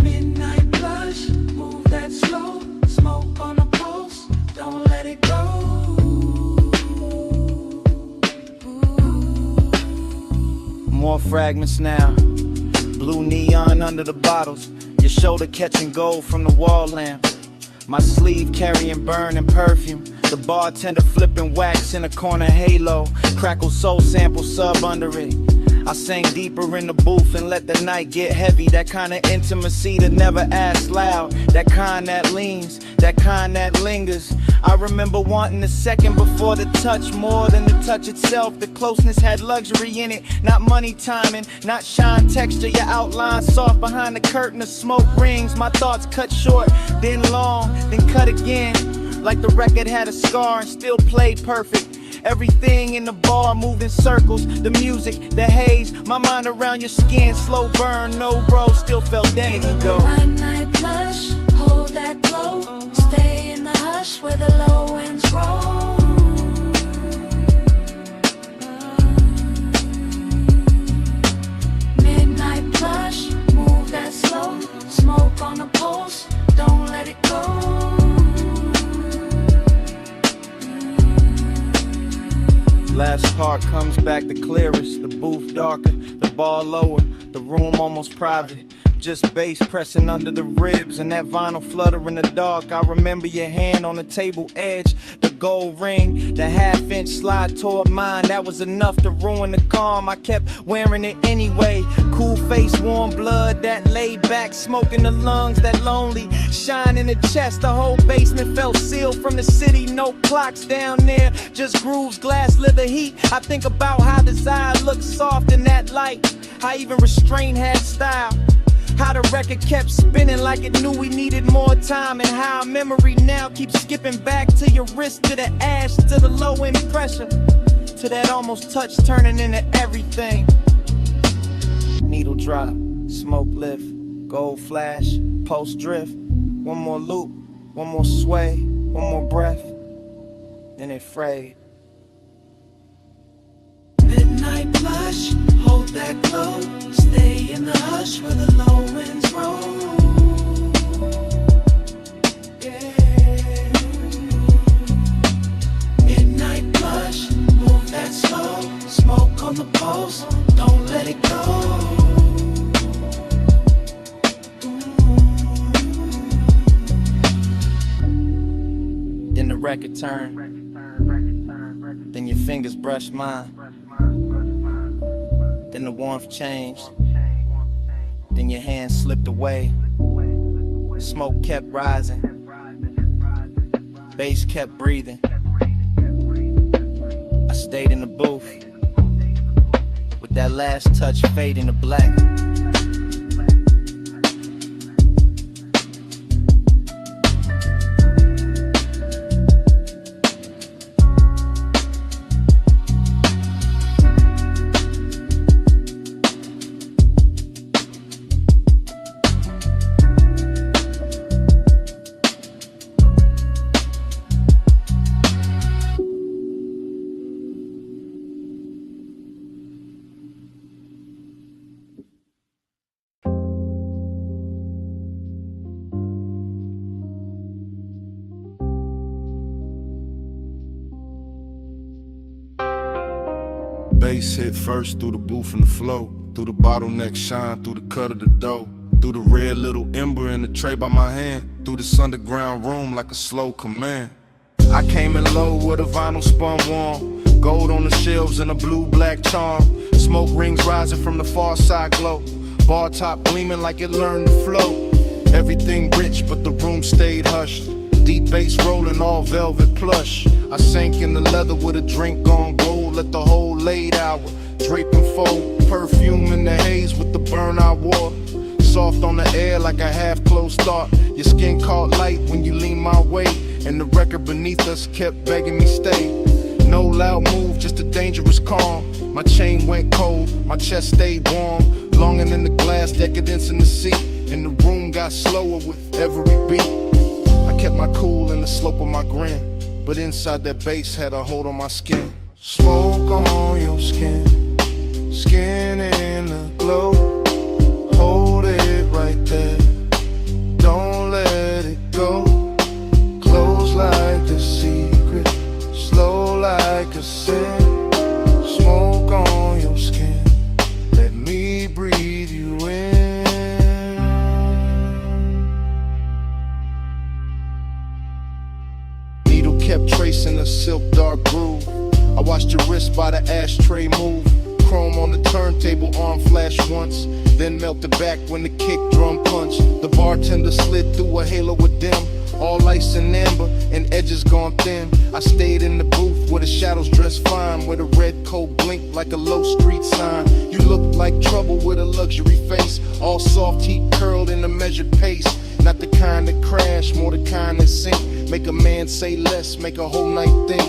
Midnight blush, move that slow, smoke on the pulse, don't let it go. More fragments now, blue neon under the bottles, your shoulder catching gold from the wall lamp, my sleeve carrying burning perfume, the bartender flipping wax in a corner halo, crackle soul sample sub under it. I sang deeper in the booth and let the night get heavy, that kind of intimacy that never asks loud, that kind that leans, that kind that lingers. I remember wanting the second before the touch, more than the touch itself. The closeness had luxury in it, not money timing, not shine texture. Your outline soft behind the curtain of smoke rings. My thoughts cut short, then long, then cut again, like the record had a scar and still played perfect. Everything in the bar moved in circles, the music, the haze, my mind around your skin, slow burn, no bro, still felt dead ago. Midnight blush, hold that glow, stay in the hush where the low winds roll. Midnight blush, move that slow, smoke on the pulse, don't let it go. Last part comes back the clearest, the booth darker, the bar lower, the room almost private. Just bass pressing under the ribs and that vinyl flutter in the dark. I remember your hand on the table edge, the gold ring, the half-inch slide toward mine. That was enough to ruin the calm. I kept wearing it anyway. Cool face, warm blood, that laid back, smoke in the lungs, that lonely shine in the chest. The whole basement felt sealed from the city. No clocks down there, just grooves, glass, leather heat. I think about how desire looked soft in that light, how even restraint had style, how the record kept spinning like it knew we needed more time, and how memory now keeps skipping back to your wrist, to the ash, to the low end pressure, to that almost touch turning into everything. Needle drop, smoke lift, gold flash, pulse drift. One more loop, one more sway, one more breath, then it frayed. Midnight blush, hold that glow, stay in the hush where the low winds roll. Yeah. Midnight blush, move that slow, smoke on the pulse, don't let it go. Then the record turned, then your fingers brushed mine, then the warmth changed, then your hand slipped away. Smoke kept rising, bass kept breathing. I stayed in the booth with that last touch fading to black. bass hit first through the booth and the flow, through the bottleneck shine, through the cut of the dough, through the red little ember in the tray by my hand, through this underground room like a slow command. I came in low with a vinyl spun warm, gold on the shelves and a blue-black charm, smoke rings rising from the far side glow, bar top gleaming like it learned to flow. Everything rich but the room stayed hushed, deep bass rolling all velvet plush. I sank in the leather with a drink on gold, let the whole late hour drape and fold, perfume in the haze with the burn I wore, soft on the air like a half-closed thought. Your skin caught light when you leaned my way, and the record beneath us kept begging me stay. No loud move, just a dangerous calm. My chain went cold, my chest stayed warm, longing in the glass, decadence in the seat, and the room got slower with every beat. I kept my cool in the slope of my grin, but inside that bass had a hold on my skin. Smoke on your skin, skin in the glow, hold it right there, don't let it go. Close like a secret, slow like a sin. Smoke on your skin, let me breathe you in. Needle kept tracing a silk dark groove. I watched your wrist by the ashtray move. Chrome on the turntable, arm flashed once, then melted back when the kick drum punched. The bartender slid through a halo of dim, all ice and amber, and edges gone thin. I stayed in the booth where the shadows dressed fine, where the red coat blinked like a low street sign. You looked like trouble with a luxury face, all soft heat curled in a measured pace. Not the kind that crash, more the kind that sink, make a man say less, make a whole night think.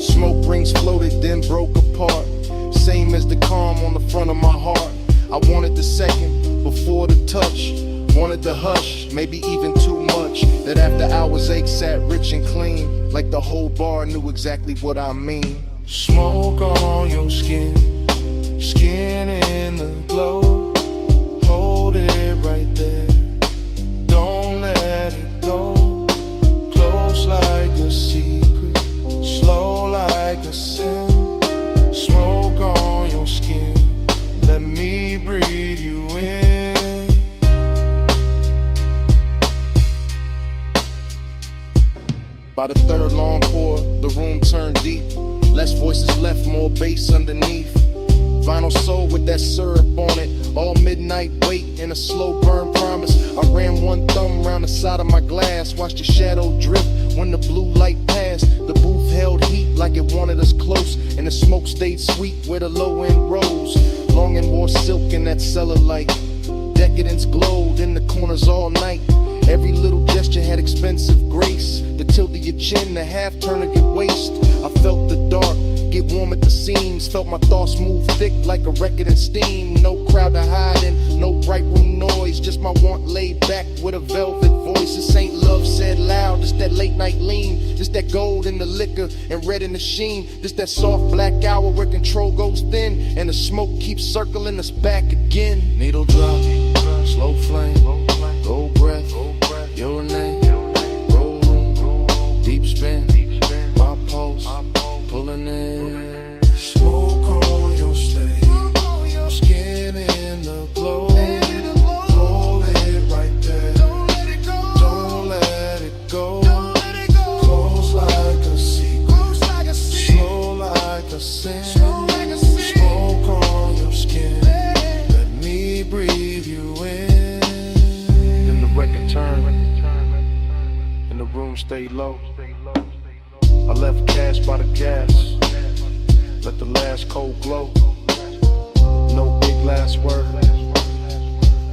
Smoke rings floated, then broke apart, same as the calm on the front of my heart. I wanted the second before the touch, wanted the hush, maybe even too much. That after hours ache sat rich and clean, like the whole bar knew exactly what I mean. Smoke on your skin, skin in the glow, hold it right there, don't let it go. Close like a secret, slow like a sin. Smoke on your skin, let me breathe you in. By the third long pour, the room turned deep. Less voices left, more bass underneath. Vinyl soul with that syrup on it, all midnight wait in a slow burn promise. I ran one thumb around the side of my glass, watched the shadow drift when the blue light passed. The booth held heat like it wanted us close, and the smoke stayed sweet where the low end rose. Longing wore silk in that cellar light, decadence glowed in the corners all night. Every little gesture had expensive grace, the tilt of your chin, the half turn of your waist. I felt the dark get warm at the seams, felt my thoughts move thick like a record in steam. No crowd to hide in, no bright room noise, just my want laid back with a velvet voice. This ain't love said loud, just that late night lean, just that gold in the liquor and red in the sheen, just that soft black hour where control goes thin and the smoke keeps circling us back again. Needle drop, slow flame, gold breath, your name, roll room, deep spin, my pulse, pulling in. Smoke on your stage, skin in the glow, hold it right there, don't let it go, close like a secret, slow like a sin. Smoke on your skin, let me breathe you in. Then the record turned, and the room stayed low. I left cash by the gas, let the last cold glow. No big last word,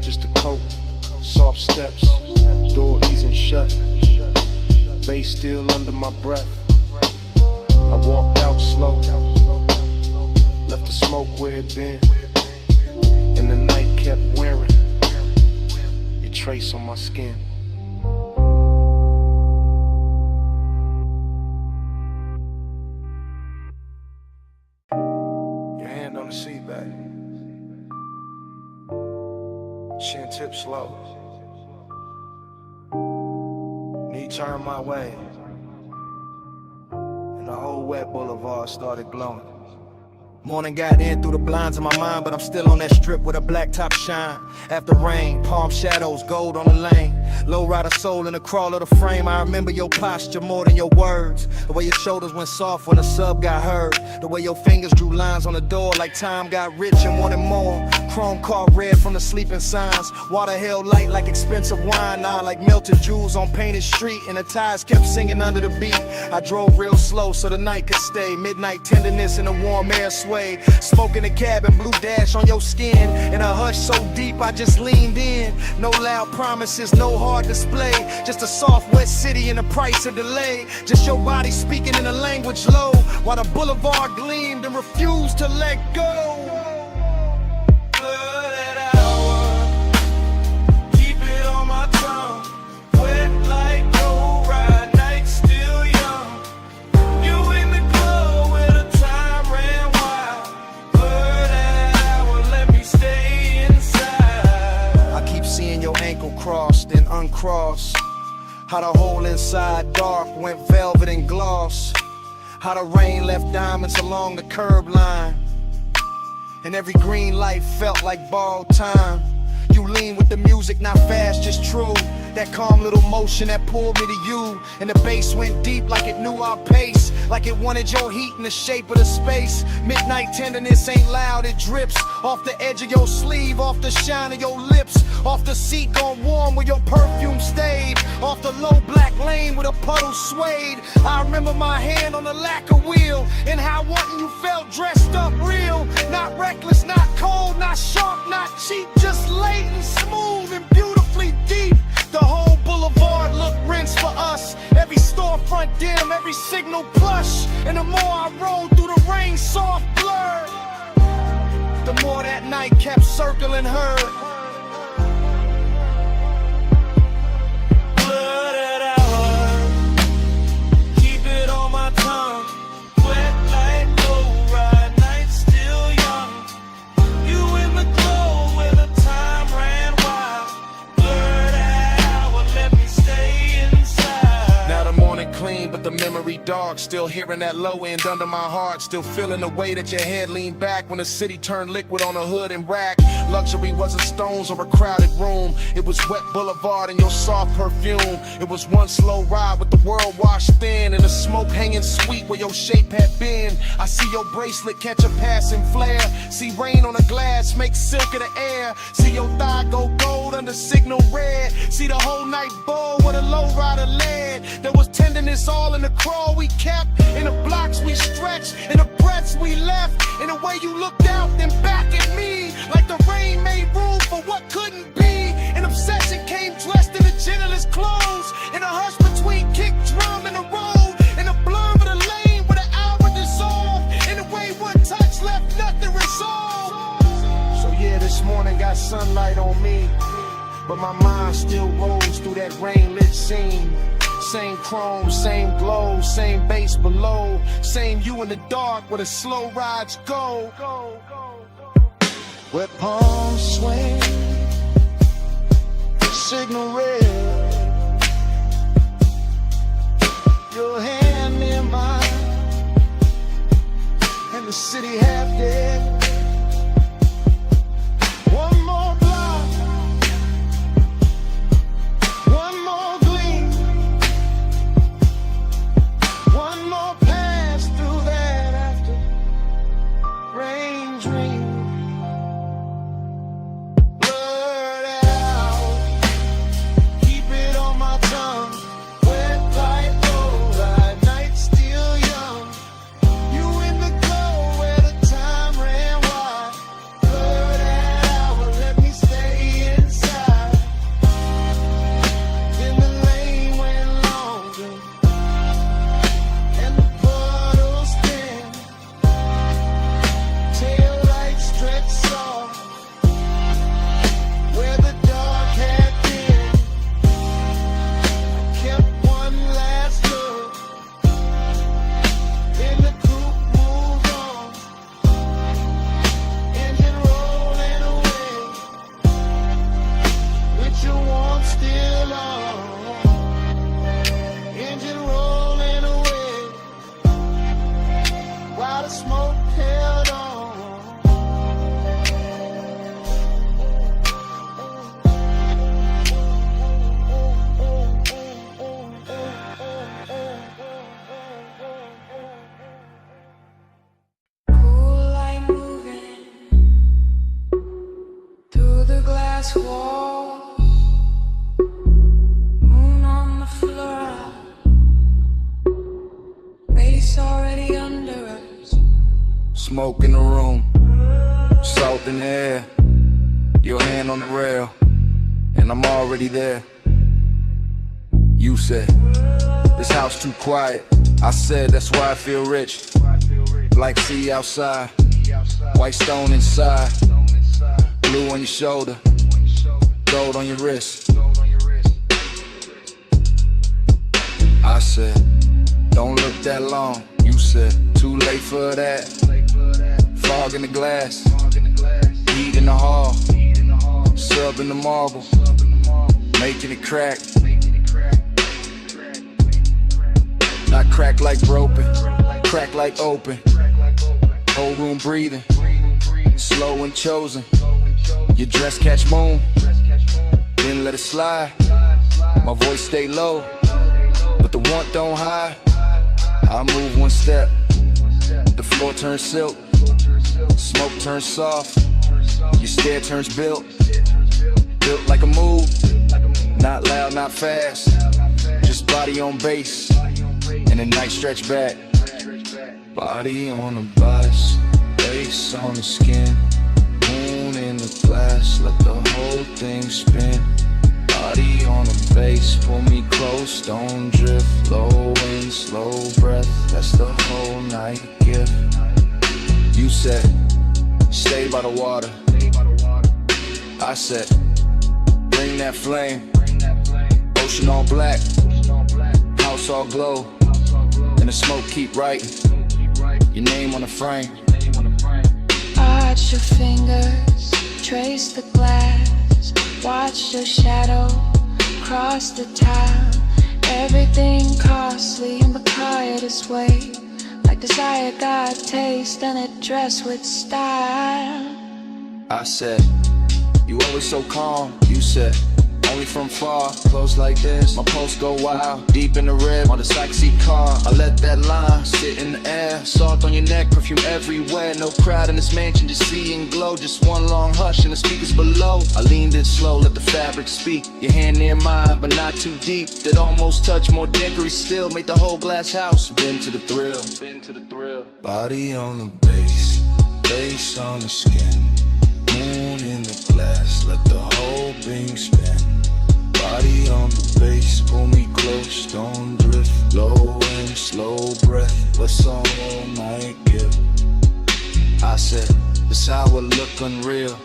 just a coat, soft steps, door easing shut, bass still under my breath. I walked out slow, left the smoke where it been, and the night kept wearing your trace on my skin. On the seat back, chin tip slow, knee turned my way, and the whole wet boulevard started glowing. Morning got in through the blinds of my mind, but I'm still on that strip with a black top shine. After rain, palm shadows, gold on the lane. Low rider soul in the crawl of the frame. I remember your posture more than your words. The way your shoulders went soft when the sub got heard. The way your fingers drew lines on the door like time got rich and wanted more. Chrome car red from the sleeping signs. Water held light like expensive wine. Now like melted jewels on painted street. And the tires kept singing under the beat. I drove real slow so the night could stay. Midnight tenderness in the warm air sway. Smoke in the cabin, blue dash on your skin. In a hush so deep I just leaned in. No loud promises, no hard display. Just a soft wet city and the price of delay. Just your body speaking in a language low. While the boulevard gleamed and refused to let go. Crossed and uncrossed. How the hole inside dark went velvet and gloss. How the rain left diamonds along the curb line. And every green light felt like borrowed time. You lean with the music, not fast, just true. That calm little motion that pulled me to you. And the bass went deep like it knew our pace. Like it wanted your heat in the shape of the space. Midnight tenderness ain't loud, it drips off the edge of your sleeve, off the shine of your lips, off the seat gone warm where your perfume stayed, off the low black lane where the puddle swayed. I remember my hand on the lacquer wheel, and how wanting you felt dressed up real. Not reckless, not cold, not sharp, not cheap, just latent, smooth and beautifully deep. The whole boulevard looked rinsed for us. Every storefront dim, every signal plush. And the more I rode through the rain, soft blurred, the more that night kept circling her. Blooded hour, keep it on my tongue. Wet like low ride, night still young. You in the glow where the time ran wild. Blooded hour, let me stay inside. Now the morning clean, but the memory dark. Still hearing that low end under my heart. Still feeling the way that your head leaned back when the city turned liquid on a hood and rack. Luxury wasn't stones or a crowded room. It was wet boulevard and your soft perfume. It was one slow ride with the world washed thin and the smoke hanging sweet where your shape had been. I see your bracelet catch a passing flare. See rain on the glass make silk of the air. See your thigh go gold under signal red. See the whole night bowl where the low rider led. There was tenderness all in the crawl we kept, in the blocks we stretched, in the breaths we left, in the way you looked out then back at me. Like the rain made room for what couldn't be. An obsession came dressed in the gentlest clothes. In a hush between kick drum and the road. In the blur of the lane where the hour dissolved. In the way one touch left nothing resolved. So yeah, this morning got sunlight on me, but my mind still rolls through that rain-lit scene. Same chrome, same glow, same bass below. Same you in the dark where the slow rides go. Where palms swing, signal red, your hand in mine, and the city half dead. One more block, one more gleam, one more pass through that after rain dream. Ran Smoke in the room, salt in the air, your hand on the rail, and I'm already there. You said, this house too quiet. I said, that's why I feel rich. Black sea outside, white stone inside, blue on your shoulder, gold on your wrist. I said, don't look that long. You said, too late for that. Fog in the glass, heat in the hall, sub in the marble, making it crack. Not crack like broken, crack like open. Whole room breathing, slow and chosen. Your dress catch moon, then let it slide. My voice stay low, but the want don't hide. I move one step, the floor turns silk, smoke turns soft, your stare turns built like a move, not loud, not fast, just body on base, and a nice stretch back. Body on the bus, face on the skin, moon in the glass, let the whole thing spin. Body on the base, pull me close, don't drift. Low wind, slow breath, that's the whole night gift. You said, stay by the water. I said, bring that flame. Ocean all black, house all glow, and the smoke keep writing your name on the frame. Arch your fingers, trace the glass. Watch your shadow cross the tile. Everything costly in the quietest way. Like desire got taste and it dressed with style. I said, you always so calm. You said, only from far, close like this. My pulse go wild, deep in the rib, on the backseat car. I let that line sit in the air. Salt on your neck, perfume everywhere. No crowd in this mansion, just see and glow. Just one long hush and the speakers below. I leaned in slow, let the fabric speak. Your hand near mine, but not too deep. That almost touch, more dickery still. Made the whole glass house, been to the thrill. Body on the base on the skin. Moon in the glass, let the whole thing spin. Body on the base, pull me close, don't drift. Low and slow breath, what's all night give? I said, this hour look unreal.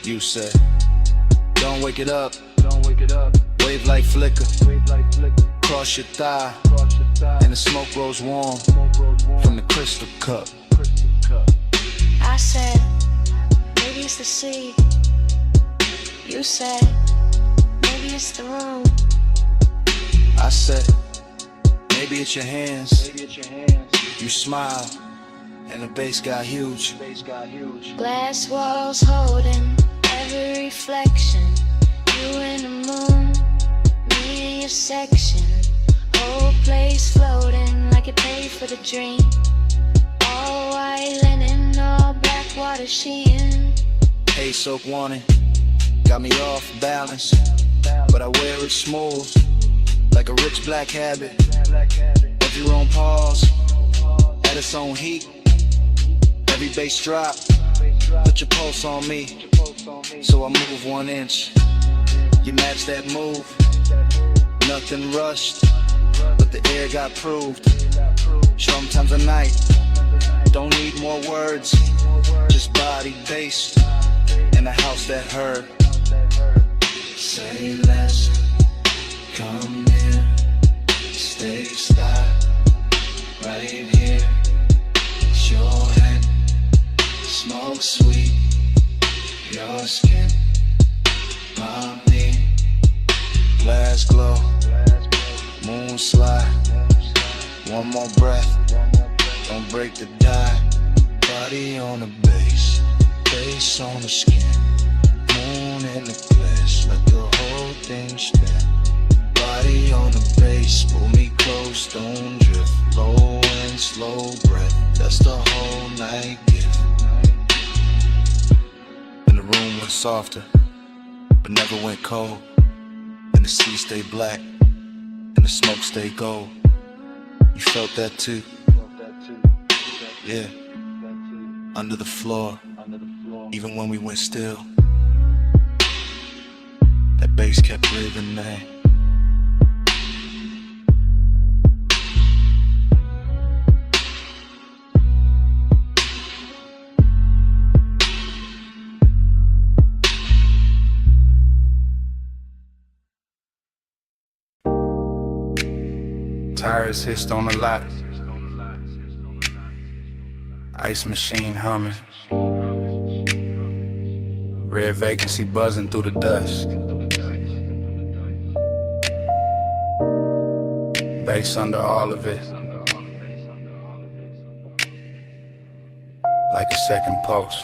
You said, don't wake it up. Wave like flicker, cross your thigh, and the smoke grows warm from the crystal cup. I said, maybe it's the sea. You said, maybe it's the room. I said, maybe it's your hands. You smile, and the bass got huge. Glass walls holding every reflection. You and the moon, me in your section. Whole place floating like it paid for the dream. All white linen, all black water sheen. Haze soak warning, got me off balance, but I wear it smooth, like a rich black habit. Every room pause, at its own heat. Every bass drop, put your pulse on me, so I move 1 inch. You match that move, nothing rushed, but the air got proved. Sometimes a night, don't need more words, just body based, in a house that heard. Say less, come here, stay stop, right here. It's your head, smoke sweet, your skin, my knee. Glass glow, moon slide, one more breath, don't break the die. Body on the base on the skin, moon in the glass, let the whole thing spin. Body on the base, pull me close, don't drift. Low and slow breath, that's the whole night gift. And the room went softer, but never went cold. And the sea stayed black, and the smoke stayed gold. You felt that too? Yeah, under the floor, even when we went still, that bass kept breathing, man. Tires hissed on the lot. Ice machine humming. Red vacancy buzzing through the dusk. Bass under all of it. Like a second pulse.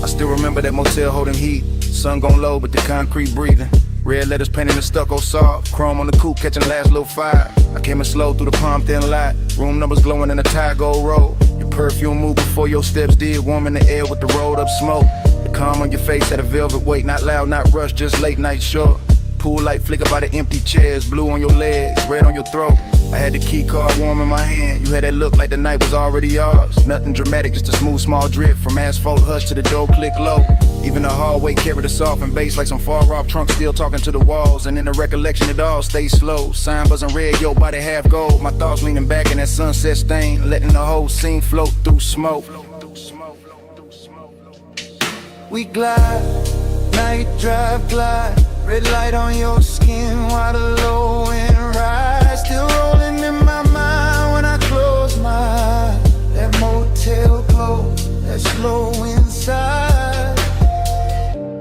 I still remember that motel holding heat. Sun gon' low, but the concrete breathing. Red letters painted in stucco soft. Chrome on the coupe catching last little fire. I came in slow through the palm thin light. Room numbers glowing in a tie gold road. Your perfume moved before your steps did. Warm in the air with the rolled up smoke. The calm on your face had a velvet weight. Not loud, not rushed, just late night short. Pool light flicker by the empty chairs. Blue on your legs, red on your throat. I had the key card warm in my hand. You had that look like the night was already yours. Nothing dramatic, just a smooth small drip. From asphalt hush to the door click low. Even the hallway carried a softened bass like some far off trunk still talking to the walls. And in the recollection it all stays slow. Sign buzzing red, your body half gold. My thoughts leaning back in that sunset stain. Letting the whole scene float through smoke. We glide, night drive glide. Red light on your skin while the low end rise. Still rolling in my mind when I close my eyes. That motel glow, that slow inside.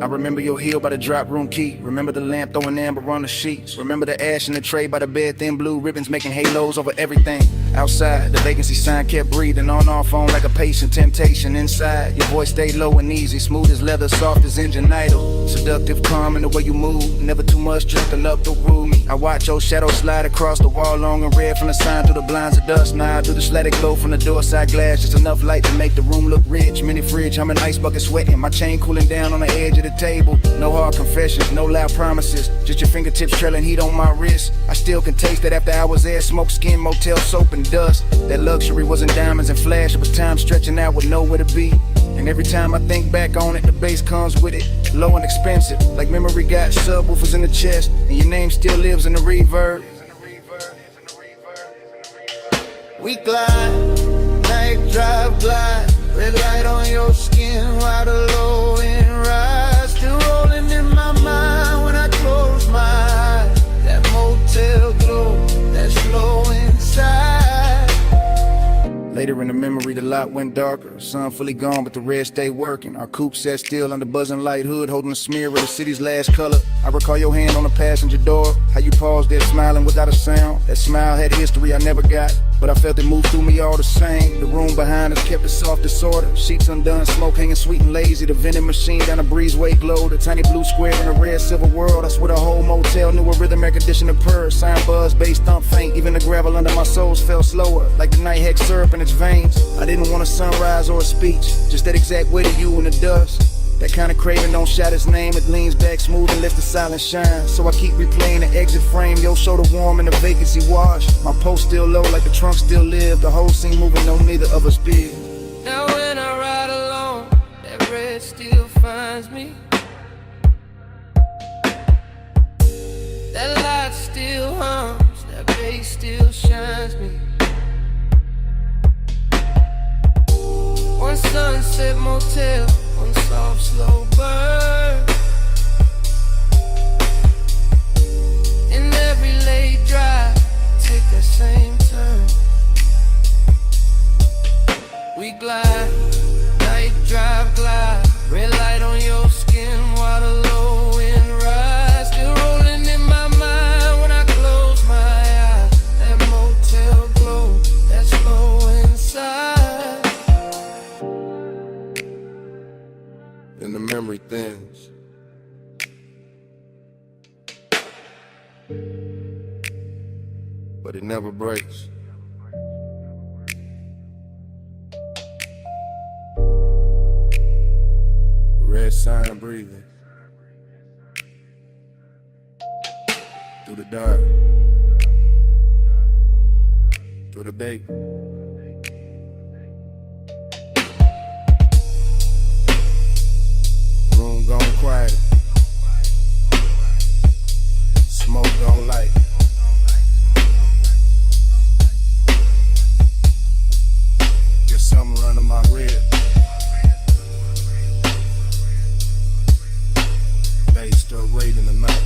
I remember your heel by the drop room key. Remember the lamp throwing amber on the sheets. Remember the ash in the tray by the bed, thin blue ribbons making halos over everything. Outside, the vacancy sign kept breathing on our phone like a patient temptation. Inside, your voice stayed low and easy, smooth as leather, soft as engine idle. Seductive, calm in the way you move, never too much, just enough to rule me. I watch your shadow slide across the wall, long and red from the sign through the blinds of dust. Now through the static glow from the door side glass, just enough light to make the room look rich. Mini fridge, I'm an ice bucket sweating, my chain cooling down on the edge of the table. No hard confessions, no loud promises, just your fingertips trailing heat on my wrist. I still can taste that after hours there, smoke, skin, motel, soap and dust. That luxury wasn't diamonds and flash, it was time stretching out with nowhere to be. And every time I think back on it, the bass comes with it, low and expensive, like memory got subwoofers in the chest, and your name still lives in the reverb. We glide, night drive glide. Red light on your skin while the low end rise. Still rolling in my mind when I close my eyes. That motel glow, that slow inside. Later in the memory, the lot went darker. Sun fully gone, but the red stayed working. Our coupe sat still under buzzing light hood, holding a smear of the city's last color. I recall your hand on the passenger door, how you paused there smiling without a sound. That smile had history I never got, but I felt it move through me all the same. The room behind us kept it soft disorder. Sheets undone, smoke hanging sweet and lazy. The vending machine down a breezeway glowed. A tiny blue square in a red silver world. I swear the whole motel knew a rhythm air conditioner purr. Sign buzz, bass thump faint. Even the gravel under my soles fell slower, like the night hex syrup in its veins. I didn't want a sunrise or a speech, just that exact way to you in the dust. That kind of craving don't shout its name. It leans back smooth and lets the silence shine. So I keep replaying the exit frame. Your shoulder warm and the vacancy wash. My post still low like the trunk still live. The whole scene moving, no neither of us big. Now when I ride alone, that red still finds me. That light still hums, that bass still shines me. One sunset motel, one soft slow burn. In every late drive, take that same turn. We glide, night drive glide. Red light on your skin while the low end rise. Still rolling in my mind when I close my eyes. That motel glow, that slow inside. And the memory thins. But it never breaks. Red sign of breathing. through the dark, through the bait. Room gone quiet, smoke gone light. Get something running my rib. Bass still raiding the night.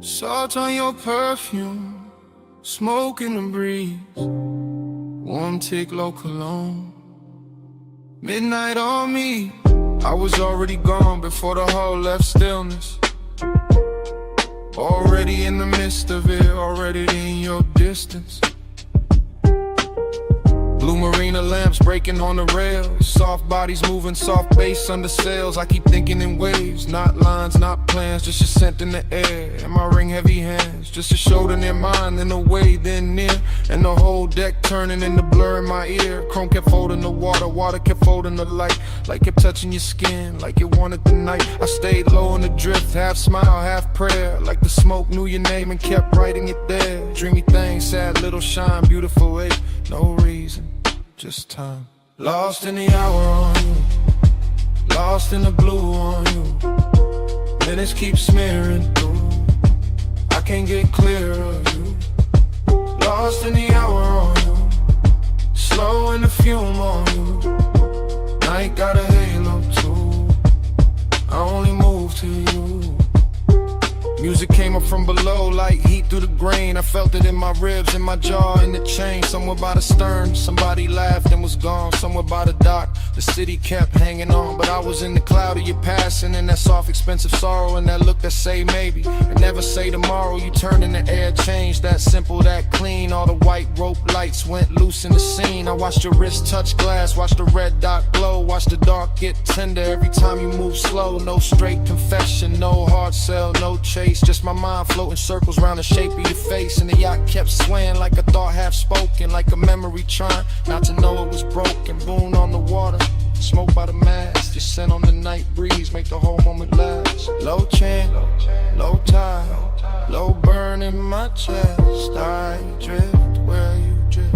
Salt on your perfume, smoke in the breeze, warm tick low cologne. Midnight on me, I was already gone before the hall left stillness. Already in the midst of it, already in your distance. Blue marina lamps breaking on the rails, soft bodies moving, soft bass under sails. I keep thinking in waves, not lines, not plans, just your scent in the air and my ring heavy hands, just a shoulder near mine, in a way then near, and the whole deck turning into blur in my ear. Chrome kept folding the water, water kept folding the light, like kept touching your skin, like it wanted the night. I stayed low in the drift, half smile, half prayer, like the smoke knew your name and kept writing it there. Dreamy thing, sad little shine, beautiful way, no reason, just time. Lost in the hour on you, lost in the blue on you. Minutes keep smearing through, I can't get clear of you. Lost in the hour on you, slow in the fume on you. Night got a halo too, I only move to you. Music came up from below like heat through the grain. I felt it in my ribs, in my jaw, in the chain. Somewhere by the stern, somebody laughed and was gone. Somewhere by the dock, the city kept hanging on. But I was in the cloud of your passing, and that soft, expensive sorrow, and that look that say maybe, and never say tomorrow. You turned in the air, changed, that simple, that clean. All the white rope lights went loose in the scene. I watched your wrist touch glass, watched the red dot glow, watched the dark get tender every time you move slow. No straight confession, no hard sell, no chase, just my mind floating circles around the shape of your face. And the yacht kept swaying like a thought half spoken, like a memory trying not to know it was broken. Boon on the water, smoke by the mast, your scent on the night breeze make the whole moment last. Low chant, low tide, low burn in my chest. I drift where you drift,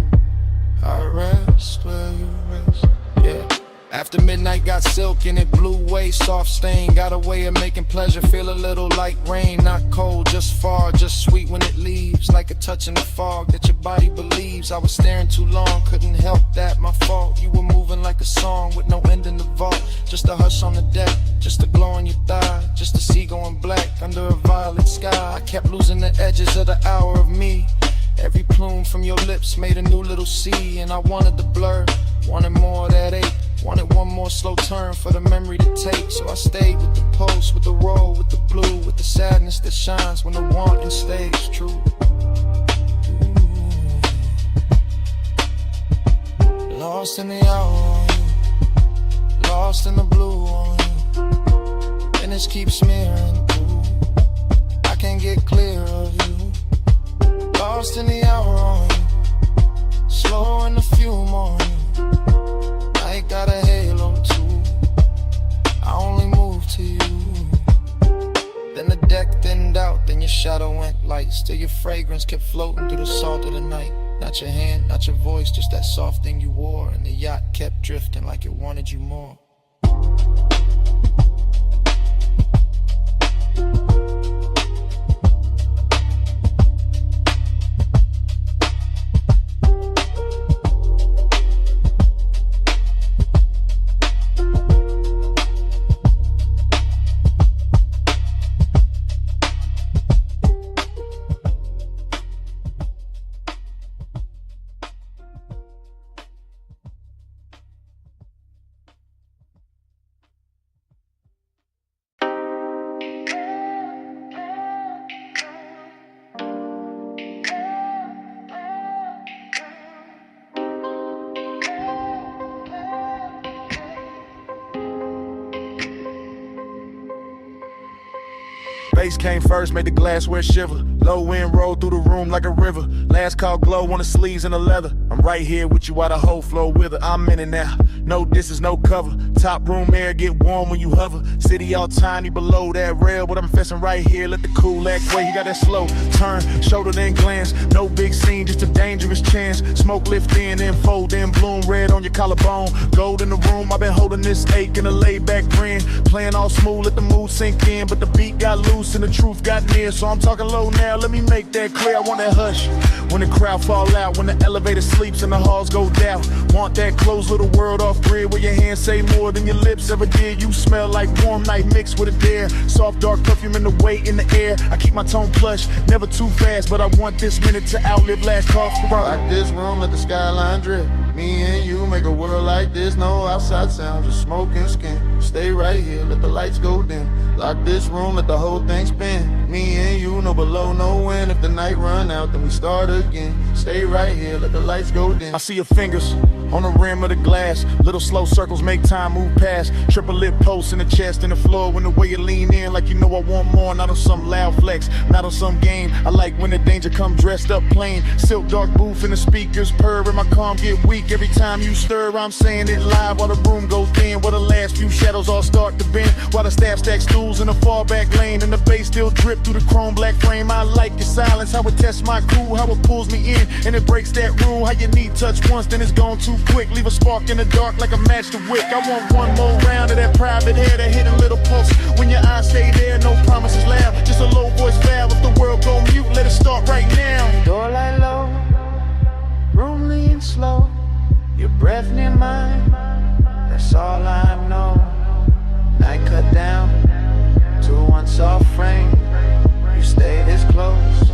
I rest where you rest. Yeah. After midnight got silk and it blew away, soft stain got a way of making pleasure feel a little like rain. Not cold, just far, just sweet when it leaves, like a touch in the fog that your body believes. I was staring too long, couldn't help that, my fault. You were moving like a song with no end in the vault. Just a hush on the deck, just a glow on your thigh, just a sea going black under a violet sky. I kept losing the edges of the hour of me. Every plume from your lips made a new little sea, and I wanted the blur, wanted more of that ache, wanted one more slow turn for the memory to take. So I stayed with the pulse, with the roll, with the blue, with the sadness that shines when the wanting stays true. Ooh. Lost in the hour on you, lost in the blue on you. Minutes keep smearing through, I can't get clear of you. Lost in the hour on you, slow in the fume on you. I got a halo too, I only move to you. Then the deck thinned out, then your shadow went light. Still your fragrance kept floating through the salt of the night. Not your hand, not your voice, just that soft thing you wore. And the yacht kept drifting like it wanted you more. Bass came first, made the glassware shiver. Low wind rolled through the room like a river. Last call glow on the sleeves and the leather. I'm right here with you while the whole floor wither. I'm in it now, no distance, no cover. Top room air get warm when you hover. City all tiny below that rail, but I'm fessing right here. Let the cool act way. He got that slow turn, shoulder then glance. No big scene, just a dangerous chance. Smoke lift in, then fold in, bloom red on your collarbone. Gold in the room, I've been holding this ache in a laid back grin. Playing all smooth, let the mood sink in, but the beat got loose and the truth got near. So I'm talking low now, let me make that clear. I want that hush when the crowd fall out, when the elevator sleeps and the halls go down. Want that closed little world off grid where your hands say more than your lips ever did. You smell like warm night mixed with a dare. Soft dark perfume in the weight in the air. I keep my tone plush, never too fast, but I want this minute to outlive last call for rock. Like this room, let the skyline drip. Me and you make a world like this. No outside sound, just smoke and skin. Stay right here, let the lights go dim. Lock this room, let the whole thing spin. Me and you, no below, no wind. If the night run out, then we start again. Stay right here, let the lights go dim. I see your fingers on the rim of the glass. Little slow circles make time move past. Triple lip posts in the chest and the floor. When the way you lean in like you know I want more. Not on some loud flex, not on some game. I like when the danger come dressed up plain. Silk dark booth and the speakers purr and my calm get weak. Every time you stir, I'm saying it live while the room goes thin. While the last few shadows all start to bend. While the staff stack stools in the far back lane. And the bass still drip through the chrome black frame. I like your silence, how it tests my crew. How it pulls me in and it breaks that rule. How your knee touch once, then it's gone too quick. Leave a spark in the dark like a match to wick. I want one more round of that private hair, that hidden little pulse. When your eyes stay there, no promises loud. Just a low voice valve. If the world go mute, let it start right now. Door light low, room lean slow. Your breath near mine, that's all I know. Night cut down to one soft frame. You stay this close,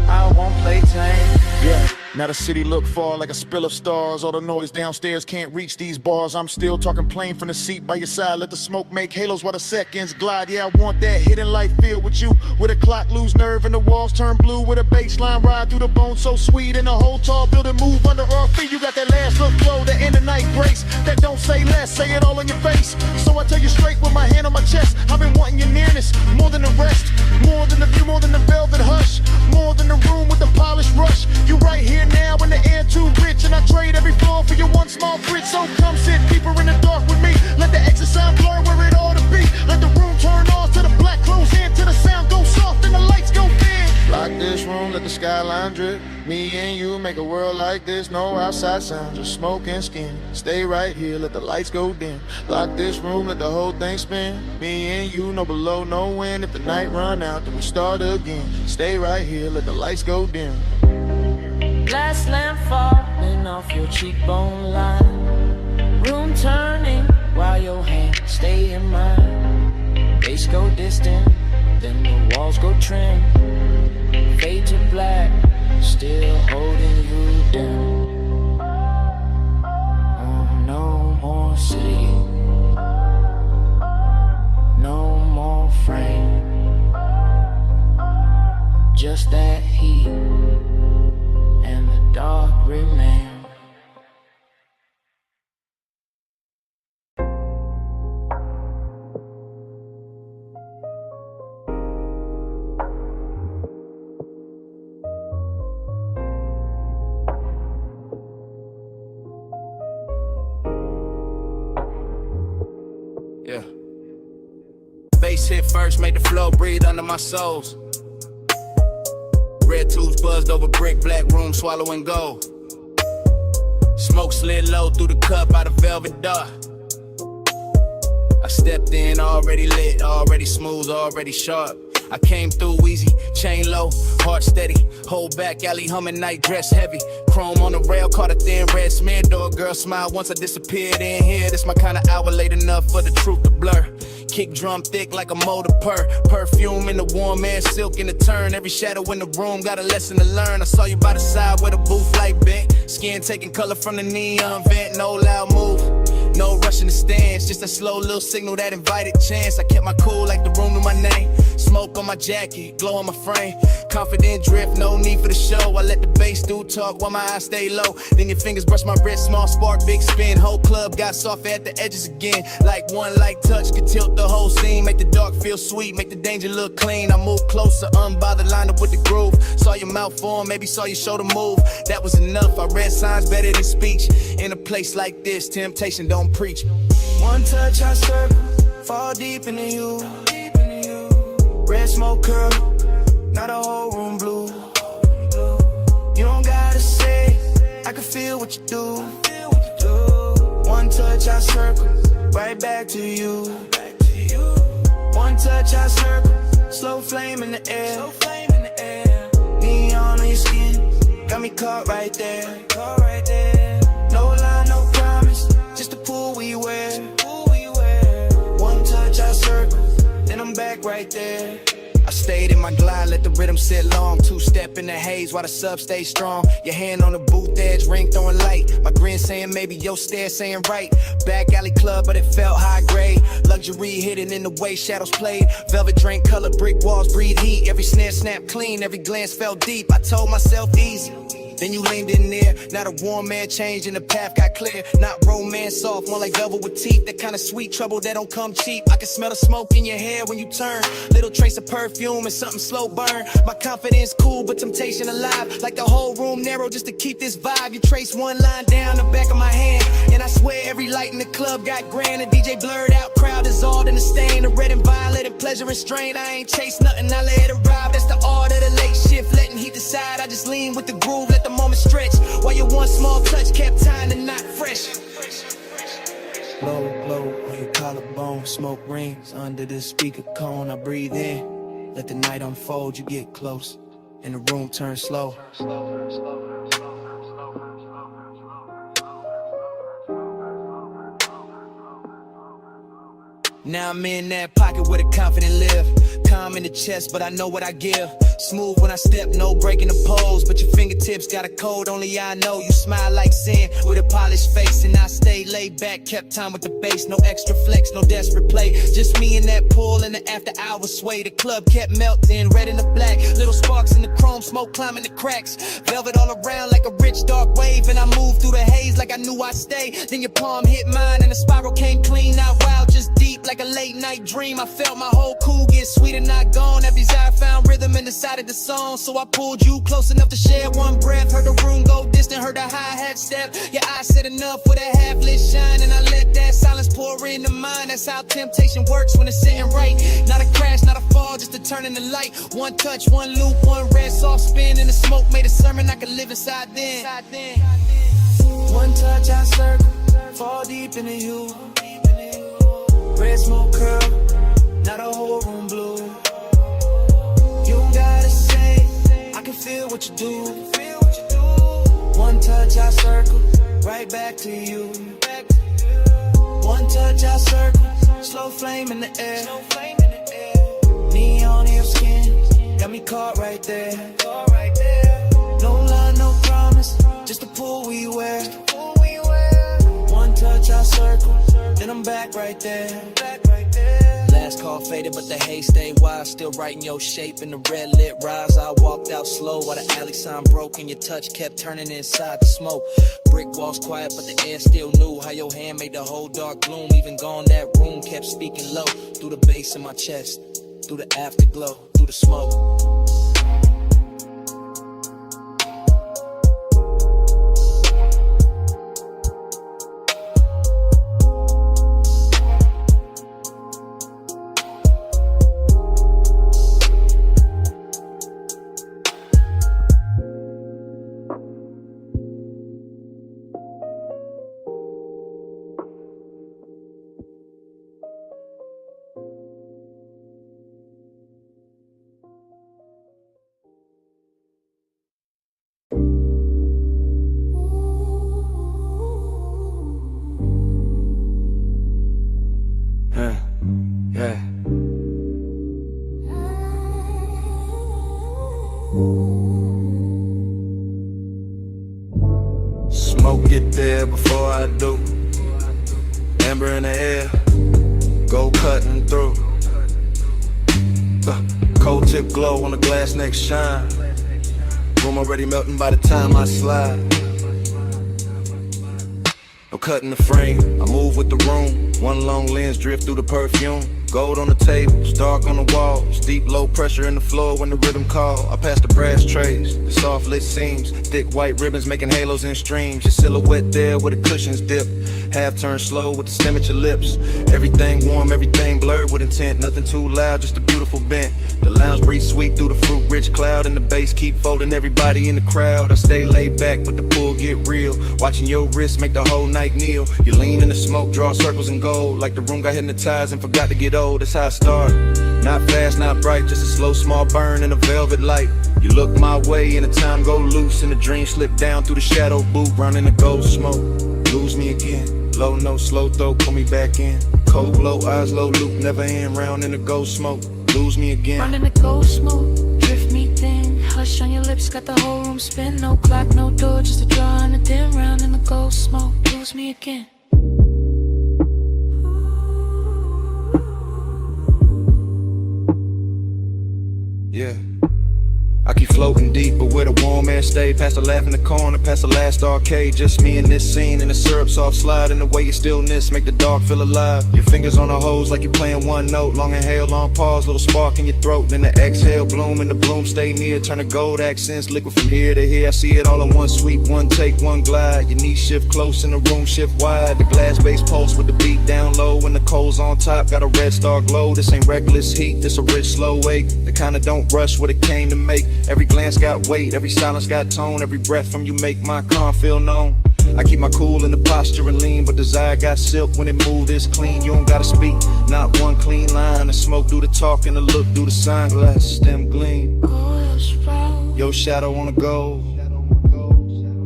I won't play tame. Yeah. Now the city look far like a spill of stars. All the noise downstairs can't reach these bars. I'm still talking plain from the seat by your side. Let the smoke make halos while the seconds glide. Yeah, I want that hidden light filled with you. With a clock lose nerve and the walls turn blue. With a baseline ride through the bones so sweet. And the whole tall building move under our feet. You got that last look flow, that in the night grace. That don't say less, say it all in your face. So I tell you straight with my hand on my chest. I've been wanting your nearness, more than the rest. More than the view, more than the velvet hush. More than the room with the polished rush. You right here now in the air too rich, and I trade every floor for your one small bridge. So come sit deeper in the dark with me. Let the exit sound blur where it ought to be. Let the room turn off to the black close in, till the sound go soft and the lights go dim. Lock this room, let the skyline drip. Me and you make a world like this. No outside sound, just smoke and skin. Stay right here, let the lights go dim. Lock this room, let the whole thing spin. Me and you, no below, no wind. If the night run out, then we start again. Stay right here, let the lights go dim. Glass lamp falling off your cheekbone line. Room turning while your hands stay in mine. Bass go distant, then the walls go trim. Fade to black, still holding you down. Oh, no more city, no more frame. Just that heat and the dark remain. Yeah. Bass hit first, made the flow breathe under my soles. Red tubes buzzed over brick, black room swallowing gold. Smoke slid low through the cup out of velvet door. I stepped in already lit, already smooth, already sharp. I came through easy, chain low, heart steady. Hold back, alley humming, night dress heavy. Chrome on the rail, caught a thin red smear. Door girl smile once I disappeared in here. This my kind of hour, late enough for the truth to blur. Kick drum thick like a motor purr. Perfume in the warm air, silk in the turn. Every shadow in the room got a lesson to learn. I saw you by the side where the booth light bent. Skin taking color from the neon vent. No loud move, no rushing the stands. Just a slow little signal that invited chance. I kept my cool like the room knew my name. Smoke on my jacket, glow on my frame. Confident drift, no need for the show. I let the bass do talk while my eyes stay low. Then your fingers brush my wrist, small spark, big spin. Whole club got soft at the edges again. Like one light touch could tilt the whole scene. Make the dark feel sweet, make the danger look clean. I move closer, unbothered, line up with the groove. Saw your mouth form, maybe saw your shoulder move. That was enough, I read signs better than speech. In a place like this, temptation don't preach. One touch, I circle, fall deep into you. Red smoke curl, now the whole room blue. You don't gotta say, I can feel what you do. One touch, I circle, right back to you. One touch, I circle, slow flame in the air. Neon on your skin, got me caught right there. No lie, no promise, just the pool we wear. One touch, I circle, then I'm back right there. I stayed in my glide, let the rhythm sit long. Two-step in the haze while the sub stays strong. Your hand on the booth edge, ring throwing light. My grin saying maybe, your stare saying right. Back alley club, but it felt high grade. Luxury hidden in the way shadows played. Velvet drink color, brick walls breathe heat. Every snare snapped clean, every glance felt deep. I told myself easy. Then you leaned in there, now the warm man changed and the path got clear. Not romance soft, more like velvet with teeth. That kind of sweet trouble that don't come cheap. I can smell the smoke in your hair when you turn. Little trace of perfume and something slow burn. My confidence cool, but temptation alive. Like the whole room narrow just to keep this vibe. You trace one line down the back of my hand, and I swear every light in the club got grand. The DJ blurred out, crowd dissolved in the stain. The red and violet and pleasure and strain. I ain't chase nothing, I let it arrive. That's the art of the late shift, letting heat decide. I just lean with the groove, let the moment stretch. While your one small touch kept tying the knot fresh. Low, glow on your collarbone, smoke rings under the speaker cone. I breathe in, let the night unfold. You get close, and the room turns slow. Now I'm in that pocket where the confident live. Calm in the chest, but I know what I give. Smooth when I step, no breaking the pose. But your fingertips got a code, only I know. You smile like sin with a polished face. And I stay laid back, kept time with the bass. No extra flex, no desperate play. Just me in that pool in the after hours sway. The club kept melting, red and the black. Little sparks in the chrome, smoke climbing the cracks. Velvet all around like a rich dark wave. And I moved through the haze like I knew I'd stay. Then your palm hit mine and the spiral came clean. Not wild, just deep like a late night dream. I felt my whole cool get sweet and not gone. That desire found rhythm in the side of the song. So I pulled you close enough to share one breath. Heard the room go distant, heard the hi-hat step. Your eyes said enough with a half-lit shine. And I let that silence pour into mine. That's how temptation works when it's sitting right. Not a crash, not a fall, just a turn in the light. One touch, one loop, one red soft spin. And the smoke made a sermon I could live inside then. One touch, I circle, fall deep into you. Red smoke curl, now the whole room blue. You don't gotta say, I can feel what you do. One touch, I circle, right back to you. One touch, I circle, slow flame in the air. Neon in your skin, got me caught right there. No lie, no promise, just the pool we wear. One touch, I circle, then I'm back right there. Last call faded, but the haze stayed wide. Still writing your shape in the red lit rise. I walked out slow while the alley sign broke and your touch kept turning inside the smoke. Brick walls quiet, but the air still knew how your hand made the whole dark gloom. Even gone, that room kept speaking low. Through the bass in my chest, through the afterglow, through the smoke. Yeah. Smoke get there before I do. Amber in the air, go cutting through. Cold tip glow on the glass neck shine. Room already melting by the time I slide. No cutting the frame, I move with the room. One long lens drift through the perfume. Gold on the tables, dark on the walls. Deep low pressure in the floor when the rhythm call. I pass the brass trays, the soft lit seams. Thick white ribbons making halos in streams. Your silhouette there where the cushions dip. Half turn slow with the stem at your lips. Everything warm, everything blurred with intent. Nothing too loud, just a beautiful bent. The lounge breeze sweet through the fruit rich cloud. And the bass keep folding everybody in the crowd. I stay laid back but the pool get real. Watching your wrist make the whole night kneel. You lean in the smoke, draw circles in gold. Like the room got hypnotized and forgot to get old. That's how I start. Not fast, not bright, just a slow small burn in a velvet light. You look my way and the time go loose. And the dream slip down through the shadow booth. Running the gold smoke, lose me again. Low note, slow throw, pull me back in. Cold glow, eyes low, loop, never end. Round in the gold smoke, lose me again. Round in the gold smoke, drift me thin. Hush on your lips, got the whole room spin. No clock, no door, just a draw and a dim. Round in the gold smoke, lose me again. Yeah, I keep floating deep, but where the warm air stay. Past the laugh in the corner, past the last arcade. Just me and this scene, and the syrup soft slide. And the way your stillness make the dark feel alive. Your fingers on the hose like you're playing one note. Long inhale, long pause, little spark in your throat. Then the exhale, bloom, and the bloom stay near. Turn the gold accents, liquid from here to here. I see it all in one sweep, one take, one glide. Your knees shift close and the room shift wide. The glass base pulse with the beat down low. And the coals on top, got a red star glow. This ain't reckless heat, this a rich slow wake. The kinda don't rush what it came to make. Every glance got weight, every silence got tone. Every breath from you make my calm feel known. I keep my cool in the posture and lean, but desire got silk when it moved is clean. You don't gotta speak, not one clean line. The smoke do the talk and the look do the sunglasses. Stem gleam, your shadow on the gold.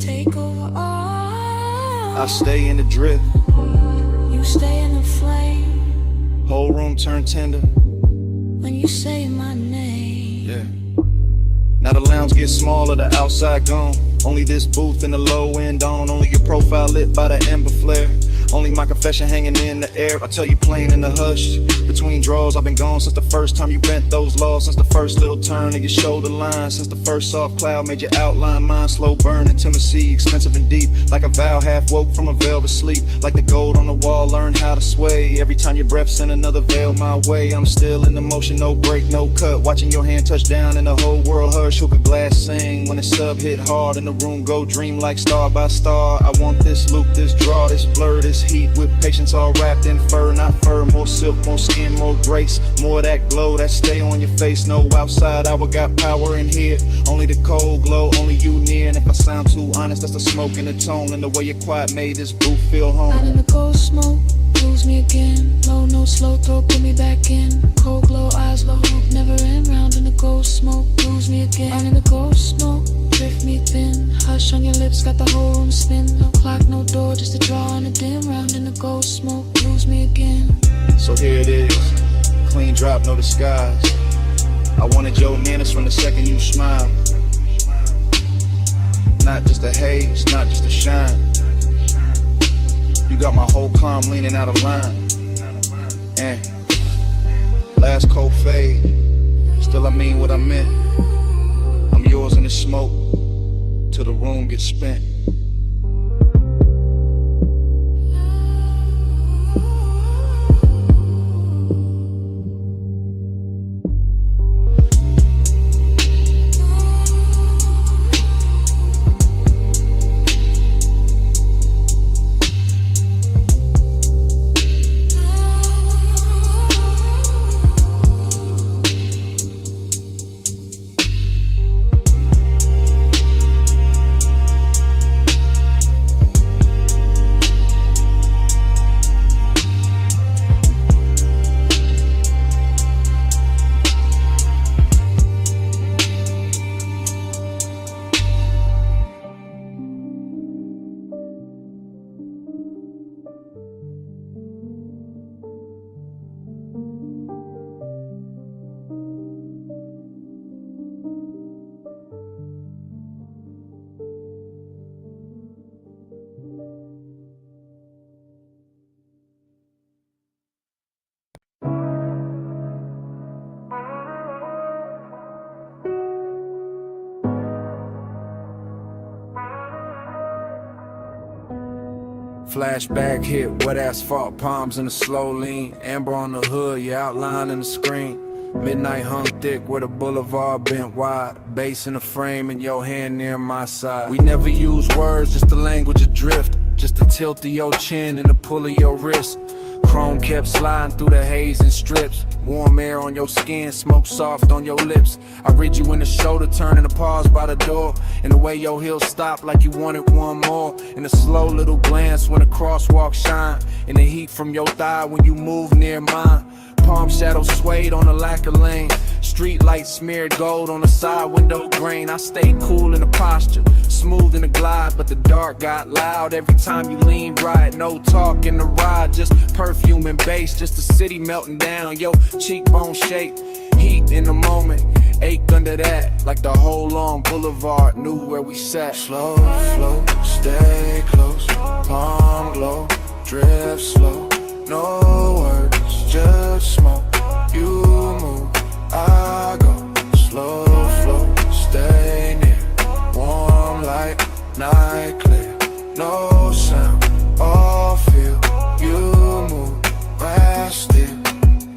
Take over all. I stay in the drift, You stay in the flame. whole room turn tender When you say my name. Yeah. Now the lounge gets smaller, the outside gone. Only this booth and the low end on. Only your profile lit by the ember flare. Only my confession hanging in the air. I tell you plain in the hush. Between draws, I've been gone since the first time you bent those laws. Since the first little turn of your shoulder line. Since the first soft cloud made your outline mine. Slow burn, intimacy, expensive and deep. Like a vow half woke from a velvet sleep. Like the gold on the wall, learn how to sway. Every time your breath send another veil my way. I'm still in the motion, no break, no cut. Watching your hand touch down and the whole world hush. Hook a glass sing when the sub hit hard. And the room go dream like star by star. I want this loop, this draw, this blur, this heat with patience all wrapped in fur, not fur. More silk, more skin, more grace. More of that glow that stay on your face. No outside hour got power in here. Only the cold glow, only you near. And if I sound too honest, that's the smoke and the tone. And the way your quiet made this booth feel home. Out in the gold smoke, lose me again. Low no slow throw, put me back in. Cold glow, eyes low, never end. Round in the gold smoke, lose me again. Out in the gold smoke, drift me thin. Hush on your lips, got the whole room spin. No clock, no door, just a draw and a dim. Round in the gold smoke, lose me again. So here it is, clean drop, no disguise. I wanted your manners from the second you smiled. Not just a haze, not just a shine. You got my whole calm leaning out of line. And last cold fade, still I mean what I meant. I'm yours in the smoke, till the room gets spent. Flashback hit, wet asphalt, palms in a slow lean. Amber on the hood, your outline in the screen. Midnight hung thick where the boulevard bent wide. Bass in the frame and your hand near my side. We never use words, just the language adrift. Just the tilt of your chin and the pull of your wrist. Chrome kept sliding through the haze and strips. Warm air on your skin, smoke soft on your lips. I read you in the shoulder, turning to pause by the door. And the way your heels stopped like you wanted one more. And a slow little glance when the crosswalk shine. And the heat from your thigh when you move near mine. Palm shadows swayed on the lacquer lane. Street lights smeared gold on the side window grain. I stayed cool in the posture, smooth in the glide, but the dark got loud every time you leaned right. No talk in the ride, just perfume and bass, just the city melting down. Yo, cheekbone shake, heat in the moment, ache under that, like the whole long boulevard knew where we sat. Slow flow, stay close, palm glow, drift slow, no words, just smoke. You move, I go, slow flow, stay near, warm light, night clear, no sound, all feel. You move, I still.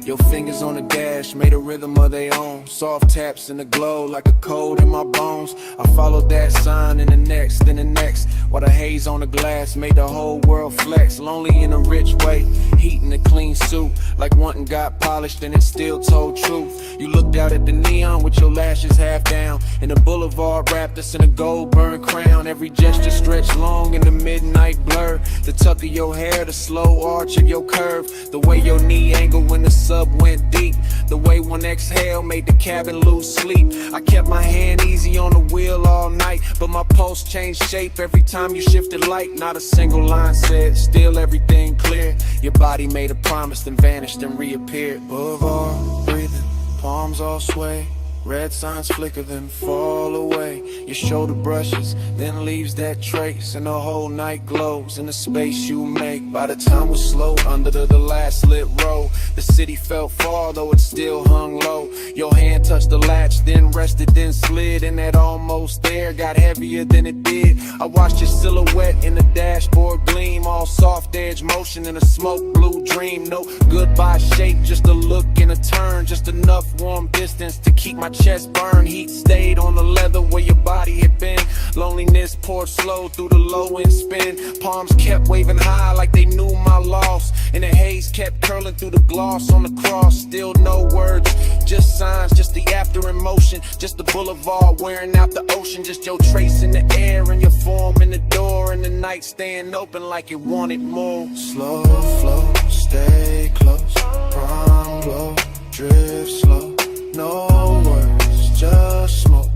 Your fingers on the dash made a rhythm of their own. Soft taps in the glow like a cold in my bones. I followed that sign in the next, then the next. While the haze on the glass made the whole world flex. Lonely in a rich way, heat in a clean suit. Like wanting got polished and it still told truth. You looked out at the neon with your lashes half down. And the boulevard wrapped us in a gold burned crown. Every gesture stretched long in the midnight blur. The tuck of your hair, the slow arch of your curve. The way your knee angled when the sub went deep. The way one exhale made the cabin lose sleep. I kept my hand easy on the wheel all night, but my pulse changed shape every time you shifted light. Not a single line said, still everything clear. Your body made a promise, then vanished and reappeared. Boulevard, breathing, palms all sway. Red signs flicker, then fall away. Your shoulder brushes, then leaves that trace. And the whole night glows in the space you make. By the time we're slow under the last lit row, the city felt far, though it still hung low. Your hand touched the latch, then rested, then slid. And that almost there got heavier than it did. I watched your silhouette in the dashboard gleam. All soft edge motion in a smoke blue dream. No goodbye shape, just a look and a turn. Just enough warm distance to keep my chest burn. Heat stayed on the leather where your body had been. Loneliness poured slow through the low end spin. Palms kept waving high like they knew my loss. And the haze kept curling through the gloss on the cross. Still no words, just signs, just the after emotion. Just the boulevard wearing out the ocean. Just your trace in the air and your form in the door. And the night staying open like it wanted more. Slow flow, stay close, palm glow, drift slow, no words, just smoke.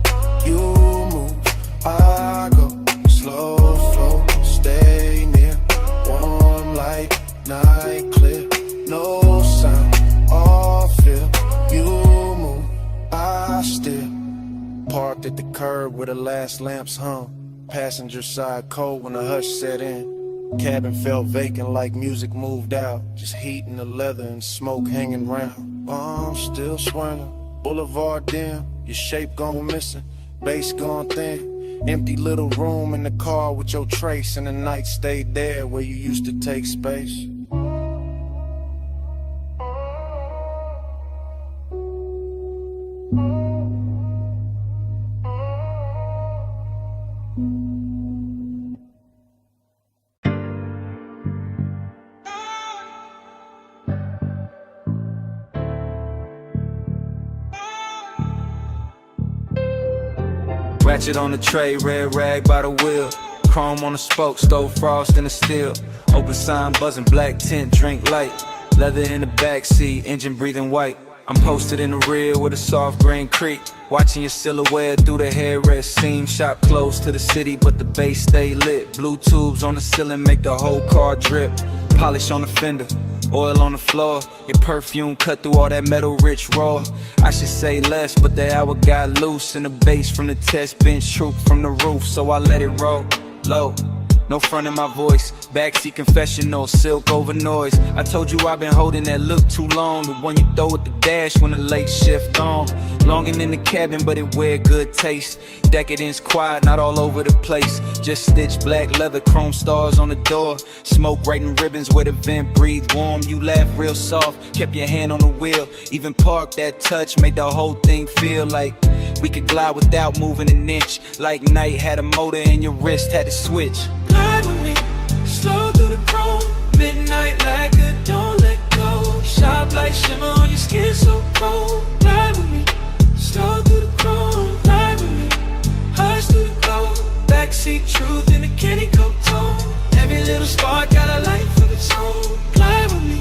You move, I go, slow flow, stay near, warm light, night clear, no sound, all feel. You move, I still. Parked at the curb where the last lamps hung. Passenger side cold when the hush set in. Cabin felt vacant like music moved out. Just heat in the leather and smoke hanging round. Bombs still swirling, boulevard dim. Your shape gone missing, bass gone thin. Empty little room in the car with your trace. And the night stayed there where you used to take space. Ratchet on the tray, red rag by the wheel. Chrome on the spoke, stove frost in the steel. Open sign buzzing, black tint, drink light. Leather in the backseat, engine breathing white. I'm posted in the rear with a soft green creek. Watching your silhouette through the headrest seam. Shop close to the city, but the base stay lit. Blue tubes on the ceiling make the whole car drip. Polish on the fender, oil on the floor. Your perfume cut through all that metal rich raw. I should say less, but the hour got loose. And the bass from the test bench troop from the roof, so I let it roll low. No front in my voice, backseat confessional, silk over noise. I told you I've been holding that look too long. The one you throw at the dash when the late shift on. Longing in the cabin, but it wear good taste. Decadence quiet, not all over the place. Just stitched black leather, chrome stars on the door. Smoke writing ribbons where the vent breathed warm. You laugh real soft, kept your hand on the wheel. Even parked that touch, made the whole thing feel like we could glide without moving an inch. Like night had a motor and your wrist had to switch. Glide with me, slow through the chrome. Midnight like a don't let go. Sharp like shimmer on your skin so cold. Glide with me, slow through the chrome. Glide with me, hush through the glow. Backseat truth in a candy coat tone. Every little spark got a life of its own. Glide with me,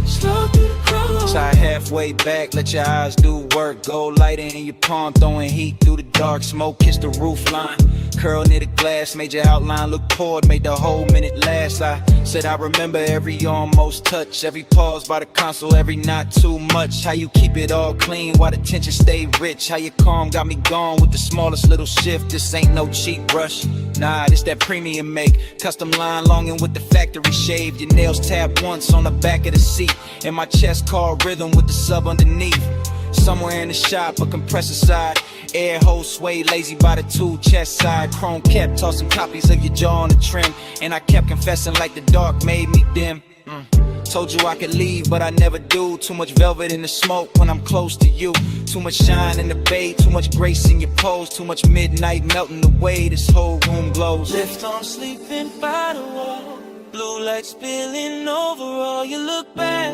slow through the chrome. Side halfway back, let your eyes do work. Gold lighting in your palm, throwing heat through the dark. Smoke kiss the roof line. Curl near the glass, made your outline look poured, made the whole minute last. I said I remember every almost touch, every pause by the console, every not too much. How you keep it all clean while the tension stay rich. How you calm got me gone with the smallest little shift. This ain't no cheap brush, nah, this that premium make. Custom line longing with the factory shaved. Your nails tapped once on the back of the seat. And my chest called rhythm with the sub underneath. Somewhere in the shop, a compressor side. Air hole sway, lazy by the tool chest side. Chrome kept tossing copies of your jaw on the trim. And I kept confessing like the dark made me dim. Told you I could leave, but I never do. Too much velvet in the smoke when I'm close to you. Too much shine in the bay, too much grace in your pose. Too much midnight melting away, this whole room glows. Lift on sleeping by the wall. Blue light spilling over all. You look back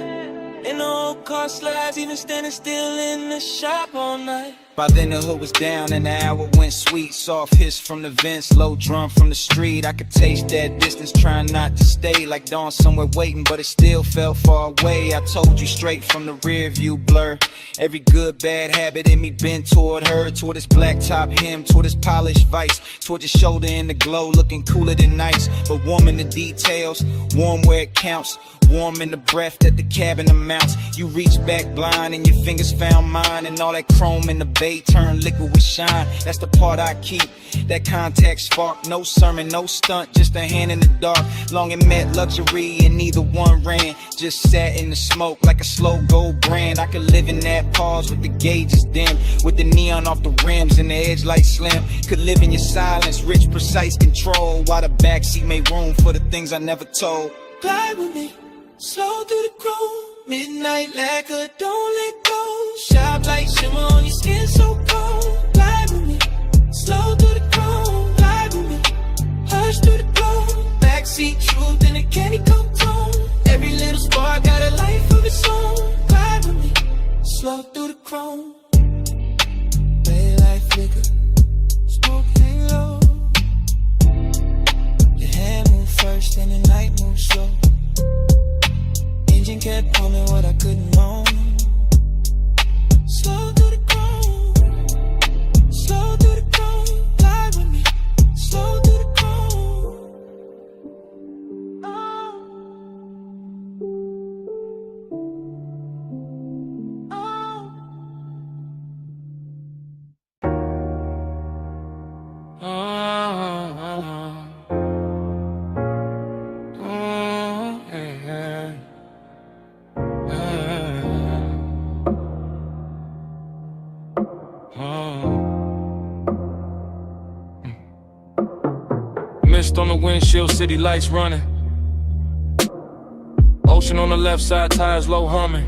and the old car slides, even standing still in the shop all night. By then the hood was down and the hour went sweet. Soft hiss from the vents, low drum from the street. I could taste that distance, trying not to stay. Like dawn somewhere waiting, but it still felt far away. I told you straight from the rear view blur. Every good, bad habit in me bent toward her. Toward his black top hem, toward his polished vice. Toward his shoulder in the glow, looking cooler than nice. But warm in the details, warm where it counts. Warm in the breath that the cabin amounts. You reach back blind and your fingers found mine. And all that chrome in the bay turned liquid with shine. That's the part I keep, that contact spark. No sermon, no stunt, just a hand in the dark. Long and met luxury and neither one ran. Just sat in the smoke like a slow gold brand. I could live in that pause with the gauges dim. With the neon off the rims and the edge light slim. Could live in your silence, rich, precise control. While the backseat made room for the things I never told. Glide with me, slow through the chrome. Midnight lacquer, don't let go. Sharp like shimmer on your skin so cold. Glide with me, slow through the chrome. Glide with me, hush through the glow. Backseat truth in a candy coat tone. Every little spark got a life of its own. Glide with me, slow through the chrome. Daylight flicker, smoke hang low. Your hand move first and the night move slow. Engine kept pumping what I couldn't know. Slow through the chrome, slow through the chrome. Glide with me, slow through the chrome. Mist on the windshield, city lights running. Ocean on the left side, tires low humming.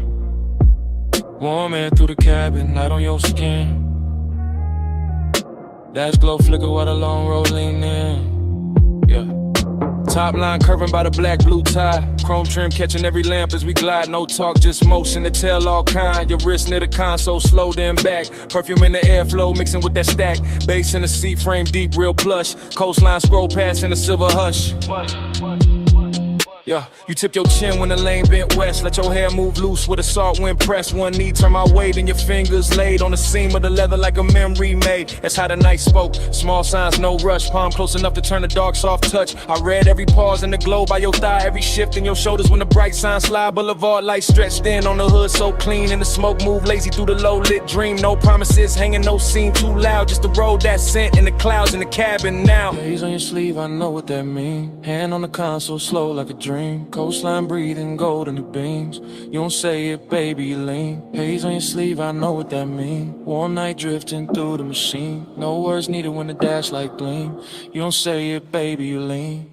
Warm air through the cabin, light on your skin. Dash glow flicker while the long road lean in. Yeah. Top line curving by the black blue tie. Chrome trim catching every lamp as we glide. No talk, just motion to tell all kind. Your wrist near the console, slow then back. Perfume in the airflow mixing with that stack. Bass in the seat frame deep, real plush. Coastline scroll past in the silver hush. Yeah, you tip your chin when the lane bent west. Let your hair move loose with a salt wind press. One knee turn my way, then your fingers laid on the seam of the leather like a memory made. That's how the night spoke. Small signs, no rush. Palm close enough to turn the dark soft touch. I read every pause in the glow by your thigh, every shift in your shoulders when the bright signs slide. Boulevard lights stretched in on the hood so clean, and the smoke move lazy through the low lit dream. No promises hanging, no scene too loud. Just the road that sent in the clouds in the cabin now. Haze on your sleeve, I know what that mean. Hand on the console, slow like a dream. Coastline breathing gold in the beams. You don't say it, baby, you lean. Haze on your sleeve, I know what that mean. Warm night drifting through the machine. No words needed when the dash light gleam. You don't say it, baby, you lean.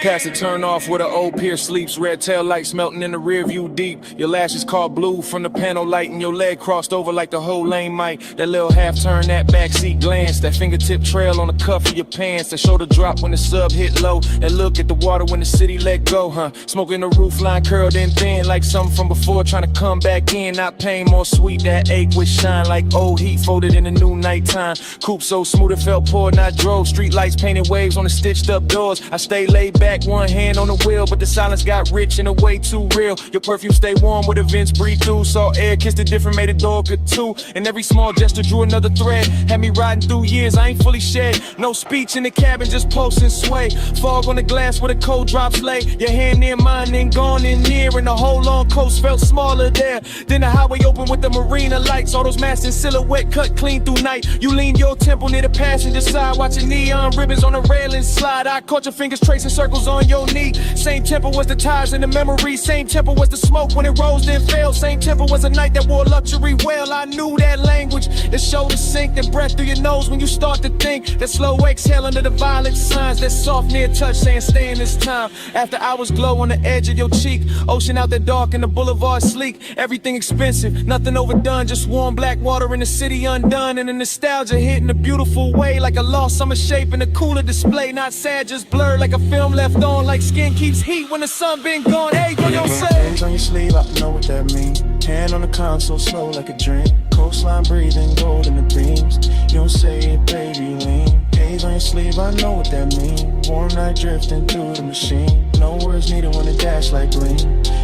Past the turn off where the old pier sleeps. Red tail lights melting in the rear view deep. Your lashes caught blue from the panel light, and your leg crossed over like the whole lane might. That little half turn, that backseat glance, that fingertip trail on the cuff of your pants, that shoulder drop when the sub hit low, that look at the water when the city let go, huh? Smoking the roof line curled in thin like something from before, trying to come back in. Not pain, more sweet, that ache with shine like old heat folded in the new nighttime. Coupe so smooth it felt poor, not drove. Street lights painted waves on the stitched up doors. I stay laid back, one hand on the wheel, but the silence got rich and a way too real. Your perfume stay warm with events breathe through. Saw air, kissed it different, made a door good too. And every small gesture drew another thread. Had me riding through years, I ain't fully shed. No speech in the cabin, just pulse and sway. Fog on the glass where the cold drops lay. Your hand near mine, then gone in near. And the whole long coast felt smaller there. Then the highway opened with the marina lights. All those masts in silhouette cut clean through night. You lean your temple near the passenger side, watching neon ribbons on the railing slide. I caught your fingers tracing circles on your knee. Same tempo was the tires in the memory. Same tempo was the smoke when it rose then fell. Same tempo was a night that wore luxury well. I knew that language. The shoulder sink, then breath through your nose when you start to think. That slow exhale under the violet signs. That soft near touch saying stay in this time. After hours glow on the edge of your cheek. Ocean out there dark and the boulevard sleek. Everything expensive, nothing overdone. Just warm black water in the city undone. And the nostalgia hit in a beautiful way. Like a lost summer shape in a cooler display. Not sad, just blurred like a film left on. Like skin keeps heat when the sun been gone. Hey, what you say? Hands on your sleeve, I know what that mean. Hand on the console, slow like a dream. Coastline breathing gold in the beams. You don't say it, baby, you lean. Haze on your sleeve, I know what that mean. Warm night drifting through the machine. No words needed when the dash light gleam.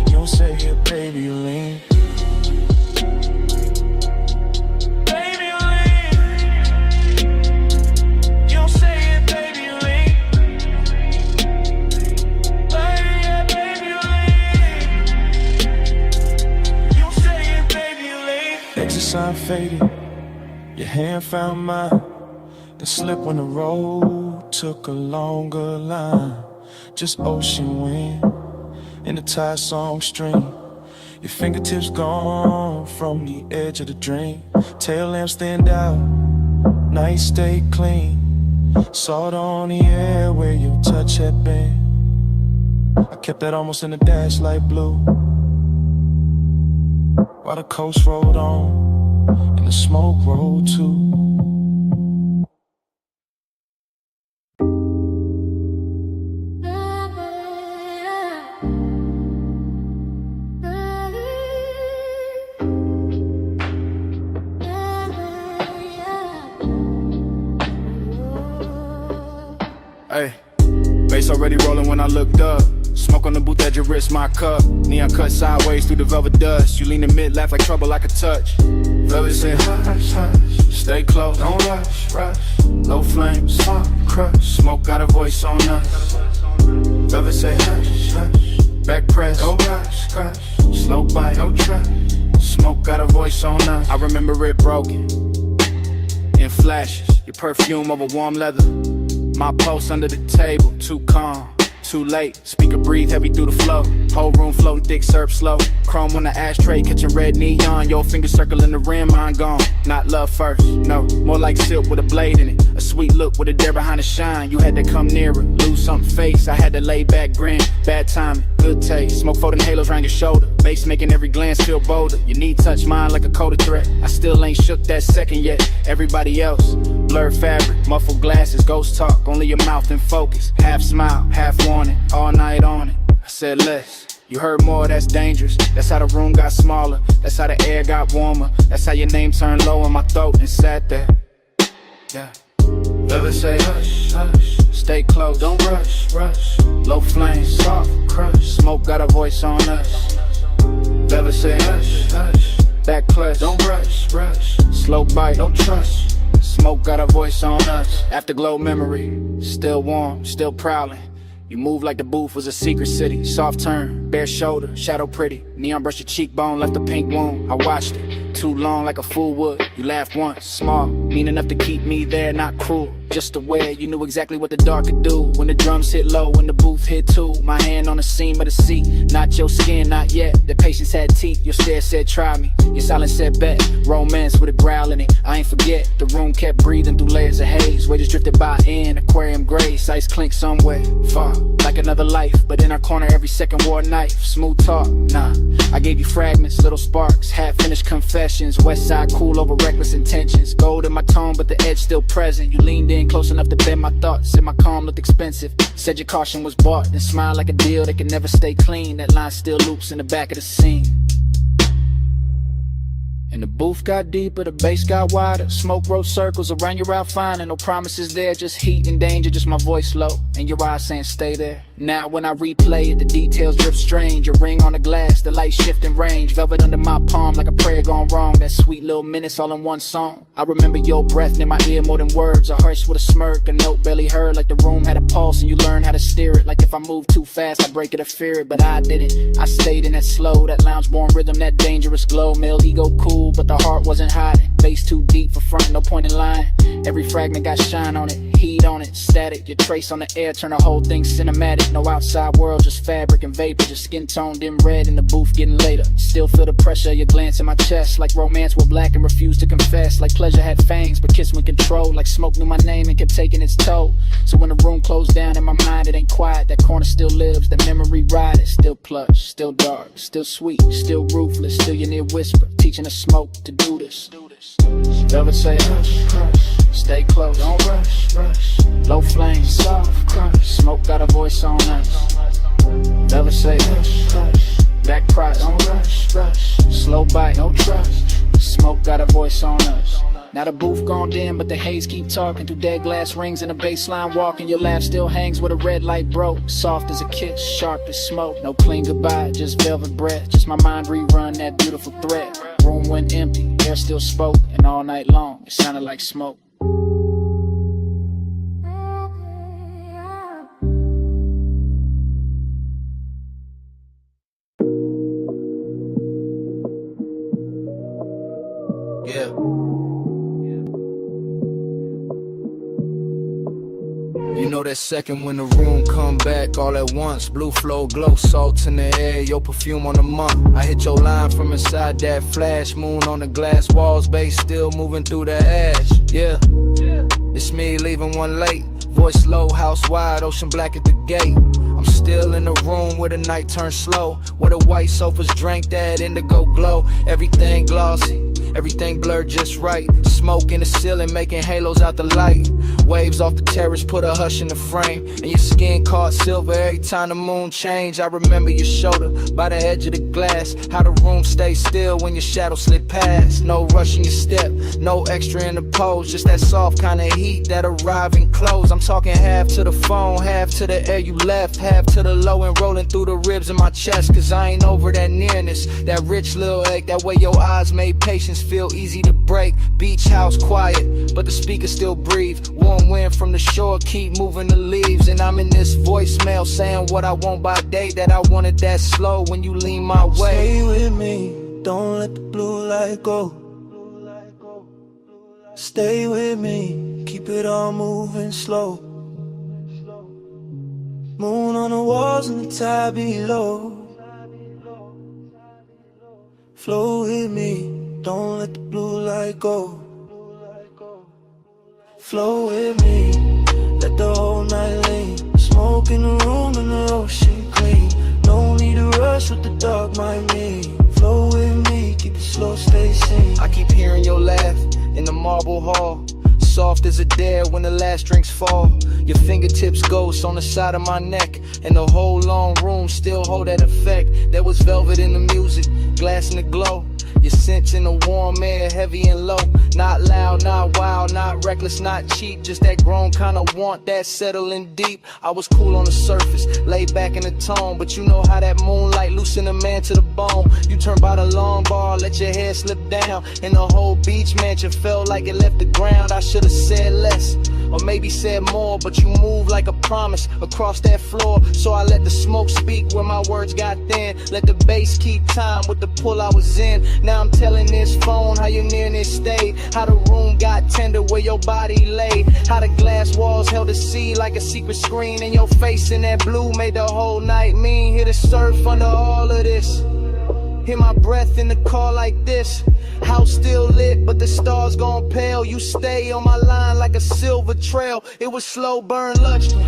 You don't say it, baby, you lean. Sign faded, your hand found mine. The slip when the road took a longer line. Just ocean wind in the Thai song stream. Your fingertips gone from the edge of the dream. Tail lamps stand out, night stay clean. Salt on the air where your touch had been. I kept that almost in the dash light blue. While the coast rolled on and the smoke rolled too. Hey, bass already rolling when I looked up. Smoke on the booth edge, your wrist, my cup. Neon cut sideways through the velvet dust. You lean in mid, laugh like trouble I could touch. Velvet say hush, hush. Stay close, don't rush, rush. Low flame, smoke, crush. Smoke got a voice on us. Velvet say hush, hush. Back press, go rush, crush. Slow bite, no trust. Smoke got a voice on us. I remember it broken in flashes. Your perfume over warm leather. My pulse under the table, too calm. Too late, speaker breathe heavy through the flow. Whole room floating thick, serve slow. Chrome on the ashtray, catching red neon. Your finger circling the rim, mine gone. Not love first, no, more like silk with a blade in it. A sweet look with a dare behind the shine. You had to come nearer, lose something face. I had to lay back, grin. Bad timing, good taste. Smoke folding halos around your shoulder. Bass making every glance feel bolder. Your knee touch mine like a coded threat. I still ain't shook that second yet. Everybody else, blurred fabric, muffled glasses, ghost talk, only your mouth in focus. Half smile, half warning, all night on it. I said less. You heard more, that's dangerous. That's how the room got smaller. That's how the air got warmer. That's how your name turned low in my throat and sat there. Yeah. Never say hush, hush. Stay close, don't rush, rush. Low flame, soft crush. Smoke got a voice on us. Never say hush, hush. Back clutch, don't rush, rush. Slow bite, don't trust. Smoke got a voice on us. Afterglow memory, still warm, still prowling. You move like the booth was a secret city. Soft turn, bare shoulder, shadow pretty. Neon brush your cheekbone, left a pink wound. I watched it, too long like a fool would. You laughed once, small, mean enough to keep me there, not cruel. Just aware, you knew exactly what the dark could do. When the drums hit low, when the booth hit too. My hand on the seam of the seat, not your skin, not yet. The patience had teeth, your stare said try me. Your silence said bet, romance with a growl in it. I ain't forget, the room kept breathing through layers of haze. Waiters drifted by in aquarium grace, ice clink somewhere far. Like another life, but in our corner every second wore a knife. Smooth talk, nah. I gave you fragments, little sparks, half-finished confessions. West side cool over reckless intentions. Gold in my tone, but the edge still present. You leaned in close enough to bend my thoughts. Said my calm looked expensive. Said your caution was bought. Then smiled like a deal that can never stay clean. That line still loops in the back of the scene. And the booth got deeper, the bass got wider. Smoke wrote circles around your outline, and no promises there, just heat and danger, just my voice low, and your eyes saying stay there. Now when I replay it, the details drip strange. Your ring on the glass, the light shifting range. Velvet under my palm like a prayer gone wrong. That sweet little minutes all in one song. I remember your breath near my ear more than words. A hush with a smirk, a note barely heard. Like the room had a pulse and you learned how to steer it. Like if I moved too fast, I'd break it or fear it. But I didn't, I stayed in that slow, that lounge-born rhythm, that dangerous glow. Male ego cool, but the heart wasn't hiding. Bass too deep for front, no point in lying. Every fragment got shine on it, heat on it, static. Your trace on the air, turn the whole thing cinematic. No outside world, just fabric and vapor. Just skin tone dim red in the booth getting later. Still feel the pressure of your glance in my chest. Like romance were black and refused to confess. Like pleasure had fangs but kiss with control. Like smoke knew my name and kept taking its toll. So when the room closed down in my mind, it ain't quiet. That corner still lives, that memory rides. Still plush, still dark, still sweet, still ruthless. Still your near whisper, teaching the smoke to do this. Velvet say hush, hush, stay close, don't rush, rush. Low flame, soft crush, smoke got a voice on us. Velvet say hush, hush, back price, don't rush, rush. Slow bite, no trust, smoke got a voice on us. Now the booth gone dim, but the haze keep talking through dead glass rings and a baseline walking. Your laugh still hangs where the red light broke. Soft as a kiss, sharp as smoke. No clean goodbye, just velvet breath. Just my mind rerun that beautiful thread. Room went empty, air still spoke, and all night long it sounded like smoke. Yeah. You know that second when the room come back all at once. Blue flow, glow, salt in the air, your perfume on the month. I hit your line from inside that flash. Moon on the glass walls, bass still moving through the ash. Yeah, it's me leaving one late. Voice low, house wide, ocean black at the gate. I'm still in the room where the night turns slow. Where the white sofas drank that indigo glow. Everything glossy, everything blurred just right. Smoke in the ceiling making halos out the light. Waves off the terrace put a hush in the frame. And your skin caught silver every time the moon changed. I remember your shoulder by the edge of the glass. How the room stayed still when your shadow slid past. No rush in your step, no extra in the pose. Just that soft kind of heat that arrive and close. I'm talking half to the phone, half to the air you left, half to the low and rolling through the ribs in my chest. Cause I ain't over that nearness, that rich little ache. That way your eyes made patience feel easy to break. Beach house quiet, but the speakers still breathe. Warm wind from the shore keep moving the leaves. And I'm in this voicemail saying what I want by day. That I wanted that slow when you lean my way. Stay with me, don't let the blue light go. Stay with me, keep it all moving slow. Moon on the walls and the tide below. Flow with me, don't let the blue light go. Flow with me, let the whole night lean. Smoke in the room and the ocean clean. No need to rush what the dark might mean. soft as a dare when the last drinks fall. Your fingertips ghost on the side of my neck, and the whole long room still hold that effect. There was velvet in the music, glass in the glow. Your scents in the warm air, heavy and low. Not loud, not wild, not reckless, not cheap. Just that grown kind of want that settling deep. I was cool on the surface, laid back in the tone, but you know how that moonlight loosen a man to the bone. You turn by the long bar, let your hair slip down, and the whole beach mansion felt like it left the ground. I should've said less, or maybe said more, but you move like a promise across that floor. So I let the smoke speak where my words got thin. Let the bass keep time with the pull I was in. Now I'm telling this phone how your nearness stayed, how the room got tender where your body lay, how the glass walls held the sea like a secret screen, and your face in that blue made the whole night mean. Hear the surf under all of this, hear my breath in the car like this. House still lit, but the stars gone pale. You stay on my line like a silver trail. It was slow burn luxury,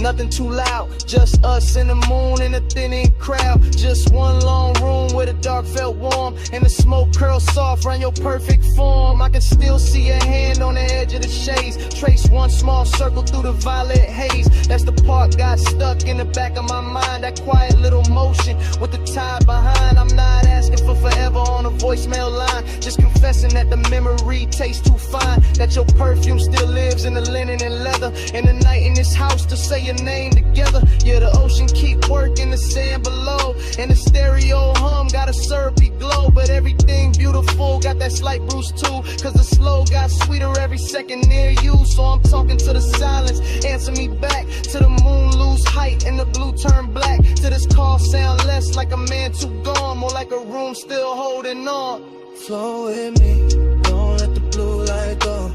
nothing too loud, just us and the moon and a thinning crowd. Just one long room where the dark felt warm, and the smoke curled soft around your perfect form. I can still see your hand on the edge of the shades, trace one small circle through the violet haze. That's the part got stuck in the back of my mind, that quiet little motion with the tide behind. I'm not asking for forever on a voicemail line, just confessing that the memory tastes too fine, that your perfume still lives in the linen and leather, and the night in this house to say your name together. Yeah, the ocean keep working, the sand below, and the stereo hum got a syrupy glow. But everything beautiful got that slight bruise too, cause the slow got sweeter every second near you. So I'm talking to the silence, answer me back, to the moon lose height and the blue turn black, to this call sound less like a man too gone, more like a room still holding on. Flow with me, don't let the blue light go.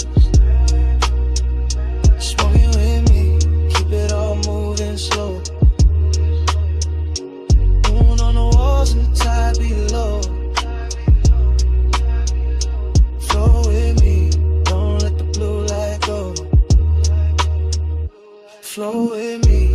Smoking with me, keep it all moving slow. Moon on the walls and the tide below. Flow with me, don't let the blue light go. Flow with me,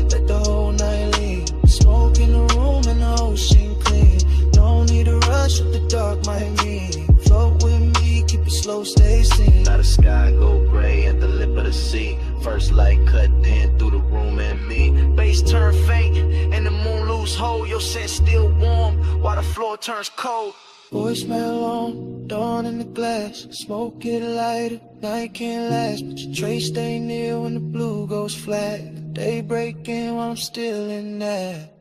let the whole night lean. Smoke in the room and the ocean clean. Don't need a rush what the dark might mean. Float with me, keep it slow, stay seen. Now the sky go gray at the lip of the sea. First light cut in through the room and me. Bass turn faint and the moon lose hold. Your scent still warm while the floor turns cold. Voicemail on, dawn in the glass. Smoke it lighter, night can't last, but your trace stay near when the blue goes flat. The day breaking while I'm still in that.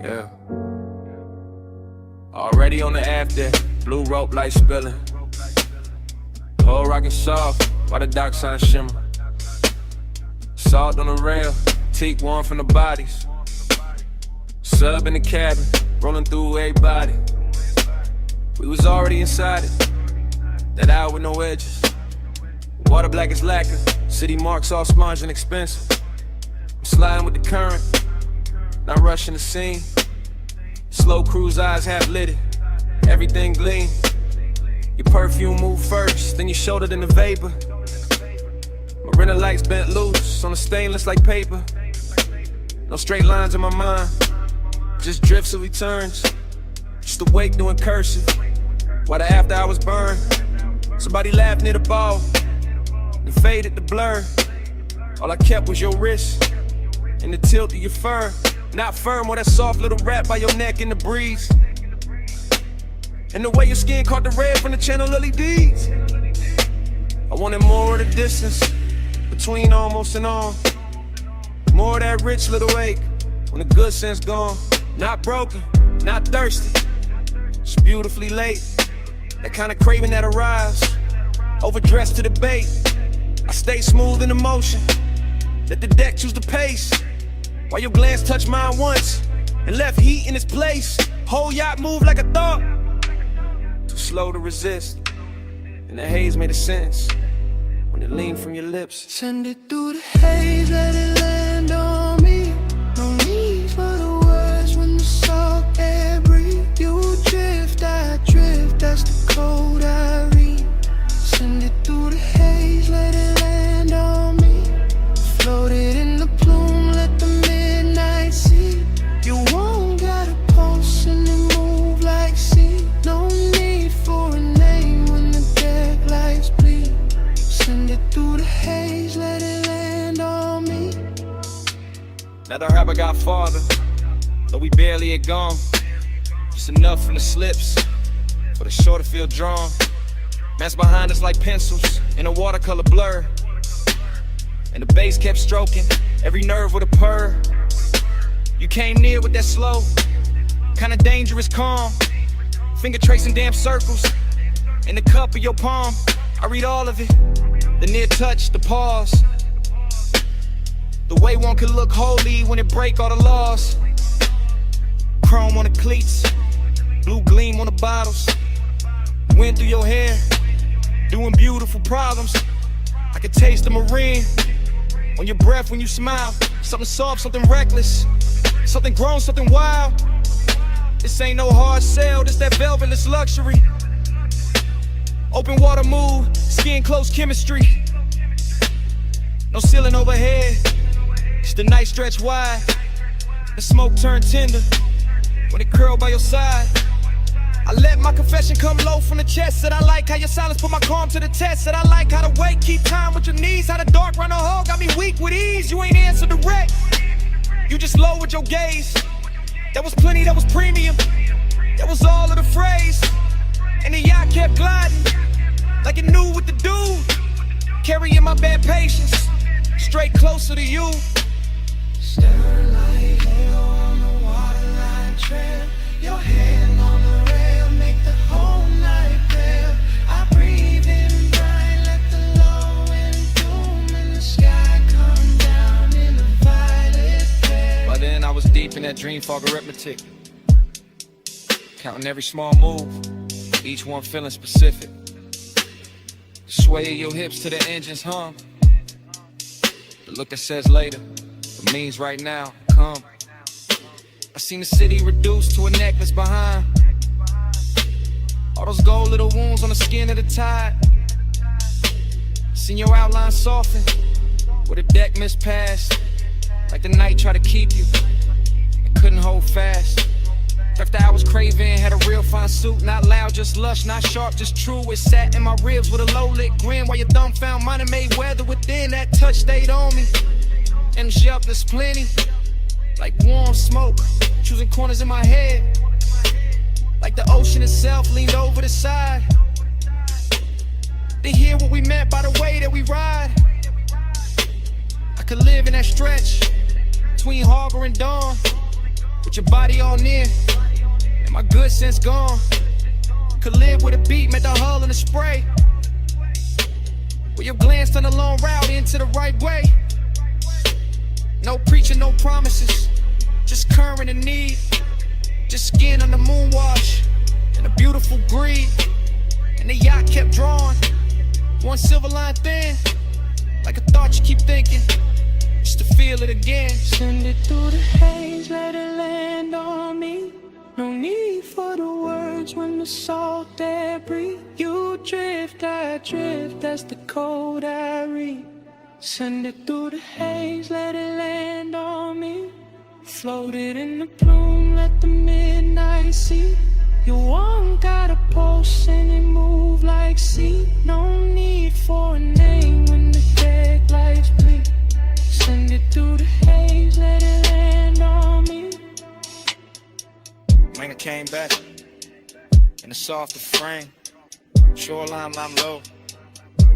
Yeah. Already on the after, blue rope light spilling. Whole rockin' soft, while the dock sign shimmer. Salt on the rail, teak warm from the bodies. Sub in the cabin, rolling through everybody. We was already inside it, that hour with no edges. Water black as lacquer, city marks all sponge and expensive. I'm sliding with the current, not rushing the scene. Slow cruise eyes half lit, everything gleam. Your perfume move first, then your shoulder, then the vapor. Marina lights bent loose on the stainless like paper. No straight lines in my mind, just drifts of returns. Just awake doing cursive, while the after hours burn. Somebody laughed near the ball, and faded the blur. All I kept was your wrist, and the tilt of your fur. Not firm or that soft little wrap by your neck in the breeze. And the way your skin caught the red from the channel LEDs. I wanted more of the distance between almost and on. More of that rich little ache when the good sense gone. Not broken, not thirsty, just beautifully late. That kind of craving that arrives, overdressed to the bait. I stay smooth in the motion, let the deck choose the pace. While your glance touched mine once and left heat in its place. Whole yacht moved like a thought, too slow to resist. And the haze made a sense when it leaned from your lips. Send it through the haze, let it land on me. No need Now the rapper got farther, though we barely had gone. Just enough from the slips for the shore to feel drawn. Man's behind us like pencils in a watercolor blur, and the bass kept stroking every nerve with a purr. You came near with that slow, kinda dangerous calm, finger tracing damn circles in the cup of your palm. I read all of it, the near touch, the pause, the way one could look holy when it break all the laws. Chrome on the cleats, blue gleam on the bottles, wind through your hair, doing beautiful problems. I could taste the marine on your breath when you smile. Something soft, something reckless, something grown, something wild. This ain't no hard sell, this that velvetless luxury. Open water move, skin close chemistry. No ceiling overhead, it's the night stretch wide. The smoke turn tender when it curl by your side. I let my confession come low from the chest. Said I like how your silence put my calm to the test. Said I like how the weight keep time with your knees. How the dark run a hole got me weak with ease. You ain't answer direct, you just lowered your gaze. That was plenty, that was premium, that was all of the phrase. And the yacht kept gliding like it knew what to do. Carrying my bad patience straight closer to you. Staring like hell on the waterline trail. Your hand on the rail, make the whole night pale. I breathe in bright, let the low end doom in the sky come down in a violet flare. By then I was deep in that dream fog arithmetic, counting every small move, each one feeling specific. Sway your hips to the engine's hum. The look that says later, but means right now, come. I seen the city reduced to a necklace behind. All those gold little wounds on the skin of the tide. Seen your outline soften with a deck mispassed, like the night tried to keep you and couldn't hold fast. After I was craving, had a real fine suit, not loud, just lush, not sharp, just true. It sat in my ribs with a low-lit grin while your thumb found mine and made weather within. That touch stayed on me, and shelter's plenty, like warm smoke, choosing corners in my head, like the ocean itself leaned over the side to hear what we meant by the way that we ride. I could live in that stretch between harbor and dawn, with your body all near and my good sense gone. Could live with a beat, met the hull and the spray, where your glance turned a long route into the right way. No preaching, no promises, just current and need, just skin on the moon wash and a beautiful greed. And the yacht kept drawing, one silver line thin, like a thought you keep thinking, just to feel it again. Send it through the haze, let it land on me. No need for the words when the salt air breathe. You drift, I drift, that's the code I read. Send it through the haze, let it land on me. Floated in the plume, let the midnight see. You won't got a pulse and it move like sea. No need for a name when the deck lights bleed. Send it through the haze, let it land on me. When I came back in a softer frame, shoreline I'm low,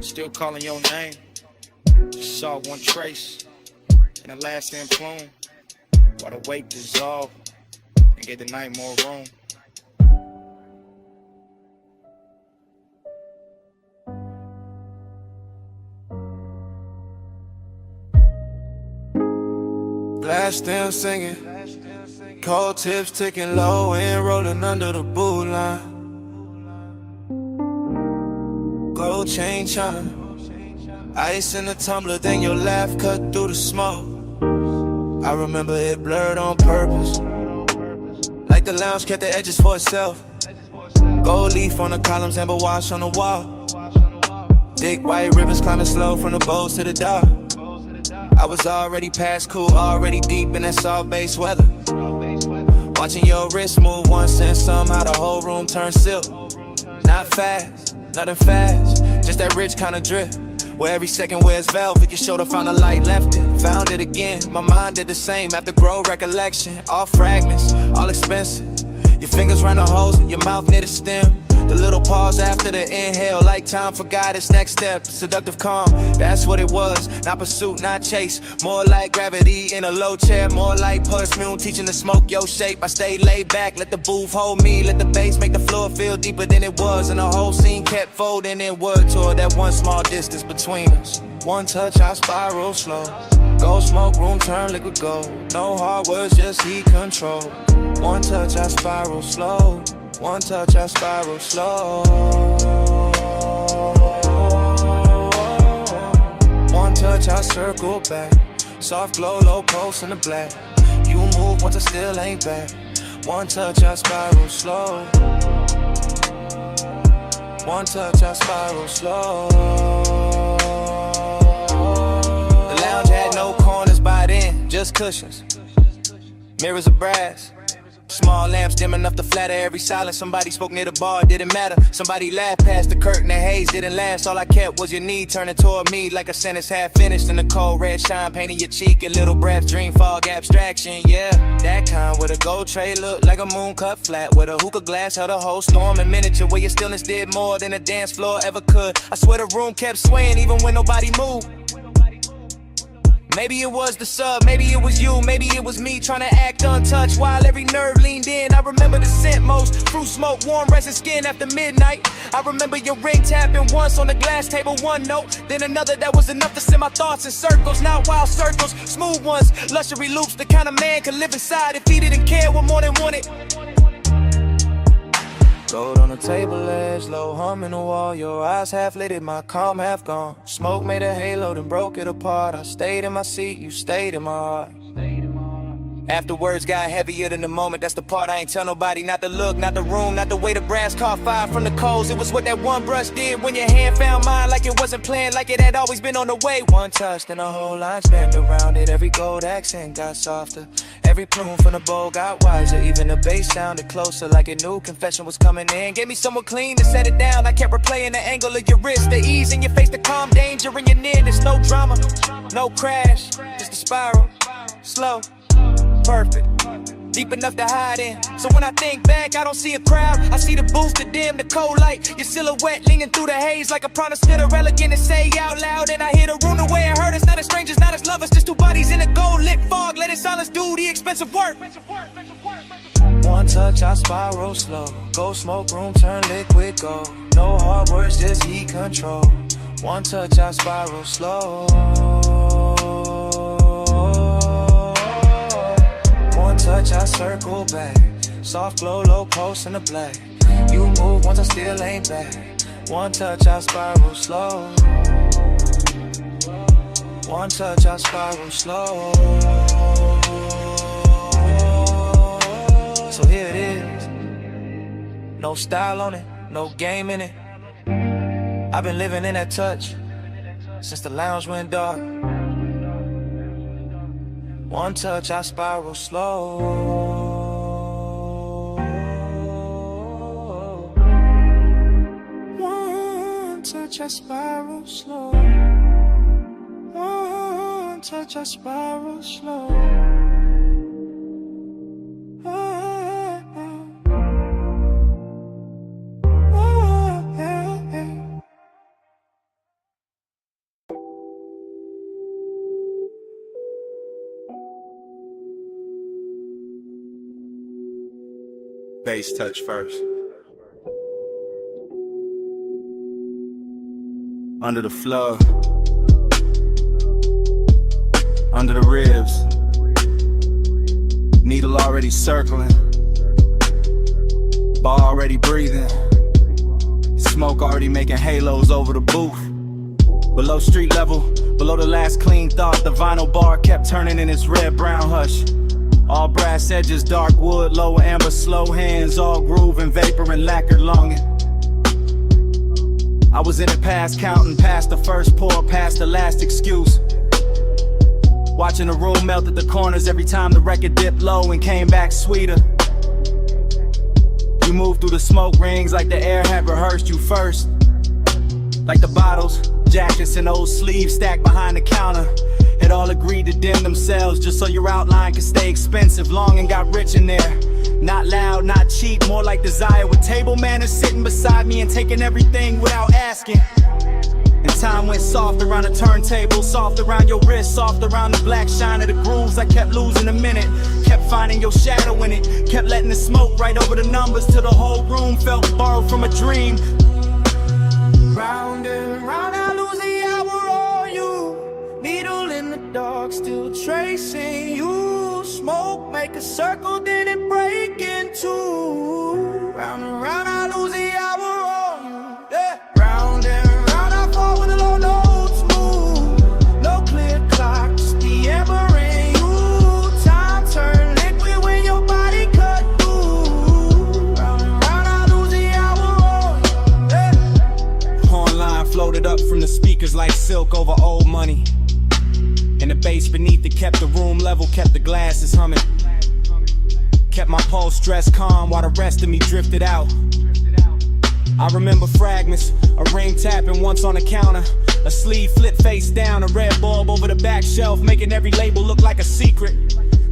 still calling your name. Just saw one trace in the last end plume, while the weight dissolved and gave the night more room. Flash still singing, cold tips ticking low and rolling under the boot line. Gold chain chime, ice in the tumbler, then your laugh cut through the smoke. I remember it blurred on purpose, like the lounge kept the edges for itself. Gold leaf on the columns, amber wash on the wall. Thick white rivers climbing slow from the bows to the dock. I was already past cool, already deep in that soft base weather. Watching your wrist move once and somehow the whole room turned silk. Not fast, nothing fast, just that rich kind of drip. Where every second wears velvet, your shoulder found a light, left it, found it again. My mind did the same after grow recollection. All fragments, all expensive. Your fingers round the holes, your mouth near the stem. The little pause after the inhale, like time forgot its next step. Seductive calm, that's what it was. Not pursuit, not chase. More like gravity in a low chair. More like perfume, teaching to smoke your shape. I stayed laid back, let the booth hold me. Let the bass make the floor feel deeper than it was. And the whole scene kept folding inward toward that one small distance between us. One touch, I spiral slow. Go smoke room, turn liquid gold. No hard words, just heat control. One touch, I spiral slow. One touch, I spiral slow. One touch, I circle back. Soft glow, low pulse in the black. You move once I still ain't back. One touch, I spiral slow. One touch, I spiral slow. The lounge had no corners by then, just cushions. Mirrors of brass. Small lamps dim enough to flatter every silence. Somebody spoke near the bar, it didn't matter. Somebody laughed past the curtain, the haze didn't last. All I kept was your knee turning toward me like a sentence half finished. And the cold red shine painting your cheek. A little breath, dream fog, abstraction, yeah. That kind with a gold tray looked like a moon cut flat. With a hookah glass held a whole storm in miniature. Where your stillness did more than a dance floor ever could. I swear the room kept swaying even when nobody moved. Maybe it was the sub, maybe it was you, maybe it was me trying to act untouched while every nerve leaned in. I remember the scent most, fruit smoke, warm resin skin after midnight. I remember your ring tapping once on the glass table, one note, then another that was enough to send my thoughts in circles. Not wild circles, smooth ones, luxury loops, the kind of man could live inside if he didn't care what more than wanted. Gold on the table edge, low hum in the wall. Your eyes half lit, my calm half gone. Smoke made a halo, then broke it apart. I stayed in my seat, you stayed in my heart. After words got heavier than the moment, that's the part I ain't tell nobody. Not the look, not the room, not the way the brass caught fire from the coals. It was what that one brush did when your hand found mine. Like it wasn't planned, like it had always been on the way. One touch, then the whole line spanned around it. Every gold accent got softer. Every plume from the bowl got wiser. Even the bass sounded closer, like a new confession was coming in. Gave me someone clean to set it down. I kept replaying the angle of your wrist, the ease in your face, the calm danger in your nearness. No drama, no crash, just a spiral, slow, perfect, deep enough to hide in. So when I think back, I don't see a crowd. I see the booth, the dim, the cold light. Your silhouette leaning through the haze like a promise to the elegant and say out loud. And I hear the room the way it hurt us. Not as strangers, not as lovers, just two bodies in a gold lit fog. Let it silence do the expensive work. One touch, I spiral slow. Go smoke room, turn liquid gold. No hard words, just heat control. One touch, I spiral slow. One touch, I circle back. Soft glow, low pulse in the black. You move once I still ain't back. One touch, I spiral slow. One touch, I spiral slow. So here it is. No style on it, no game in it. I've been living in that touch since the lounge went dark. One touch, I spiral slow. One touch, I spiral slow. One touch, I spiral slow. Bass touch first. Under the floor, under the ribs, needle already circling, bar already breathing, smoke already making halos over the booth. Below street level, below the last clean thought, the vinyl bar kept turning in its red-brown hush. All brass edges, dark wood, lower amber, slow hands, all groove and vapor and lacquered longing. I was in it past counting, past the first pour, past the last excuse. Watching the room melt at the corners every time the record dipped low and came back sweeter. You moved through the smoke rings like the air had rehearsed you first. Like the bottles, jackets and old sleeves stacked behind the counter. Had all agreed to dim themselves just so your outline could stay expensive. Long and got rich in there. Not loud, not cheap, more like desire. With table manners sitting beside me and taking everything without asking. And time went soft around the turntable, soft around your wrist, soft around the black shine of the grooves. I kept losing a minute, kept finding your shadow in it, kept letting the smoke right over the numbers till the whole room felt borrowed from a dream. Round and round, I lose the hour on you. Needle in the dark, still tracing you. Smoke, make a circle, then it break in two. Round and round, I lose the hour on you. Yeah. Round and round, I fall when the low notes move. No clear clock, just the ember in you. Time turn liquid when your body cut through. Round and round, I lose the hour on you. Yeah. Horn floated up from the speakers like silk over old money. And the bass beneath it kept the room level, kept the glasses humming. Kept my pulse dressed calm while the rest of me drifted out. I remember fragments, a ring tapping once on the counter, a sleeve flipped face down, a red bulb over the back shelf, making every label look like a secret.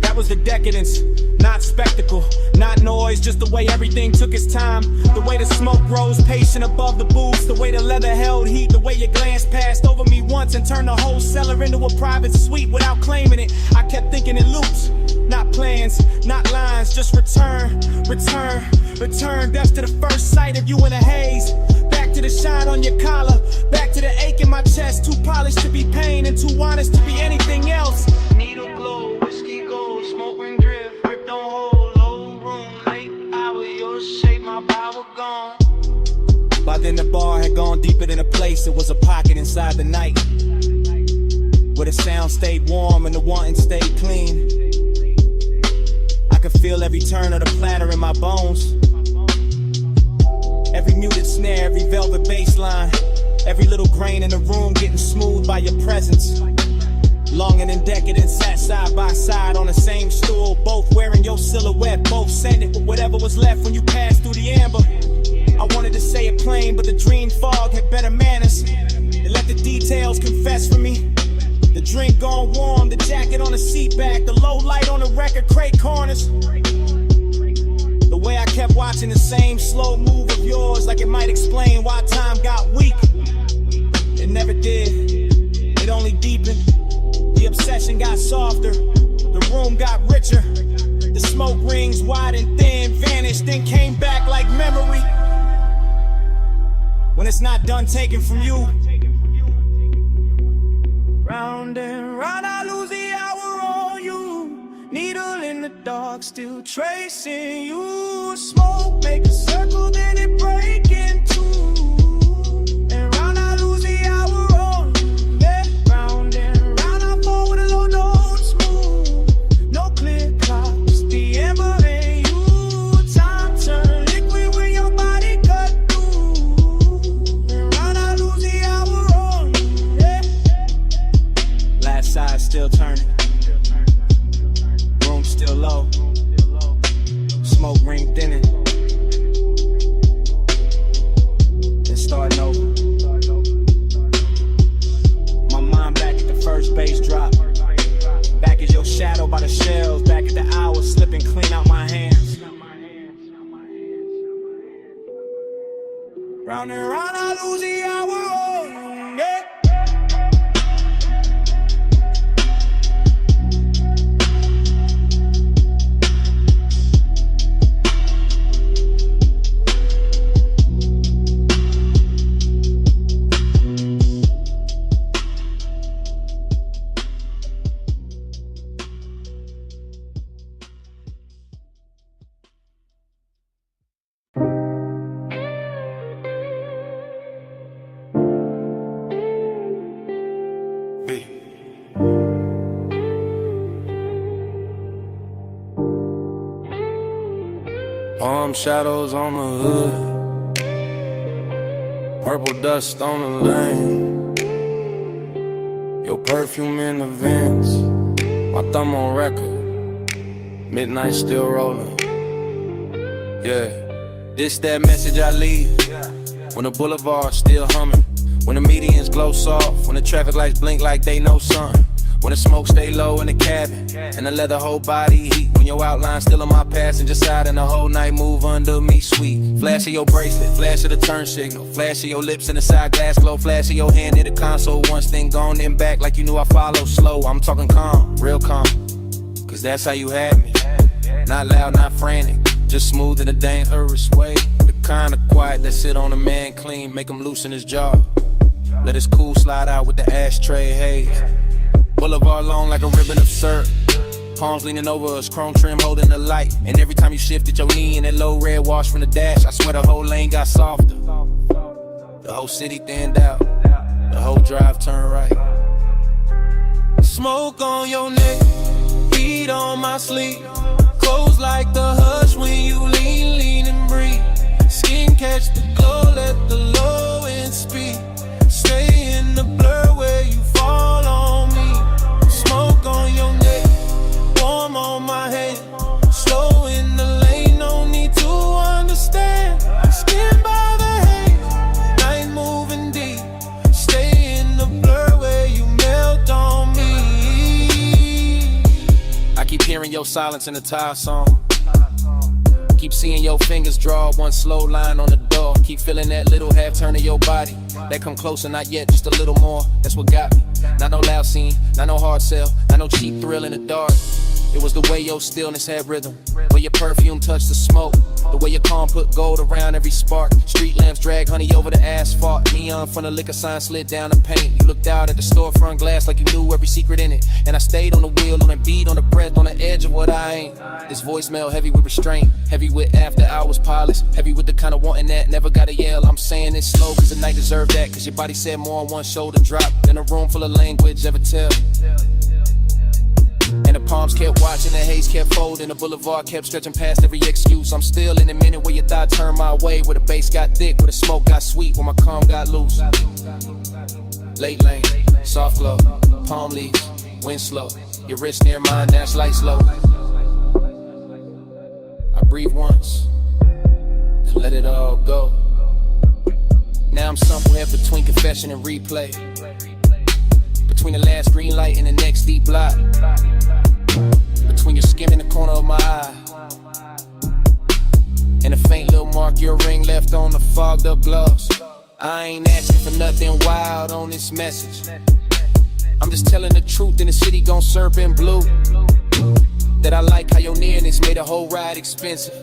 That was the decadence, not spectacle, not noise, just the way everything took its time. The way the smoke rose patient above the booths, the way the leather held heat, the way your glance passed over me once and turned the whole cellar into a private suite without claiming it. I kept thinking in loops, not plans, not lines, just return, return, return. Death to the first sight of you in a haze. Back to the shine on your collar, back to the ache in my chest. Too polished to be pain and too honest to be anything else. Needle glow, whiskey gold, smoke ring drift, grip don't hold, low room, late hour, your shape, my power gone. By then the bar had gone deeper than a place, it was a pocket inside the night, where the sound stayed warm and the wanting stayed clean. I could feel every turn of the platter in my bones, every muted snare, every velvet bass line, every little grain in the room getting smooth by your presence. Longing and decadent sat side by side on the same stool, both wearing your silhouette, both sending with whatever was left when you passed through the amber. I wanted to say it plain, but the dream fog had better manners. It let the details confess for me. The drink gone warm, the jacket on the seat back, the low light on the record crate corners. The way I kept watching the same slow move of yours, like it might explain why time got weak. It never did, it only deepened. The obsession got softer, the room got richer. The smoke rings wide and thin vanished, then came back like memory. When it's not done taken from you. Round and round, I lose the hour on you. Needle in the dark, still tracing you. Smoke, make a circle, then it break in two. And round, I lose the hour on you. Yeah. Round and round, I fall with a low notes move. No clear clock, just the ember in you. Time turn liquid when your body cut through. And round, I lose the hour on you. Yeah. Last side still turning, room still low, smoke ring thinning, then starting over. My mind back at the first bass drop, back as your shadow by the shelves, back at the hours slipping clean out my hands. Round and round, I lose the hour on you. Yeah. Palm shadows on the hood, purple dust on the lane, your perfume in the vents, my thumb on record, midnight still rolling. Yeah, this that message I leave when the boulevard still humming. When the medians glow soft, when the traffic lights blink like they know something. When the smoke stay low in the cabin, and the leather whole body heat. When your outline still on my passenger side, and the whole night move under me sweet. Flash of your bracelet, flash of the turn signal, flash of your lips in the side glass glow, flash of your hand in the console. Once thing gone, then back like you knew I follow slow. I'm talking calm, real calm, cause that's how you had me. Not loud, not frantic, just smooth in a dangerous way. The kind of quiet that sit on a man clean, make him loosen his jaw. Let his cool slide out with the ashtray haze. Boulevard long like a ribbon of syrup. Palms leaning over us, chrome trim holding the light. And every time you shifted your knee in that low red wash from the dash, I swear the whole lane got softer. The whole city thinned out, the whole drive turned right. Smoke on your neck, heat on my sleeve. Close like the hush when you lean, lean and breathe. Skin catch the glow, let the low end speed. Stay in the blur where you fall on me. Smoke on your neck, warm on my hand. Slow in the lane, no need to understand. Skin by the haze, night moving deep. Stay in the blur where you melt on me. I keep hearing your silence in the tire song. Keep seeing your fingers draw one slow line on the door. Keep feeling that little half turn of your body. That come closer, not yet, just a little more. That's what got me. Not no loud scene, not no hard sell, not no cheap thrill in the dark. It was the way your stillness had rhythm, where your perfume touched the smoke, the way your calm put gold around every spark. Street lamps drag honey over the asphalt. Neon from the liquor sign slid down the paint. You looked out at the storefront glass like you knew every secret in it. And I stayed on the wheel, on the beat, on the breath, on the edge of what I ain't. This voicemail heavy with restraint, heavy with after hours polish, heavy with the kind of wanting that never gotta yell. I'm saying it slow cause the night deserved that, cause your body said more on one shoulder drop than a room full of language ever tell. And the palms kept watching, the haze kept folding, the boulevard kept stretching past every excuse. I'm still in a minute where your thought turned my way, where the bass got thick, where the smoke got sweet, where my calm got loose. Late lane, soft glow, palm leaves, wind slow, your wrist near mine, dash light slow. I breathe once, and let it all go. Now I'm somewhere between confession and replay, between the last green light and the next deep block, between your skin and the corner of my eye, and a faint little mark your ring left on the fogged up gloves. I ain't asking for nothing wild on this message. I'm just telling the truth in the city gon' serve in blue. That I like how your nearness made the whole ride expensive.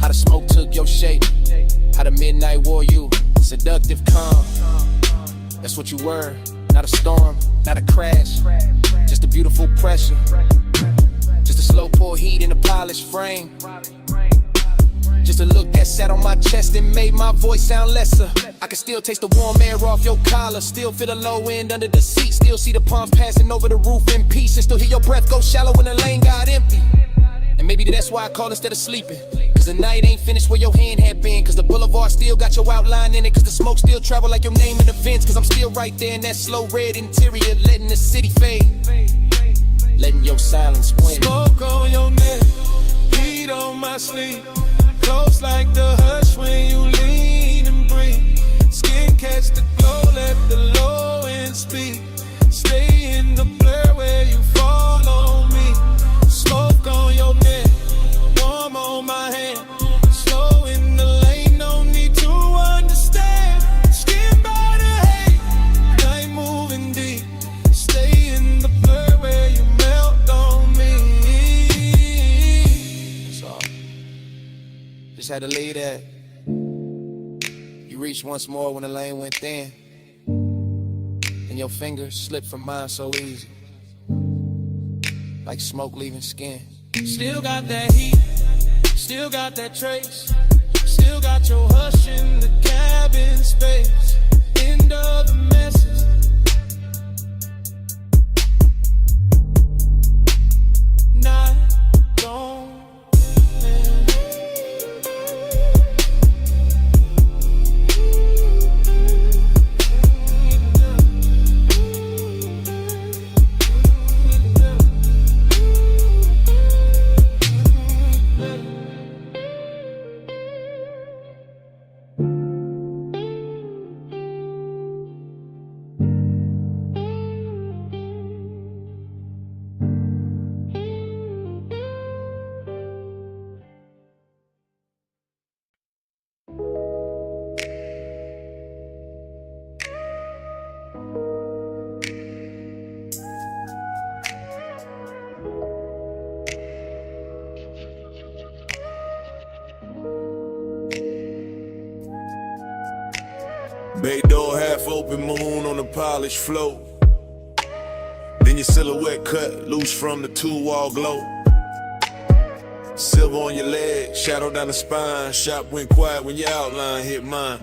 How the smoke took your shape, how the midnight wore you. Seductive calm, that's what you were. Not a storm, not a crash, just a beautiful pressure. Just a slow pour heat in a polished frame. Just a look that sat on my chest and made my voice sound lesser. I can still taste the warm air off your collar, still feel the low end under the seat, still see the palms passing over the roof in peace, and still hear your breath go shallow when the lane got empty. And maybe that's why I call instead of sleeping, cause the night ain't finished where your hand had been, cause the boulevard still got your outline in it, cause the smoke still travel like your name in the vents, cause I'm still right there in that slow red interior, letting the city fade, letting your silence win. Smoke on your neck, heat on my sleeve. Close like the hush when you lean and breathe. Skin catch the glow, let the low end speak. Stay in the blur where you fall on me. Smoke on your neck, warm on my hand. Slow in the lane, no need to understand. Skin by the haze, night moving deep. Stay in the blur where you melt on me. That's all. Just had to leave that. You reached once more when the lane went thin, and your fingers slipped from mine so easy, like smoke leaving skin. Still got that heat, still got that trace. Still got your hush in the cabin space. End of the message. Not gone. Bay door, half open, moon on the polished floor. Then your silhouette cut loose from the two-wall glow. Silver on your leg, shadow down the spine. Shop went quiet when your outline hit mine.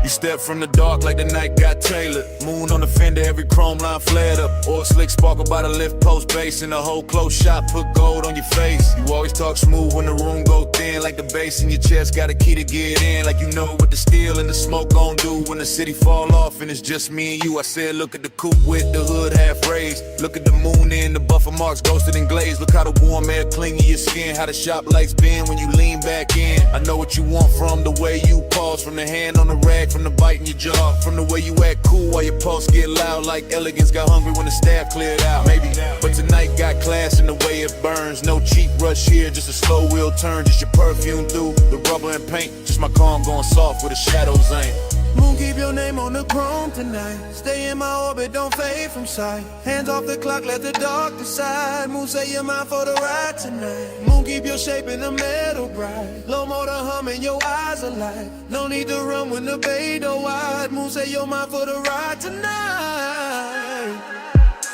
You step from the dark like the night got tailored. Moon on the fender, every chrome line flared up. Or slick sparkle by the lift post base. In the whole close shot, put gold on your face. You always talk smooth when the room go thin. Like the bass in your chest, got a key to get in. Like you know what the steel and the smoke gon' do when the city fall off and it's just me and you. I said look at the coupe with the hood half raised. Look at the moon in the buffer marks ghosted and glazed. Look how the warm air cling to your skin. How the shop lights bend when you lean back in. I know what you want from the way you pause. From the hand on the rag, from the bite in your jaw, from the way you act cool while your pulse get loud. Like elegance got hungry when the staff cleared out. Maybe, but tonight got class in the way it burns. No cheap rush here, just a slow wheel turn. Just your perfume through the rubber and paint. Just my calm going soft where the shadows ain't. Moon, keep your name on the chrome tonight. Stay in my orbit, don't fade from sight. Hands off the clock, let the dark decide. Moon, say you're mine for the ride tonight. Moon, keep your shape in the metal bright. Low motor humming, your eyes alight. No need to run when the bay door wide. Moon, say you're mine for the ride tonight.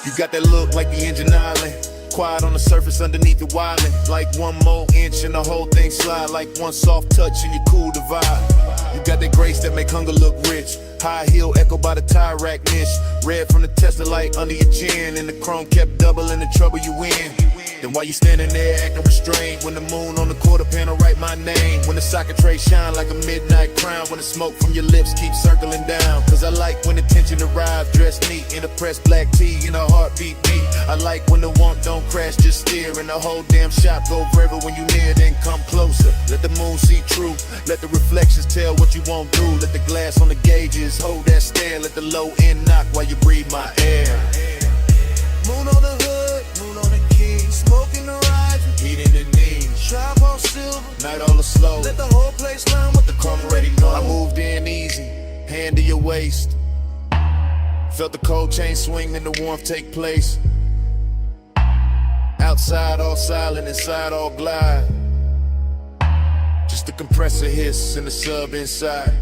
You got that look like the engine island. Quiet on the surface underneath the wildin'. Like one more inch and the whole thing slide. Like one soft touch and you cool the vibe. You got that grace that make hunger look rich. High heel echo by the tire rack niche. Red from the Tesla light under your chin. And the chrome kept doubling the trouble you win. Then while you standing there acting restrained, when the moon on the quarter panel write my name. When the socket tray shine like a midnight crown. When the smoke from your lips keeps circling down. Cause I like when the tension arrives, dressed neat in a pressed black tee and a heartbeat beat. I like when the want don't crash, just steer. And the whole damn shop go forever when you near, then come closer. Let the moon see truth, let the reflections tell what you won't do. Let the glass on the gauges hold that stare. Let the low end knock while you breathe my air. Moon on the hood, moon on the key. Smoke in the rise, heat in the knees. Trap all silver, night all the slow. Let the whole place learn what the crumb already know. I moved in easy, hand to your waist. Felt the cold chain swing and the warmth take place. Outside all silent, inside all glide. Just the compressor hiss and the sub inside.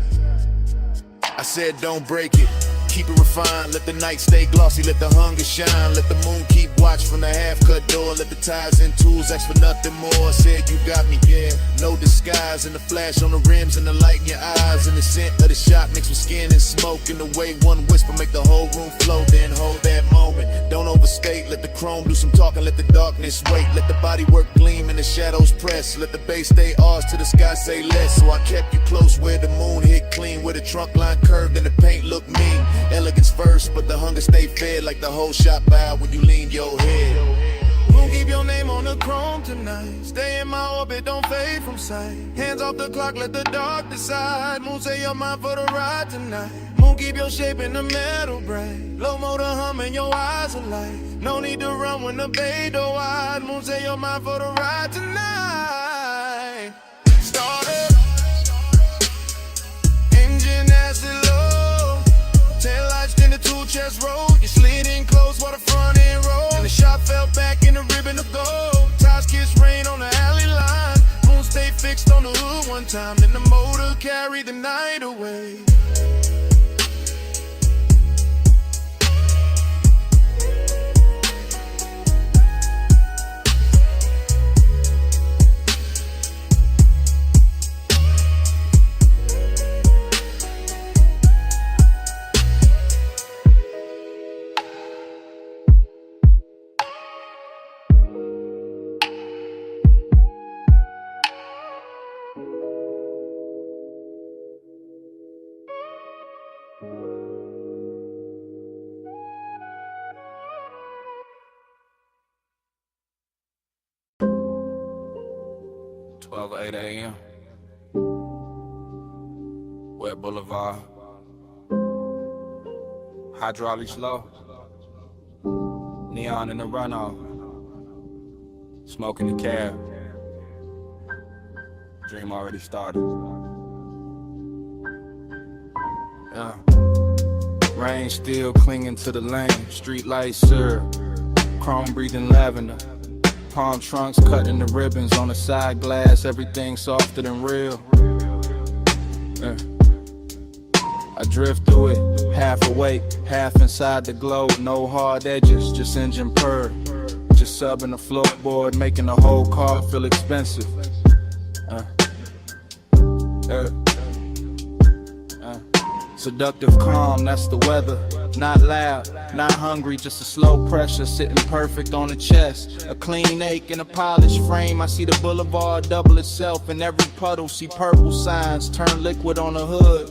I said don't break it, keep it refined. Let the night stay glossy, let the hunger shine. Let the moon keep watch from the half-cut door. Let the tires and tools ask for nothing more. I said you got me, yeah, no disguise. And the flash on the rims and the light in your eyes. And the scent of the shop mixed with skin and smoke. And the way one whisper make the whole room flow. Then hold that moment, don't overstate. Let the chrome do some talking, let the darkness wait. Let the body work gleam and the shadows press. Let the bass stay ours till the sky say less. So I kept you close where the moon hit clean. Where the trunk line curved and the paint looked mean. Elegance first, but the hunger stay fed. Like the whole shop bowed when you lean your head. Moon, keep your name on the chrome tonight. Stay in my orbit, don't fade from sight. Hands off the clock, let the dark decide. Moon, say you're mine for the ride tonight. Moon, keep your shape in the metal bright. Low motor humming, your eyes alight. No need to run when the bay door wide. Moon, say you're mine for the ride tonight. Start up, engine acid low. Tail lights in the two chest roll. You slid in close while the front end roll. And the shot fell back in the ribbon of gold. Tires kiss rain on the alley line. Moon stay fixed on the hood one time. Then the motor carried the night away. Twelve 8 a.m. Wet Boulevard. Hydraulics low. Neon in the runoff. Smoke in the cab. Dream already started. Yeah. Rain still clinging to the lane. Street lights syrup. Chrome breathing lavender. Palm trunks cutting the ribbons on the side glass. Everything softer than real. I drift through it, half awake, half inside the glow. No hard edges, just engine purr. Just subbing the floorboard, making the whole car feel expensive. Seductive calm, that's the weather. Not loud, not hungry, just a slow pressure sitting perfect on the chest. A clean ache in a polished frame. I see the boulevard double itself in every puddle. See purple signs turn liquid on the hood.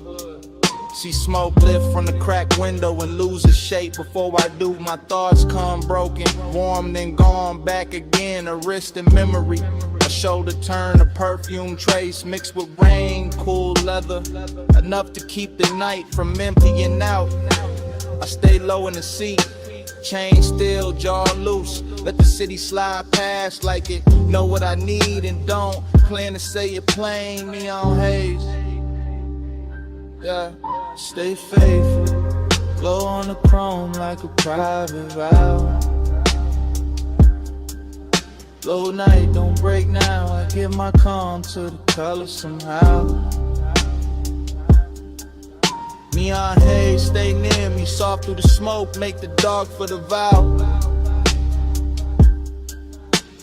See smoke lift from the cracked window and lose its shape. Before I do, my thoughts come broken, warm then gone back again. A wrist in memory, a shoulder turn, a perfume trace mixed with rain, cool leather, enough to keep the night from emptying out. I stay low in the seat, chain still, jaw loose. Let the city slide past like it know what I need and don't. Plan to say it plain, neon haze. Yeah, stay faithful, glow on the chrome like a private vow. Low night, don't break now. I give my calm to the color somehow. Neon haze, stay near me, soft through the smoke, make the dark for the vow.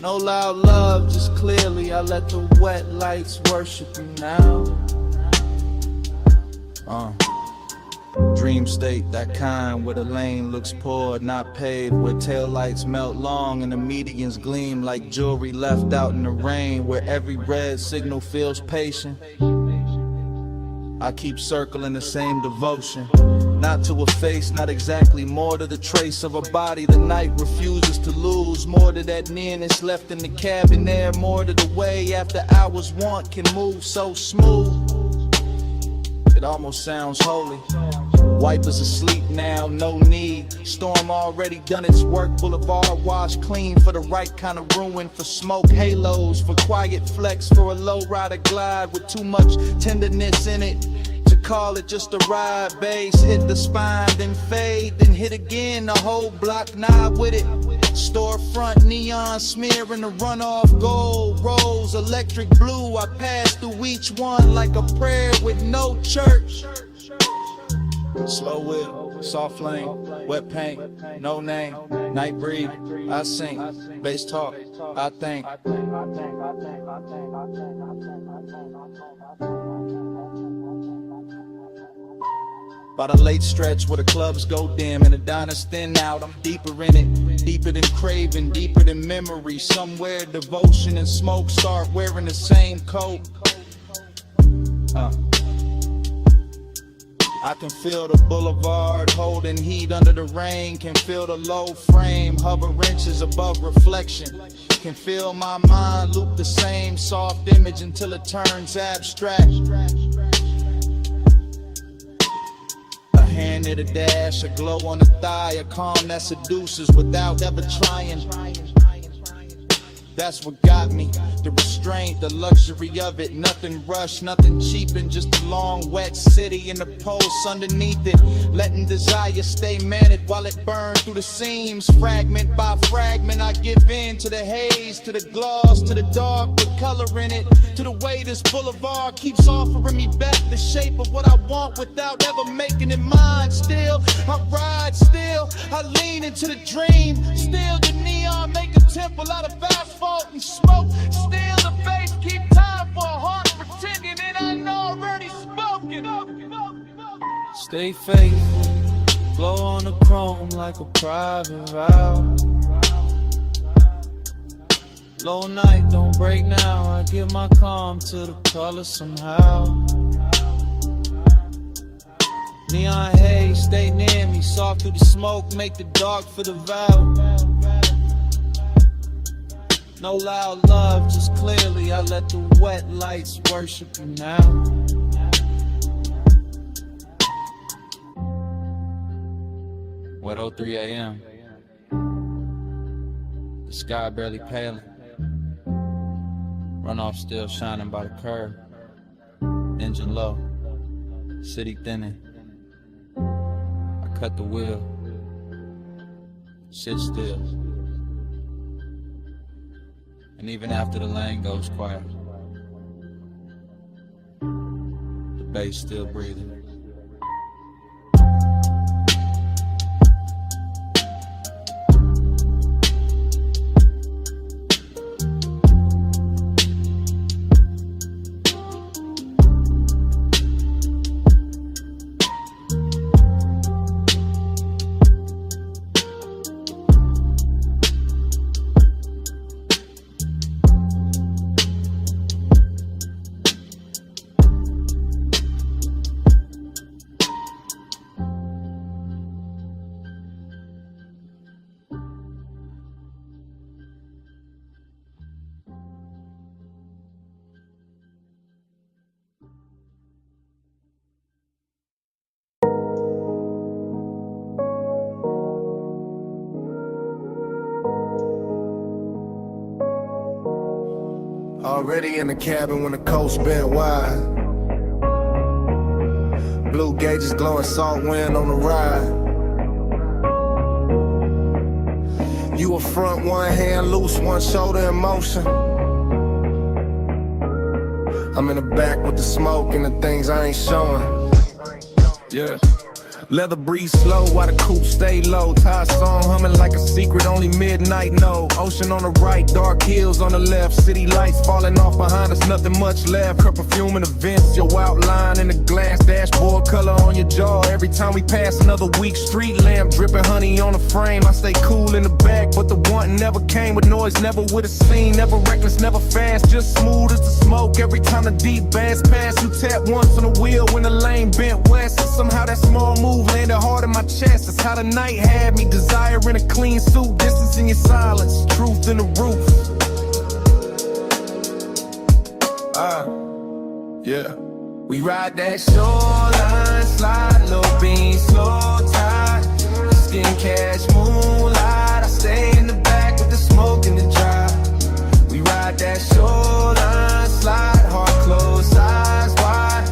No loud love, just clearly I let the wet lights worship you now. Dream state, that kind where the lane looks poor, not paved, where taillights melt long and the medians gleam like jewelry left out in the rain, where every red signal feels patient. I keep circling the same devotion, not to a face, not exactly, more to the trace of a body the night refuses to lose, more to that nearness left in the cabin there, more to the way after hours want can move so smooth. It almost sounds holy. Wipers asleep now, no need. Storm already done its work. Boulevard washed clean for the right kind of ruin. For smoke halos, for quiet flex, for a low rider glide with too much tenderness in it. To call it just a ride, bass hit the spine, then fade, then hit again. The whole block nod with it. Storefront neon smearing the runoff gold rolls, electric blue. I pass through each one like a prayer with no church. Slow whip, soft flame, wet paint, no name, night breathe, I sing, bass talk, I think. By the late stretch where the clubs go dim and the diners thin out, I'm deeper in it, deeper than craving, deeper than memory. Somewhere devotion and smoke start wearing the same coat. I can feel the boulevard holding heat under the rain. Can feel the low frame hover inches above reflection. Can feel my mind loop the same soft image until it turns abstract. A hand at a dash, a glow on the thigh, a calm that seduces without ever trying. That's what got me, the restraint, the luxury of it. Nothing rushed, nothing cheap, and just a long wet city and the pulse underneath it. Letting desire stay managed while it burns through the seams. Fragment by fragment I give in to the haze, to the gloss, to the dark with color in it. To the way this boulevard keeps offering me back the shape of what I want without ever making it mine. Still, I ride, still, I lean into the dream. Still the neon make a temple out of asphalt and smoke. Still the bass keep time for a heart pretending it ain't already spoken. Stay faithful, glow on the chrome like a private vow. Low night, don't break now. I give my calm to the color somehow. Neon haze, stay near me. Soft through the smoke, make the dark for the vow. No loud love, just clearly I let the wet lights worship you now. What 03 a.m. The sky barely paling. Runoff still shining by the curb. Engine low, city thinning. I cut the wheel, sit still. And even after the lane goes quiet, the bass still breathing. Already in the cabin when the coast bent wide. Blue gauges glowing, salt wind on the ride. You a front, one hand loose, one shoulder in motion. I'm in the back with the smoke and the things I ain't showing. Yeah. Leather breeze slow while the coupe stay low. Tie song humming like a secret only midnight know. Ocean on the right, dark hills on the left. City lights falling off behind us, nothing much left. Her perfume in the vents, your outline in the glass. Dashboard color on your jaw. Every time we pass another weak street lamp, dripping honey on the frame. I stay cool in the back, but the wanting never came with noise, never with a scene. Never reckless, never fast, just smooth as the smoke. Every time the deep bass pass, you tap once on the wheel when the lane bent west. And somehow that small move landed hard in my chest. That's how the night had me, desiring a clean suit. Distance in your silence, truth in the roof. Yeah. We ride that shoreline, slide, low beam, slow tide. Skin catch moonlight. I stay in the back with the smoke and the drive. We ride that shoreline, slide, heart closed, eyes wide.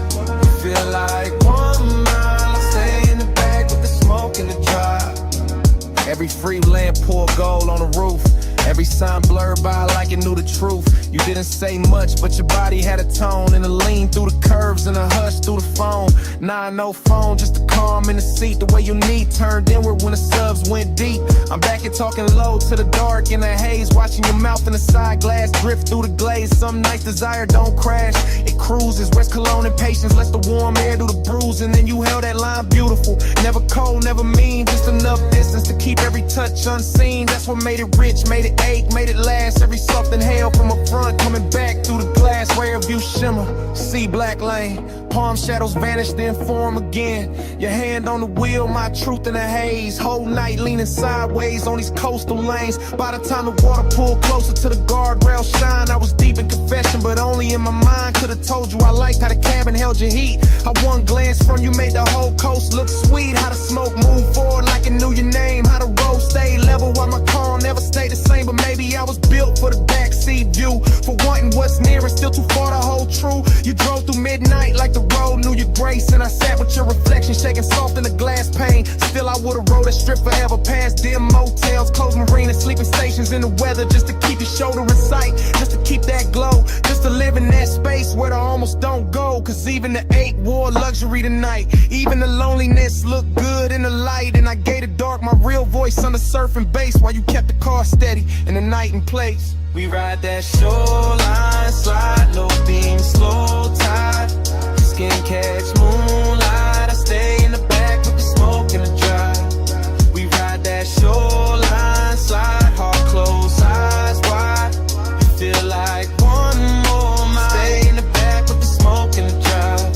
Feel like 1 mile. I stay in the back with the smoke and the drive. Every free lamp pour gold on the roof. Every sign blurred by like it knew the truth. You didn't say much, but your body had a tone. And a lean through the curves and a hush through the phone. Nah, no phone, just a calm in the seat. The way your knee turned inward when the subs went deep. I'm back here talking low to the dark in the haze. Watching your mouth in the side glass drift through the glaze. Some nights desire don't crash, it cruises. West Cologne and patience lets the warm air do the bruise. And then you held that line beautiful. Never cold, never mean, just enough distance to keep every touch unseen. That's what made it rich, made it ache, made it last. Every soft inhale from a front, coming back through the glass. Rear view shimmer, see black lane. Palm shadows vanish, then form again. Your hand on the wheel, my truth in the haze. Whole night leaning sideways on these coastal lanes. By the time the water pulled closer to the guardrail shine, I was deep in confession, but only in my mind. Could've told you I liked how the cabin held your heat. How one glance from you made the whole coast look sweet. How the smoke moved forward like it knew your name. How the road stayed level while my car never stayed the same. But maybe I was built for the backseat view. For wanting what's near and still too far to hold true. You drove through midnight like the road knew your grace. And I sat with your reflection shaking soft in the glass pane. Still I would've rode that strip forever past dim motels, closed marinas, sleeping stations in the weather. Just to keep your shoulder in sight, just to keep that glow. Just to live in that space where the almost don't go. Cause even the ache wore luxury tonight. Even the loneliness looked good in the light. And I gave the dark my real voice on the surfing bass while you kept the car steady in the night and place. We ride that shoreline, slide, low beam, slow tide. Skin catch moonlight. I stay in the back with the smoke and the drive. We ride that shoreline, slide, heart closed, eyes wide. You feel like 1 more mile. Stay in the back with the smoke and the drive.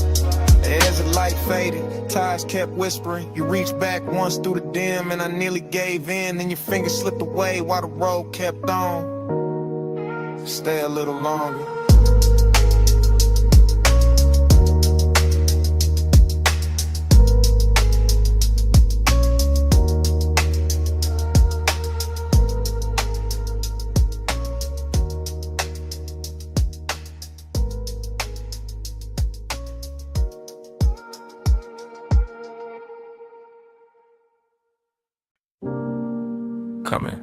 As the light faded, ties kept whispering. You reached back once through the dim and I nearly gave in. Then your fingers slipped away while the road kept on. Stay a little longer. Coming.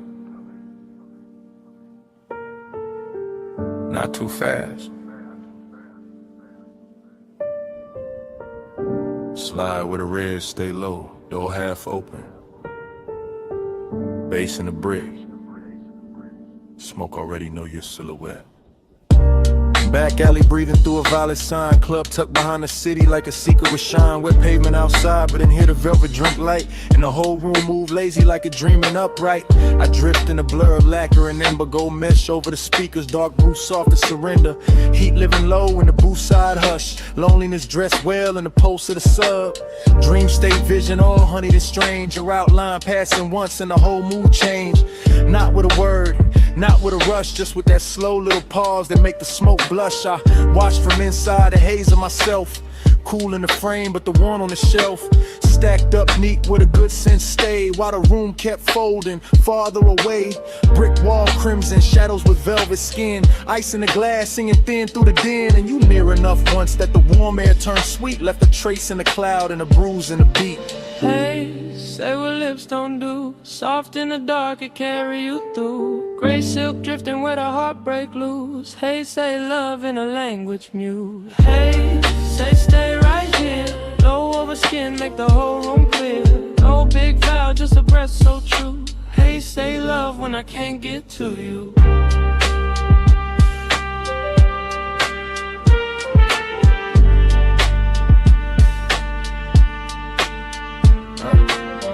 Not too fast. Slide where the reds stay low, door half open. Bass in the brick. Smoke already know your silhouette. Back alley breathing through a violet sign. Club tucked behind the city like a secret with shine. Wet pavement outside, but in here the velvet drink light. And the whole room move lazy like a dreaming upright. I drift in a blur of lacquer and ember. Gold mesh over the speakers, dark blue soft to surrender. Heat living low in the booth side hush. Loneliness dressed well in the pulse of the sub. Dream state vision all honeyed and strange. Your outline passing once and the whole mood change. Not with a word, not with a rush, just with that slow little pause that make the smoke blush. I watch from inside the haze of myself. Cool in the frame, but the one on the shelf stacked up neat with a good sense stayed. While the room kept folding farther away. Brick wall crimson, shadows with velvet skin. Ice in the glass, singing thin through the den. And you near enough once that the warm air turned sweet. Left a trace in the cloud and a bruise in the beat. Hey, say what lips don't do. Soft in the dark, it carry you through. Gray silk drifting where the heartbreak loose. Hey, say love in a language mute. Hey, say stay right here. Low over skin, make the whole room clear. No big vow, just a breath so true. Hey, say love when I can't get to you.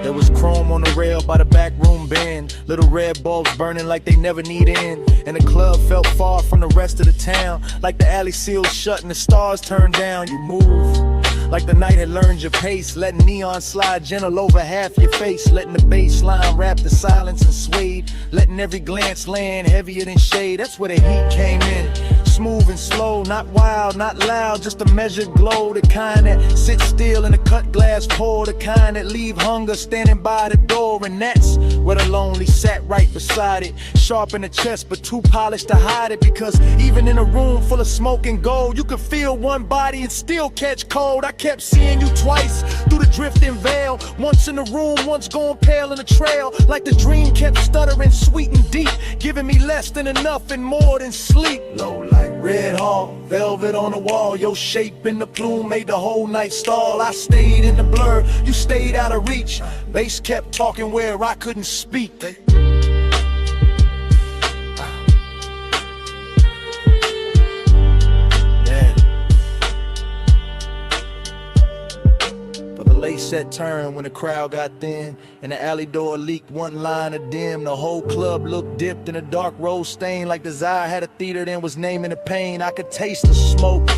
There was chrome on the rail by the back room bend. Little red bulbs burning like they never need end. And the club felt far from the rest of the town. Like the alley sealed shut and the stars turned down. You move like the night had learned your pace. Letting neon slide gentle over half your face. Letting the bass line wrap the silence and swayed. Letting every glance land heavier than shade. That's where the heat came in. Smooth and slow, not wild, not loud, just a measured glow. The kind that sits still in a cut glass pour. The kind that leave hunger standing by the door. And that's where the lonely sat right beside it. Sharp in the chest, but too polished to hide it. Because even in a room full of smoke and gold, you could feel one body and still catch cold. I kept seeing you twice through the drifting veil. Once in the room, once going pale in the trail. Like the dream kept stuttering sweet and deep, giving me less than enough and more than sleep. Low like red hall, velvet on the wall. Your shape in the plume made the whole night stall. I stayed in the blur, you stayed out of reach. Bass kept talking where I couldn't speak. Late set turn when the crowd got thin and the alley door leaked one line of dim. The whole club looked dipped in a dark rose stain, like desire had a theater then was naming the pain. I could taste the smoke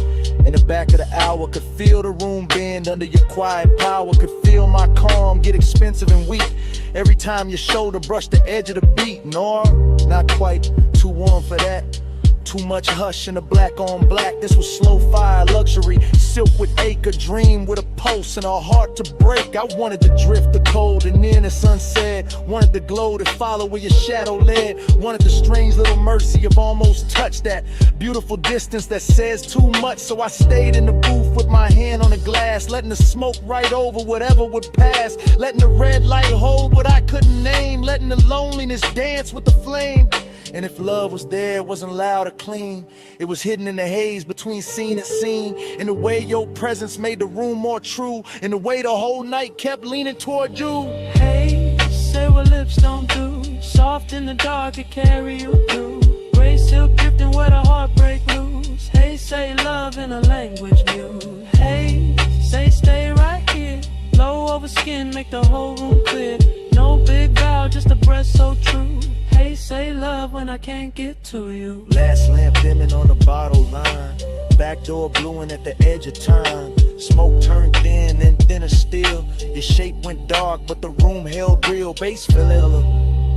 in the back of the hour, could feel the room bend under your quiet power, could feel my calm get expensive and weak every time your shoulder brushed the edge of the beat. No, not quite too warm for that. Too much hush in the black on black. This was slow fire luxury, silk with acre, dream with a pulse and a heart to break. I wanted to drift the cold and then the sunset. Wanted the glow to follow where your shadow led. Wanted the strange little mercy of almost touch, that beautiful distance that says too much. So I stayed in the booth with my hand on the glass, letting the smoke right over whatever would pass. Letting the red light hold what I couldn't name. Letting the loneliness dance with the flame. And if love was there, it wasn't loud or clean. It was hidden in the haze between scene and scene. In the way your presence made the room more true. In the way the whole night kept leaning toward you. Hey, say what lips don't do. Soft in the dark, it carry you through. Gray silk drifting where the heartbreak loose. Hey, say love in a language mute. Hey, say stay right here. Low over skin, make the whole room clear. No big vow, just a breath so true. Hey, say love when I can't get to you. Last lamp dimming on the bottle line. Back door bluing at the edge of time. Smoke turned thin and thinner still. Your shape went dark, but the room held real. Bass fell ill.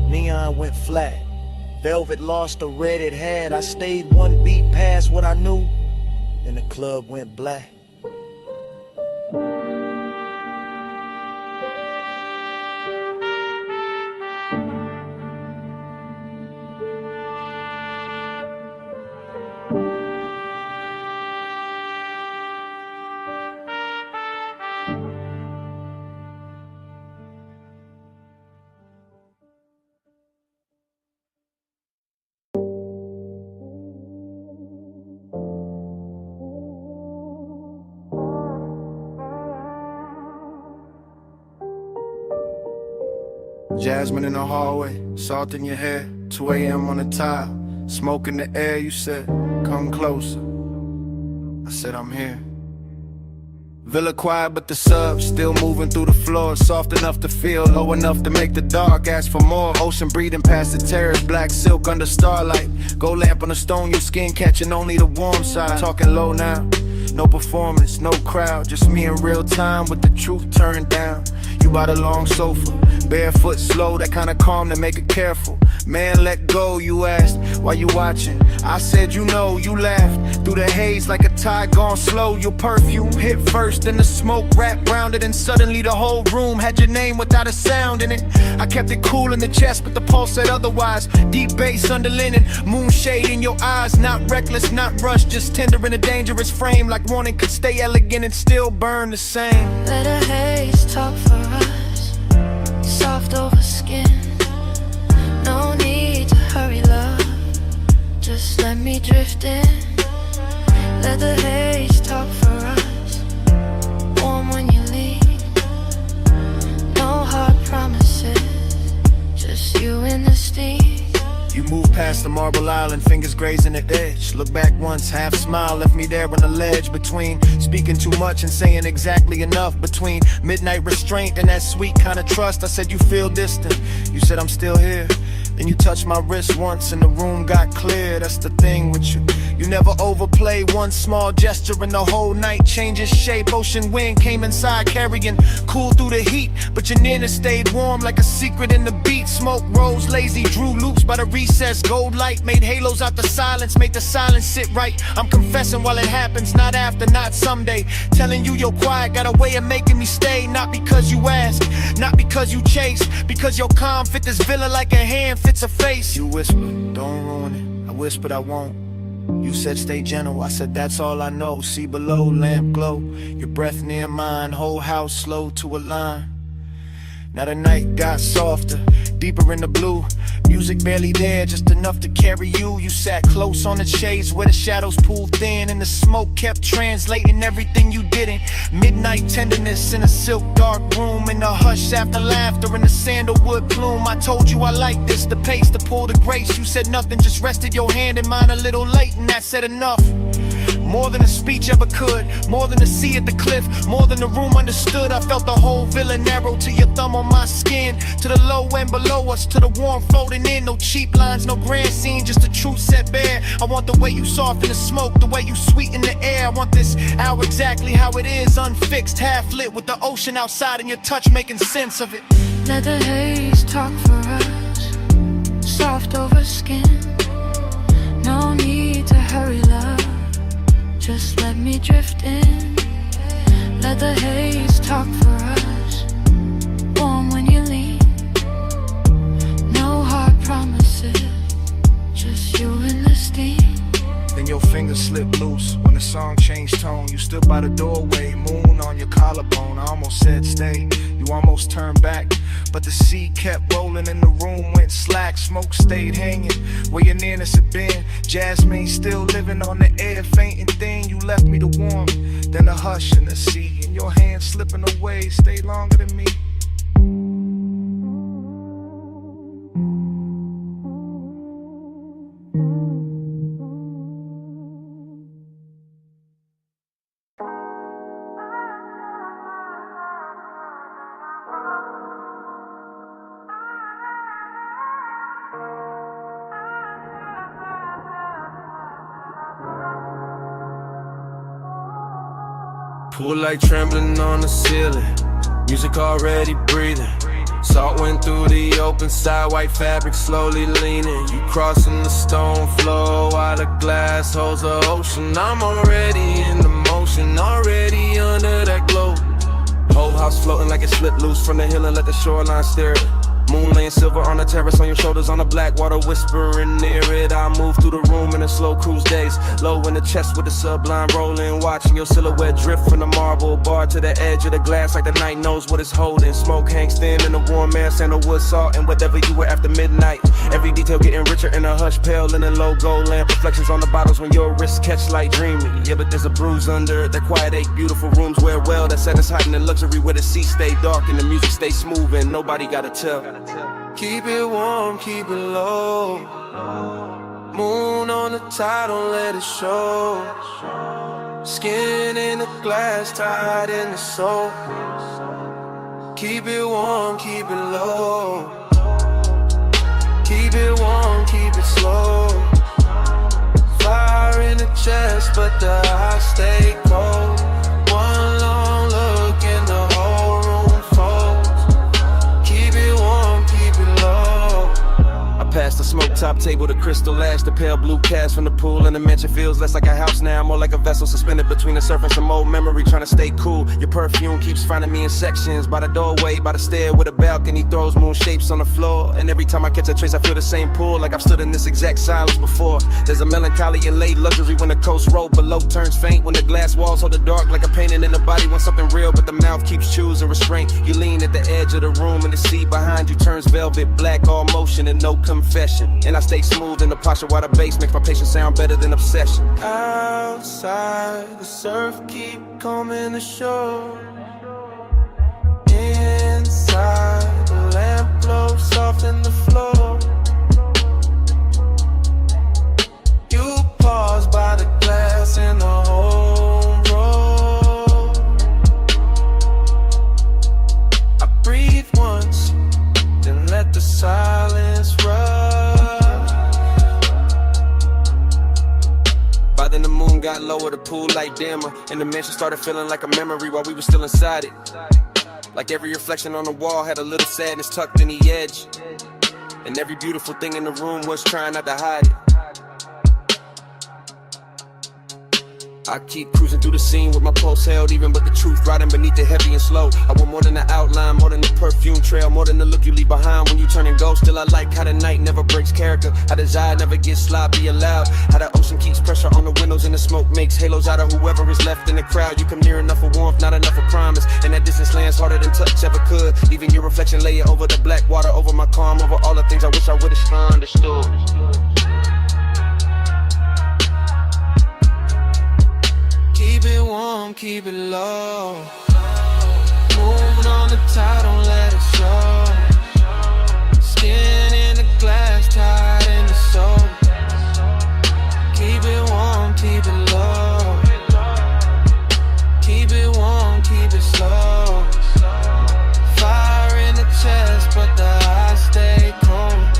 Neon went flat. Velvet lost the red it had. I stayed one beat past what I knew. Then the club went black. Jasmine in the hallway, salt in your hair, 2 a.m. on the tile, smoke in the air. You said, come closer. I said, I'm here. Villa quiet, but the sub still moving through the floor. Soft enough to feel, low enough to make the dark ask for more. Ocean breathing past the terrace, black silk under starlight. Gold lamp on the stone, your skin catching only the warm side. Talking low now, no performance, no crowd, just me in real time with the truth turned down. You by the long sofa, barefoot slow, that kind of calm to make it careful. Man, let go, you asked, why you watching? I said, you know, you laughed through the haze like a tide gone slow. Your perfume hit first, then the smoke wrapped round it, and suddenly the whole room had your name without a sound in it. I kept it cool in the chest, but the pulse said otherwise. Deep bass under linen, moonshade in your eyes. Not reckless, not rushed, just tender in a dangerous frame. Like wanting could stay elegant and still burn the same. Let a haze talk for us, soft over skin. No need to hurry, love, just let me drift in. Let the haze talk for us, warm when you leave. No hard promises, just you and the steam. You move past the marble island, fingers grazing the edge. Look back once, half smile, left me there on the ledge. Between speaking too much and saying exactly enough. Between midnight restraint and that sweet kind of trust. I said, you feel distant, you said I'm still here. Then you touched my wrist once and the room got clear. That's the thing with you, you never overplay. One small gesture and the whole night changes shape. Ocean wind came inside carrying cool through the heat, but your nearness stayed warm like a secret in the beat. Smoke rose lazy, drew loops by the recess. Gold light made halos out the silence, made the silence sit right. I'm confessing while it happens, not after, not someday. Telling you you're quiet got a way of making me stay. Not because you ask, not because you chase, because your calm fit this villa like a hand fits a face. You whispered, don't ruin it. I whispered, I won't. You said stay gentle, I said that's all I know. See below, lamp glow, your breath near mine, whole house slow to a line. Now the night got softer, deeper in the blue. Music barely there, just enough to carry you. You sat close on the shades where the shadows pulled thin, and the smoke kept translating everything you didn't. Midnight tenderness in a silk dark room, in the hush after laughter in the sandalwood plume. I told you I like this, the pace, the pull, the grace. You said nothing, just rested your hand in mine a little late, and that said enough. More than a speech ever could, more than the sea at the cliff, more than the room understood. I felt the whole villa narrow to your thumb on my skin, to the low end below us, to the warm floating in. No cheap lines, no grand scene, just the truth set bare. I want the way you soften the smoke, the way you sweeten the air. I want this hour exactly how it is, unfixed, half lit, with the ocean outside and your touch making sense of it. Let the haze talk for us, soft over skin. No need to hurry, love, just let me drift in. Let the haze talk for us, warm when you leave. No hard promises, just you and the steam. Then your fingers slipped loose when the song changed tone. You stood by the doorway, moon on your collarbone. I almost said stay, you almost turned back, but the sea kept rolling and the room went slack. Smoke stayed hanging where your nearness had been. Jasmine still living on the air, fainting thin. You left me the warmth, then the hush and the sea, and your hand slipping away stayed longer than me. Pool light trembling on the ceiling, music already breathing. Salt went through the open side, white fabric slowly leaning. You crossing the stone floor while the glass holds the ocean. I'm already in the motion, already under that glow. Whole house floating like it slipped loose from the hill and let the shoreline stare it. Moon laying silver on the terrace, on your shoulders, on the black water whispering near it. I move through the room in a slow cruise days, low in the chest with the sublime rolling, watching your silhouette drift from the marble bar to the edge of the glass like the night knows what it's holding. Smoke hangs thin in the warm air, sandalwood, salt, and whatever you were after midnight. Every detail getting richer in a hush, pale in a low gold lamp. Reflections on the bottles when your wrists catch light dreaming. Yeah, but there's a bruise under that quiet ache. Beautiful rooms wear well, that sadness heightened in luxury where the sea stay dark and the music stay smooth and nobody gotta tell. Keep it warm, keep it low. Moon on the tide, don't let it show. Skin in the glass, tied in the soul. Keep it warm, keep it low. Keep it warm, keep it slow. Fire in the chest, but the eyes stay cold. One long look and the whole room folds. Keep it warm, keep it low. I passed the smoke top table, the crystal ash, the pale blue cast from the pool, and the mansion feels less like a house now, more like a vessel suspended between the surface and some old memory, trying to stay cool. Your perfume keeps finding me in sections, by the doorway, by the stair with a balcony, throws moon shapes on the floor, and every time I catch a trace I feel the same pull, like I've stood in this exact silence before. There's a melancholy and late luxury when the coast road below turns faint, when the glass walls hold the dark like a painting in the body wants something real, but the mouth keeps choosing restraint. You lean at the edge of the room and the seat behind you turns velvet black, all motion and no confession, and I stay smooth in the posture while the bass makes my patience sound better than obsession. Outside, the surf keep coming ashore. Inside, the lamp glows soft in the floor. You pause by the glass in the home row. I breathe once, then let the silence rush. By then the moon got lower, the pool light dimmer, and the mansion started feeling like a memory while we were still inside it. Like every reflection on the wall had a little sadness tucked in the edge, and every beautiful thing in the room was trying not to hide it. I keep cruising through the scene with my pulse held even, but the truth riding beneath it heavy and slow. I want more than the outline, more than the perfume trail, more than the look you leave behind when you turn and go. Still I like how the night never breaks character, how desire never gets sloppy allowed, how the ocean keeps pressure on the windows and the smoke makes halos out of whoever is left in the crowd. You come near enough for warmth, not enough for promise, and that distance lands harder than touch ever could. Even your reflection lay over the black water, over my calm, over all the things I wish I would've understood. Keep it warm, keep it low. Moving on the tide, don't let it show. Skin in the glass, tied in the soul. Keep it warm, keep it low. Keep it warm, keep it slow. Fire in the chest, but the eyes stay cold.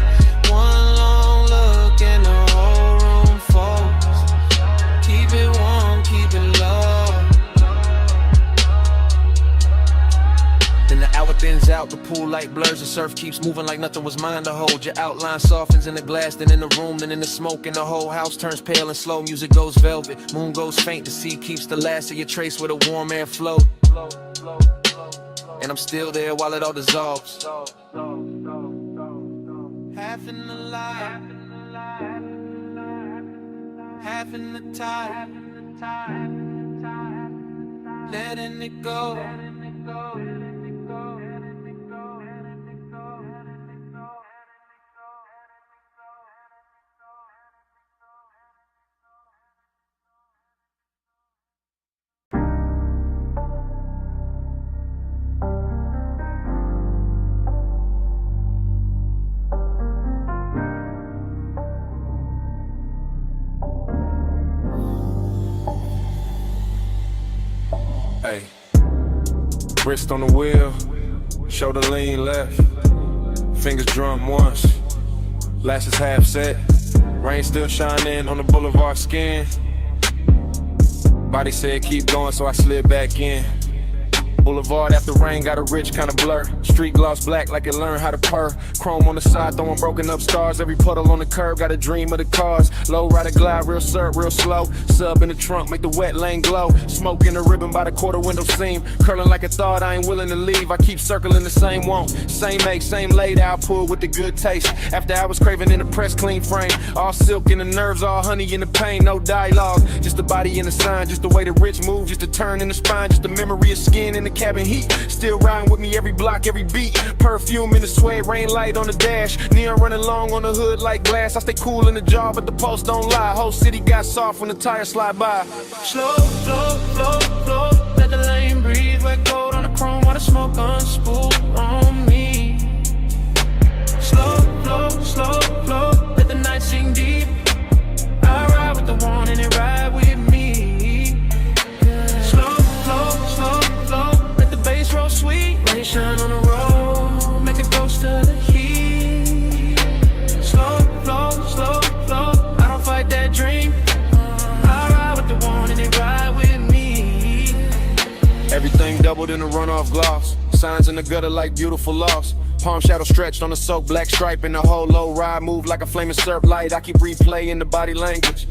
One long look and the whole room folds. Keep it warm, keep it low. Then the hour thins out, the pool light blurs, the surf keeps moving like nothing was mine to hold. Your outline softens in the glass, then in the room, then in the smoke, and the whole house turns pale and slow. Music goes velvet, moon goes faint, the sea keeps the last of your trace with a warm air flow. And I'm still there while it all dissolves. Half in the light, half in the tide, letting it go. Hey, wrist on the wheel, shoulder lean left, fingers drum once, lashes half set, rain still shining on the boulevard skin. Body said keep going, so I slid back in. Boulevard after rain got a rich kind of blur. Street gloss black like it learned how to purr. Chrome on the side throwing broken up stars. Every puddle on the curb got a dream of the cars. Low rider glide real syrup real slow. Sub in the trunk make the wet lane glow. Smoke in the ribbon by the quarter window seam. Curling like a thought I ain't willing to leave. I keep circling the same want. Same make, same laid out pull with the good taste. After I was craving in the press clean frame. All silk in the nerves, all honey in the pain. No dialogue, just the body and the sign. Just the way the rich move, just the turn in the spine. Just the memory of skin in the cabin heat. Still riding with me every block, every beat. Perfume in the sweat, rain light on the dash. Neon running long on the hood like glass. I stay cool in the jar, but the post don't lie. Whole city got soft when the tires slide by. Slow, flow, flow, flow. Let the lane breathe. Wet gold on the chrome while the smoke unspool on me. Everything doubled in a runoff gloss. Signs in the gutter like beautiful loss. Palm shadow stretched on the soaked black stripe, and the whole low ride move like a flaming surf light. I keep replaying the body language.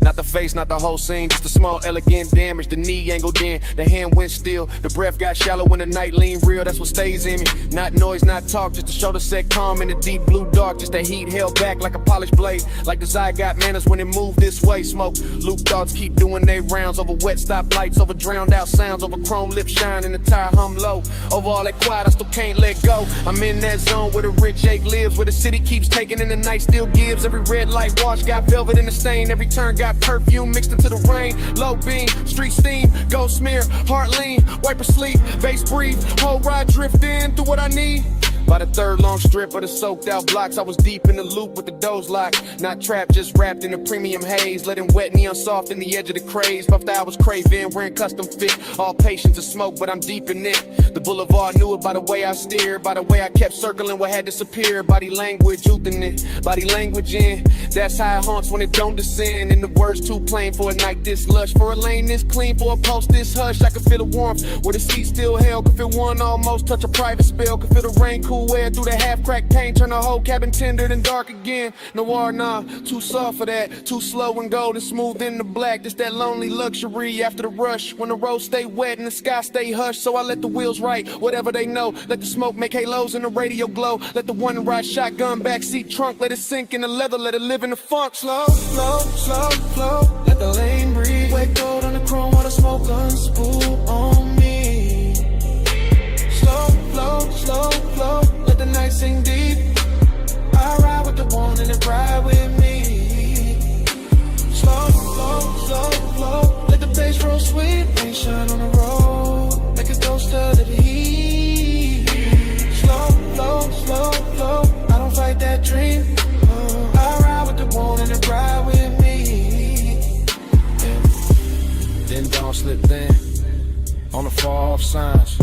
Not the face, not the whole scene, just a small elegant damage. The knee angled in, the hand went still. The breath got shallow when the night leaned real, that's what stays in me. Not noise, not talk, just to show the set calm in the deep blue dark. Just the heat held back like a polished blade. Like desire got manners when it moved this way. Smoke, loop thoughts keep doing their rounds. Over wet stoplights, over drowned out sounds. Over chrome lip shine and the tire hum low. Over all that quiet, I still can't let go. I'm in that zone where the rich ache lives, where the city keeps taking and the night still gives. Every red light wash got velvet in the stain. Every turn got perfume mixed into the rain. Low beam, street steam, ghost smear, heart lean, wiper sleep, bass breathe, whole ride drift in through what I need. By the third long strip of the soaked out blocks, I was deep in the loop with the doors locked. Not trapped, just wrapped in a premium haze. Letting wet neon soft in the edge of the craze. Puffed I was craving, wearing custom fit. All patience to smoke, but I'm deep in it. The boulevard knew it by the way I steered. By the way I kept circling what had disappeared. Body language, youthing it, body language in. That's how it haunts when it don't descend. And the words too plain for a night this lush. For a lane this clean, for a post this hush. I could feel the warmth where the seat still held. Could feel one almost touch a private spill. Could feel the rain cool air through the half-cracked paint, turn the whole cabin tendered and dark again. Noir, nah, too soft for that. Too slow and golden, smooth in the black. Just that lonely luxury after the rush. When the roads stay wet and the sky stay hushed, so I let the wheels write whatever they know. Let the smoke make halos and the radio glow. Let the one ride shotgun backseat trunk, let it sink in the leather, let it live in the funk. Slow, slow, slow, flow. Let the lane breathe. Wake gold on the chrome while the smoke unspool on me. Slow, flow, slow, flow. The night sing deep. I ride with the one and it ride with me. Slow, slow, slow, slow. Let the bass roll sweet. Rain shine on the road. Make it go study the heat. Slow, slow, slow, slow. I don't fight that dream. I ride with the one and it ride with me. Yeah. Then dawn slipped in on the far off signs.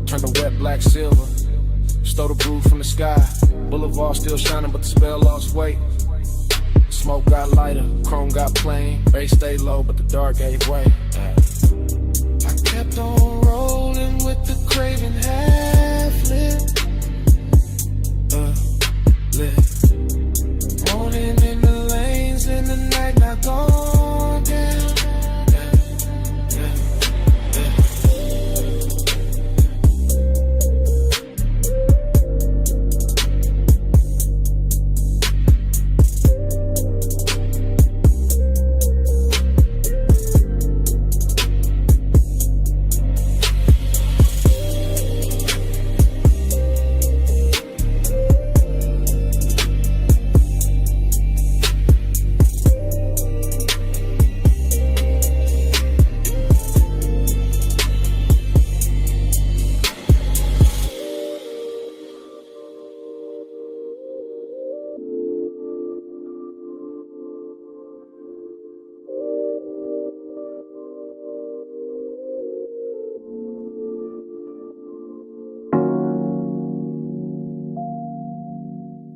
Turn the wet black silver. Stole the brew from the sky. Boulevard still shining, but the spell lost weight. Smoke got lighter, chrome got plain. Bass stayed low, but the dark gave way. I kept on rolling with the craving half lit. Lit. Morning in the lanes, in the night not gone down.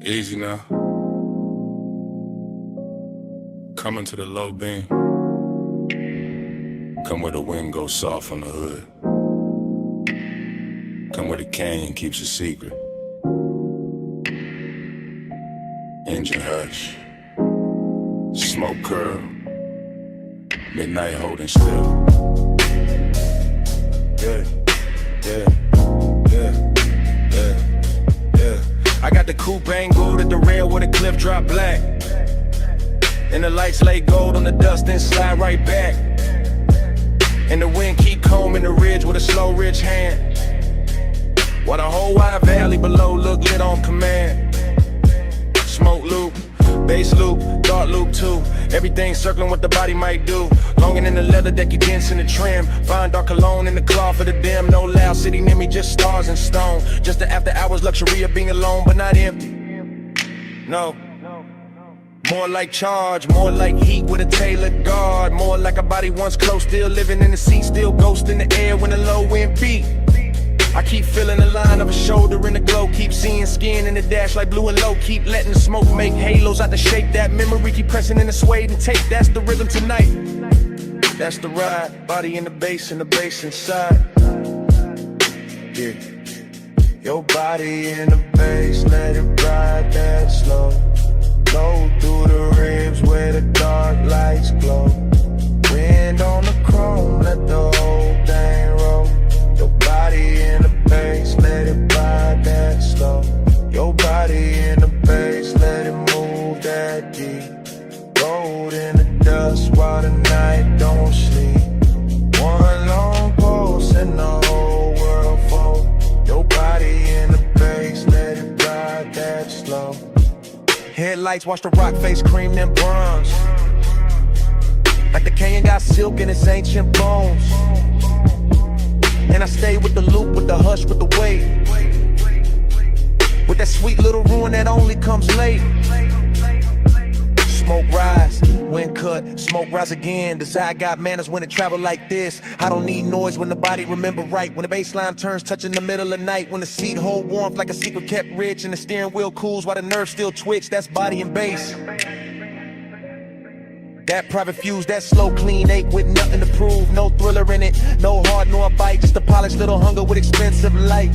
Easy now. Coming to the low beam. Come where the wind goes soft on the hood. Come where the canyon keeps a secret. Engine hush. Smoke curl. Midnight holding still. Yeah, yeah, yeah, yeah, yeah. I got the coupe angled at the rail where the cliff drop black. And the lights lay gold on the dust and slide right back. And the wind keep combing the ridge with a slow rich hand. While the whole wide valley below look lit on command. Smoke loop, bass loop, thought loop too. Everything circling what the body might do. Longing in the leather that you dance in the trim. Fine dark cologne in the cloth for the dim. No loud city near me, just stars and stone. Just the after hours luxury of being alone but not empty. No. More like charge, more like heat with a tailored guard. More like a body once close, still living in the seat. Still ghost in the air when the low wind beat. I keep feeling the line of a shoulder in the glow. Keep seeing skin in the dash like blue and low. Keep letting the smoke make halos out the shape. That memory keep pressing in the suede and tape. That's the rhythm tonight. That's the ride. Body in the bass and the bass inside. Yeah. Your body in the bass, let it ride that slow. Go through the ribs where the dark lights glow. Wind on the chrome, let the whole thing roll. Your body in the bass, let it ride that slow. Your body in the bass, let it move that deep. Rolled in the dust while the night don't sleep. One long pulse and the whole world fold. Your body in the bass, let it ride that slow. Headlights watch the rock face cream them bronze. Like the canyon got silk in its ancient bones. And I stay with the loop, with the hush, with the weight. With that sweet little ruin that only comes late. Smoke rise, wind cut, smoke rise again. Desire got manners when it travel like this. I don't need noise when the body remember right. When the baseline turns touching the middle of night. When the seat hold warmth like a secret kept rich. And the steering wheel cools while the nerves still twitch. That's body and bass. That private fuse, that slow clean ache with nothing to prove. No thriller in it, no hard nor bite. Just a polished little hunger with expensive light.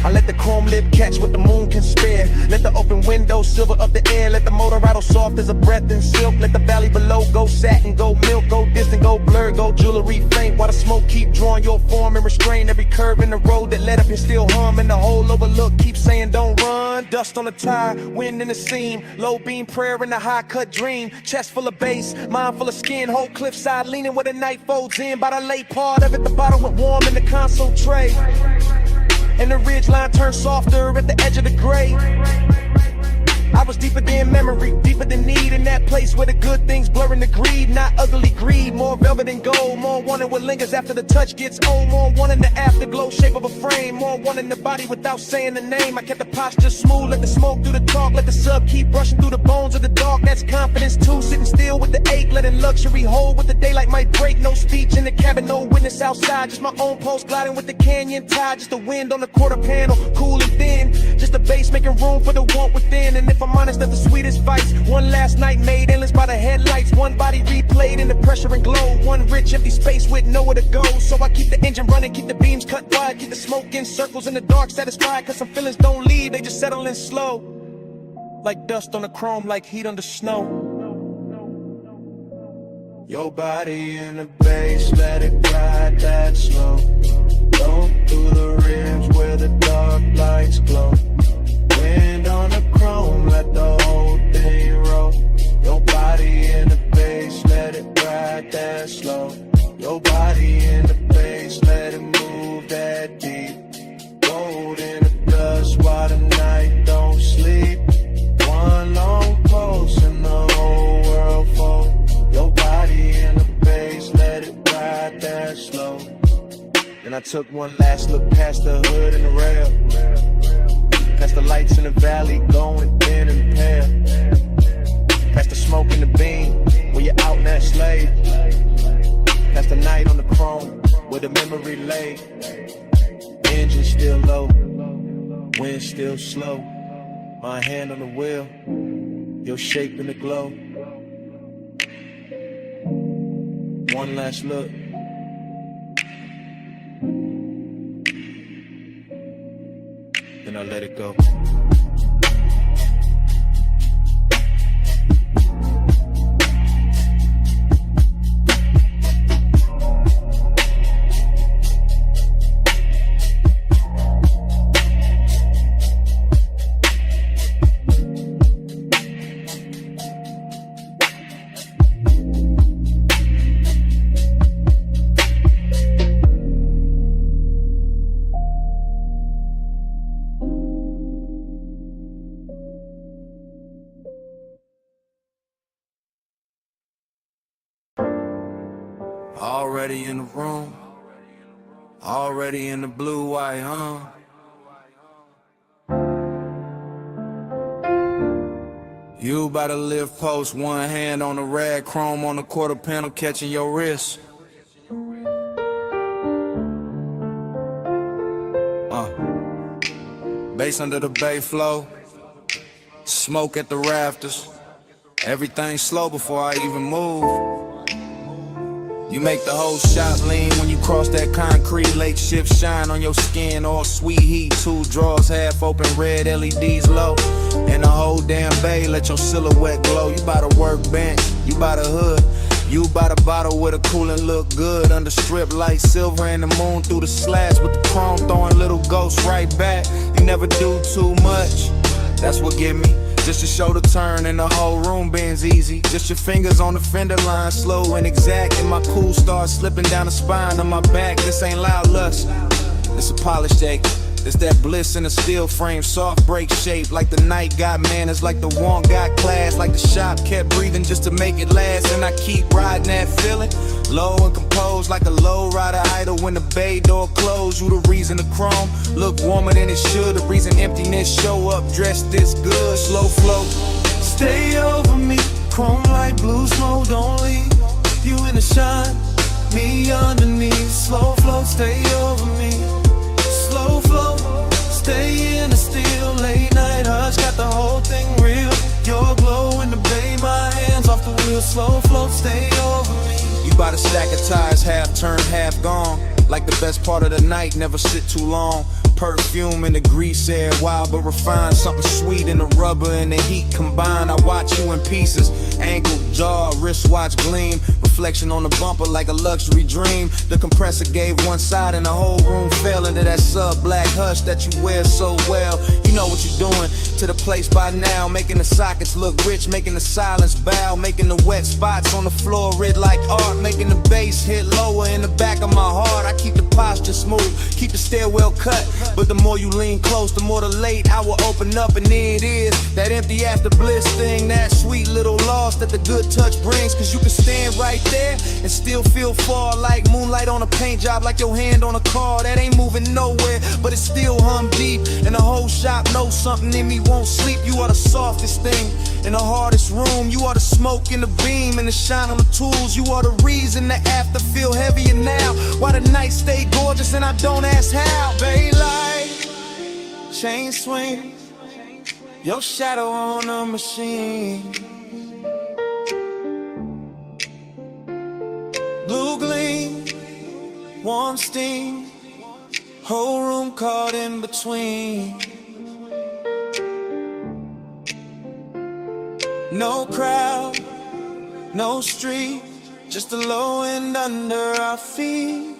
I let the chrome lip catch what the moon can spare. Let the open window silver up the air. Let the motor rattle soft as a breath in silk. Let the valley below go satin, go milk, go distant, go blur, go jewelry faint. While the smoke keep drawing your form and restrain every curve in the road that led up and still hum. And the whole overlook keep saying don't run. Dust on the tire, wind in the seam. Low beam prayer in the high cut dream. Chest full of bass, mind full of skin. Whole cliffside leaning where the night folds in. By the late part of it, the bottle went warm in the console tray. And the ridgeline turned softer at the edge of the grave. I was deeper than memory, deeper than need. In that place where the good things blurring the greed. Not ugly greed, more velvet and gold. More wanting what lingers after the touch gets old. More wanting the afterglow shape of a frame. More wanting the body without saying the name. I kept the posture smooth, let the smoke do the talk. Let the sub keep brushing through the bones of the dark. That's confidence too, sitting still with the ache. Letting luxury hold with the daylight might break. No speech in the cabin, no witness outside. Just my own pulse gliding with the canyon tide. Just the wind on the quarter panel, cool and thin. Just the bass making room for the want within. And if I'm honest, that's the sweetest fights. One last night made endless by the headlights. One body replayed in the pressure and glow. One rich empty space with nowhere to go. So I keep the engine running, keep the beams cut wide. Keep the smoke in circles in the dark satisfied. Cause some feelings don't leave, they just settle in slow. Like dust on the chrome, like heat under snow. Your body in the bass, let it ride that slow. Go through the ribs where the dark lights glow. Wind on the chrome, let the whole thing roll. Your body in the bass, let it ride that slow. Your body in the bass, let it move that deep. Rolled in the dust while the night don't sleep. One long pulse and the whole world fold. Your body in the bass, let it ride that slow. Then I took one last look past the hood and the rail. Past the lights in the valley going thin and pale. Past the smoke in the beam when you're out in that slave. Past the night on the chrome where the memory lay. Engine still low, wind still slow. My hand on the wheel, your shape in the glow. One last look. Then I let it go. Already in the room, already in the blue white, You about to live post, one hand on the rag, chrome on the quarter panel, catching your wrist. Bass under the bay flow, smoke at the rafters. Everything slow before I even move. You make the whole shot lean when you cross that concrete. Late shift shine on your skin, all sweet heat. 2 drawers half open, red LEDs low. And the whole damn bay let your silhouette glow. You by the workbench, you by the hood. You by the bottle with a cooling look good. Under strip light, silver and the moon through the slats. With the chrome throwing little ghosts right back. You never do too much, that's what get me. Just to show the turn and the whole room bends easy. Just your fingers on the fender line, slow and exact. And my cool starts slipping down the spine of my back. This ain't loud lust, it's a polished ache. It's that bliss in a steel frame, soft break shape. Like the night got manners, like the want got class. Like the shop kept breathing just to make it last. And I keep riding that feeling, low and composed. Like a low rider idle when the bay door closed. You the reason the chrome look warmer than it should. The reason emptiness show up dressed this good. Slow flow, Stay over me, chrome like blue smoke. Don't leave, you in the shine, me underneath. Slow flow, stay over me. Slow flow, stay in the still. Late night hush, got the whole thing real. Your glow in the bay, my hands off the wheel. Slow flow, stay over me. you by the stack of tires, half turned, half gone. Like the best part of the night, never sit too long. Perfume in the grease air, wild but refined. Something sweet in the rubber and the heat combined. I watch you in pieces, ankle, jaw, wristwatch gleam. Reflection on the bumper like a luxury dream. The compressor gave one side and the whole room fell into that sub-black hush that you wear so well. You know what you're doing to the place by now. Making the sockets look rich, making the silence bow. Making the wet spots on the floor red like art. Making the bass hit lower in the back of my heart. I keep the posture smooth, keep the stairwell cut. But the more you lean close, the more the late I will open up. And there it is, that empty after bliss thing. That sweet little loss that the good touch brings. Cause you can stand right there and still feel far. Like moonlight on a paint job, like your hand on a car that ain't moving nowhere, but it still hum deep. And the whole shop knows something in me won't sleep. You are the softest thing in the hardest room. You are the smoke in the beam and the shine on the tools. You are the reason the after feel heavier now. Why the night stay gorgeous and I don't ask how. Baylight, chain swing, your shadow on a machine. Blue gleam, warm steam, whole room caught in between. No crowd, no street, just the low end under our feet.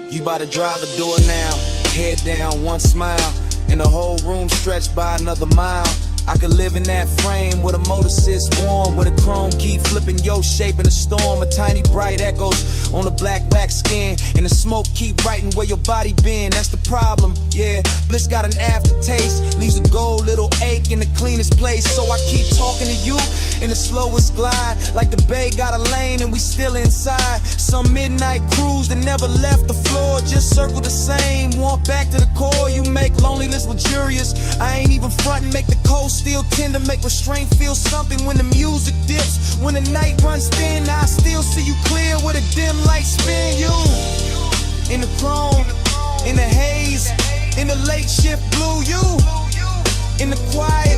You bout to drive the door now, head down, one smile, and the whole room stretched by another mile. I could live in that frame where the motor sits warm, where the chrome keep flipping your shape in a storm. A tiny bright echoes on the black back skin, and the smoke keep writing where your body been. That's the problem, yeah. Bliss got an aftertaste, leaves a gold little ache in the cleanest place. So I keep talking to you in the slowest glide, like the bay got a lane and we still inside. Some midnight cruise that never left the floor, just circle the same. Walk back to the core, you make loneliness luxurious. I ain't even frontin', make the coast still tender, make restraint feel something when the music dips. When the night runs thin, I still see you clear with a dim light spin. You in the chrome, in the haze, in the late shift blue. You in the quiet,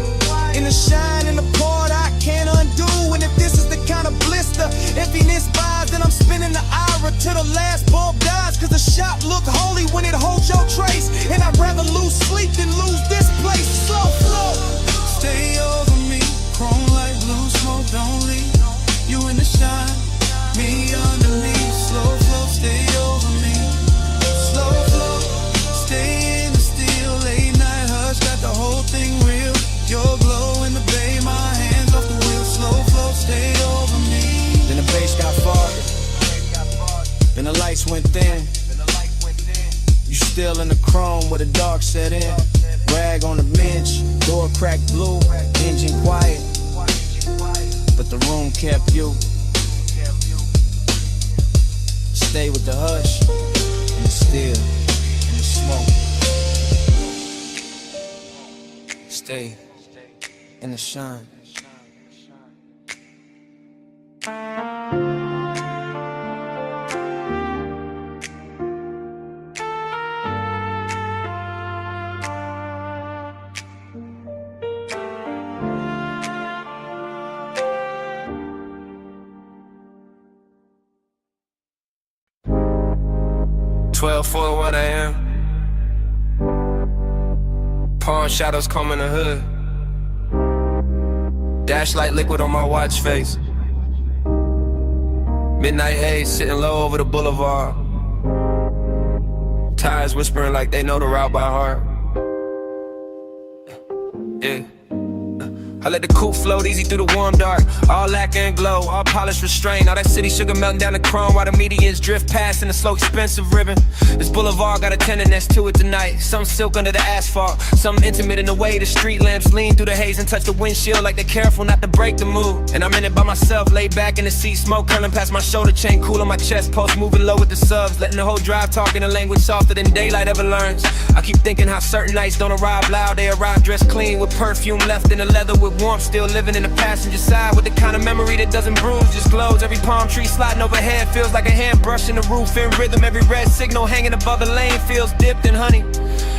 in the shine, in the part I can't undo. And if this is the kind of blister emptiness buys, then I'm spinning the ira till the last bulb dies. Cause the shop look holy when it holds your trace, and I'd rather lose sleep than lose this place. Slow flow, Stay over me, chrome like blue smoke. Don't leave, you in the shine, me underneath. Slow flow, stay over me. Slow flow, stay in the steel. Late night hush, got the whole thing real. Your glow in the bay, my hands off the wheel. Slow flow, stay over me. Then the bass got farther, then the lights went thin. You still in the chrome where the dark set in. Rag on the bench, door cracked blue, engine quiet, but the room kept you. Stay with the hush, and the still, and the smoke. Stay in the shine. 12 for 1 a.m. Palm shadows comb in the hood. Dash light liquid on my watch face. Midnight haze sitting low over the boulevard. Tires whispering like they know the route by heart. Yeah. I let the coupe float easy through the warm dark. All lacquer and glow, all polished restraint. All that city sugar melting down the chrome while the medians drift past in a slow expensive ribbon. This boulevard got a tenderness to it tonight. Some silk under the asphalt, some intimate in the way the street lamps lean through the haze and touch the windshield like they're careful not to break the mood. And I'm in it by myself, laid back in the seat, smoke curling past my shoulder chain, cool on my chest, pulse moving low with the subs, letting the whole drive talk in a language softer than daylight ever learns. I keep thinking how certain nights don't arrive loud, they arrive dressed clean with perfume left in the leather with warmth, still living in the passenger side with the kind of memory that doesn't bruise, just glows. Every palm tree sliding overhead feels like a hand brushing the roof in rhythm. Every red signal hanging above the lane feels dipped in honey.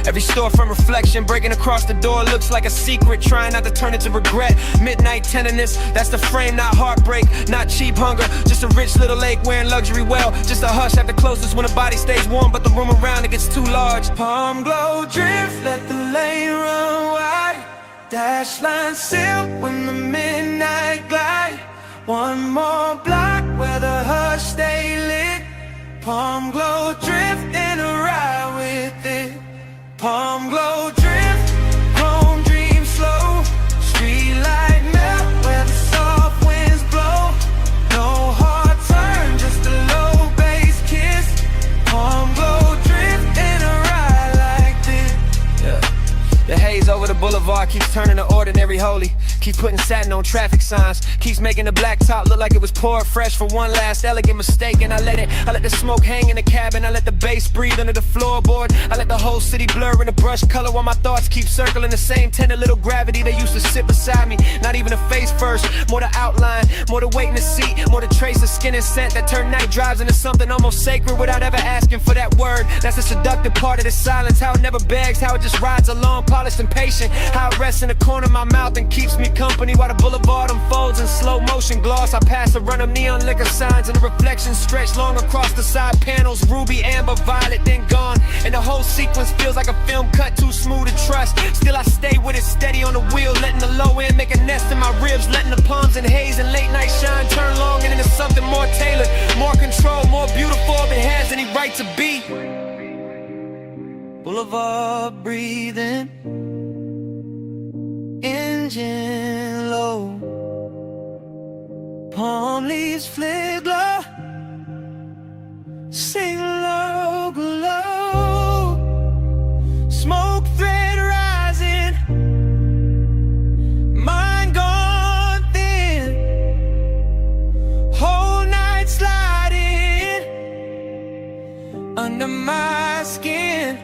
Every storefront reflection breaking across the door looks like a secret, trying not to turn it to regret. Midnight tenderness, that's the frame, not heartbreak, not cheap hunger, just a rich little lake wearing luxury well, just a hush at the closest when the body stays warm but the room around it gets too large. Palm glow drift, let the lane run wide. Dash line silk when the midnight glide. One more block where the hush stay lit. Palm glow drift in a ride with it. Palm glow drift, chrome dream slow. Street light melt where the soft winds blow. No hard turn, just a low bass kiss. Palm glow drift in a ride like this. Yeah. The haze over the boulevard keeps turning the ordinary holy. Keep putting satin on traffic signs, keeps making the blacktop look like it was poured fresh for one last elegant mistake. And I let the smoke hang in the cabin, I let the bass breathe under the floorboard. I let the whole city blur in the brush color while my thoughts keep circling the same tender little gravity that used to sit beside me. Not even a face first, more the outline, more the weight in the seat, more the trace of skin and scent that turn night drives into something almost sacred without ever asking for that word. That's the seductive part of the silence, how it never begs, how it just rides along, polished and patient, how it rests in the corner of my mouth and keeps me company while the boulevard unfolds in slow motion gloss. I pass a run of neon liquor signs and the reflections stretch long across the side panels, ruby, amber, violet, then gone, and the whole sequence feels like a film cut too smooth to trust. Still I stay with it steady on the wheel, letting the low end make a nest in my ribs, letting the palms and haze and late night shine turn long and into something more tailored, more control, more beautiful if it has any right to be. Boulevard breathing, engine low, palm leaves flare glow, sing low glow, smoke thread rising, mind gone thin, whole night sliding under my skin.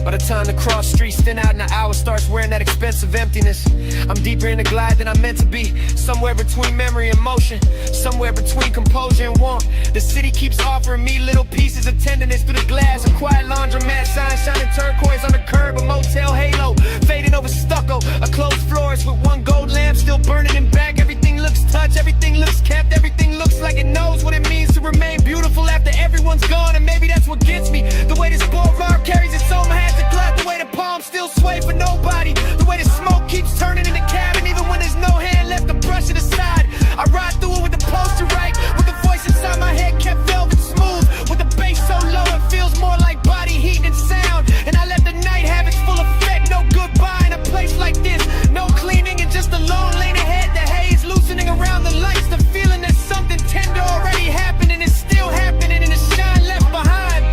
By the time the cross streets thin out and the hour starts wearing that expensive emptiness, I'm deeper in the glide than I'm meant to be. Somewhere between memory and motion, somewhere between composure and warmth. The city keeps offering me little pieces of tenderness through the glass. A quiet laundromat sign shining turquoise on the curb, a motel halo fading over stucco, a closed floors with one gold lamp still burning in back. Everything looks touched, everything looks kept, everything looks like it knows what it means to remain beautiful after everyone's gone. And maybe that's what gets me, the way this boulevard carries its own hat. The way the palms still sway for nobody, the way the smoke keeps turning in the cabin even when there's no hand left to brush it aside. I ride through it with the poster right, with the voice inside my head kept velvet smooth, with the bass so low it feels more like body heat and sound. And I let the night have its full effect, no goodbye in a place like this, no cleaning and just a lone lane ahead. The haze loosening around the lights, the feeling that something tender already happened and it's still happening in the shine left behind.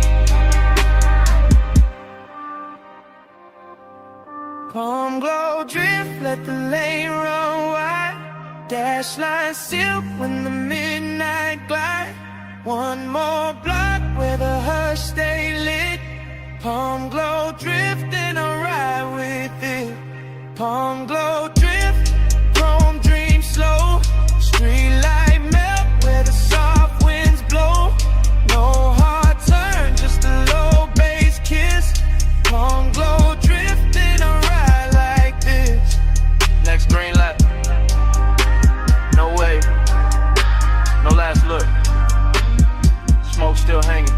Palm glow drift, let the lane run wide. Dash line silk when the midnight glide. One more block where the hush stay lit. Palm glow drift and I ride with it. Palm glow drift, chrome dream slow. Street light melt where the soft winds blow. No hard turn, just a low bass kiss. Palm glow drift and I ride like this. Next green light. No way. No last look. Smoke still hanging.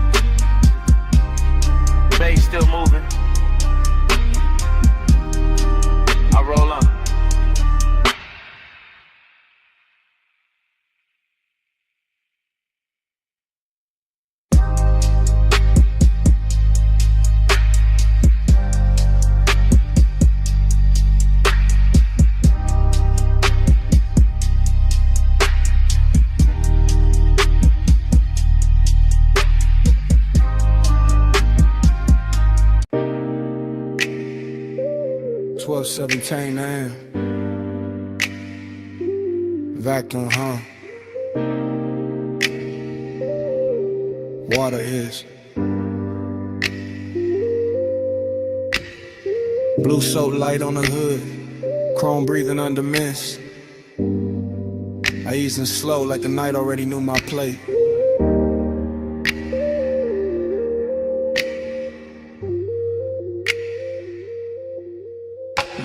12:17 a.m. Vacuum, huh? Water is blue soap light on the hood, chrome breathing under mist. I easing slow like the night already knew my plate.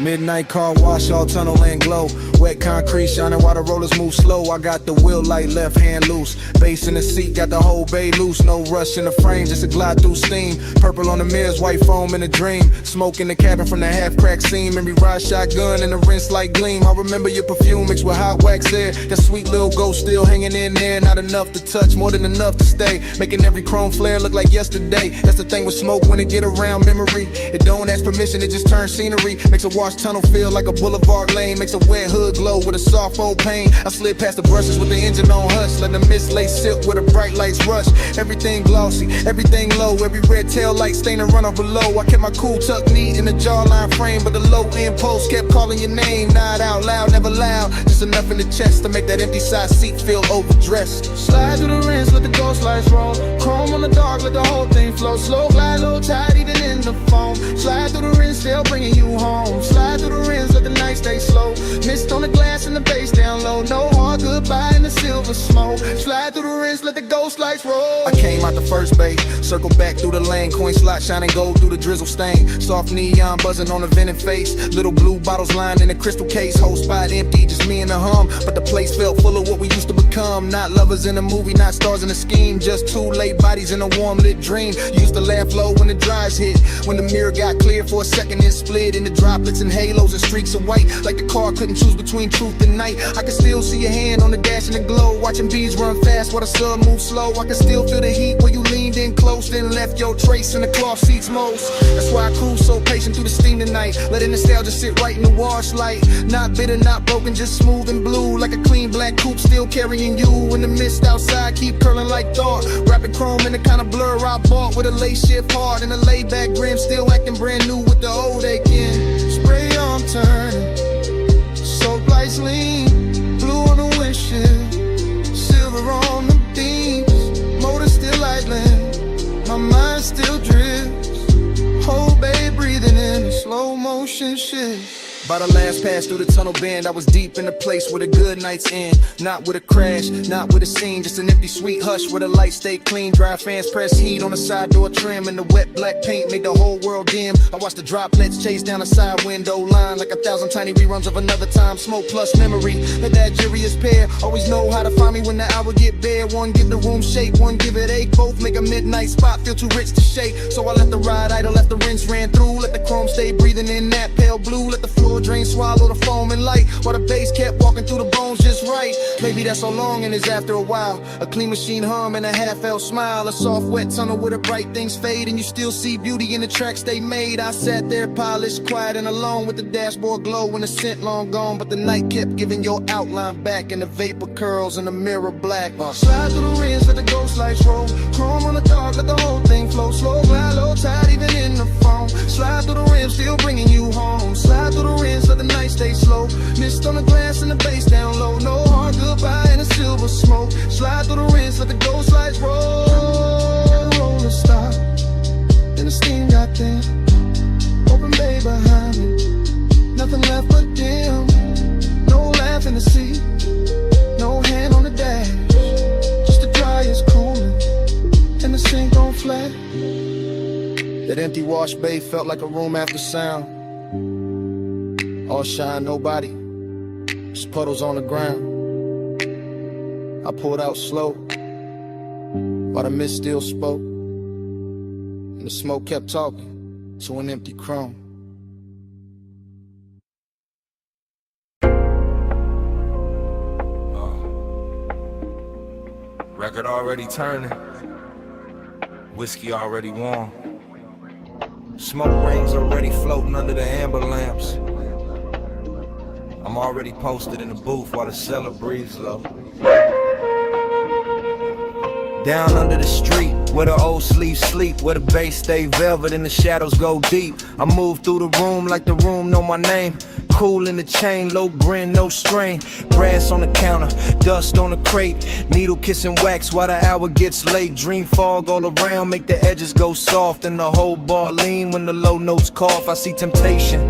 Midnight car wash, all tunnel and glow. Wet concrete shining while the rollers move slow. I got the wheel light, left hand loose. Bass in the seat, got the whole bay loose. No rush in the frame, just a glide through steam. Purple on the mirrors, white foam in a dream. Smoke in the cabin from the half-cracked seam. Memory ride shotgun and the rinse like gleam. I remember your perfume mixed with hot wax air. That sweet little ghost still hanging in there. Not enough to touch, more than enough to stay. Making every chrome flare look like yesterday. That's the thing with smoke when it get around memory. It don't ask permission, it just turns scenery. Makes a wash tunnel feel like a boulevard lane. Makes a wet hood glow with a soft old pain. I slid past the brushes with the engine on hush. Let the mist lay silk with the bright lights rush. Everything glossy, everything low. Every red tail light stain and run off below. I kept my cool tucked neat in the jawline frame, but the low end post kept calling your name. Not out loud, never loud. Just enough in the chest to make that empty side seat feel overdressed. Slide through the rinse, let the ghost lights roll. Chrome on the dark, let the whole thing flow. Slow glide, low tide, even in the foam. Slide through the rinse, still bringing you home. Slide through the rinse, let the night stay slow. Mist on the glass and the bass down low. No hard goodbye in the silver smoke. Slide through the rinse, let the ghost lights roll. I came out the first bay, circle back through the lane. Coin slot shining gold through the drizzle stain. Soft neon buzzing on the vented face. Little blue bottles lined in a crystal case. Whole spot empty, just me and the hum. But the place felt full of what we used to become. Not lovers in a movie, not stars in a scheme. Just two late bodies in a warm lit dream. Used to laugh low when the dries hit. When the mirror got clear for a second, it split into droplets and halos and streaks of white. Like the car couldn't choose between truth and night. I can still see your hand on the dash in the glow. Watching bees run fast while the sun moves slow. I can still feel the heat where you leaned in close, then left your trace in the cloth seats most. That's why I cruise so patient through the steam tonight. Letting nostalgia sit right in the wash light. Not bitter, not broken, just smooth and blue. Like a clean black coupe still carrying you. In the mist outside keep curling like thought. Wrapping chrome in the kind of blur I bought. With a late shift hard and a laid back grim. Still acting brand new with the old aching. Spray arm turning, soap lights lean. Blue on the windshield, silver on the beams. Motor still idling, my mind still drifts. Whole bay breathing in a slow motion shift. By the last pass through the tunnel bend, I was deep in the place where the good nights end. Not with a crash, not with a scene, just an empty sweet hush where the lights stay clean. Dry fans press heat on the side door trim, and the wet black paint made the whole world dim. I watched the droplets chase down the side window line like 1,000 tiny reruns of another time. Smoke plus memory, that jury's pair. Always know how to find me when the hour get bare. One give the room shape, one give it ache. Both make a midnight spot feel too rich to shake. So I let the ride idle, let the rinse ran through. Let the chrome stay breathing in that pale blue. Let the floor drain, swallow the foam and light, while the bass kept walking through the bones just right. Maybe that's so long and it's after a while. A clean machine hum and a half-felt smile. A soft wet tunnel where the bright things fade, and you still see beauty in the tracks they made. I sat there polished, quiet and alone, with the dashboard glow and the scent long gone. But the night kept giving your outline back, and the vapor curls in the mirror black. Slide through the rinse, let the ghost lights roll. Chrome on the dark, let the whole thing flow. Slow glide, low tide, even in the foam. Slide through the rinse, still bringing you home. Slide through the rinse, let the night stay slow. Mist on the glass and the bass down low. No hard goodbye in the silver smoke. Slide through the rinse, let the ghost lights roll. Roll and stop, then the steam got thin. Open bay behind me, nothing left but dim. No laugh in the seat, no hand on the dash. Just the dryer's cooling and the sink on flat. That empty wash bay felt like a room after sound. All shine, nobody, just puddles on the ground. I pulled out slow, while the mist still spoke, and the smoke kept talking to an empty chrome. Record already turning, whiskey already warm. Smoke rings already floating under the amber lamps. I'm already posted in the booth while the cellar breathes low. Down under the street, where the old sleeves sleep, where the bass stay velvet and the shadows go deep. I move through the room like the room know my name. Cool in the chain, low grin, no strain. Brass on the counter, dust on the crate. Needle kissing wax while the hour gets late. Dream fog all around, make the edges go soft. And the whole bar lean when the low notes cough. I see temptation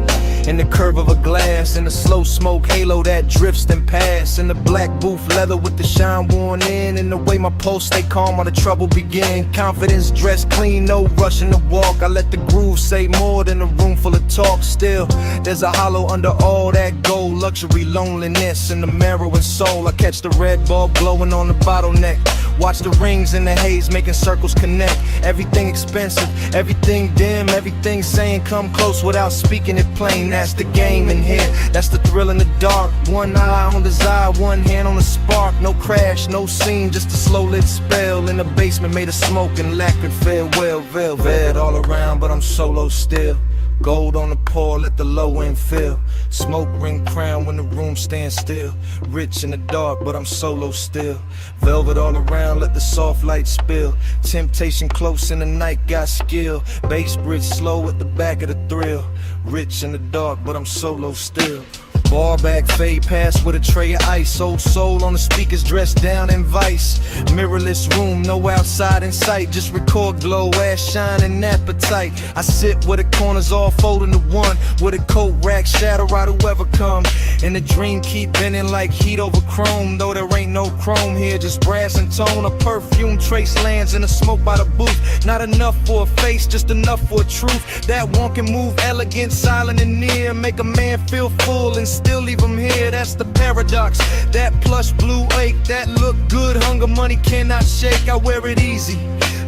in the curve of a glass, in the slow smoke halo that drifts and pass, in the black booth leather with the shine worn in, and the way my pulse stay calm while the trouble begin. Confidence dressed clean, no rushing to walk. I let the groove say more than a room full of talk. Still, there's a hollow under all that gold. Luxury, loneliness, and the marrow and soul. I catch the red bulb glowing on the bottleneck. Watch the rings in the haze making circles connect. Everything expensive, everything dim, everything saying come close without speaking it plain. That's the game in here, that's the thrill in the dark. One eye on desire, one hand on the spark. No crash, no scene, just a slow lit spell. In the basement made of smoke and lacquered farewell. Velvet all around, but I'm solo still. Gold on the pour, let the low end fill. Smoke ring crown when the room stands still. Rich in the dark, but I'm solo still. Velvet all around, let the soft light spill. Temptation close in the night, got skill. Bass bridge slow at the back of the thrill. Rich in the dark, but I'm solo still. Bar back, fade past with a tray of ice. Old soul on the speakers, dressed down in vice. Mirrorless room, no outside in sight. Just record glow, ass shine and appetite. I sit where the corners all fold into one. With a coat rack, shadow out whoever come. And the dream keep bending like heat over chrome. Though there ain't no chrome here, just brass and tone. A perfume trace lands in the smoke by the booth. Not enough for a face, just enough for a truth. That one can move elegant, silent and near. Make a man feel full and still leave him here, that's the paradox. That plush blue ache, that look good, hunger money cannot shake. I wear it easy,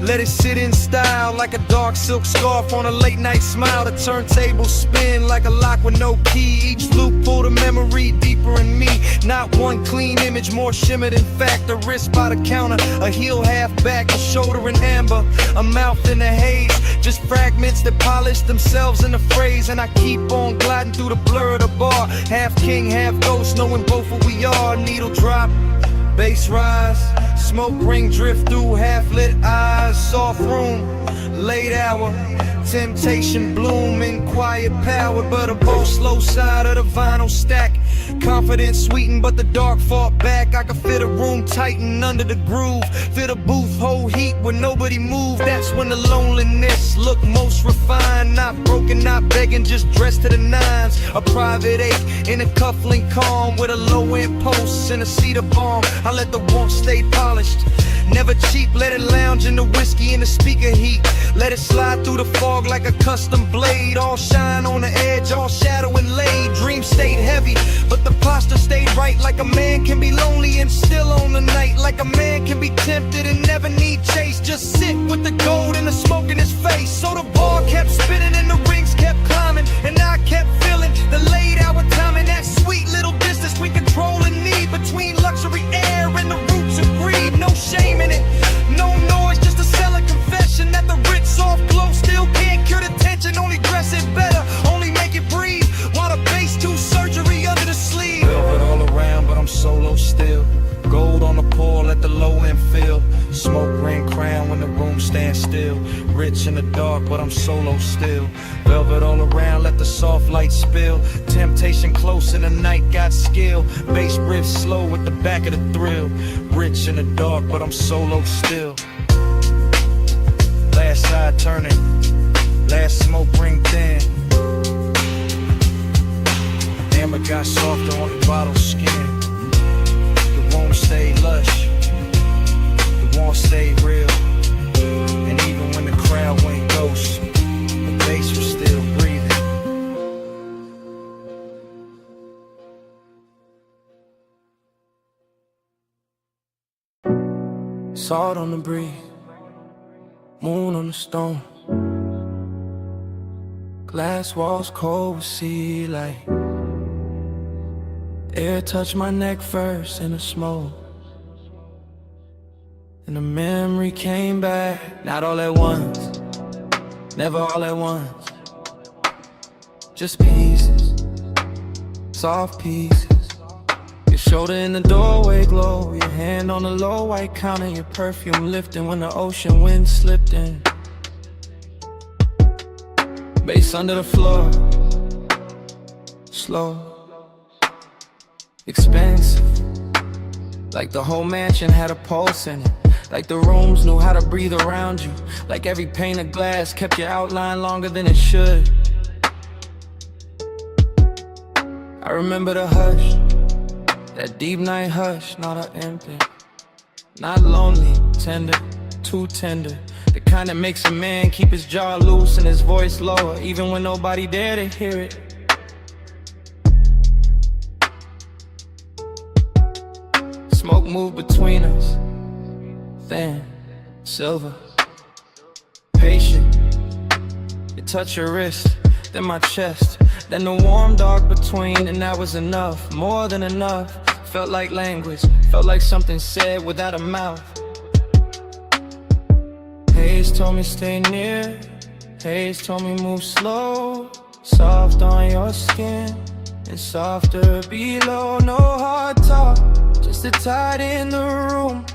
let it sit in style. Like a dark silk scarf on a late night smile. The turntable spin like a lock with no key. Each loop pull the memory deeper in me. Not one clean image, more shimmer than fact. A wrist by the counter, a heel half back, a shoulder in amber, a mouth in the haze. Just fragments that polish themselves in the phrase. And I keep on gliding through the blur of the bar. Half king, half ghost, knowing both who we are. Needle drop, bass rise, smoke ring drift through half-lit eyes. Soft room, late hour, temptation bloom in quiet power. But a bold slow side of the vinyl stack. Confidence sweetened, but the dark fought back. I could fit a room tighten under the groove. Fit a booth, hold heat when nobody moved. That's when the loneliness look most refined. Not broken, not begging, just dressed to the nines. A private eight in a cufflink calm with a low end post and a cedar bomb. I let the warmth stay polished. Never cheap, let it lounge in the whiskey and the speaker heat. Let it slide through the fog like a custom blade. All shine on the edge, all shadow and laid. Dream stayed heavy, but the posture stayed right. Like a man can be lonely and still on the night. Like a man can be tempted and never need chase. Just sit with the gold and the smoke in his face. So the ball kept spinning and the rings kept climbing. And I kept feeling the late hour time and that sweet little distance we control and need. Between luxury air and the roots of greed. No shame in it, no noise, just a selling confession. That the rich soft glow still can't cure the tension. Only dress it better, only make it breathe. While the bass do surgery under the sleeve. Velvet all around, but I'm solo still. Gold on the pour, let the low end fill. Smoke ring crown when the room stands still. Rich in the dark, but I'm solo still. Velvet all around, let the soft light spill. Temptation close in the night, got skill. Bass riff slow with the back of the thrill. Rich in the dark, but I'm solo still. Last side turning, last smoke ring thin. Amber got softer on the bottle skin. The room stayed lush, the warmth stayed real. And even when the crowd went ghost, the bass was still breathing. Salt on the breeze, moon on the stone. Glass walls cold with sea light. Air touched my neck first in the smoke. And the memory came back, not all at once, never all at once. Just pieces, soft pieces. Your Shoulder in the doorway glow, your hand on the low white counter, your perfume lifting when the ocean wind slipped in. Bass under the floor, slow, expensive. Like the whole mansion had a pulse in it. Like the rooms knew how to breathe around you. Like every pane of glass kept your outline longer than it should. I remember the hush, that deep night hush, not an empty. Not lonely, tender, too tender. The kind that makes a man keep his jaw loose and his voice lower, even when nobody there to hear it. Smoke moved between us, thin, silver, patient. It touched your wrist, then my chest, then the warm dark between, and that was enough, more than enough. Felt like language, felt like something said without a mouth. Haze told me stay near, Haze told me move slow, soft on your skin and softer below. No hard talk, just a tide in the room.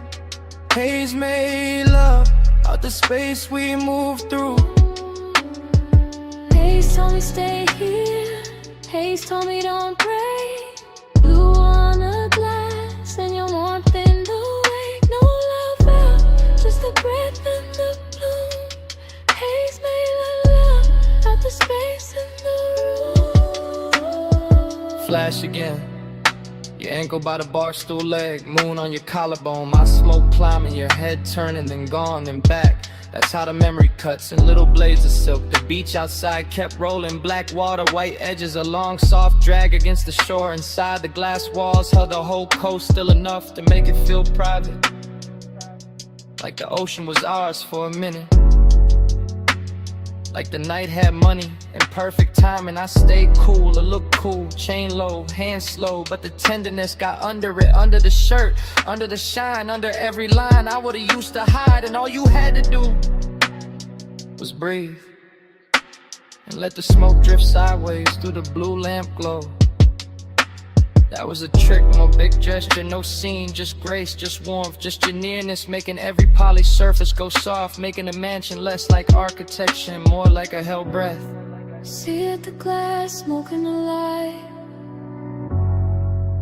Haze made love out the space we moved through. Haze told me stay here, Haze told me don't break. Blue on a glass and your warmth in the wake. No love out, just the breath and the bloom. Haze made love out the space in the room. Flash again, your ankle by the bar stool leg, moon on your collarbone, my smoke climbing, your head turning, then gone, then back. That's how the memory cuts in little blades of silk. The beach outside kept rolling, black water, white edges, a long soft drag against the shore. Inside the glass walls held the whole coast, still enough to make it feel private, like the ocean was ours for a minute. Like the night had money and perfect timing. I stayed cool, I looked cool, chain low, hand slow, but the tenderness got under it, under the shirt, under the shine, under every line. I would've used to hide, and all you had to do was breathe and let the smoke drift sideways through the blue lamp glow. That was a trick, no big gesture, no scene, just grace, just warmth, just your nearness, making every polished surface go soft, making a mansion less like architecture and more like a held breath. See at the glass, smoking the light.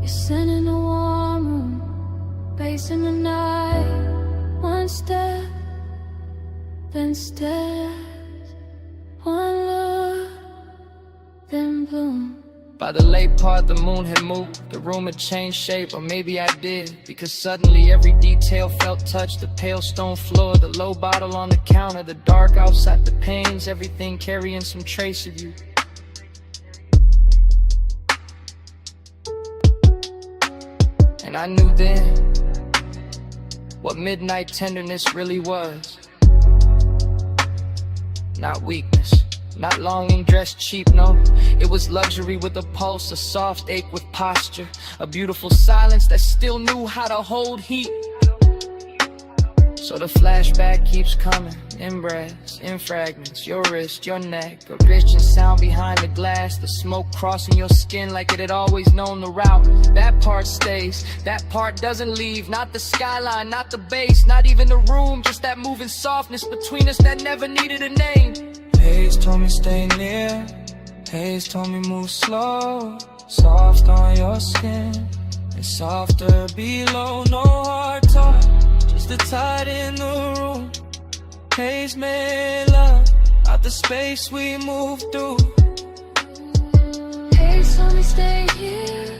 You're sending the warm room, bass in the night. One step, then steps. One look, then bloom. By the late part, the moon had moved, the room had changed shape, or maybe I did, because suddenly every detail felt touched. The pale stone floor, the low bottle on the counter, the dark outside the panes, everything carrying some trace of you. And I knew then what midnight tenderness really was. Not weakness, not longing dressed cheap, no. It was luxury with a pulse, a soft ache with posture, a beautiful silence that still knew how to hold heat. So the flashback keeps coming, in breaths, in fragments, your wrist, your neck, a rich sound behind the glass, the smoke crossing your skin like it had always known the route. That part stays, that part doesn't leave, not the skyline, not the bass, not even the room, just that moving softness between us that never needed a name. Haze told me stay near, Haze told me move slow, soft on your skin and softer below. No hard talk, just the tide in the room. Haze made love out the space we moved through. Haze told me stay here,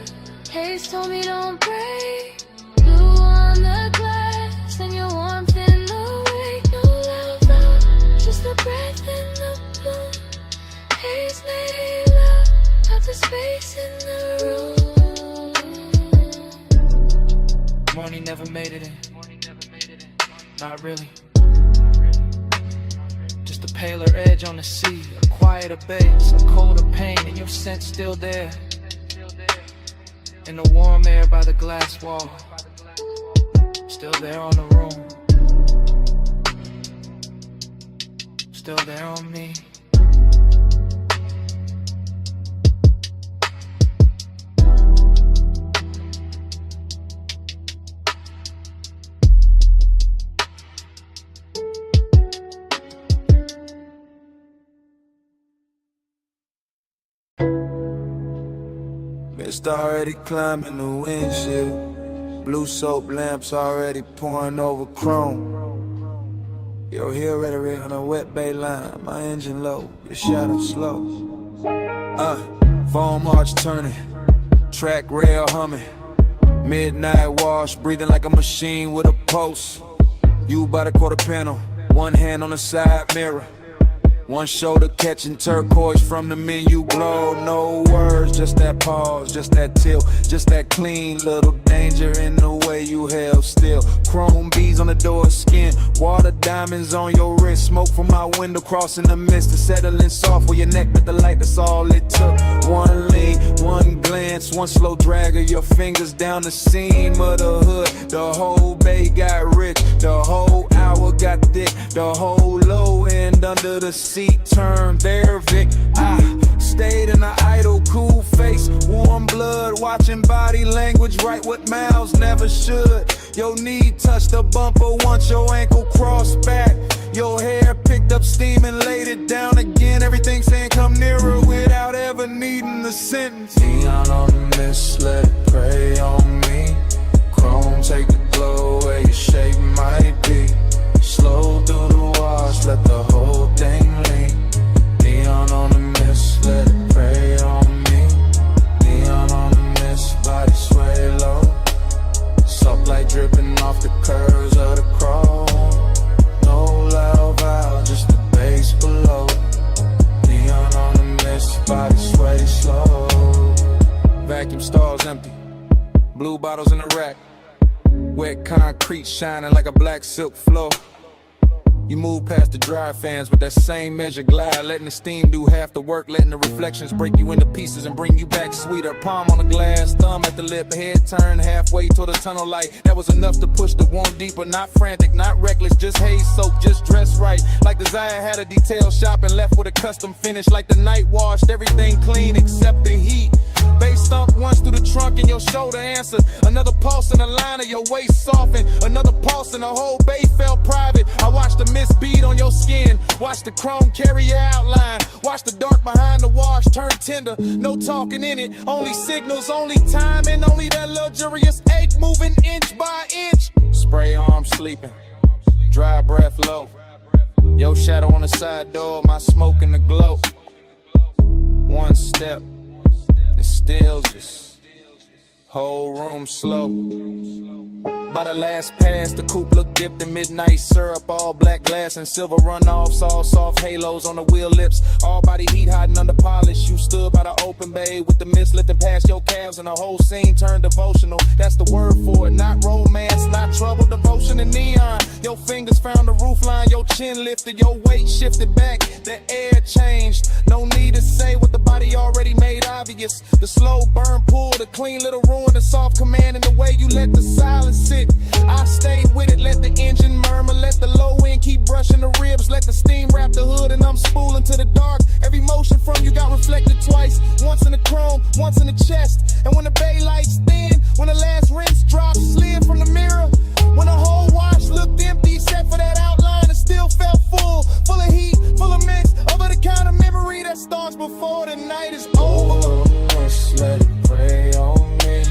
Haze told me don't break. Blue on the glass and your warmth in the wake. No love out, just the breath in the bloom. Haze made love out the space in the room. Morning never made it in, not really. Just a paler edge on the sea, a quieter bass, a colder pain, and your scent still there. In the warm air by the glass wall, still there on the room, still there on me. mist already climbing the windshield. Blue soap lamps already pouring over chrome. Your heel rhetoric on a wet bay line. My engine low, your shadow slow. Foam arch turning, track rail humming. Midnight wash, breathing like a machine with a pulse. You by the quarter panel, one hand on the side mirror. One shoulder catching turquoise from the menu glow. No words, just that pause, just that tilt, just that clean little danger in the way you held still. Chrome beads on the door skin, water diamonds on your wrist. Smoke from my window crossing the mist and settling soft where your neck with the light, that's all it took. One lean, one glance, one slow drag of your fingers down the seam of the hood. The whole bay got rich, the whole hour got thick, the whole low end under the seat turned there, Vic. I stayed in an idle, cool face, warm blood, watching body language, write what mouths never should. Your knee touched the bumper once your ankle crossed back. Your hair picked up steam and laid it down again. Everything saying come nearer without ever needing the sentence. Neon on the mist, let it prey on me. Chrome, take the glow where your shape might be. Slow through the wash, let the whole thing lean. Neon on the mist, let it prey on me. Neon on the mist, body sway low. Soft light dripping off the curves of the chrome. No loud valve, just the bass below. Neon on the mist, body sway slow. Vacuum stalls empty, blue bottles in the rack. Wet concrete shining like a black silk floor. You move past the dry fans with that same measure glide, letting the steam do half the work, letting the reflections break you into pieces and bring you back sweeter. Palm on the glass, thumb at the lip, head turned halfway toward the tunnel light. That was enough to push the wound deeper, not frantic, not reckless, just haze soap, just dressed right. Like Desire had a detailed shop and left with a custom finish. Like the night washed everything clean except the heat. Bass stomp once through the trunk and your shoulder answered. Another pulse in the line of your waist softened. Another pulse and the whole bay felt private. I watched the mist bead on your skin. Watch the chrome carry your outline. Watch the dark behind the wash turn tender. No talking in it, only signals, only time, and only that luxurious ache moving inch by inch. Spray arm sleeping, dry breath low. Your shadow on the side door, my smoke in the glow. One step, it still just whole room slow. By the last pass, the coupe looked dipped in midnight syrup. All black glass and silver runoffs, all soft halos on the wheel lips. All body heat hiding under polish. You stood by the open bay with the mist lifting past your calves, and the whole scene turned devotional. That's the word for it, not romance, not trouble, devotion and neon. Your fingers found the roofline, your chin lifted, your weight shifted back, the air changed. No need to say what the body already made obvious. The slow burn pull, the clean little ruin, the soft command, and the way you let the silence sit. I stayed with it, let the engine murmur, let the low end keep brushing the ribs, let the steam wrap the hood, and I'm spooling to the dark. Every motion from you got reflected twice, once in the chrome, once in the chest. And when the bay lights thin, when the last rinse drop slid from the mirror, when the whole wash looked empty except for that outline, it still felt full, full of heat, full of mix, over the kind of memory that starts before the night is over. Let it pray on me.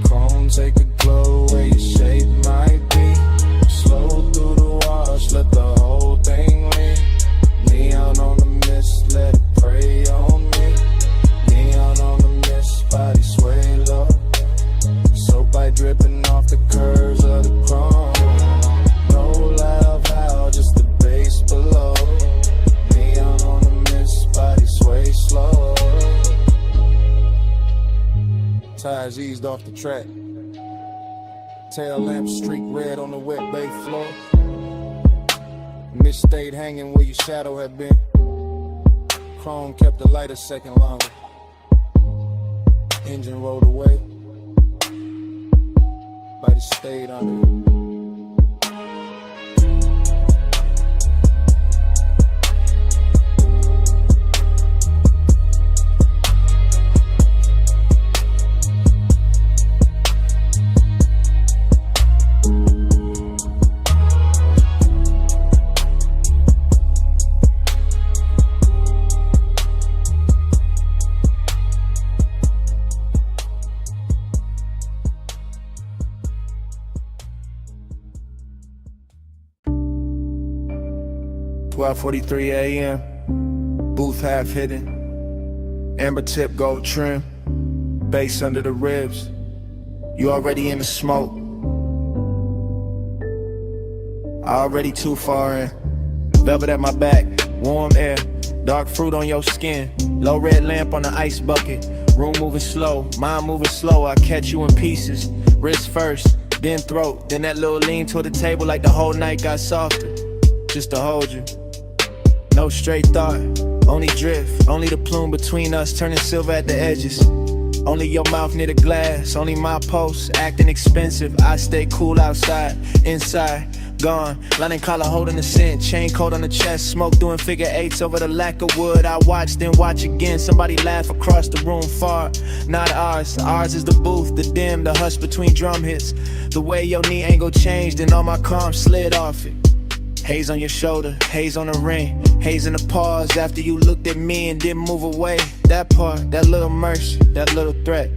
Chrome, take a glow where your shape might be. Slow through the wash, let the whole thing lean. Neon on the mist, let it pray on me. Neon on the mist, body sway low. Soap light dripping off the curves of the chrome. No loud valve, just the bass below. Neon on the mist, body sway slow. Tires eased off the track. Tail lamp streak red on the wet bay floor. Mist stayed hanging where your shadow had been. Chrome kept the light a second longer. Engine rolled away. Body stayed under it. 12:43 a.m. Booth half hidden. Amber tip gold trim. Bass under the ribs. You already in the smoke. Already too far in. Velvet at my back. Warm air. Dark fruit on your skin. Low red lamp on the ice bucket. Room moving slow. Mind moving slow. I catch you in pieces. Wrist first. Then throat. Then that little lean toward the table like the whole night got softer. Just to hold you. No straight thought, only drift. Only the plume between us turning silver at the edges. Only your mouth near the glass. Only my pulse acting expensive. I stay cool outside, inside, gone. Lining collar holding the scent. Chain coat on the chest. Smoke doing figure eights over the lack of wood. I watch, then watch again. Somebody laugh across the room far. Not ours. Ours is the booth, the dim, the hush between drum hits. The way your knee angle changed and all my calm slid off it. Haze on your shoulder, haze on the ring. Haze in the pause after you looked at me and didn't move away. That part, that little mercy, that little threat.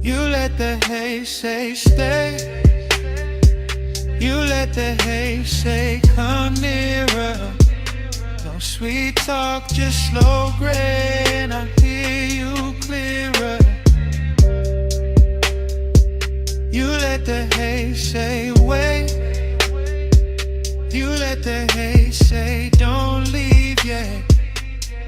You let the haze say stay. You let the haze say come nearer. No sweet talk, just slow gray, and I hear you clearer. You let the haze say wait. You let the haze say don't leave yet.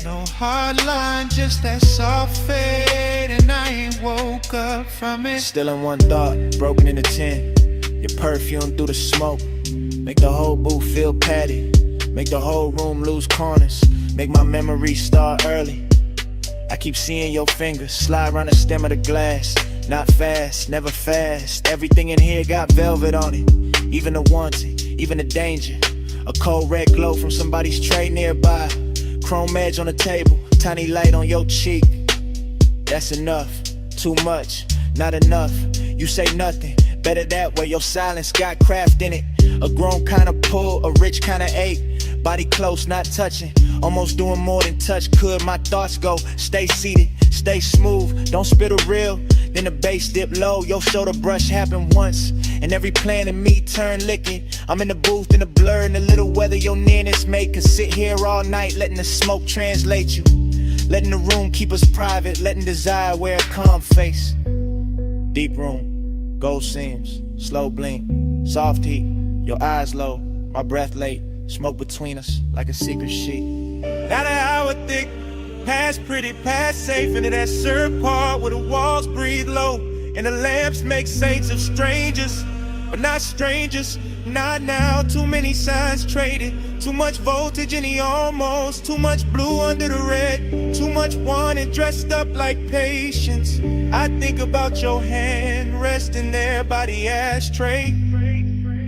No hard line, just that soft fade, and I ain't woke up from it. Still in one thought, broken into 10. Your perfume through the smoke. Make the whole booth feel padded. Make the whole room lose corners. Make my memories start early. I keep seeing your fingers slide around the stem of the glass. Not fast, never fast. Everything in here got velvet on it. Even the wanted, even the danger. A cold red glow from somebody's tray nearby. Chrome edge on the table, tiny light on your cheek. That's enough, too much, not enough. You say nothing, better that way. Your silence got craft in it. A grown kind of pull, a rich kind of ache. Body close, not touching. Almost doing more than touch could. My thoughts go, stay seated, stay smooth. Don't spit a reel, then the bass dip low. Your shoulder brush happened once, and every plan in me turned licking. I'm in the booth in the blur, and the little weather your nearness make. Can sit here all night, letting the smoke translate you. Letting the room keep us private, letting desire wear a calm face. Deep room, gold seams, slow blink, soft heat. Your eyes low, my breath late. Smoke between us like a secret sheet. Not an hour thick, past pretty, past safe. Into that syrup part where the walls breathe low, and the lamps make saints of strangers, but not strangers. Not now, too many signs traded. Too much voltage in the almost. Too much blue under the red. Too much wanted dressed up like patience. I think about your hand resting there by the ashtray.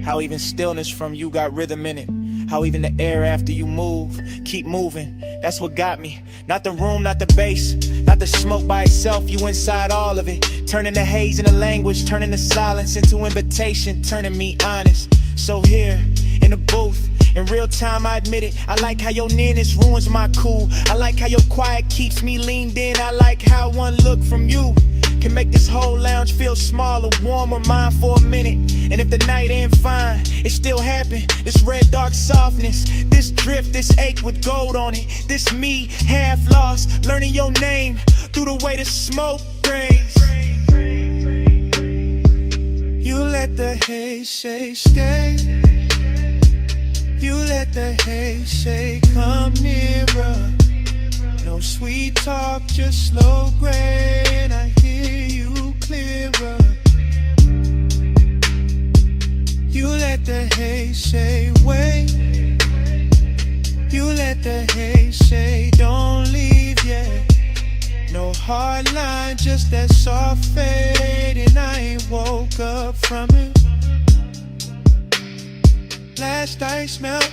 How even stillness from you got rhythm in it. How even the air after you move, keep moving. That's what got me. Not the room, not the bass, not the smoke by itself. You inside all of it. Turning the haze into language, turning the silence into invitation, turning me honest. So here, in the booth, in real time I admit it. I like how your nearness ruins my cool. I like how your quiet keeps me leaned in. I like how one look from you can make this whole lounge feel smaller, warmer, mine for a minute. And if the night ain't fine, it still happen. This red dark softness, this drift, this ache with gold on it. This me, half lost, learning your name through the way the smoke brings. You let the haze say stay. You let the haze say come nearer. No sweet talk, just slow gray, and I hear you clearer. You let the haze say wait. You let the haze say don't leave yet. No hard line, just that soft fade, and I ain't woke up from it. Last ice melt,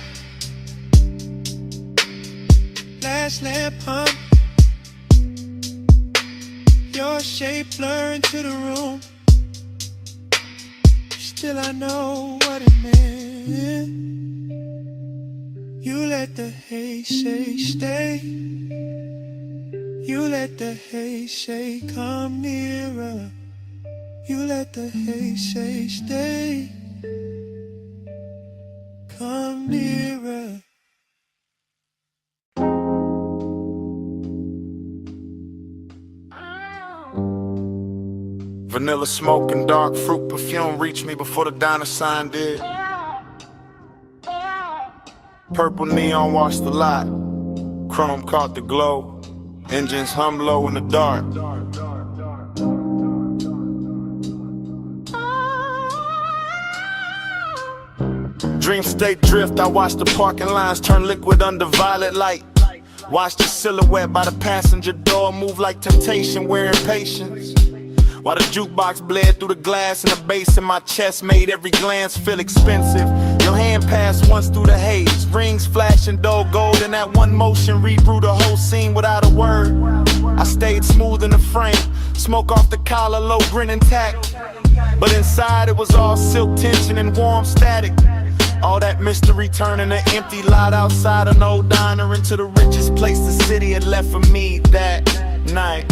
last lamp hum. Your shape blur into the room. Still I know what it meant. You let the haze say stay. You let the haze say come nearer. You let the haze say stay. Come nearer. Vanilla smoke and dark fruit perfume reached me before the diner sign did. Purple neon washed the lot. Chrome caught the glow. Engines hum low in the dark. Dream state drift, I watched the parking lines turn liquid under violet light. Watched the silhouette by the passenger door move like temptation, wearing patience. While the jukebox bled through the glass and the bass in my chest made every glance feel expensive. Your hand passed once through the haze, rings flashing dull gold, and that one motion redrew the whole scene without a word. I stayed smooth in the frame, smoke off the collar, low grin intact. But inside it was all silk tension and warm static. All that mystery turning an empty lot outside an old diner into the richest place the city had left for me that night.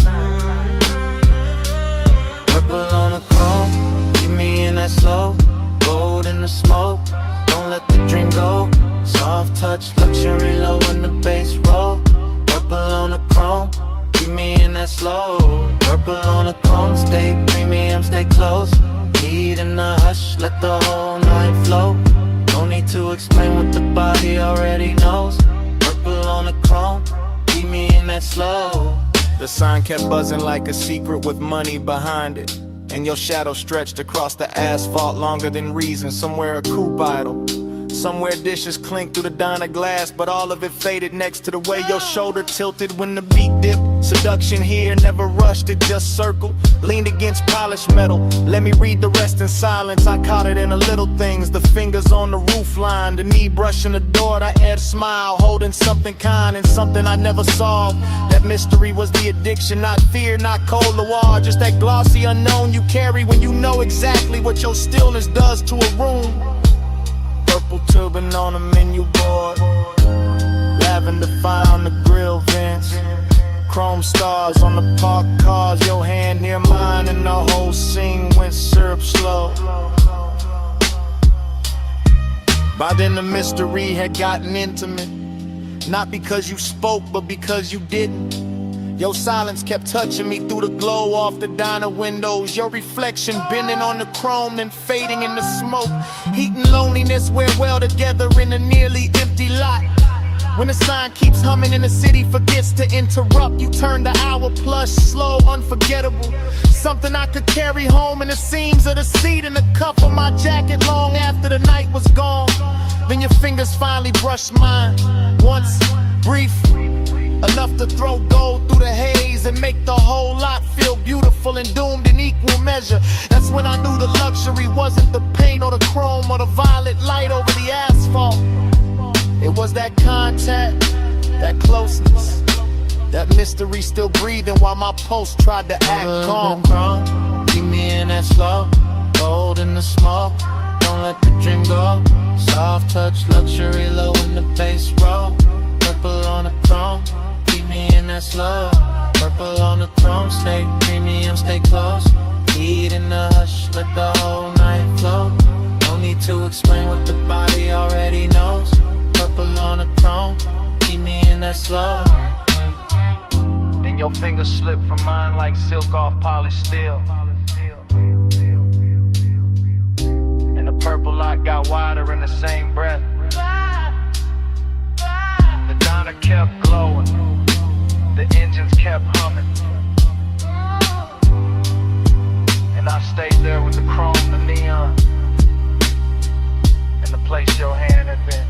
Purple on the chrome, keep me in that slow. Gold in the smoke, don't let the dream go. Soft touch, luxury low in the bass roll. Purple on the chrome, keep me in that slow. Purple on the chrome, stay premium, stay close. Heat in the hush, let the whole night flow. No need to explain what the body already knows. Purple on the chrome, keep me in that slow. The sign kept buzzing like a secret with money behind it. And your shadow stretched across the asphalt longer than reason. Somewhere a coupe idle, somewhere dishes clink through the diner glass, but all of it faded next to the way your shoulder tilted when the beat dipped. Seduction here, never rushed, it just circled. Leaned against polished metal, let me read the rest in silence. I caught it in the little things, the fingers on the roof line, the knee brushing the door, the head smile, holding something kind and something I never solved. That mystery was the addiction, not fear, not cold war, just that glossy unknown you carry when you know exactly what your stillness does to a room. Purple turban on the menu board, lavender fire on the grill vents, chrome stars on the parked cars, your hand near mine and the whole scene went syrup slow. By then the mystery had gotten intimate, not because you spoke but because you didn't. Your silence kept touching me through the glow off the diner windows. Your reflection bending on the chrome then fading in the smoke. Heat and loneliness wear well together in a nearly empty lot. When the sign keeps humming and the city forgets to interrupt, you turn the hour plus slow, unforgettable. Something I could carry home in the seams of the seat and the cuff of my jacket long after the night was gone. Then your fingers finally brushed mine, once, brief, enough to throw gold through the haze and make the whole lot feel beautiful and doomed in equal measure. That's when I knew the luxury wasn't the paint or the chrome or the violet light over the asphalt. It was that contact, that closeness, that mystery still breathing while my pulse tried to act calm. Keep me in that slow, gold in the smoke, don't let the dream go. Soft touch, luxury low in the bass roll. Purple on the chrome, keep me in that slow. Purple on the chrome, stay premium, stay close. Heat in the hush, let the whole night flow. No need to explain what the body already knows. Purple on the chrome, keep me in that slow. Then your fingers slip from mine like silk off polished steel. And the purple light got wider in the same breath. The diner kept glowing, the engines kept humming, and I stayed there with the chrome, the neon, and the place your hand had been.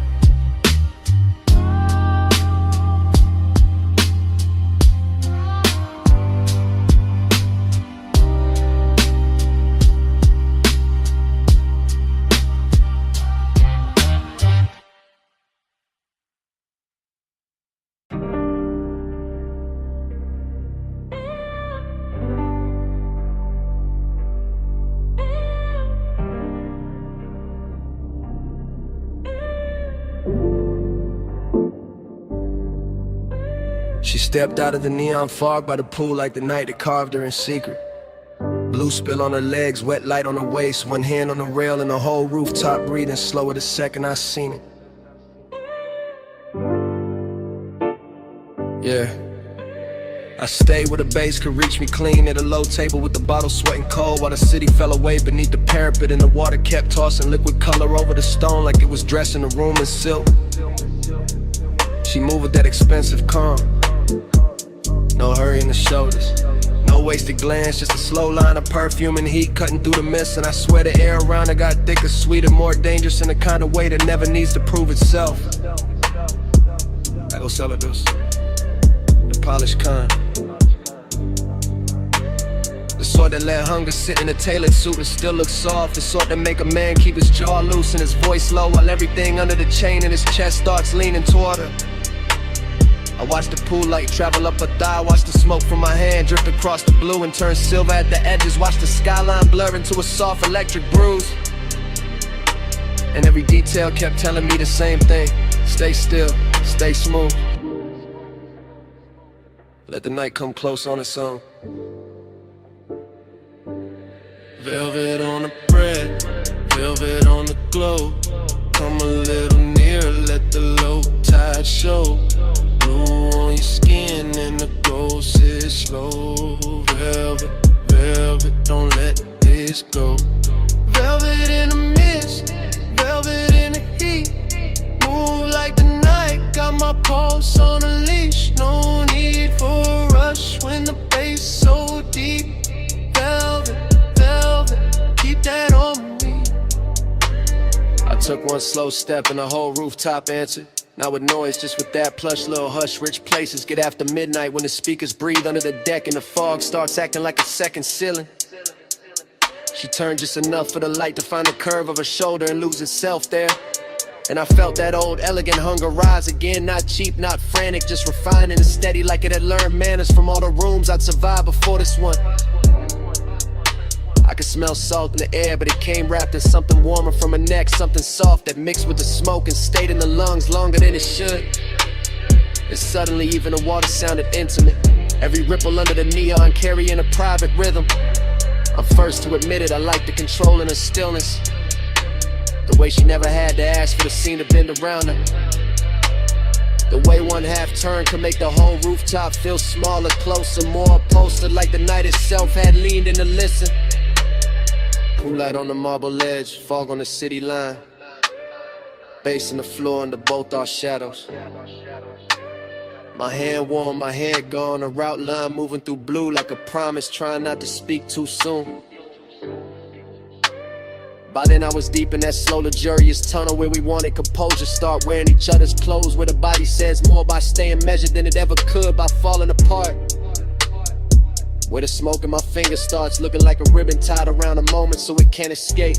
She stepped out of the neon fog by the pool like the night that carved her in secret. Blue spill on her legs, wet light on her waist, one hand on the rail and the whole rooftop breathing slower the second I seen it. Yeah. I stayed where the bass could reach me clean, at a low table with the bottle sweating cold, while the city fell away beneath the parapet and the water kept tossing liquid color over the stone like it was dressing the room in silk. She moved with that expensive calm, no hurry in the shoulders, no wasted glance, just a slow line of perfume and heat cutting through the mist. And I swear the air around her got thicker, sweeter, more dangerous in the kind of way that never needs to prove itself. I go sell her this, the polished kind, the sort that let hunger sit in a tailored suit and still look soft, the sort that make a man keep his jaw loose and his voice low while everything under the chain in his chest starts leaning toward her. I watch the pool light travel up her thigh, watch the smoke from my hand drift across the blue and turn silver at the edges, watch the skyline blur into a soft electric bruise. And every detail kept telling me the same thing: stay still, stay smooth, let the night come close on its own. Velvet on the bread, velvet on the glow. Come a little nearer, let the low tide show. Blue on your skin and the glow sits slow. Velvet, velvet, don't let this go. Velvet in the mist, velvet in the heat. Move like the night, got my pulse on a leash. No need for a rush when the bass so deep. Velvet, velvet, keep that on me. I took one slow step and the whole rooftop answered. Not with noise, just with that plush little hush. Rich places get after midnight when the speakers breathe under the deck and the fog starts acting like a second ceiling. She turned just enough for the light to find the curve of her shoulder and lose itself there. And I felt that old elegant hunger rise again. Not cheap, not frantic, just refined and steady, like it had learned manners from all the rooms I'd survived before this one. I could smell salt in the air, but it came wrapped in something warmer from her neck, something soft that mixed with the smoke and stayed in the lungs longer than it should. And suddenly even the water sounded intimate, every ripple under the neon carrying a private rhythm. I'm first to admit it, I like the control in her stillness, the way she never had to ask for the scene to bend around her, the way one half turn could make the whole rooftop feel smaller, closer, more upholstered, like the night itself had leaned in to listen. Pool light on the marble ledge, fog on the city line, bass in the floor under both our shadows. My hand warm, my head gone, a route line moving through blue like a promise, trying not to speak too soon. By then I was deep in that slow luxurious tunnel where we wanted composure, start wearing each other's clothes, where the body says more by staying measured than it ever could by falling apart, where the smoke in my fingers starts looking like a ribbon tied around a moment so it can't escape.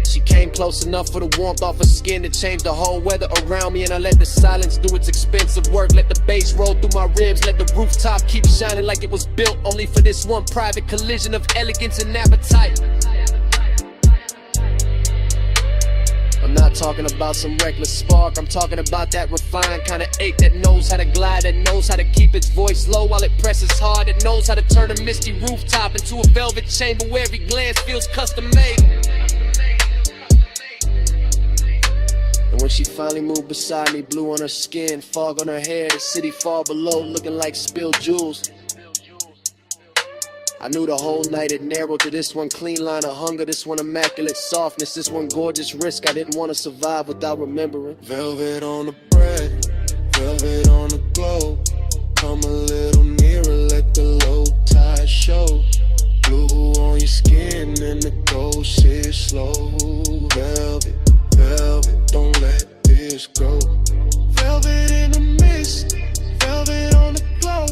She came close enough for the warmth off her skin to change the whole weather around me, and I let the silence do its expensive work. Let the bass roll through my ribs, let the rooftop keep shining like it was built only for this one private collision of elegance and appetite. I'm not talking about some reckless spark, I'm talking about that refined kind of ache that knows how to glide, that knows how to keep its voice low while it presses hard, that knows how to turn a misty rooftop into a velvet chamber where every glance feels custom made. And when she finally moved beside me, blue on her skin, fog on her hair, the city far below looking like spilled jewels, I knew the whole night had narrowed to this one clean line of hunger, this one immaculate softness, this one gorgeous risk I didn't want to survive without remembering. Velvet on the bread, velvet on the glow. Come a little nearer, let the low tide show. Blue on your skin and the gold sits slow. Velvet, velvet, don't let this go. Velvet in the mist, velvet on the glow.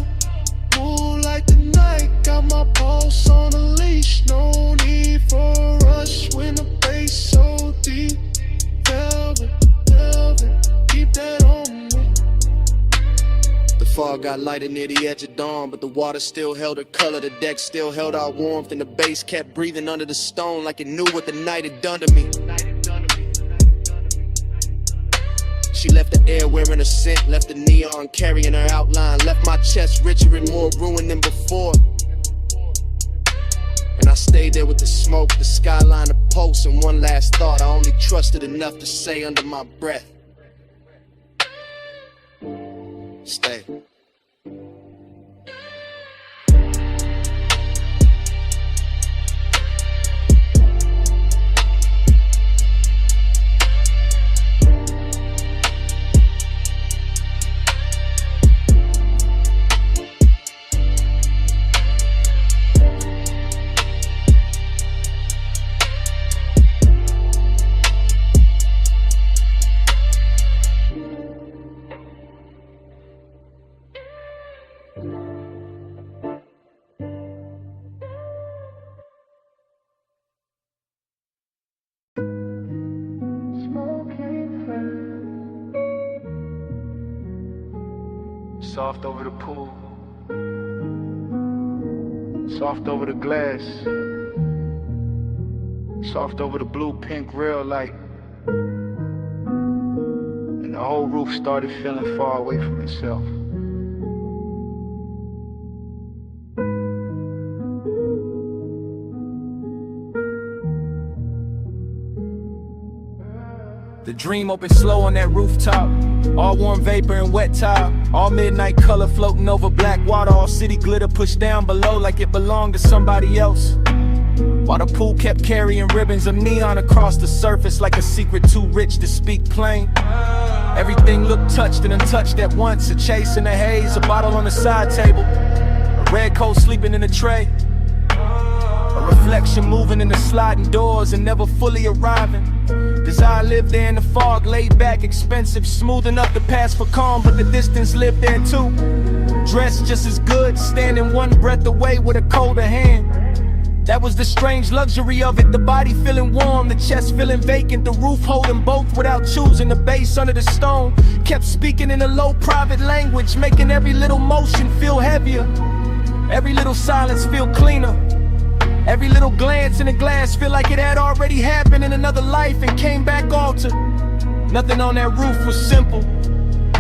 Move like the night, got my pulse on a leash. No need for a rush when the bass so deep. Velvet, velvet, keep that on me. The fog got lighter near the edge of dawn, but the water still held her color, the deck still held our warmth, and the bass kept breathing under the stone like it knew what the night had done to me. She left the air wearing a scent, left the neon carrying her outline, left my chest richer and more ruined than before. And I stayed there with the smoke, the skyline, the pulse, and one last thought I only trusted enough to say under my breath: stay. Soft over the pool, soft over the glass, soft over the blue pink real light. And the whole roof started feeling far away from itself. The dream opened slow on that rooftop. All warm vapor and wet tile. All midnight color floating over black water. All city glitter pushed down below like it belonged to somebody else. While the pool kept carrying ribbons of neon across the surface like a secret too rich to speak plain. Everything looked touched and untouched at once. A chase in the haze, a bottle on the side table, a red coat sleeping in a tray, a reflection moving in the sliding doors and never fully arriving. Desire lived there in the fog, laid back, expensive, smooth enough to pass for calm, but the distance lived there too. Dressed just as good, standing one breath away with a colder hand. That was the strange luxury of it, the body feeling warm, the chest feeling vacant, the roof holding both without choosing. The bass under the stone kept speaking in a low private language, making every little motion feel heavier, every little silence feel cleaner. Every little glance in the glass feel like it had already happened in another life and came back altered. Nothing on that roof was simple.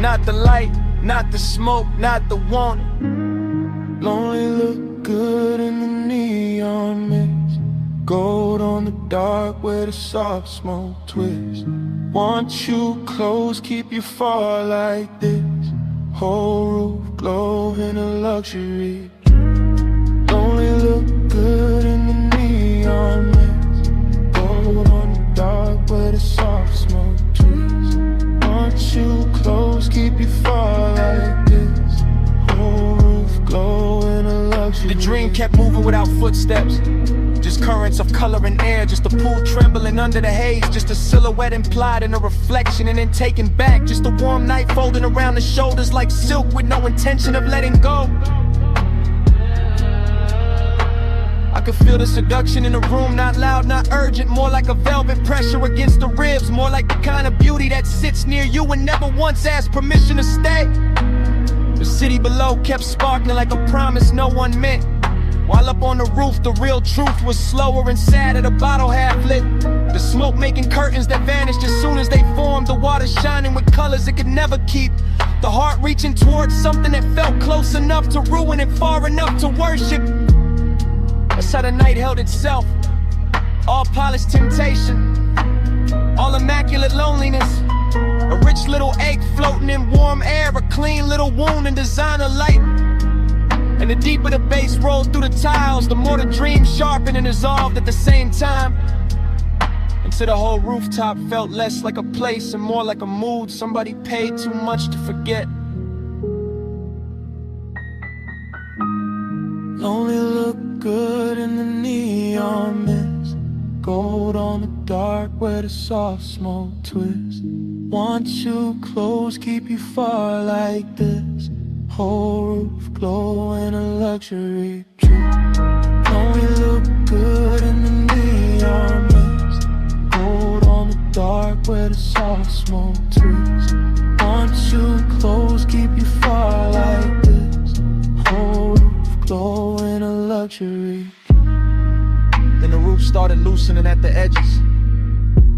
Not the light, not the smoke, not the want. Lonely look good in the neon mist. Gold on the dark where the soft smoke twists. Want you close, keep you far like this. Whole roof glow in a luxury. Lonely look good in the neon mist. Gold on the dark where the soft smoke twists. Want you close, keep you far like this. Whole roof glow in a luxury. The dream kept moving without footsteps, just currents of color and air, just a pool trembling under the haze, just a silhouette implied in a reflection and then taken back, just a warm night folding around the shoulders like silk with no intention of letting go. I could feel the seduction in the room, not loud, not urgent, more like a velvet pressure against the ribs, more like the kind of beauty that sits near you and never once asked permission to stay. The city below kept sparkling like a promise no one meant, while up on the roof the real truth was slower and sadder, the bottle half lit, the smoke making curtains that vanished as soon as they formed, the water shining with colors it could never keep, the heart reaching towards something that felt close enough to ruin and far enough to worship. That's how the night held itself, all polished temptation, all immaculate loneliness, a rich little ache floating in warm air, a clean little wound in designer light. And the deeper the bass rolled through the tiles, the more the dream sharpened and dissolved at the same time, until the whole rooftop felt less like a place and more like a mood somebody paid too much to forget. Lonely look good in the neon mist. Gold on the dark where the soft smoke twists. Want you close, keep you far like this. Whole roof glow in a luxury trip. Lonely look good in the neon mist. Gold on the dark where the soft smoke twists. Want you close, keep you far like this. Whole roof glow in a luxury. Then the roof started loosening at the edges,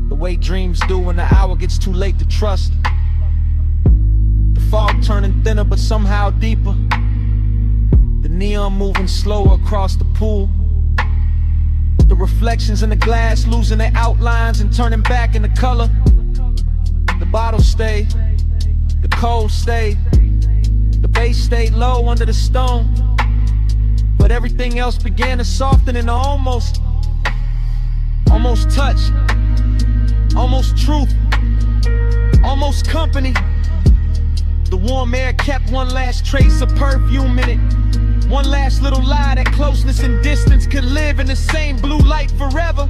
the way dreams do when the hour gets too late to trust. The fog turning thinner but somehow deeper, the neon moving slower across the pool, the reflections in the glass losing their outlines and turning back into color. The bottle stayed, the cold stayed, the bass stayed low under the stone, but everything else began to soften into almost touch, almost truth, almost company. The warm air kept one last trace of perfume in it, one last little lie that closeness and distance could live in the same blue light forever.